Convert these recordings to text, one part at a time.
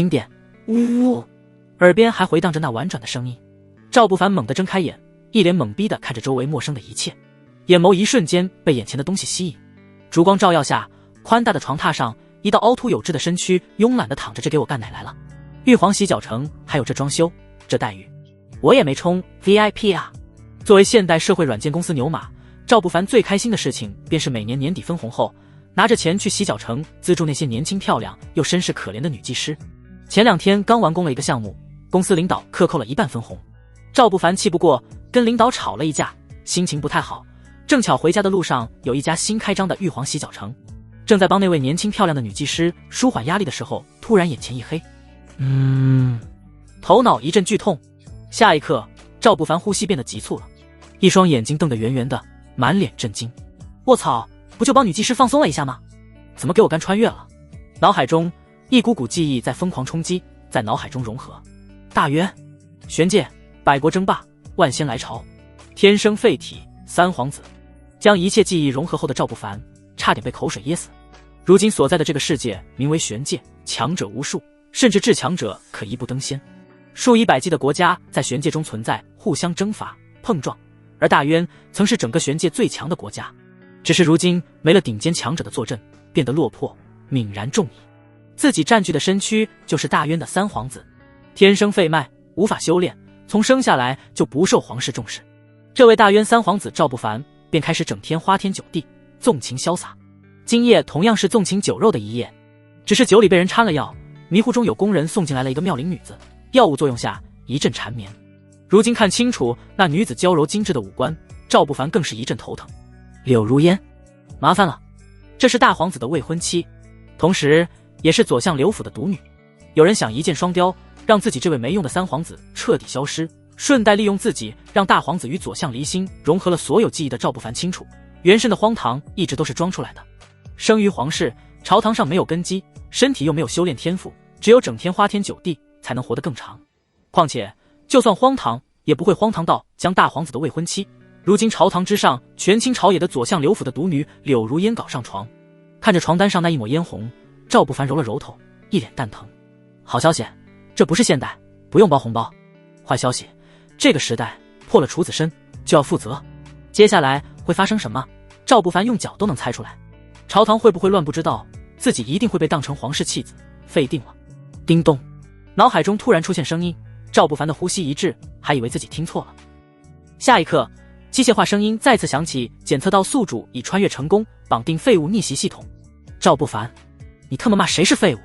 轻点，呜，耳边还回荡着那婉转的声音。赵不凡猛地睁开眼，一脸懵逼地看着周围陌生的一切，眼眸一瞬间被眼前的东西吸引。烛光照耀下，宽大的床榻上，一道凹凸有致的身躯慵懒地躺着。这给我干奶来了！玉皇洗脚城，还有这装修，这待遇，我也没充 VIP 啊！作为现代社会软件公司牛马，赵不凡最开心的事情便是每年年底分红后，拿着钱去洗脚城资助那些年轻漂亮又身世可怜的女技师。前2天刚完工了一个项目，公司领导克扣了1半分红。赵不凡气不过，跟领导吵了一架，心情不太好。正巧回家的路上有一家新开张的玉皇洗脚城，正在帮那位年轻漂亮的女技师舒缓压力的时候，突然眼前一黑，头脑一阵剧痛。下一刻，赵不凡呼吸变得急促了，一双眼睛瞪得圆圆的，满脸震惊。卧槽，不就帮女技师放松了一下吗？怎么给我干穿越了？脑海中一股股记忆在疯狂冲击，在脑海中融合。大渊、玄界、百国争霸、万仙来朝、天生废体、三皇子，将一切记忆融合后的赵不凡差点被口水噎死。如今所在的这个世界名为玄界，强者无数，甚至至强者可一步登仙。数以百计的国家在玄界中存在，互相征伐碰撞，而大渊曾是整个玄界最强的国家，只是如今没了顶尖强者的坐镇，变得落魄，泯然众矣。自己占据的身躯就是大渊的三皇子，天生废脉，无法修炼，从生下来就不受皇室重视。这位大渊三皇子赵不凡便开始整天花天酒地，纵情潇洒。今夜同样是纵情酒肉的一夜，只是酒里被人掺了药，迷糊中有工人送进来了一个妙龄女子，药物作用下一阵缠绵。如今看清楚那女子娇柔精致的五官，赵不凡更是一阵头疼。柳如烟，麻烦了，这是大皇子的未婚妻，同时也是左相刘府的独女。有人想一箭双雕，让自己这位没用的三皇子彻底消失，顺带利用自己让大皇子与左相离心，融合了所有记忆的赵不凡清楚，原身的荒唐一直都是装出来的。生于皇室，朝堂上没有根基，身体又没有修炼天赋，只有整天花天酒地才能活得更长。况且就算荒唐，也不会荒唐到将大皇子的未婚妻，如今朝堂之上权倾朝野的左相刘府的独女柳如烟搞上床。看着床单上那一抹嫣红，赵不凡揉了揉头，一脸蛋疼。好消息，这不是现代，不用包红包。坏消息，这个时代破了处子身就要负责。接下来会发生什么，赵不凡用脚都能猜出来。朝堂会不会乱不知道，自己一定会被当成皇室弃子，废定了。叮咚，脑海中突然出现声音，赵不凡的呼吸一滞，还以为自己听错了。下一刻，机械化声音再次响起，检测到宿主已穿越成功，绑定废物逆袭系统。赵不凡，你他妈骂谁是废物？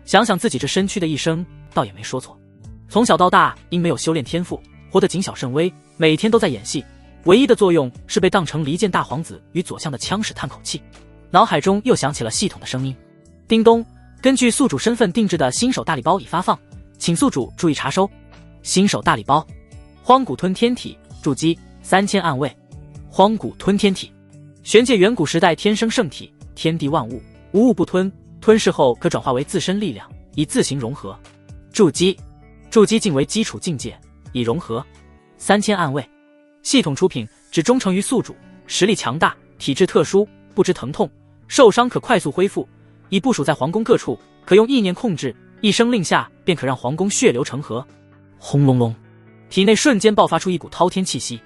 想想自己这身躯的一生，倒也没说错。从小到大因没有修炼天赋，活得谨小慎微，每天都在演戏，唯一的作用是被当成离间大皇子与左相的枪使叹口气。脑海中又响起了系统的声音，叮咚，根据宿主身份定制的新手大礼包已发放，请宿主注意查收。新手大礼包，荒古吞天体，筑基3000暗位。荒古吞天体，玄界远古时代天生圣体，天地万物无物不吞，吞噬后可转化为自身力量，以自行融合。筑基，筑基境为基础境界，已融合3000暗位。系统出品，只忠诚于宿主，实力强大，体质特殊，不知疼痛，受伤可快速恢复，已部署在皇宫各处，可用意念控制，一声令下便可让皇宫血流成河。轰隆隆，体内瞬间爆发出一股滔天气息，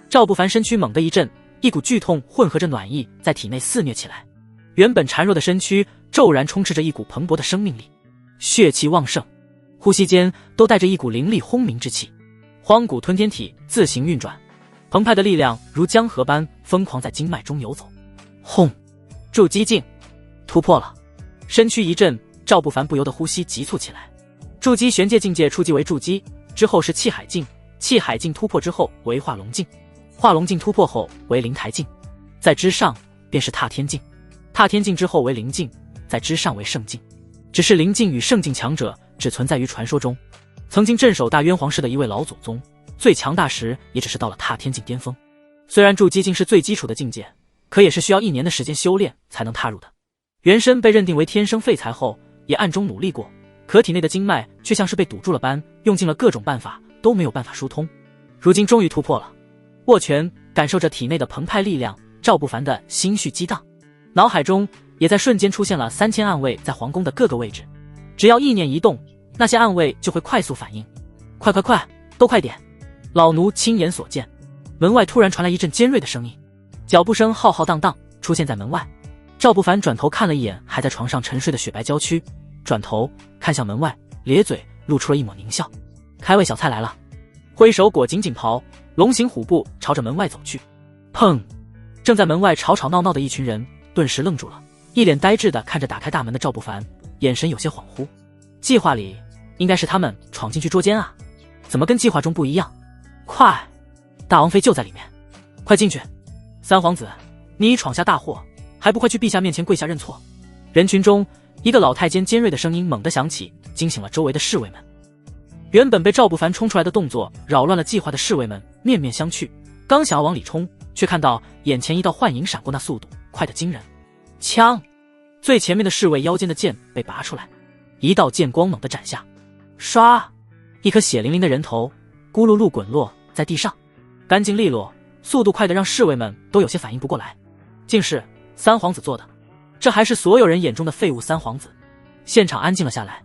赵不凡身躯猛地一震，一股剧痛混合着暖意在体内肆虐起来。原本孱弱的身躯骤然充斥着一股蓬勃的生命力，血气旺盛，呼吸间都带着一股凌厉轰鸣之气。荒古吞天体自行运转，澎湃的力量如江河般疯狂在经脉中游走。轰！筑基境突破了，身躯一震，赵不凡不由得呼吸急促起来。筑基玄界境界初级为筑基，之后是气海境，气海境突破之后为化龙境，化龙境突破后为灵台境，在之上便是踏天境，踏天境之后为灵境，在之上为圣境。只是灵境与圣境强者只存在于传说中，曾经镇守大渊皇室的一位老祖宗，最强大时也只是到了踏天境巅峰。虽然筑基境是最基础的境界，可也是需要1年的时间修炼才能踏入的。原身被认定为天生废材后，也暗中努力过，可体内的经脉却像是被堵住了般，用尽了各种办法都没有办法疏通。如今终于突破了，握拳感受着体内的澎湃力量，赵不凡的心绪激荡，脑海中也在瞬间出现了3000暗位在皇宫的各个位置。只要意念一动，那些暗卫就会快速反应。快，都快点！老奴亲眼所见。门外突然传来一阵尖锐的声音，脚步声浩浩荡荡出现在门外。赵不凡转头看了一眼还在床上沉睡的雪白娇躯，转头看向门外，咧嘴露出了一抹狞笑。开胃小菜来了！挥手裹紧锦袍，龙行虎步朝着门外走去。砰！正在门外吵吵闹闹的一群人顿时愣住了，一脸呆滞地看着打开大门的赵不凡，眼神有些恍惚。计划里应该是他们闯进去捉奸啊，怎么跟计划中不一样？快！大王妃就在里面，快进去！三皇子，你已闯下大祸，还不快去陛下面前跪下认错！人群中，一个老太监尖锐的声音猛地响起，惊醒了周围的侍卫们。原本被赵不凡冲出来的动作扰乱了计划的侍卫们面面相觑，刚想要往里冲，却看到眼前一道幻影闪过，那速度快得惊人。枪！最前面的侍卫腰间的剑被拔出来，一道剑光猛地斩下，唰！一颗血淋淋的人头咕噜噜滚落在地上，干净利落，速度快得让侍卫们都有些反应不过来。竟是三皇子做的，这还是所有人眼中的废物三皇子。现场安静了下来，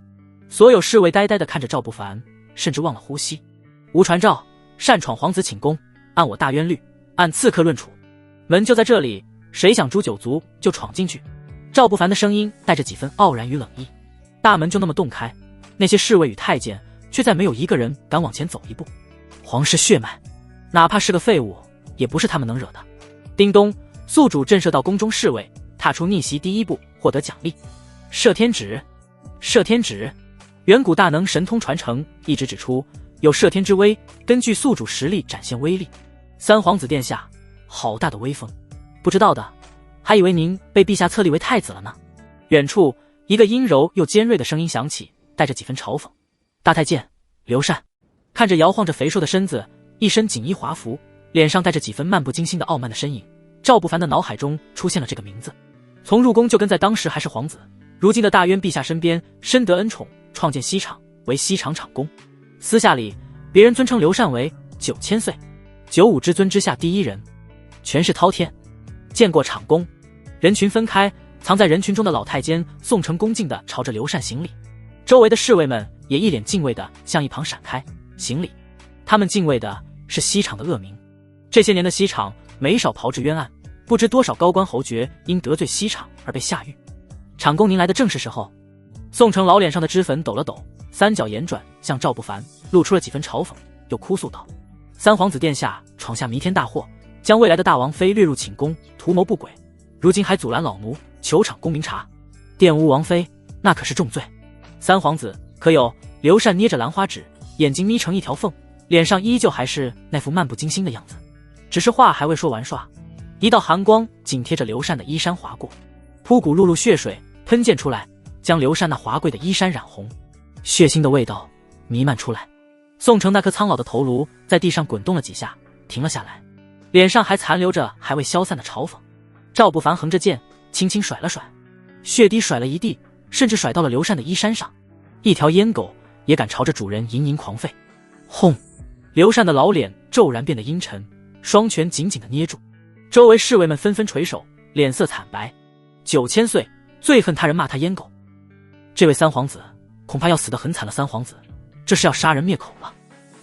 所有侍卫呆呆地看着赵不凡，甚至忘了呼吸。无传召，擅闯皇子寝宫，按我大渊律，按刺客论处。门就在这里，谁想诛九族就闯进去。赵不凡的声音带着几分傲然与冷意。大门就那么洞开，那些侍卫与太监却再没有一个人敢往前走一步。皇室血脉，哪怕是个废物，也不是他们能惹的。叮咚，宿主震慑到宫中侍卫，踏出逆袭第一步，获得奖励。摄天指，摄天指，远古大能神通传承，一直指出有摄天之威，根据宿主实力展现威力。三皇子殿下，好大的威风！不知道的，还以为您被陛下册立为太子了呢。远处，一个阴柔又尖锐的声音响起，带着几分嘲讽。大太监刘禅看着摇晃着肥硕的身子，一身锦衣华服，脸上带着几分漫不经心的傲慢的身影，赵不凡的脑海中出现了这个名字。从入宫就跟在当时还是皇子，如今的大渊陛下身边，深得恩宠，创建西厂为西厂厂公。私下里，别人尊称刘禅为9000岁95之尊之下第一人，权势滔天。见过厂公。人群分开，藏在人群中的老太监宋承恭敬地朝着刘禅行礼，周围的侍卫们也一脸敬畏地向一旁闪开行礼。他们敬畏的是西厂的恶名。这些年的西厂没少炮制冤案，不知多少高官侯爵因得罪西厂而被下狱。厂公您来的正是时候。宋承老脸上的脂粉抖了抖，三角眼转向赵不凡，露出了几分嘲讽，又哭诉道：三皇子殿下闯下弥天大祸，将未来的大王妃掠入寝宫，图谋不轨，如今还阻拦老奴，求厂公明察，玷污王妃，那可是重罪。三皇子可有？刘禅捏着兰花指，眼睛眯成一条缝，脸上依旧还是那副漫不经心的样子。只是话还未说完唰，一道寒光紧贴着刘禅的衣衫划过，扑骨碌碌血水喷溅出来，将刘禅那华贵的衣衫染红，血腥的味道弥漫出来。宋承那颗苍老的头颅在地上滚动了几下，停了下来，脸上还残留着还未消散的嘲讽。赵不凡横着剑轻轻甩了甩，血滴甩了一地，甚至甩到了刘禅的衣衫上。一条阉狗也敢朝着主人盈盈狂吠！轰！刘禅的老脸骤然变得阴沉，双拳紧紧地捏住。周围侍卫们纷纷垂手，脸色惨白。9000岁，最恨他人骂他阉狗。这位三皇子恐怕要死得很惨了。三皇子，这是要杀人灭口了。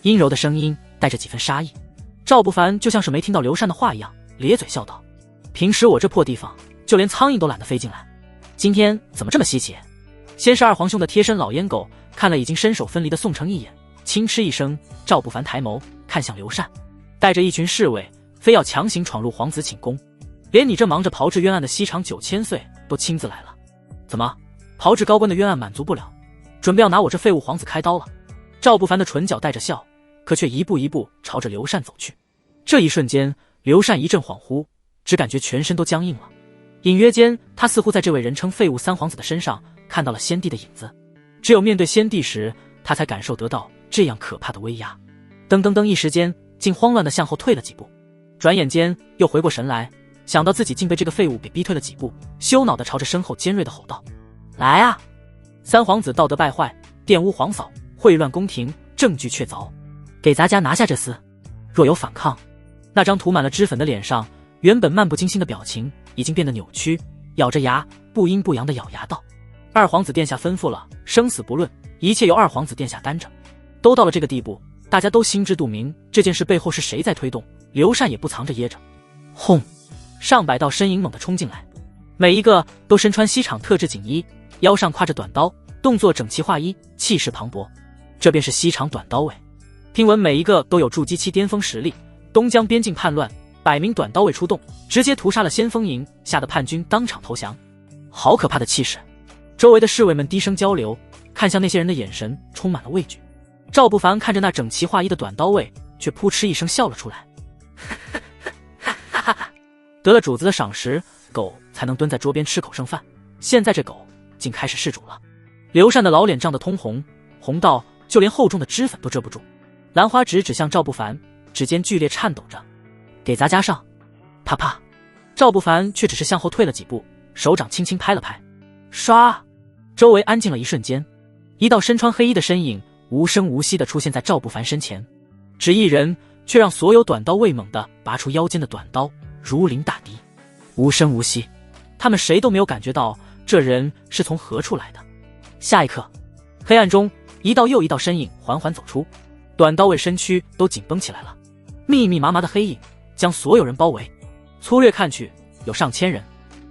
阴柔的声音带着几分杀意。赵不凡就像是没听到刘禅的话一样，咧嘴笑道：平时我这破地方就连苍蝇都懒得飞进来，今天怎么这么稀奇？先是二皇兄的贴身老阉狗看了已经身首分离的宋承一眼，轻嗤一声。赵不凡抬眸看向刘禅，带着一群侍卫非要强行闯入皇子寝宫，连你这忙着炮制冤案的西厂9000岁都亲自来了。怎么，炮制高官的冤案满足不了，准备要拿我这废物皇子开刀了？赵不凡的唇角带着笑，可却一步一步朝着刘禅走去。这一瞬间，刘禅一阵恍惚，只感觉全身都僵硬了。隐约间，他似乎在这位人称废物三皇子的身上看到了先帝的影子。只有面对先帝时，他才感受得到这样可怕的威压。噔噔噔，一时间竟慌乱地向后退了几步，转眼间又回过神来，想到自己竟被这个废物给逼退了几步，羞恼地朝着身后尖锐地吼道：来啊！三皇子道德败坏，玷污皇嫂，秽乱宫廷，证据确凿，给咱家拿下这厮！若有反抗……那张涂满了脂粉的脸上，原本漫不经心的表情已经变得扭曲，咬着牙不阴不阳地咬牙道：二皇子殿下吩咐了，生死不论，一切由二皇子殿下担着。都到了这个地步，大家都心知肚明，这件事背后是谁在推动。刘禅也不藏着掖着，轰！上百道身影猛地冲进来，每一个都身穿西厂特制锦衣，腰上挎着短刀，动作整齐划一，气势磅礴。这便是西厂短刀卫。听闻每一个都有筑基期巅峰实力，东疆边境叛乱，100名短刀卫出动，直接屠杀了先锋营，吓得叛军当场投降。好可怕的气势！周围的侍卫们低声交流，看向那些人的眼神充满了畏惧。赵不凡看着那整齐划一的短刀卫，却扑哧一声笑了出来。得了主子的赏识，狗才能蹲在桌边吃口剩饭，现在这狗竟开始弑主了。刘禅的老脸涨得通红，红到就连厚重的脂粉都遮不住。兰花指指向赵不凡，指尖剧烈颤抖着，给咱加上。啪啪，赵不凡却只是向后退了几步，手掌轻轻拍了拍，唰，周围安静了一瞬间，一道身穿黑衣的身影无声无息地出现在赵不凡身前，只一人却让所有短刀卫猛地拔出腰间的短刀，如临大敌。无声无息，他们谁都没有感觉到这人是从何处来的。下一刻，黑暗中一道又一道身影缓缓走出，短刀卫身躯都紧绷起来了，密密麻麻的黑影将所有人包围，粗略看去有上千人。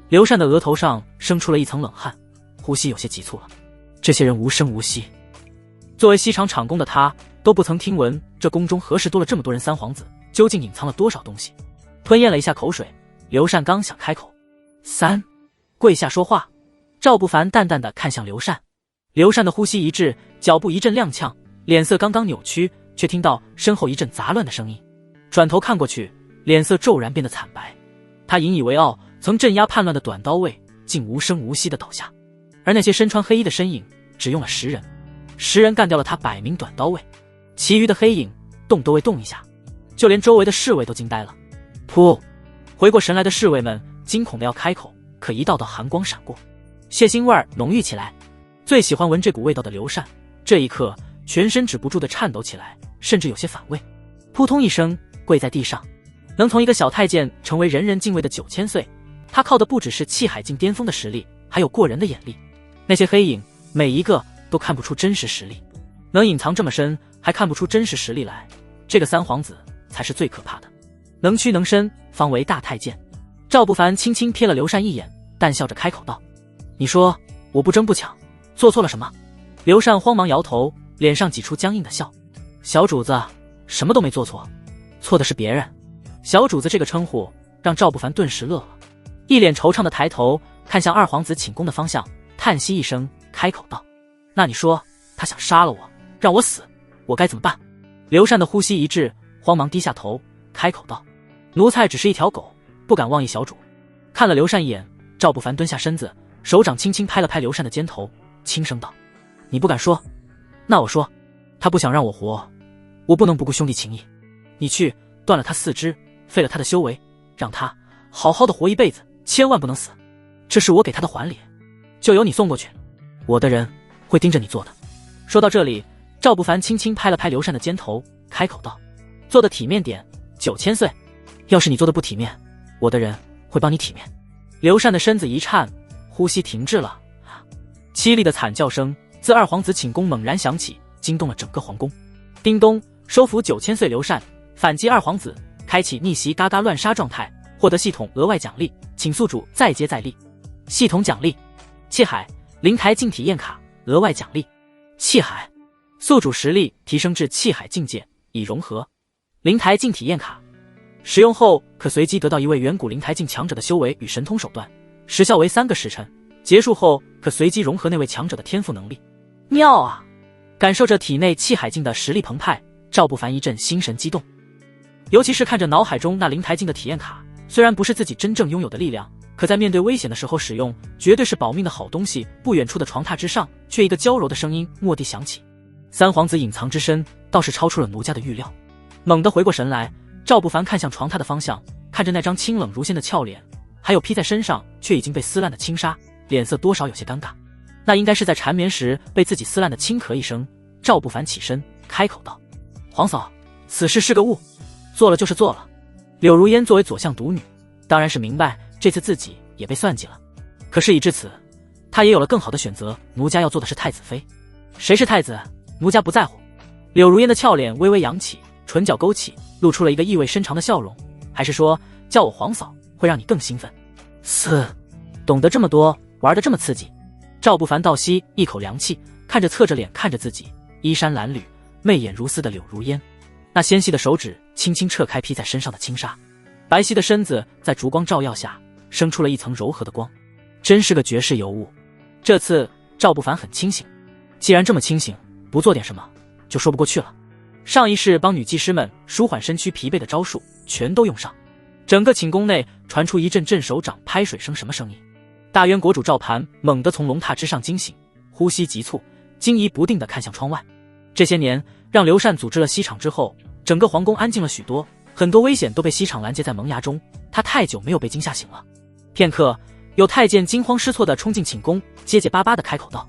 刘禅的额头上生出了一层冷汗，呼吸有些急促了。这些人无声无息，作为西厂厂公的他都不曾听闻这宫中何时多了这么多人，三皇子究竟隐藏了多少东西。吞咽了一下口水，刘禅刚想开口，三，跪下说话。赵不凡淡淡的看向刘禅，刘禅的呼吸一滞，脚步一阵踉跄，脸色刚刚扭曲，却听到身后一阵杂乱的声音，转头看过去，脸色骤然变得惨白。他引以为傲曾镇压叛乱的短刀卫竟无声无息的倒下，而那些身穿黑衣的身影只用了10人，10人干掉了他100名短刀卫，其余的黑影动都未动一下，就连周围的侍卫都惊呆了。噗！回过神来的侍卫们惊恐的要开口，可一道道寒光闪过，血腥味浓郁起来。最喜欢闻这股味道的刘禅，这一刻全身止不住的颤抖起来，甚至有些反胃，扑通一声跪在地上。能从一个小太监成为人人敬畏的9000岁，他靠的不只是气海境巅峰的实力，还有过人的眼力。那些黑影每一个都看不出真实实力，能隐藏这么深还看不出真实实力来，这个三皇子才是最可怕的。能屈能伸，方为大太监。赵不凡轻轻瞥了刘禅一眼，淡笑着开口道：你说我不争不抢，做错了什么？刘禅慌忙摇头，脸上挤出僵硬的笑。小主子什么都没做错，错的是别人。小主子这个称呼让赵不凡顿时乐了，一脸惆怅的抬头看向二皇子寝宫的方向，叹息一声开口道：那你说他想杀了我，让我死，我该怎么办？刘禅的呼吸一滞，慌忙低下头开口道：奴才只是一条狗，不敢妄议小主。看了刘禅一眼，赵不凡蹲下身子，手掌轻轻拍了拍刘禅的肩头，轻声道：你不敢说，那我说，他不想让我活，我不能不顾兄弟情谊。你去断了他4肢，废了他的修为，让他好好的活一辈子，千万不能死。这是我给他的还礼，就由你送过去，我的人会盯着你做的。说到这里，赵不凡轻轻拍了拍刘禅的肩头，开口道：做的体面点，9000岁，要是你做的不体面，我的人会帮你体面。刘禅的身子一颤，呼吸停滞了，凄厉的惨叫声自二皇子寝宫猛然响起，惊动了整个皇宫。叮咚，收服9000岁刘禅，反击二皇子，开启逆袭嘎嘎乱杀状态，获得系统额外奖励，请宿主再接再厉。系统奖励：气海灵台境体验卡，额外奖励。气海，宿主实力提升至气海境界，已融合。灵台境体验卡使用后可随机得到一位远古灵台境强者的修为与神通手段，时效为3个时辰，结束后可随机融合那位强者的天赋能力。妙啊！感受着体内气海境的实力澎湃，赵不凡一阵心神激动。尤其是看着脑海中那灵台境的体验卡，虽然不是自己真正拥有的力量，可在面对危险的时候使用，绝对是保命的好东西。不远处的床榻之上，却一个娇柔的声音蓦地响起。三皇子隐藏之深，倒是超出了奴家的预料。猛地回过神来，赵不凡看向床榻的方向，看着那张清冷如仙的俏脸，还有披在身上却已经被撕烂的轻纱，脸色多少有些尴尬。那应该是在缠绵时被自己撕烂的轻咳一声。赵不凡起身开口道：皇嫂，此事是个误，做了就是做了。柳如烟作为左相独女，当然是明白这次自己也被算计了，可事已至此，他也有了更好的选择，奴家要做的是太子妃。谁是太子，奴家不在乎。柳如烟的俏脸微微扬起，唇角勾起，露出了一个意味深长的笑容。还是说叫我皇嫂会让你更兴奋？懂得这么多，玩得这么刺激。赵不凡倒吸一口凉气，看着侧着脸看着自己，衣衫褴褛、媚眼如丝的柳如烟，那纤细的手指轻轻撤开披在身上的轻纱，白皙的身子在烛光照耀下生出了一层柔和的光，真是个绝世尤物。这次赵不凡很清醒，既然这么清醒，不做点什么就说不过去了。上一世帮女技师们舒缓身躯疲惫的招数全都用上，整个寝宫内传出一阵阵手掌拍水声。什么声音？大渊国主赵盘猛地从龙榻之上惊醒，呼吸急促，惊疑不定地看向窗外。这些年让刘禅组织了西厂之后，整个皇宫安静了许多，很多危险都被西厂拦截在萌芽中，他太久没有被惊吓醒了。片刻，有太监惊慌失措地冲进寝宫，结结巴巴地开口道：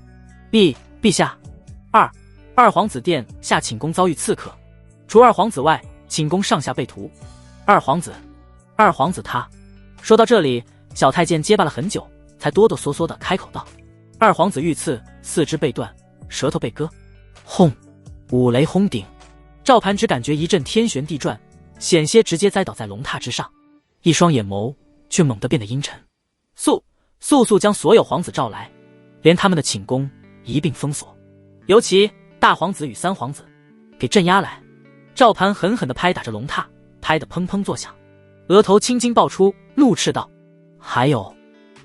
陛下，二皇子殿下寝宫遭遇刺客，除二皇子外，寝宫上下被屠。二皇子他。说到这里，小太监结巴了很久，才哆哆嗦嗦地开口道：二皇子遇刺，四肢被断，舌头被割。轰！五雷轰顶，赵盘只感觉一阵天旋地转，险些直接栽倒在龙榻之上，一双眼眸却猛地变得阴沉。速将所有皇子召来，连他们的寝宫一并封锁，尤其大皇子与三皇子给镇压来。赵盘狠狠地拍打着龙榻，拍得砰砰作响，额头青筋爆出，怒斥道：还有，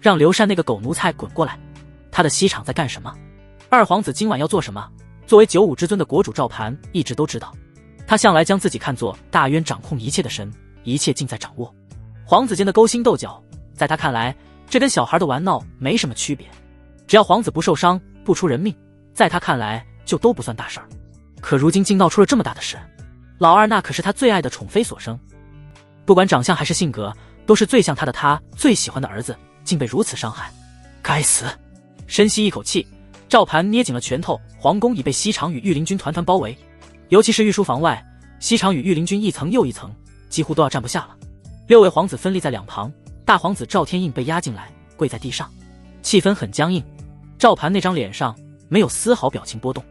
让刘禅那个狗奴才滚过来！他的西厂在干什么？二皇子今晚要做什么？作为九五之尊的国主赵盘一直都知道，他向来将自己看作大渊掌控一切的神，一切尽在掌握。皇子间的勾心斗角，在他看来，这跟小孩的玩闹没什么区别。只要皇子不受伤，不出人命，在他看来就都不算大事儿。可如今竟闹出了这么大的事，老二那可是他最爱的宠妃所生，不管长相还是性格，都是最像他的他最喜欢的儿子，竟被如此伤害。该死！深吸一口气，赵盘捏紧了拳头。皇宫已被西厂与御林军团团包围，尤其是御书房外，西厂与御林军一层又一层，几乎都要站不下了。6位皇子分立在两旁，大皇子赵天印被压进来，跪在地上，气氛很僵硬。赵盘那张脸上没有丝毫表情波动，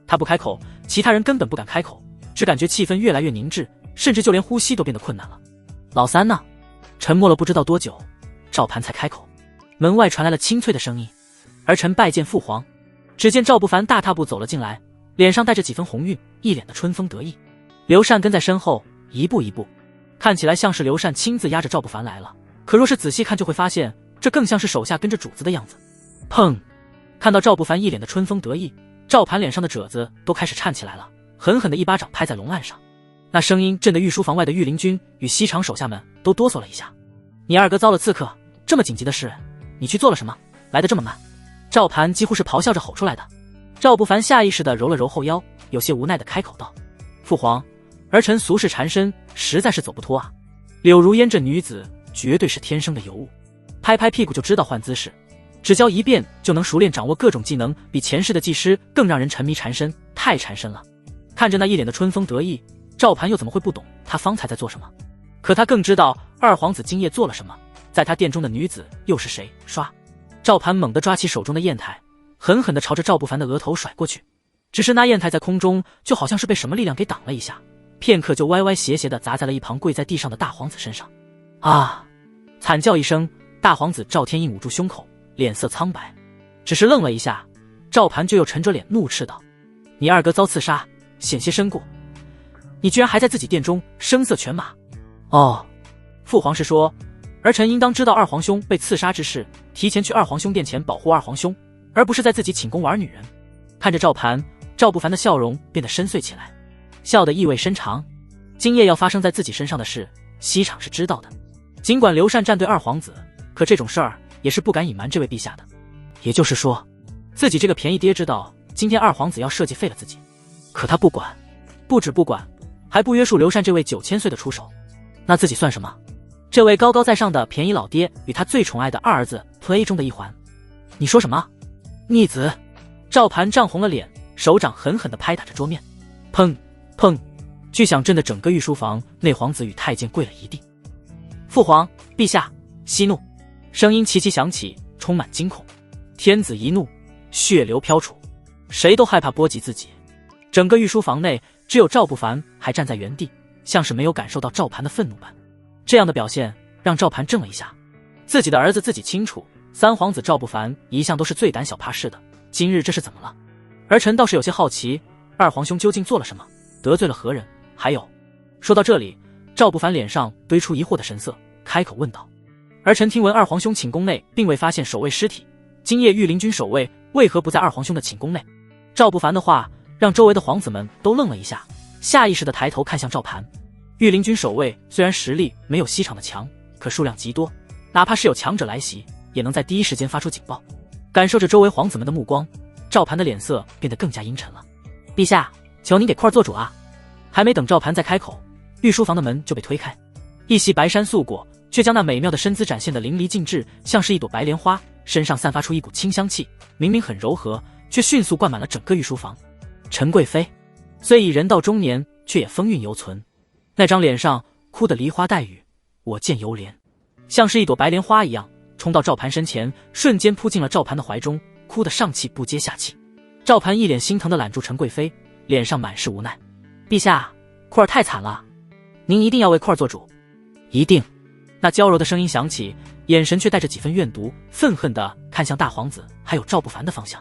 他不开口，其他人根本不敢开口，只感觉气氛越来越凝滞，甚至就连呼吸都变得困难了。老三呢？沉默了不知道多久，赵盘才开口。门外传来了清脆的声音：儿臣拜见父皇。只见赵不凡大踏步走了进来，脸上带着几分红晕，一脸的春风得意。刘禅跟在身后，一步一步，看起来像是刘禅亲自压着赵不凡来了，可若是仔细看就会发现，这更像是手下跟着主子的样子。砰！看到赵不凡一脸的春风得意，赵盘脸上的褶子都开始颤起来了，狠狠的一巴掌拍在龙案上。那声音震得御书房外的御林军与西厂手下们都哆嗦了一下。你二哥遭了刺客，这么紧急的事，你去做了什么？来得这么慢？赵盘几乎是咆哮着吼出来的。赵不凡下意识地揉了揉后腰，有些无奈地开口道：父皇，儿臣俗世缠身，实在是走不脱啊。柳如烟这女子绝对是天生的尤物，拍拍屁股就知道换姿势，只教一遍就能熟练掌握各种技能，比前世的技师更让人沉迷缠身，太缠身了。看着那一脸的春风得意，赵盘又怎么会不懂他方才在做什么？可他更知道二皇子今夜做了什么，在他殿中的女子又是谁？唰！赵盘猛地抓起手中的砚台，狠狠地朝着赵不凡的额头甩过去。只是那砚台在空中就好像是被什么力量给挡了一下，片刻就歪歪斜斜地砸在了一旁跪在地上的大皇子身上。啊！惨叫一声，大皇子赵天印捂住胸口，脸色苍白，只是愣了一下，赵盘就又沉着脸怒斥道：你二哥遭刺杀，险些身故，你居然还在自己殿中声色犬马。哦，父皇是说儿臣应当知道二皇兄被刺杀之事，提前去二皇兄殿前保护二皇兄，而不是在自己寝宫玩女人。看着赵盘，赵不凡的笑容变得深邃起来，笑得意味深长。今夜要发生在自己身上的事，西厂是知道的。尽管刘禅站对二皇子，可这种事儿也是不敢隐瞒这位陛下的。也就是说，自己这个便宜爹知道今天二皇子要设计废了自己，可他不管，不止不管，还不约束刘禅这位9000岁的出手。那自己算什么？这位高高在上的便宜老爹与他最宠爱的二儿子 play 中的一环。你说什么？逆子！赵盘涨红了脸，手掌狠狠地拍打着桌面。砰砰！巨响震得整个御书房内皇子与太监跪了一地。父皇，陛下息怒！声音齐齐响起，充满惊恐。天子一怒，血流飘杵，谁都害怕波及自己。整个御书房内只有赵不凡还站在原地，像是没有感受到赵盘的愤怒般。这样的表现让赵盘怔了一下，自己的儿子自己清楚，三皇子赵不凡一向都是最胆小怕事的，今日这是怎么了？儿臣倒是有些好奇，二皇兄究竟做了什么，得罪了何人？还有……说到这里，赵不凡脸上堆出疑惑的神色，开口问道：儿臣听闻二皇兄寝宫内并未发现守卫尸体，今夜御林军守卫为何不在二皇兄的寝宫内？赵不凡的话让周围的皇子们都愣了一下，下意识地抬头看向赵盘。御林军守卫虽然实力没有西厂的强，可数量极多，哪怕是有强者来袭，也能在第一时间发出警报。感受着周围皇子们的目光，赵盘的脸色变得更加阴沉了。陛下，求您给块做主啊！还没等赵盘再开口，御书房的门就被推开，一袭白衫素裹，却将那美妙的身姿展现得淋漓尽致，像是一朵白莲花，身上散发出一股清香气，明明很柔和，却迅速灌满了整个御书房。陈贵妃虽已人到中年，却也风韵犹存，那张脸上哭得梨花带雨，我见犹怜，像是一朵白莲花一样冲到赵盘身前，瞬间扑进了赵盘的怀中，哭得上气不接下气。赵盘一脸心疼地揽住陈贵妃，脸上满是无奈。陛下，块儿太惨了，您一定要为块儿做主。一定。那娇柔的声音响起，眼神却带着几分怨毒，愤恨地看向大皇子还有赵不凡的方向。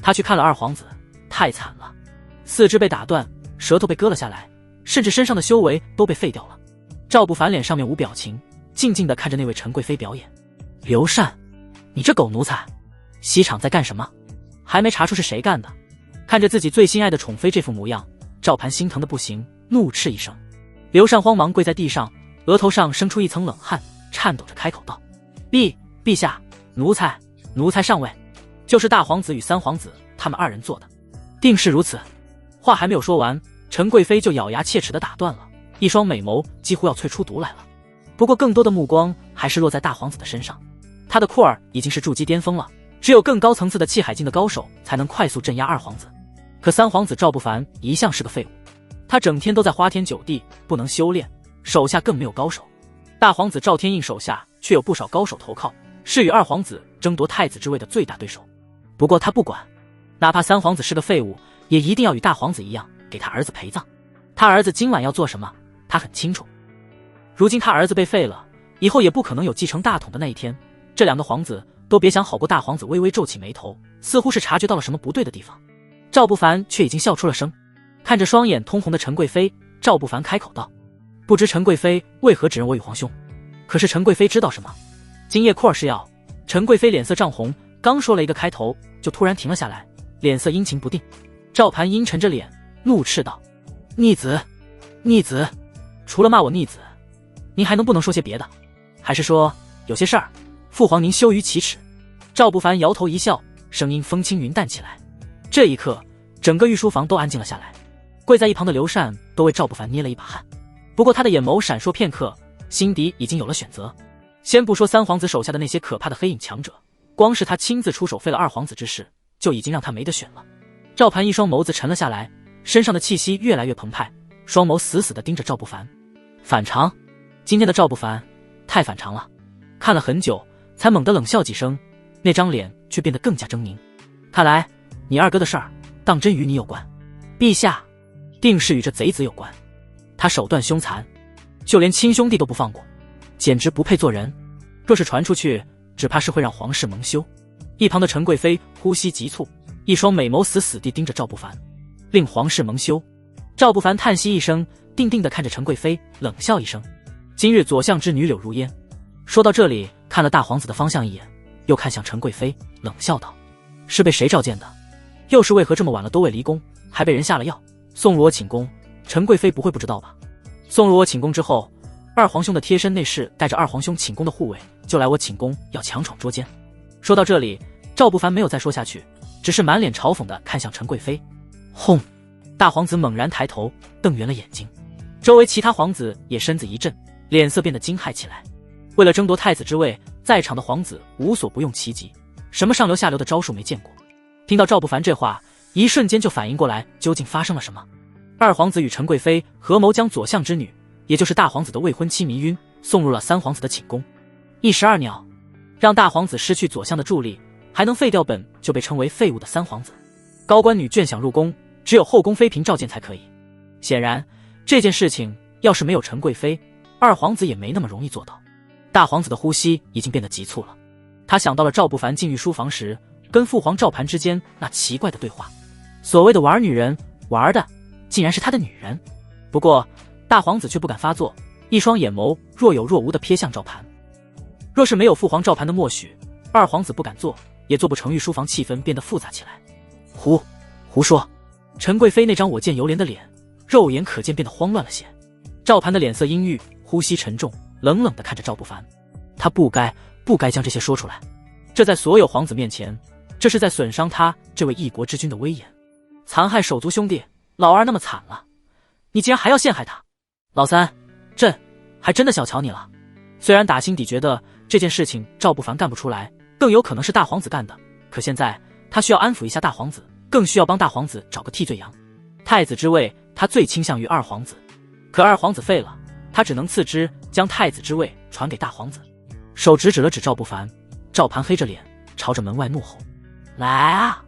他去看了二皇子，太惨了，四肢被打断，舌头被割了下来，甚至身上的修为都被废掉了。赵不凡脸上面无表情，静静地看着那位陈贵妃表演。刘禅，你这狗奴才，西厂在干什么？还没查出是谁干的？看着自己最心爱的宠妃这副模样，赵盘心疼的不行，怒斥一声。刘禅慌忙跪在地上，额头上生出一层冷汗，颤抖着开口道：陛下，奴才上位，就是大皇子与三皇子他们二人做的，定是如此。话还没有说完，陈贵妃就咬牙切齿地打断了，一双美眸几乎要淬出毒来了。不过更多的目光还是落在大皇子的身上，他的库尔已经是筑基巅峰了，只有更高层次的气海境的高手才能快速镇压二皇子。可三皇子赵不凡一向是个废物，他整天都在花天酒地，不能修炼，手下更没有高手。大皇子赵天印手下却有不少高手投靠，是与二皇子争夺太子之位的最大对手。不过他不管，哪怕三皇子是个废物，也一定要与大皇子一样给他儿子陪葬。他儿子今晚要做什么，他很清楚。如今他儿子被废了，以后也不可能有继承大统的那一天，这两个皇子都别想好过。大皇子微微皱起眉头，似乎是察觉到了什么不对的地方。赵不凡却已经笑出了声，看着双眼通红的陈贵妃，赵不凡开口道：不知陈贵妃为何指认我与皇兄？可是陈贵妃知道什么？今夜库尔是要……陈贵妃脸色涨红，刚说了一个开头，就突然停了下来，脸色阴晴不定。赵盘阴沉着脸，怒斥道：逆子，逆子！除了骂我逆子，您还能不能说些别的？还是说有些事儿，父皇您羞于启齿？赵不凡摇头一笑，声音风轻云淡起来。这一刻，整个御书房都安静了下来，跪在一旁的刘禅都为赵不凡捏了一把汗。不过他的眼眸闪烁片刻，心底已经有了选择。先不说三皇子手下的那些可怕的黑影强者，光是他亲自出手废了二皇子之事，就已经让他没得选了。赵盘一双眸子沉了下来，身上的气息越来越澎湃，双眸死死地盯着赵不凡。反常，今天的赵不凡太反常了。看了很久，才猛地冷笑几声，那张脸却变得更加狰狞。看来你二哥的事儿当真与你有关。陛下，定是与这贼子有关。他手段凶残，就连亲兄弟都不放过，简直不配做人。若是传出去，只怕是会让皇室蒙羞。一旁的陈贵妃呼吸急促，一双美眸死死地盯着赵不凡，令皇室蒙羞。赵不凡叹息一声，定定地看着陈贵妃，冷笑一声：今日左相之女柳如烟。说到这里，看了大皇子的方向一眼，又看向陈贵妃，冷笑道：是被谁召见的？又是为何这么晚了都未离宫，还被人下了药，送入我寝宫？陈贵妃不会不知道吧？送入我寝宫之后，二皇兄的贴身内侍带着二皇兄寝宫的护卫，就来我寝宫要强闯捉奸。说到这里，赵不凡没有再说下去，只是满脸嘲讽地看向陈贵妃。轰！大皇子猛然抬头，瞪圆了眼睛。周围其他皇子也身子一震，脸色变得惊骇起来。为了争夺太子之位，在场的皇子无所不用其极，什么上流下流的招数没见过。听到赵不凡这话，一瞬间就反应过来究竟发生了什么。二皇子与陈贵妃合谋将左相之女，也就是大皇子的未婚妻迷晕，送入了三皇子的寝宫。一石二鸟，让大皇子失去左相的助力，还能废掉本就被称为废物的三皇子。高官女眷想入宫，只有后宫妃嫔召见才可以。显然，这件事情要是没有陈贵妃，二皇子也没那么容易做到。大皇子的呼吸已经变得急促了，他想到了赵不凡进御书房时跟父皇赵盘之间那奇怪的对话。所谓的玩女人，玩的竟然是他的女人。不过大皇子却不敢发作，一双眼眸若有若无地瞥向赵盘。若是没有父皇赵盘的默许，二皇子不敢做，也做不成。御书房气氛变得复杂起来。胡说！陈贵妃那张我见犹怜的脸，肉眼可见变得慌乱了些。赵盘的脸色阴郁，呼吸沉重，冷冷地看着赵不凡。他不该将这些说出来，这在所有皇子面前，这是在损伤他这位一国之君的威严。残害手足兄弟，老二那么惨了，你竟然还要陷害他！老三，朕还真的小瞧你了。虽然打心底觉得这件事情赵不凡干不出来，更有可能是大皇子干的，可现在他需要安抚一下大皇子，更需要帮大皇子找个替罪羊。太子之位他最倾向于二皇子，可二皇子废了，他只能次之，将太子之位传给大皇子。手指了指赵不凡，赵盘黑着脸朝着门外怒吼：来啊，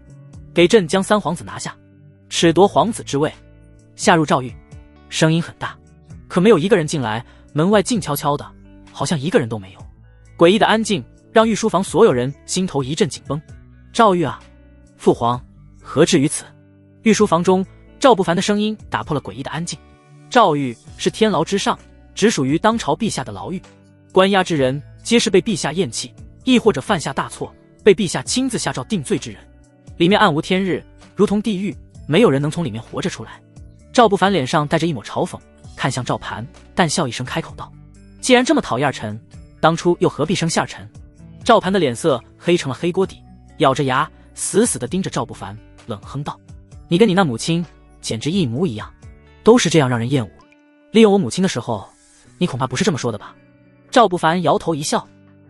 给朕将三皇子拿下，褫夺皇子之位，下入诏狱。声音很大，可没有一个人进来，门外静悄悄的，好像一个人都没有。诡异的安静让御书房所有人心头一阵紧绷。诏狱啊，父皇何至于此？御书房中赵不凡的声音打破了诡异的安静。诏狱是天牢之上，只属于当朝陛下的牢狱，关押之人皆是被陛下厌弃，亦或者犯下大错，被陛下亲自下诏定罪之人。里面暗无天日，如同地狱，没有人能从里面活着出来。赵不凡脸上带着一抹嘲讽，看向赵盘，淡笑一声开口道：既然这么讨厌臣，当初又何必生下臣？赵盘的脸色黑成了黑锅底，咬着牙死死地盯着赵不凡，冷哼道：你跟你那母亲简直一模一样，都是这样让人厌恶。利用我母亲的时候，你恐怕不是这么说的吧？赵不凡摇头一笑，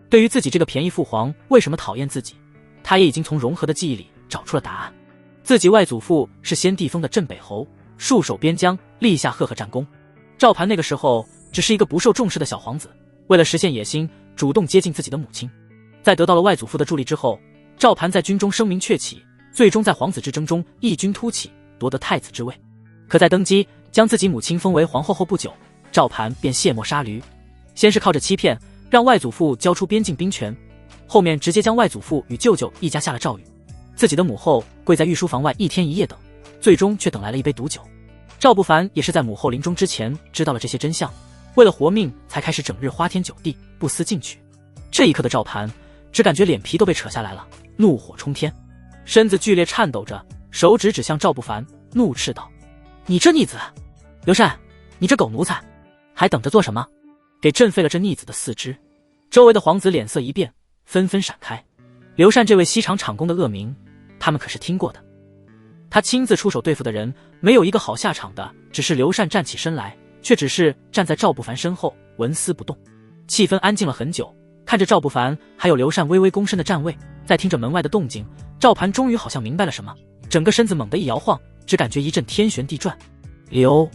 对于自己这个便宜父皇为什么讨厌自己，他也已经从融合的记忆里找出了答案。自己外祖父是先帝封的镇北侯，戍守边疆，立下赫赫战功。赵盘那个时候只是一个不受重视的小皇子，为了实现野心，主动接近自己的母亲。在得到了外祖父的助力之后，赵盘在军中声名鹊起，最终在皇子之争中异军突起，夺得太子之位。可在登基将自己母亲封为皇后后不久，赵盘便卸磨杀驴，先是靠着欺骗让外祖父交出边境兵权，后面直接将外祖父与舅舅一家下了诏狱。自己的母后跪在御书房外一天一夜等，最终却等来了一杯毒酒。赵不凡也是在母后临终之前知道了这些真相，为了活命才开始整日花天酒地，不思进取。这一刻的赵盘只感觉脸皮都被扯下来了，怒火冲天，身子剧烈颤抖着，手指指向赵不凡，怒斥道：你这逆子！刘禅，你这狗奴才，还等着做什么？给朕废了这逆子的四肢！周围的皇子脸色一变，纷纷闪开。刘禅这位西厂厂公的恶名，他们可是听过的。他亲自出手对付的人，没有一个好下场的。只是刘禅站起身来，却只是站在赵不凡身后，纹丝不动。气氛安静了很久，看着赵不凡还有刘禅微微躬身的站位，再听着门外的动静，赵盘终于好像明白了什么，整个身子猛地一摇晃，只感觉一阵天旋地转。刘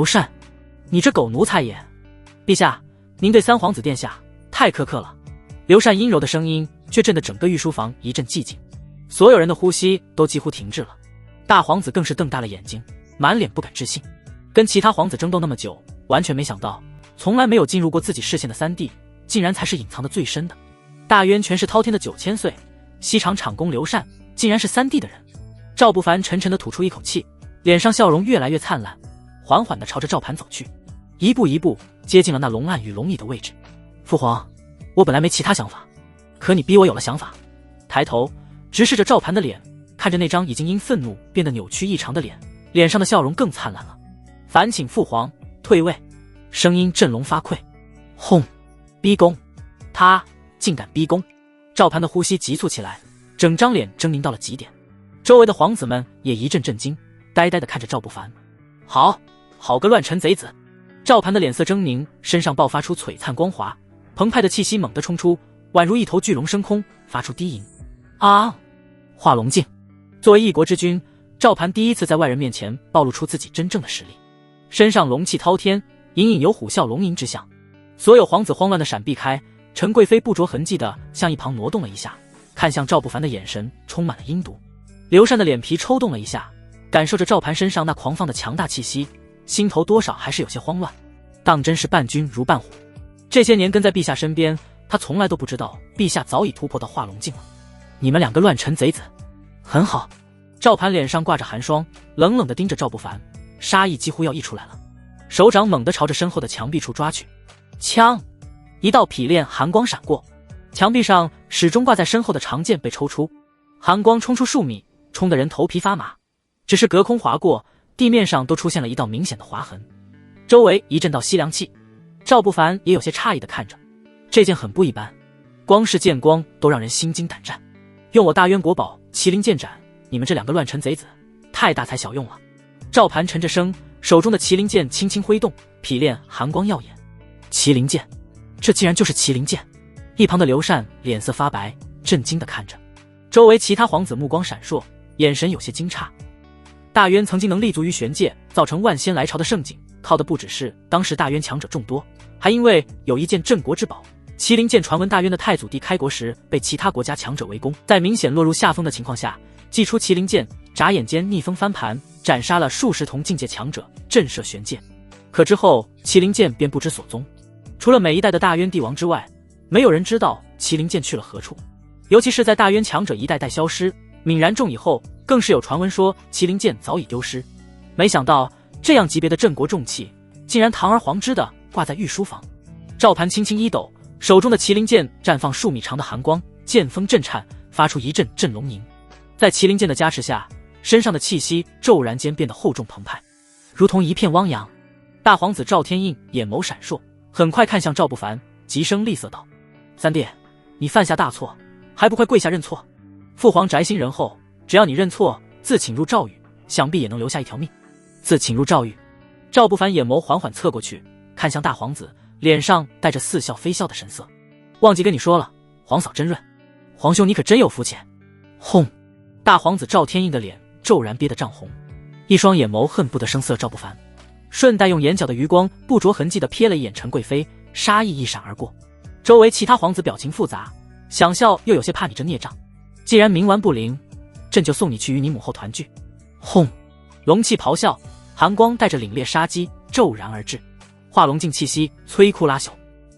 禅，你这狗奴才也！陛下，您对三皇子殿下太苛刻了。刘禅阴柔的声音却震得整个御书房一阵寂静，所有人的呼吸都几乎停滞了。大皇子更是瞪大了眼睛，满脸不敢置信。跟其他皇子争斗那么久，完全没想到从来没有进入过自己视线的三弟，竟然才是隐藏的最深的。大渊权势滔天的9000岁，西厂厂公刘禅竟然是三弟的人。赵不凡沉沉地吐出一口气，脸上笑容越来越灿烂，缓缓地朝着赵盘走去，一步一步接近了那龙案与龙椅的位置。父皇，我本来没其他想法，可你逼我有了想法。抬头直视着赵盘的脸，看着那张已经因愤怒变得扭曲异常的脸，脸上的笑容更灿烂了。烦请父皇退位。声音振聋发聩。轰！逼宫！他竟敢逼宫！赵盘的呼吸急促起来，整张脸狰狞到了极点。周围的皇子们也一阵震惊，呆呆地看着赵不凡。好个乱臣贼子！赵盘的脸色狰狞，身上爆发出璀璨光华，澎湃的气息猛地冲出，宛如一头巨龙升空，发出低吟。啊！化龙镜。作为一国之君，赵盘第一次在外人面前暴露出自己真正的实力，身上龙气滔天，隐隐有虎啸龙吟之象。所有皇子慌乱的闪避开，陈贵妃不着痕迹地向一旁挪动了一下，看向赵不凡的眼神充满了阴毒。刘禅的脸皮抽动了一下，感受着赵盘身上那狂放的强大气息，心头多少还是有些慌乱。当真是伴君如伴虎，这些年跟在陛下身边，他从来都不知道陛下早已突破到化龙境了。你们两个乱臣贼子！很好。赵盘脸上挂着寒霜，冷冷地盯着赵不凡，杀意几乎要溢出来了，手掌猛地朝着身后的墙壁处抓去。枪！一道匹练寒光闪过，墙壁上始终挂在身后的长剑被抽出，寒光冲出数米，冲得人头皮发麻。只是隔空划过，地面上都出现了一道明显的划痕，周围一阵道吸凉气。赵不凡也有些诧异地看着，这剑很不一般，光是剑光都让人心惊胆战。用我大渊国宝麒麟剑斩你们这两个乱臣贼子，太大材小用了。赵盘沉着声，手中的麒麟剑轻轻挥动，匹练寒光耀眼。麒麟剑，这竟然就是麒麟剑！一旁的刘禅脸色发白，震惊地看着。周围其他皇子目光闪烁，眼神有些惊诧。大渊曾经能立足于玄界，造成万仙来朝的盛景，靠的不只是当时大渊强者众多，还因为有一件镇国之宝麒麟剑。传闻大渊的太祖帝开国时被其他国家强者围攻，在明显落入下风的情况下，祭出麒麟剑，眨眼间逆风翻盘，斩杀了数十同境界强者，震慑玄界。可之后麒麟剑便不知所踪，除了每一代的大渊帝王之外，没有人知道麒麟剑去了何处。尤其是在大渊强者一代代消失，泯然众以后，更是有传闻说麒麟剑早已丢失。没想到这样级别的镇国重器，竟然堂而皇之的挂在御书房。赵盘轻轻一抖，手中的麒麟剑绽放数米长的寒光，剑锋震颤，发出一阵阵龙吟。在麒麟剑的加持下，身上的气息骤然间变得厚重澎湃，如同一片汪洋。大皇子赵天印眼眸闪烁，很快看向赵不凡，急声厉色道：三弟，你犯下大错，还不快跪下认错？父皇宅心仁厚，只要你认错，自请入诏狱，想必也能留下一条命。自请入诏狱。赵不凡眼眸缓缓侧过去，看向大皇子，脸上带着似笑非笑的神色。忘记跟你说了，皇嫂真润，皇兄你可真有福钱。轰！大皇子赵天印的脸骤然憋得涨红，一双眼眸恨不得生色赵不凡，顺带用眼角的余光不着痕迹地瞥了一眼陈贵妃，杀意一闪而过。周围其他皇子表情复杂，想笑又有些怕你这孽障，既然冥顽不灵，朕就送你去与你母后团聚。轰！龙气咆哮，寒光带着凛冽杀机骤然而至，化龙境气息摧枯拉朽。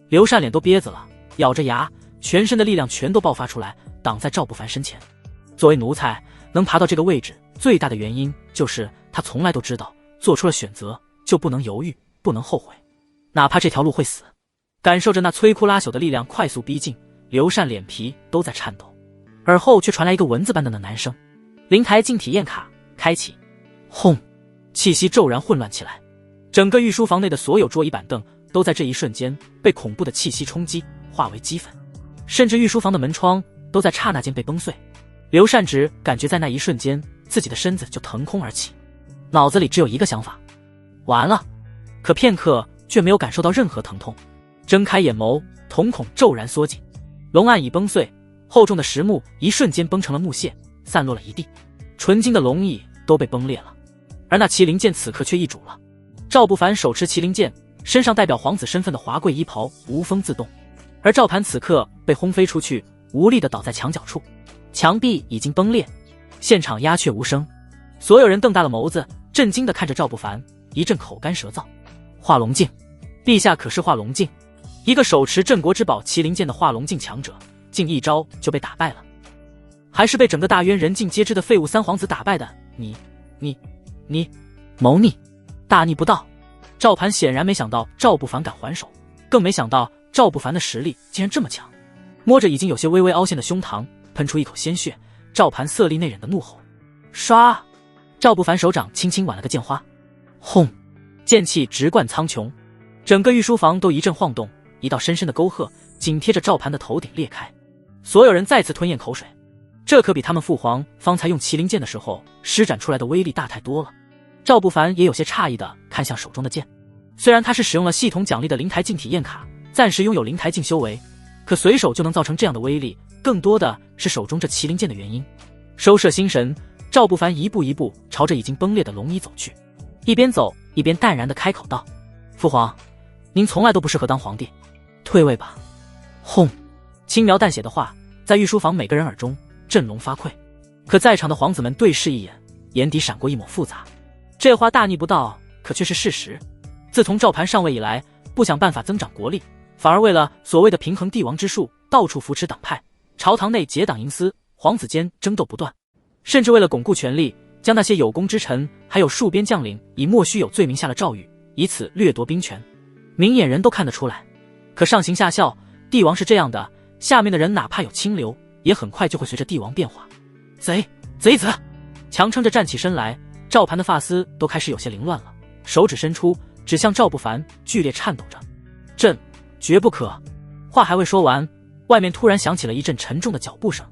刘禅脸都憋死了，咬着牙，全身的力量全都爆发出来，挡在赵不凡身前。作为奴才，能爬到这个位置，最大的原因就是他从来都知道，做出了选择就不能犹豫，不能后悔，哪怕这条路会死。感受着那摧枯拉朽的力量快速逼近，刘禅脸皮都在颤抖，耳后却传来一个蚊子般的喃喃声：灵台净体验卡开启。轰！气息骤然混乱起来，整个御书房内的所有桌椅板凳都在这一瞬间被恐怖的气息冲击，化为齑粉，甚至御书房的门窗都在刹那间被崩碎。刘禅只感觉在那一瞬间，自己的身子就腾空而起，脑子里只有一个想法：完了。可片刻却没有感受到任何疼痛，睁开眼眸，瞳孔骤然缩紧，龙案已崩碎，厚重的实木一瞬间崩成了木屑，散落了一地，纯金的龙翼都被崩裂了。而那麒麟剑此刻却易主了。赵不凡手持麒麟剑，身上代表皇子身份的华贵衣袍无风自动，而赵盘此刻被轰飞出去，无力地倒在墙角处，墙壁已经崩裂，现场鸦雀无声。所有人瞪大了眸子，震惊地看着赵不凡，一阵口干舌燥。化龙境，陛下可是化龙境？一个手持镇国之宝麒麟剑的化龙境强者，竟一招就被打败了？还是被整个大渊人尽皆知的废物三皇子打败的？你谋逆，大逆不道！赵盘显然没想到赵不凡敢还手，更没想到赵不凡的实力竟然这么强。摸着已经有些微微凹陷的胸膛，喷出一口鲜血，赵盘色厉内荏的怒吼。唰！赵不凡手掌轻轻挽了个剑花，轰！剑气直贯苍穹，整个御书房都一阵晃动，一道深深的沟壑紧贴着赵盘的头顶裂开。所有人再次吞咽口水，这可比他们父皇方才用麒麟剑的时候施展出来的威力大太多了。赵不凡也有些诧异地看向手中的剑，虽然他是使用了系统奖励的灵台镜体验卡，暂时拥有灵台镜修为，可随手就能造成这样的威力，更多的是手中这麒麟剑的原因。收摄心神，赵不凡一步一步朝着已经崩裂的龙椅走去，一边走一边淡然地开口道：父皇，您从来都不适合当皇帝，退位吧。轰！轻描淡写的话在御书房每个人耳中振聋发聩。可在场的皇子们对视一眼，眼底闪过一抹复杂。这话大逆不道，可却是事实。自从赵盘上位以来，不想办法增长国力，反而为了所谓的平衡帝王之术，到处扶持党派，朝堂内结党营私，皇子间争斗不断，甚至为了巩固权力，将那些有功之臣还有戍边将领以莫须有罪名下了诏狱，以此掠夺兵权。明眼人都看得出来。可上行下效，帝王是这样的，下面的人哪怕有清流，也很快就会随着帝王变化。贼子强撑着站起身来，赵盘的发丝都开始有些凌乱了，手指伸出指向赵不凡，剧烈颤抖着。朕绝不可。话还未说完，外面突然响起了一阵沉重的脚步声，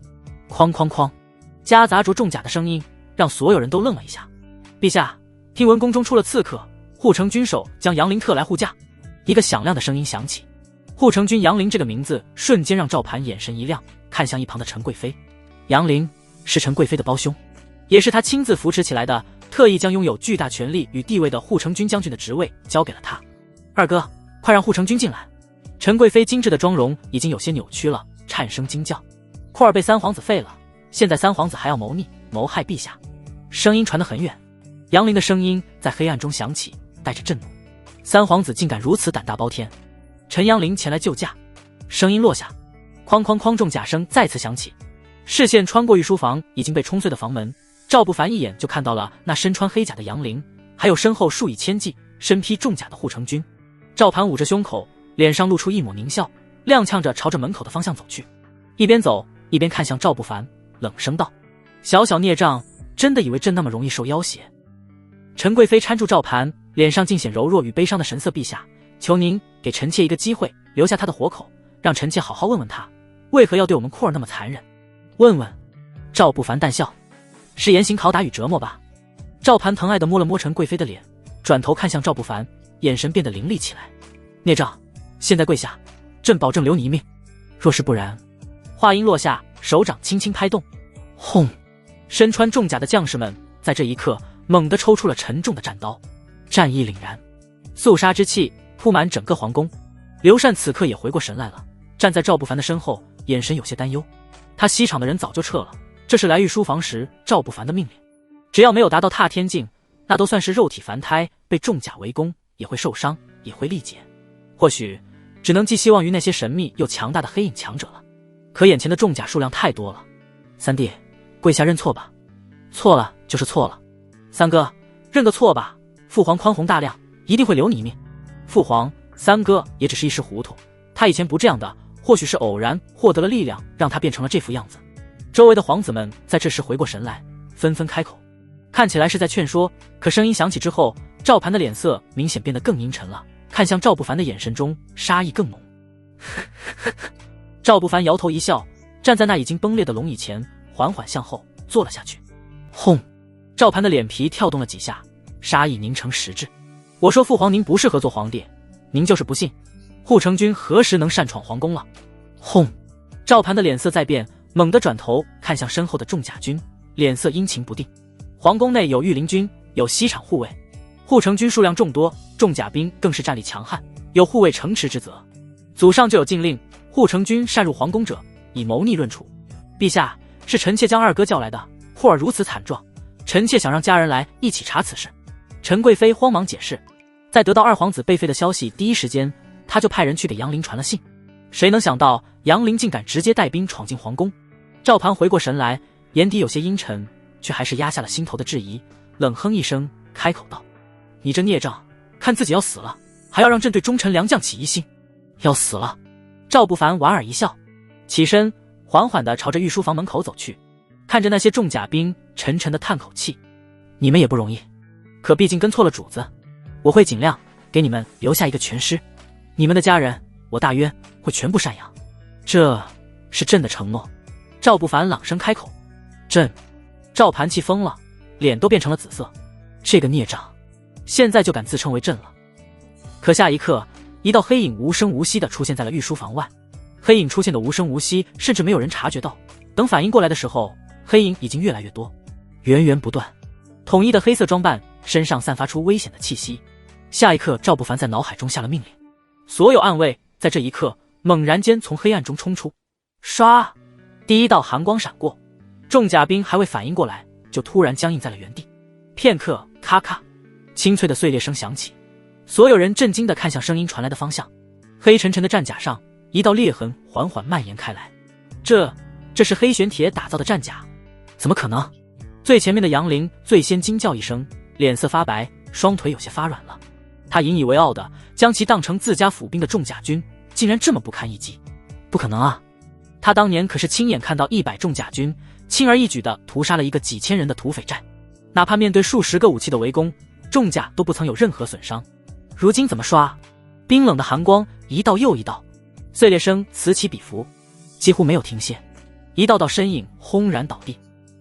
哐哐哐，夹杂着重甲的声音让所有人都愣了一下。陛下，听闻宫中出了刺客，护城军守将杨凌特来护驾。一个响亮的声音响起，护城军杨凌这个名字瞬间让赵盘眼神一亮，看向一旁的陈贵妃。杨凌是陈贵妃的胞兄，也是他亲自扶持起来的，特意将拥有巨大权力与地位的护城军将军的职位交给了他。二哥，快让护城军进来。陈贵妃精致的妆容已经有些扭曲了，颤声惊叫。库尔被三皇子废了，现在三皇子还要谋逆谋害陛下。声音传得很远，杨凌的声音在黑暗中响起，带着震怒。三皇子竟敢如此胆大包天！陈杨凌前来救驾。声音落下，哐哐哐，重甲声再次响起。视线穿过御书房已经被冲碎的房门，赵不凡一眼就看到了那身穿黑甲的杨凌，还有身后数以千计身披重甲的护城军。赵盘捂着胸口，脸上露出一抹狞笑，踉跄着朝着门口的方向走去，一边走一边看向赵不凡，冷声道：小小孽障，真的以为朕那么容易受要挟？陈贵妃搀住赵盘，脸上尽显柔弱与悲伤的神色。陛下，求您给臣妾一个机会，留下他的活口，让臣妾好好问问他，为何要对我们库尔那么残忍。问问。赵不凡淡笑，是严刑拷打与折磨吧。赵盘疼爱地摸了摸陈贵妃的脸，转头看向赵不凡，眼神变得凌厉起来。孽障，现在跪下，朕保证留你一命，若是不然。话音落下，手掌轻轻拍动，轰！身穿重甲的将士们在这一刻猛地抽出了沉重的战刀，战意凛然，肃杀之气铺满整个皇宫。刘禅此刻也回过神来了，站在赵不凡的身后，眼神有些担忧。他西厂的人早就撤了，这是来御书房时赵不凡的命令。只要没有达到踏天境，那都算是肉体凡胎，被重甲围攻也会受伤，也会力竭。或许只能寄希望于那些神秘又强大的黑影强者了。可眼前的重甲数量太多了。三弟，跪下认错吧。错了就是错了。三哥，认个错吧，父皇宽宏大量，一定会留你一命。父皇，三哥也只是一时糊涂，他以前不这样的，或许是偶然获得了力量，让他变成了这副样子。周围的皇子们在这时回过神来，纷纷开口，看起来是在劝说。可声音响起之后，赵盘的脸色明显变得更阴沉了，看向赵不凡的眼神中杀意更浓。赵不凡摇头一笑，站在那已经崩裂的龙椅前，缓缓向后坐了下去。轰！赵盘的脸皮跳动了几下，杀意凝成实质。我说父皇您不适合做皇帝，您就是不信，护城军何时能擅闯皇宫了？轰！赵盘的脸色再变，猛地转头看向身后的重甲军，脸色阴晴不定。皇宫内有御林军，有西厂护卫，护城军数量众多，重甲兵更是战力强悍，有护卫城池之责。祖上就有禁令，护城军擅入皇宫者，以谋逆论处。陛下，是臣妾将二哥叫来的，霍尔如此惨状，臣妾想让家人来一起查此事。陈贵妃慌忙解释。在得到二皇子被废的消息第一时间，他就派人去给杨凌传了信。谁能想到杨凌竟敢直接带兵闯进皇宫。赵盘回过神来，眼底有些阴沉，却还是压下了心头的质疑，冷哼一声，开口道：你这孽障，看自己要死了，还要让朕对忠臣良将起疑心。要死了。赵不凡莞尔一笑，起身缓缓地朝着御书房门口走去，看着那些重甲兵，沉沉地叹口气。你们也不容易，可毕竟跟错了主子，我会尽量给你们留下一个全尸，你们的家人我大约会全部赡养，这是朕的承诺。赵不凡朗声开口。朕。赵盘气疯了，脸都变成了紫色。这个孽障，现在就敢自称为朕了。可下一刻，一道黑影无声无息地出现在了御书房外。黑影出现的无声无息，甚至没有人察觉到。等反应过来的时候，黑影已经越来越多，源源不断。统一的黑色装扮，身上散发出危险的气息。下一刻，赵不凡在脑海中下了命令，所有暗卫在这一刻猛然间从黑暗中冲出。唰！第一道寒光闪过，众甲兵还未反应过来，就突然僵硬在了原地。片刻，咔咔，清脆的碎裂声响起，所有人震惊地看向声音传来的方向。黑沉沉的战甲上，一道裂痕缓缓蔓延开来。这是黑玄铁打造的战甲？怎么可能？最前面的杨凌最先惊叫一声，脸色发白，双腿有些发软了。他引以为傲的将其当成自家府兵的重甲军，竟然这么不堪一击！不可能啊！他当年可是亲眼看到100重甲军轻而易举地屠杀了一个几千人的土匪寨，哪怕面对数十个武器的围攻，重甲都不曾有任何损伤。如今怎么刷？冰冷的寒光一道又一道，碎裂声此起彼伏，几乎没有停歇。一道道身影轰然倒地，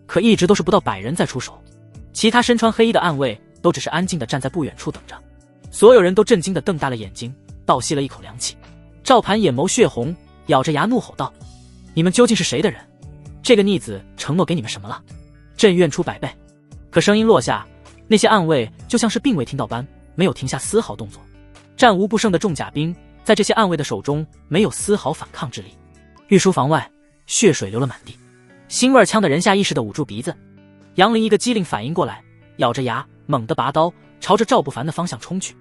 可一直都是不到100人在出手，其他身穿黑衣的暗卫都只是安静地站在不远处等着。所有人都震惊地瞪大了眼睛，倒吸了一口凉气。赵盘眼眸血红，咬着牙怒吼道：“你们究竟是谁的人？这个逆子承诺给你们什么了？朕愿出100倍！”可声音落下，那些暗卫就像是并未听到般，没有停下丝毫动作。战无不胜的重甲兵在这些暗卫的手中没有丝毫反抗之力。御书房外，血水流了满地，腥味呛得人下意识地捂住鼻子。杨凌一个机灵反应过来，咬着牙猛地拔刀，朝着赵不凡的方向冲去。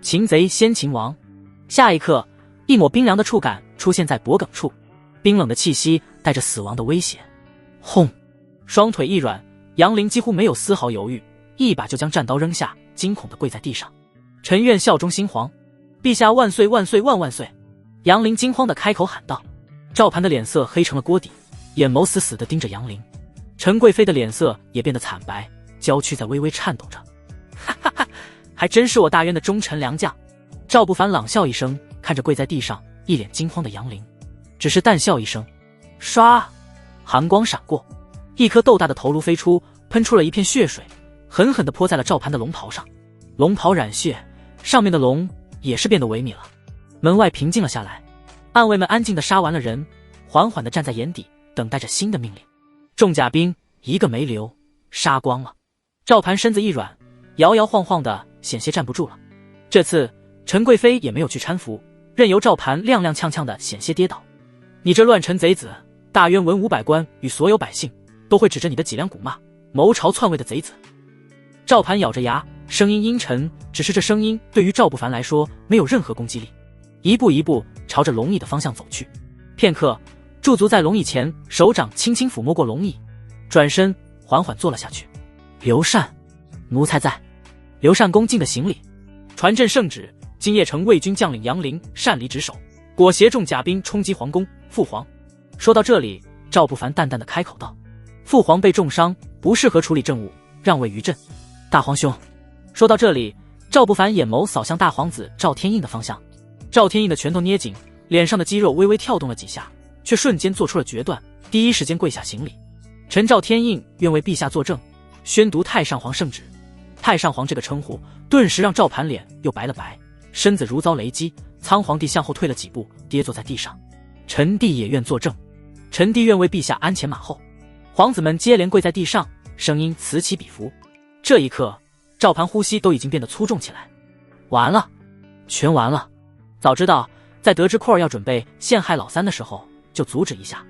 擒贼先擒王。下一刻，一抹冰凉的触感出现在脖颈处，冰冷的气息带着死亡的威胁。轰！双腿一软，杨凌几乎没有丝毫犹豫，一把就将战刀扔下，惊恐地跪在地上。臣愿效忠新皇，陛下万岁万岁万万岁！杨凌惊慌地开口喊道。赵盘的脸色黑成了锅底，眼眸死死地盯着杨凌。陈贵妃的脸色也变得惨白，娇躯在微微颤抖着。哈哈哈，还真是我大渊的忠臣良将。赵不凡冷笑一声，看着跪在地上一脸惊慌的杨凌，只是淡笑一声。唰，寒光闪过，一颗豆大的头颅飞出，喷出了一片血水，狠狠地泼在了赵盘的龙袍上。龙袍染血，上面的龙也是变得萎靡了。门外平静了下来，暗卫们安静地杀完了人，缓缓地站在眼底，等待着新的命令。众甲兵一个没留，杀光了。赵盘身子一软，摇摇晃晃的，险些站不住了。这次陈贵妃也没有去搀扶，任由赵盘踉踉跄跄的险些跌倒。你这乱臣贼子，大渊文武百官与所有百姓都会指着你的脊梁骨骂，谋朝篡位的贼子。赵盘咬着牙，声音阴沉，只是这声音对于赵不凡来说没有任何攻击力，一步一步朝着龙椅的方向走去。片刻，驻足在龙椅前，手掌轻轻抚摸过龙椅，转身缓缓坐了下去。刘禅，奴才在。刘禅恭敬的行礼，传朕圣旨，今夜城卫军将领杨凌擅离职守，裹挟众甲兵冲击皇宫。父皇。说到这里，赵不凡淡淡的开口道：“父皇被重伤，不适合处理政务，让位于朕。”大皇兄。说到这里，赵不凡眼眸扫向大皇子赵天印的方向。赵天印的拳头捏紧，脸上的肌肉微微跳动了几下，却瞬间做出了决断，第一时间跪下行礼。臣赵天印愿为陛下作证，宣读太上皇圣旨。太上皇这个称呼顿时让赵盘脸又白了白，身子如遭雷击，苍皇帝向后退了几步，跌坐在地上。臣弟也愿作证，臣弟愿为陛下鞍前马后。皇子们接连跪在地上，声音此起彼伏。这一刻，赵盘呼吸都已经变得粗重起来。完了，全完了。早知道在得知库尔要准备陷害老三的时候就阻止一下，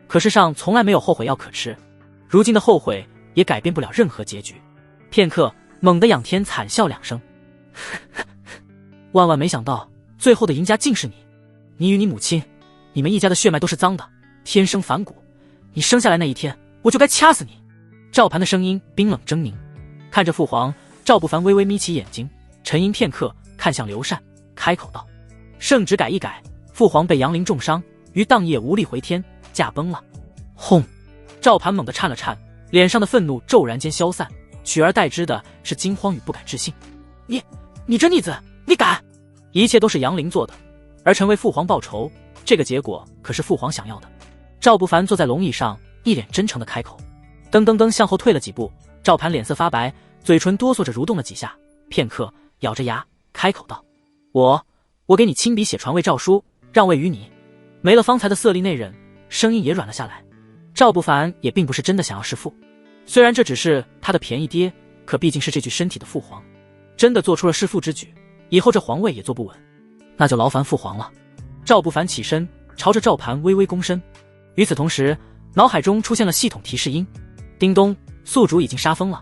可世上从来没有后悔药可吃，如今的后悔也改变不了任何结局。片刻，猛地仰天惨笑2声。万万没想到，最后的赢家竟是你。你与你母亲，你们一家的血脉都是脏的，天生反骨。你生下来那一天，我就该掐死你。赵盘的声音冰冷狰狞，看着父皇，赵不凡微微眯起眼睛，沉吟片刻，看向刘禅，开口道：“圣旨改一改，父皇被杨凌重伤，于当夜无力回天，驾崩了。”轰！赵盘猛地颤了颤，脸上的愤怒骤然间消散，取而代之的是惊慌与不敢置信。你这逆子，你敢！一切都是杨凌做的，而臣为父皇报仇，这个结果可是父皇想要的。赵不凡坐在龙椅上，一脸真诚的开口。噔噔噔向后退了几步，赵盘脸色发白，嘴唇哆嗦着蠕动了几下，片刻咬着牙开口道：“我给你亲笔写传位诏书，让位于你。”没了方才的色厉内荏，声音也软了下来。赵不凡也并不是真的想要弑父，虽然这只是他的便宜爹，可毕竟是这具身体的父皇，真的做出了弑父之举，以后这皇位也坐不稳，那就劳烦父皇了。赵不凡起身，朝着赵盘微微躬身。与此同时，脑海中出现了系统提示音：叮咚，宿主已经杀疯了。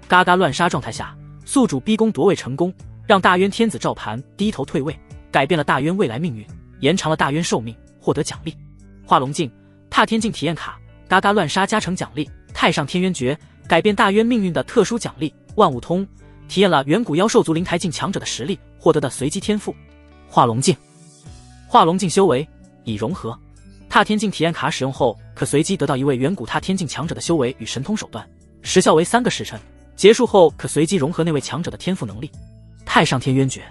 嘎嘎乱杀状态下，宿主逼宫夺位成功，让大渊天子赵盘低头退位，改变了大渊未来命运，延长了大渊寿命，获得奖励：画龙镜、踏天境体验卡、嘎嘎乱杀加成奖励、太上天渊诀，改变大渊命运的特殊奖励：万物通，体验了远古妖兽族灵台境强者的实力，获得的随机天赋。画龙镜，画龙镜修为已融合。踏天境体验卡使用后，可随机得到一位远古踏天境强者的修为与神通手段，时效为3个时辰，结束后可随机融合那位强者的天赋能力。太上天渊诀，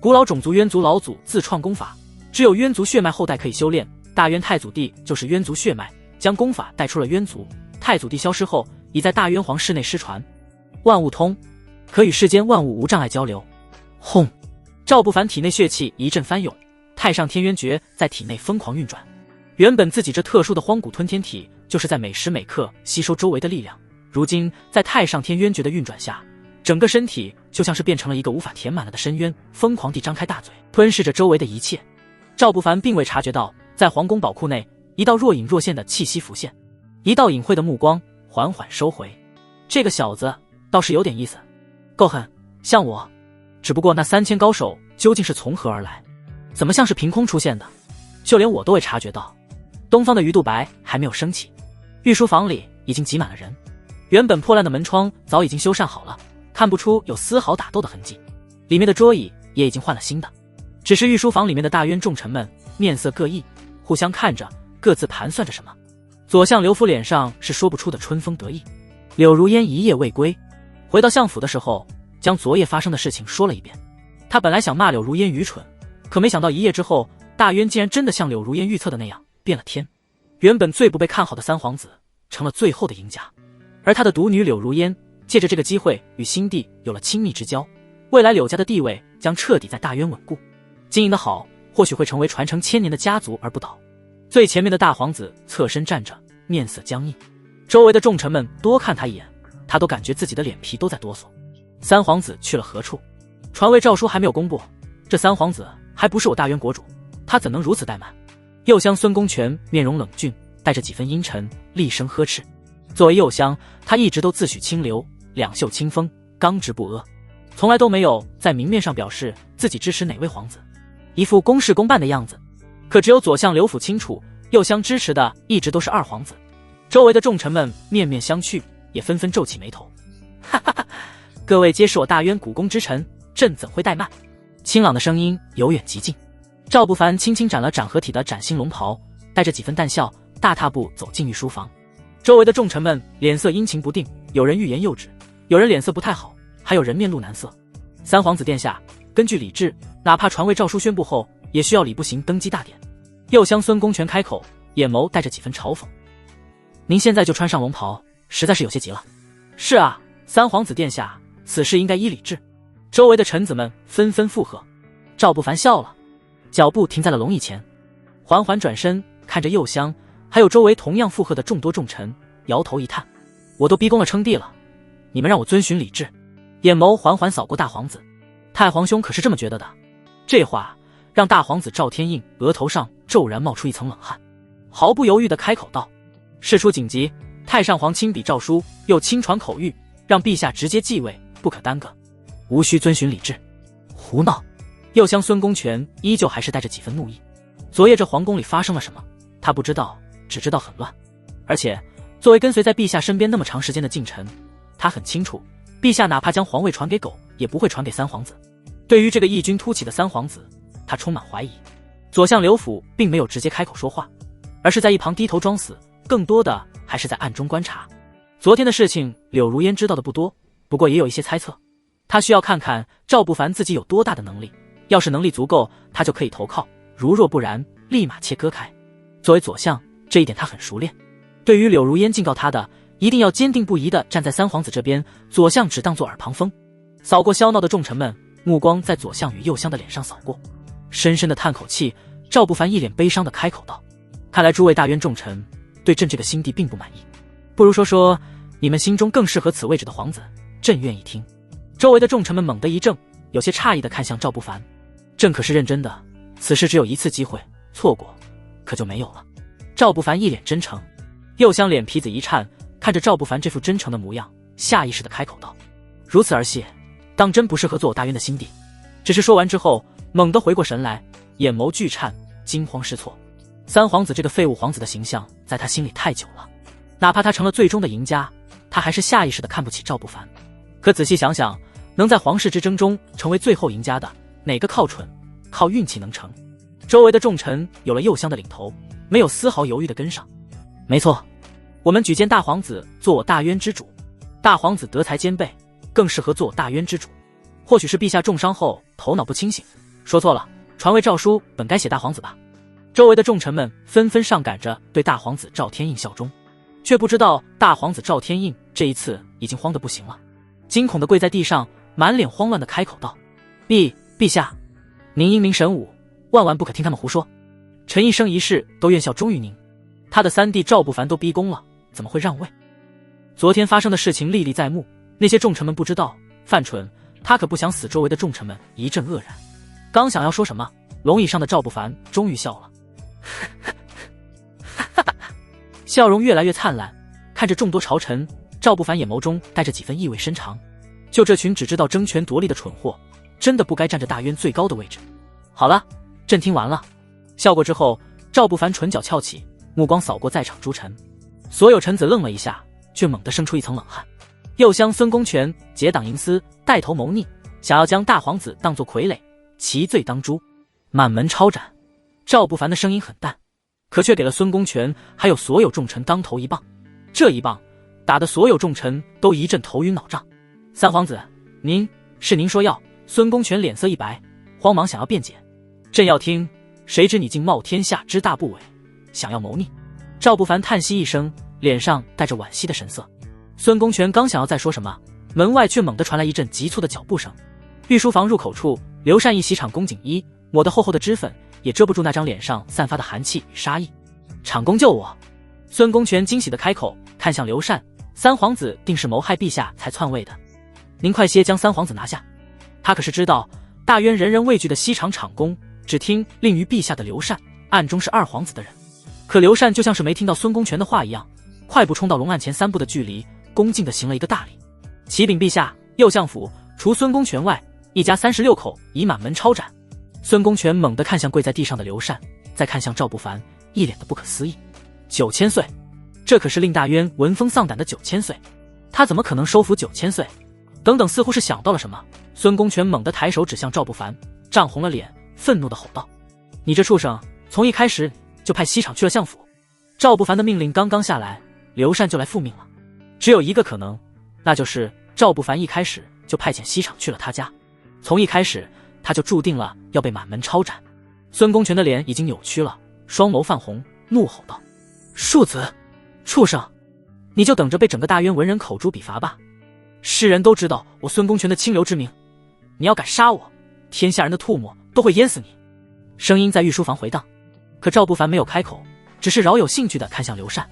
古老种族渊族老祖自创功法，只有渊族血脉后代可以修炼，大渊太祖帝就是渊族血脉，将功法带出了渊族。太祖帝消失后，已在大渊皇室内失传。万物通，可与世间万物无障碍交流。轰！赵不凡体内血气一阵翻涌，太上天渊诀在体内疯狂运转。原本自己这特殊的荒古吞天体，就是在每时每刻吸收周围的力量，如今在太上天渊诀的运转下，整个身体就像是变成了一个无法填满了的深渊，疯狂地张开大嘴，吞噬着周围的一切。赵不凡并未察觉到，在皇宫宝库内，一道若隐若现的气息浮现，一道隐晦的目光缓缓收回。这个小子倒是有点意思，够狠，像我。只不过那3000高手究竟是从何而来？怎么像是凭空出现的？就连我都未察觉到。东方的鱼肚白还没有升起，御书房里已经挤满了人。原本破烂的门窗早已经修缮好了，看不出有丝毫打斗的痕迹。里面的桌椅也已经换了新的，只是御书房里面的大渊重臣们面色各异，互相看着，各自盘算着什么。左相刘福脸上是说不出的春风得意。柳如烟一夜未归，回到相府的时候，将昨夜发生的事情说了一遍。他本来想骂柳如烟愚蠢，可没想到一夜之后，大渊竟然真的像柳如烟预测的那样变了天。原本最不被看好的三皇子成了最后的赢家，而他的独女柳如烟借着这个机会与新帝有了亲密之交，未来柳家的地位将彻底在大渊稳固。经营得好，或许会成为传承1000年的家族而不倒。最前面的大皇子侧身站着，面色僵硬，周围的重臣们多看他一眼，他都感觉自己的脸皮都在哆嗦。三皇子去了何处？传位诏书还没有公布，这三皇子还不是我大渊国主，他怎能如此怠慢？右相孙公权面容冷峻，带着几分阴沉，厉声呵斥。作为右相，他一直都自诩清流，两袖清风，刚直不阿，从来都没有在明面上表示自己支持哪位皇子，一副公事公办的样子。可只有左相刘府清楚，右相支持的一直都是二皇子。周围的重臣们面面相觑，也纷纷皱起眉头。哈哈哈，各位皆是我大渊古宫之臣，朕怎会怠慢？清朗的声音由远及近。赵不凡轻轻展了展合体的崭新龙袍，带着几分淡笑，大踏步走进御书房。周围的重臣们脸色阴晴不定，有人欲言又止，有人脸色不太好，还有人面露难色。三皇子殿下，根据礼制，哪怕传位诏书宣布后，也需要礼部行登基大典。右相孙公权开口，眼眸带着几分嘲讽。您现在就穿上龙袍，实在是有些急了。是啊，三皇子殿下，此事应该依礼制。周围的臣子们纷纷附和。赵不凡笑了，脚步停在了龙椅前，缓缓转身看着右相，还有周围同样附和的众多重臣，摇头一叹：我都逼宫了称帝了，你们让我遵循礼制。眼眸缓缓扫过大皇子，太皇兄可是这么觉得的？这话让大皇子赵天应额头上骤然冒出一层冷汗，毫不犹豫地开口道：事出紧急，太上皇亲笔诏书，又亲传口谕，让陛下直接继位，不可耽搁，无需遵循礼制。胡闹！右相孙公权依旧还是带着几分怒意。昨夜这皇宫里发生了什么，他不知道，只知道很乱。而且作为跟随在陛下身边那么长时间的近臣，他很清楚，陛下哪怕将皇位传给狗，也不会传给三皇子。对于这个异军突起的三皇子，他充满怀疑。左相刘府并没有直接开口说话，而是在一旁低头装死，更多的还是在暗中观察。昨天的事情柳如烟知道的不多，不过也有一些猜测。他需要看看赵不凡自己有多大的能力，要是能力足够，他就可以投靠，如若不然，立马切割开。作为左相，这一点他很熟练。对于柳如烟警告他的，一定要坚定不移地站在三皇子这边，左相只当作耳旁风。扫过喧闹的众臣们，目光在左相与右相的脸上扫过，深深的叹口气，赵不凡一脸悲伤地开口道：看来诸位大渊重臣对朕这个新帝并不满意，不如说说你们心中更适合此位置的皇子，朕愿意听。周围的重臣们猛地一怔，有些诧异地看向赵不凡。朕可是认真的，此事只有一次机会，错过可就没有了。赵不凡一脸真诚。右相脸皮子一颤，看着赵不凡这副真诚的模样，下意识地开口道：“如此儿戏，当真不适合做我大渊的新弟。”只是说完之后，猛地回过神来，眼眸巨颤，惊慌失措。三皇子这个废物皇子的形象，在他心里太久了，哪怕他成了最终的赢家，他还是下意识地看不起赵不凡。可仔细想想，能在皇室之争中成为最后赢家的，哪个靠蠢、靠运气能成？周围的重臣有了右相的领头，没有丝毫犹豫地跟上。没错，我们举荐大皇子做我大渊之主。大皇子德才兼备，更适合做我大渊之主。或许是陛下重伤后头脑不清醒，说错了，传位诏书本该写大皇子吧。周围的重臣们纷纷上赶着对大皇子赵天印效忠，却不知道大皇子赵天印这一次已经慌得不行了，惊恐地跪在地上，满脸慌乱地开口道：“陛下，您英明神武，万万不可听他们胡说。臣一生一世都愿效忠于您。他的三弟赵不凡都逼宫了，怎么会让位？”昨天发生的事情历历在目，那些重臣们不知道，犯蠢，他可不想死。周围的重臣们一阵愕然，刚想要说什么，龙椅上的赵不凡终于笑了，笑容越来越灿烂，看着众多朝臣，赵不凡眼眸中带着几分意味深长。就这群只知道争权夺利的蠢货，真的不该站着大渊最高的位置。好了，朕听完了。笑过之后，赵不凡唇角翘起，目光扫过在场诸臣，所有臣子愣了一下，却猛地生出一层冷汗。右相孙公权结党营私，带头谋逆，想要将大皇子当作傀儡，其罪当诛，满门抄斩。赵不凡的声音很淡，可却给了孙公权还有所有重臣当头一棒。这一棒打得所有重臣都一阵头晕脑胀。三皇子，您说要？孙公权脸色一白，慌忙想要辩解。朕要听，谁知你竟冒天下之大不韪，想要谋逆。赵不凡叹息一声，脸上带着惋惜的神色。孙公权刚想要再说什么，门外却猛地传来一阵急促的脚步声。御书房入口处，刘禅一袭场宫锦衣，抹得厚厚的脂粉，也遮不住那张脸上散发的寒气与杀意。场宫救我！孙公权惊喜地开口，看向刘禅，三皇子定是谋害陛下才篡位的，您快些将三皇子拿下。他可是知道大渊人人畏惧的西厂场宫，只听令于陛下的刘禅，暗中是二皇子的人。可刘禅就像是没听到孙公权的话一样，快步冲到龙案前3步的距离，恭敬地行了一个大礼。启禀陛下，右相府除孙公权外，一家36口已满门抄斩。孙公权猛地看向跪在地上的刘禅，再看向赵不凡，一脸的不可思议。9000岁，这可是令大渊闻风丧胆的9000岁，他怎么可能收服9000岁？等等，似乎是想到了什么，孙公权猛地抬手指向赵不凡，涨红了脸，愤怒地吼道：“你这畜生，从一开始就派西厂去了相府。”赵不凡的命令刚刚下来，刘禅就来复命了。只有一个可能，那就是赵不凡一开始就派遣西厂去了他家，从一开始他就注定了要被满门抄斩。孙公权的脸已经扭曲了，双眸泛红，怒吼道：“庶子，畜生，你就等着被整个大渊文人口诛笔伐吧！世人都知道我孙公权的清流之名，你要敢杀我，天下人的唾沫都会淹死你！”声音在御书房回荡，可赵不凡没有开口，只是饶有兴趣地看向刘禅。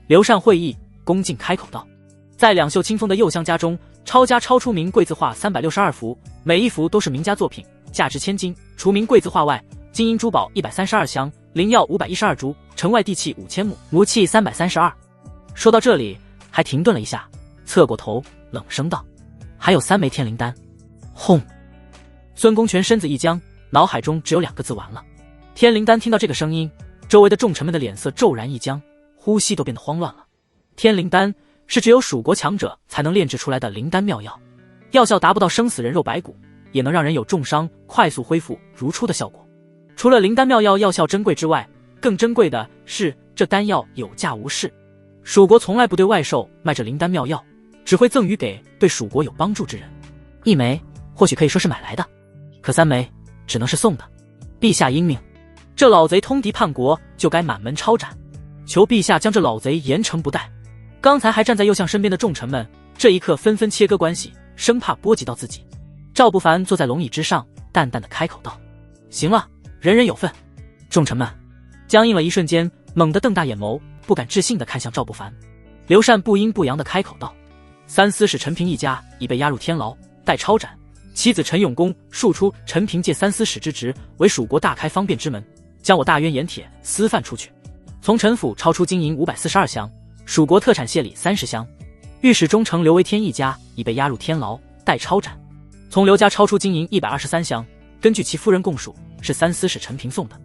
刘禅会意，恭敬开口道：“在两袖清风的右相家中，抄家抄出名贵字画362幅，每一幅都是名家作品，价值1000金。除名贵字画外，金银珠宝132箱，灵药512株，城外地契5000亩，炉器332。”说到这里，还停顿了一下，侧过头冷声道：“还有3枚天灵丹。”轰！孙公权身子一僵，脑海中只有2个字：完了。天灵丹听到这个声音，周围的重臣们的脸色骤然一僵，呼吸都变得慌乱了。天灵丹是只有蜀国强者才能炼制出来的灵丹妙药，药效达不到生死人肉白骨，也能让人有重伤快速恢复如初的效果。除了灵丹妙药药效珍贵之外，更珍贵的是这丹药有价无市。蜀国从来不对外售卖这灵丹妙药，只会赠予给对蜀国有帮助之人。1枚或许可以说是买来的，可3枚只能是送的。陛下英明，这老贼通敌叛国，就该满门抄斩，求陛下将这老贼严惩不贷。刚才还站在右相身边的重臣们，这一刻纷纷切割关系，生怕波及到自己。赵不凡坐在龙椅之上，淡淡的开口道：“行了，人人有份。”众臣们僵硬了一瞬间，猛地瞪大眼眸，不敢置信地看向赵不凡。刘禅不阴不阳地开口道：“三司使陈平一家已被押入天牢，待抄斩。妻子陈永公述出陈平借三司使之职，为蜀国大开方便之门，将我大渊盐铁私贩出去。从陈府抄出金银542箱，蜀国特产蟹礼30箱。御史中丞刘维天一家已被押入天牢，待抄斩。从刘家超出金银123箱，根据其夫人供述，是三司使陈平送的。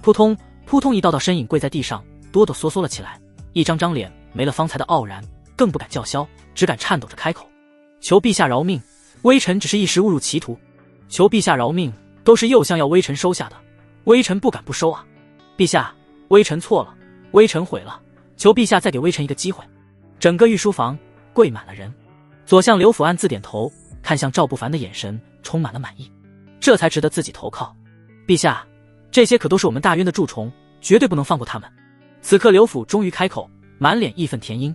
扑通扑通，一道道身影跪在地上，哆哆嗦嗦了起来，一张张脸没了方才的傲然，更不敢叫嚣，只敢颤抖着开口：“求陛下饶命，微臣只是一时误入歧途。求陛下饶命，都是右相要微臣收下的，微臣不敢不收啊！陛下，微臣错了，微臣悔了，求陛下再给微臣一个机会。”整个御书房跪满了人，左相刘府暗自点头，看向赵不凡的眼神充满了满意，这才值得自己投靠。陛下，这些可都是我们大渊的蛀虫，绝对不能放过他们。此刻刘府终于开口，满脸义愤填膺。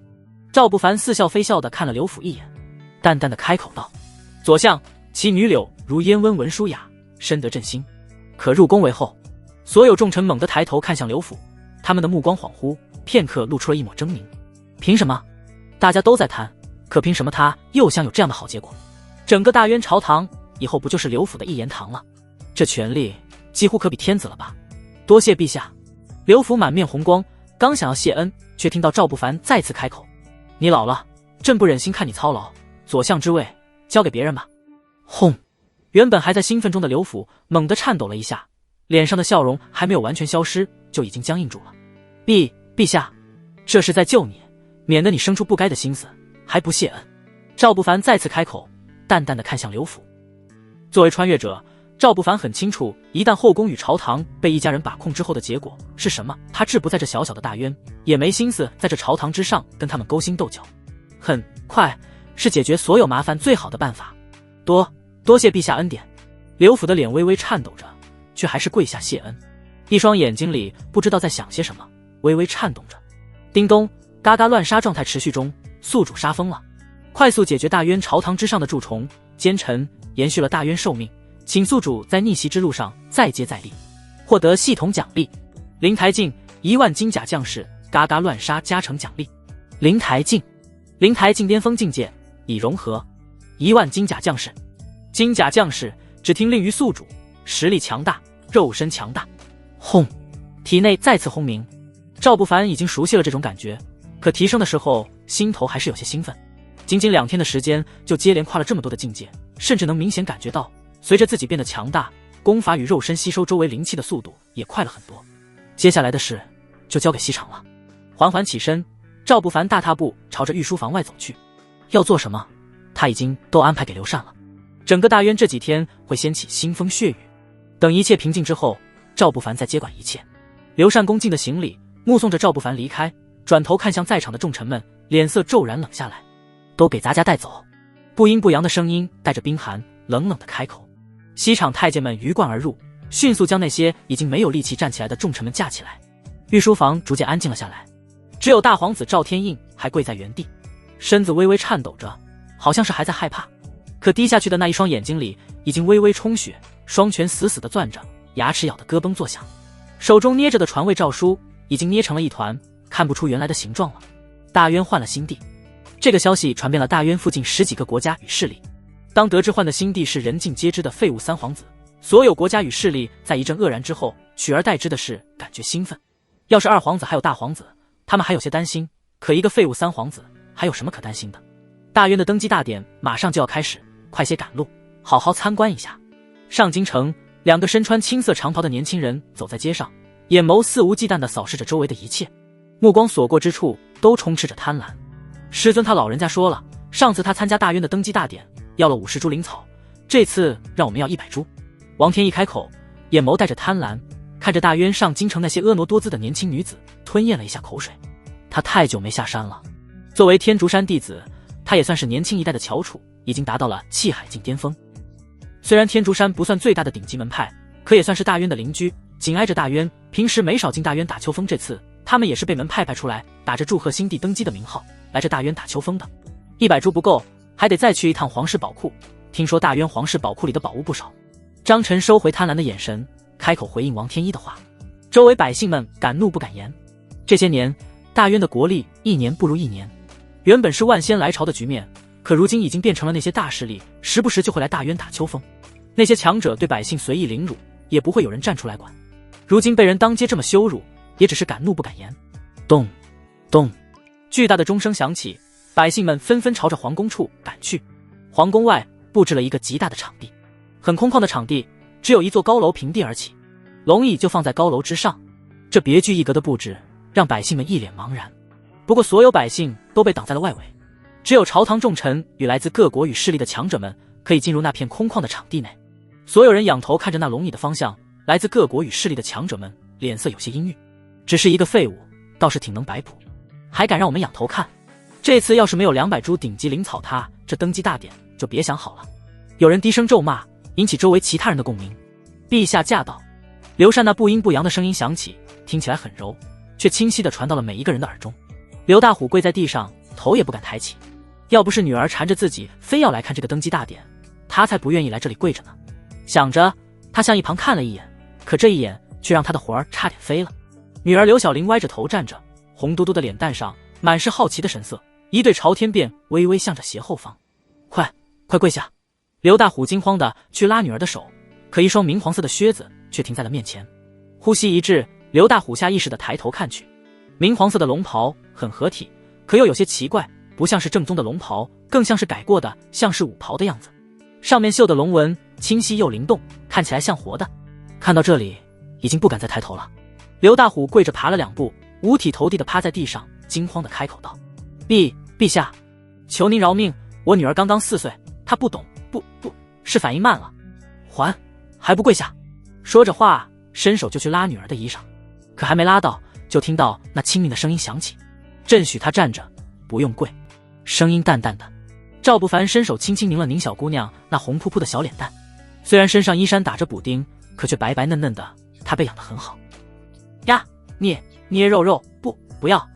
赵不凡似笑非笑地看了刘府一眼，淡淡的开口道：“左相，其女柳如烟温文书雅，深得朕心，可入宫为后。”所有重臣猛地抬头看向刘府，他们的目光恍惚，片刻露出了一抹狰狞。凭什么？大家都在谈，可凭什么他右相有这样的好结果？整个大渊朝堂以后不就是刘府的一言堂了？这权力几乎可比天子了吧？多谢陛下。刘府满面红光，刚想要谢恩，却听到赵不凡再次开口：“你老了，朕不忍心看你操劳，左相之位交给别人吧。”轰！原本还在兴奋中的刘府猛地颤抖了一下，脸上的笑容还没有完全消失，就已经僵硬住了。陛下，这是在救你，免得你生出不该的心思，还不谢恩。赵不凡再次开口，淡淡的看向刘府。作为穿越者，赵不凡很清楚，一旦后宫与朝堂被一家人把控之后的结果是什么。他志不在这小小的大渊，也没心思在这朝堂之上跟他们勾心斗角。很快是解决所有麻烦最好的办法。多谢陛下恩典。刘府的脸微微颤抖着，却还是跪下谢恩，一双眼睛里不知道在想些什么，微微颤动着。叮咚，嘎嘎乱杀状态持续中，宿主杀疯了。快速解决大渊朝堂之上的蛀虫，奸臣延续了大渊寿命，请宿主在逆袭之路上再接再厉，获得系统奖励：灵台镜1万金甲将士，嘎嘎乱杀加成奖励。灵台镜巅峰境界已融合，1万金甲将士。金甲将士只听令于宿主，实力强大，肉身强大。轰！体内再次轰鸣。赵不凡已经熟悉了这种感觉，可提升的时候心头还是有些兴奋。仅仅2天的时间就接连跨了这么多的境界，甚至能明显感觉到随着自己变得强大，功法与肉身吸收周围灵气的速度也快了很多。接下来的事就交给西厂了。缓缓起身，赵不凡大踏步朝着御书房外走去。要做什么他已经都安排给刘禅了。整个大渊这几天会掀起腥风血雨，等一切平静之后，赵不凡再接管一切。刘禅恭敬的行礼，目送着赵不凡离开，转头看向在场的重臣们，脸色骤然冷下来：“都给咱家带走。”不阴不阳的声音带着冰寒，冷冷的开口。西厂太监们鱼贯而入，迅速将那些已经没有力气站起来的重臣们架起来。御书房逐渐安静了下来，只有大皇子赵天印还跪在原地，身子微微颤抖着，好像是还在害怕。可低下去的那一双眼睛里已经微微充血，双拳死死地攥着，牙齿咬得咯嘣作响。手中捏着的传位诏书已经捏成了一团，看不出原来的形状了。大渊换了新帝，这个消息传遍了大渊附近10几个国家与势力。当得知换的新帝是人尽皆知的废物三皇子，所有国家与势力在一阵愕然之后，取而代之的是感觉兴奋。要是二皇子还有大皇子，他们还有些担心，可一个废物三皇子还有什么可担心的？大渊的登基大典马上就要开始，快些赶路，好好参观一下。上京城，2个身穿青色长袍的年轻人走在街上，眼眸肆无忌惮地扫视着周围的一切，目光所过之处都充斥着贪婪。师尊他老人家说了，上次他参加大渊的登基大典要了50株灵草，这次让我们要100株。王天一开口，眼眸带着贪婪，看着大渊上京城那些婀娜多姿的年轻女子，吞咽了一下口水。他太久没下山了，作为天竺山弟子，他也算是年轻一代的翘楚，已经达到了气海境巅峰。虽然天竺山不算最大的顶级门派，可也算是大渊的邻居，紧挨着大渊，平时没少进大渊打秋风。这次他们也是被门派出来，打着祝贺新帝登基的名号来这大渊打秋风的。100株不够，还得再去一趟皇室宝库，听说大渊皇室宝库里的宝物不少。张晨收回贪婪的眼神，开口回应王天一的话。周围百姓们敢怒不敢言。这些年大渊的国力一年不如一年，原本是万仙来朝的局面，可如今已经变成了那些大势力时不时就会来大渊打秋风，那些强者对百姓随意凌辱，也不会有人站出来管。如今被人当街这么羞辱，也只是敢怒不敢言。咚咚，巨大的钟声响起，百姓们纷纷朝着皇宫处赶去。皇宫外布置了一个极大的场地，很空旷的场地，只有一座高楼平地而起，龙椅就放在高楼之上。这别具一格的布置让百姓们一脸茫然。不过所有百姓都被挡在了外围，只有朝堂重臣与来自各国与势力的强者们可以进入那片空旷的场地内。所有人仰头看着那龙椅的方向，来自各国与势力的强者们脸色有些阴郁。只是一个废物，倒是挺能摆谱，还敢让我们仰头看。这次要是没有200株顶级灵草塔，这登基大典就别想好了。有人低声咒骂，引起周围其他人的共鸣。陛下驾到！刘禅那不阴不阳的声音响起，听起来很柔，却清晰地传到了每一个人的耳中。刘大虎跪在地上，头也不敢抬起。要不是女儿缠着自己非要来看这个登基大典，他才不愿意来这里跪着呢。想着，他向一旁看了一眼，可这一眼却让他的魂儿差点飞了。女儿刘小玲歪着头站着，红嘟嘟的脸蛋上满是好奇的神色，一对朝天辫微微向着斜后方。快跪下！刘大虎惊慌地去拉女儿的手，可一双明黄色的靴子却停在了面前。呼吸一滞，刘大虎下意识地抬头看去，明黄色的龙袍很合体，可又有些奇怪，不像是正宗的龙袍，更像是改过的，像是武袍的样子。上面绣的龙纹清晰又灵动，看起来像活的。看到这里，已经不敢再抬头了。刘大虎跪着爬了2步，五体投地地趴在地上，惊慌地开口道：陛下，求您饶命，我女儿刚刚4岁，她不懂，不是反应慢了，还不跪下。说着话，伸手就去拉女儿的衣裳，可还没拉到，就听到那轻蔑的声音响起：朕许她站着，不用跪。声音淡淡的。赵不凡伸手轻轻拧了拧小姑娘那红扑扑的小脸蛋，虽然身上衣衫打着补丁，可却白白嫩嫩的，她被养得很好。呀，捏肉，不要！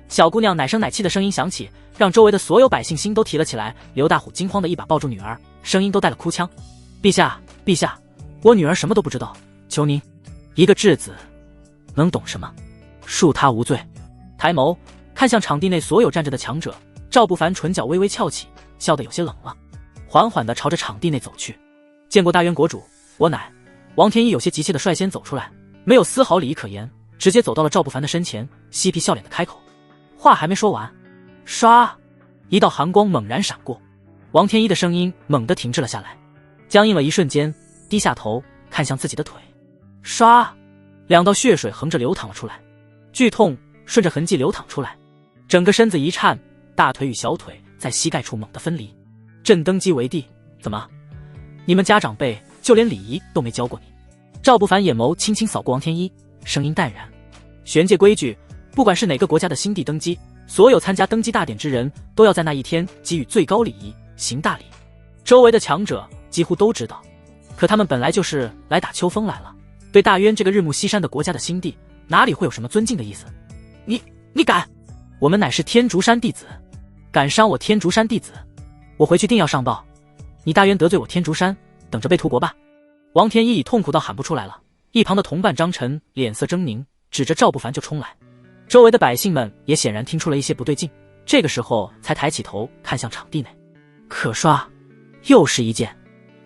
小姑娘奶声奶气的声音响起，让周围的所有百姓心都提了起来。刘大虎惊慌的一把抱住女儿，声音都带了哭腔：陛下，我女儿什么都不知道，求您，一个质子能懂什么？恕她无罪。抬眸看向场地内所有站着的强者，赵不凡唇角微微翘起，笑得有些冷了，缓缓地朝着场地内走去。见过大渊国主，我乃……王天一有些急切地率先走出来，没有丝毫礼仪可言，直接走到了赵不凡的身前，嬉皮笑脸地开口。话还没说完，唰，一道寒光猛然闪过，王天一的声音猛地停滞了下来，僵硬了一瞬间，低下头看向自己的腿，唰，2道血水横着流淌了出来，剧痛顺着痕迹流淌出来，整个身子一颤，大腿与小腿在膝盖处猛地分离。朕登基为帝，怎么，你们家长辈就连礼仪都没教过你？赵不凡眼眸轻轻扫过王天一，声音淡然：玄界规矩，不管是哪个国家的新帝登基，所有参加登基大典之人都要在那一天给予最高礼仪，行大礼。周围的强者几乎都知道，可他们本来就是来打秋风来了，对大渊这个日暮西山的国家的新帝，哪里会有什么尊敬的意思？你敢！我们乃是天竺山弟子，敢伤我天竺山弟子，我回去定要上报。你大渊得罪我天竺山，等着被屠国吧！王天一已痛苦到喊不出来了，一旁的同伴张晨脸色狰狞，指着赵不凡就冲来。周围的百姓们也显然听出了一些不对劲，这个时候才抬起头看向场地内。可刷，又是一剑。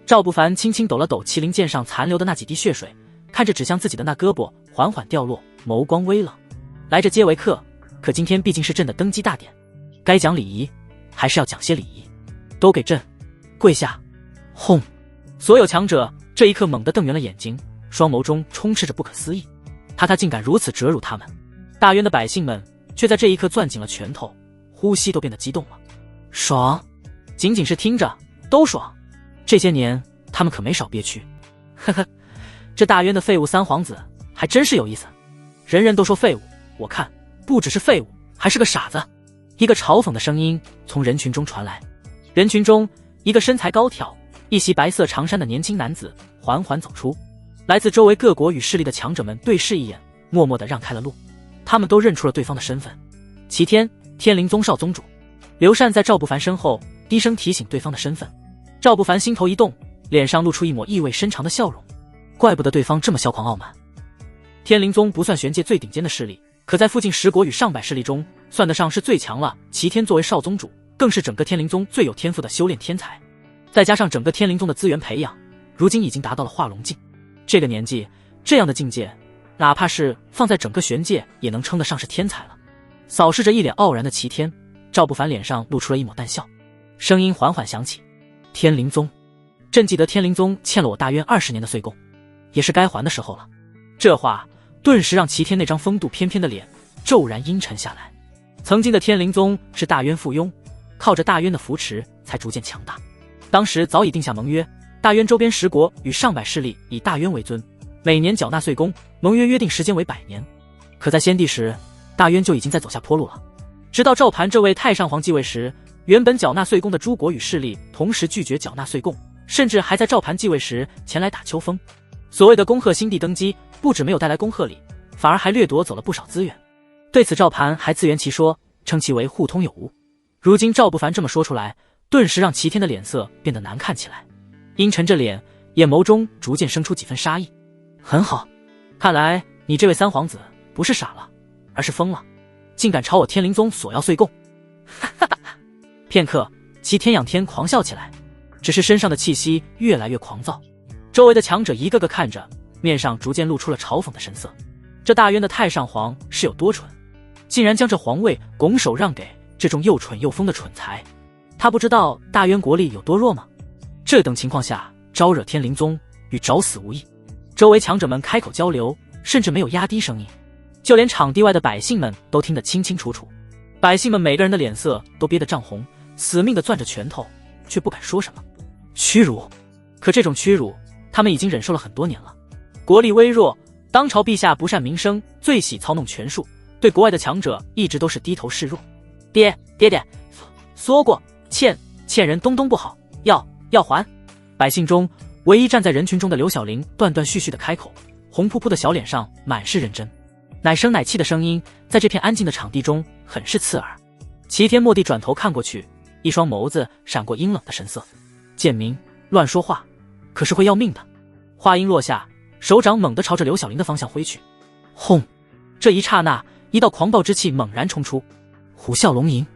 赵不凡轻轻抖了抖麒麟剑上残留的那几滴血水，看着指向自己的那胳膊缓缓掉落，眸光微冷。来这皆为客，可今天毕竟是朕的登基大典，该讲礼仪还是要讲些礼仪，都给朕跪下！轰！所有强者这一刻猛地瞪圆了眼睛，双眸中充斥着不可思议，他竟敢如此折辱他们。大渊的百姓们却在这一刻攥紧了拳头，呼吸都变得激动了。爽！仅仅是听着都爽，这些年他们可没少憋屈。呵呵，这大渊的废物三皇子还真是有意思，人人都说废物，我看不只是废物，还是个傻子。一个嘲讽的声音从人群中传来，人群中一个身材高挑、一袭白色长衫的年轻男子缓缓走出。来自周围各国与势力的强者们对视一眼，默默地让开了路。他们都认出了对方的身份，齐天，天灵宗少宗主。刘禅在赵不凡身后低声提醒对方的身份。赵不凡心头一动，脸上露出一抹意味深长的笑容。怪不得对方这么嚣狂傲慢。天灵宗不算玄界最顶尖的势力，可在附近10国与上百势力中算得上是最强了。齐天作为少宗主，更是整个天灵宗最有天赋的修炼天才，再加上整个天灵宗的资源培养，如今已经达到了化龙境。这个年纪，这样的境界，哪怕是放在整个玄界也能称得上是天才了。扫视着一脸傲然的齐天，赵不凡脸上露出了一抹淡笑，声音缓缓响起：“天灵宗，朕记得天灵宗欠了我大渊20年的岁贡，也是该还的时候了。”这话顿时让齐天那张风度翩翩的脸骤然阴沉下来。曾经的天灵宗是大渊附庸，靠着大渊的扶持才逐渐强大。当时早已定下盟约，大渊周边10国与上百势力以大渊为尊，每年缴纳岁贡，盟约约定时间为100年。可在先帝时，大渊就已经在走下坡路了。直到赵盘这位太上皇继位时，原本缴纳岁贡的诸国与势力同时拒绝缴纳岁贡，甚至还在赵盘继位时前来打秋风。所谓的恭贺新帝登基，不止没有带来恭贺礼，反而还掠夺走了不少资源。对此赵盘还自圆其说，称其为互通有无。如今赵不凡这么说出来，顿时让齐天的脸色变得难看起来，阴沉着脸，眼眸中逐渐生出几分杀意。很好，看来你这位三皇子不是傻了，而是疯了，竟敢朝我天灵宗索要岁贡。哈哈哈！片刻，齐天仰天狂笑起来，只是身上的气息越来越狂躁。周围的强者一个个看着，面上逐渐露出了嘲讽的神色。这大渊的太上皇是有多蠢，竟然将这皇位拱手让给这种又蠢又疯的蠢材。他不知道大渊国力有多弱吗？这等情况下招惹天灵宗，与找死无异。周围强者们开口交流，甚至没有压低声音，就连场地外的百姓们都听得清清楚楚。百姓们每个人的脸色都憋得涨红，死命地攥着拳头，却不敢说什么。屈辱！可这种屈辱他们已经忍受了很多年了。国力微弱，当朝陛下不善民生，最喜操弄权术，对国外的强者一直都是低头示弱。爹说过，欠人东东不好，要还。百姓中唯一站在人群中的刘小玲断断续续的开口，红扑扑的小脸上满是认真，奶声奶气的声音在这片安静的场地中很是刺耳。齐天蓦地转头看过去，一双眸子闪过阴冷的神色。贱民，乱说话，可是会要命的。话音落下，手掌猛地朝着刘小玲的方向挥去。轰！这一刹那，一道狂暴之气猛然冲出，虎啸龙吟，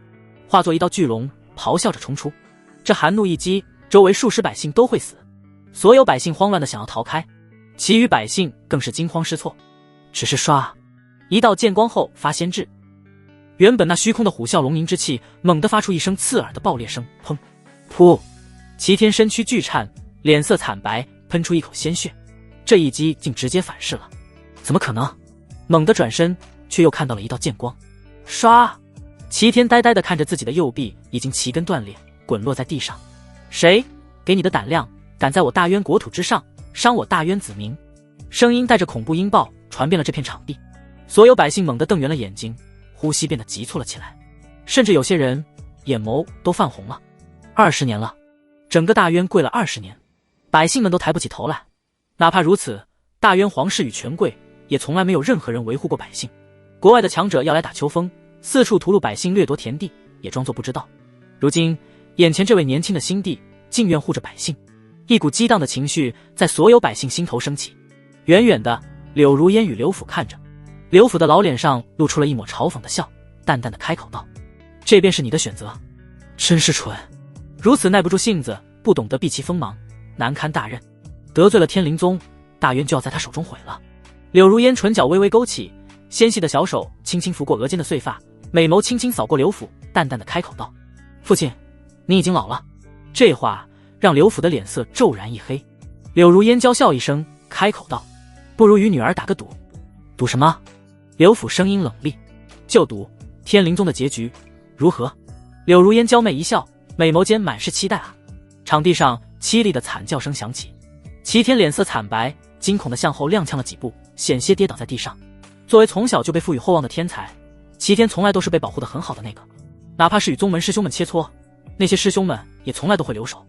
化作一道巨龙，咆哮着冲出。这寒怒一击，周围数十百姓都会死。所有百姓慌乱的想要逃开，其余百姓更是惊慌失措。只是唰，一道剑光后发先至，原本那虚空的虎啸龙吟之气猛地发出一声刺耳的爆裂声，砰！噗！齐天身躯剧颤，脸色惨白，喷出一口鲜血。这一击竟直接反噬了，怎么可能？猛地转身，却又看到了一道剑光。唰！齐天呆呆地看着自己的右臂已经齐根断裂，滚落在地上。谁给你的胆量，敢在我大渊国土之上伤我大渊子民？声音带着恐怖音爆，传遍了这片场地。所有百姓猛地瞪圆了眼睛，呼吸变得急促了起来，甚至有些人眼眸都泛红了。20年了，整个大渊跪了20年，百姓们都抬不起头来。哪怕如此，大渊皇室与权贵也从来没有任何人维护过百姓。国外的强者要来打秋风，四处屠戮百姓，掠夺田地，也装作不知道。如今眼前这位年轻的新帝竟愿护着百姓，一股激荡的情绪在所有百姓心头升起。远远的，柳如烟与刘府看着，刘府的老脸上露出了一抹嘲讽的笑，淡淡的开口道：“这便是你的选择，真是蠢，如此耐不住性子，不懂得避其锋芒，难堪大任。得罪了天灵宗，大渊就要在他手中毁了。”柳如烟唇角微微勾起，纤细的小手轻轻拂过额间的碎发，美眸轻轻扫过刘府，淡淡的开口道：“父亲，你已经老了。”这话让刘府的脸色骤然一黑。柳如烟娇笑一声，开口道：“不如与女儿打个赌。”“赌什么？”刘府声音冷厉。“就赌天灵宗的结局，如何？”柳如烟娇媚一笑，美眸间满是期待啊。场地上凄厉的惨叫声响起，齐天脸色惨白，惊恐地向后踉跄了几步，险些跌倒在地上。作为从小就被赋予厚望的天才，齐天从来都是被保护得很好的那个，哪怕是与宗门师兄们切磋，那些师兄们也从来都会留手。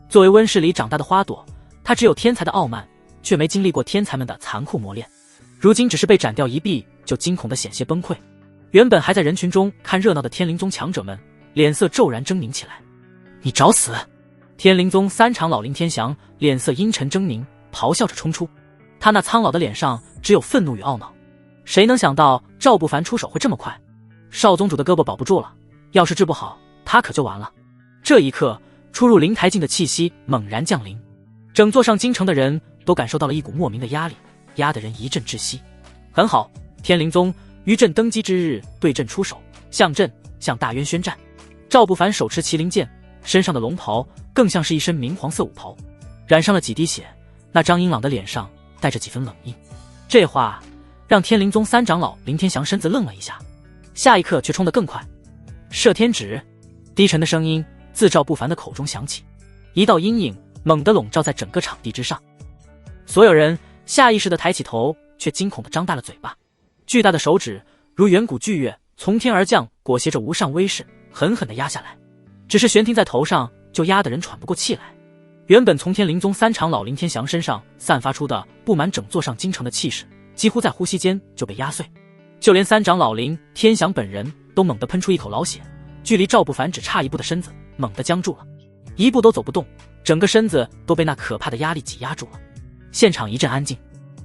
作为温室里长大的花朵，他只有天才的傲慢，却没经历过天才们的残酷磨练。如今只是被斩掉一臂，就惊恐得险些崩溃。原本还在人群中看热闹的天灵宗强者们脸色骤然狰狞起来。“你找死！”天灵宗3长老林天祥脸色阴沉狰狞，咆哮着冲出。他那苍老的脸上只有愤怒与懊恼。谁能想到赵不凡出手会这么快？少宗主的胳膊保不住了，要是治不好，他可就完了。这一刻，出入灵台境的气息猛然降临，整座上京城的人都感受到了一股莫名的压力，压得人一阵窒息。很好，天灵宗于朕登基之日对朕出手，向朕，向大渊宣战。赵不凡手持麒麟剑，身上的龙袍更像是一身明黄色武袍，染上了几滴血。那张英朗的脸上带着几分冷意。这话让天灵宗三长老林天祥身子愣了一下，下一刻却冲得更快。射天指！低沉的声音自赵不凡的口中响起，一道阴影猛地笼罩在整个场地之上。所有人下意识地抬起头，却惊恐地张大了嘴巴。巨大的手指如远古巨月从天而降，裹挟着无上威势，狠狠地压下来。只是悬停在头上，就压得人喘不过气来。原本从天灵宗三长老林天祥身上散发出的布满整座上京城的气势，几乎在呼吸间就被压碎。就连三长老林天祥本人都猛地喷出一口老血，距离赵不凡只差一步的身子猛地僵住了，一步都走不动，整个身子都被那可怕的压力挤压住了。现场一阵安静，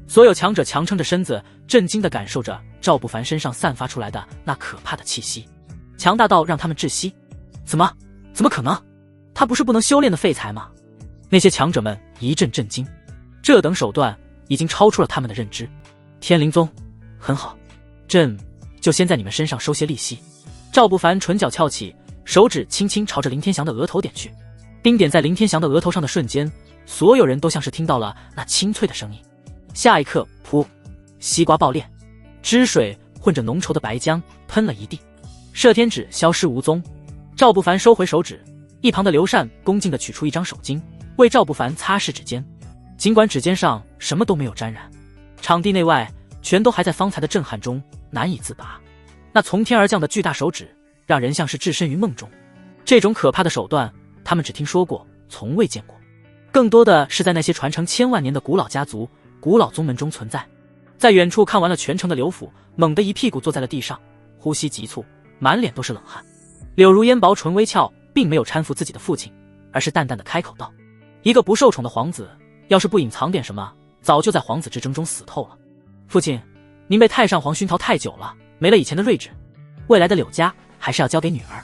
所有强者强撑着身子，震惊地感受着赵不凡身上散发出来的那可怕的气息，强大到让他们窒息。怎么可能？他不是不能修炼的废材吗？那些强者们一阵震惊，这等手段已经超出了他们的认知。天灵宗，很好，朕就先在你们身上收些利息。赵不凡唇角翘起，手指轻轻朝着林天祥的额头点去。冰点在林天祥的额头上的瞬间，所有人都像是听到了那清脆的声音。下一刻，噗，西瓜爆裂，汁水混着浓稠的白浆喷了一地，射天指消失无踪。赵不凡收回手指，一旁的刘禅恭敬地取出一张手巾，为赵不凡擦拭指尖。尽管指尖上什么都没有沾染，场地内外全都还在方才的震撼中难以自拔。那从天而降的巨大手指让人像是置身于梦中。这种可怕的手段他们只听说过，从未见过，更多的是在那些传承千万年的古老家族、古老宗门中存在。在远处看完了全程的刘府猛地一屁股坐在了地上，呼吸急促，满脸都是冷汗。柳如烟薄唇微翘，并没有搀扶自己的父亲，而是淡淡的开口道：一个不受宠的皇子，要是不隐藏点什么，早就在皇子之争中死透了。父亲，您被太上皇熏陶太久了，没了以前的睿智，未来的柳家还是要交给女儿。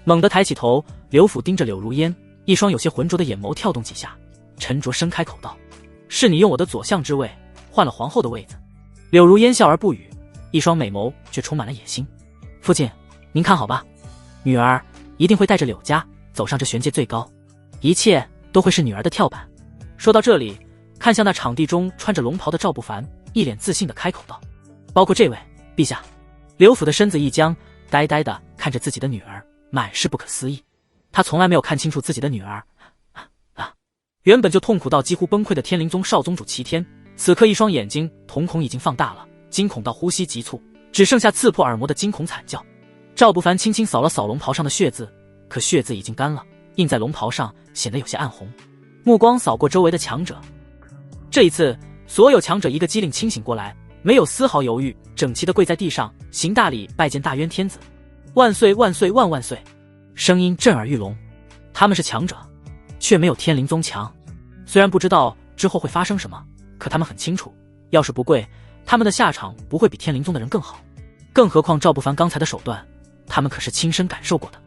猛地抬起头，刘府盯着柳如烟，一双有些浑浊的眼眸跳动几下，沉着声开口道：是你用我的左相之位换了皇后的位子。柳如烟笑而不语，一双美眸却充满了野心。父亲，您看好吧，女儿一定会带着柳家走上这玄界最高，一切都会是女儿的跳板。说到这里，看向那场地中穿着龙袍的赵不凡，一脸自信地开口道：包括这位陛下。刘府的身子一僵，呆呆地看着自己的女儿，满是不可思议。他从来没有看清楚自己的女儿原本就痛苦到几乎崩溃的天灵宗少宗主齐天，此刻一双眼睛瞳孔已经放大了，惊恐到呼吸急促，只剩下刺破耳膜的惊恐惨叫。赵不凡轻轻扫了扫龙袍上的血渍，可血渍已经干了，印在龙袍上显得有些暗红。目光扫过周围的强者，这一次所有强者一个机灵清醒过来，没有丝毫犹豫，整齐地跪在地上行大礼，拜见大渊天子。万岁万岁万万岁！声音震耳欲聋。他们是强者，却没有天灵宗强。虽然不知道之后会发生什么，可他们很清楚，要是不跪，他们的下场不会比天灵宗的人更好。更何况赵不凡刚才的手段，他们可是亲身感受过的。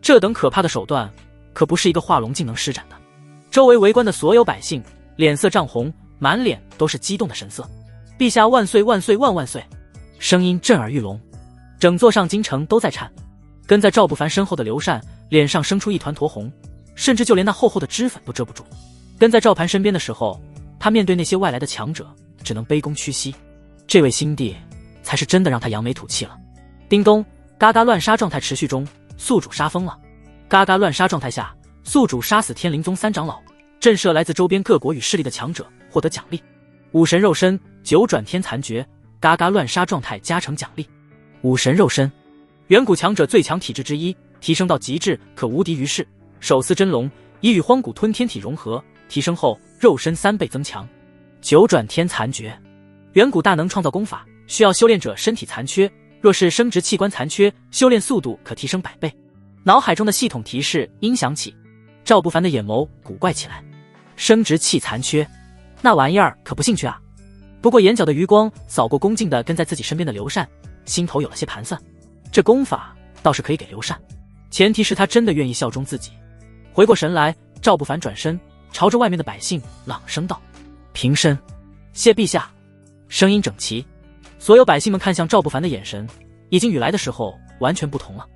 这等可怕的手段，可不是一个化龙境能施展的。周围围观的所有百姓脸色涨红，满脸都是激动的神色。陛下万岁万岁万万岁！声音震耳欲聋，整座上京城都在颤。跟在赵不凡身后的刘禅脸上生出一团酡红，甚至就连那厚厚的脂粉都遮不住。跟在赵盘身边的时候，他面对那些外来的强者，只能卑躬屈膝。这位新帝才是真的让他扬眉吐气了。叮咚，嘎嘎乱杀状态持续中，宿主杀疯了。嘎嘎乱杀状态下，宿主杀死天灵宗三长老，震慑来自周边各国与势力的强者，获得奖励：武神肉身、九转天残诀。嘎嘎乱杀状态加成奖励：武神肉身，远古强者最强体质之一，提升到极致可无敌于世。手撕真龙，以与荒古吞天体融合，提升后肉身3倍增强。九转天残诀，远古大能创造功法，需要修炼者身体残缺，若是生殖器官残缺，修炼速度可提升100倍。脑海中的系统提示音响起，赵不凡的眼眸古怪起来。生殖器残缺，那玩意儿可不兴趣啊。不过眼角的余光扫过恭敬的跟在自己身边的刘禅，心头有了些盘算。这功法倒是可以给刘禅，前提是他真的愿意效忠自己。回过神来，赵不凡转身朝着外面的百姓朗声道：平身，谢陛下。声音整齐，所有百姓们看向赵不凡的眼神，已经与来的时候完全不同了。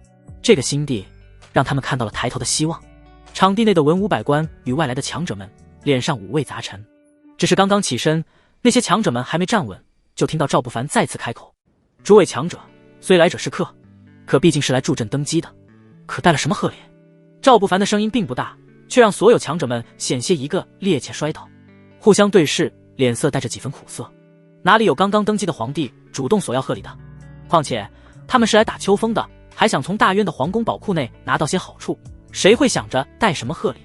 这个新帝让他们看到了抬头的希望。场地内的文武百官与外来的强者们脸上五味杂陈，只是刚刚起身，那些强者们还没站稳，就听到赵不凡再次开口：“诸位强者，虽来者是客，可毕竟是来助阵登基的，可带了什么贺礼？”赵不凡的声音并不大，却让所有强者们险些一个趔趄摔倒，互相对视，脸色带着几分苦涩。哪里有刚刚登基的皇帝主动索要贺礼的？况且他们是来打秋风的，还想从大渊的皇宫宝库内拿到些好处，谁会想着带什么贺礼？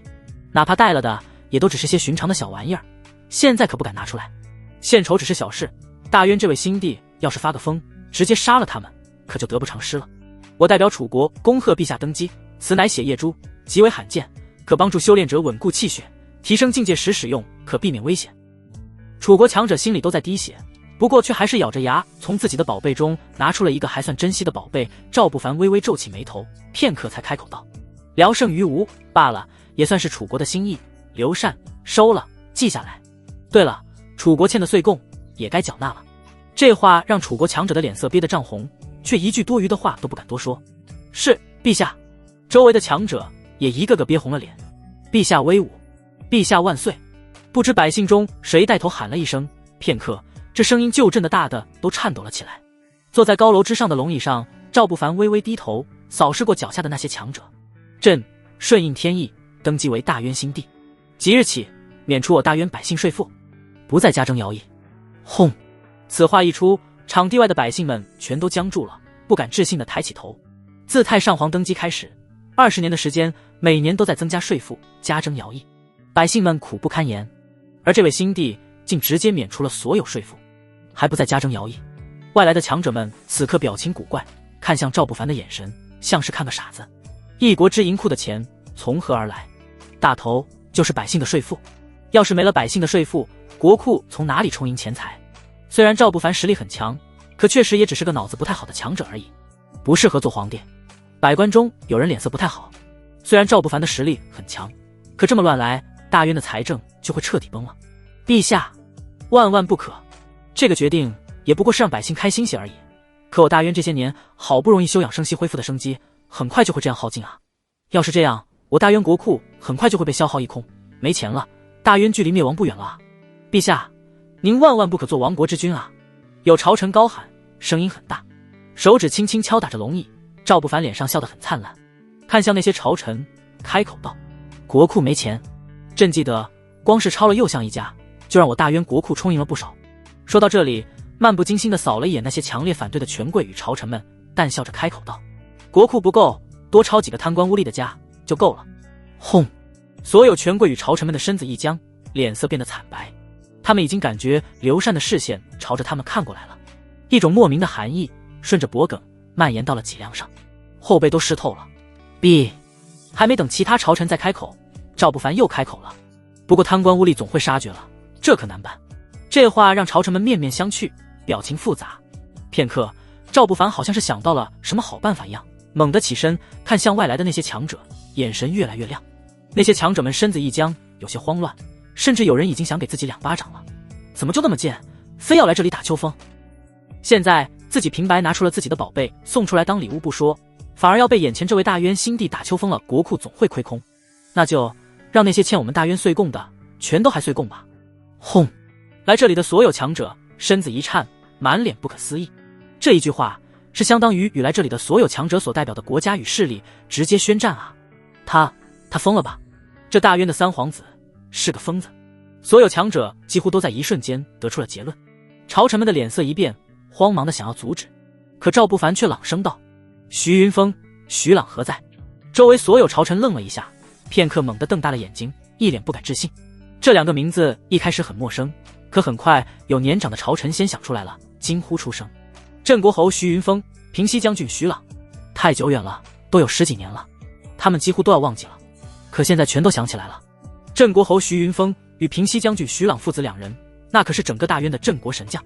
哪怕带了的，也都只是些寻常的小玩意儿，现在可不敢拿出来。献丑只是小事，大渊这位新帝要是发个疯，直接杀了他们，可就得不偿失了。我代表楚国恭贺陛下登基，此乃血液珠，极为罕见，可帮助修炼者稳固气血，提升境界时使用，可避免危险。楚国强者心里都在滴血，不过却还是咬着牙从自己的宝贝中拿出了一个还算珍惜的宝贝。赵不凡微微皱起眉头，片刻才开口道：“聊胜于无罢了，也算是楚国的心意，刘禅收了，记下来。对了，楚国欠的岁贡也该缴纳了。”这话让楚国强者的脸色憋得涨红，却一句多余的话都不敢多说。“是，陛下。”周围的强者也一个个憋红了脸。“陛下威武，陛下万岁！”不知百姓中谁带头喊了一声，片刻，这声音就震得大的都颤抖了起来。坐在高楼之上的龙椅上，赵不凡微微低头扫视过脚下的那些强者。“朕顺应天意，登基为大渊新帝，即日起免除我大渊百姓税赋，不再加征徭役。”轰！此话一出，场地外的百姓们全都僵住了，不敢置信地抬起头。自太上皇登基开始，20年的时间，每年都在增加税赋，加征徭役，百姓们苦不堪言。而这位新帝竟直接免除了所有税赋，还不再加征徭役。外来的强者们此刻表情古怪，看向赵不凡的眼神像是看个傻子。一国之银库的钱从何而来？大头就是百姓的税赋，要是没了百姓的税赋，国库从哪里充盈钱财？虽然赵不凡实力很强，可确实也只是个脑子不太好的强者而已，不适合做皇帝。百官中有人脸色不太好，虽然赵不凡的实力很强，可这么乱来，大渊的财政就会彻底崩了。陛下，万万不可！这个决定也不过是让百姓开心些而已。可我大渊这些年好不容易休养生息恢复的生机，很快就会这样耗尽啊！要是这样，我大渊国库很快就会被消耗一空，没钱了，大渊距离灭亡不远了啊！陛下，您万万不可做亡国之君啊！有朝臣高喊，声音很大，手指轻轻敲打着龙椅。赵不凡脸上笑得很灿烂，看向那些朝臣，开口道：“国库没钱，朕记得光是抄了右相一家，就让我大渊国库充盈了不少。”说到这里，漫不经心地扫了一眼那些强烈反对的权贵与朝臣们，淡笑着开口道：“国库不够，多抄几个贪官污吏的家就够了。”轰！所有权贵与朝臣们的身子一僵，脸色变得惨白。他们已经感觉刘禅的视线朝着他们看过来了，一种莫名的寒意顺着脖颈蔓延到了脊梁上，后背都湿透了。还没等其他朝臣再开口，赵不凡又开口了：“不过贪官污吏总会杀绝了，这可难办。”这话让朝臣们面面相觑，表情复杂。片刻，赵不凡好像是想到了什么好办法一样，猛地起身，看向外来的那些强者，眼神越来越亮。那些强者们身子一僵，有些慌乱，甚至有人已经想给自己2巴掌了。怎么就那么贱，非要来这里打秋风？现在自己平白拿出了自己的宝贝送出来当礼物不说，反而要被眼前这位大渊新帝打秋风了，国库总会亏空。那就让那些欠我们大渊岁贡的全都还岁贡吧。轰！来这里的所有强者身子一颤，满脸不可思议。这一句话是相当于与来这里的所有强者所代表的国家与势力直接宣战啊！他疯了吧？这大渊的3皇子是个疯子。所有强者几乎都在一瞬间得出了结论。朝臣们的脸色一变，慌忙的想要阻止，可赵不凡却朗声道：“徐云峰、徐朗何在？”周围所有朝臣愣了一下，片刻猛地瞪大了眼睛，一脸不敢置信。这2个名字一开始很陌生，可很快有年长的朝臣先想出来了，惊呼出声：“镇国侯徐云峰，平西将军徐朗。”太久远了，都有10几年了，他们几乎都要忘记了，可现在全都想起来了。镇国侯徐云峰与平西将军徐朗父子2人，那可是整个大渊的镇国神将，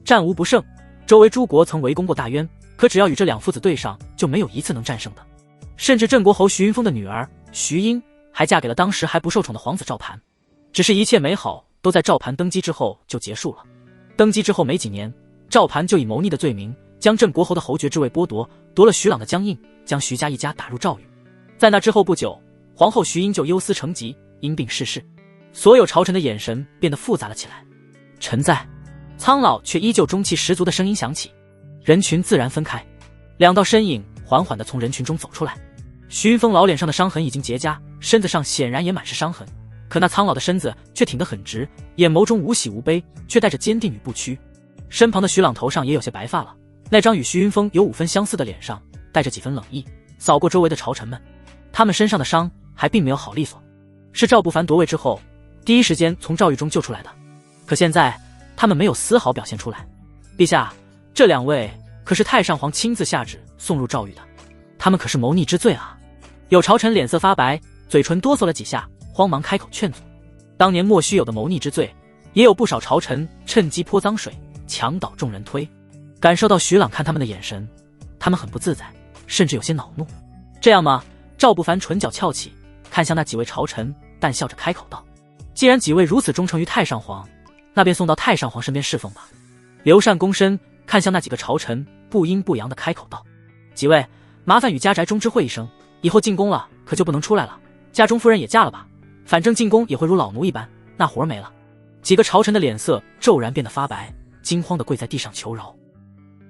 战无不胜。周围诸国曾围攻过大渊，可只要与这2父子对上，就没有一次能战胜的。甚至镇国侯徐云峰的女儿徐英还嫁给了当时还不受宠的皇子赵盘。只是一切美好都在赵盘登基之后就结束了。登基之后没几年，赵盘就以谋逆的罪名将镇国侯的侯爵之位剥夺，夺了徐朗的江印，将徐家一家打入赵狱。在那之后不久，皇后徐英就忧思成疾，因病逝世。所有朝臣的眼神变得复杂了起来。臣在，苍老却依旧中气十足的声音响起。人群自然分开，两道身影缓缓地从人群中走出来。徐云峰老脸上的伤痕已经结痂，身子上显然也满是伤痕，可那苍老的身子却挺得很直，眼眸中无喜无悲，却带着坚定与不屈。身旁的徐朗头上也有些白发了，那张与徐云峰有5分相似的脸上带着几分冷意，扫过周围的朝臣们，他们身上的伤还并没有好利索，是赵不凡夺位之后第一时间从赵狱中救出来的，可现在他们没有丝毫表现出来。陛下，这2位可是太上皇亲自下旨送入赵狱的，他们可是谋逆之罪啊！有朝臣脸色发白，嘴唇哆嗦了几下，慌忙开口劝阻。当年莫须有的谋逆之罪，也有不少朝臣趁机泼脏水，墙倒众人推。感受到徐朗看他们的眼神，他们很不自在，甚至有些恼怒。这样吗？赵不凡唇角翘起，看向那几位朝臣，淡笑着开口道：既然几位如此忠诚于太上皇，那便送到太上皇身边侍奉吧。刘禅躬身看向那几个朝臣，不阴不阳地开口道：几位，麻烦与家宅中知会一声，以后进宫了可就不能出来了，家中夫人也嫁了吧，反正进宫也会如老奴一般，那活没了。几个朝臣的脸色骤然变得发白，惊慌地跪在地上求饶。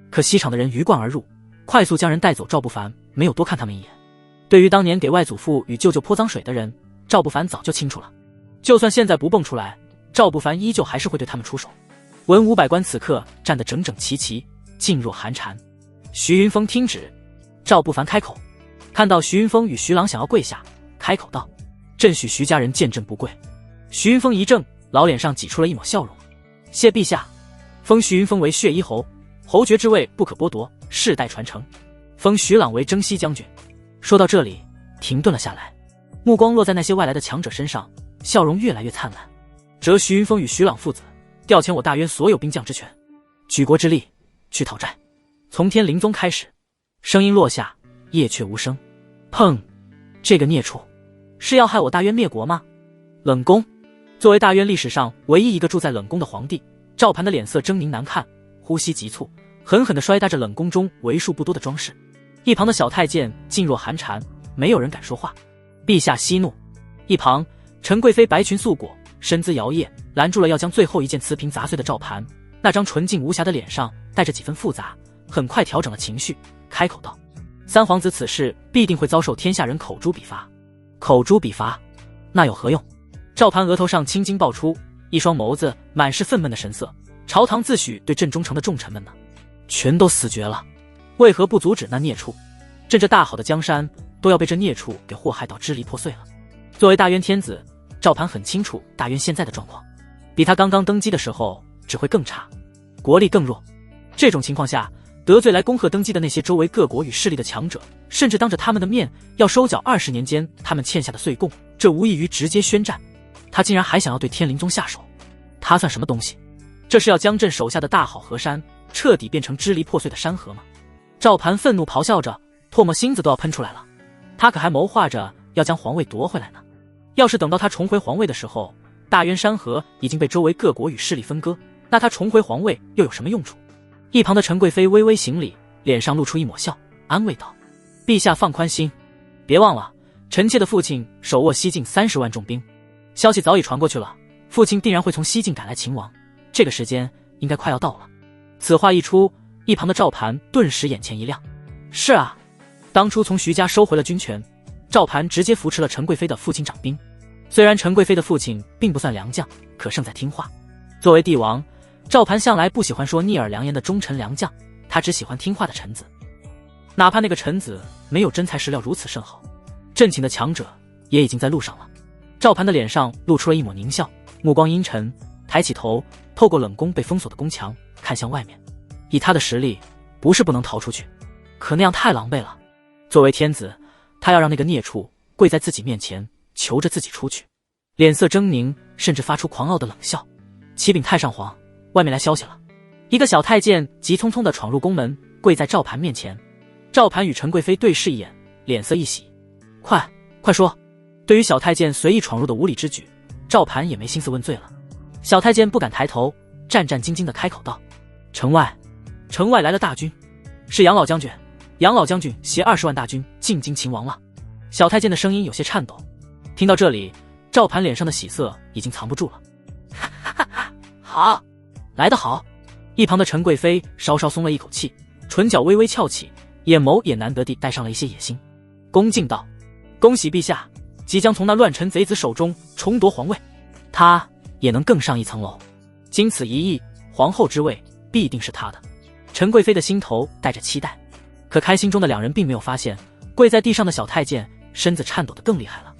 可西厂的人鱼贯而入，快速将人带走。赵不凡没有多看他们一眼。对于当年给外祖父与舅舅泼脏水的人，赵不凡早就清楚了，就算现在不蹦出来，赵不凡依旧还是会对他们出手。文武百官此刻站得整整齐齐，噤若寒蝉。徐云峰听旨。赵不凡开口，看到徐云峰与徐朗想要跪下，开口道：朕许徐家人见朕不跪。徐云峰一怔，老脸上挤出了一抹笑容。谢陛下。封徐云峰为血衣侯，侯爵之位不可剥夺，世代传承。封徐朗为征西将军。说到这里，停顿了下来，目光落在那些外来的强者身上，笑容越来越灿烂。折徐云峰与徐朗父子，调遣我大渊所有兵将之权，举国之力去讨债。从天灵宗开始。声音落下，夜却无声。砰！这个孽畜是要害我大渊灭国吗？冷宫，作为大渊历史上唯一一个住在冷宫的皇帝，赵盘的脸色狰狞难看，呼吸急促，狠狠地摔打着冷宫中为数不多的装饰。一旁的小太监噤若寒蝉，没有人敢说话。陛下息怒。一旁陈贵妃白裙素裹，身姿摇曳，拦住了要将最后一件瓷瓶砸碎的赵盘。那张纯净无瑕的脸上带着几分复杂，很快调整了情绪，开口道：三皇子此事必定会遭受天下人口诛笔伐。口诛笔伐，那有何用？赵盘额头上青筋爆出，一双眸子满是愤懑的神色。朝堂自诩对朕忠诚的重臣们呢，全都死绝了，为何不阻止那孽畜？朕这大好的江山都要被这孽畜给祸害到支离破碎了。作为大渊天子，赵盘很清楚大渊现在的状况，比他刚刚登基的时候只会更差，国力更弱。这种情况下，得罪来恭贺登基的那些周围各国与势力的强者，甚至当着他们的面要收缴20年间他们欠下的岁贡，这无异于直接宣战。他竟然还想要对天灵宗下手，他算什么东西？这是要将朕手下的大好河山彻底变成支离破碎的山河吗？赵盘愤怒咆哮着，唾沫星子都要喷出来了。他可还谋划着要将皇位夺回来呢。要是等到他重回皇位的时候，大渊山河已经被周围各国与势力分割，那他重回皇位又有什么用处？一旁的陈贵妃微微行礼，脸上露出一抹笑，安慰道：陛下放宽心，别忘了臣妾的父亲手握西境30万重兵，消息早已传过去了，父亲定然会从西境赶来秦王，这个时间应该快要到了。此话一出，一旁的赵盘顿时眼前一亮。是啊，当初从徐家收回了军权，赵盘直接扶持了陈贵妃的父亲掌兵。虽然陈贵妃的父亲并不算良将，可胜在听话。作为帝王，赵盘向来不喜欢说逆耳良言的忠臣良将，他只喜欢听话的臣子，哪怕那个臣子没有真材实料如此甚好。朕请的强者也已经在路上了。赵盘的脸上露出了一抹狞笑，目光阴沉，抬起头，透过冷宫被封锁的宫墙看向外面。以他的实力，不是不能逃出去，可那样太狼狈了。作为天子，他要让那个孽畜跪在自己面前，求着自己出去。脸色狰狞，甚至发出狂傲的冷笑。启禀太上皇，外面来消息了。一个小太监急匆匆地闯入宫门，跪在赵盘面前。赵盘与陈贵妃对视一眼，脸色一喜。快说。对于小太监随意闯入的无礼之举，赵盘也没心思问罪了。小太监不敢抬头，战战兢兢地开口道：城外来了大军。是杨老将军，杨老将军携20万大军进京擒王了。小太监的声音有些颤抖。听到这里，赵盘脸上的喜色已经藏不住了。好，来得好。一旁的陈贵妃稍稍松了一口气，唇角微微翘起，眼眸也难得地带上了一些野心，恭敬道：恭喜陛下，即将从那乱臣贼子手中重夺皇位，他也能更上一层楼。经此一役，皇后之位必定是他的。陈贵妃的心头带着期待，可开心中的两人并没有发现，跪在地上的小太监身子颤抖得更厉害了。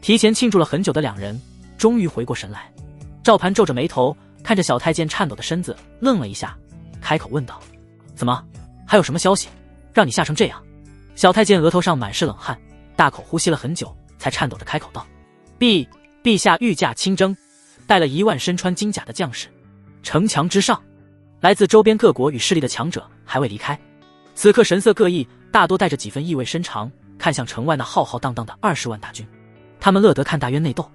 提前庆祝了很久的两人终于回过神来。赵盘皱着眉头看着小太监颤抖的身子，愣了一下，开口问道：怎么，还有什么消息让你吓成这样？小太监额头上满是冷汗，大口呼吸了很久，才颤抖着开口道：陛下御驾亲征，带了1万身穿金甲的将士。城墙之上，来自周边各国与势力的强者还未离开，此刻神色各异，大多带着几分意味深长，看向城外那浩浩荡荡的20万大军。他们乐得看大渊内斗，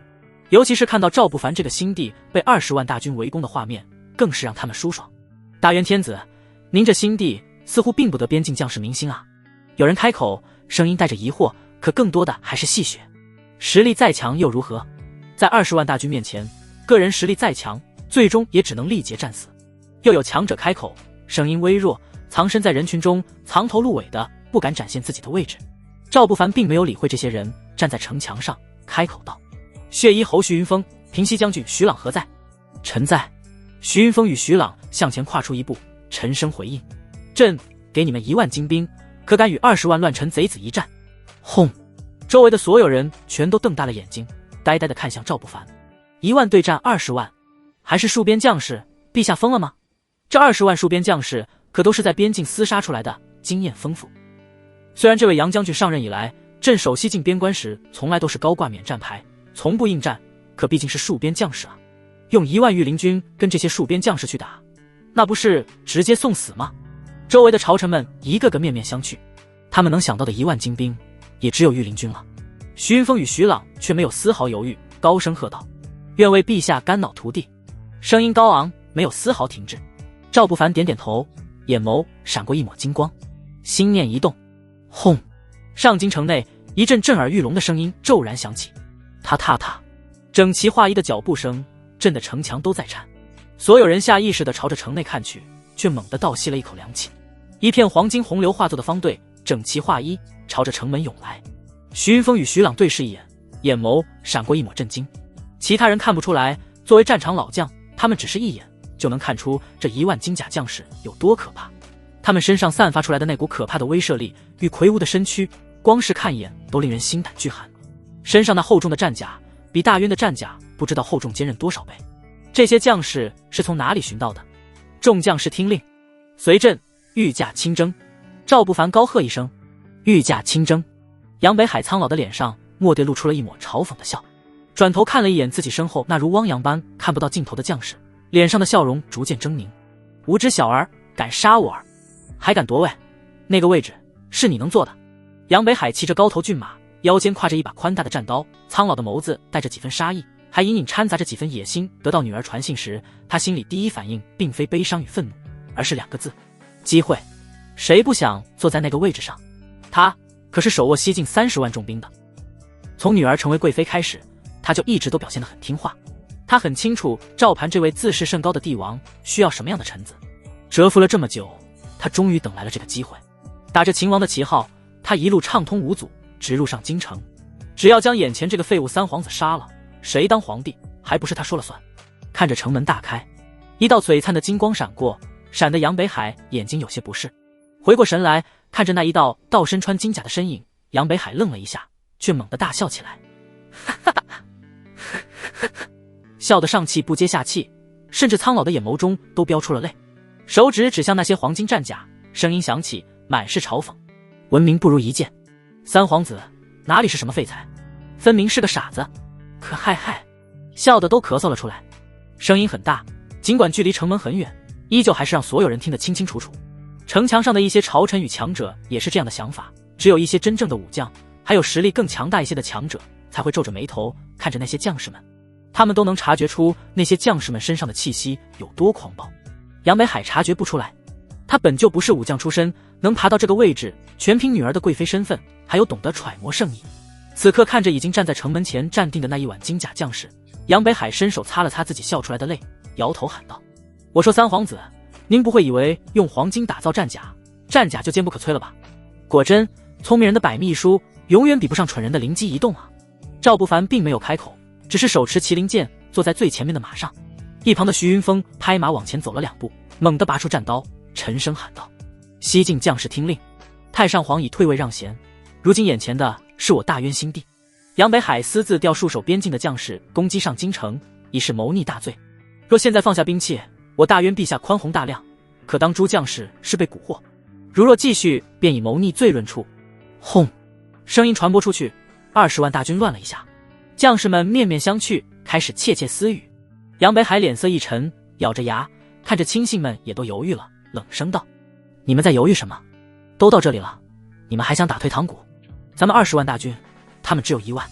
尤其是看到赵不凡这个新帝被20万大军围攻的画面，更是让他们舒爽。大渊天子，您这新帝似乎并不得边境将士民心啊。有人开口，声音带着疑惑，可更多的还是戏谑。实力再强又如何？在20万大军面前，个人实力再强，最终也只能力竭战死。又有强者开口，声音微弱，藏身在人群中，藏头露尾的，不敢展现自己的位置。赵不凡并没有理会这些人，站在城墙上开口道：血衣侯徐云峰、平西将军徐朗何在？臣在。徐云峰与徐朗向前跨出一步，沉声回应：朕给你们1万精兵，可敢与20万乱臣贼子一战？轰！周围的所有人全都瞪大了眼睛，呆呆地看向赵不凡。1万对战20万，还是戍边将士？陛下疯了吗？这20万戍边将士可都是在边境厮杀出来的，经验丰富。虽然这位杨将军上任以来，镇守西境边关时从来都是高挂免战牌，从不应战，可毕竟是戍边将士啊，用1万御林军跟这些戍边将士去打，那不是直接送死吗？周围的朝臣们一个个面面相觑，他们能想到的1万精兵也只有御林军了。徐云峰与徐朗却没有丝毫犹豫，高声喝道：愿为陛下肝脑涂地。声音高昂，没有丝毫停滞。赵不凡点点头，眼眸闪过一抹金光，心念一动，轰！上京城内一阵震耳欲聋的声音骤然响起，踏踏踏，整齐划一的脚步声震得城墙都在颤。所有人下意识地朝着城内看去，却猛地倒吸了一口凉气。一片黄金洪流化作的方队整齐划一朝着城门涌来。徐云峰与徐朗对视一眼，眼眸闪过一抹震惊。其他人看不出来，作为战场老将，他们只是一眼就能看出这1万金甲将士有多可怕。他们身上散发出来的那股可怕的威慑力与魁梧的身躯，光是看一眼都令人心胆俱寒。身上那厚重的战甲比大渊的战甲不知道厚重坚韧多少倍。这些将士是从哪里寻到的？众将士听令，随朕御驾亲征！赵不凡高喝一声：御驾亲征！杨北海苍老的脸上蓦地露出了一抹嘲讽的笑，转头看了一眼自己身后那如汪洋般看不到尽头的将士，脸上的笑容逐渐狰狞。无知小儿，敢杀我儿，还敢夺位？那个位置是你能坐的？杨北海骑着高头骏马，腰间挎着一把宽大的战刀，苍老的眸子带着几分杀意，还隐隐掺杂着几分野心。得到女儿传信时，他心里第一反应并非悲伤与愤怒，而是2个字：机会。谁不想坐在那个位置上？他可是手握西境30万重兵的。从女儿成为贵妃开始，他就一直都表现得很听话。他很清楚赵盘这位自视甚高的帝王需要什么样的臣子。蛰伏了这么久，他终于等来了这个机会。打着秦王的旗号，他一路畅通无阻，直入上京城。只要将眼前这个废物三皇子杀了，谁当皇帝还不是他说了算。看着城门大开，一道璀璨的金光闪过，闪得杨北海眼睛有些不适。回过神来，看着那一道身穿金甲的身影，杨北海愣了一下，却猛地大笑起来，笑得上气不接下气，甚至苍老的眼眸中都飙出了泪。手指指向那些黄金战甲，声音响起，满是嘲讽：闻名不如一见，三皇子哪里是什么废材，分明是个傻子。可嗨，笑得都咳嗽了出来，声音很大，尽管距离城门很远，依旧还是让所有人听得清清楚楚。城墙上的一些朝臣与强者也是这样的想法，只有一些真正的武将，还有实力更强大一些的强者，才会皱着眉头看着那些将士们。他们都能察觉出那些将士们身上的气息有多狂暴。杨北海察觉不出来，他本就不是武将出身，能爬到这个位置，全凭女儿的贵妃身份，还有懂得揣摩圣意。此刻看着已经站在城门前站定的那一碗金甲将士，杨北海伸手擦了擦自己笑出来的泪，摇头喊道：“我说三皇子，您不会以为用黄金打造战甲，战甲就坚不可摧了吧？果真，聪明人的百密一疏，永远比不上蠢人的灵机一动啊！”赵不凡并没有开口，只是手持麒麟剑，坐在最前面的马上。一旁的徐云峰拍马往前走了2步，猛地拔出战刀，沉声喊道：“西境将士听令，太上皇已退位让贤，如今眼前的是我大渊新帝。杨北海私自调戍守边境的将士攻击上京城，已是谋逆大罪。若现在放下兵器，我大渊陛下宽宏大量，可当诸将士是被蛊惑；如若继续，便以谋逆罪论处。”轰！声音传播出去，20万大军乱了一下，将士们面面相觑，开始窃窃私语。杨北海脸色一沉，咬着牙看着亲信们也都犹豫了，冷声道：“你们在犹豫什么？都到这里了，你们还想打退堂鼓？咱们20万大军，他们只有1万。”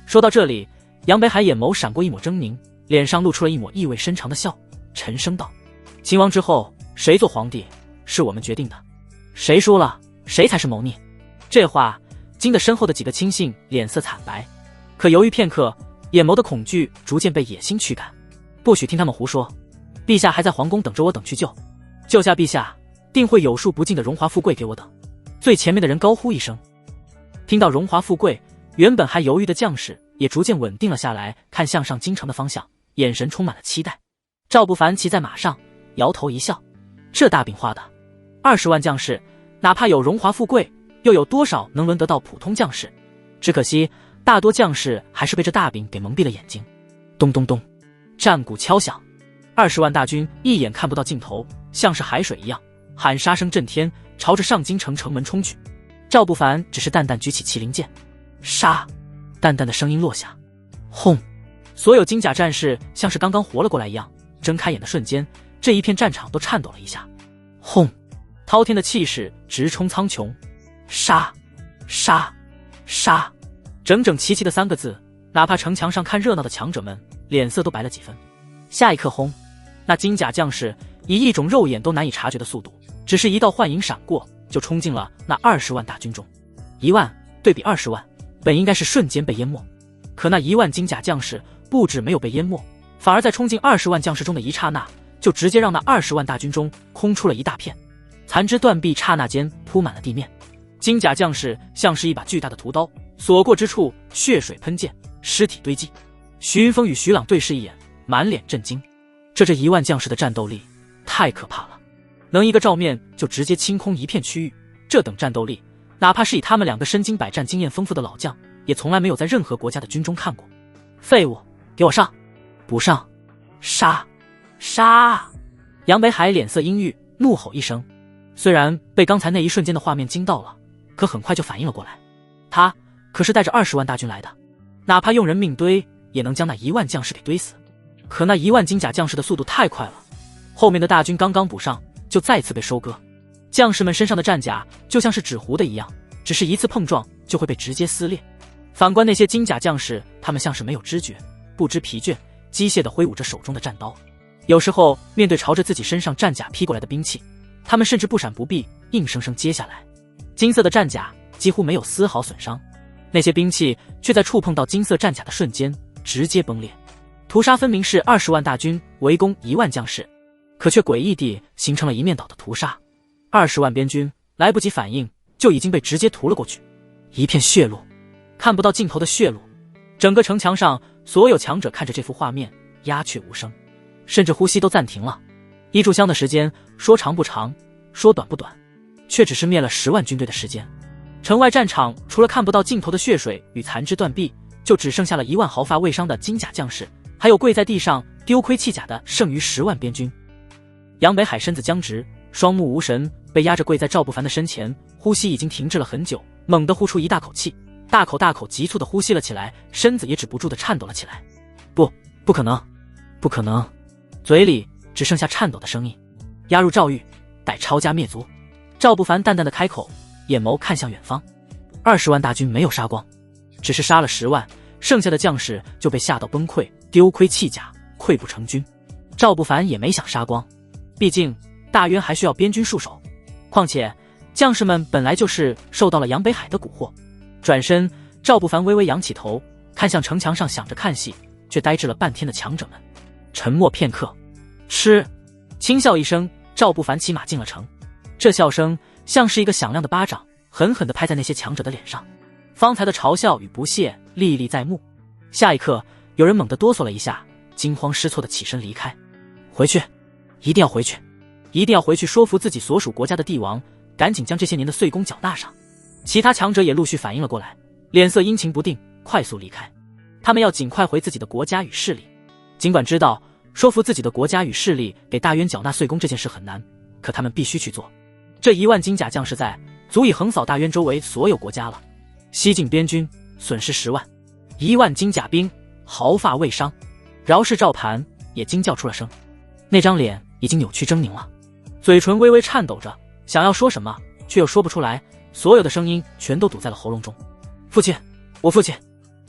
说到这里，杨北海眼眸闪过一抹狰狞，脸上露出了一抹意味深长的笑，沉声道：“秦王之后谁做皇帝，是我们决定的，谁输了，谁才是谋逆。”这话惊得身后的几个亲信脸色惨白，可犹豫片刻，眼眸的恐惧逐渐被野心驱赶。不许听他们胡说，陛下还在皇宫等着我等去救下陛下，定会有数不尽的荣华富贵给我等。最前面的人高呼一声。听到荣华富贵，原本还犹豫的将士也逐渐稳定了下来，看向上京城的方向，眼神充满了期待。赵不凡骑在马上，摇头一笑：“这大饼画的，20万将士，哪怕有荣华富贵，又有多少能轮得到普通将士？只可惜大多将士还是被这大饼给蒙蔽了眼睛。”咚咚咚，战鼓敲响，20万大军一眼看不到尽头，像是海水一样，喊杀声震天，朝着上京城城门冲去。赵不凡只是淡淡举起麒麟剑，杀！淡淡的声音落下，轰！所有金甲战士像是刚刚活了过来一样，睁开眼的瞬间，这一片战场都颤抖了一下。轰！滔天的气势直冲苍穹，杀！杀！杀！整整齐齐的3个字，哪怕城墙上看热闹的强者们脸色都白了几分。下一刻，轰！那金甲将士以一种肉眼都难以察觉的速度，只是一道幻影闪过，就冲进了那20万大军中。1万对比20万，本应该是瞬间被淹没，可那1万金甲将士不止没有被淹没，反而在冲进20万将士中的一刹那，就直接让那20万大军中空出了一大片，残肢断臂刹那间铺满了地面。金甲将士像是一把巨大的屠刀，所过之处血水喷溅，尸体堆积。徐云峰与徐朗对视一眼，满脸震惊。这1万将士的战斗力太可怕了，能一个照面就直接清空一片区域，这等战斗力，哪怕是以他们2个身经百战经验丰富的老将，也从来没有在任何国家的军中看过。废物，给我上！不上！杀！杀！杨北海脸色阴郁，怒吼一声。虽然被刚才那一瞬间的画面惊到了，可很快就反应了过来，他可是带着20万大军来的，哪怕用人命堆，也能将那1万将士给堆死。可那1万金甲将士的速度太快了，后面的大军刚刚补上，就再次被收割。将士们身上的战甲就像是纸糊的一样，只是一次碰撞就会被直接撕裂。反观那些金甲将士，他们像是没有知觉，不知疲倦，机械地挥舞着手中的战刀。有时候面对朝着自己身上战甲劈过来的兵器，他们甚至不闪不避，硬生生接下来。金色的战甲几乎没有丝毫损伤，那些兵器却在触碰到金色战甲的瞬间直接崩裂。屠杀分明是20万大军围攻1万将士，可却诡异地形成了一面倒的屠杀。20万边军来不及反应，就已经被直接屠了过去，一片血路，看不到尽头的血路。整个城墙上所有强者看着这幅画面，鸦雀无声，甚至呼吸都暂停了。一炷香的时间，说长不长，说短不短，却只是灭了10万军队的时间。城外战场除了看不到尽头的血水与残肢断臂，就只剩下了1万毫发未伤的金甲将士，还有跪在地上丢盔弃甲的剩余10万边军。杨北海身子僵直，双目无神，被压着跪在赵不凡的身前，呼吸已经停滞了很久，猛地呼出一大口气，大口大口急促地呼吸了起来，身子也止不住地颤抖了起来。不可能，不可能！嘴里只剩下颤抖的声音。押入赵狱，待抄家灭族。赵不凡淡淡的开口，眼眸看向远方。20万大军没有杀光，只是杀了10万，剩下的将士就被吓到崩溃，丢盔弃甲，溃不成军。赵不凡也没想杀光，毕竟大渊还需要边军戍守。况且将士们本来就是受到了杨北海的蛊惑。转身，赵不凡微微仰起头，看向城墙上想着看戏，却呆滞了半天的强者们。沉默片刻，嗤，轻笑一声，赵不凡骑马进了城。这笑声像是一个响亮的巴掌，狠狠地拍在那些强者的脸上。方才的嘲笑与不屑历历在目。下一刻，有人猛地哆嗦了一下，惊慌失措地起身离开。回去，一定要回去，一定要回去说服自己所属国家的帝王，赶紧将这些年的岁贡缴纳上。其他强者也陆续反应了过来，脸色阴晴不定，快速离开。他们要尽快回自己的国家与势力。尽管知道说服自己的国家与势力给大渊缴纳岁贡这件事很难，可他们必须去做。这1万金甲将士在，足以横扫大渊周围所有国家了。西境边军损失10万，1万金甲兵毫发未伤。饶是赵盘也惊叫出了声，那张脸已经扭曲狰狞了，嘴唇微微颤抖着，想要说什么却又说不出来，所有的声音全都堵在了喉咙中。父亲，我父亲！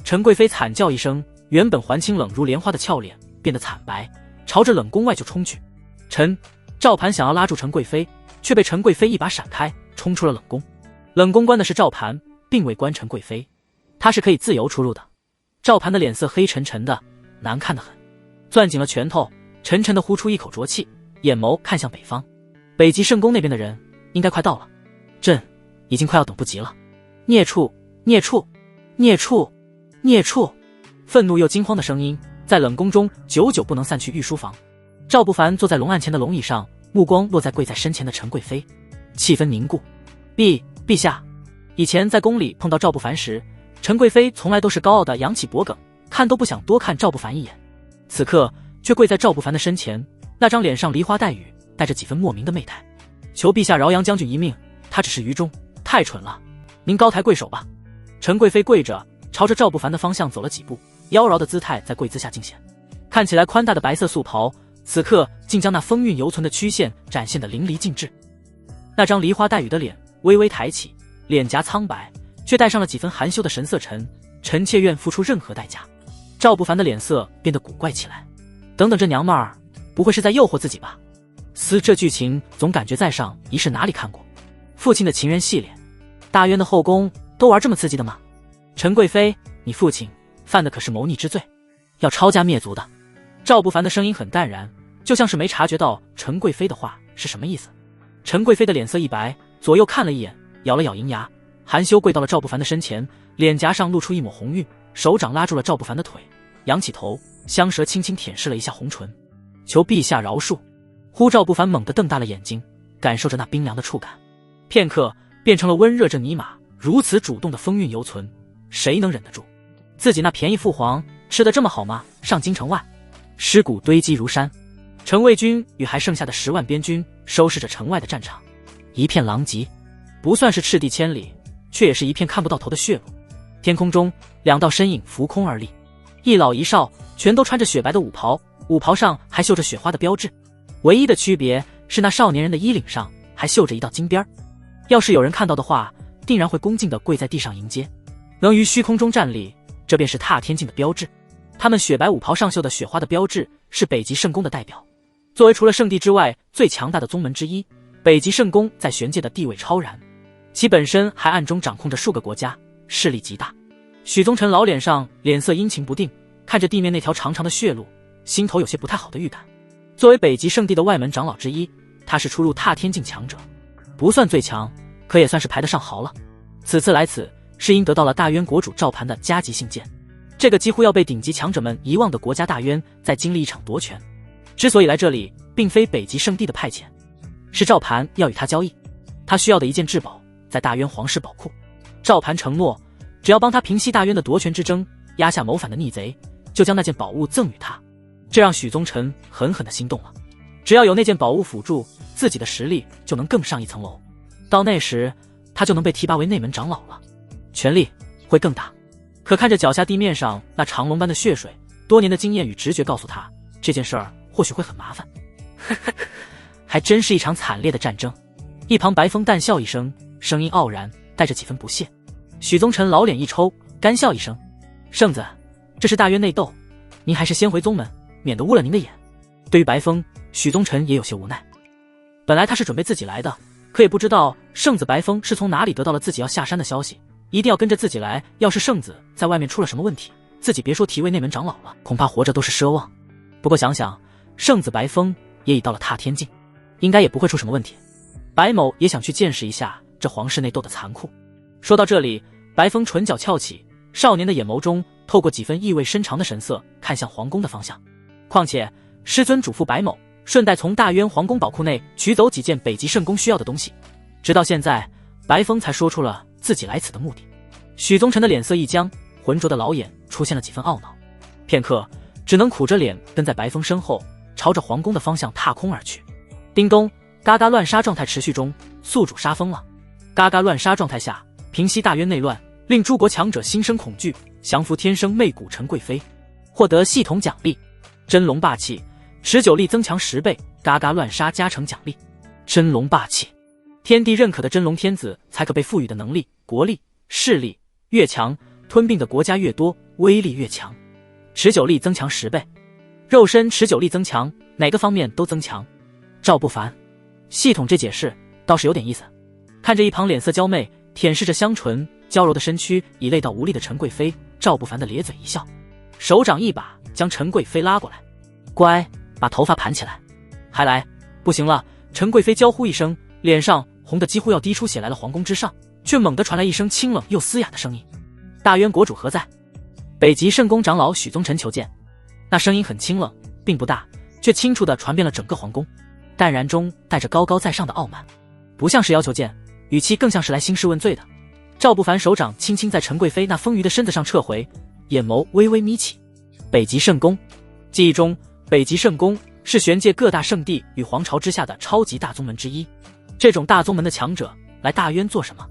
陈贵妃惨叫一声，原本还清冷如莲花的俏脸变得惨白，朝着冷宫外就冲去。赵盘想要拉住陈贵妃，却被陈贵妃一把闪开，冲出了冷宫。冷宫关的是赵盘，并未关陈贵妃，他是可以自由出入的。赵盘的脸色黑沉沉的，难看得很，攥紧了拳头，沉沉地呼出一口浊气，眼眸看向北方。北极圣宫那边的人应该快到了，朕已经快要等不及了。孽畜！孽畜！孽畜！孽畜！愤怒又惊慌的声音在冷宫中久久不能散去。御书房，赵不凡坐在龙案前的龙椅上，目光落在跪在身前的陈贵妃，气氛凝固。陛下。以前在宫里碰到赵不凡时，陈贵妃从来都是高傲的扬起脖颈，看都不想多看赵不凡一眼。此刻却跪在赵不凡的身前，那张脸上梨花带雨，带着几分莫名的媚态。求陛下饶杨将军一命，他只是愚忠，太蠢了，您高抬贵手吧。陈贵妃跪着，朝着赵不凡的方向走了几步，妖娆的姿态在跪姿下尽显，看起来宽大的白色素袍，此刻竟将那风韵犹存的曲线展现得淋漓尽致。那张梨花带雨的脸微微抬起，脸颊苍白，却带上了几分含羞的神色。臣妾愿付出任何代价。赵不凡的脸色变得古怪起来，等等，这娘们儿不会是在诱惑自己吧？这剧情总感觉在上一世哪里看过。父亲的情人系列，大渊的后宫都玩这么刺激的吗？陈贵妃，你父亲犯的可是谋逆之罪，要抄家灭族的。赵不凡的声音很淡然，就像是没察觉到陈贵妃的话是什么意思。陈贵妃的脸色一白，左右看了一眼，咬了咬银牙，含羞跪到了赵不凡的身前，脸颊上露出一抹红晕，手掌拉住了赵不凡的腿，仰起头，香舌轻轻舔舐了一下红唇。求陛下饶恕。忽赵不凡猛地瞪大了眼睛，感受着那冰凉的触感，片刻变成了温热着泥马，如此主动的风韵犹存，谁能忍得住？自己那便宜父皇吃得这么好吗？上京城外，尸骨堆积如山，陈卫军与还剩下的10万边军收拾着城外的战场，一片狼藉，不算是赤地千里，却也是一片看不到头的血路。天空中2道身影浮空而立，一老一少，全都穿着雪白的武袍，武袍上还绣着雪花的标志，唯一的区别是那少年人的衣领上还绣着一道金边。要是有人看到的话，定然会恭敬地跪在地上迎接。能于虚空中站立，这便是踏天境的标志。他们雪白武袍上绣的雪花的标志是北极圣宫的代表。作为除了圣地之外最强大的宗门之一，北极圣宫在玄界的地位超然，其本身还暗中掌控着数个国家，势力极大。许宗臣老脸上脸色阴晴不定，看着地面那条长长的血路，心头有些不太好的预感。作为北极圣地的外门长老之一，他是出入踏天境强者，不算最强，可也算是排得上号了。此次来此是因得到了大渊国主赵盘的加急信件，这个几乎要被顶级强者们遗忘的国家大渊在经历一场夺权。之所以来这里，并非北极圣地的派遣，是赵盘要与他交易，他需要的一件至宝在大渊皇室宝库。赵盘承诺，只要帮他平息大渊的夺权之争，压下谋反的逆贼，就将那件宝物赠与他。这让许宗臣狠狠地心动了，只要有那件宝物辅助，自己的实力就能更上一层楼，到那时他就能被提拔为内门长老了，权力会更大。可看着脚下地面上那长龙般的血水，多年的经验与直觉告诉他，这件事儿或许会很麻烦。还真是一场惨烈的战争。一旁白风淡笑一声，声音傲然，带着几分不屑。许宗臣老脸一抽，干笑一声：圣子，这是大渊内斗，您还是先回宗门，免得污了您的眼。对于白风，许宗臣也有些无奈。本来他是准备自己来的，可也不知道圣子白风是从哪里得到了自己要下山的消息，一定要跟着自己来。要是圣子在外面出了什么问题，自己别说提位内门长老了，恐怕活着都是奢望。不过想想，圣子白风也已到了踏天境，应该也不会出什么问题。白某也想去见识一下这皇室内斗的残酷。说到这里，白风唇角翘起，少年的眼眸中透过几分意味深长的神色，看向皇宫的方向。况且师尊嘱咐白某顺带从大渊皇宫宝库内取走几件北极圣宫需要的东西。直到现在，白风才说出了自己来此的目的。许宗臣的脸色一僵，浑浊的老眼出现了几分懊恼，片刻只能苦着脸跟在白风身后，朝着皇宫的方向踏空而去。叮咚，嘎嘎乱杀状态持续中，宿主杀疯了。嘎嘎乱杀状态下，平息大渊内乱，令诸国强者心生恐惧，降服天生媚骨陈贵妃，获得系统奖励：真龙霸气，持久力增强10倍，嘎嘎乱杀加成奖励。真龙霸气，天地认可的真龙天子才可被赋予的能力，国力、势力越强，吞并的国家越多，威力越强。持久力增强10倍，肉身持久力增强，哪个方面都增强。赵不凡，系统这解释倒是有点意思。看着一旁脸色娇媚，舔舐着香唇，娇柔的身躯已累到无力的陈贵妃，赵不凡的咧嘴一笑，手掌一把将陈贵妃拉过来，乖，把头发盘起来。还来？不行了！陈贵妃娇呼一声，脸上红得几乎要滴出血来了。皇宫之上，却猛地传来一声清冷又嘶哑的声音：大渊国主何在？北极圣宫长老许宗臣求见。那声音很清冷，并不大，却清楚地传遍了整个皇宫，淡然中带着高高在上的傲慢，不像是要求见，语气更像是来兴师问罪的。赵不凡手掌轻轻在陈贵妃那丰腴的身子上撤回，眼眸微微眯起。北极圣宫，记忆中北极圣宫是玄界各大圣地与皇朝之下的超级大宗门之一。这种大宗门的强者来大渊做什么？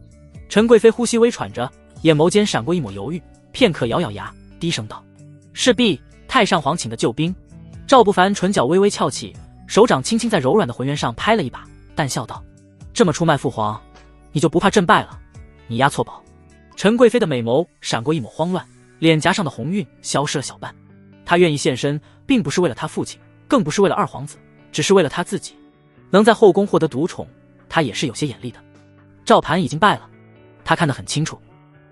陈贵妃呼吸微喘着，眼眸间闪过一抹犹豫，片刻咬咬牙，低声道：势必太上皇请的救兵。赵不凡唇角微微翘起，手掌轻轻在柔软的浑圆上拍了一把，淡笑道：这么出卖父皇，你就不怕阵败了？你押错宝。陈贵妃的美眸闪过一抹慌乱，脸颊上的红晕消失了小半。她愿意现身，并不是为了她父亲，更不是为了二皇子，只是为了她自己。能在后宫获得独宠，她也是有些眼力的。赵盘已经败了，她看得很清楚。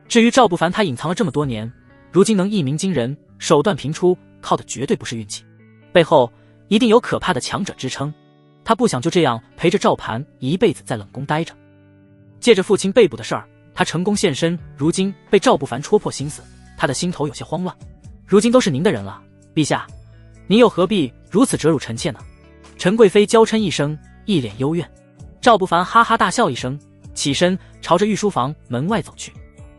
至于赵不凡，他隐藏了这么多年，如今能一鸣惊人，手段频出，靠的绝对不是运气，背后一定有可怕的强者支撑。他不想就这样陪着赵盘一辈子在冷宫待着。借着父亲被捕的事儿，他成功现身，如今被赵不凡戳破心思，他的心头有些慌乱。如今都是您的人了，陛下，您又何必如此折辱臣妾呢？陈贵妃娇嗔一声，一脸幽怨。赵不凡哈哈大笑一声，起身朝着御书房门外走去。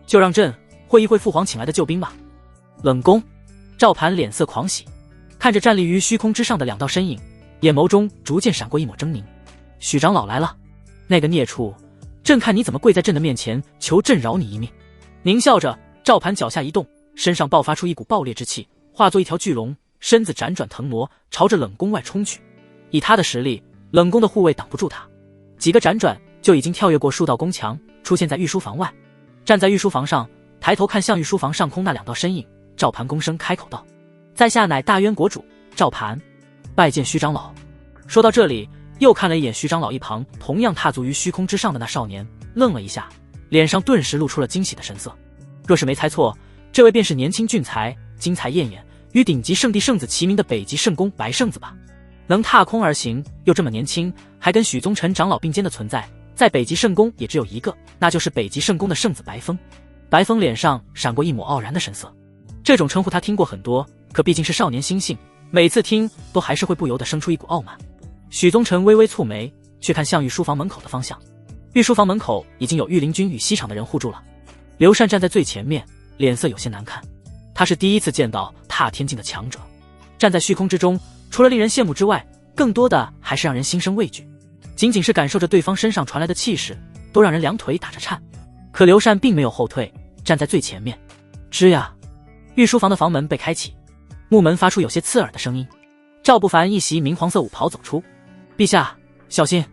就让朕会一会父皇请来的救兵吧。冷宫，赵盘脸色狂喜，看着站立于虚空之上的两道身影，眼眸中逐渐闪过一抹狰狞。许长老来了，那个孽畜，朕看你怎么跪在朕的面前求朕饶你一命。狞笑着，赵盘脚下一动，身上爆发出一股爆裂之气，化作一条巨龙，身子辗转腾挪，朝着冷宫外冲去。以他的实力，冷宫的护卫挡不住他，几个辗转就已经跳跃过数道宫墙，出现在御书房外。站在御书房上，抬头看向御书房上空那两道身影，赵盘躬声开口道：在下乃大渊国主赵盘，拜见徐长老。说到这里，又看了一眼徐长老一旁同样踏足于虚空之上的那少年，愣了一下，脸上顿时露出了惊喜的神色。若是没猜错，这位便是年轻俊才、金才艳眼，与顶级圣地圣子齐名的北极圣宫白圣子吧？能踏空而行，又这么年轻，还跟许宗臣长老并肩的存在，在北极圣宫也只有一个，那就是北极圣宫的圣子白风。白风脸上闪过一抹傲然的神色，这种称呼他听过很多，可毕竟是少年心性，每次听都还是会不由得生出一股傲慢。许宗臣微微蹙眉，却看向御书房门口的方向。御书房门口已经有御林军与西厂的人护住了。刘禅站在最前面，脸色有些难看。他是第一次见到踏天境的强者，站在虚空之中，除了令人羡慕之外，更多的还是让人心生畏惧。仅仅是感受着对方身上传来的气势，都让人两腿打着颤。可刘禅并没有后退，站在最前面。吱呀，御书房的房门被开启，木门发出有些刺耳的声音。赵不凡一袭明黄色舞袍走出。陛下，小心！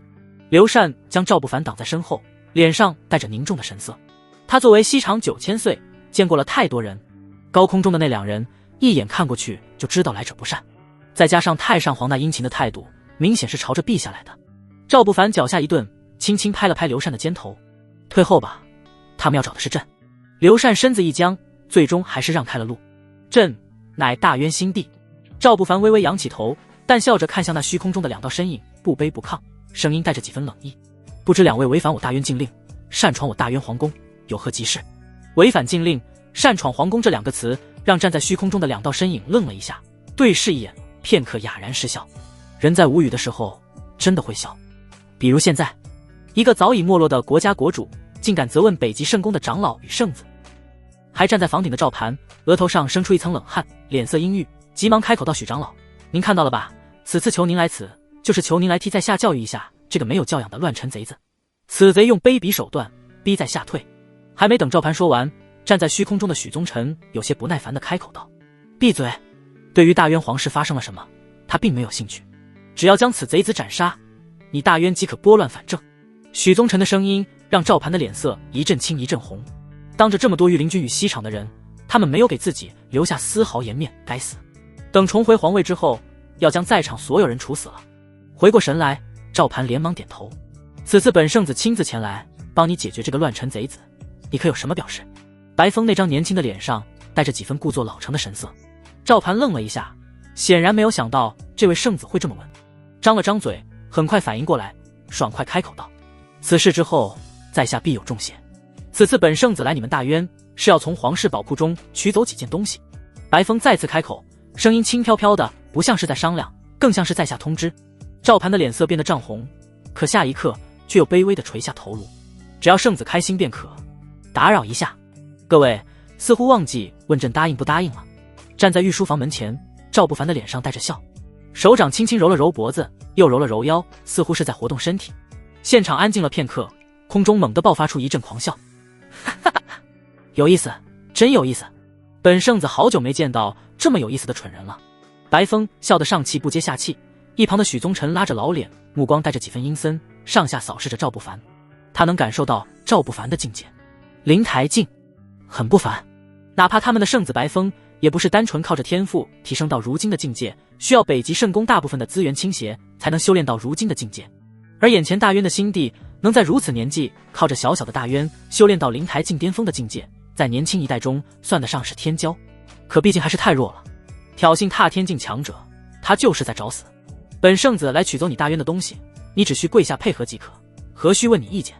刘禅将赵不凡挡在身后，脸上带着凝重的神色。他作为西厂9000岁，见过了太多人，高空中的那两人一眼看过去就知道来者不善，再加上太上皇那殷勤的态度，明显是朝着陛下来的。赵不凡脚下一顿，轻轻拍了拍刘禅的肩头：“退后吧，他们要找的是朕。”刘禅身子一僵，最终还是让开了路。朕乃大渊新帝。赵不凡微微扬起头，淡笑着看向那虚空中的两道身影，不卑不亢，声音带着几分冷意：“不知两位违反我大渊禁令，擅闯我大渊皇宫，有何急事？”违反禁令、擅闯皇宫这两个词，让站在虚空中的两道身影愣了一下，对视一眼，片刻哑然失笑。人在无语的时候，真的会笑。比如现在，一个早已没落的国家国主，竟敢责问北极圣宫的长老与圣子。还站在房顶的赵盘，额头上生出一层冷汗，脸色阴郁，急忙开口道：“许长老，您看到了吧？此次求您来此，就是求您来替在下教育一下这个没有教养的乱臣贼子。此贼用卑鄙手段逼在下退。”还没等赵盘说完，站在虚空中的许宗臣有些不耐烦地开口道：“闭嘴！对于大渊皇室发生了什么，他并没有兴趣，只要将此贼子斩杀，你大渊即可拨乱反正。”许宗臣的声音让赵盘的脸色一阵青一阵红。当着这么多御林军与西厂的人，他们没有给自己留下丝毫颜面，该死！等重回皇位之后，要将在场所有人处死了。回过神来，赵盘连忙点头：“此次本圣子亲自前来帮你解决这个乱臣贼子，你可有什么表示？”白风那张年轻的脸上带着几分故作老成的神色。赵盘愣了一下，显然没有想到这位圣子会这么问，张了张嘴，很快反应过来，爽快开口道：“此事之后，在下必有重谢。此次本圣子来你们大渊，是要从皇室宝库中取走几件东西。”白风再次开口，声音轻飘飘的，不像是在商量，更像是在下通知。赵盘的脸色变得涨红，可下一刻却又卑微的垂下头颅：“只要圣子开心便可。打扰一下，各位似乎忘记问朕答应不答应了。”站在御书房门前，赵不凡的脸上带着笑，手掌轻轻揉了揉脖子，又揉了揉腰，似乎是在活动身体。现场安静了片刻，空中猛地爆发出一阵狂笑：“哈哈哈，有意思，真有意思！本圣子好久没见到这么有意思的蠢人了。”白风笑得上气不接下气，一旁的许宗臣拉着老脸，目光带着几分阴森，上下扫视着赵不凡。他能感受到赵不凡的境界，灵台境很不凡，哪怕他们的圣子白风也不是单纯靠着天赋提升到如今的境界，需要北极圣宫大部分的资源倾斜才能修炼到如今的境界。而眼前大渊的新帝能在如此年纪靠着小小的大渊修炼到灵台境巅峰的境界，在年轻一代中算得上是天骄，可毕竟还是太弱了。挑衅踏天境强者，他就是在找死。本圣子来取走你大渊的东西，你只需跪下配合即可，何须问你意见？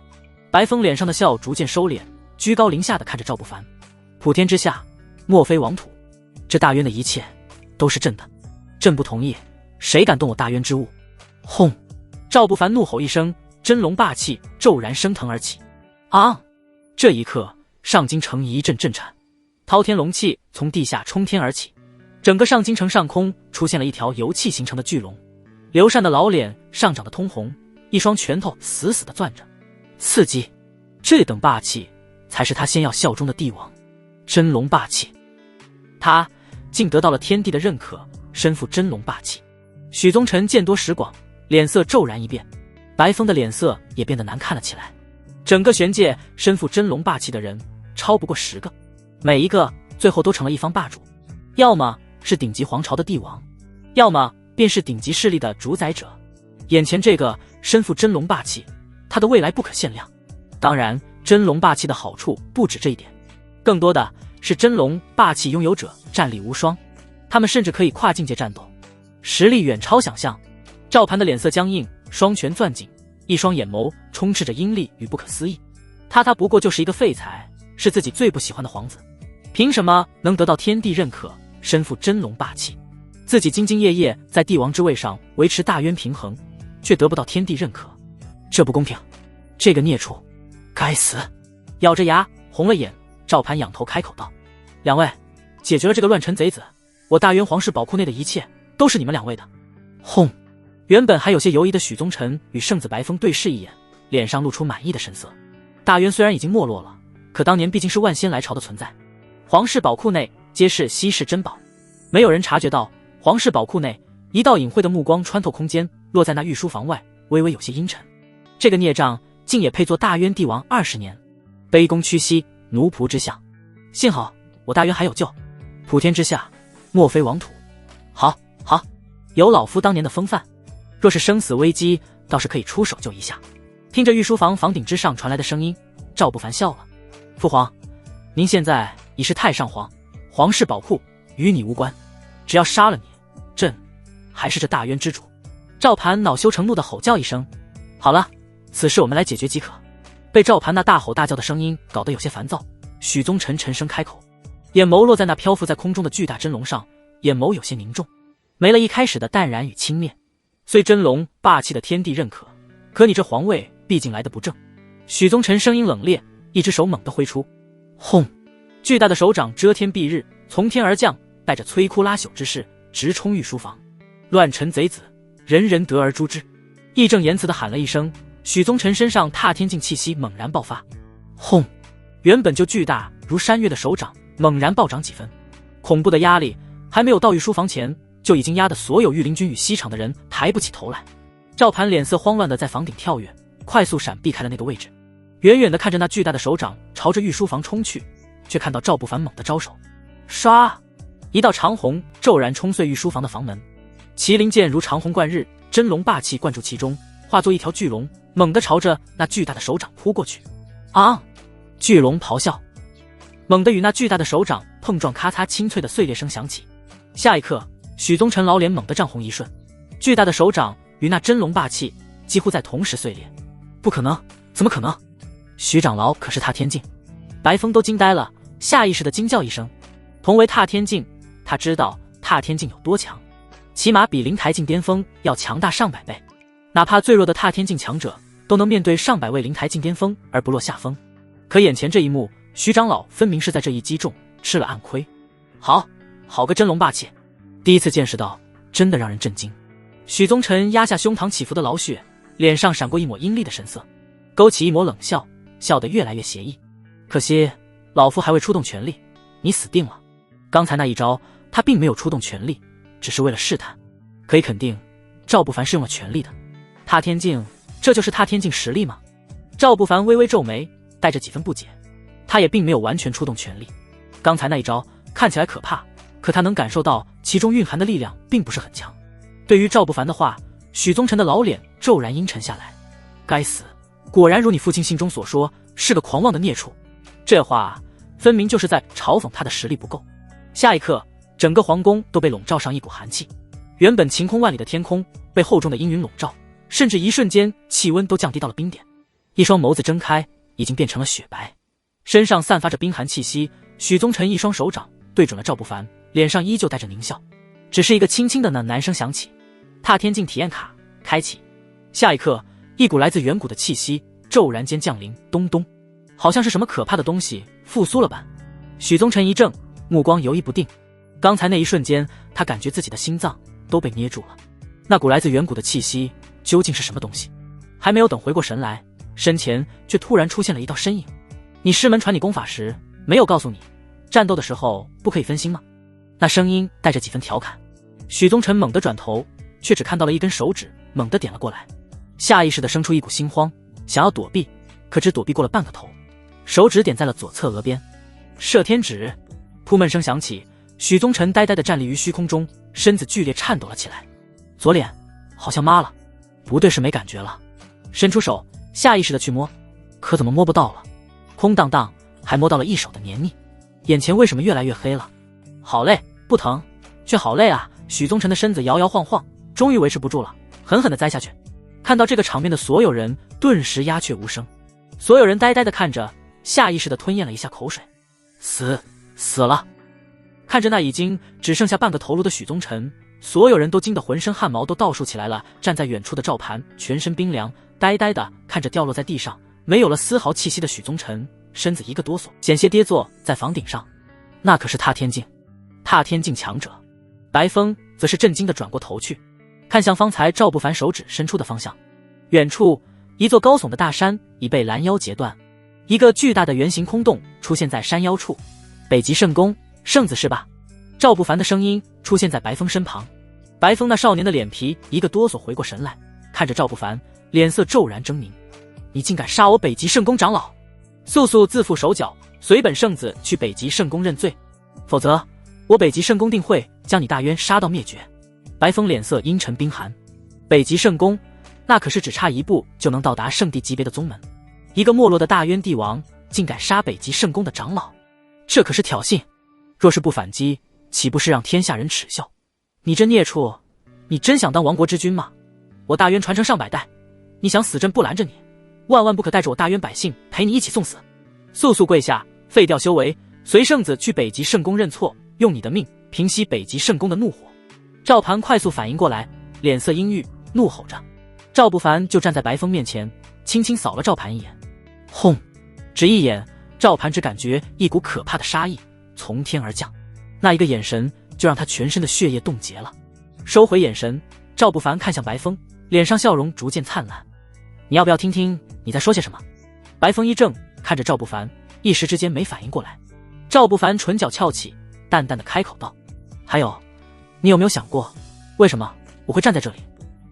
白风脸上的笑逐渐收敛，居高临下的看着赵不凡：“普天之下，莫非王土。这大渊的一切都是朕的，朕不同意，谁敢动我大渊之物？”轰！赵不凡怒吼一声，真龙霸气骤然升腾而起。啊！这一刻，上京城一阵震颤，滔天龙气从地下冲天而起，整个上京城上空出现了一条由气形成的巨龙。刘禅的老脸上长得通红，一双拳头死死地攥着，刺激！这等霸气才是他先要效忠的帝王，真龙霸气。他竟得到了天帝的认可，身负真龙霸气。许宗臣见多识广，脸色骤然一变，白风的脸色也变得难看了起来。整个玄界身负真龙霸气的人超不过10个，每一个最后都成了一方霸主，要么是顶级皇朝的帝王，要么便是顶级势力的主宰者。眼前这个身负真龙霸气，他的未来不可限量。当然，真龙霸气的好处不止这一点，更多的是真龙霸气拥有者战力无双，他们甚至可以跨境界战斗，实力远超想象。赵盘的脸色僵硬，双拳攥紧，一双眼眸充斥着阴戾与不可思议。他不过就是一个废材，是自己最不喜欢的皇子，凭什么能得到天地认可，身负真龙霸气？自己兢兢业业在帝王之位上维持大渊平衡，却得不到天地认可，这不公平！这个孽畜，该死！咬着牙，红了眼，赵盘仰头开口道：“两位，解决了这个乱臣贼子，我大渊皇室宝库内的一切都是你们两位的。”轰！原本还有些犹疑的许宗臣与圣子白风对视一眼，脸上露出满意的神色。大渊虽然已经没落了，可当年毕竟是万仙来朝的存在，皇室宝库内皆是稀世珍宝。没有人察觉到皇室宝库内一道隐晦的目光穿透空间，落在那御书房外，微微有些阴沉。这个孽障竟也配做大渊帝王20年，卑躬屈膝，奴仆之相。幸好我大渊还有救，普天之下莫非王土。好，有老夫当年的风范，若是生死危机，倒是可以出手救一下。听着御书房房顶之上传来的声音，赵不凡笑了。父皇，您现在已是太上皇，皇室宝库与你无关，只要杀了你，朕还是这大渊之主。赵盘恼羞成怒地吼叫一声。好了，此事我们来解决即可。被赵盘那大吼大叫的声音搞得有些烦躁，许宗臣沉声开口，眼眸落在那漂浮在空中的巨大真龙上，眼眸有些凝重，没了一开始的淡然与轻蔑。虽真龙霸气的天地认可，可你这皇位毕竟来得不正。许宗臣声音冷冽，一只手猛地挥出，轰！巨大的手掌遮天蔽日，从天而降，带着摧枯拉朽之势，直冲御书房。乱臣贼子，人人得而诛之！义正言辞地喊了一声，许宗臣身上踏天境气息猛然爆发，轰！原本就巨大如山岳的手掌猛然暴涨几分，恐怖的压力还没有到御书房前，就已经压得所有御林军与西厂的人抬不起头来。赵盘脸色慌乱地在房顶跳跃，快速闪避开了那个位置，远远地看着那巨大的手掌朝着御书房冲去，却看到赵不凡猛地招手，唰！一道长虹骤然冲碎御书房的房门，麒麟剑如长虹贯日，真龙霸气灌注其中，化作一条巨龙，猛地朝着那巨大的手掌扑过去。啊！巨龙咆哮，猛地与那巨大的手掌碰撞，咔嚓清脆的碎裂声响起。下一刻，许宗臣老脸猛地涨红一瞬，巨大的手掌与那真龙霸气几乎在同时碎裂。不可能，怎么可能？许长老可是踏天境？白风都惊呆了，下意识地惊叫一声。同为踏天境，他知道踏天境有多强，起码比灵台境巅峰要强大上百倍。哪怕最弱的踏天境强者都能面对上百位灵台境巅峰而不落下风。可眼前这一幕，徐长老分明是在这一击中吃了暗亏。好个真龙霸气，第一次见识到，真的让人震惊。许宗臣压下胸膛起伏的老血，脸上闪过一抹阴厉的神色，勾起一抹冷笑，笑得越来越邪异。可惜老夫还未出动全力，你死定了。刚才那一招他并没有出动全力，只是为了试探。可以肯定，赵不凡是用了全力的。踏天境，这就是踏天境实力吗？赵不凡微微皱眉，带着几分不解。他也并没有完全出动全力，刚才那一招看起来可怕，可他能感受到其中蕴含的力量并不是很强。对于赵不凡的话，许宗臣的老脸骤然阴沉下来。该死，果然如你父亲信中所说，是个狂妄的孽畜。这话分明就是在嘲讽他的实力不够。下一刻，整个皇宫都被笼罩上一股寒气，原本晴空万里的天空被厚重的阴云笼罩，甚至一瞬间气温都降低到了冰点。一双眸子睁开，已经变成了雪白，身上散发着冰寒气息。许宗臣一双手掌对准了赵不凡，脸上依旧带着狞笑，只是一个轻轻的男声响起，踏天境体验卡开启。下一刻，一股来自远古的气息骤然间降临，咚咚，好像是什么可怕的东西复苏了般。许宗臣一怔，目光游移不定。刚才那一瞬间，他感觉自己的心脏都被捏住了。那股来自远古的气息究竟是什么东西？还没有等回过神来，身前却突然出现了一道身影。你师门传你功法时，没有告诉你战斗的时候不可以分心吗？那声音带着几分调侃。许宗臣猛地转头，却只看到了一根手指猛地点了过来，下意识地生出一股心慌，想要躲避，可只躲避过了半个头。手指点在了左侧额边，射天指。扑闷声响起，许宗臣呆呆地站立于虚空中，身子剧烈颤抖了起来。左脸好像麻了，不对，是没感觉了。伸出手，下意识地去摸，可怎么摸不到了？空荡荡，还摸到了一手的黏腻。眼前为什么越来越黑了？好累，不疼，却好累啊！许宗臣的身子摇摇晃晃，终于维持不住了，狠狠地栽下去。看到这个场面的所有人顿时鸦雀无声，所有人呆呆地看着，下意识地吞咽了一下口水。死了！看着那已经只剩下半个头颅的许宗臣，所有人都惊得浑身汗毛都倒竖起来了。站在远处的赵盘全身冰凉，呆呆地看着掉落在地上没有了丝毫气息的许宗臣，身子一个哆嗦，险些跌坐在房顶上。那可是踏天境，踏天境强者。白风则是震惊地转过头去，看向方才赵不凡手指伸出的方向。远处一座高耸的大山已被拦腰截断，一个巨大的圆形空洞出现在山腰处。北极圣宫，圣子是吧？赵不凡的声音出现在白风身旁。白风那少年的脸皮一个哆嗦，回过神来，看着赵不凡，脸色骤然狰狞。你竟敢杀我北极圣宫长老，速速自负手脚，随本圣子去北极圣宫认罪，否则我北极圣宫定会将你大渊杀到灭绝。白风脸色阴沉冰寒。北极圣宫，那可是只差一步就能到达圣地级别的宗门。一个没落的大渊帝王竟敢杀北极圣宫的长老，这可是挑衅！若是不反击，岂不是让天下人耻笑？你这孽畜，你真想当亡国之君吗？我大渊传承上百代，你想死朕不拦着你，万万不可带着我大渊百姓陪你一起送死！速速跪下，废掉修为，随圣子去北极圣宫认错，用你的命平息北极圣宫的怒火！赵盘快速反应过来，脸色阴郁，怒吼着。赵不凡就站在白风面前，轻轻扫了赵盘一眼。轰！只一眼，赵盘只感觉一股可怕的杀意从天而降，那一个眼神就让他全身的血液冻结了。收回眼神，赵不凡看向白风，脸上笑容逐渐灿烂。你要不要听听你在说些什么？白风一怔，看着赵不凡，一时之间没反应过来。赵不凡唇角翘起，淡淡的开口道：还有，你有没有想过，为什么我会站在这里？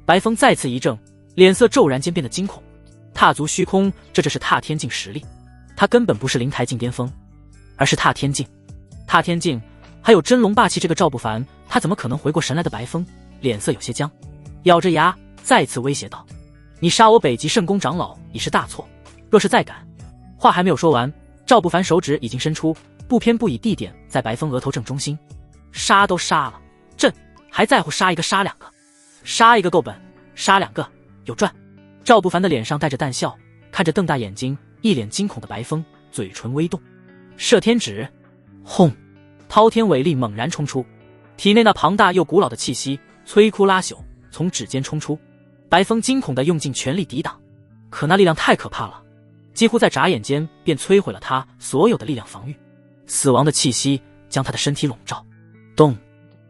白风再次一怔，脸色骤然间变得惊恐。踏足虚空，这是踏天境实力，他根本不是灵台境巅峰，而是踏天境。踏天境还有真龙霸气，这个赵不凡他怎么可能回过神来的？白风脸色有些僵，咬着牙再次威胁道：你杀我北极圣宫长老已是大错，若是再敢……话还没有说完，赵不凡手指已经伸出，不偏不倚地点在白风额头正中心。杀都杀了，朕还在乎杀一个杀两个？杀一个够本，杀两个有赚。赵不凡的脸上带着淡笑，看着瞪大眼睛一脸惊恐的白风，嘴唇微动。射天指！轰！滔天伟力猛然冲出，体内那庞大又古老的气息摧枯拉朽从指尖冲出。白风惊恐地用尽全力抵挡，可那力量太可怕了，几乎在眨眼间便摧毁了他所有的力量防御。死亡的气息将他的身体笼罩。咚！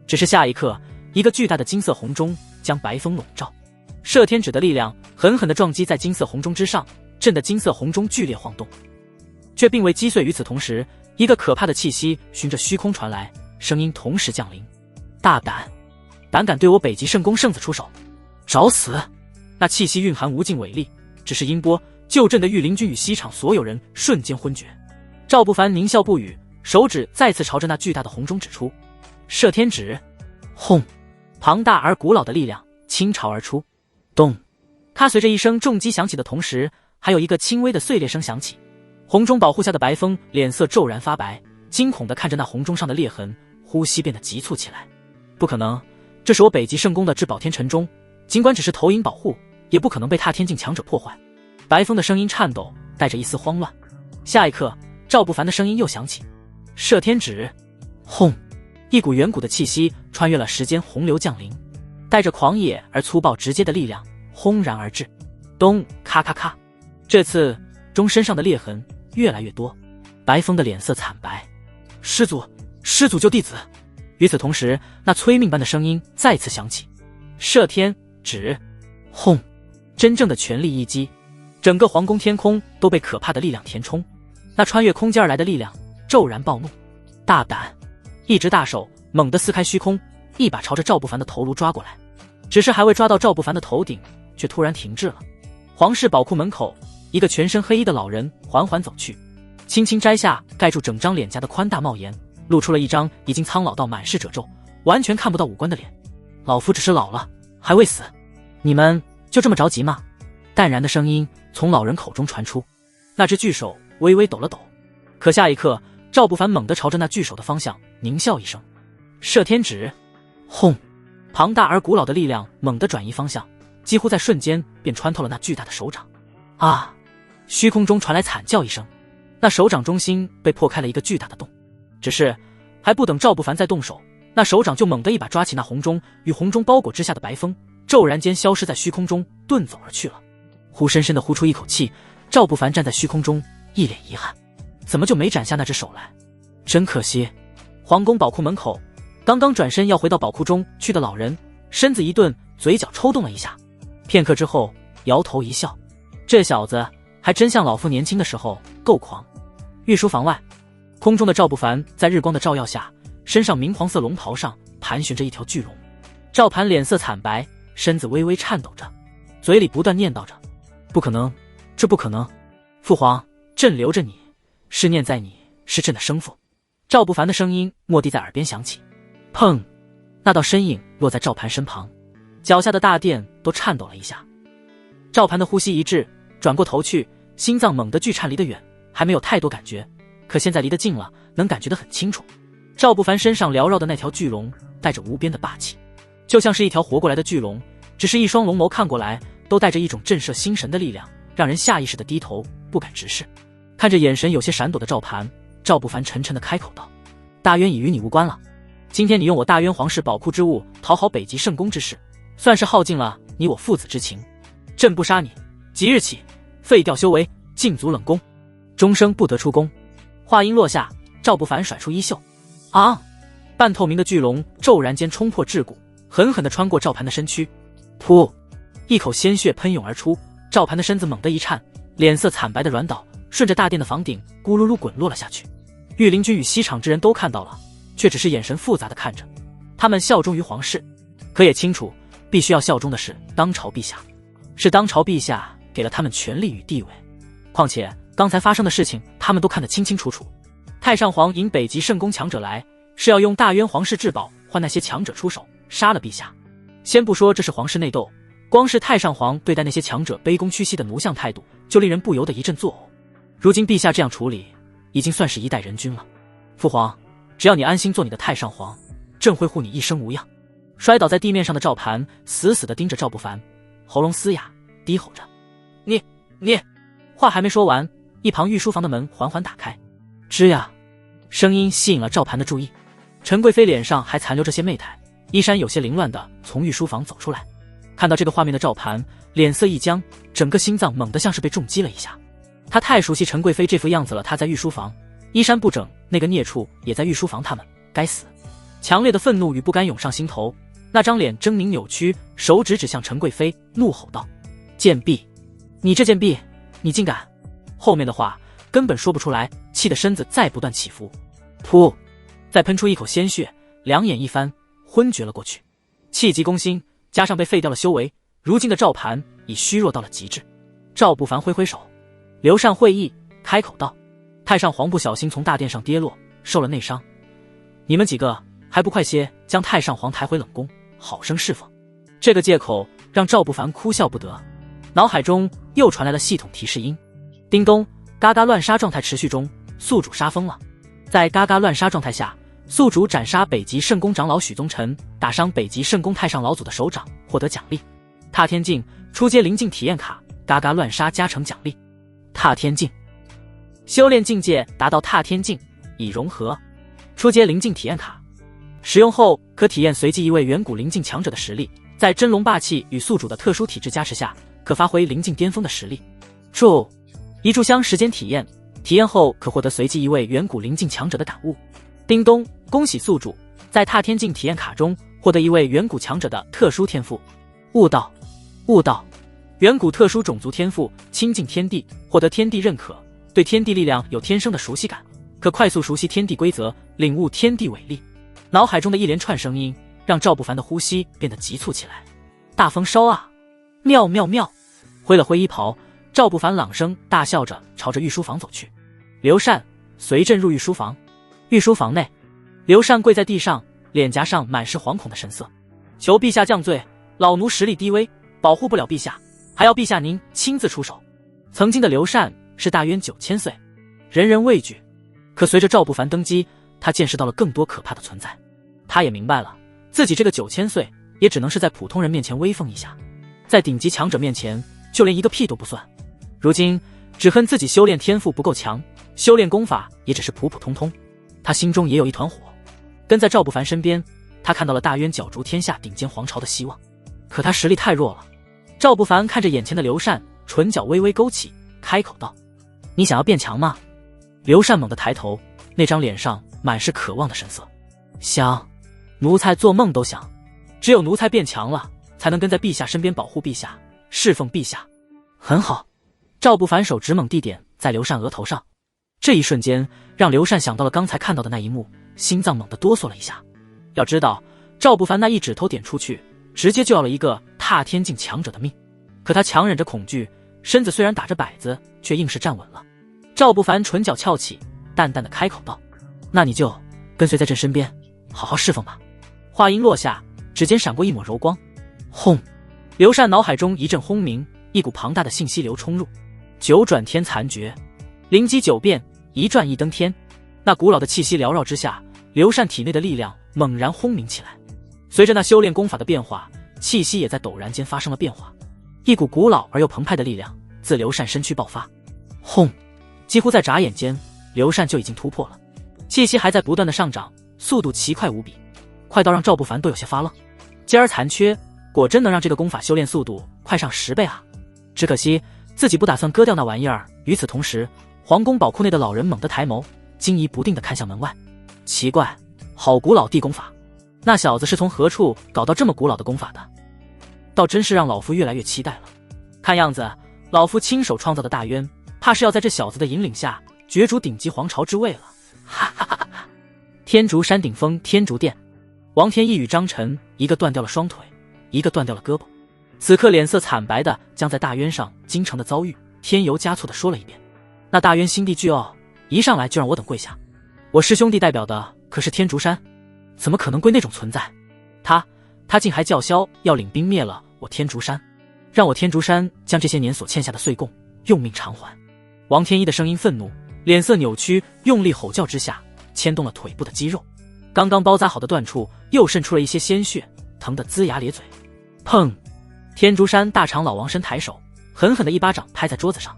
只是下一刻，一个巨大的金色红钟将白风笼罩。射天指的力量狠狠地撞击在金色红钟之上，震得金色红钟剧烈晃动，却并未击碎。与此同时，一个可怕的气息循着虚空传来，声音同时降临：大胆，胆敢对我北极圣宫圣子出手，找死！那气息蕴含无尽伟力，只是音波就震得御林军与西场所有人瞬间昏厥。赵不凡狞笑不语，手指再次朝着那巨大的红钟指出。射天指！轰！庞大而古老的力量倾巢而出。咚！它随着一声重击响起的同时，还有一个轻微的碎裂声响起。红钟保护下的白风脸色骤然发白，惊恐地看着那红钟上的裂痕，呼吸变得急促起来。不可能，这是我北极圣宫的至宝天辰钟，尽管只是投影保护，也不可能被踏天境强者破坏。白风的声音颤抖，带着一丝慌乱。下一刻，赵不凡的声音又响起：射天指！轰！一股远古的气息穿越了时间洪流降临，带着狂野而粗暴直接的力量轰然而至。咚！咔咔咔！这次钟身上的裂痕越来越多，白风的脸色惨白。师祖，师祖救弟子！与此同时，那催命般的声音再次响起：射天指！轰！真正的全力一击，整个皇宫天空都被可怕的力量填充。那穿越空间而来的力量骤然暴怒，大胆！一只大手猛地撕开虚空，一把朝着赵不凡的头颅抓过来。只是还未抓到赵不凡的头顶，却突然停滞了。皇室宝库门口，一个全身黑衣的老人缓缓走去，轻轻摘下盖住整张脸颊的宽大帽檐，露出了一张已经苍老到满是褶皱，完全看不到五官的脸。老夫只是老了，还未死，你们就这么着急吗？淡然的声音从老人口中传出。那只巨手微微抖了抖，可下一刻，赵不凡猛地朝着那巨手的方向狞笑一声：射天指！轰！庞大而古老的力量猛地转移方向，几乎在瞬间便穿透了那巨大的手掌。啊！虚空中传来惨叫一声，那手掌中心被破开了一个巨大的洞。只是还不等赵不凡再动手，那手掌就猛地一把抓起那红钟与红钟包裹之下的白风，骤然间消失在虚空中，遁走而去了。呼深深地呼出一口气，赵不凡站在虚空中，一脸遗憾，怎么就没斩下那只手来？真可惜。皇宫宝库门口，刚刚转身要回到宝库中去的老人身子一顿，嘴角抽动了一下，片刻之后摇头一笑：这小子还真像老夫年轻的时候，够狂。御书房外，空中的赵不凡在日光的照耀下，身上明黄色龙袍上盘旋着一条巨龙。赵盘脸色惨白，身子微微颤抖着，嘴里不断念叨着：不可能，这不可能！父皇，朕留着你，是念在你是朕的生父。赵不凡的声音蓦地在耳边响起。砰！那道身影落在赵盘身旁，脚下的大殿都颤抖了一下。赵盘的呼吸一滞，转过头去，心脏猛地距颤离得远，还没有太多感觉，可现在离得近了，能感觉得很清楚。赵不凡身上缭绕的那条巨龙带着无边的霸气，就像是一条活过来的巨龙，只是一双龙眸看过来都带着一种震慑心神的力量，让人下意识地低头不敢直视。看着眼神有些闪躲的赵盘，赵不凡沉沉地开口道：大渊已与你无关了，今天你用我大渊皇室宝库之物讨好北极圣宫之事，算是耗尽了你我父子之情。朕不杀你，即日起废掉修为，禁足冷宫，终生不得出宫。话音落下，赵不凡甩出衣袖，半透明的巨龙骤然间冲破桎梏，狠狠地穿过赵盘的身躯。噗！一口鲜血喷涌而出，赵盘的身子猛地一颤，脸色惨白的软倒，顺着大殿的房顶咕噜噜滚落了下去。御林军与西厂之人都看到了，却只是眼神复杂的看着。他们效忠于皇室，可也清楚必须要效忠的是当朝陛下，是当朝陛下给了他们权力与地位。况且刚才发生的事情他们都看得清清楚楚，太上皇引北极圣宫强者来，是要用大渊皇室至宝换那些强者出手杀了陛下。先不说这是皇室内斗，光是太上皇对待那些强者卑躬屈膝的奴相态度，就令人不由得一阵作呕。如今陛下这样处理，已经算是一代人君了。父皇，只要你安心做你的太上皇，朕会护你一生无恙。摔倒在地面上的赵盘死死地盯着赵不凡，喉咙嘶哑，低吼着：你话还没说完，一旁御书房的门缓缓打开。吱呀，声音吸引了赵盘的注意。陈贵妃脸上还残留着些媚态，衣衫有些凌乱地从御书房走出来。看到这个画面的赵盘脸色一僵，整个心脏猛地像是被重击了一下。他太熟悉陈贵妃这副样子了，她在御书房衣衫不整，那个孽畜也在御书房，他们该死。强烈的愤怒与不甘涌上心头，那张脸狰狞扭曲，手指指向陈贵妃，怒吼道：贱婢，你这贱婢，你竟敢！后面的话根本说不出来，气得身子再不断起伏。噗！再喷出一口鲜血，两眼一翻，昏厥了过去。气急攻心，加上被废掉了修为，如今的赵盘已虚弱到了极致。赵不凡挥挥手，刘禅会意，开口道：太上皇不小心从大殿上跌落，受了内伤，你们几个还不快些将太上皇抬回冷宫，好生侍奉。这个借口让赵不凡哭笑不得，脑海中又传来了系统提示音：叮咚，嘎嘎乱杀状态持续中，宿主杀疯了。在嘎嘎乱杀状态下，宿主斩杀北极圣宫长老许宗臣，打伤北极圣宫太上老祖的手掌，获得奖励踏天境初阶灵境体验卡，嘎嘎乱杀加成奖励。踏天境修炼境界达到踏天境，已融合初阶灵境体验卡，使用后可体验随机一位远古灵境强者的实力，在真龙霸气与宿主的特殊体质加持下，可发挥灵境巅峰的实力。一炷香时间体验，体验后可获得随机一位远古灵境强者的感悟。叮咚，恭喜宿主在踏天境体验卡中获得一位远古强者的特殊天赋。悟道，远古特殊种族天赋，亲近天地，获得天地认可，对天地力量有天生的熟悉感，可快速熟悉天地规则，领悟天地伟力。脑海中的一连串声音让赵不凡的呼吸变得急促起来。大风烧啊，妙妙妙！挥了挥衣袍，赵不凡朗声大笑着朝着御书房走去。刘禅，随朕入御书房。御书房内，刘禅跪在地上，脸颊上满是惶恐的神色。求陛下降罪，老奴实力低微，保护不了陛下，还要陛下您亲自出手。曾经的刘禅是大渊9000岁，人人畏惧，可随着赵不凡登基，他见识到了更多可怕的存在。他也明白了，自己这个9000岁也只能是在普通人面前威风一下，在顶级强者面前就连一个屁都不算。如今只恨自己修炼天赋不够强，修炼功法也只是普普通通。他心中也有一团火，跟在赵不凡身边，他看到了大渊角逐天下顶尖皇朝的希望，可他实力太弱了。赵不凡看着眼前的刘禅，唇角微微勾起，开口道：你想要变强吗？刘禅猛地抬头，那张脸上满是渴望的神色。想，奴才做梦都想，只有奴才变强了，才能跟在陛下身边保护陛下，侍奉陛下。很好。赵不凡手指猛地点在刘禅额头上，这一瞬间让刘禅想到了刚才看到的那一幕，心脏猛地哆嗦了一下。要知道，赵不凡那一指头点出去，直接就要了一个踏天境强者的命。可他强忍着恐惧，身子虽然打着摆子，却硬是站稳了。赵不凡唇角翘起，淡淡的开口道：那你就跟随在朕身边，好好侍奉吧。话音落下，指尖闪过一抹柔光，轰！刘禅脑海中一阵轰鸣，一股庞大的信息流冲入。九转天残诀，灵机九变，一转一登天。那古老的气息缭绕之下，刘禅体内的力量猛然轰鸣起来。随着那修炼功法的变化，气息也在陡然间发生了变化。一股古老而又澎湃的力量自刘禅身躯爆发。轰！几乎在眨眼间，刘禅就已经突破了。气息还在不断的上涨，速度奇快无比，快到让赵不凡都有些发愣。阶儿残缺，果真能让这个功法修炼速度快上10倍啊！只可惜自己不打算割掉那玩意儿。与此同时，皇宫宝库内的老人猛地抬眸，惊疑不定地看向门外。奇怪，好古老地功法，那小子是从何处搞到这么古老的功法的？倒真是让老夫越来越期待了。看样子，老夫亲手创造的大渊，怕是要在这小子的引领下角逐顶级皇朝之位了。哈哈哈哈！天竺山顶峰天竺殿，王天一与张晨一个断掉了双腿，一个断掉了胳膊，此刻脸色惨白的将在大渊上京城的遭遇添油加醋的说了一遍。那大渊心地巨傲，一上来就让我等跪下。我师兄弟代表的可是天竺山，怎么可能归那种存在？他竟还叫嚣要领兵灭了我天竺山，让我天竺山将这些年所欠下的岁贡用命偿还。王天一的声音愤怒，脸色扭曲，用力吼叫之下牵动了腿部的肌肉，刚刚包扎好的断处又渗出了一些鲜血，疼得龇牙咧嘴。砰！天竺山大长老王申抬手狠狠的一巴掌拍在桌子上，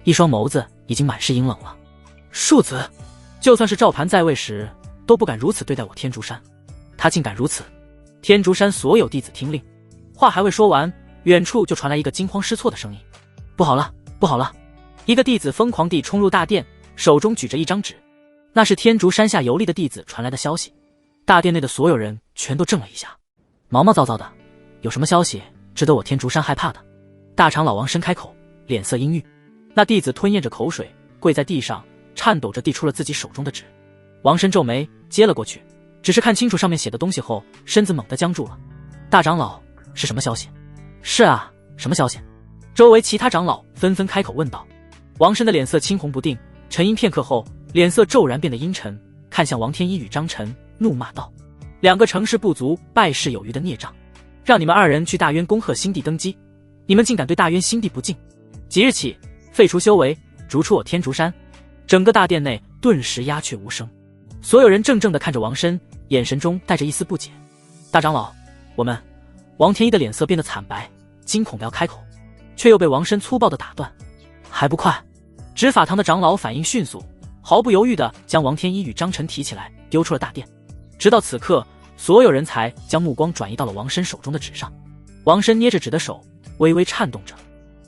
一双眸子已经满是阴冷了。庶子，就算是赵盘在位时都不敢如此对待我天竺山，他竟敢如此！天竺山所有弟子听令。话还未说完，远处就传来一个惊慌失措的声音：不好了，不好了！一个弟子疯狂地冲入大殿，手中举着一张纸，那是天竺山下游历的弟子传来的消息。大殿内的所有人全都怔了一下，毛毛躁躁的，有什么消息值得我天竺山害怕的？大长老王申开口，脸色阴郁。那弟子吞咽着口水，跪在地上，颤抖着递出了自己手中的纸。王申皱眉接了过去，只是看清楚上面写的东西后，身子猛地僵住了。大长老，是什么消息？是啊，什么消息？周围其他长老纷纷开口问道。王申的脸色青红不定，沉吟片刻后，脸色骤然变得阴沉，看向王天一与张晨，怒骂道：两个成事不足败事有余的孽障，让你们二人去大渊恭贺新帝登基，你们竟敢对大渊新帝不敬！即日起废除修为，逐出我天竺山！整个大殿内顿时鸦雀无声，所有人怔怔地看着王申，眼神中带着一丝不解。大长老，我们……王天一的脸色变得惨白，惊恐地要开口，却又被王申粗暴地打断。还不快！执法堂的长老反应迅速，毫不犹豫地将王天一与张晨提起来，丢出了大殿。直到此刻，所有人才将目光转移到了王申手中的纸上。王申捏着纸的手微微颤动着，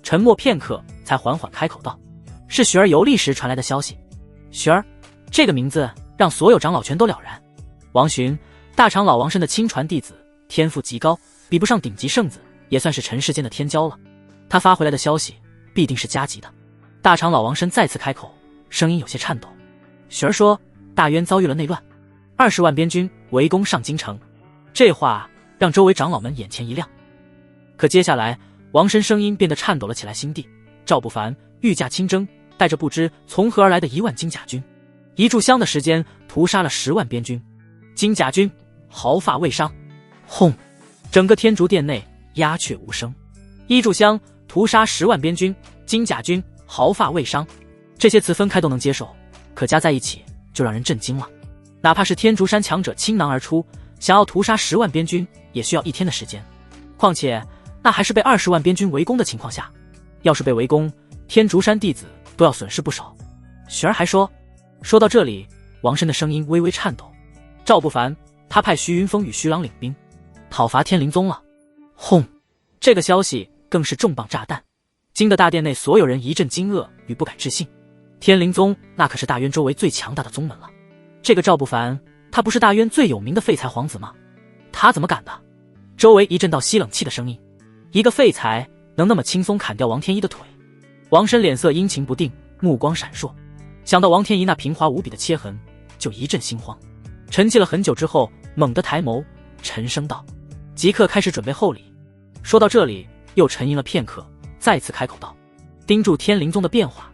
沉默片刻，才缓缓开口道：是雪儿游历时传来的消息。雪儿这个名字让所有长老全都了然。王寻，大长老王申的亲传弟子，天赋极高，比不上顶级圣子，也算是尘世间的天骄了。他发回来的消息必定是加急的。大长老王申再次开口，声音有些颤抖。雪儿说，大渊遭遇了内乱，20万边军围攻上京城。这话让周围长老们眼前一亮。可接下来，王申声音变得颤抖了起来。新帝赵不凡御驾亲征，带着不知从何而来的1万精甲军，一炷香的时间屠杀了10万边军。精甲军毫发未伤。轰！整个天竺殿内鸦雀无声。一炷香屠杀10万边军，精甲军毫发未伤，这些词分开都能接受，可加在一起就让人震惊了。哪怕是天竺山强者倾囊而出，想要屠杀10万边军，也需要1天的时间。况且那还是被20万边军围攻的情况下，要是被围攻，天竺山弟子都要损失不少。雪儿还说到这里，王申的声音微微颤抖。赵不凡他派徐云峰与徐朗领兵讨伐天灵宗了。轰！这个消息更是重磅炸弹，惊得大殿内所有人一阵惊愕与不敢置信。天灵宗那可是大渊周围最强大的宗门了，这个赵不凡他不是大渊最有名的废材皇子吗？他怎么敢的？周围一阵倒吸冷气的声音，一个废材能那么轻松砍掉王天一的腿？王申脸色阴晴不定，目光闪烁，想到王天一那平滑无比的切痕，就一阵心慌。沉寂了很久之后，猛地抬眸，沉声道：即刻开始准备厚礼。说到这里，又沉吟了片刻，再次开口道：盯住天灵宗的变化，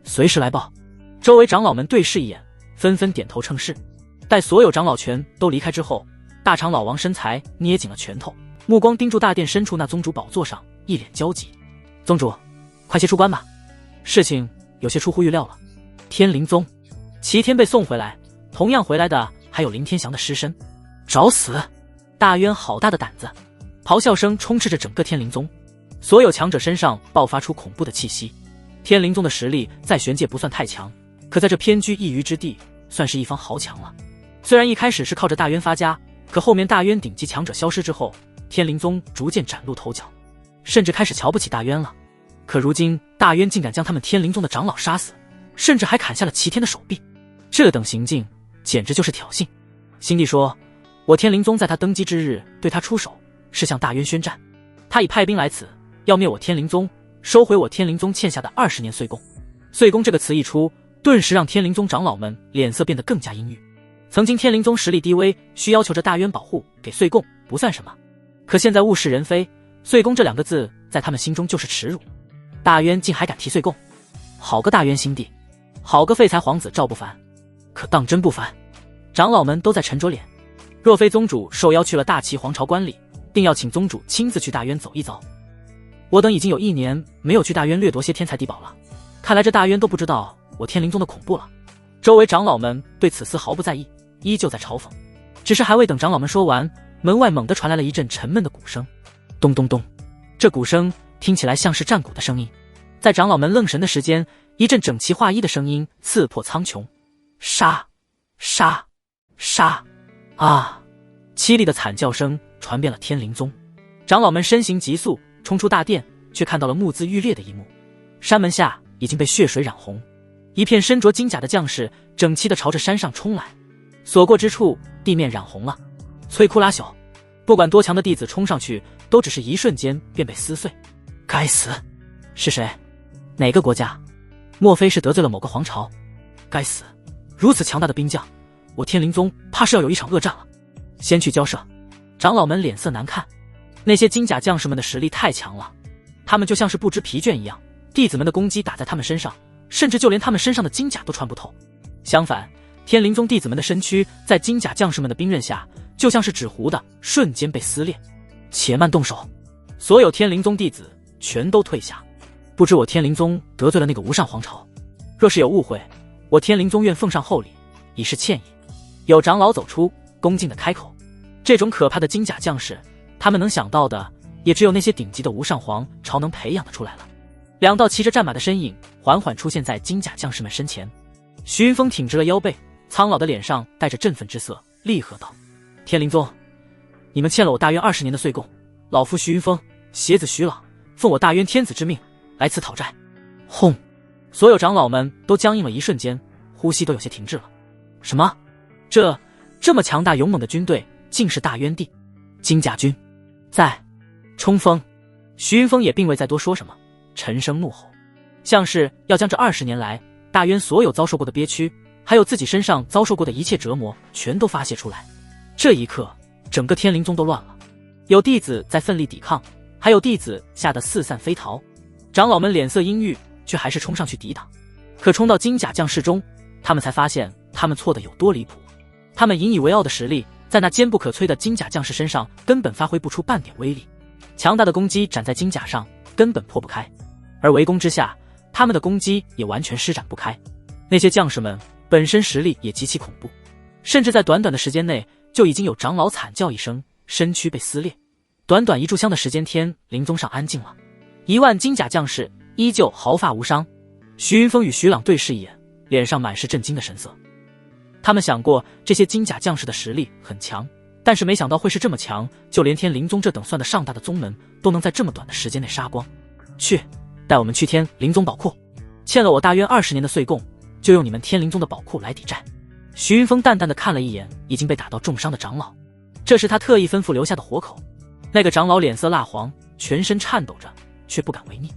随时来报。周围长老们对视一眼，纷纷点头称是。待所有长老全都离开之后，大长老王申才捏紧了拳头，目光盯住大殿深处那宗主宝座上，一脸焦急。宗主，快些出关吧，事情有些出乎预料了。天灵宗，齐天被送回来，同样回来的还有林天祥的尸身。找死！大渊好大的胆子！咆哮声充斥着整个天灵宗，所有强者身上爆发出恐怖的气息。天灵宗的实力在玄界不算太强，可在这偏居一隅之地，算是一方豪强了。虽然一开始是靠着大渊发家，可后面大渊顶级强者消失之后，天灵宗逐渐崭露头角，甚至开始瞧不起大渊了。可如今大渊竟敢将他们天灵宗的长老杀死，甚至还砍下了齐天的手臂，这等行径简直就是挑衅。新帝说，我天灵宗在他登基之日对他出手，是向大渊宣战，他已派兵来此，要灭我天灵宗，收回我天灵宗欠下的20年岁贡。岁贡这个词一出，顿时让天灵宗长老们脸色变得更加阴郁。曾经天灵宗实力低微，需要求着大渊保护，给岁贡不算什么，可现在物是人非，岁贡这2个字在他们心中就是耻辱。大渊竟还敢提岁贡，好个大渊新帝，好个废材皇子赵不凡，可当真不凡。长老们都在沉着脸，若非宗主受邀去了大齐皇朝观礼，定要请宗主亲自去大渊走一遭。我等已经有1年没有去大渊掠夺些天才地宝了，看来这大渊都不知道我天灵宗的恐怖了。周围长老们对此丝毫不在意，依旧在嘲讽。只是还未等长老们说完，门外猛地传来了一阵沉闷的鼓声，咚咚咚。这鼓声听起来像是战鼓的声音。在长老们愣神的时间，一阵整齐划一的声音刺破苍穹，杀杀杀啊！凄厉的惨叫声传遍了天灵宗，长老们身形急速冲出大殿，却看到了目眦欲裂的一幕。山门下已经被血水染红，一片身着金甲的将士整齐地朝着山上冲来，所过之处地面染红了。摧枯拉朽，不管多强的弟子冲上去，都只是一瞬间便被撕碎。该死！是谁？哪个国家？莫非是得罪了某个皇朝？该死！如此强大的兵将，我天灵宗怕是要有一场恶战了。先去交涉。长老们脸色难看，那些金甲将士们的实力太强了，他们就像是不知疲倦一样，弟子们的攻击打在他们身上，甚至就连他们身上的金甲都穿不透。相反，天灵宗弟子们的身躯在金甲将士们的兵刃下，就像是纸糊的，瞬间被撕裂。且慢动手！所有天灵宗弟子全都退下。不知我天灵宗得罪了那个无上皇朝，若是有误会，我天灵宗愿奉上厚礼，以示歉意。有长老走出，恭敬地开口。这种可怕的金甲将士，他们能想到的也只有那些顶级的无上皇朝能培养得出来了。2道骑着战马的身影缓缓出现在金甲将士们身前。徐云峰挺直了腰背，苍老的脸上带着振奋之色，厉喝道：天灵宗，你们欠了我大渊20年的岁贡，老夫徐云峰携子徐朗奉我大渊天子之命来此讨债。轰！所有长老们都僵硬了一瞬间，呼吸都有些停滞了。什么？这么强大勇猛的军队竟是大渊帝？金甲军在冲锋！徐云峰也并未再多说什么，沉声怒吼，像是要将这20年来大渊所有遭受过的憋屈，还有自己身上遭受过的一切折磨全都发泄出来。这一刻，整个天灵宗都乱了，有弟子在奋力抵抗，还有弟子吓得四散飞逃。长老们脸色阴郁，却还是冲上去抵挡。可冲到金甲将士中，他们才发现他们错的有多离谱。他们引以为傲的实力，在那坚不可摧的金甲将士身上根本发挥不出半点威力。强大的攻击斩在金甲上，根本破不开，而围攻之下，他们的攻击也完全施展不开。那些将士们本身实力也极其恐怖，甚至在短短的时间内，就已经有长老惨叫一声，身躯被撕裂。短短一炷香的时间，天灵宗上安静了，1万金甲将士依旧毫发无伤。徐云峰与徐朗对视一眼，脸上满是震惊的神色。他们想过这些金甲将士的实力很强，但是没想到会是这么强，就连天灵宗这等算得上大的宗门都能在这么短的时间内杀光。去，带我们去天灵宗宝库，欠了我大渊20年的岁贡，就用你们天灵宗的宝库来抵债。徐云峰淡淡的看了一眼已经被打到重伤的长老，这是他特意吩咐留下的活口。那个长老脸色蜡黄，全身颤抖着，却不敢违逆，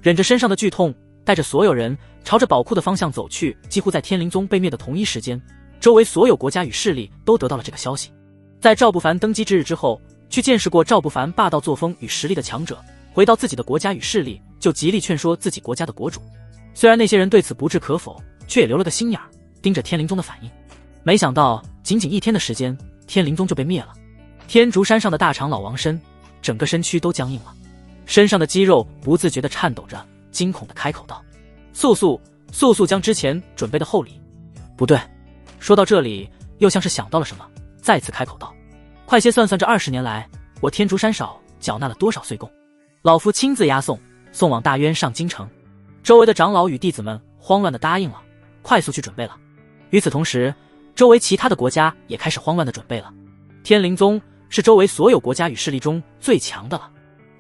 忍着身上的剧痛，带着所有人朝着宝库的方向走去。几乎在天灵宗被灭的同一时间，周围所有国家与势力都得到了这个消息。在赵不凡登基之日之后，去见识过赵不凡霸道作风与实力的强者，回到自己的国家与势力，就极力劝说自己国家的国主。虽然那些人对此不置可否，却也留了个心眼儿，盯着天灵宗的反应。没想到仅仅1天的时间，天灵宗就被灭了。天竺山上的大长老王申，整个身躯都僵硬了。身上的肌肉不自觉地颤抖着，惊恐地开口道：“速将之前准备的厚礼。”不对，说到这里，又像是想到了什么，再次开口道：“快些算算这20年来，我天竺山少缴纳了多少岁贡，老夫亲自押送往大渊上京城。”周围的长老与弟子们慌乱地答应了，快速去准备了。与此同时，周围其他的国家也开始慌乱地准备了。天灵宗是周围所有国家与势力中最强的了。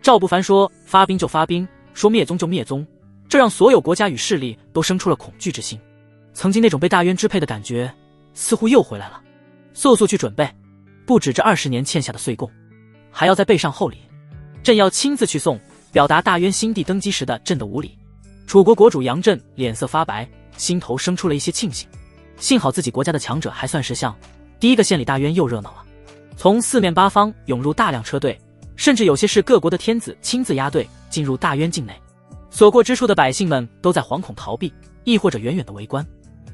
赵不凡说发兵就发兵，说灭宗就灭宗，这让所有国家与势力都生出了恐惧之心。曾经那种被大渊支配的感觉似乎又回来了。速去准备，不止这20年欠下的岁贡，还要再备上厚礼。朕要亲自去送，表达大渊新帝登基时的朕的无礼。楚国国主杨震脸色发白，心头生出了一些庆幸，幸好自己国家的强者还算识相，第一个献礼大渊又热闹了。从四面八方涌入大量车队，甚至有些是各国的天子亲自押队进入大渊境内。所过之处的百姓们都在惶恐逃避，亦或者远远的围观。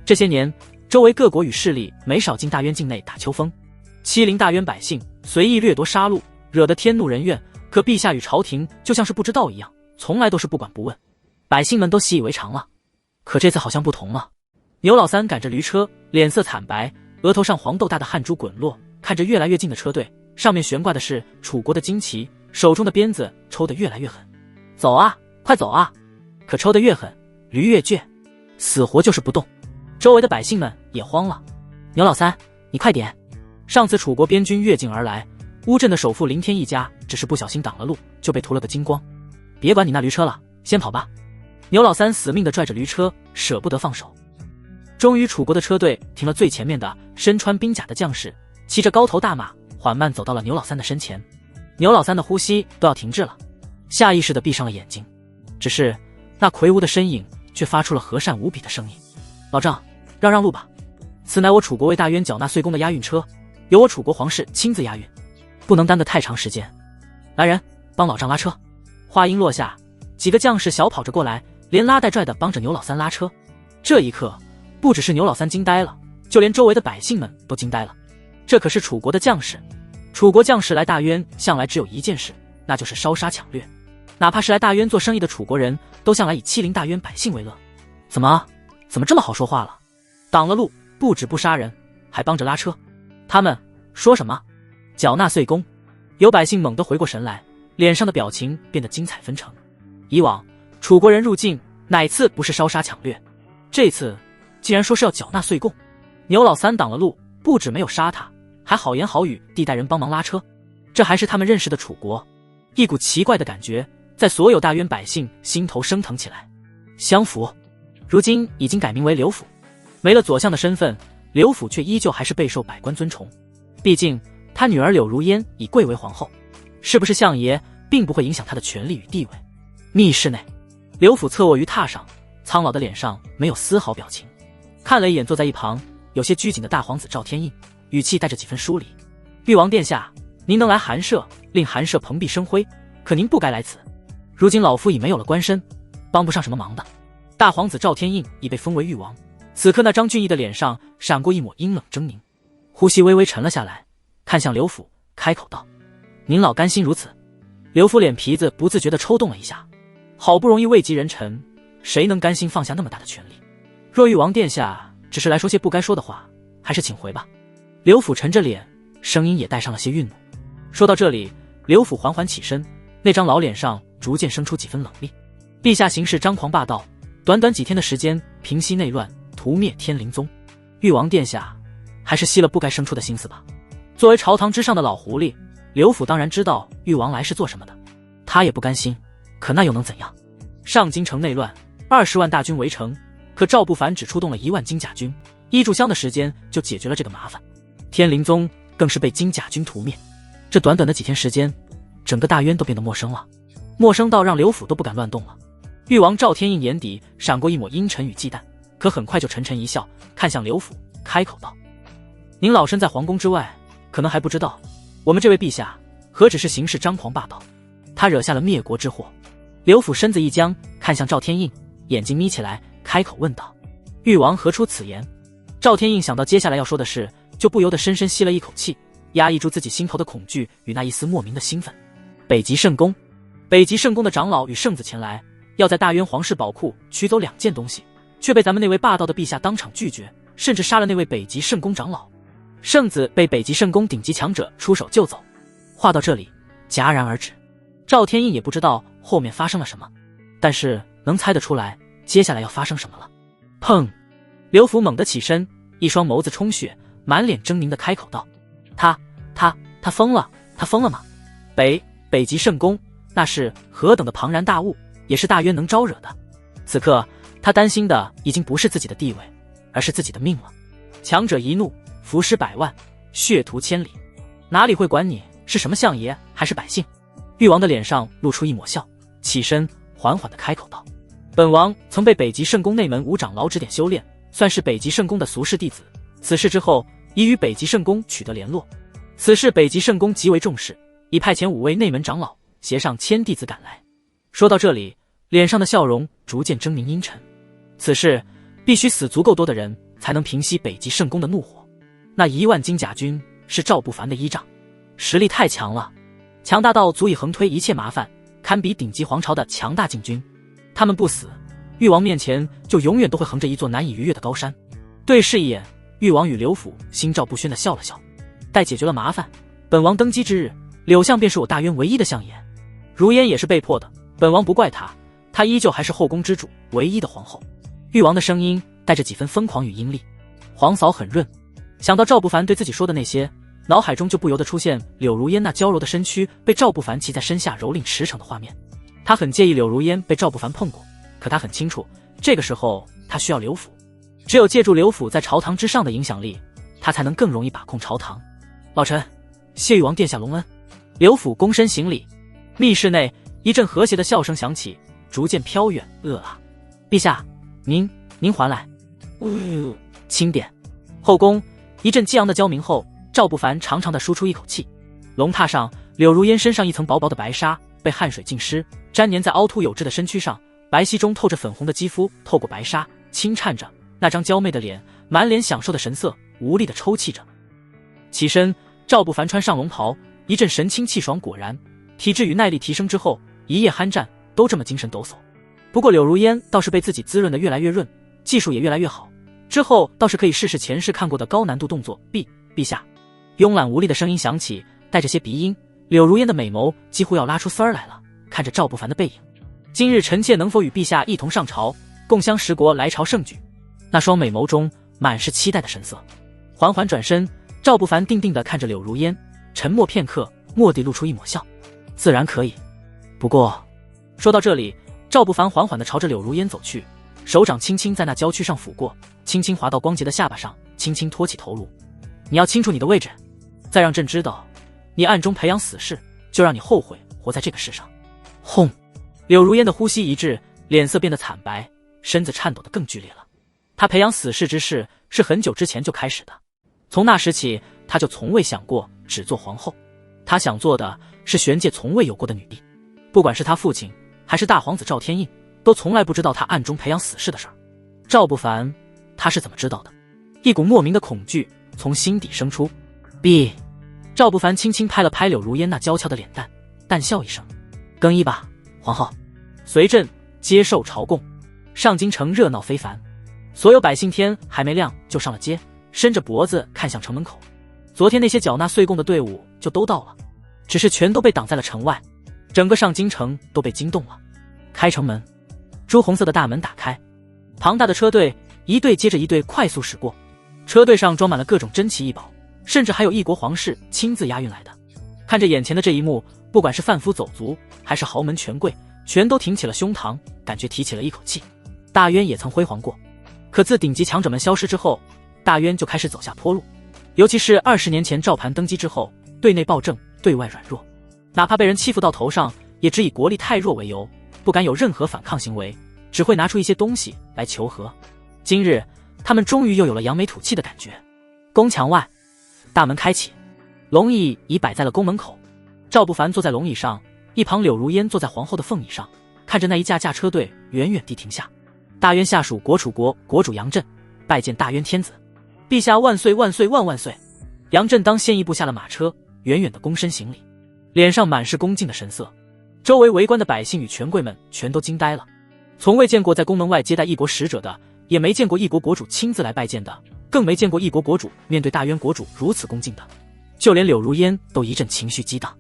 这些年，周围各国与势力没少进大渊境内打秋风，欺凌大渊百姓，随意掠夺杀戮，惹得天怒人怨。可陛下与朝廷就像是不知道一样，从来都是不管不问，百姓们都习以为常了。可这次好像不同了。牛老三赶着驴车，脸色惨白，额头上黄豆大的汗珠滚落，看着越来越近的车队，上面悬挂的是楚国的旌旗，手中的鞭子抽得越来越狠。走啊，快走啊！可抽得越狠，驴越倔，死活就是不动。周围的百姓们也慌了。牛老三，你快点！上次楚国边军越境而来，乌镇的首富林天一家只是不小心挡了路，就被屠了个精光。别管你那驴车了，先跑吧！牛老三死命地拽着驴车，舍不得放手。终于，楚国的车队停了最前面的身穿兵甲的将士，骑着高头大马，缓慢走到了牛老三的身前。牛老三的呼吸都要停滞了，下意识地闭上了眼睛。只是那魁梧的身影却发出了和善无比的声音：“老郑，让路吧！此乃我楚国为大渊缴纳岁贡的押运车，由我楚国皇室亲自押运，不能耽搁太长时间。来人，帮老丈拉车！”话音落下，几个将士小跑着过来，连拉带拽的帮着牛老三拉车。这一刻，不只是牛老三惊呆了，就连周围的百姓们都惊呆了。这可是楚国的将士，楚国将士来大渊向来只有一件事，那就是烧杀抢掠。哪怕是来大渊做生意的楚国人，都向来以欺凌大渊百姓为乐。怎么这么好说话了？挡了路，不止不杀人，还帮着拉车。他们说什么？缴纳岁贡。有百姓猛地回过神来，脸上的表情变得精彩纷呈。以往楚国人入境哪次不是烧杀抢掠？这次竟然说是要缴纳岁贡。牛老三挡了路，不止没有杀他，还好言好语地带人帮忙拉车。这还是他们认识的楚国。一股奇怪的感觉在所有大渊百姓心头升腾起来。相府如今已经改名为刘府，没了左相的身份，刘府却依旧还是备受百官尊崇。毕竟他女儿柳如烟已贵为皇后，是不是相爷并不会影响他的权力与地位。密室内，刘府侧卧于榻上，苍老的脸上没有丝毫表情，看了一眼坐在一旁有些拘谨的大皇子赵天印，语气带着几分疏离：“誉王殿下，您能来寒舍，令寒舍蓬荜生辉，可您不该来此。如今老夫已没有了官身，帮不上什么忙的。”大皇子赵天印已被封为誉王，此刻那张俊逸的脸上闪过一抹阴冷狰狞，呼吸微微沉了下来，看向刘府，开口道：“您老甘心如此？”刘府脸皮子不自觉地抽动了一下，好不容易位极人臣，谁能甘心放下那么大的权力？若誉王殿下只是来说些不该说的话，还是请回吧。刘府沉着脸，声音也带上了些愠怒。说到这里，刘府缓缓起身，那张老脸上逐渐生出几分冷厉。陛下行事张狂霸道，短短几天的时间平息内乱，屠灭天灵宗，誉王殿下还是息了不该生出的心思吧。作为朝堂之上的老狐狸，刘府当然知道誉王来是做什么的，他也不甘心，可那又能怎样？上京城内乱，20万大军围城，可赵不凡只出动了1万精甲军，1炷香的时间就解决了这个麻烦。天灵宗更是被精甲军屠灭。这短短的几天时间，整个大渊都变得陌生了，陌生到让刘府都不敢乱动了。誉王赵天印眼底闪过一抹阴沉与忌惮，可很快就沉沉一笑，看向刘府，开口道：“您老身在皇宫之外，可能还不知道，我们这位陛下何止是行事张狂霸道，他惹下了灭国之祸。”刘府身子一僵，看向赵天印，眼睛眯起来，开口问道：“誉王何出此言？”赵天印想到接下来要说的事，就不由得深深吸了一口气，压抑住自己心头的恐惧与那一丝莫名的兴奋。北极圣宫，北极圣宫的长老与圣子前来，要在大渊皇室宝库取走2件东西，却被咱们那位霸道的陛下当场拒绝，甚至杀了那位北极圣宫长老。圣子被北极圣宫顶级强者出手救走。话到这里戛然而止，赵天印也不知道后面发生了什么，但是能猜得出来接下来要发生什么了。砰！刘福猛地起身，一双眸子充血，满脸狰狞地开口道：他疯了，他疯了吗？北极圣宫那是何等的庞然大物，也是大渊能招惹的。此刻他担心的已经不是自己的地位，而是自己的命了。强者一怒，伏尸百万，血屠千里，哪里会管你是什么相爷还是百姓？誉王的脸上露出一抹笑，起身缓缓地开口道：本王曾被北极圣宫内门5长老指点修炼，算是北极圣宫的俗世弟子。此事之后已与北极圣宫取得联络，此事北极圣宫极为重视，已派遣5位内门长老携上1000弟子赶来。说到这里，脸上的笑容逐渐狰狞阴沉。此事必须死足够多的人才能平息北极圣宫的怒火。那1万金甲军是赵不凡的依仗，实力太强了，强大到足以横推一切麻烦，堪比顶级皇朝的强大禁军。他们不死，誉王面前就永远都会横着一座难以逾越的高山。对视一眼，誉王与刘府心照不宣地笑了笑。待解决了麻烦，本王登基之日，柳相便是我大渊唯一的相爷。如烟也是被迫的，本王不怪她，她依旧还是后宫之主，唯一的皇后。誉王的声音带着几分疯狂与阴戾。皇嫂很润，想到赵不凡对自己说的那些，脑海中就不由得出现柳如烟那娇柔的身躯被赵不凡骑在身下蹂躏驰骋的画面。他很介意柳如烟被赵不凡碰过，可他很清楚，这个时候他需要刘府，只有借助刘府在朝堂之上的影响力，他才能更容易把控朝堂。老臣谢誉王殿下隆恩。刘府躬身行礼。密室内一阵和谐的笑声响起，逐渐飘远。陛下，您还来。钦点。后宫一阵激昂的交鸣后，赵不凡长长的舒出一口气。龙榻上，柳如烟身上一层薄薄的白纱被汗水浸湿，粘黏在凹凸有致的身躯上，白皙中透着粉红的肌肤透过白纱轻颤着，那张娇媚的脸，满脸享受的神色，无力的抽泣着。起身，赵不凡穿上龙袍，一阵神清气爽。果然，体质与耐力提升之后，一夜酣战都这么精神抖擞。不过柳如烟倒是被自己滋润的越来越润，技术也越来越好，之后倒是可以试试前世看过的高难度动作。陛下，慵懒无力的声音响起，带着些鼻音。柳如烟的美眸几乎要拉出丝儿来了，看着赵不凡的背影。今日臣妾能否与陛下一同上朝，共襄时国来朝盛举？那双美眸中满是期待的神色。缓缓转身，赵不凡定定地看着柳如烟，沉默片刻，蓦地露出一抹笑。自然可以，不过……说到这里，赵不凡缓缓地朝着柳如烟走去，手掌轻轻在那娇躯上抚过，轻轻滑到光洁的下巴上，轻轻托起头颅。你要清楚你的位置，再让朕知道你暗中培养死士，就让你后悔活在这个世上。轰！柳如烟的呼吸一滞，脸色变得惨白，身子颤抖得更剧烈了。她培养死士之事是很久之前就开始的，从那时起，她就从未想过只做皇后。她想做的是玄界从未有过的女帝。不管是她父亲还是大皇子赵天印，都从来不知道她暗中培养死士的事儿。赵不凡他是怎么知道的？一股莫名的恐惧从心底生出。赵不凡轻轻拍了拍柳如烟那娇俏的脸蛋，淡笑一声：更衣吧，皇后。随朕接受朝贡。上京城热闹非凡，所有百姓天还没亮就上了街，伸着脖子看向城门口。昨天那些缴纳岁贡的队伍就都到了，只是全都被挡在了城外，整个上京城都被惊动了。开城门，朱红色的大门打开，庞大的车队一队接着一队快速驶过，车队上装满了各种珍奇异宝，甚至还有异国皇室亲自押运来的。看着眼前的这一幕，不管是贩夫走卒还是豪门权贵，全都挺起了胸膛，感觉提起了一口气。大渊也曾辉煌过，可自顶级强者们消失之后，大渊就开始走下坡路。尤其是20年前赵盘登基之后，对内暴政，对外软弱，哪怕被人欺负到头上，也只以国力太弱为由，不敢有任何反抗行为，只会拿出一些东西来求和。今日他们终于又有了扬眉吐气的感觉。宫墙外，大门开启，龙椅已摆在了宫门口。赵不凡坐在龙椅上，一旁柳如烟坐在皇后的凤椅上，看着那一架架车队远远地停下。大渊下属国楚国国主杨震拜见大渊天子。陛下万岁万岁万万岁！杨震当先一步下了马车，远远地躬身行礼，脸上满是恭敬的神色。周围围观的百姓与权贵们全都惊呆了。从未见过在宫门外接待异国使者的，也没见过异国国主亲自来拜见的，更没见过异国国主面对大渊国主如此恭敬的。就连柳如烟都一阵情绪激荡。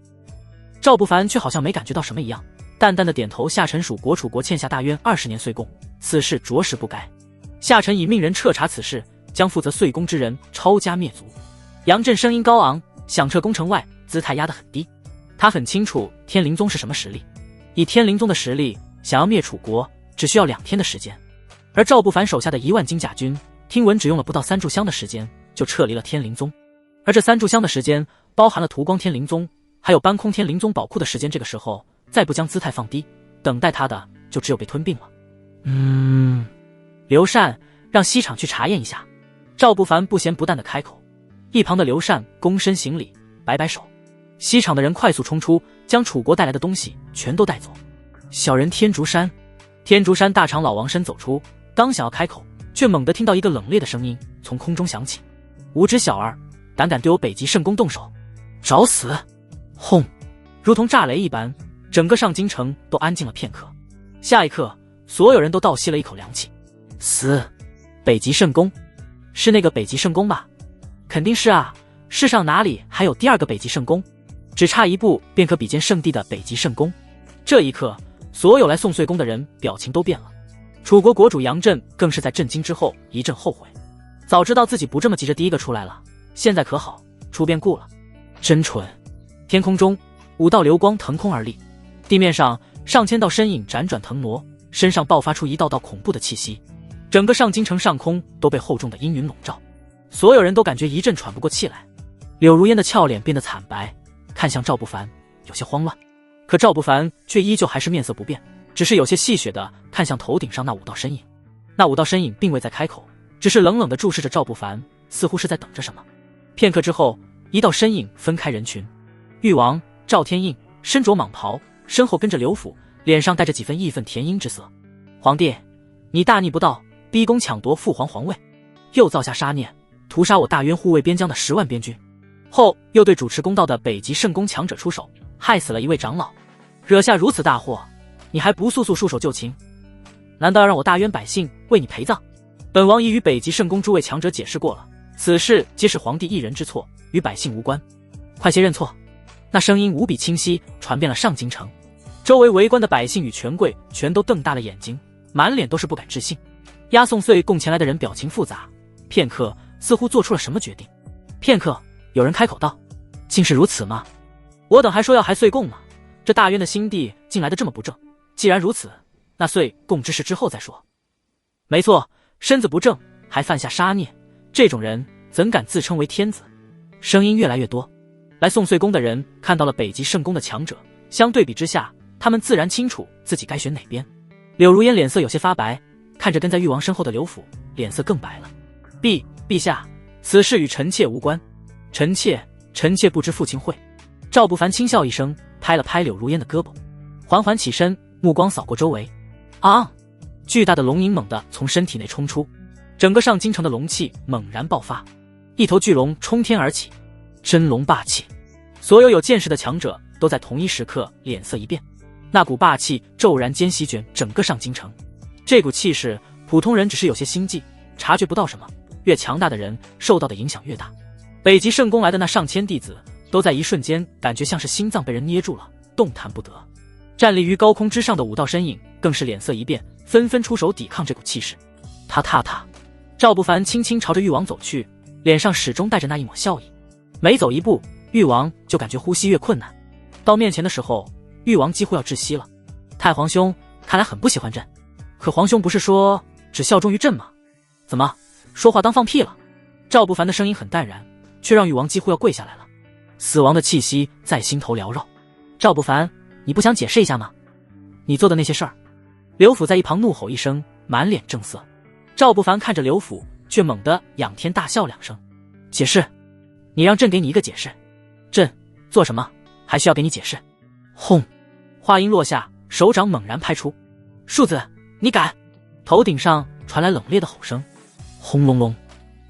赵不凡却好像没感觉到什么一样，淡淡的点头。下臣属国楚国欠下大渊20年岁贡，此事着实不该。下臣已命人彻查此事，将负责岁贡之人抄家灭族。杨震声音高昂，响彻宫城外，姿态压得很低。他很清楚天灵宗是什么实力，以天灵宗的实力，想要灭楚国只需要2天的时间。而赵不凡手下的1万精甲军，听闻只用了不到3炷香的时间就撤离了天灵宗。而这3炷香的时间，包含了屠光天灵宗还有搬空天灵宗宝库的时间。这个时候再不将姿态放低，等待他的就只有被吞并了。刘禅，让西厂去查验一下。赵不凡不咸不淡地开口。一旁的刘禅躬身行礼，摆摆手。西厂的人快速冲出，将楚国带来的东西全都带走。小人天竺山。天竺山大长老王申走出，刚想要开口，却猛地听到一个冷冽的声音从空中响起：无知小儿，胆敢对我北极圣宫动手，找死！轰！如同炸雷一般，整个上京城都安静了片刻。下一刻，所有人都倒吸了一口凉气。死！北极圣宫？是那个北极圣宫吧？肯定是啊，世上哪里还有第2个北极圣宫？只差一步便可比肩圣地的北极圣宫。这一刻，所有来送岁贡的人表情都变了。楚国国主杨震更是在震惊之后一阵后悔，早知道自己不这么急着第一个出来了，现在可好，出变故了，真蠢。天空中5道流光腾空而立，地面上上千道身影辗转腾挪，身上爆发出一道道恐怖的气息。整个上京城上空都被厚重的阴云笼罩，所有人都感觉一阵喘不过气来。柳如烟的俏脸变得惨白，看向赵不凡，有些慌乱。可赵不凡却依旧还是面色不变，只是有些戏谑地看向头顶上那5道身影。那5道身影并未再开口，只是冷冷地注视着赵不凡，似乎是在等着什么。片刻之后，一道身影分开人群。誉王赵天印身着蟒袍，身后跟着刘府，脸上带着几分义愤填膺之色。皇帝，你大逆不道，逼宫抢夺父皇皇位，又造下杀念，屠杀我大渊护卫边疆的10万边军，后又对主持公道的北极圣宫强者出手，害死了1位长老，惹下如此大祸，你还不速速束手就擒？难道要让我大渊百姓为你陪葬？本王已与北极圣宫诸位强者解释过了，此事皆是皇帝一人之错，与百姓无关，快些认错。那声音无比清晰，传遍了上京城。周围围观的百姓与权贵全都瞪大了眼睛，满脸都是不敢置信。押送岁贡前来的人表情复杂，片刻似乎做出了什么决定。片刻，有人开口道：竟是如此吗？我等还说要还岁贡呢，这大渊的新帝竟来得这么不正。既然如此，那岁贡之事之后再说。没错，身子不正还犯下杀孽，这种人怎敢自称为天子？声音越来越多，来送岁贡的人看到了北极圣宫的强者，相对比之下，他们自然清楚自己该选哪边。柳如烟脸色有些发白，看着跟在誉王身后的刘府，脸色更白了。陛下，此事与臣妾无关。臣妾不知父亲会。赵不凡轻笑一声，拍了拍柳如烟的胳膊，缓缓起身，目光扫过周围。巨大的龙影猛地从身体内冲出，整个上京城的龙气猛然爆发，一头巨龙冲天而起，真龙霸气。所有有见识的强者都在同一时刻脸色一变，那股霸气骤然间席卷整个上京城。这股气势，普通人只是有些心悸，察觉不到什么，越强大的人受到的影响越大。北极圣宫来的那上千弟子都在一瞬间感觉像是心脏被人捏住了，动弹不得。站立于高空之上的5道身影更是脸色一变，纷纷出手抵抗这股气势。他赵不凡轻轻朝着誉王走去，脸上始终带着那一抹笑意。每走一步，誉王就感觉呼吸越困难，到面前的时候，誉王几乎要窒息了。太皇兄看来很不喜欢朕，可皇兄不是说只效忠于朕吗？怎么说话当放屁了？赵不凡的声音很淡然，却让誉王几乎要跪下来了。死亡的气息在心头缭绕。赵不凡，你不想解释一下吗？你做的那些事儿。刘府在一旁怒吼一声，满脸正色。赵不凡看着刘府，却猛地仰天大笑2声。解释？你让朕给你一个解释？朕做什么还需要给你解释？轰！话音落下，手掌猛然拍出。庶子，你敢！头顶上传来冷冽的吼声。轰隆隆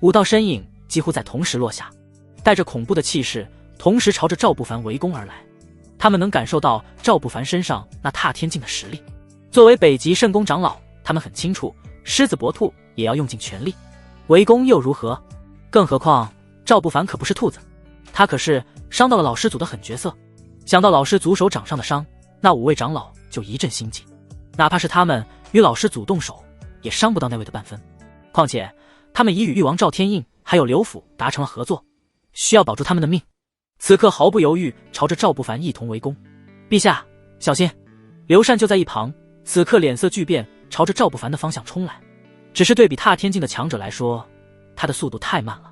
，5道身影几乎在同时落下，带着恐怖的气势，同时朝着赵不凡围攻而来。他们能感受到赵不凡身上那踏天境的实力。作为北极圣宫长老，他们很清楚，狮子搏兔也要用尽全力，围攻又如何？更何况赵不凡可不是兔子，他可是伤到了老师祖的狠角色。想到老师祖手掌上的伤，那5位长老就一阵心悸。哪怕是他们与老师祖动手，也伤不到那位的半分。况且他们已与誉王赵天印还有刘府达成了合作，需要保住他们的命。此刻毫不犹豫朝着赵不凡一同围攻。陛下小心！刘禅就在一旁，此刻脸色巨变，朝着赵不凡的方向冲来。只是对比踏天境的强者来说，他的速度太慢了。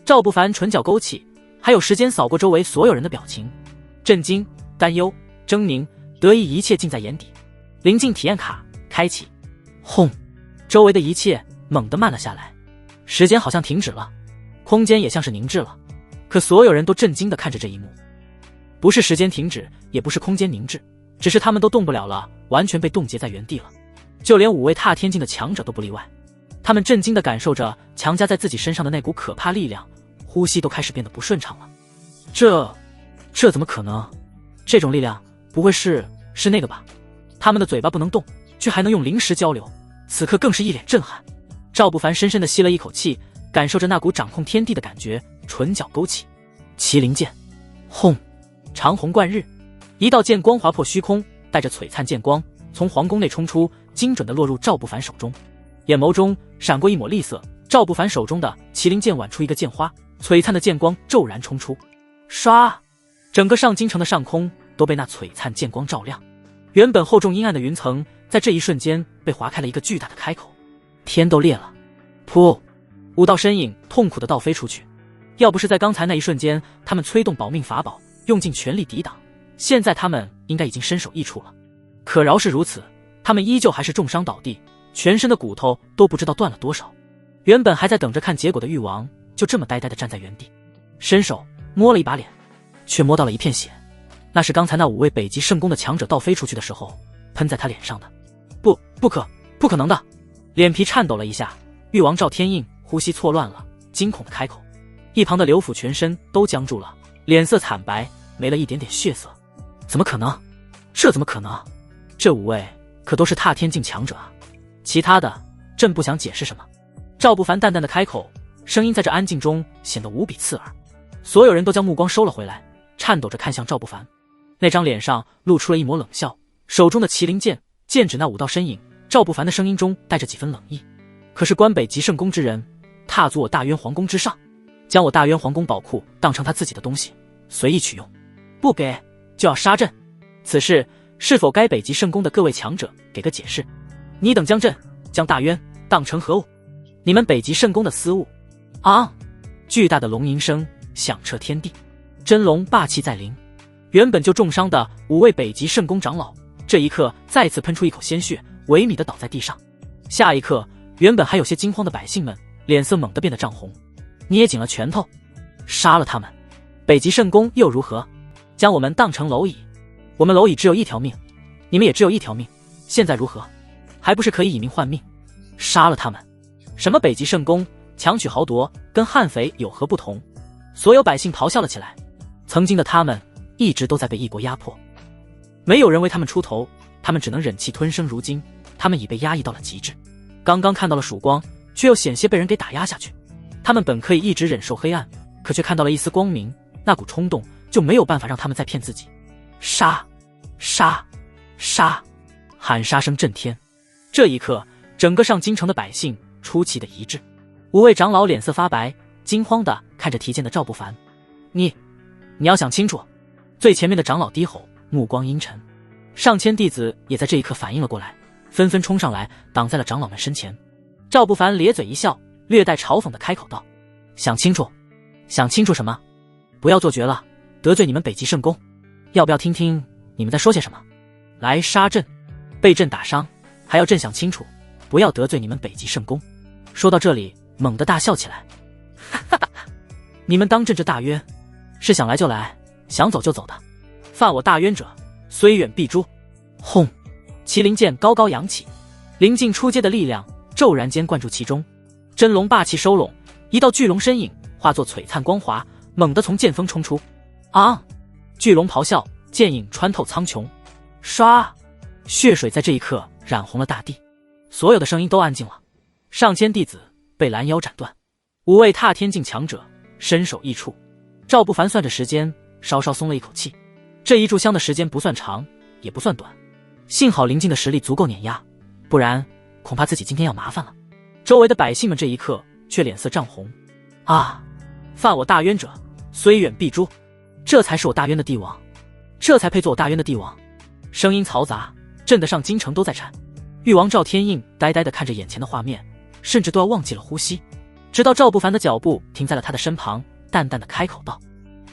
赵不凡唇角勾起，还有时间扫过周围所有人的表情，震惊、担忧、狰狞、得意，一切尽在眼底。临近体验卡开启，轰！周围的一切猛地慢了下来，时间好像停止了，空间也像是凝滞了。可所有人都震惊地看着这一幕，不是时间停止，也不是空间凝滞，只是他们都动不了了，完全被冻结在原地了。就连5位踏天境的强者都不例外，他们震惊地感受着强加在自己身上的那股可怕力量，呼吸都开始变得不顺畅了。这怎么可能？这种力量不会是那个吧？他们的嘴巴不能动，却还能用灵识交流，此刻更是一脸震撼。赵不凡深深地吸了一口气，感受着那股掌控天地的感觉，唇角勾起。麒麟剑，轰！长虹贯日，一道剑光划破虚空，带着璀璨剑光从皇宫内冲出，精准地落入赵不凡手中。眼眸中闪过一抹厉色，赵不凡手中的麒麟剑挽出一个剑花，璀璨的剑光骤然冲出，唰！整个上京城的上空都被那璀璨剑光照亮。原本厚重阴暗的云层在这一瞬间被划开了一个巨大的开口，天都裂了。噗！5道身影痛苦地倒飞出去。要不是在刚才那一瞬间他们催动保命法宝，用尽全力抵挡，现在他们应该已经身首异处了。可饶是如此，他们依旧还是重伤倒地，全身的骨头都不知道断了多少。原本还在等着看结果的誉王就这么呆呆地站在原地，伸手摸了一把脸，却摸到了一片血，那是刚才那5位北极圣宫的强者倒飞出去的时候喷在他脸上的。不可能的！脸皮颤抖了一下，誉王赵天印呼吸错乱了，惊恐的开口。一旁的刘府全身都僵住了，脸色惨白，没了一点点血色。怎么可能？这怎么可能？这5位可都是踏天境强者啊！其他的朕不想解释什么。赵不凡淡淡的开口，声音在这安静中显得无比刺耳。所有人都将目光收了回来，颤抖着看向赵不凡，那张脸上露出了一抹冷笑，手中的麒麟剑剑指那5道身影。赵不凡的声音中带着几分冷意。可是观北极圣宫之人，踏足我大渊皇宫之上，将我大渊皇宫宝库当成他自己的东西，随意取用，不给就要杀朕。此事是否该北极圣宫的各位强者给个解释？你等将朕将大渊当成何物？你们北极圣宫的私物？啊！巨大的龙吟声响彻天地，真龙霸气在临。原本就重伤的5位北极圣宫长老，这一刻再次喷出一口鲜血，萎靡地倒在地上。下一刻，原本还有些惊慌的百姓们脸色猛地变得涨红，捏紧了拳头。杀了他们！北极圣宫又如何？将我们当成蝼蚁？我们蝼蚁只有1条命，你们也只有1条命，现在如何？还不是可以以命换命？杀了他们！什么北极圣宫强取豪夺，跟悍匪有何不同？所有百姓咆哮了起来。曾经的他们一直都在被异国压迫，没有人为他们出头，他们只能忍气吞声。如今他们已被压抑到了极致，刚刚看到了曙光，却又险些被人给打压下去。他们本可以一直忍受黑暗，可却看到了一丝光明，那股冲动就没有办法让他们再骗自己。杀！杀！杀！喊杀声震天。这一刻，整个上京城的百姓出奇的一致。5位长老脸色发白，惊慌地看着提剑的赵不凡。你要想清楚！最前面的长老低吼，目光阴沉。上千弟子也在这一刻反应了过来，纷纷冲上来挡在了长老们身前。赵不凡咧嘴一笑，略带嘲讽地开口道：想清楚？想清楚什么？不要做绝了，得罪你们北极圣宫。要不要听听你们在说些什么？来杀朕！被朕打伤，还要朕想清楚，不要得罪你们北极圣宫。说到这里，猛地大笑起来。哈哈，你们当朕这大渊是想来就来，想走就走的？犯我大渊者，虽远必诛！轰！麒麟剑高高扬起，临近出阶的力量骤然间灌注其中，真龙霸气收拢，一道巨龙身影化作璀璨光华，猛地从剑锋冲出。啊！巨龙咆哮，剑影穿透苍穹，唰，血水在这一刻染红了大地，所有的声音都安静了。上千弟子被拦腰斩断，5位踏天境强者身首异处。赵不凡算着时间，稍稍松了一口气。这一炷香的时间不算长，也不算短，幸好林静的实力足够碾压，不然恐怕自己今天要麻烦了。周围的百姓们这一刻却脸色涨红。啊！犯我大渊者，虽远必诛！这才是我大渊的帝王，这才配做我大渊的帝王。声音嘈杂，震得上京城都在颤。誉王赵天印呆呆地看着眼前的画面，甚至都要忘记了呼吸。直到赵不凡的脚步停在了他的身旁，淡淡的开口道：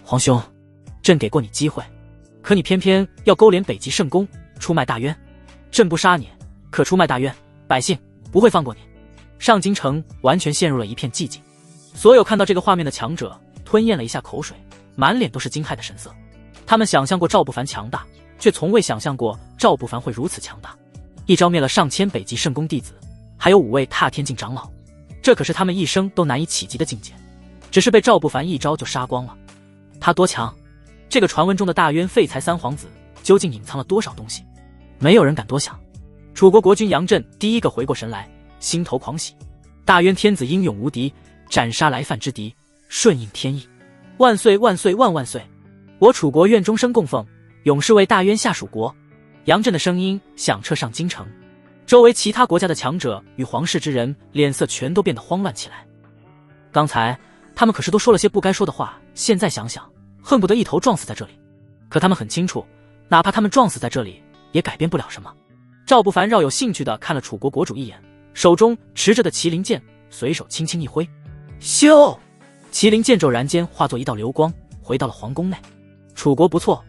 皇兄，朕给过你机会，可你偏偏要勾连北极圣宫，出卖大渊。朕不杀你，可出卖大渊，百姓不会放过你。上京城完全陷入了一片寂静，所有看到这个画面的强者吞咽了一下口水，满脸都是惊骇的神色。他们想象过赵不凡强大，却从未想象过赵不凡会如此强大。一招灭了上千北极圣宫弟子，还有5位踏天境长老，这可是他们一生都难以企及的境界，只是被赵不凡一招就杀光了。他多强？这个传闻中的大渊废材3皇子究竟隐藏了多少东西？没有人敢多想。楚国国君杨震第一个回过神来，心头狂喜。大渊天子英勇无敌，斩杀来犯之敌，顺应天意。万岁万岁万万岁！我楚国愿终生供奉，永世为大渊下属国。杨震的声音响彻上京城，周围其他国家的强者与皇室之人脸色全都变得慌乱起来。刚才他们可是都说了些不该说的话，现在想想恨不得一头撞死在这里。可他们很清楚，哪怕他们撞死在这里也改变不了什么。赵不凡饶有兴趣地看了楚国国主一眼，手中持着的麒麟剑随手轻轻一挥，咻！麒麟剑骤然间化作一道流光，回到了皇宫内。楚国不错，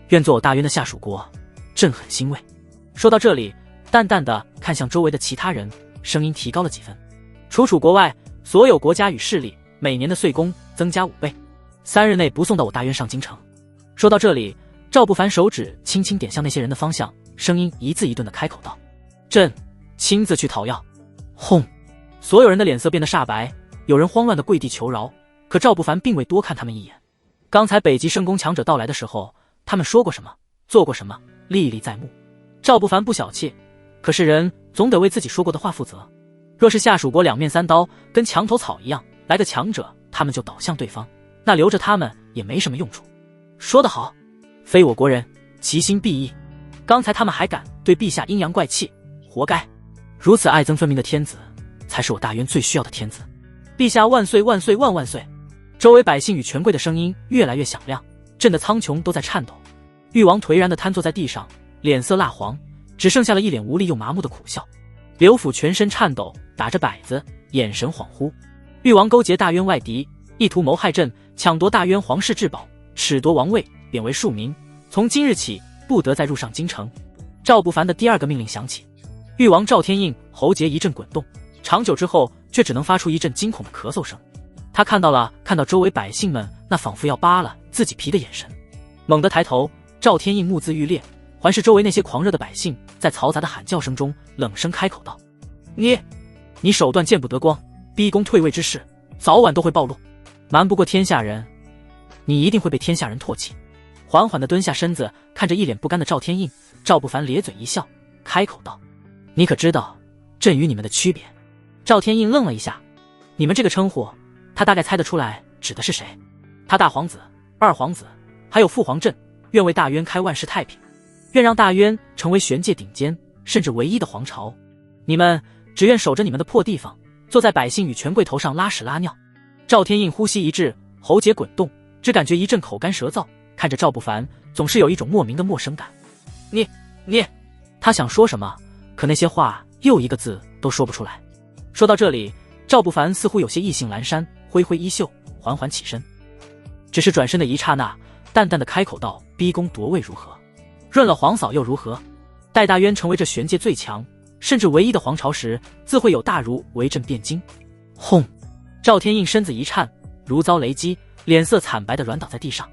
愿做我大渊的下属国，朕很欣慰。说到这里，淡淡的看向周围的其他人，声音提高了几分。除楚国外，所有国家与势力每年的岁贡增加5倍，3日内不送到我大渊上京城。说到这里，赵不凡手指轻轻点向那些人的方向，声音一字一顿的开口道：朕亲自去讨要。轰！所有人的脸色变得煞白，有人慌乱的跪地求饶，可赵不凡并未多看他们一眼。刚才北极圣宫强者到来的时候，他们说过什么，做过什么，历历在目。赵不凡不小气，可是人总得为自己说过的话负责。若是下属国2面3刀，跟墙头草一样，来个强者他们就倒向对方，那留着他们也没什么用处。说得好，非我国人，其心必异。刚才他们还敢对陛下阴阳怪气，活该。如此爱憎分明的天子，才是我大渊最需要的天子。陛下万岁万岁万万岁！周围百姓与权贵的声音越来越响亮，震得苍穹都在颤抖。誉王颓然地瘫坐在地上，脸色蜡黄，只剩下了一脸无力又麻木的苦笑。刘府全身颤抖，打着摆子，眼神恍惚。誉王勾结大渊外敌，意图谋害朕，抢夺大渊皇室至宝，褫夺王位，贬为庶民。从今日起，不得再入上京城。赵不凡的第2个命令响起，誉王赵天印喉结一阵滚动，长久之后却只能发出一阵惊恐的咳嗽声。他看到周围百姓们那仿佛要扒了自己皮的眼神，猛地抬头，赵天印目眦欲裂，环视周围那些狂热的百姓，在嘈杂的喊叫声中冷声开口道：你手段见不得光，逼宫退位之事早晚都会暴露，瞒不过天下人，你一定会被天下人唾弃。缓缓地蹲下身子，看着一脸不甘的赵天印，赵不凡咧嘴一笑，开口道：你可知道朕与你们的区别？赵天印愣了一下，你们这个称呼他大概猜得出来指的是谁。他大皇子、2皇子还有父皇朕，愿为大渊开万世太平，愿让大渊成为玄界顶尖甚至唯一的皇朝。你们只愿守着你们的破地方，坐在百姓与权贵头上拉屎拉尿。赵天印呼吸一滞，喉结滚动，只感觉一阵口干舌燥，看着赵不凡总是有一种莫名的陌生感。你他想说什么，可那些话又一个字都说不出来。说到这里，赵不凡似乎有些意兴阑珊，挥挥衣袖，缓缓起身。只是转身的一刹那，淡淡的开口道：逼宫夺位如何？润了皇嫂又如何？待大渊成为这玄界最强甚至唯一的皇朝时，自会有大儒为朕辩经。轰！赵天印身子一颤，如遭雷击，脸色惨白的软倒在地上。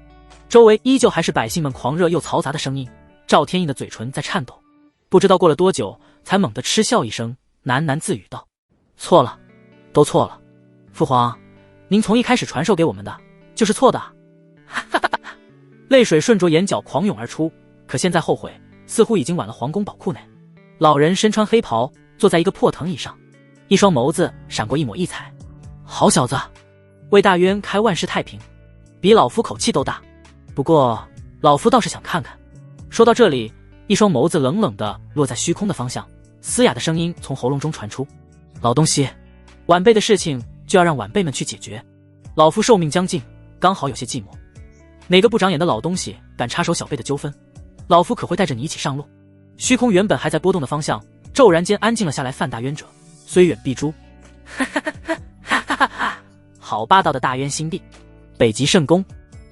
周围依旧还是百姓们狂热又嘈杂的声音，赵天印的嘴唇在颤抖。不知道过了多久，才猛地嗤笑一声，喃喃自语道：错了，都错了。父皇，您从一开始传授给我们的就是错的。泪水顺着眼角狂涌而出。可现在后悔，似乎已经晚了。皇宫宝库内，老人身穿黑袍，坐在一个破藤椅上，一双眸子闪过一抹异彩。好小子，为大渊开万世太平，比老夫口气都大。不过老夫倒是想看看。说到这里，一双眸子冷冷地落在虚空的方向，嘶哑的声音从喉咙中传出：老东西，晚辈的事情就要让晚辈们去解决。老夫寿命将尽，刚好有些寂寞，哪个不长眼的老东西敢插手小辈的纠纷，老夫可会带着你一起上路。虚空原本还在波动的方向骤然间安静了下来。范大渊者，虽远必诛。好霸道的大渊新帝。北极圣宫，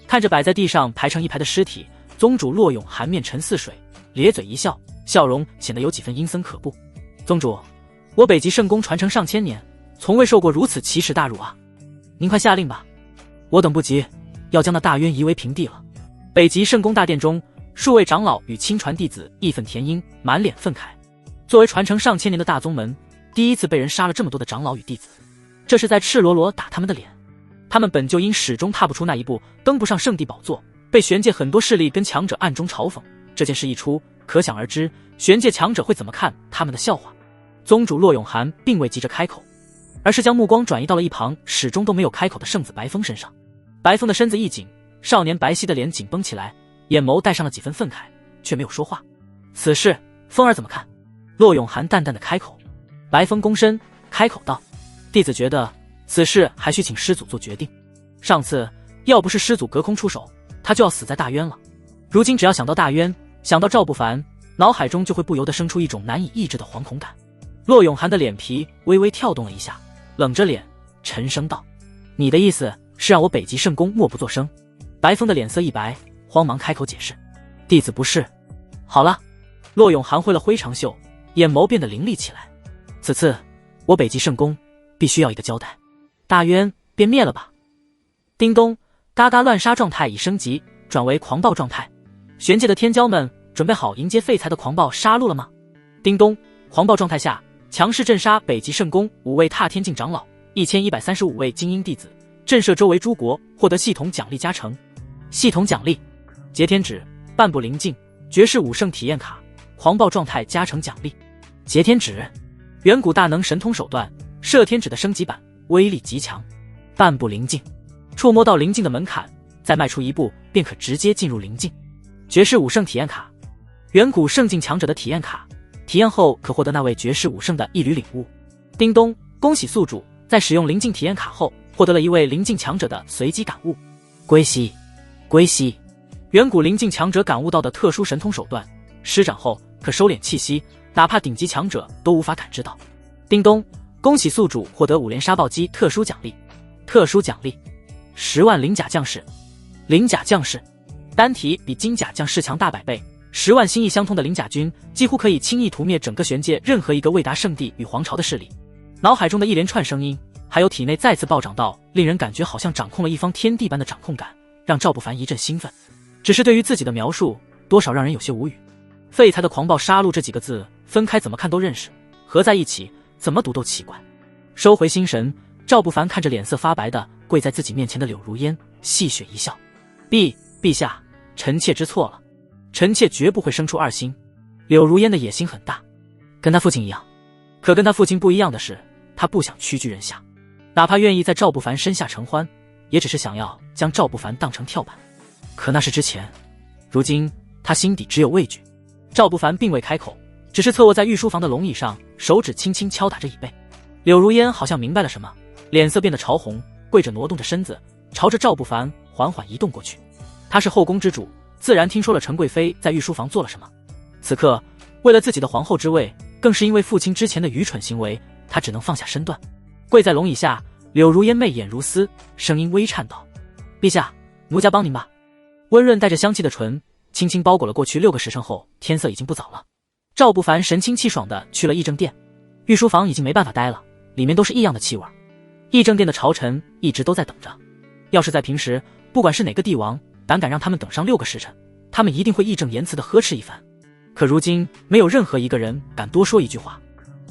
看着摆在地上排成一排的尸体，宗主骆永寒面沉似水，咧嘴一笑，笑容显得有几分阴森可怖。宗主，我北极圣宫传承上千年，从未受过如此奇耻大辱啊！您快下令吧，我等不及，要将那大渊夷为平地了。北极圣宫大殿中，数位长老与亲传弟子义愤填膺，满脸愤慨。作为传承上千年的大宗门，第一次被人杀了这么多的长老与弟子，这是在赤裸裸打他们的脸。他们本就因始终踏不出那一步，登不上圣地宝座，被玄界很多势力跟强者暗中嘲讽。这件事一出，可想而知玄界强者会怎么看他们的笑话。宗主骆永寒并未急着开口，而是将目光转移到了一旁始终都没有开口的圣子白风身上。白风的身子一紧，少年白皙的脸紧绷起来，眼眸带上了几分愤慨，却没有说话。此事风儿怎么看？骆永寒淡淡的开口。白风躬身开口道：弟子觉得此事还需请师祖做决定。上次要不是师祖隔空出手，他就要死在大渊了。如今只要想到大渊，想到赵不凡，脑海中就会不由得生出一种难以抑制的惶恐感。骆永寒的脸皮微微跳动了一下，冷着脸沉声道：你的意思是让我北极圣宫默不作声？白风的脸色一白，慌忙开口解释：弟子不是。好了。骆永寒挥了挥长袖，眼眸变得凌厉起来。此次我北极圣宫必须要一个交代，大渊便灭了吧。叮咚，嘎嘎乱杀状态已升级转为狂暴状态。玄界的天骄们准备好迎接废材的狂暴杀戮了吗？叮咚，狂暴状态下强势镇杀北极圣宫5位踏天境长老，1135位精英弟子，震慑周围诸国，获得系统奖励加成。系统奖励：劫天指、半步灵境、绝世武圣体验卡，狂暴状态加成奖励。劫天指，远古大能神通手段，摄天指的升级版，威力极强。半步灵境，触摸到灵境的门槛，再迈出一步便可直接进入灵境。绝世武圣体验卡，远古圣境强者的体验卡，体验后可获得那位绝世武圣的一缕领悟。叮咚，恭喜宿主在使用灵境体验卡后，获得了一位灵境强者的随机感悟。归西，归西，远古灵境强者感悟到的特殊神通手段，施展后可收敛气息，哪怕顶级强者都无法感知到。叮咚，恭喜宿主获得5连杀暴击特殊奖励。特殊奖励：10万灵甲将士。灵甲将士，单体比金甲将士强大100倍，10万心意相通的灵甲军几乎可以轻易屠灭整个玄界任何一个未达圣地与皇朝的势力。脑海中的一连串声音，还有体内再次暴涨到令人感觉好像掌控了一方天地般的掌控感，让赵不凡一阵兴奋。只是对于自己的描述，多少让人有些无语。废材的狂暴杀戮这几个字，分开怎么看都认识，合在一起怎么读都奇怪。收回心神，赵不凡看着脸色发白的跪在自己面前的柳如烟，戏谑一笑：陛下，臣妾知错了，臣妾绝不会生出二心。柳如烟的野心很大，跟他父亲一样。可跟他父亲不一样的是，他不想屈居人下，哪怕愿意在赵不凡身下承欢，也只是想要将赵不凡当成跳板。可那是之前，如今他心底只有畏惧。赵不凡并未开口，只是侧卧在御书房的龙椅上，手指轻轻敲打着椅背。柳如烟好像明白了什么，脸色变得潮红，跪着挪动着身子，朝着赵不凡缓缓移动过去。她是后宫之主，自然听说了陈贵妃在御书房做了什么。此刻为了自己的皇后之位，更是因为父亲之前的愚蠢行为，她只能放下身段，跪在龙椅下。柳如烟媚眼如丝，声音微颤道：陛下，奴家帮您吧。温润带着香气的唇轻轻包裹了过去6个时辰后，天色已经不早了。赵不凡神清气爽地去了议政殿，御书房已经没办法待了，里面都是异样的气味。议政殿的朝臣一直都在等着，要是在平时，不管是哪个帝王胆敢让他们等上6个时辰，他们一定会义正言辞地呵斥一番。可如今没有任何一个人敢多说一句话。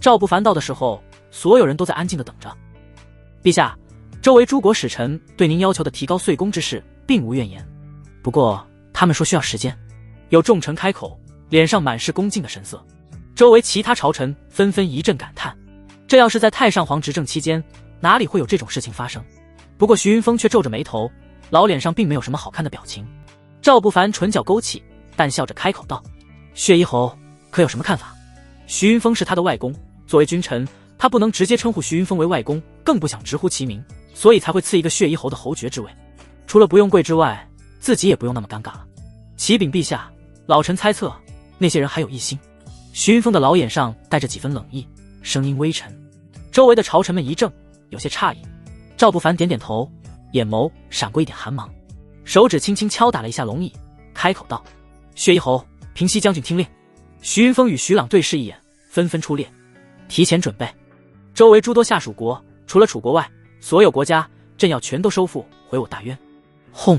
赵不凡到的时候，所有人都在安静地等着。陛下，周围诸国使臣对您要求的提高岁贡之事并无怨言，不过他他们说需要时间。有重臣开口，脸上满是恭敬的神色。周围其他朝臣纷纷一阵感叹，这要是在太上皇执政期间，哪里会有这种事情发生？不过徐云峰却皱着眉头，老脸上并没有什么好看的表情。赵不凡唇角勾起，淡笑着开口道：血衣侯可有什么看法？徐云峰是他的外公，作为君臣，他不能直接称呼徐云峰为外公，更不想直呼其名，所以才会赐一个血衣侯的侯爵之位。除了不用跪之外，自己也不用那么尴尬了。启禀陛下，老臣猜测那些人还有一心。徐云峰的老眼上带着几分冷意，声音微沉。周围的朝臣们一怔，有些诧异。赵不凡点点头，眼眸闪过一点寒芒，手指轻轻敲打了一下龙椅，开口道：血衣侯，平西将军听令。徐云峰与徐朗对视一眼，纷纷出列，提前准备。周围诸多下属国，除了楚国外，所有国家朕要全都收复回我大渊。轰！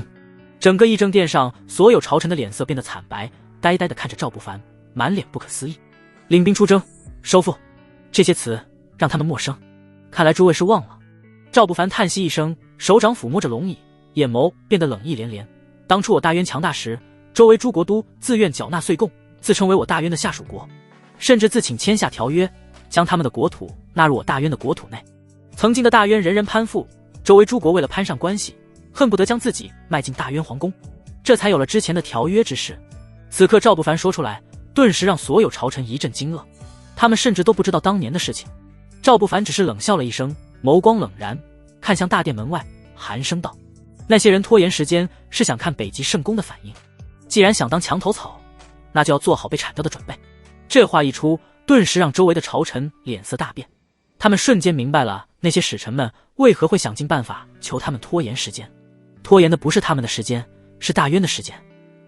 整个议政殿上，所有朝臣的脸色变得惨白，呆呆地看着赵不凡，满脸不可思议。领兵出征，收复。这些词让他们陌生，看来诸位是忘了。赵不凡叹息一声，手掌抚摸着龙椅，眼眸变得冷意连连。当初我大渊强大时，周围诸国都自愿缴纳岁贡，自称为我大渊的下属国，甚至自请签下条约，将他们的国土纳入我大渊的国土内。曾经的大渊人人攀附，周围诸国为了攀上关系，恨不得将自己迈进大渊皇宫，这才有了之前的条约之事。此刻赵不凡说出来，顿时让所有朝臣一阵惊愕，他们甚至都不知道当年的事情。赵不凡只是冷笑了一声，眸光冷然，看向大殿门外，寒声道：那些人拖延时间，是想看北极圣公的反应。既然想当墙头草，那就要做好被铲掉的准备。这话一出，顿时让周围的朝臣脸色大变，他们瞬间明白了那些使臣们为何会想尽办法求他们拖延时间。拖延的不是他们的时间，是大渊的时间。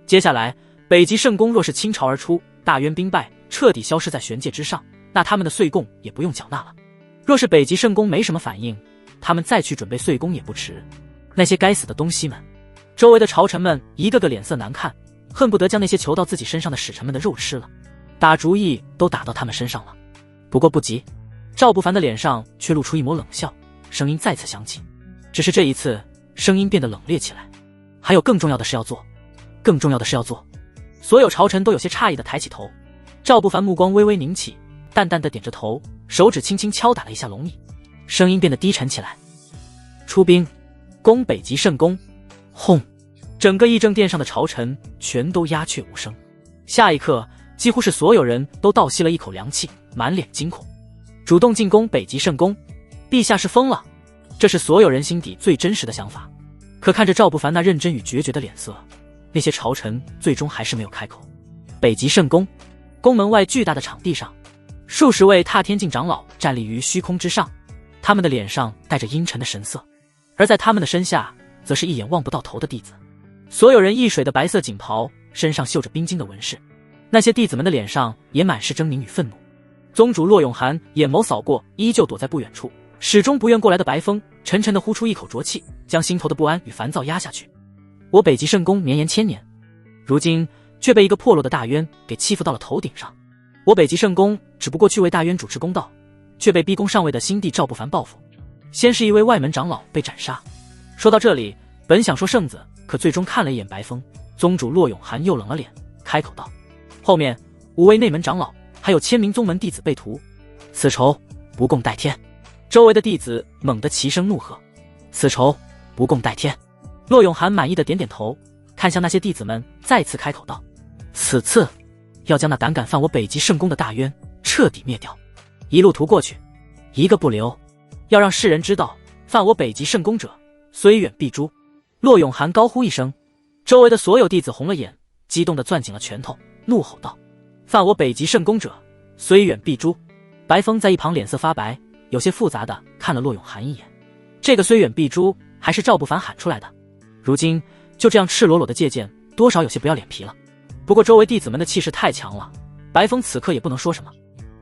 接下来北极圣公若是倾巢而出，大渊兵败，彻底消失在玄界之上，那他们的岁贡也不用缴纳了。若是北极圣公没什么反应，他们再去准备岁贡也不迟。那些该死的东西们！周围的朝臣们一个个脸色难看，恨不得将那些求到自己身上的使臣们的肉吃了。打主意都打到他们身上了。不过不急，赵不凡的脸上却露出一抹冷笑，声音再次响起，只是这一次声音变得冷冽起来。还有更重要的事要做，更重要的事要做。所有朝臣都有些诧异地抬起头。赵不凡目光微微凝起，淡淡地点着头，手指轻轻敲打了一下龙椅，声音变得低沉起来：出兵攻北极圣公。轰！整个议政殿上的朝臣全都鸦雀无声。下一刻，几乎是所有人都倒吸了一口凉气，满脸惊恐。主动进攻北极圣公，陛下是疯了，这是所有人心底最真实的想法。可看着赵不凡那认真与决绝的脸色，那些朝臣最终还是没有开口。北极圣公，宫门外巨大的场地上，数十位踏天境长老站立于虚空之上，他们的脸上带着阴沉的神色，而在他们的身下，则是一眼望不到头的弟子。所有人一水的白色锦袍，身上绣着冰晶的纹饰，那些弟子们的脸上也满是狰狞与愤怒。宗主骆永涵眼眸扫过依旧躲在不远处，始终不愿过来的白风，沉沉地呼出一口浊气，将心头的不安与烦躁压下去。我北极圣公绵延千年，如今却被一个破落的大渊给欺负到了头顶上。我北极圣公只不过去为大渊主持公道，却被逼宫上位的新帝赵不凡报复。先是一位外门长老被斩杀。说到这里，本想说圣子，可最终看了一眼白风，宗主骆永涵又冷了脸，开口道：后面5位内门长老还有1000名宗门弟子被屠，此仇不共戴天。周围的弟子猛地齐声怒喝：此仇不共戴天。骆永涵满意的点点头，看向那些弟子们，再次开口道：此次要将那胆敢犯我北极圣公的大渊彻底灭掉，一路屠过去，一个不留，要让世人知道犯我北极圣公者虽远必诛。骆永涵高呼一声，周围的所有弟子红了眼，激动地攥紧了拳头，怒吼道：犯我北极圣公者虽远必诛。白风在一旁脸色发白，有些复杂的看了骆永涵一眼。这个虽远必诛还是赵不凡喊出来的，如今就这样赤裸裸的借鉴，多少有些不要脸皮了。不过周围弟子们的气势太强了，白风此刻也不能说什么。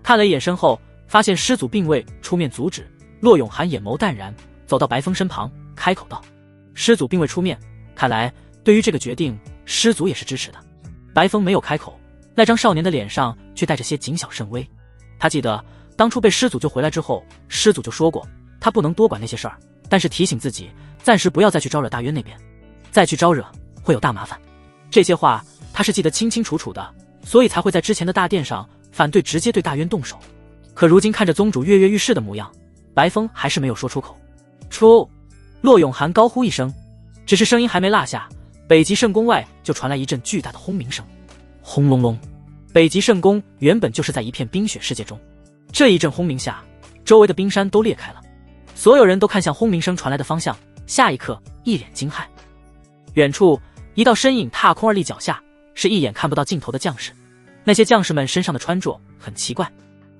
看了一眼身后，发现师祖并未出面阻止，骆永涵眼眸淡然，走到白风身旁，开口道：师祖并未出面，看来对于这个决定，师祖也是支持的。白风没有开口，那张少年的脸上却带着些谨小慎微。他记得当初被师祖救回来之后，师祖就说过他不能多管那些事儿，但是提醒自己暂时不要再去招惹大渊那边，再去招惹会有大麻烦。这些话他是记得清清楚楚的，所以才会在之前的大殿上反对直接对大渊动手。可如今看着宗主跃跃欲试的模样，白风还是没有说出口。出！骆永涵高呼一声，只是声音还没落下，北极圣宫外就传来一阵巨大的轰鸣声。轰隆隆！北极圣宫原本就是在一片冰雪世界中，这一阵轰鸣下，周围的冰山都裂开了，所有人都看向轰鸣声传来的方向，下一刻一脸惊骇。远处一道身影踏空而立，脚下是一眼看不到尽头的将士。那些将士们身上的穿着很奇怪，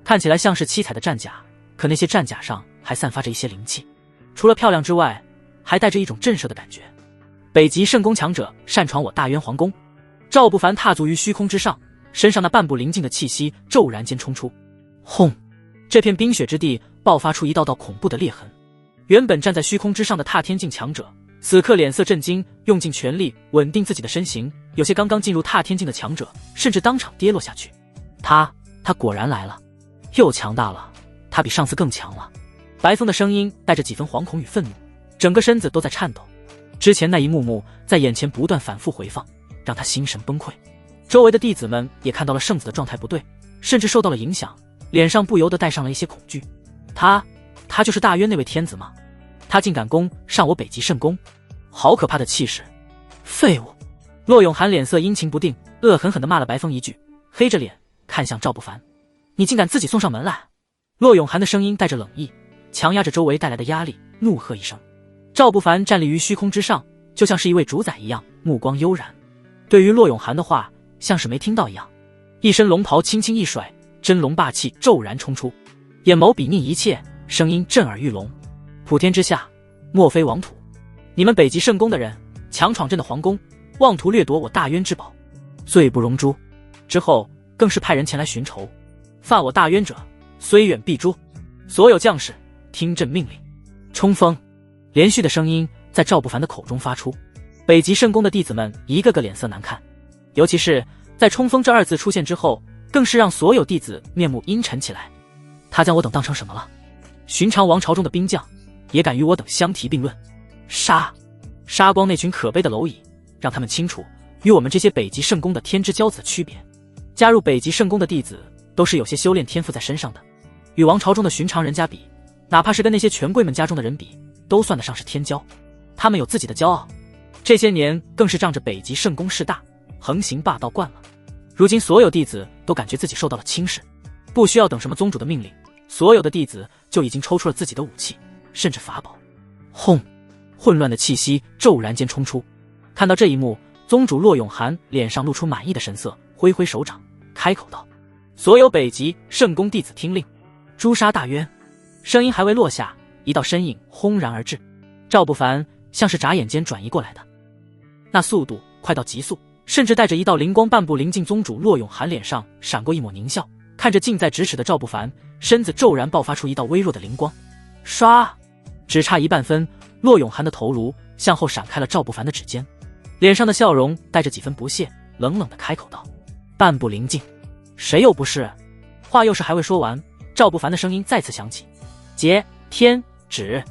看起来像是七彩的战甲，可那些战甲上还散发着一些灵气，除了漂亮之外，还带着一种震慑的感觉。北极圣宫强者擅闯我大渊皇宫。赵不凡踏足于虚空之上，身上那半步灵境的气息骤然间冲出。轰！这片冰雪之地爆发出一道道恐怖的裂痕。原本站在虚空之上的踏天境强者，此刻脸色震惊，用尽全力稳定自己的身形。有些刚刚进入踏天境的强者，甚至当场跌落下去。他果然来了，又强大了，他比上次更强了。白风的声音带着几分惶恐与愤怒，整个身子都在颤抖。之前那一幕幕在眼前不断反复回放，让他心神崩溃。周围的弟子们也看到了圣子的状态不对，甚至受到了影响，脸上不由得带上了一些恐惧。他就是大渊那位天子吗？他竟敢攻上我北极圣宫，好可怕的气势！废物！骆永涵脸色阴晴不定，恶狠狠地骂了白风一句，黑着脸看向赵不凡：“你竟敢自己送上门来！”骆永涵的声音带着冷意，强压着周围带来的压力，怒喝一声。赵不凡站立于虚空之上，就像是一位主宰一样，目光悠然。对于骆永涵的话，像是没听到一样，一身龙袍轻轻一甩，真龙霸气骤然冲出，眼眸睥睨一切，声音震耳欲聋：“普天之下，莫非王土！你们北极圣宫的人强闯朕的皇宫，妄图掠夺我大渊之宝，罪不容诛！”之后更是派人前来寻仇，犯我大渊者，虽远必诛！所有将士听朕命令，冲锋！连续的声音在赵不凡的口中发出，北极圣宫的弟子们一个个脸色难看，尤其是在冲锋这二字出现之后，更是让所有弟子面目阴沉起来。他将我等当成什么了？寻常王朝中的兵将也敢与我等相提并论？杀光那群可悲的蝼蚁，让他们清楚与我们这些北极圣宫的天之骄子的区别。加入北极圣宫的弟子都是有些修炼天赋在身上的，与王朝中的寻常人家比，哪怕是跟那些权贵们家中的人比，都算得上是天骄。他们有自己的骄傲，这些年更是仗着北极圣宫势大，横行霸道惯了。如今所有弟子都感觉自己受到了轻视，不需要等什么宗主的命令，所有的弟子就已经抽出了自己的武器，甚至法宝。轰！混乱的气息骤然间冲出。看到这一幕，宗主骆永涵脸上露出满意的神色，挥挥手掌，开口道：“所有北极圣宫弟子听令，诛杀大渊！”声音还未落下，一道身影轰然而至。赵不凡像是眨眼间转移过来的，那速度快到极速，甚至带着一道灵光，半步临近宗主骆永涵脸上闪过一抹狞笑，看着近在咫尺的赵不凡，身子骤然爆发出一道微弱的灵光，唰！只差一半分，骆永涵的头颅向后闪开了赵不凡的指尖，脸上的笑容带着几分不屑，冷冷地开口道：“半步临近，谁又不是？”话又是还未说完，赵不凡的声音再次响起：“劫天指！”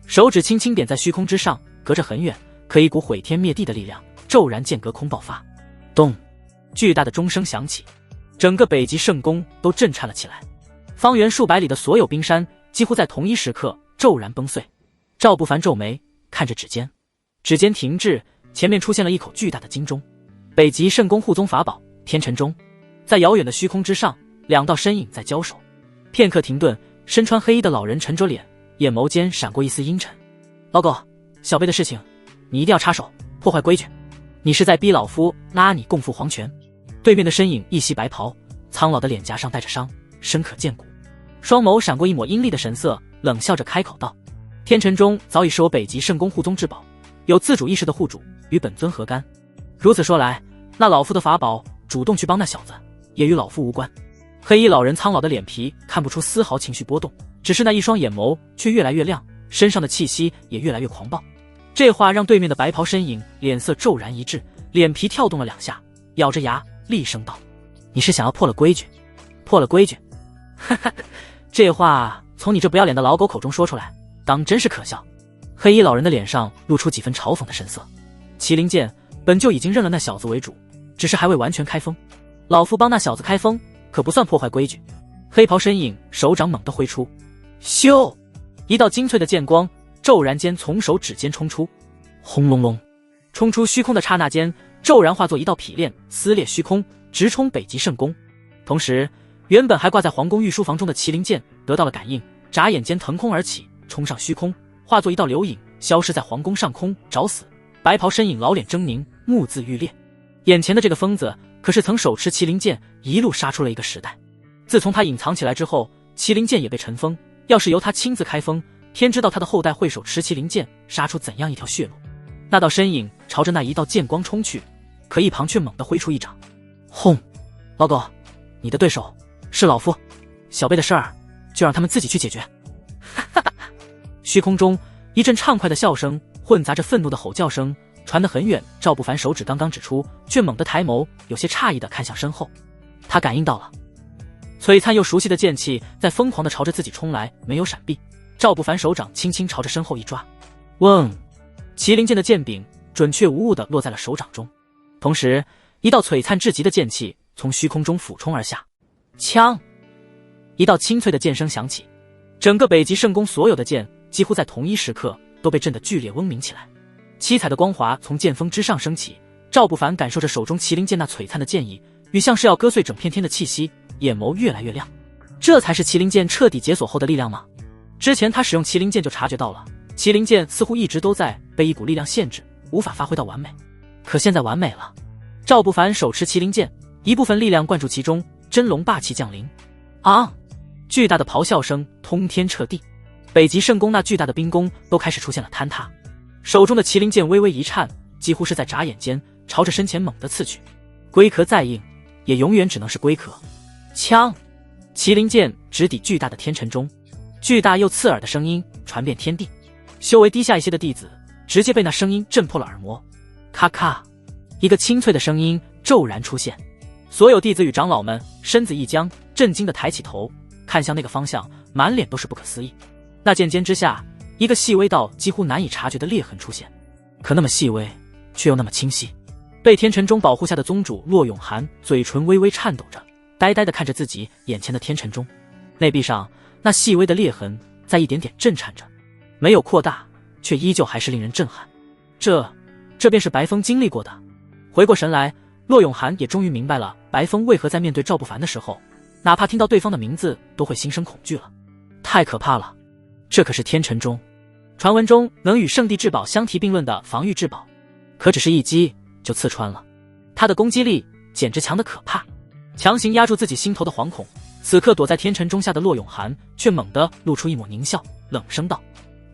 手指轻轻点在虚空之上，隔着很远，可一股毁天灭地的力量骤然间隔空爆发。咚！巨大的钟声响起，整个北极圣宫都震颤了起来，方圆数百里的所有冰山几乎在同一时刻骤然崩碎。赵不凡皱眉看着指尖停滞，前面出现了一口巨大的金钟，北极圣宫护宗法宝天辰钟。在遥远的虚空之上，两道身影在交手，片刻停顿，身穿黑衣的老人沉着脸，眼眸间闪过一丝阴沉：“老狗，小辈的事情你一定要插手，破坏规矩，你是在逼老夫拉你共赴黄泉？”对面的身影一袭白袍，苍老的脸颊上带着伤，深可见骨，双眸闪过一抹阴厉的神色，冷笑着开口道：“天辰钟早已是我北极圣宫护宗至宝，有自主意识的护主，与本尊何干？如此说来，那老夫的法宝主动去帮那小子，也与老夫无关。”黑衣老人苍老的脸皮看不出丝毫情绪波动，只是那一双眼眸却越来越亮，身上的气息也越来越狂暴。这话让对面的白袍身影脸色骤然一滞，脸皮跳动了两下，咬着牙厉声道：“你是想要破了规矩？破了规矩？哈哈，这话从你这不要脸的老狗口中说出来，当真是可笑。”黑衣老人的脸上露出几分嘲讽的神色。麒麟剑本就已经认了那小子为主，只是还未完全开封。老夫帮那小子开封，可不算破坏规矩。黑袍身影手掌猛地挥出，咻！一道精粹的剑光骤然间从手指间冲出，轰隆隆！冲出虚空的刹那间，骤然化作一道劈链，撕裂虚空，直冲北极圣宫。同时，原本还挂在皇宫御书房中的麒麟剑得到了感应，眨眼间腾空而起，冲上虚空，化作一道流影，消失在皇宫上空。找死！白袍身影老脸狰狞，目眦欲裂。眼前的这个疯子可是曾手持麒麟剑一路杀出了一个时代。自从他隐藏起来之后，麒麟剑也被尘封。要是由他亲自开封，天知道他的后代会手持麒麟剑杀出怎样一条血路。那道身影朝着那一道剑光冲去，可一旁却猛地挥出一掌，轰！老狗，你的对手是老夫，小辈的事儿就让他们自己去解决。虚空中一阵畅快的笑声混杂着愤怒的吼叫声传得很远。赵不凡手指刚刚指出，却猛地抬眸，有些诧异地看向身后。他感应到了璀璨又熟悉的剑气在疯狂地朝着自己冲来，没有闪避。赵不凡手掌轻轻朝着身后一抓，嗡！麒麟剑的剑柄准确无误地落在了手掌中，同时一道璀璨至极的剑气从虚空中俯冲而下。枪！一道清脆的剑声响起，整个北极圣宫所有的剑几乎在同一时刻都被震得剧烈嗡鸣起来。七彩的光华从剑锋之上升起，赵不凡感受着手中麒麟剑那璀璨的剑意，与像是要割碎整片天的气息，眼眸越来越亮。这才是麒麟剑彻底解锁后的力量吗？之前他使用麒麟剑就察觉到了，麒麟剑似乎一直都在被一股力量限制，无法发挥到完美。可现在完美了。赵不凡手持麒麟剑，一部分力量灌注其中，真龙霸气降临。啊！巨大的咆哮声通天彻地，北极圣宫那巨大的冰宫都开始出现了坍塌。手中的麒麟剑微微一颤，几乎是在眨眼间朝着身前猛地刺去。龟壳再硬，也永远只能是龟壳。枪！麒麟剑直抵巨大的天辰钟，巨大又刺耳的声音传遍天地。修为低下一些的弟子直接被那声音震破了耳膜。咔咔！一个清脆的声音骤然出现，所有弟子与长老们身子一僵，震惊地抬起头，看向那个方向，满脸都是不可思议。那剑尖之下，一个细微到几乎难以察觉的裂痕出现，可那么细微，却又那么清晰。被天辰钟保护下的宗主骆永涵嘴唇微微颤抖着，呆呆地看着自己眼前的天辰钟，内壁上那细微的裂痕在一点点震颤着，没有扩大，却依旧还是令人震撼。这便是白风经历过的。回过神来，骆永涵也终于明白了白风为何在面对赵不凡的时候，哪怕听到对方的名字都会心生恐惧了。太可怕了，这可是天辰钟，传闻中能与圣地至宝相提并论的防御至宝，可只是一击就刺穿了。他的攻击力简直强得可怕，强行压住自己心头的惶恐。此刻躲在天辰钟下的骆永涵却猛地露出一抹狞笑，冷声道：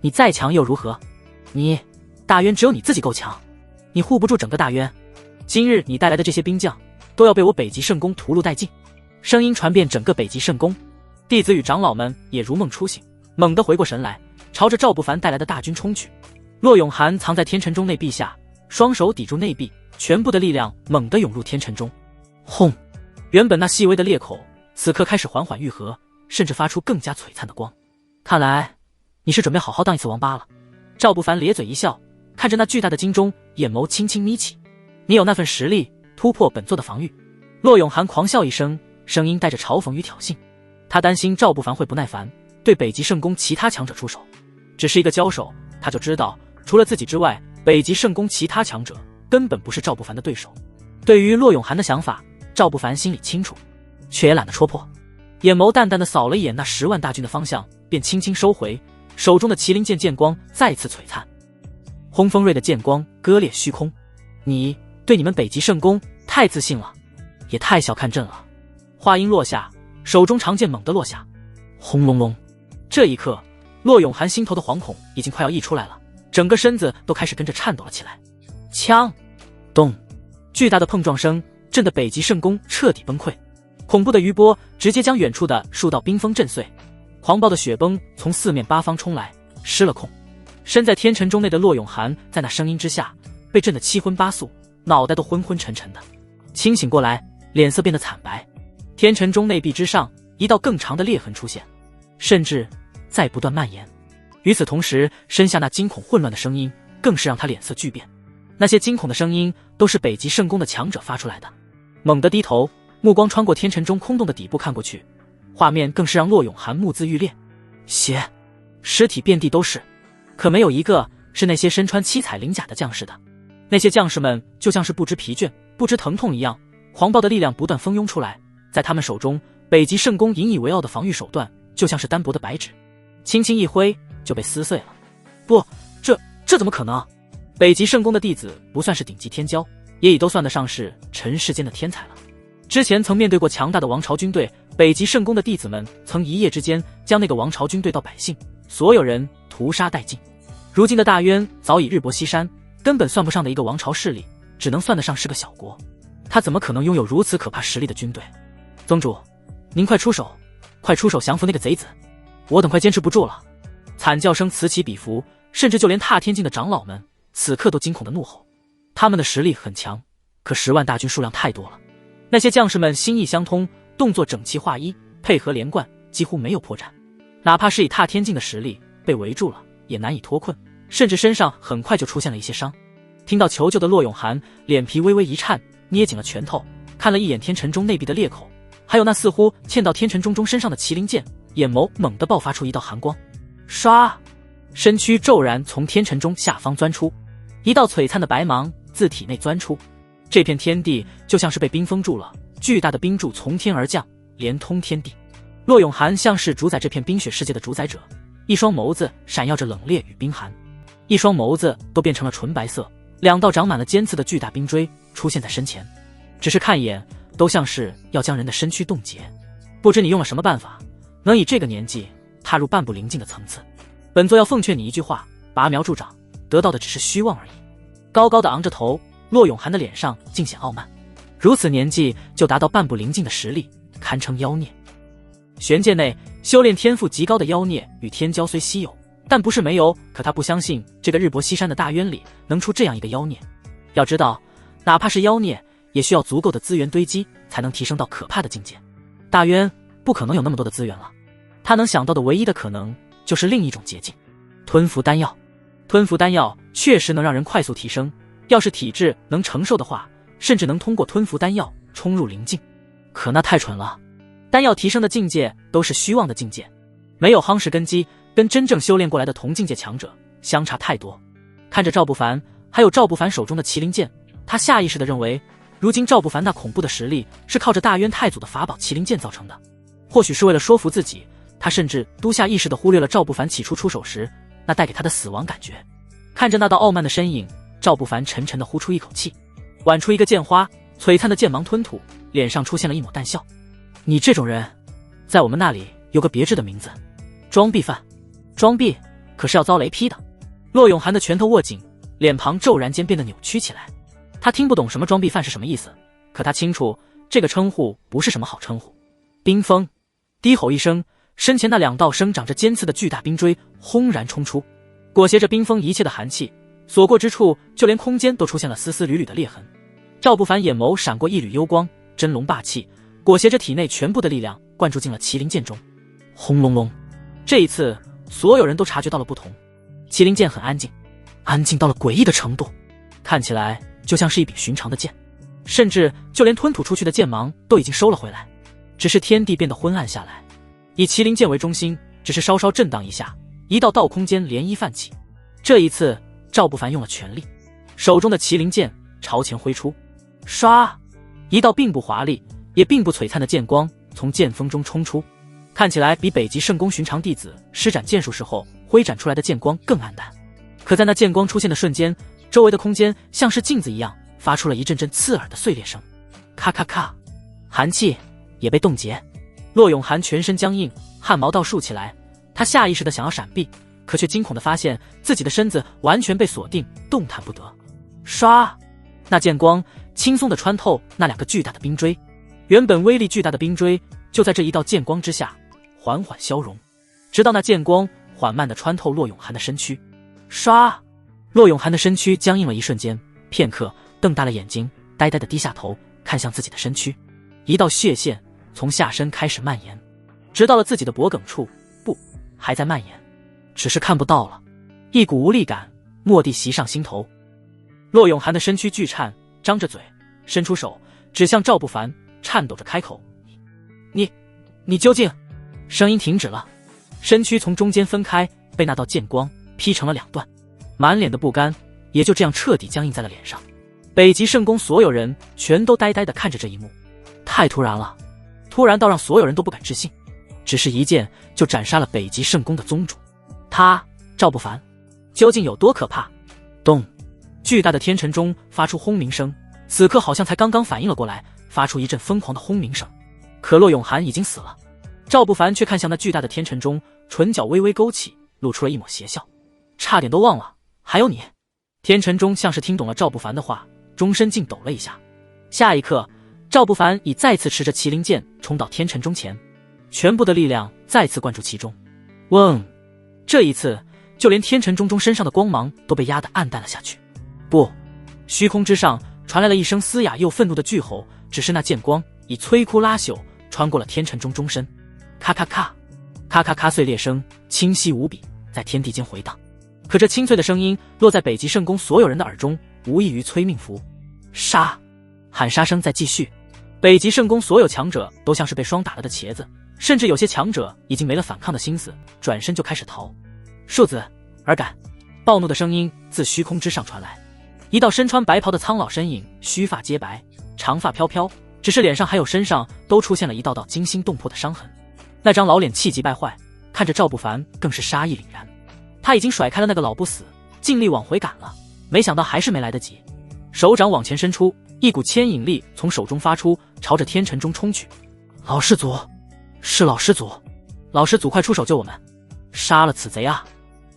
你再强又如何？你大渊只有你自己够强，你护不住整个大渊。今日你带来的这些兵将都要被我北极圣宫屠戮殆尽。声音传遍整个北极圣宫，弟子与长老们也如梦初醒，猛地回过神来，朝着赵不凡带来的大军冲去。骆永涵藏在天辰钟内壁下，双手抵住内壁，全部的力量猛地涌入天辰钟。轰！原本那细微的裂口此刻开始缓缓愈合，甚至发出更加璀璨的光。看来你是准备好好当一次王八了。赵不凡咧嘴一笑，看着那巨大的金钟，眼眸轻轻眯起。你有那份实力突破本座的防御。骆永涵狂笑一声，声音带着嘲讽与挑衅。他担心赵不凡会不耐烦，对北极圣宫其他强者出手。只是一个交手，他就知道除了自己之外，北极圣宫其他强者根本不是赵不凡的对手。对于骆永涵的想法，赵不凡心里清楚，却也懒得戳破。眼眸淡淡的扫了一眼那10万大军的方向，便轻轻收回，手中的麒麟剑剑光再次璀璨，轰锋锐的剑光割裂虚空。你对你们北极圣宫太自信了，也太小看朕了。话音落下，手中长剑猛地落下，轰隆隆。这一刻，骆永涵心头的惶恐已经快要溢出来了，整个身子都开始跟着颤抖了起来。枪！咚！巨大的碰撞声震得北极圣宫彻底崩溃，恐怖的余波直接将远处的数道冰封震碎，狂暴的雪崩从四面八方冲来，失了控。身在天辰钟内的骆永涵在那声音之下被震得七荤八素，脑袋都昏昏沉沉的。清醒过来，脸色变得惨白。天辰钟内壁之上，一道更长的裂痕出现，甚至在不断蔓延。与此同时，身下那惊恐混乱的声音更是让他脸色巨变。那些惊恐的声音都是北极圣宫的强者发出来的。猛地低头，目光穿过天尘中空洞的底部看过去，画面更是让骆永涵目眦欲裂。血，尸体遍地都是，可没有一个是那些身穿七彩鳞甲的将士的。那些将士们就像是不知疲倦、不知疼痛一样，狂暴的力量不断蜂拥出来，在他们手中，北极圣宫引以为傲的防御手段就像是单薄的白纸，轻轻一挥就被撕碎了。不，这怎么可能？北极圣宫的弟子不算是顶级天骄，也已都算得上是尘世间的天才了。之前曾面对过强大的王朝军队，北极圣宫的弟子们曾一夜之间将那个王朝军队到百姓所有人屠杀殆尽。如今的大渊早已日薄西山，根本算不上的一个王朝势力，只能算得上是个小国。他怎么可能拥有如此可怕实力的军队？宗主，您快出手降服那个贼子，我等快坚持不住了。惨叫声此起彼伏，甚至就连踏天境的长老们此刻都惊恐的怒吼。他们的实力很强，可10万大军数量太多了。那些将士们心意相通，动作整齐划一，配合连贯，几乎没有破绽。哪怕是以踏天境的实力被围住了，也难以脱困，甚至身上很快就出现了一些伤。听到求救的骆永涵脸皮微微一颤，捏紧了拳头，看了一眼天尘中内壁的裂口，还有那似乎嵌到天尘中身上的麒麟剑，眼眸猛地爆发出一道寒光。唰，身躯骤然从天尘中下方钻出，一道璀璨的白芒自体内钻出，这片天地就像是被冰封住了，巨大的冰柱从天而降，连通天地。骆永涵像是主宰这片冰雪世界的主宰者，一双眸子闪耀着冷冽与冰寒，一双眸子都变成了纯白色，两道长满了尖刺的巨大冰锥出现在身前，只是看一眼都像是要将人的身躯冻结。不知你用了什么办法，能以这个年纪踏入半步灵境的层次？本座要奉劝你一句话，拔苗助长，得到的只是虚妄而已。高高的昂着头，骆永涵的脸上尽显傲慢，如此年纪就达到半步灵境的实力，堪称妖孽。玄界内修炼天赋极高的妖孽与天骄虽稀有，但不是没有，可他不相信这个日薄西山的大渊里能出这样一个妖孽。要知道，哪怕是妖孽也需要足够的资源堆积才能提升到可怕的境界，大渊不可能有那么多的资源了。他能想到的唯一的可能就是另一种捷径，吞服丹药。吞服丹药确实能让人快速提升，要是体质能承受的话，甚至能通过吞服丹药冲入灵境。可那太蠢了，丹药提升的境界都是虚妄的境界，没有夯实根基，跟真正修炼过来的同境界强者相差太多。看着赵不凡，还有赵不凡手中的麒麟剑，他下意识地认为，如今赵不凡那恐怖的实力是靠着大渊太祖的法宝麒麟剑造成的。或许是为了说服自己，他甚至都下意识地忽略了赵不凡起初出手时那带给他的死亡感觉。看着那道傲慢的身影，赵不凡沉沉地呼出一口气，挽出一个剑花，璀璨的剑芒吞吐，脸上出现了一抹淡笑。你这种人，在我们那里有个别致的名字，装逼犯。装逼可是要遭雷劈的。骆永涵的拳头握紧，脸庞骤然间变得扭曲起来。他听不懂什么装逼犯是什么意思，可他清楚这个称呼不是什么好称呼。冰封，低吼一声，身前那两道生长着尖刺的巨大冰锥轰然冲出，裹挟着冰封一切的寒气，所过之处就连空间都出现了丝丝缕缕的裂痕。赵不凡眼眸闪过一缕幽光，真龙霸气裹挟着体内全部的力量灌注进了麒麟剑中。轰隆隆，这一次所有人都察觉到了不同，麒麟剑很安静，安静到了诡异的程度，看起来就像是一柄寻常的剑，甚至就连吞吐出去的剑芒都已经收了回来。只是天地变得昏暗下来，以麒麟剑为中心，只是稍稍震荡一下，一道道空间涟漪泛起。这一次赵不凡用了全力，手中的麒麟剑朝前挥出，唰，一道并不华丽也并不璀璨的剑光从剑锋中冲出，看起来比北极圣宫寻常弟子施展剑术时候挥展出来的剑光更暗淡。可在那剑光出现的瞬间，周围的空间像是镜子一样发出了一阵阵刺耳的碎裂声，咔咔咔，寒气也被冻结。骆永涵全身僵硬，汗毛倒竖起来，他下意识地想要闪避，可却惊恐地发现自己的身子完全被锁定，动弹不得。唰，那剑光轻松地穿透那两个巨大的冰锥，原本威力巨大的冰锥就在这一道剑光之下缓缓消融，直到那剑光缓慢地穿透骆永涵的身躯。唰，骆永涵的身躯僵硬了一瞬间，片刻瞪大了眼睛，呆呆地低下头看向自己的身躯，一道血线从下身开始蔓延，直到了自己的脖颈处，不，还在蔓延，只是看不到了。一股无力感蓦地袭上心头。骆永涵的身躯剧颤，张着嘴，伸出手指向赵不凡，颤抖着开口：“你究竟……”声音停止了，身躯从中间分开，被那道剑光劈成了2段，满脸的不甘也就这样彻底僵硬在了脸上。北极圣宫所有人全都呆呆地看着这一幕，太突然了，突然到让所有人都不敢置信。只是一剑就斩杀了北极圣宫的宗主，他赵不凡究竟有多可怕？咚！巨大的天尘中发出轰鸣声，此刻好像才刚刚反应了过来，发出一阵疯狂的轰鸣声。可骆永涵已经死了，赵不凡却看向那巨大的天尘中，唇角微微勾起，露出了一抹邪笑。差点都忘了，还有你。天尘中像是听懂了赵不凡的话，终身竟抖了一下。下一刻，赵不凡已再次持着麒麟剑冲到天尘中前，全部的力量再次灌注其中。嗡！这一次，就连天尘中身上的光芒都被压得暗淡了下去。不！虚空之上传来了一声嘶哑又愤怒的巨吼，只是那剑光以摧枯拉朽穿过了天尘中终身。咔咔咔，咔咔咔碎裂声清晰无比，在天地间回荡。可这清脆的声音落在北极圣宫所有人的耳中，无异于催命符。杀！喊杀声在继续。北极圣宫所有强者都像是被霜打了的茄子，甚至有些强者已经没了反抗的心思，转身就开始逃。庶子尔敢！暴怒的声音自虚空之上传来，一道身穿白袍的苍老身影，须发皆白，长发飘飘，只是脸上还有身上都出现了一道道惊心动魄的伤痕。那张老脸气急败坏，看着赵不凡更是杀意凛然。他已经甩开了那个老不死，尽力往回赶了，没想到还是没来得及。手掌往前伸出，一股牵引力从手中发出，朝着天尘中冲去。老师祖，是老师祖，老师祖快出手救我们，杀了此贼啊！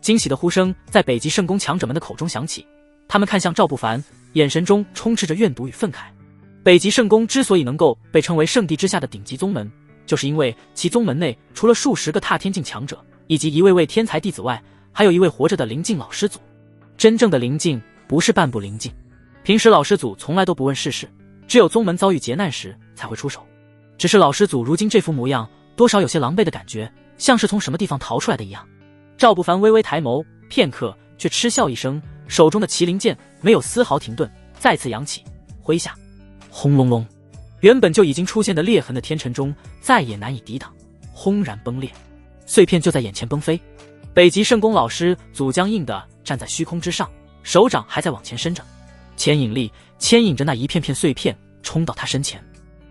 惊喜的呼声在北极圣宫强者们的口中响起，他们看向赵不凡，眼神中充斥着怨毒与愤慨。北极圣宫之所以能够被称为圣地之下的顶级宗门，就是因为其宗门内除了数十个踏天境强者，以及一位位天才弟子外，还有一位活着的灵境老师祖。真正的灵境不是半步灵境，平时老师祖从来都不问世事，只有宗门遭遇劫难时才会出手。只是老师祖如今这副模样，多少有些狼狈的感觉，像是从什么地方逃出来的一样。赵不凡微微抬眸，片刻却嗤笑一声，手中的麒麟剑没有丝毫停顿，再次扬起，挥下。轰隆隆，原本就已经出现的裂痕的天尘中再也难以抵挡，轰然崩裂，碎片就在眼前崩飞。北极圣宫老师祖僵硬地站在虚空之上，手掌还在往前伸着，牵引力牵引着那一片片碎片冲到他身前。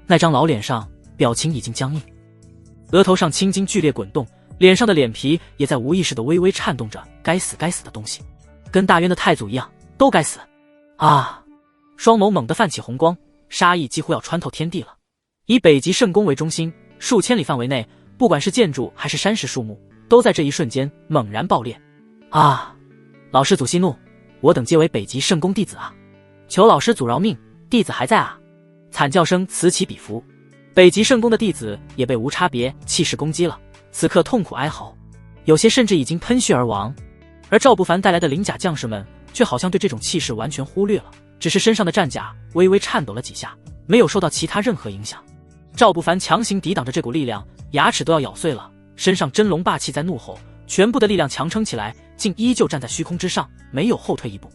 那张老脸上表情已经僵硬，额头上青筋剧烈滚动，脸上的脸皮也在无意识地微微颤动着。该死该死的东西，跟大渊的太祖一样，都该死啊！双眸猛地泛起红光，杀意几乎要穿透天地了。以北极圣宫为中心，数千里范围内，不管是建筑还是山石树木，都在这一瞬间猛然爆裂。啊！老师祖息怒，我等皆为北极圣宫弟子啊，求老师祖饶命，弟子还在啊！惨叫声此起彼伏，北极圣宫的弟子也被无差别气势攻击了，此刻痛苦哀嚎，有些甚至已经喷血而亡。而赵不凡带来的灵甲将士们却好像对这种气势完全忽略了，只是身上的战甲微微颤抖了几下，没有受到其他任何影响。赵不凡强行抵挡着这股力量，牙齿都要咬碎了，身上真龙霸气在怒吼，全部的力量强撑起来，竟依旧站在虚空之上，没有后退一步。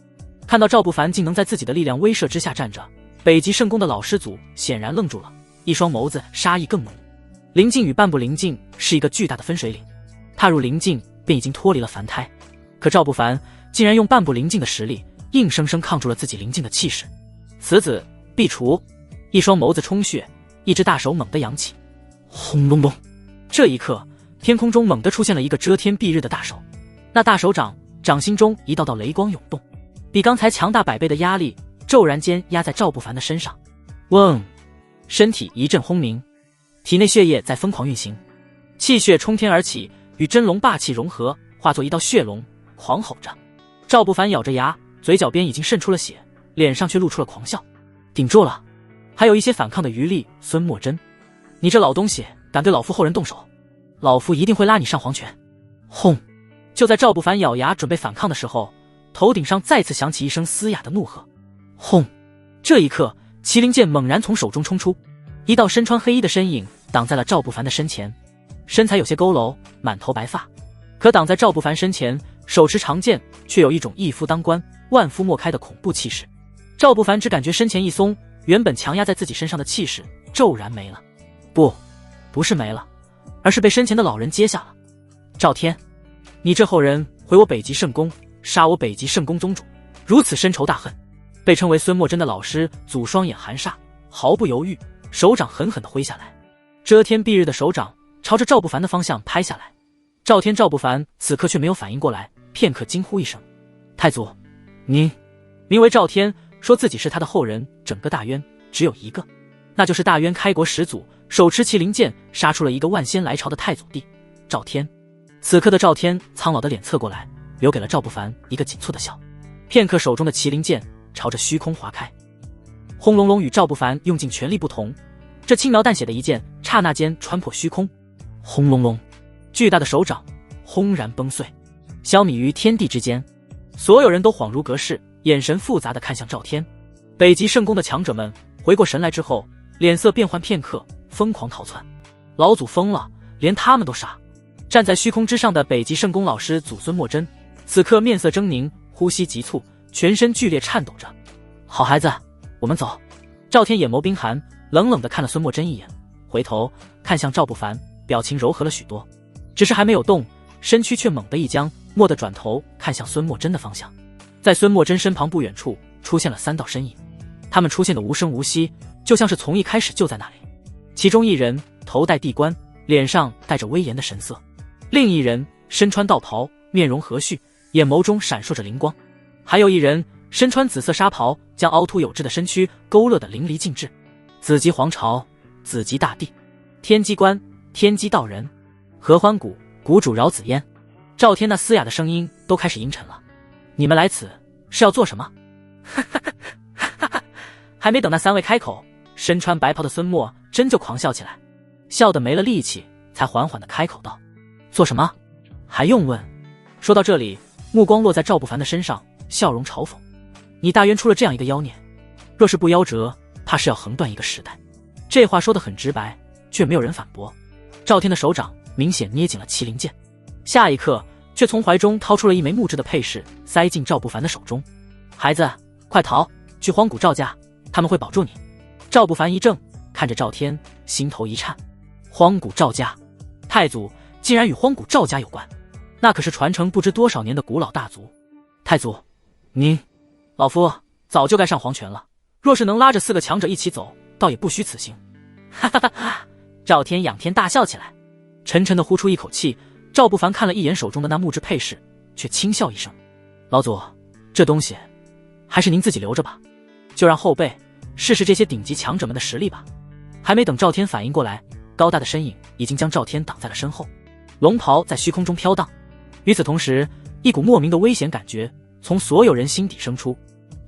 看到赵不凡竟能在自己的力量威慑之下站着，北极圣宫的老师祖显然愣住了，一双眸子杀意更浓。灵境与半步灵境是一个巨大的分水岭，踏入灵境便已经脱离了凡胎，可赵不凡竟然用半步灵境的实力硬生生抗住了自己灵境的气势，此子必除。一双眸子充血，一只大手猛地扬起，轰隆隆。这一刻，天空中猛地出现了一个遮天蔽日的大手，那大手掌心中一道道雷光涌动，比刚才强大100倍的压力骤然间压在赵不凡的身上。嗡！身体一阵轰鸣，体内血液在疯狂运行，气血冲天而起，与真龙霸气融合，化作一道血龙，狂吼着。赵不凡咬着牙，嘴角边已经渗出了血，脸上却露出了狂笑。顶住了，还有一些反抗的余力。孙墨真，你这老东西敢对老夫后人动手，老夫一定会拉你上黄泉。轰！就在赵不凡咬牙准备反抗的时候，头顶上再次响起一声嘶哑的怒喝。轰！这一刻，麒麟剑猛然从手中冲出，一道身穿黑衣的身影挡在了赵不凡的身前，身材有些佝偻，满头白发，可挡在赵不凡身前，手持长剑，却有一种一夫当关，万夫莫开的恐怖气势。赵不凡只感觉身前一松，原本强压在自己身上的气势骤然没了。不是没了，而是被身前的老人接下了。赵天，你这后人毁我北极圣宫，杀我北极圣宫宗主，如此深仇大恨。被称为孙墨真的老师祖双眼含煞，毫不犹豫，手掌狠狠地挥下来，遮天蔽日的手掌朝着赵不凡的方向拍下来。赵天、赵不凡此刻却没有反应过来，片刻惊呼一声：“太祖，您！”名为赵天，说自己是他的后人，整个大渊只有一个，那就是大渊开国始祖，手持麒麟剑杀出了一个万仙来朝的太祖帝赵天。此刻的赵天苍老的脸侧过来，留给了赵不凡一个紧蹙的笑。片刻，手中的麒麟剑朝着虚空划开。轰隆隆与赵不凡用尽全力不同，这轻描淡写的一剑刹那间穿破虚空。轰隆隆，巨大的手掌轰然崩碎，消弭于天地之间。所有人都恍如隔世，眼神复杂地看向赵天。北极圣宫的强者们回过神来之后，脸色变幻片刻，疯狂逃窜。老祖疯了，连他们都杀！站在虚空之上的北极圣宫老师祖孙莫真，此刻面色狰狞，呼吸急促，全身剧烈颤抖着。好孩子，我们走。赵天眼眸冰寒，冷冷地看了孙莫真一眼，回头看向赵不凡，表情柔和了许多。只是还没有动，身躯却猛地一僵，蓦地转头看向孙莫真的方向。在孙莫真身旁不远处出现了3道身影，他们出现的无声无息，就像是从一开始就在那里。其中一人头戴帝冠，脸上带着威严的神色；另一人身穿道袍，面容和煦，眼眸中闪烁着灵光；还有一人身穿紫色纱袍，将凹凸有致的身躯勾勒得淋漓尽致。紫极皇朝，紫极大帝，天机关，天机道人，合欢谷，谷主饶子嫣。赵天那嘶哑的声音都开始阴沉了。你们来此是要做什么？还没等那3位开口，身穿白袍的孙墨真就狂笑起来，笑得没了力气，才缓缓地开口道：做什么？还用问？说到这里，目光落在赵不凡的身上，笑容嘲讽：你大渊出了这样一个妖孽，若是不夭折，怕是要横断一个时代。这话说得很直白，却没有人反驳。赵天的手掌明显捏紧了麒麟剑，下一刻却从怀中掏出了一枚木质的配饰，塞进赵不凡的手中。孩子，快逃，去荒谷赵家，他们会保住你。赵不凡一怔，看着赵天，心头一颤。荒谷赵家，太祖竟然与荒谷赵家有关，那可是传承不知多少年的古老大族。太祖，您，老夫早就该上黄泉了，若是能拉着4个强者一起走，倒也不虚此行。哈哈哈哈！赵天仰天大笑起来，沉沉地呼出一口气。赵不凡看了一眼手中的那木质配饰，却轻笑一声：老祖，这东西还是您自己留着吧，就让后辈试试这些顶级强者们的实力吧。还没等赵天反应过来，高大的身影已经将赵天挡在了身后，龙袍在虚空中飘荡。与此同时，一股莫名的危险感觉从所有人心底生出。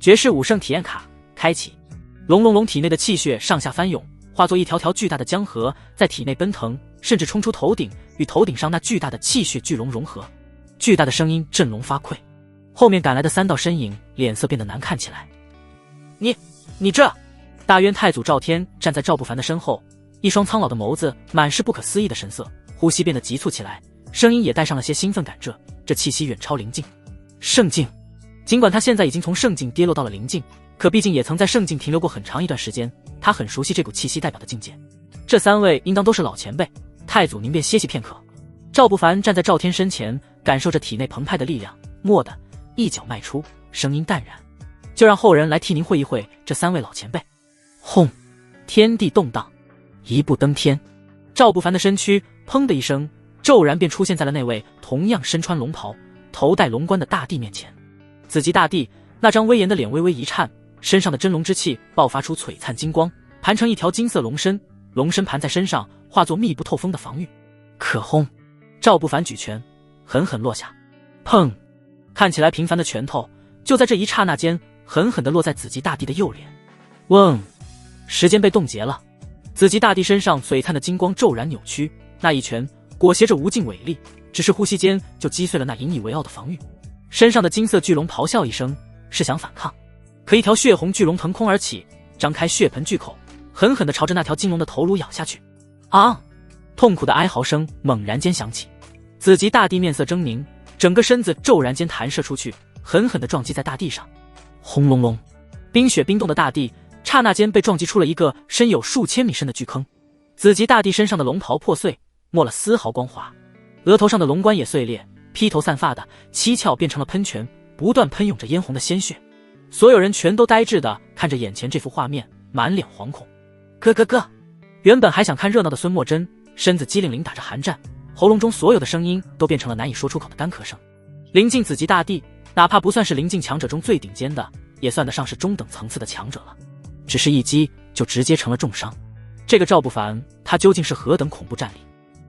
绝世武圣体验卡开启，龙龙龙体内的气血上下翻涌，化作一条条巨大的江河在体内奔腾，甚至冲出头顶，与头顶上那巨大的气血巨龙融合。巨大的声音震聋发聩。后面赶来的3道身影脸色变得难看起来。你这……大渊太祖赵天站在赵不凡的身后，一双苍老的眸子满是不可思议的神色，呼吸变得急促起来，声音也带上了些兴奋感。这气息远超灵境。圣境，尽管他现在已经从圣境跌落到了灵境，可毕竟也曾在圣境停留过很长一段时间，他很熟悉这股气息代表的境界。这3位应当都是老前辈，太祖您便歇息片刻。赵不凡站在赵天身前，感受着体内澎湃的力量，蓦地一脚迈出，声音淡然：就让后人来替您会一会这3位老前辈。轰！天地动荡，一步登天。赵不凡的身躯砰的一声，骤然便出现在了那位同样身穿龙袍、头戴龙冠的大帝面前。紫极大帝那张威严的脸微微一颤，身上的真龙之气爆发出璀璨金光，盘成一条金色龙身，龙身盘在身上，化作密不透风的防御。可轰！赵不凡举拳狠狠落下，砰！看起来平凡的拳头，就在这一刹那间狠狠地落在紫极大帝的右脸。嗡！时间被冻结了，紫极大帝身上璀璨的金光骤然扭曲，那一拳裹挟着无尽伟力，只是呼吸间就击碎了那引以为傲的防御。身上的金色巨龙咆哮一声，是想反抗，可一条血红巨龙腾空而起，张开血盆巨口，狠狠地朝着那条金龙的头颅咬下去。啊！痛苦的哀嚎声猛然间响起，紫极大帝面色狰狞，整个身子骤然间弹射出去，狠狠地撞击在大地上。轰隆隆！冰雪冰冻的大地刹那间被撞击出了一个深有数千米深的巨坑。紫极大帝身上的龙袍破碎，没了丝毫光华，额头上的龙冠也碎裂，披头散发的七窍变成了喷泉，不断喷涌着嫣红的鲜血。所有人全都呆滞地看着眼前这幅画面，满脸惶恐。咯！原本还想看热闹的孙墨真身子机灵灵打着寒战，喉咙中所有的声音都变成了难以说出口的干咳声。临近紫极大帝，哪怕不算是临近强者中最顶尖的，也算得上是中等层次的强者了，只是一击就直接成了重伤。这个赵不凡，他究竟是何等恐怖战力？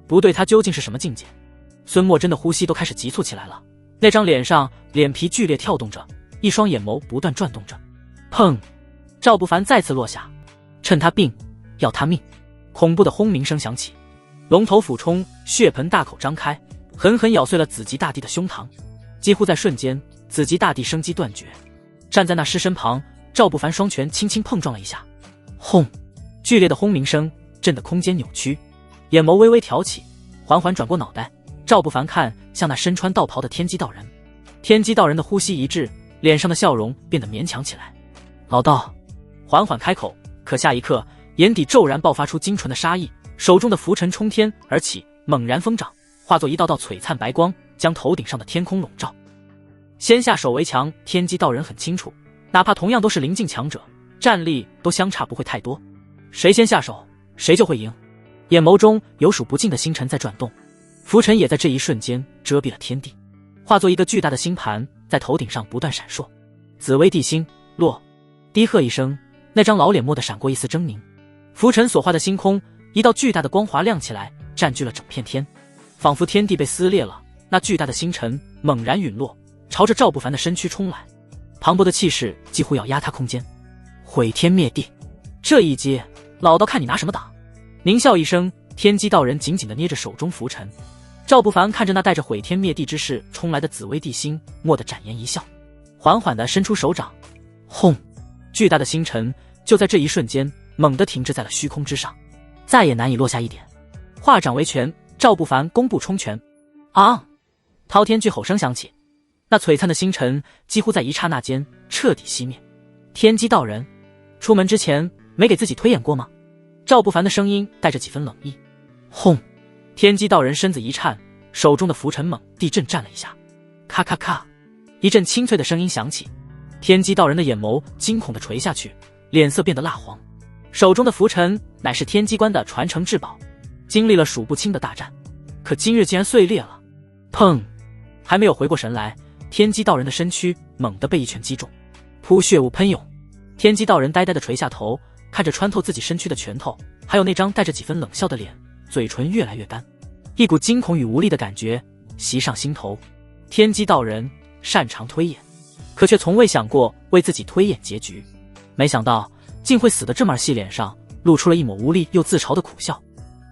不对，他究竟是什么境界？孙墨真的呼吸都开始急促起来了，那张脸上脸皮剧烈跳动着，一双眼眸不断转动着。砰！赵不凡再次落下，趁他病，要他命！恐怖的轰鸣声响起，龙头俯冲，血盆大口张开，狠狠咬碎了紫极大帝的胸膛。几乎在瞬间，紫极大帝生机断绝。站在那尸身旁，赵不凡双拳轻轻碰撞了一下，轰！剧烈的轰鸣声震得空间扭曲，眼眸微微挑起，缓缓转过脑袋，赵不凡看向那身穿道袍的天机道人。天机道人的呼吸一滞，脸上的笑容变得勉强起来。老道缓缓开口，可下一刻眼底骤然爆发出精纯的杀意，手中的拂尘冲天而起，猛然疯长，化作一道道璀璨白光，将头顶上的天空笼罩。先下手为强，天机道人很清楚，哪怕同样都是临近强者，战力都相差不会太多，谁先下手谁就会赢。眼眸中有数不尽的星辰在转动，拂尘也在这一瞬间遮蔽了天地，化作一个巨大的星盘在头顶上不断闪烁。紫微帝星落，低喝一声，那张老脸蓦地闪过一丝狰狞。拂尘所画的星空，一道巨大的光华亮起来，占据了整片天，仿佛天地被撕裂了。那巨大的星辰猛然陨落，朝着赵不凡的身躯冲来，磅礴的气势几乎要压塌空间。毁天灭地，这一击，老道看你拿什么挡！狞笑一声，天机道人紧紧地捏着手中拂尘。赵不凡看着那带着毁天灭地之势冲来的紫微帝星，蓦地展颜一笑，缓缓地伸出手掌，轰！巨大的星辰就在这一瞬间猛地停滞在了虚空之上，再也难以落下一点。化掌为拳，赵不凡弓步冲拳，啊！滔天巨吼声响起，那璀璨的星辰几乎在一刹那间彻底熄灭。天机道人，出门之前没给自己推演过吗？赵不凡的声音带着几分冷意。轰！天机道人身子一颤，手中的拂尘猛地震颤了一下，咔咔咔，一阵清脆的声音响起。天机道人的眼眸惊恐地垂下去，脸色变得蜡黄。手中的拂尘乃是天机关的传承至宝，经历了数不清的大战，可今日竟然碎裂了。砰！还没有回过神来，天机道人的身躯猛地被一拳击中，噗，血雾喷涌。天机道人呆呆地垂下头，看着穿透自己身躯的拳头，还有那张带着几分冷笑的脸，嘴唇越来越干，一股惊恐与无力的感觉袭上心头。天机道人擅长推演，可却从未想过为自己推演结局，没想到竟会死得这么儿戏，脸上露出了一抹无力又自嘲的苦笑，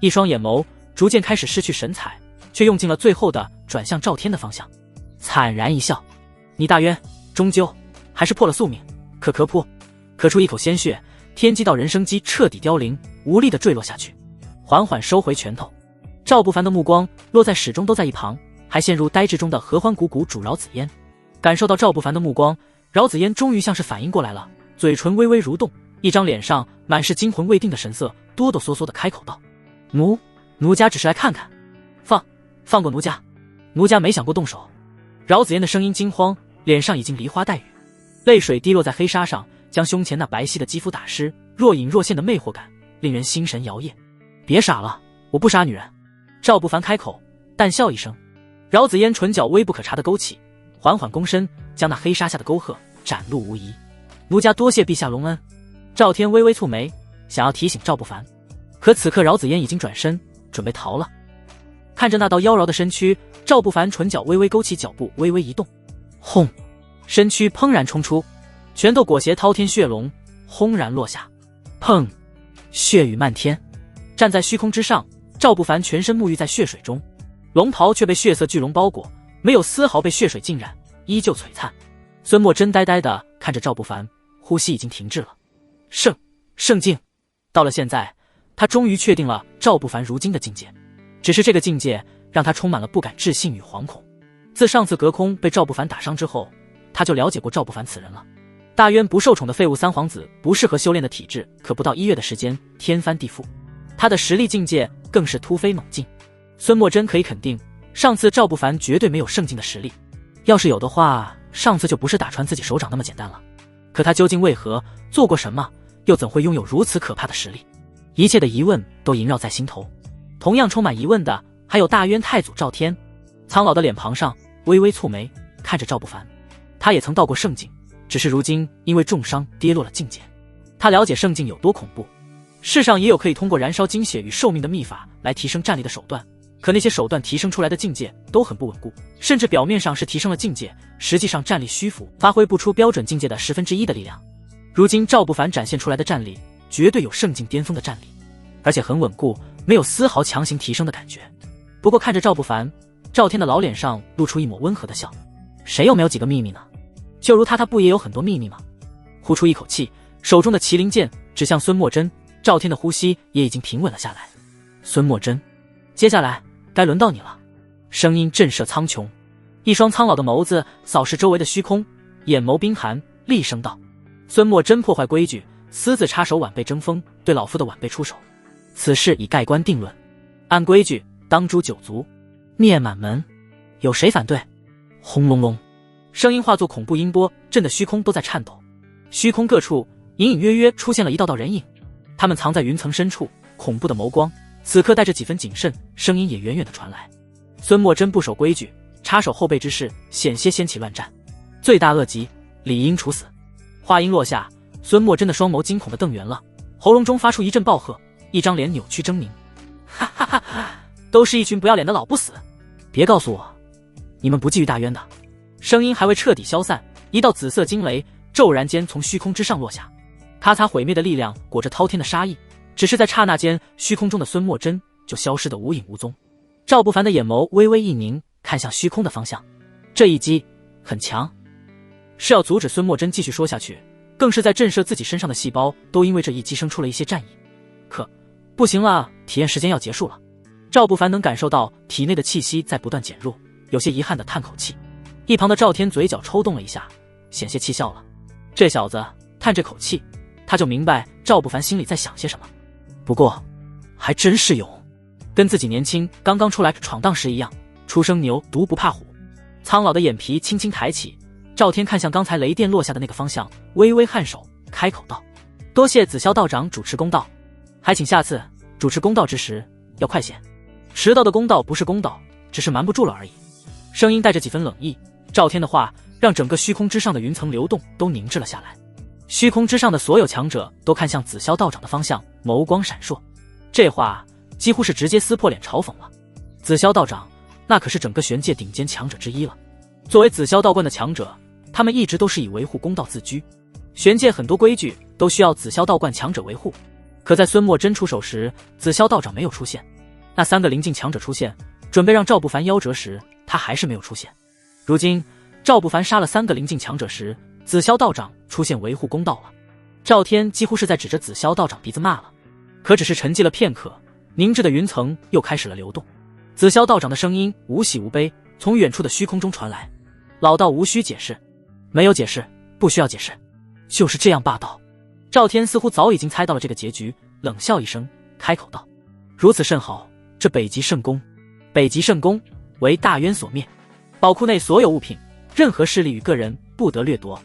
一双眼眸逐渐开始失去神采，却用尽了最后的转向赵天的方向，惨然一笑，你大渊终究还是破了宿命。咳出一口鲜血，天机道人生机彻底凋零，无力地坠落下去，缓缓收回拳头。赵不凡的目光落在始终都在一旁还陷入呆滞中的合欢谷谷主饶子嫣，感受到赵不凡的目光，饶子嫣终于像是反应过来了，嘴唇微微蠕动，一张脸上满是惊魂未定的神色，哆哆嗦嗦地开口道：奴家只是来看看，放过奴家，奴家没想过动手。饶子嫣的声音惊慌，脸上已经梨花带雨，泪水滴落在黑纱上，将胸前那白皙的肌肤打湿，若隐若现的魅惑感令人心神摇曳。别傻了，我不杀女人。赵不凡开口，淡笑一声。饶子嫣唇角微不可察的勾起，缓缓躬身，将那黑纱下的沟壑展露无遗。奴家多谢陛下隆恩。赵天微微蹙眉，想要提醒赵不凡，可此刻饶子嫣已经转身准备逃了。看着那道妖娆的身躯，赵不凡唇角微微勾起，脚步微微一动，轰！身躯砰然冲出，拳头裹挟滔天血龙轰然落下，砰！血雨漫天。站在虚空之上，赵不凡全身沐浴在血水中，龙袍却被血色巨龙包裹，没有丝毫被血水浸染，依旧璀璨。孙墨真呆呆地看着赵不凡，呼吸已经停滞了。圣境。到了现在，他终于确定了赵不凡如今的境界，只是这个境界让他充满了不敢置信与惶恐。自上次隔空被赵不凡打伤之后，他就了解过赵不凡此人了，大渊不受宠的废物三皇子，不适合修炼的体质，可不到1月的时间，天翻地覆。他的实力境界更是突飞猛进。孙墨真可以肯定，上次赵不凡绝对没有圣境的实力，要是有的话，上次就不是打穿自己手掌那么简单了。可他究竟为何做过什么，又怎会拥有如此可怕的实力？一切的疑问都萦绕在心头。同样充满疑问的还有大渊太祖赵天，苍老的脸庞上微微蹙眉，看着赵不凡。他也曾到过圣境，只是如今因为重伤跌落了境界。他了解圣境有多恐怖，世上也有可以通过燃烧精血与寿命的秘法来提升战力的手段，可那些手段提升出来的境界都很不稳固，甚至表面上是提升了境界，实际上战力虚浮，发挥不出标准境界的1/10的力量。如今赵不凡展现出来的战力绝对有圣境巅峰的战力，而且很稳固，没有丝毫强行提升的感觉。不过看着赵不凡，赵天的老脸上露出一抹温和的笑。谁又没有几个秘密呢？就如他不也有很多秘密吗？呼出一口气，手中的麒麟剑指向孙墨真，赵天的呼吸也已经平稳了下来。孙墨真，接下来该轮到你了。声音震慑苍穹，一双苍老的眸子扫视周围的虚空，眼眸冰寒，厉声道：孙墨真破坏规矩，私自插手晚辈争锋，对老夫的晚辈出手，此事已盖棺定论，按规矩当诛9族，灭满门。有谁反对？轰隆隆，声音化作恐怖音波，震得虚空都在颤抖。虚空各处隐隐约约出现了一道道人影，他们藏在云层深处，恐怖的眸光此刻带着几分谨慎，声音也远远的传来。孙墨真不守规矩，插手后辈之事，险些掀起乱战，罪大恶极，理应处死。话音落下，孙墨真的双眸惊恐的瞪圆了，喉咙中发出一阵暴喝，一张脸扭曲狰狞。哈哈哈哈，都是一群不要脸的老不死，别告诉我你们不觊觎大渊的。声音还未彻底消散，一道紫色惊雷骤然间从虚空之上落下，咔嚓毁灭的力量裹着滔天的杀意，只是在刹那间，虚空中的孙墨真就消失得无影无踪。赵不凡的眼眸微微一凝，看向虚空的方向。这一击很强，是要阻止孙墨真继续说下去，更是在震慑自己身上的细胞都因为这一击生出了一些战意。可不行了，体验时间要结束了。赵不凡能感受到体内的气息在不断减弱，有些遗憾的叹口气。一旁的赵天嘴角抽动了一下，险些气笑了。这小子叹这口气，他就明白赵不凡心里在想些什么。不过还真是勇，跟自己年轻刚刚出来闯荡时一样，初生牛犊不怕虎。苍老的眼皮轻轻抬起，赵天看向刚才雷电落下的那个方向，微微颔首，开口道：多谢紫霄道长主持公道，还请下次主持公道之时要快些。迟到的公道不是公道，只是瞒不住了而已。声音带着几分冷意，赵天的话让整个虚空之上的云层流动都凝滞了下来。虚空之上的所有强者都看向紫霄道长的方向，眸光闪烁。这话几乎是直接撕破脸嘲讽了。紫霄道长那可是整个玄界顶尖强者之一了，作为紫霄道观的强者，他们一直都是以维护公道自居，玄界很多规矩都需要紫霄道观强者维护。可在孙墨真出手时，紫霄道长没有出现，那3个临近强者出现，准备让赵不凡夭折时，他还是没有出现。如今赵不凡杀了3个临近强者时，紫霄道长出现维护公道了。赵天几乎是在指着紫霄道长鼻子骂了。可只是沉寂了片刻，凝滞的云层又开始了流动。紫霄道长的声音无喜无悲，从远处的虚空中传来：老道无需解释。没有解释，不需要解释，就是这样霸道。赵天似乎早已经猜到了这个结局，冷笑一声，开口道：如此甚好，这北极圣宫为大渊所灭，宝库内所有物品，任何势力与个人不得掠夺，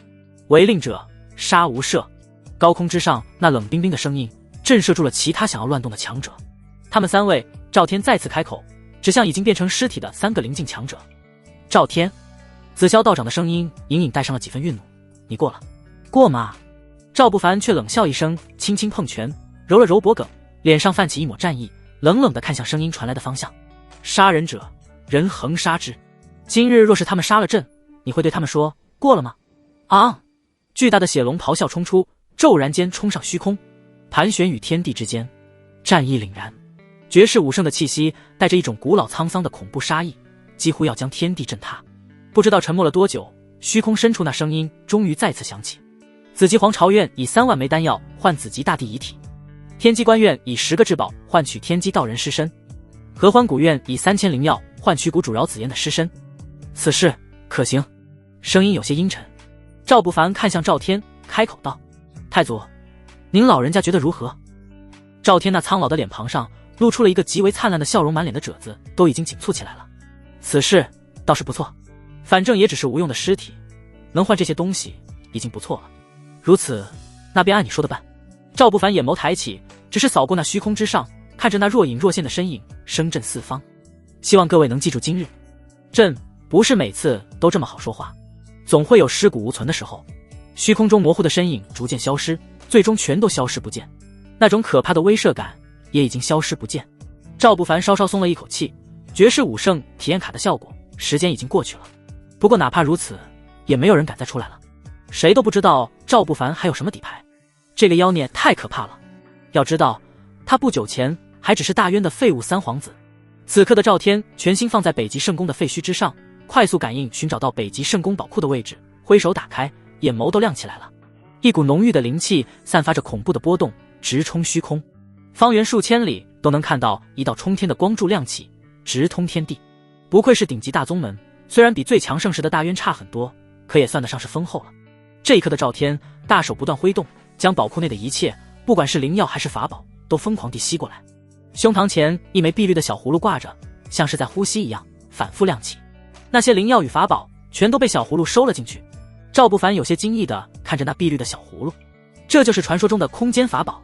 违令者杀无赦。高空之上那冷冰冰的声音震慑住了其他想要乱动的强者。他们3位，赵天再次开口，指向已经变成尸体的3个临近强者。赵天，紫霄道长的声音隐隐带上了几分愠怒：你过了？过吗？赵不凡却冷笑一声，轻轻碰拳，揉了揉脖颈，脸上泛起一抹战意，冷冷地看向声音传来的方向：杀人者，人恒杀之。今日若是他们杀了朕，你会对他们说过了吗？啊！巨大的血龙咆哮冲出，骤然间冲上虚空，盘旋于天地之间，战意凛然。绝世武圣的气息带着一种古老沧桑的恐怖杀意，几乎要将天地震塌。不知道沉默了多久，虚空深处那声音终于再次响起。紫极皇朝院以3万枚丹药换紫极大帝遗体，天机关院以10个至宝换取天机道人尸身，合欢古院以3000灵药换取谷主饶紫嫣的尸身。此事可行？声音有些阴沉。赵不凡看向赵天，开口道：“太祖，您老人家觉得如何？”赵天那苍老的脸庞上露出了一个极为灿烂的笑容，满脸的褶子都已经紧蹙起来了。此事倒是不错，反正也只是无用的尸体，能换这些东西已经不错了。如此，那便按你说的办。赵不凡眼眸抬起，只是扫过那虚空之上，看着那若隐若现的身影，声震四方。希望各位能记住今日，朕不是每次都这么好说话，总会有尸骨无存的时候。虚空中模糊的身影逐渐消失，最终全都消失不见，那种可怕的威慑感也已经消失不见。赵不凡稍稍松了一口气，绝世武圣体验卡的效果，时间已经过去了。不过哪怕如此，也没有人敢再出来了。谁都不知道赵不凡还有什么底牌，这个妖孽太可怕了。要知道，他不久前还只是大渊的废物三皇子。此刻的赵天全心放在北极圣宫的废墟之上，快速感应寻找到北极圣宫宝库的位置，挥手打开，眼眸都亮起来了。一股浓郁的灵气散发着恐怖的波动，直冲虚空，方圆数千里都能看到一道冲天的光柱亮起，直通天地。不愧是顶级大宗门，虽然比最强盛时的大渊差很多，可也算得上是丰厚了。这一刻的赵天大手不断挥动，将宝库内的一切，不管是灵药还是法宝，都疯狂地吸过来。胸膛前一枚碧绿的小葫芦挂着，像是在呼吸一样反复亮起。那些灵药与法宝全都被小葫芦收了进去。赵不凡有些惊异地看着那碧绿的小葫芦，这就是传说中的空间法宝。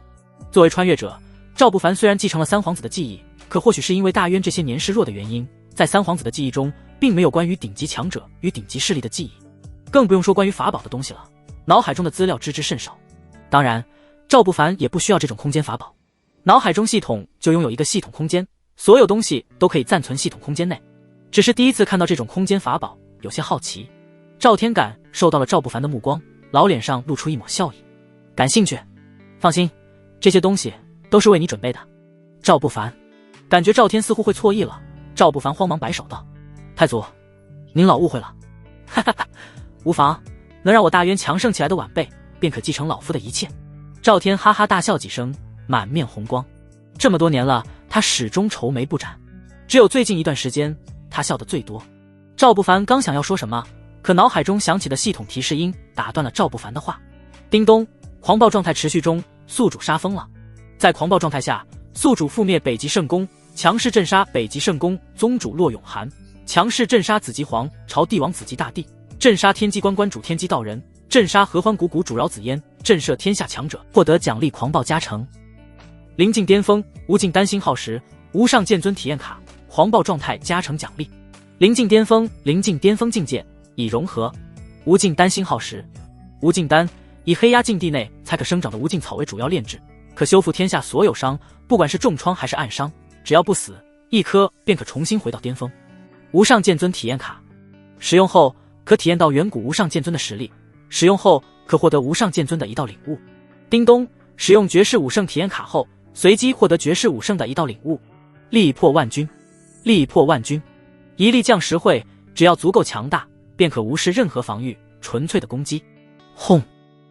作为穿越者，赵不凡虽然继承了三皇子的记忆，可或许是因为大渊这些年示弱的原因，在三皇子的记忆中并没有关于顶级强者与顶级势力的记忆，更不用说关于法宝的东西了，脑海中的资料知之甚少。当然，赵不凡也不需要这种空间法宝，脑海中系统就拥有一个系统空间，所有东西都可以暂存系统空间内。只是第一次看到这种空间法宝，有些好奇。赵天感受到了赵不凡的目光，老脸上露出一抹笑意。感兴趣？放心，这些东西都是为你准备的。赵不凡感觉赵天似乎会错意了，赵不凡慌忙摆手道：“太祖，您老误会了。哈哈哈，无妨，能让我大渊强盛起来的晚辈，便可继承老夫的一切。”赵天哈哈大笑几声，满面红光。这么多年了，他始终愁眉不展，只有最近一段时间，他笑得最多。赵不凡刚想要说什么，可脑海中响起的系统提示音打断了赵不凡的话。叮咚，狂暴状态持续中，宿主杀疯了。在狂暴状态下，宿主覆灭北极圣宫，强势镇杀北极圣宫宗主骆永涵，强势镇杀紫极皇朝帝王紫极大帝，镇杀天机关关主天机道人，镇杀合欢谷谷主饶紫嫣，震慑天下强者，获得奖励狂暴加成。临近巅峰，无尽丹星耗时，无上剑尊体验卡，狂暴状态加成奖励。临近巅峰，临近巅峰境界已融合，无尽丹星耗时。无尽丹以黑压境地内才可生长的无尽草为主要炼制，可修复天下所有伤，不管是重创还是暗伤，只要不死，一颗便可重新回到巅峰。无上剑尊体验卡使用后可体验到远古无上剑尊的实力，使用后可获得无上剑尊的一道领悟。叮咚，使用绝世武圣体验卡后，随机获得绝世武圣的一道领悟。力破万军，力破万军，一力降10会，只要足够强大，便可无视任何防御，纯粹的攻击。轰！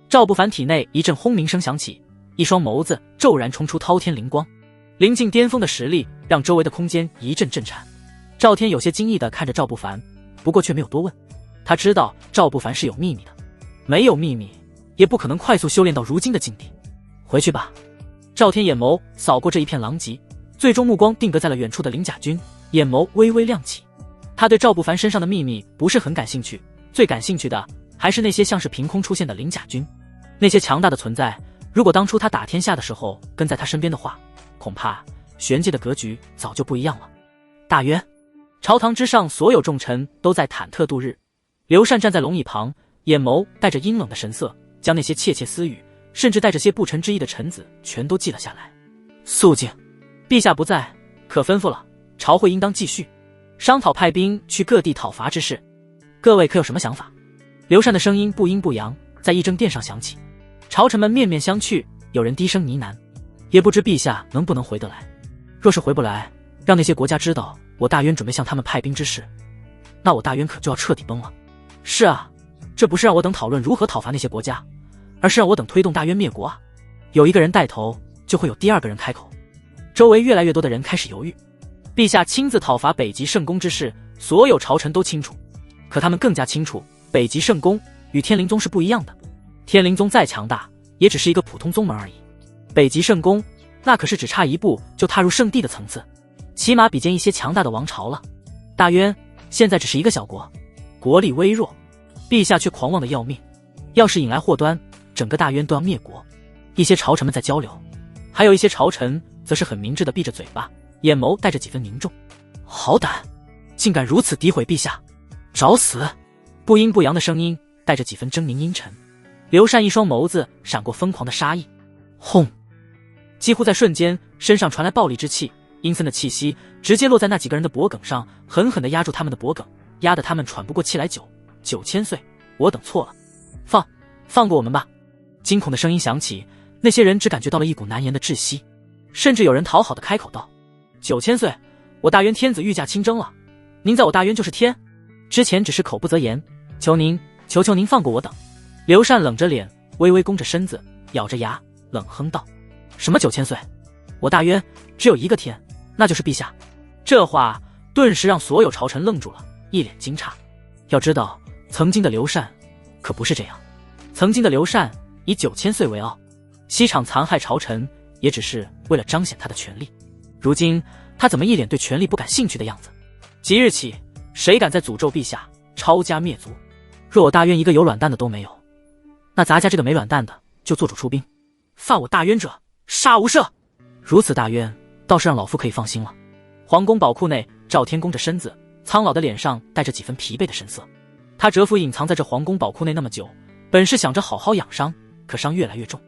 赵不凡体内一阵轰鸣声响起，一双眸子骤然冲出滔天灵光。临近巅峰的实力让周围的空间一阵震颤。赵天有些惊异地看着赵不凡，不过却没有多问。他知道赵不凡是有秘密的，没有秘密也不可能快速修炼到如今的境地。回去吧。赵天眼眸扫过这一片狼藉，最终目光定格在了远处的灵甲军，眼眸微微亮起。他对赵不凡身上的秘密不是很感兴趣，最感兴趣的还是那些像是凭空出现的灵甲军。那些强大的存在，如果当初他打天下的时候跟在他身边的话，恐怕玄界的格局早就不一样了。大渊，朝堂之上所有重臣都在忐忑度日。刘禅站在龙椅旁，眼眸带着阴冷的神色，将那些窃窃私语，甚至带着些不臣之意的臣子全都记了下来。肃静，陛下不在，可吩咐了，朝会应当继续，商讨派兵去各地讨伐之事。各位可有什么想法？刘禅的声音不阴不阳，在议政殿上响起。朝臣们面面相觑，有人低声呢喃，也不知陛下能不能回得来。若是回不来，让那些国家知道我大渊准备向他们派兵之事，那我大渊可就要彻底崩了。是啊，这不是让我等讨论如何讨伐那些国家，而是让我等推动大渊灭国啊。有一个人带头，就会有第二个人开口。周围越来越多的人开始犹豫。陛下亲自讨伐北极圣宫之事，所有朝臣都清楚，可他们更加清楚，北极圣宫与天灵宗是不一样的。天灵宗再强大，也只是一个普通宗门而已。北极圣宫，那可是只差一步就踏入圣地的层次，起码比肩一些强大的王朝了。大渊现在只是一个小国，国力微弱，陛下却狂妄的要命，要是引来祸端，整个大渊都要灭国。一些朝臣们在交流，还有一些朝臣则是很明智的闭着嘴巴，眼眸带着几分凝重。好胆，竟敢如此诋毁陛下，找死！不阴不阳的声音带着几分狰狞阴沉。刘禅一双眸子闪过疯狂的杀意，轰！几乎在瞬间，身上传来暴戾之气，阴森的气息直接落在那几个人的脖颈上，狠狠地压住他们的脖颈，压得他们喘不过气来。9000岁，我等错了，放过我们吧！惊恐的声音响起，那些人只感觉到了一股难言的窒息，甚至有人讨好的开口道：“9000岁，我大渊天子御驾亲征了，您在我大渊就是天，之前只是口不择言，求您放过我等。”刘禅冷着脸，微微弓着身子，咬着牙，冷哼道：“什么9000岁？我大渊只有一个天，那就是陛下。”这话顿时让所有朝臣愣住了，一脸惊诧。要知道，曾经的刘禅可不是这样，曾经的刘禅以9000岁为傲，西厂残害朝臣也只是为了彰显他的权力。如今他怎么一脸对权力不感兴趣的样子？即日起，谁敢再诅咒陛下，抄家灭族？若我大渊一个有卵蛋的都没有，那咱家这个没卵蛋的就做主出兵，犯我大渊者，杀无赦！如此大渊，倒是让老夫可以放心了。皇宫宝库内，赵天弓着身子，苍老的脸上带着几分疲惫的神色。他蛰伏隐藏在这皇宫宝库内那么久，本是想着好好养伤，可伤越来越重，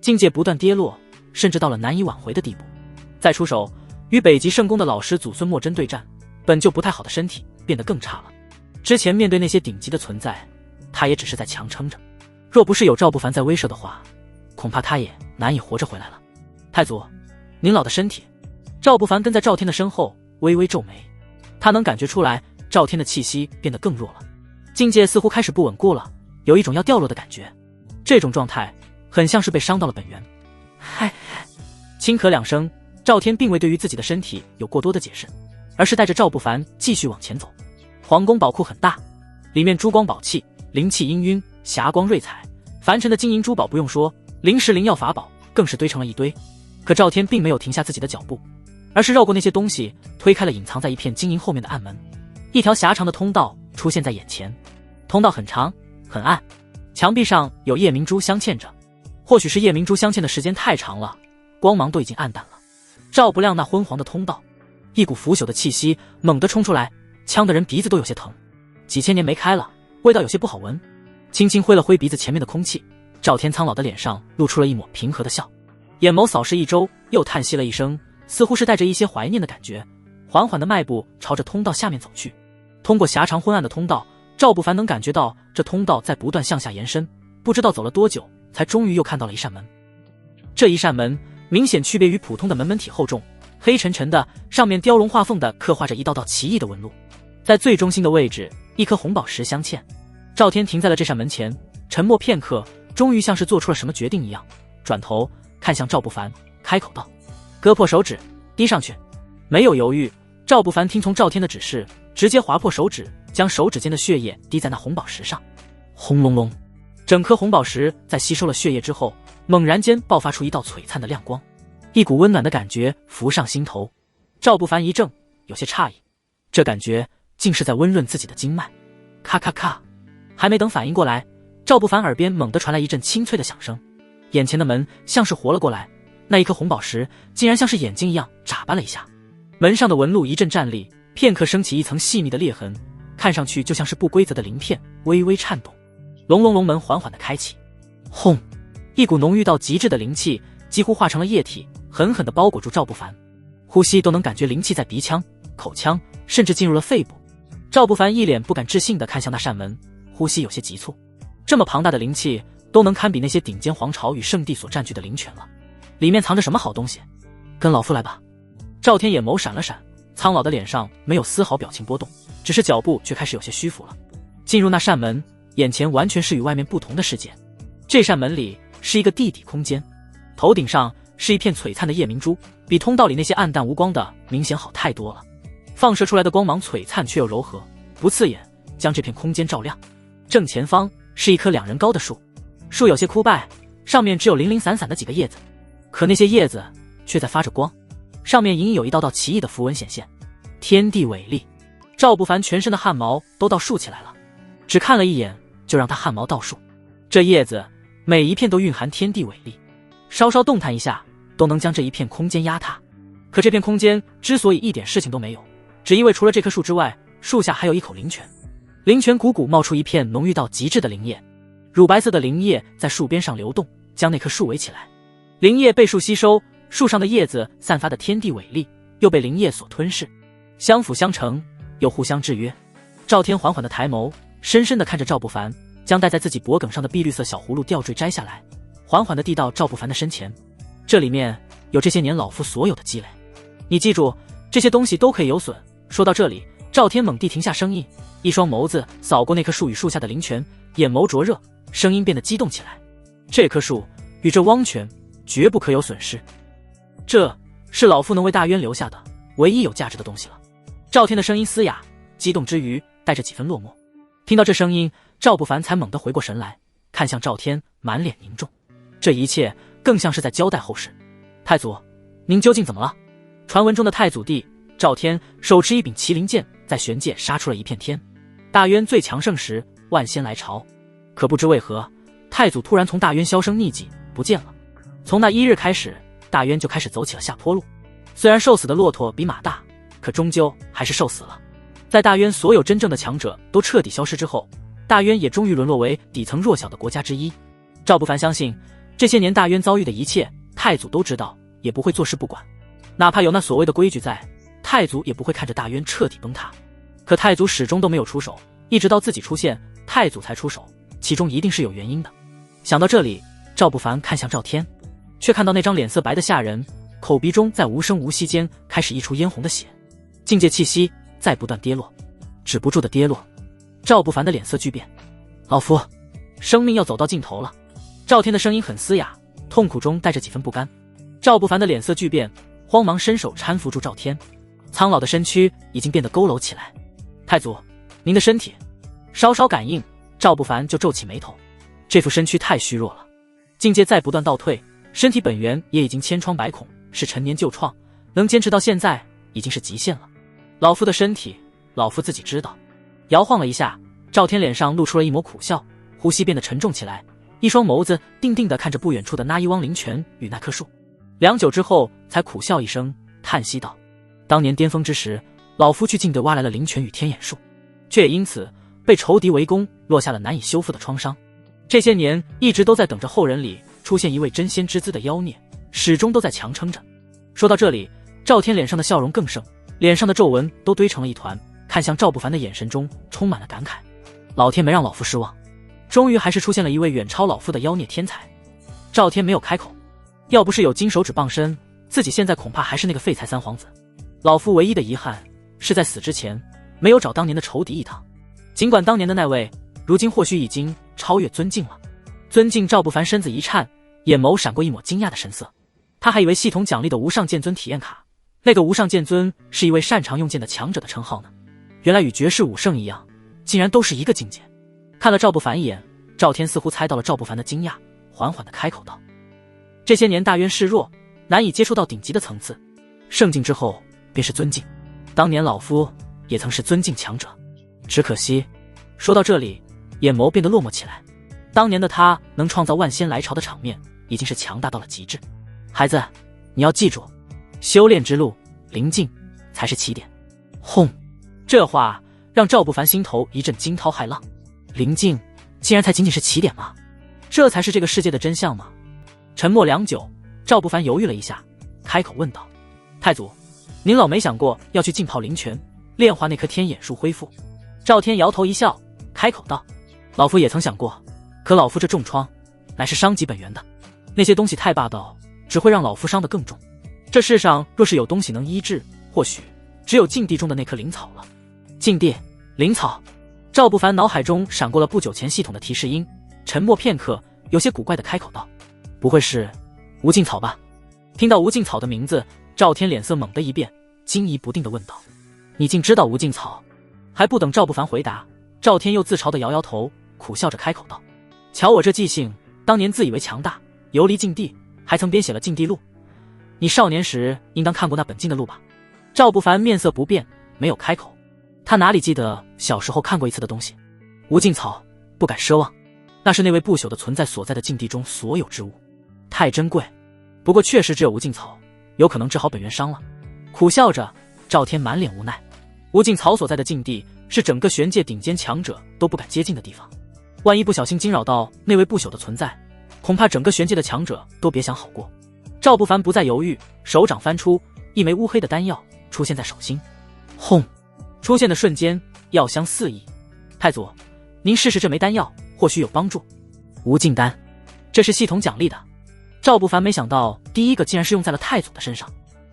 境界不断跌落，甚至到了难以挽回的地步。再出手，与北极圣宫的老师祖孙莫真对战，本就不太好的身体变得更差了。之前面对那些顶级的存在，他也只是在强撑着。若不是有赵不凡在威慑的话，恐怕他也难以活着回来了。太祖，您老的身体。赵不凡跟在赵天的身后，微微皱眉。他能感觉出来，赵天的气息变得更弱了，境界似乎开始不稳固了，有一种要掉落的感觉。这种状态很像是被伤到了本源。嗨，轻咳2声，赵天并未对于自己的身体有过多的解释，而是带着赵不凡继续往前走。皇宫宝库很大，里面珠光宝气，灵气氤氲，霞光瑞彩，凡尘的金银珠宝不用说，灵石灵药法宝更是堆成了一堆。可赵天并没有停下自己的脚步，而是绕过那些东西，推开了隐藏在一片金银后面的暗门。一条狭长的通道出现在眼前，通道很长很暗，墙壁上有夜明珠镶嵌着，或许是夜明珠镶嵌的时间太长了，光芒都已经暗淡了，照不亮那昏黄的通道。一股腐朽的气息猛地冲出来，呛得人鼻子都有些疼。几千年没开了，味道有些不好闻。轻轻挥了挥鼻子前面的空气，赵天苍老的脸上露出了一抹平和的笑，眼眸扫视一周，又叹息了一声，似乎是带着一些怀念的感觉，缓缓的迈步朝着通道下面走去。通过狭长昏暗的通道，赵不凡能感觉到这通道在不断向下延伸，不知道走了多久，才终于又看到了一扇门。这一扇门明显区别于普通的门体厚重，黑沉沉的，上面雕龙画凤的刻画着一道道奇异的纹路。在最中心的位置，一颗红宝石镶嵌。赵天停在了这扇门前，沉默片刻，终于像是做出了什么决定一样，转头看向赵不凡，开口道：“割破手指，滴上去。”没有犹豫，赵不凡听从赵天的指示，直接划破手指，将手指间的血液滴在那红宝石上。轰隆隆，整颗红宝石在吸收了血液之后，猛然间爆发出一道璀璨的亮光，一股温暖的感觉浮上心头。赵不凡一怔，有些诧异，这感觉竟是在温润自己的经脉。咔咔咔，还没等反应过来，赵不凡耳边猛地传来一阵清脆的响声，眼前的门像是活了过来，那一颗红宝石竟然像是眼睛一样眨巴了一下，门上的纹路一阵战栗，片刻升起一层细密的裂痕，看上去就像是不规则的鳞片，微微颤动。隆隆隆，门缓缓地开启。轰，一股浓郁到极致的灵气几乎化成了液体，狠狠地包裹住赵不凡，呼吸都能感觉灵气在鼻腔、口腔，甚至进入了肺部。赵不凡一脸不敢置信地看向那扇门，呼吸有些急促。这么庞大的灵气都能堪比那些顶尖皇朝与圣地所占据的灵泉了，里面藏着什么好东西？跟老夫来吧。赵天眼眸闪了闪，苍老的脸上没有丝毫表情波动，只是脚步却开始有些虚浮了。进入那扇门，眼前完全是与外面不同的世界。这扇门里是一个地底空间，头顶上是一片璀璨的夜明珠，比通道里那些暗淡无光的明显好太多了。放射出来的光芒璀璨却又柔和，不刺眼，将这片空间照亮。正前方是一棵2人高的树，树有些枯败，上面只有零零散散的几个叶子，可那些叶子却在发着光，上面隐隐有一道道奇异的符文显现。天地伟力，赵不凡全身的汗毛都倒竖起来了，只看了一眼就让他汗毛倒竖。这叶子每一片都蕴含天地伟力，稍稍动弹一下都能将这一片空间压塌。可这片空间之所以一点事情都没有，只因为除了这棵树之外，树下还有一口灵泉。灵泉汩汩冒出一片浓郁到极致的灵液，乳白色的灵液在树边上流动，将那棵树围起来。灵液被树吸收，树上的叶子散发的天地伟力又被灵液所吞噬，相辅相成，又互相制约。赵天缓缓地抬眸，深深地看着赵不凡，将戴在自己脖颈上的碧绿色小葫芦吊坠摘下来，缓缓地递到赵不凡的身前。这里面有这些年老夫所有的积累，你记住，这些东西都可以有损。说到这里，赵天猛地停下声音，一双眸子扫过那棵树与树下的灵泉，眼眸灼热，声音变得激动起来。这棵树与这汪泉绝不可有损失，这是老夫能为大渊留下的唯一有价值的东西了。赵天的声音嘶哑，激动之余带着几分落寞。听到这声音，赵不凡才猛地回过神来，看向赵天，满脸凝重。这一切更像是在交代后事。太祖，您究竟怎么了？传闻中的太祖帝赵天手持一柄麒麟剑，在玄界杀出了一片天。大渊最强盛时，万仙来朝，可不知为何，太祖突然从大渊销声匿迹不见了。从那一日开始，大渊就开始走起了下坡路。虽然瘦死的骆驼比马大，可终究还是瘦死了。在大渊所有真正的强者都彻底消失之后，大渊也终于沦落为底层弱小的国家之一。赵不凡相信，这些年大渊遭遇的一切，太祖都知道，也不会坐视不管。哪怕有那所谓的规矩在，太祖也不会看着大渊彻底崩塌。可太祖始终都没有出手，一直到自己出现，太祖才出手，其中一定是有原因的。想到这里，赵不凡看向赵天，却看到那张脸色白得吓人，口鼻中在无声无息间开始溢出嫣红的血，境界气息在不断跌落，止不住的跌落。赵不凡的脸色巨变，老夫生命要走到尽头了。赵天的声音很嘶哑，痛苦中带着几分不甘。赵不凡的脸色巨变，慌忙伸手搀扶住赵天，苍老的身躯已经变得佝偻起来。太祖，您的身体。稍稍感应，赵不凡就皱起眉头，这副身躯太虚弱了，境界在不断倒退，身体本源也已经千疮百孔，是陈年旧创，能坚持到现在已经是极限了。老夫的身体，老夫自己知道。摇晃了一下，赵天脸上露出了一抹苦笑，呼吸变得沉重起来，一双眸子定定地看着不远处的那一汪灵泉与那棵树。良久之后，才苦笑一声，叹息道：当年巅峰之时，老夫去禁队挖来了灵泉与天眼树，却也因此被仇敌围攻，落下了难以修复的创伤。这些年一直都在等着后人里出现一位真仙之姿的妖孽，始终都在强撑着。说到这里，赵天脸上的笑容更盛，脸上的皱纹都堆成了一团，看向赵不凡的眼神中充满了感慨。老天没让老夫失望，终于还是出现了一位远超老夫的妖孽天才。赵天没有开口，要不是有金手指傍身，自己现在恐怕还是那个废材三皇子。老夫唯一的遗憾是在死之前没有找当年的仇敌一趟，尽管当年的那位如今或许已经超越尊敬了。尊敬赵不凡身子一颤，眼眸闪过一抹惊讶的神色。他还以为系统奖励的无上剑尊体验卡，那个无上剑尊是一位擅长用剑的强者的称号呢，原来与绝世武圣一样，竟然都是一个境界。看了赵不凡一眼，赵天似乎猜到了赵不凡的惊讶，缓缓地开口道：这些年大渊示弱，难以接触到顶级的层次，圣境之后便是尊敬，当年老夫也曾是尊敬强者，只可惜。说到这里，眼眸变得落寞起来。当年的他能创造万仙来朝的场面，已经是强大到了极致。孩子，你要记住，修炼之路，灵境才是起点。轰！这话让赵不凡心头一阵惊涛骇浪。灵境竟然才仅仅是起点吗？这才是这个世界的真相吗？沉默良久，赵不凡犹豫了一下，开口问道：太祖，您老没想过要去浸泡灵泉，炼化那棵天眼树恢复？赵天摇头一笑，开口道：老夫也曾想过，可老夫这重创乃是伤及本源的，那些东西太霸道，只会让老夫伤得更重。这世上若是有东西能医治，或许只有禁地中的那棵灵草了。禁地灵草。赵不凡脑海中闪过了不久前系统的提示音，沉默片刻，有些古怪的开口道：不会是无尽草吧？听到无尽草的名字，赵天脸色猛地一变，惊疑不定地问道：你竟知道无尽草？还不等赵不凡回答，赵天又自嘲地摇摇头，苦笑着开口道：瞧我这记性，当年自以为强大，游离禁地，还曾编写了禁地录。你少年时应当看过那本禁的录吧？赵不凡面色不变，没有开口。他哪里记得小时候看过一次的东西？无尽草，不敢奢望。那是那位不朽的存在所在的禁地中所有之物，太珍贵。不过确实只有无尽草，有可能治好本源伤了。苦笑着，赵天满脸无奈。无尽草所在的禁地是整个玄界顶尖强者都不敢接近的地方，万一不小心惊扰到那位不朽的存在，恐怕整个玄界的强者都别想好过。赵不凡不再犹豫，手掌翻出一枚乌黑的丹药，出现在手心。轰！出现的瞬间，药香四溢。太祖，您试试这枚丹药，或许有帮助。无尽丹，这是系统奖励的。赵不凡没想到第一个竟然是用在了太祖的身上。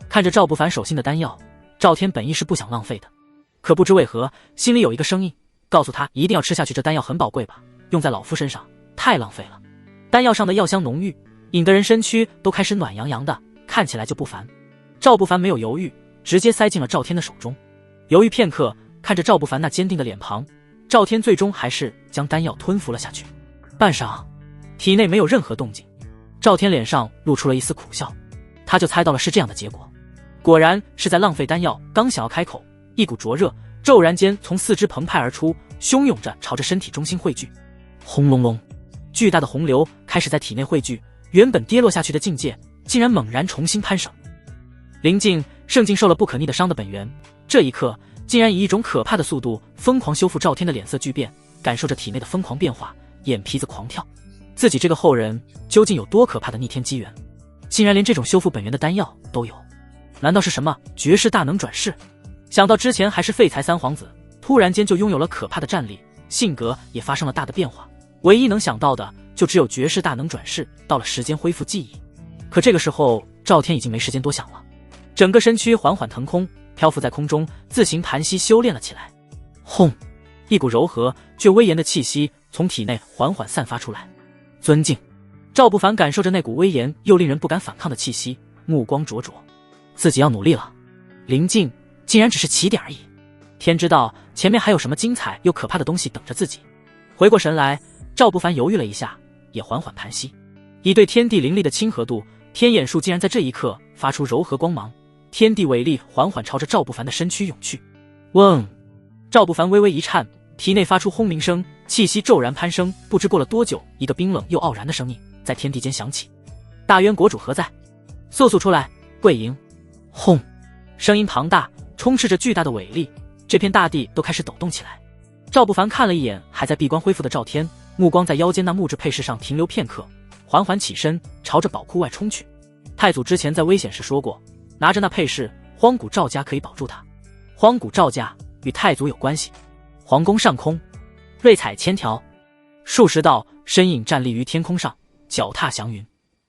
看着赵不凡手心的丹药，赵天本意是不想浪费的，可不知为何心里有一个声音告诉他一定要吃下去，这丹药很宝贵吧，用在老夫身上太浪费了。丹药上的药香浓郁，引得人身躯都开始暖洋洋的，看起来就不凡。赵不凡没有犹豫，直接塞进了赵天的手中。犹豫片刻，看着赵不凡那坚定的脸庞，赵天最终还是将丹药吞服了下去。半晌，体内没有任何动静，赵天脸上露出了一丝苦笑，他就猜到了是这样的结果，果然是在浪费丹药。刚想要开口，一股灼热骤然间从四肢澎湃而出，汹涌着朝着身体中心汇聚。轰隆隆，巨大的洪流开始在体内汇聚，原本跌落下去的境界竟然猛然重新攀升。林静圣境受了不可逆的伤的本源，这一刻竟然以一种可怕的速度疯狂修复。赵天的脸色巨变，感受着体内的疯狂变化，眼皮子狂跳。自己这个后人究竟有多可怕的逆天机缘，竟然连这种修复本源的丹药都有？难道是什么绝世大能转世？想到之前还是废材三皇子，突然间就拥有了可怕的战力，性格也发生了大的变化，唯一能想到的就只有绝世大能转世，到了时间恢复记忆。可这个时候赵天已经没时间多想了，整个身躯缓缓腾空，漂浮在空中，自行盘膝修炼了起来。轰！一股柔和却威严的气息从体内缓缓散发出来。尊敬！赵不凡感受着那股威严又令人不敢反抗的气息，目光灼灼。自己要努力了。林静竟然只是起点而已，天知道前面还有什么精彩又可怕的东西等着自己。回过神来，赵不凡犹豫了一下，也缓缓盘膝。以对天地灵力的亲和度，天眼术竟然在这一刻发出柔和光芒，天地伟力缓缓朝着赵不凡的身躯涌去。嗡！赵不凡微微一颤，体内发出轰鸣声，气息骤然攀升。不知过了多久，一个冰冷又傲然的声音在天地间响起：大渊国主何在？速速出来，跪迎！轰！声音庞大，充斥着巨大的伟力，这片大地都开始抖动起来。赵不凡看了一眼还在闭关恢复的赵天，目光在腰间那木质配饰上停留片刻，缓缓起身，朝着宝库外冲去。太祖之前在危险时说过，拿着那配饰，荒古赵家可以保住他。荒古赵家与太祖有关系。皇宫上空，瑞彩千条，数十道身影站立于天空上，脚踏祥云。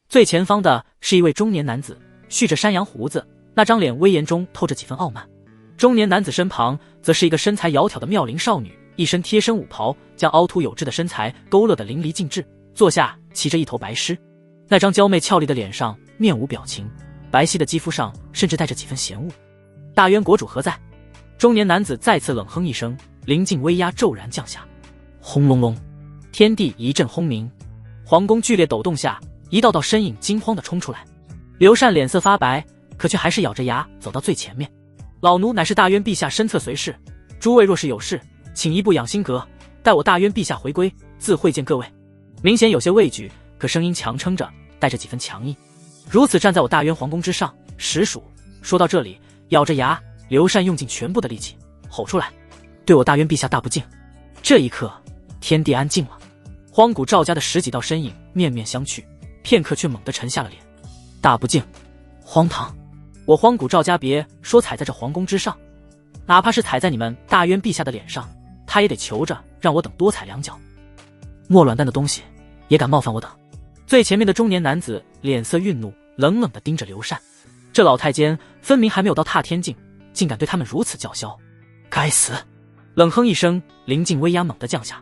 最前方的是一位中年男子，蓄着山羊胡子，那张脸威严中透着几分傲慢。中年男子身旁则是一个身材窈窕的妙龄少女，一身贴身舞袍将凹凸有致的身材勾勒得淋漓尽致，坐下骑着一头白狮，那张娇媚俏丽的脸上面无表情，白皙的肌肤上甚至带着几分嫌恶。大渊国主何在？中年男子再次冷哼一声，临近威压骤然降下。轰隆隆，天地一阵轰鸣，皇宫剧烈抖动下，一道道身影惊慌地冲出来。刘禅脸色发白，可却还是咬着牙走到最前面。老奴乃是大渊陛下身侧随侍，诸位若是有事，请移步养心阁，待我大渊陛下回归，自会见各位。明显有些畏惧，可声音强撑着，带着几分强硬。如此站在我大渊皇宫之上，实属……说到这里，咬着牙，刘禅用尽全部的力气吼出来：对我大渊陛下大不敬！这一刻，天地安静了。荒古赵家的十几道身影面面相觑，片刻却猛地沉下了脸。大不敬！荒唐！我荒古赵家别说踩在这皇宫之上，哪怕是踩在你们大渊陛下的脸上，他也得求着让我等多踩两脚。莫卵蛋的东西也敢冒犯我等！最前面的中年男子脸色愠怒，冷冷地盯着刘禅。这老太监分明还没有到踏天境，竟敢对他们如此叫嚣！该死！冷哼一声，临近威压猛地降下。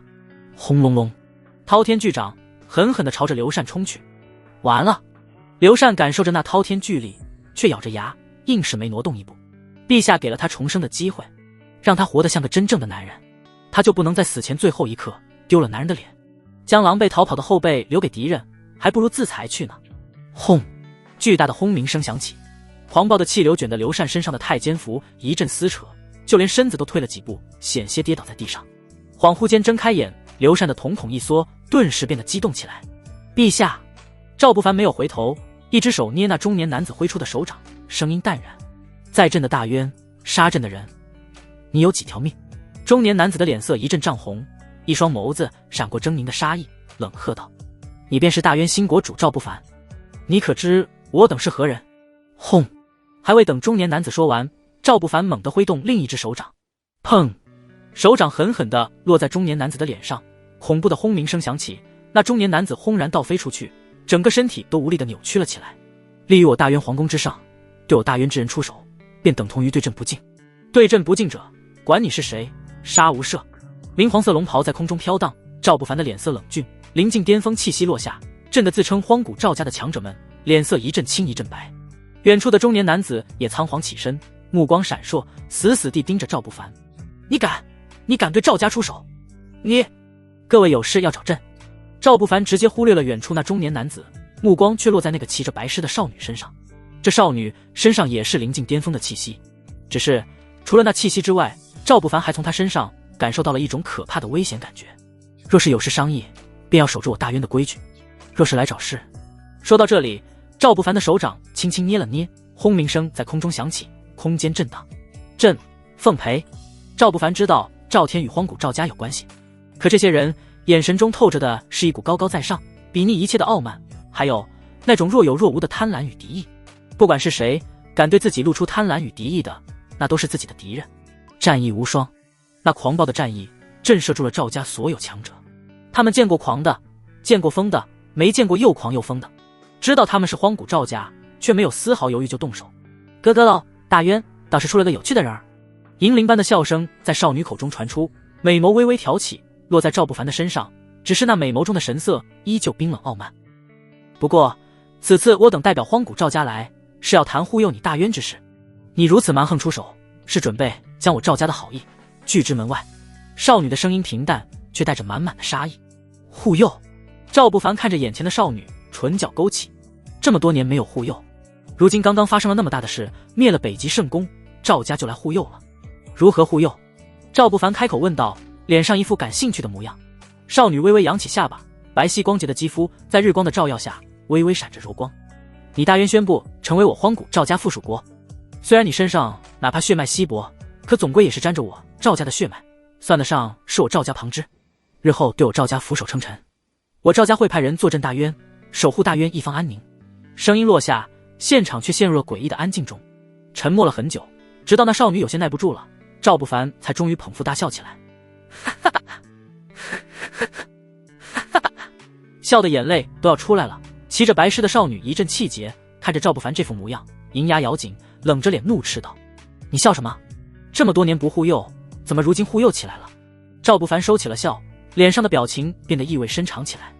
轰隆隆，滔天巨掌狠狠地朝着刘禅冲去。完了！刘禅感受着那滔天巨力，却咬着牙，硬是没挪动一步。陛下给了他重生的机会，让他活得像个真正的男人，他就不能在死前最后一刻丢了男人的脸？将狼狈逃跑的后背留给敌人，还不如自裁去呢。轰！巨大的轰鸣声响起，狂暴的气流卷得刘禅身上的太监服一阵撕扯，就连身子都退了几步，险些跌倒在地上。恍惚间睁开眼，刘禅的瞳孔一缩，顿时变得激动起来。陛下！赵不凡没有回头，一只手捏那中年男子挥出的手掌，声音淡然：在朕的大渊，杀朕的人，你有几条命？中年男子的脸色一阵涨红，一双眸子闪过狰狞的杀意，冷喝道：你便是大渊新国主赵不凡？你可知我等是何人？轰！还未等中年男子说完，赵不凡猛地挥动另一只手掌，砰！手掌狠狠地落在中年男子的脸上，恐怖的轰鸣声响起，那中年男子轰然倒飞出去，整个身体都无力地扭曲了起来。立于我大渊皇宫之上，对我大渊之人出手，便等同于对朕不敬。对朕不敬者，管你是谁，杀无赦。明黄色龙袍在空中飘荡，赵不凡的脸色冷峻，临近巅峰气息落下，震得自称荒古赵家的强者们脸色一阵青一阵白。远处的中年男子也仓皇起身，目光闪烁，死死地盯着赵不凡。你敢对赵家出手？你！各位有事要找朕。赵不凡直接忽略了远处那中年男子，目光却落在那个骑着白狮的少女身上。这少女身上也是临近巅峰的气息，只是除了那气息之外，赵不凡还从她身上感受到了一种可怕的危险感觉。若是有事商议，便要守住我大渊的规矩；若是来找事……说到这里，赵不凡的手掌轻轻捏了捏，轰鸣声在空中响起，空间震荡。朕奉陪。赵不凡知道赵天与荒古赵家有关系，可这些人眼神中透着的是一股高高在上、睥睨一切的傲慢，还有那种若有若无的贪婪与敌意。不管是谁敢对自己露出贪婪与敌意的，那都是自己的敌人。战意无双，那狂暴的战意震慑住了赵家所有强者。他们见过狂的，见过疯的，没见过又狂又疯的。知道他们是荒古赵家，却没有丝毫犹豫就动手。咯咯喽，大渊倒是出了个有趣的人儿。银铃般的笑声在少女口中传出，美眸微微挑起，落在赵不凡的身上，只是那美眸中的神色依旧冰冷傲慢。不过此次我等代表荒古赵家来，是要谈忽悠你大渊之事。你如此蛮横出手，是准备将我赵家的好意拒之门外。少女的声音平淡，却带着满满的杀意。忽悠？赵不凡看着眼前的少女，唇角勾起。这么多年没有忽悠，如今刚刚发生了那么大的事，灭了北极圣宫，赵家就来忽悠了。如何忽悠？赵不凡开口问道，脸上一副感兴趣的模样。少女微微扬起下巴，白皙光洁的肌肤在日光的照耀下微微闪着柔光。你大渊宣布成为我荒古赵家附属国，虽然你身上哪怕血脉稀薄，可总归也是沾着我赵家的血脉，算得上是我赵家旁支。日后对我赵家俯首称臣，我赵家会派人坐镇大渊，守护大渊一方安宁。声音落下，现场却陷入了诡异的安静中，沉默了很久，直到那少女有些耐不住了，赵不凡才终于捧腹大笑起来，笑的眼泪都要出来了。骑着白狮的少女一阵气结，看着赵不凡这副模样，银牙咬紧，冷着脸怒斥道：你笑什么？这么多年不忽悠，怎么如今忽悠起来了？赵不凡收起了笑，脸上的表情变得意味深长起来。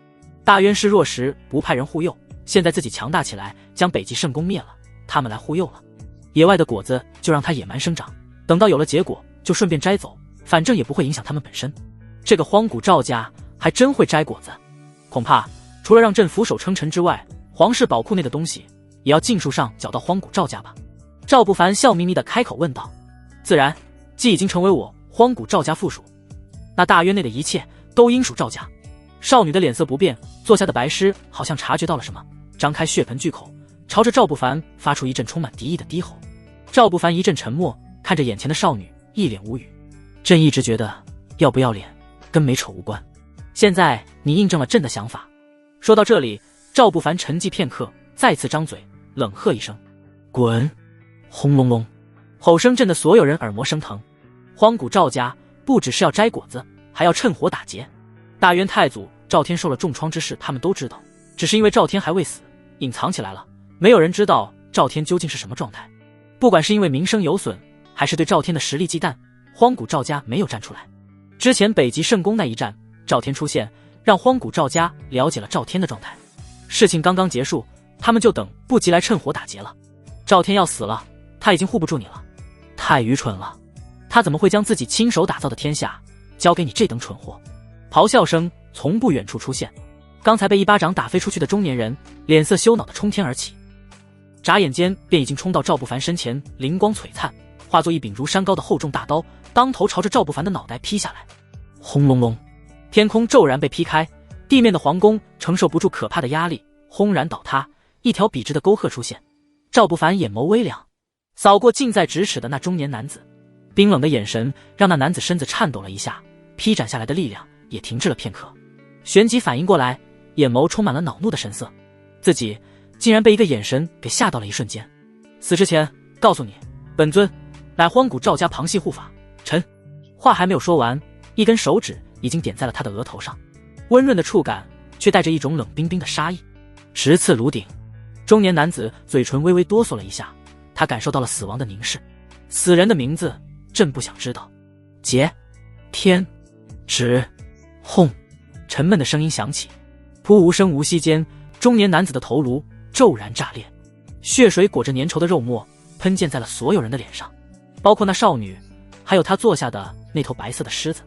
大渊是弱时不派人忽悠，现在自己强大起来，将北极圣宫灭了，他们来忽悠了。野外的果子就让它野蛮生长，等到有了结果就顺便摘走，反正也不会影响他们本身。这个荒古赵家还真会摘果子，恐怕除了让朕俯首称臣之外，皇室宝库内的东西也要尽数上缴到荒古赵家吧。赵不凡笑眯眯地开口问道。自然，既已经成为我荒古赵家附属，那大渊内的一切都应属赵家。少女的脸色不变，坐下的白狮好像察觉到了什么，张开血盆巨口，朝着赵不凡发出一阵充满敌意的低吼。赵不凡一阵沉默，看着眼前的少女，一脸无语。朕一直觉得要不要脸跟美丑无关，现在你印证了朕的想法。说到这里，赵不凡沉寂片刻，再次张嘴冷喝一声：滚！轰隆隆，吼声震得所有人耳膜生疼。荒古赵家不只是要摘果子，还要趁火打劫。大渊太祖赵天受了重创之事他们都知道，只是因为赵天还未死，隐藏起来了，没有人知道赵天究竟是什么状态。不管是因为名声有损，还是对赵天的实力忌惮，荒古赵家没有站出来。之前北极圣宫那一战，赵天出现，让荒古赵家了解了赵天的状态。事情刚刚结束，他们就等不及来趁火打劫了。赵天要死了，他已经护不住你了，太愚蠢了，他怎么会将自己亲手打造的天下交给你这等蠢货？咆哮声从不远处出现。刚才被一巴掌打飞出去的中年人脸色羞恼地冲天而起，眨眼间便已经冲到赵不凡身前，灵光璀璨，化作一柄如山高的厚重大刀，当头朝着赵不凡的脑袋劈下来。轰隆隆，天空骤然被劈开，地面的皇宫承受不住可怕的压力，轰然倒塌，一条笔直的沟壑出现。赵不凡眼眸微亮，扫过近在咫尺的那中年男子，冰冷的眼神让那男子身子颤抖了一下，劈斩下来的力量也停滞了片刻，旋即反应过来，眼眸充满了恼怒的神色，自己竟然被一个眼神给吓到了一瞬间。死之前告诉你，本尊乃荒古赵家旁系护法臣。话还没有说完，一根手指已经点在了他的额头上，温润的触感却带着一种冷冰冰的杀意，直刺颅顶。中年男子嘴唇微微哆嗦了一下，他感受到了死亡的凝视。死人的名字朕不想知道。劫天指轰，沉闷的声音响起，噗无声无息间，中年男子的头颅骤然炸裂，血水裹着粘稠的肉末喷溅在了所有人的脸上，包括那少女，还有她坐下的那头白色的狮子。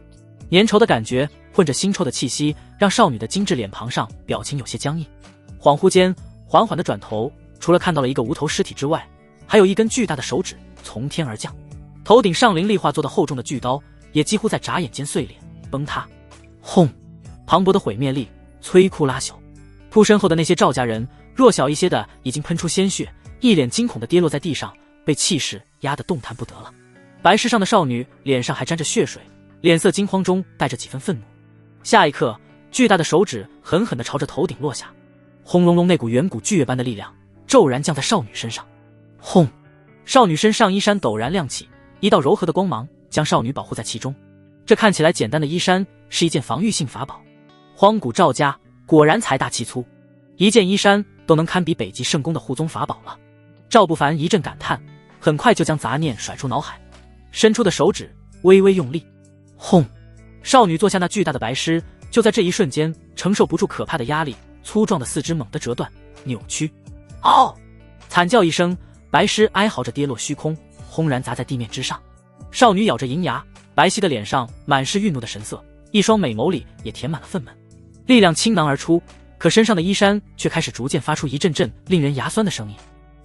粘稠的感觉混着腥臭的气息，让少女的精致脸庞上表情有些僵硬。恍惚间缓缓地转头，除了看到了一个无头尸体之外，还有一根巨大的手指从天而降，头顶上凌厉化作的厚重的巨刀也几乎在眨眼间碎裂崩塌。轰，磅礴的毁灭力摧枯拉朽，扑身后的那些赵家人弱小一些的已经喷出鲜血，一脸惊恐地跌落在地上，被气势压得动弹不得了。白尸上的少女脸上还沾着血水，脸色惊慌中带着几分愤怒。下一刻，巨大的手指狠狠地朝着头顶落下，轰隆隆，那股远古巨月般的力量骤然降在少女身上。轰，少女身上衣衫陡然亮起，一道柔和的光芒将少女保护在其中。这看起来简单的衣衫是一件防御性法宝。荒古赵家果然财大气粗，一件衣衫都能堪比北极圣宫的护宗法宝了。赵不凡一阵感叹，很快就将杂念甩出脑海，伸出的手指微微用力。轰，少女坐下那巨大的白狮就在这一瞬间承受不住可怕的压力，粗壮的四肢猛地折断扭曲。嗷！惨叫一声，白狮哀嚎着跌落虚空，轰然砸在地面之上。少女咬着银牙，白皙的脸上满是愠怒的神色，一双美眸里也填满了愤懑。力量倾囊而出，可身上的衣衫却开始逐渐发出一阵阵令人牙酸的声音。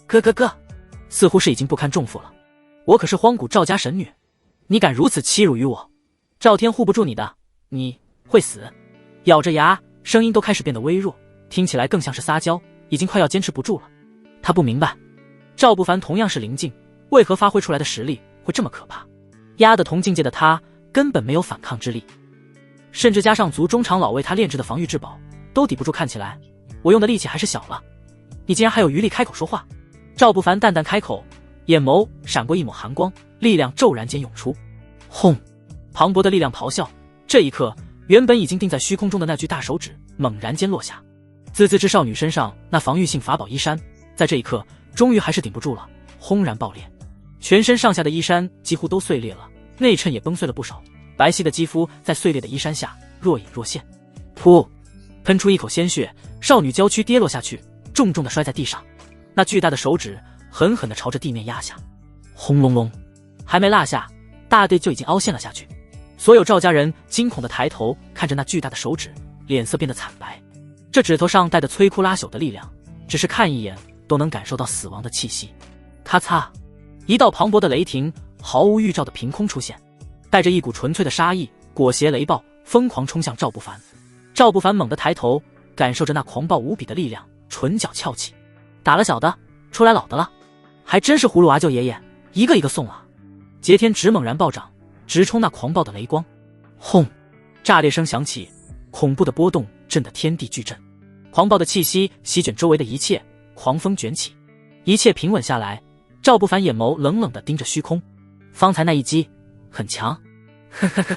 咯咯咯，似乎是已经不堪重负了。我可是荒古赵家神女，你敢如此欺辱于我，赵天护不住你的，你会死。咬着牙，声音都开始变得微弱，听起来更像是撒娇，已经快要坚持不住了。他不明白，赵不凡同样是灵境，为何发挥出来的实力会这么可怕？压得同境界的他根本没有反抗之力，甚至加上族中长老为他炼制的防御至宝，都抵不住。看起来我用的力气还是小了，你竟然还有余力开口说话。赵不凡淡淡开口，眼眸闪过一抹寒光，力量骤然间涌出。轰，磅礴的力量咆哮。这一刻，原本已经定在虚空中的那具大手指猛然间落下，自知少女身上那防御性法宝衣衫在这一刻终于还是顶不住了，轰然爆裂，全身上下的衣衫几乎都碎裂了，内衬也崩碎了不少，白皙的肌肤在碎裂的衣衫下若隐若现。噗，喷出一口鲜血，少女娇躯跌落下去，重重地摔在地上，那巨大的手指狠狠地朝着地面压下。轰隆隆，还没落下，大地就已经凹陷了下去。所有赵家人惊恐地抬头看着那巨大的手指，脸色变得惨白。这指头上带着摧枯拉朽的力量，只是看一眼都能感受到死亡的气息。咔嚓，一道磅礴的雷霆毫无预兆地凭空出现，带着一股纯粹的杀意，裹挟雷暴疯狂冲向赵不凡。赵不凡猛地抬头，感受着那狂暴无比的力量，唇角翘起。打了小的，出来老的了，还真是葫芦娃舅爷爷，一个一个送啊！劫天指猛然暴涨，直冲那狂暴的雷光。轰，炸裂声响起，恐怖的波动震得天地巨震，狂暴的气息席卷周围的一切，狂风卷起，一切平稳下来。赵不凡眼眸冷冷地盯着虚空，方才那一击很强，呵呵呵，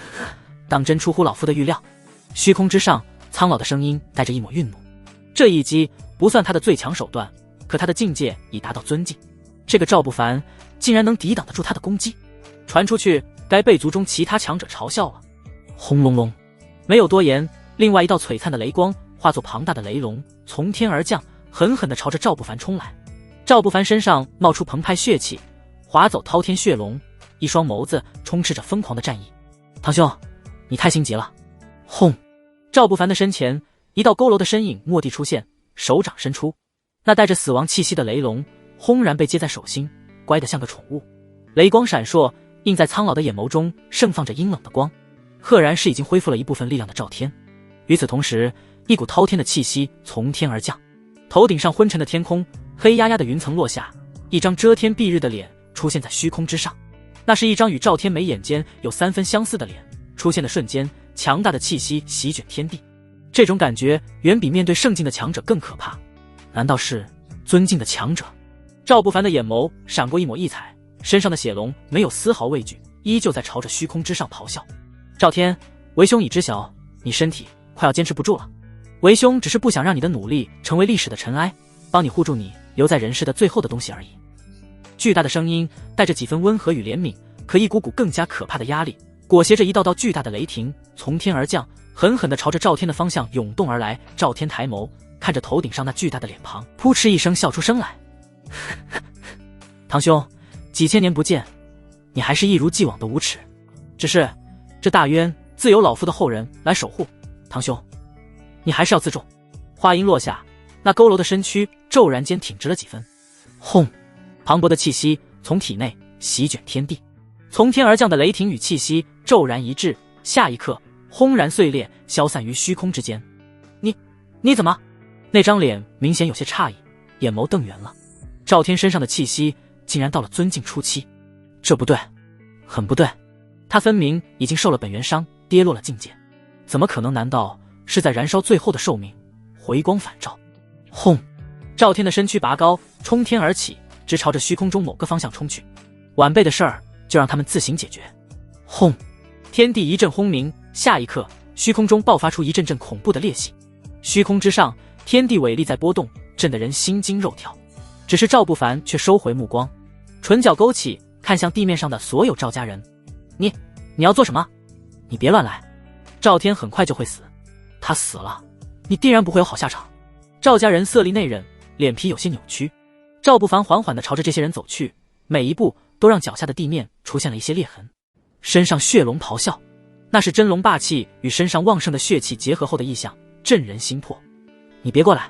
当真出乎老夫的预料。虚空之上，苍老的声音带着一抹愠怒。这一击不算他的最强手段，可他的境界已达到尊境，这个赵不凡竟然能抵挡得住他的攻击，传出去该被族中其他强者嘲笑了。轰隆隆，没有多言，另外一道璀璨的雷光化作庞大的雷龙从天而降，狠狠地朝着赵不凡冲来。赵不凡身上冒出澎湃血气，划走滔天血龙，一双眸子充斥着疯狂的战意。堂兄，你太心急了。轰，赵不凡的身前，一道佝偻的身影蓦地出现，手掌伸出，那带着死亡气息的雷龙轰然被接在手心，乖得像个宠物。雷光闪烁，映在苍老的眼眸中盛放着阴冷的光，赫然是已经恢复了一部分力量的赵天。与此同时，一股滔天的气息从天而降，头顶上昏沉的天空，黑压压的云层落下，一张遮天蔽日的脸出现在虚空之上。那是一张与赵天眉眼间有3分相似的脸，出现的瞬间，强大的气息席卷天地。这种感觉远比面对圣境的强者更可怕。难道是尊敬的强者？赵不凡的眼眸闪过一抹异彩，身上的血龙没有丝毫畏惧，依旧在朝着虚空之上咆哮。赵天，为兄已知晓，你身体快要坚持不住了。为兄只是不想让你的努力成为历史的尘埃，帮你护住你留在人世的最后的东西而已。巨大的声音带着几分温和与怜悯，可一股股更加可怕的压力裹挟着一道道巨大的雷霆从天而降，狠狠地朝着赵天的方向涌动而来。赵天抬眸看着头顶上那巨大的脸庞，扑哧一声笑出声来。堂兄，几千年不见，你还是一如既往的无耻。只是这大渊自有老夫的后人来守护，堂兄你还是要自重。话音落下，那佝偻的身躯骤然间挺直了几分。轰！磅礴的气息从体内席卷天地，从天而降的雷霆与气息骤然一致，下一刻轰然碎裂，消散于虚空之间。你怎么？那张脸明显有些诧异，眼眸瞪圆了。赵天身上的气息竟然到了尊境初期，这不对，很不对。他分明已经受了本源伤，跌落了境界，怎么可能？难道是在燃烧最后的寿命，回光返照？轰！赵天的身躯拔高，冲天而起，直朝着虚空中某个方向冲去。晚辈的事儿就让他们自行解决。轰！天地一阵轰鸣，下一刻，虚空中爆发出一阵阵恐怖的裂隙。虚空之上，天地伟力在波动，震得人心惊肉跳。只是赵不凡却收回目光，唇角勾起，看向地面上的所有赵家人。你要做什么？你别乱来。赵天很快就会死，他死了，你定然不会有好下场。赵家人色厉内荏，脸皮有些扭曲。赵不凡缓缓地朝着这些人走去，每一步都让脚下的地面出现了一些裂痕。身上血龙咆哮，那是真龙霸气与身上旺盛的血气结合后的异象，震人心魄。你别过来，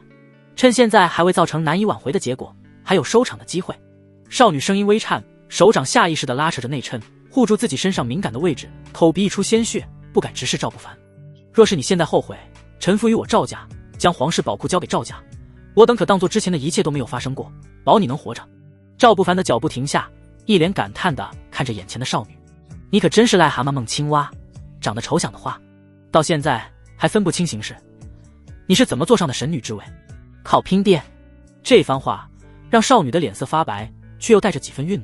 趁现在还未造成难以挽回的结果，还有收场的机会。少女声音微颤，手掌下意识地拉扯着内衬，护住自己身上敏感的位置，口鼻溢出鲜血，不敢直视赵不凡。若是你现在后悔臣服于我赵家，将皇室宝库交给赵家，我等可当作之前的一切都没有发生过，保你能活着。赵不凡的脚步停下，一脸感叹地看着眼前的少女。你可真是癞蛤蟆梦青蛙，长得丑想的花，到现在还分不清形势。你是怎么坐上的神女之位？靠拼爹！这番话让少女的脸色发白，却又带着几分愠怒。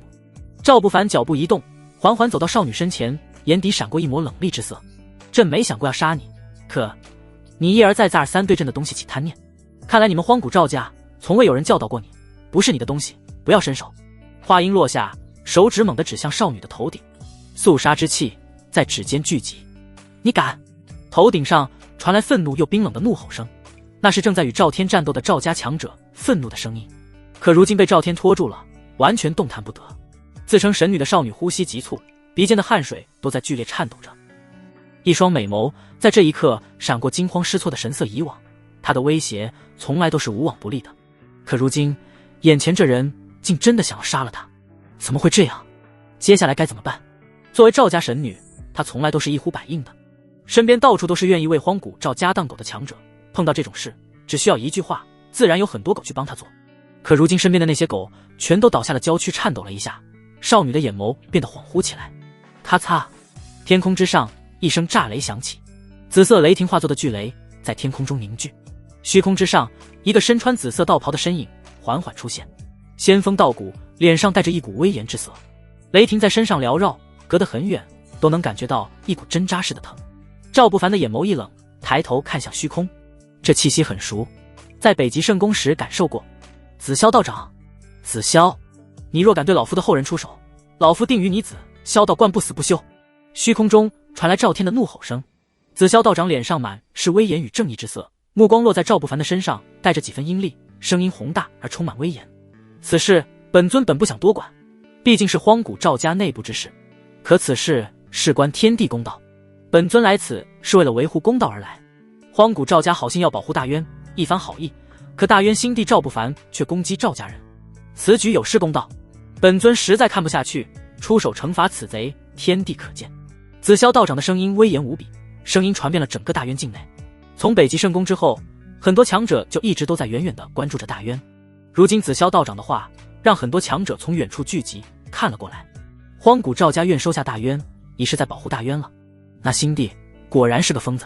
赵不凡脚步一动，缓缓走到少女身前，眼底闪过一抹冷厉之色。朕没想过要杀你，可你一而再再而三对朕的东西起贪念，看来你们荒古赵家从未有人教导过你，不是你的东西不要伸手。话音落下，手指猛地指向少女的头顶，肃杀之气在指尖聚集。你敢！头顶上传来愤怒又冰冷的怒吼声，那是正在与赵天战斗的赵家强者愤怒的声音。可如今被赵天拖住了，完全动弹不得。自称神女的少女呼吸急促，鼻尖的汗水都在剧烈颤抖着，一双美眸在这一刻闪过惊慌失措的神色。以往她的威胁从来都是无往不利的，可如今眼前这人竟真的想要杀了她，怎么会这样？接下来该怎么办？作为赵家神女，她从来都是一呼百应的，身边到处都是愿意为荒古赵家当狗的强者，碰到这种事只需要一句话，自然有很多狗去帮她做。可如今身边的那些狗全都倒下了娇躯，颤抖了一下，少女的眼眸变得恍惚起来。咔嚓，天空之上一声炸雷响起，紫色雷霆化作的巨雷在天空中凝聚。虚空之上，一个身穿紫色道袍的身影缓缓出现，仙风道骨，脸上带着一股威严之色。雷霆在身上缭绕，隔得很远都能感觉到一股针扎似的疼。赵不凡的眼眸一冷，抬头看向虚空，这气息很熟，在北极圣宫时感受过。紫霄道长，紫霄，你若敢对老夫的后人出手，老夫定与你紫霄道观不死不休。虚空中传来赵天的怒吼声，紫霄道长脸上满是威严与正义之色，目光落在赵不凡的身上，带着几分阴厉，声音宏大而充满威严。此事本尊本不想多管，毕竟是荒古赵家内部之事，可此事事关天地公道，本尊来此是为了维护公道而来。荒古赵家好心要保护大渊，一番好意，可大渊新弟赵不凡却攻击赵家人，此举有失公道，本尊实在看不下去，出手惩罚此贼，天地可见。紫霄道长的声音威严无比，声音传遍了整个大渊境内。从北极圣宫之后，很多强者就一直都在远远地关注着大渊。如今紫霄道长的话，让很多强者从远处聚集看了过来。荒古赵家愿收下大渊，已是在保护大渊了。那新弟果然是个疯子。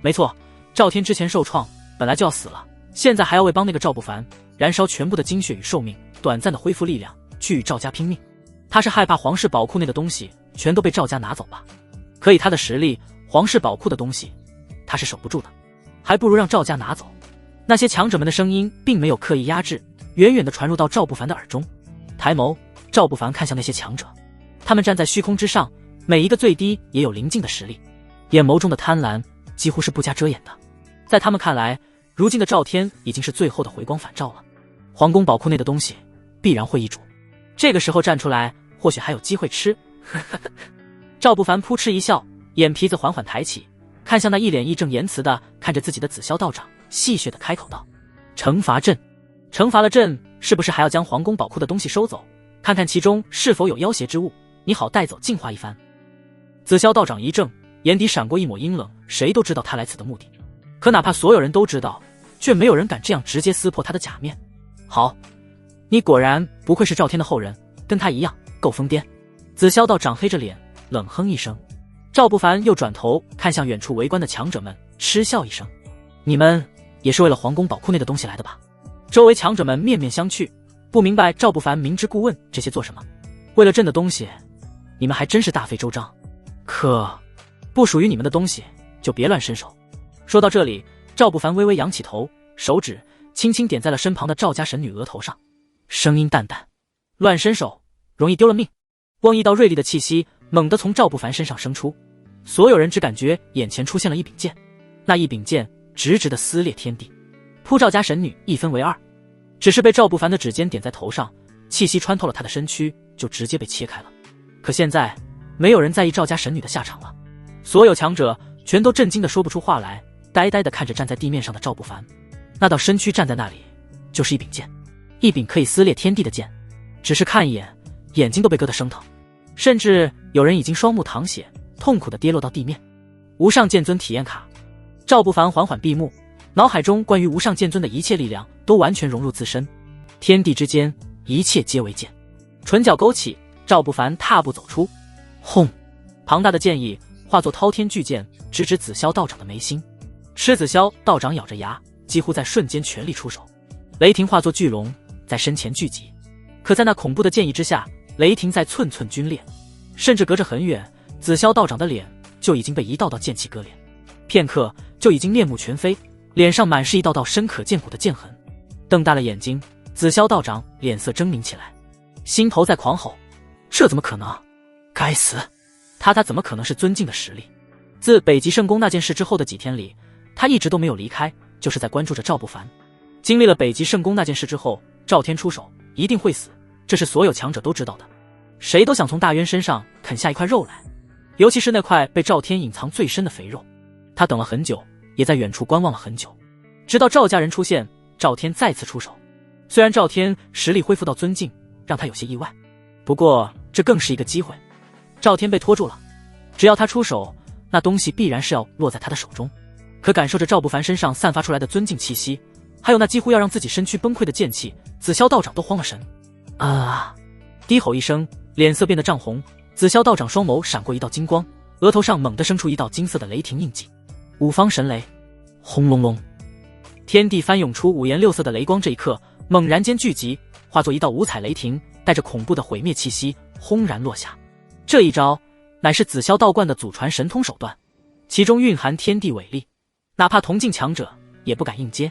没错，赵天之前受创，本来就要死了，现在还要为帮那个赵不凡燃烧全部的精血与寿命，短暂的恢复力量，去与赵家拼命。他是害怕皇室宝库内的东西全都被赵家拿走吧？可以他的实力，皇室宝库的东西他是守不住的，还不如让赵家拿走。那些强者们的声音并没有刻意压制，远远地传入到赵不凡的耳中。抬眸，赵不凡看向那些强者，他们站在虚空之上，每一个最低也有临近的实力，眼眸中的贪婪几乎是不加遮掩的。在他们看来，如今的赵天已经是最后的回光返照了，皇宫宝库内的东西必然会易主，这个时候站出来或许还有机会吃。赵不凡扑哧一笑，眼皮子缓缓抬起，看向那一脸义正言辞的看着自己的紫霄道长，戏谑的开口道：惩罚阵，惩罚了阵，是不是还要将皇宫宝库的东西收走，看看其中是否有妖邪之物，你好带走净化一番。紫霄道长一怔，眼底闪过一抹阴冷，谁都知道他来此的目的，可哪怕所有人都知道，却没有人敢这样直接撕破他的假面。好，你果然不愧是赵天的后人，跟他一样够疯癫。紫霄道长黑着脸冷哼一声，赵不凡又转头看向远处围观的强者们，嗤笑一声：你们也是为了皇宫宝库内的东西来的吧？周围强者们面面相觑，不明白赵不凡明知故问这些做什么。为了朕的东西，你们还真是大费周章，可不属于你们的东西就别乱伸手。说到这里，赵不凡微微扬起头，手指轻轻点在了身旁的赵家神女额头上，声音淡淡：乱伸手容易丢了命。汪一道锐利的气息猛地从赵不凡身上生出，所有人只感觉眼前出现了一柄剑，那一柄剑直直的撕裂天地，扑赵家神女一分为二。只是被赵不凡的指尖点在头上，气息穿透了他的身躯，就直接被切开了。可现在没有人在意赵家神女的下场了，所有强者全都震惊的说不出话来，呆呆的看着站在地面上的赵不凡。那道身躯站在那里，就是一柄剑，一柄可以撕裂天地的剑。只是看一眼，眼睛都被割得生疼，甚至有人已经双目淌血，痛苦的跌落到地面。无上剑尊体验卡。赵不凡缓缓闭目，脑海中关于无上剑尊的一切力量都完全融入自身。天地之间，一切皆为剑。唇角勾起，赵不凡踏步走出。轰！庞大的剑意化作滔天巨剑，直指紫霄道长的眉心。赤紫霄道长咬着牙，几乎在瞬间全力出手。雷霆化作巨龙，在身前聚集。可在那恐怖的剑意之下，雷霆在寸寸皲裂，甚至隔着很远，紫霄道长的脸就已经被一道道剑气割裂，片刻就已经面目全非，脸上满是一道道深可见骨的剑痕。瞪大了眼睛，紫霄道长脸色狰狞起来，心头在狂吼：这怎么可能？该死！他怎么可能是尊敬的实力？自北极圣宫那件事之后的几天里，他一直都没有离开，就是在关注着赵不凡。经历了北极圣宫那件事之后，赵天出手一定会死，这是所有强者都知道的。谁都想从大渊身上啃下一块肉来，尤其是那块被赵天隐藏最深的肥肉。他等了很久，也在远处观望了很久，直到赵家人出现，赵天再次出手。虽然赵天实力恢复到尊敬，让他有些意外，不过这更是一个机会。赵天被拖住了，只要他出手，那东西必然是要落在他的手中。可感受着赵不凡身上散发出来的尊敬气息，还有那几乎要让自己身躯崩溃的剑气，紫霄道长都慌了神。低吼一声，脸色变得涨红，紫霄道长双眸闪过一道金光，额头上猛地生出一道金色的雷霆印记。五方神雷！轰隆隆！天地翻涌出五颜六色的雷光，这一刻猛然间聚集，化作一道五彩雷霆，带着恐怖的毁灭气息轰然落下。这一招乃是紫霄道观的祖传神通手段，其中蕴含天地伟力，哪怕同境强者也不敢应接。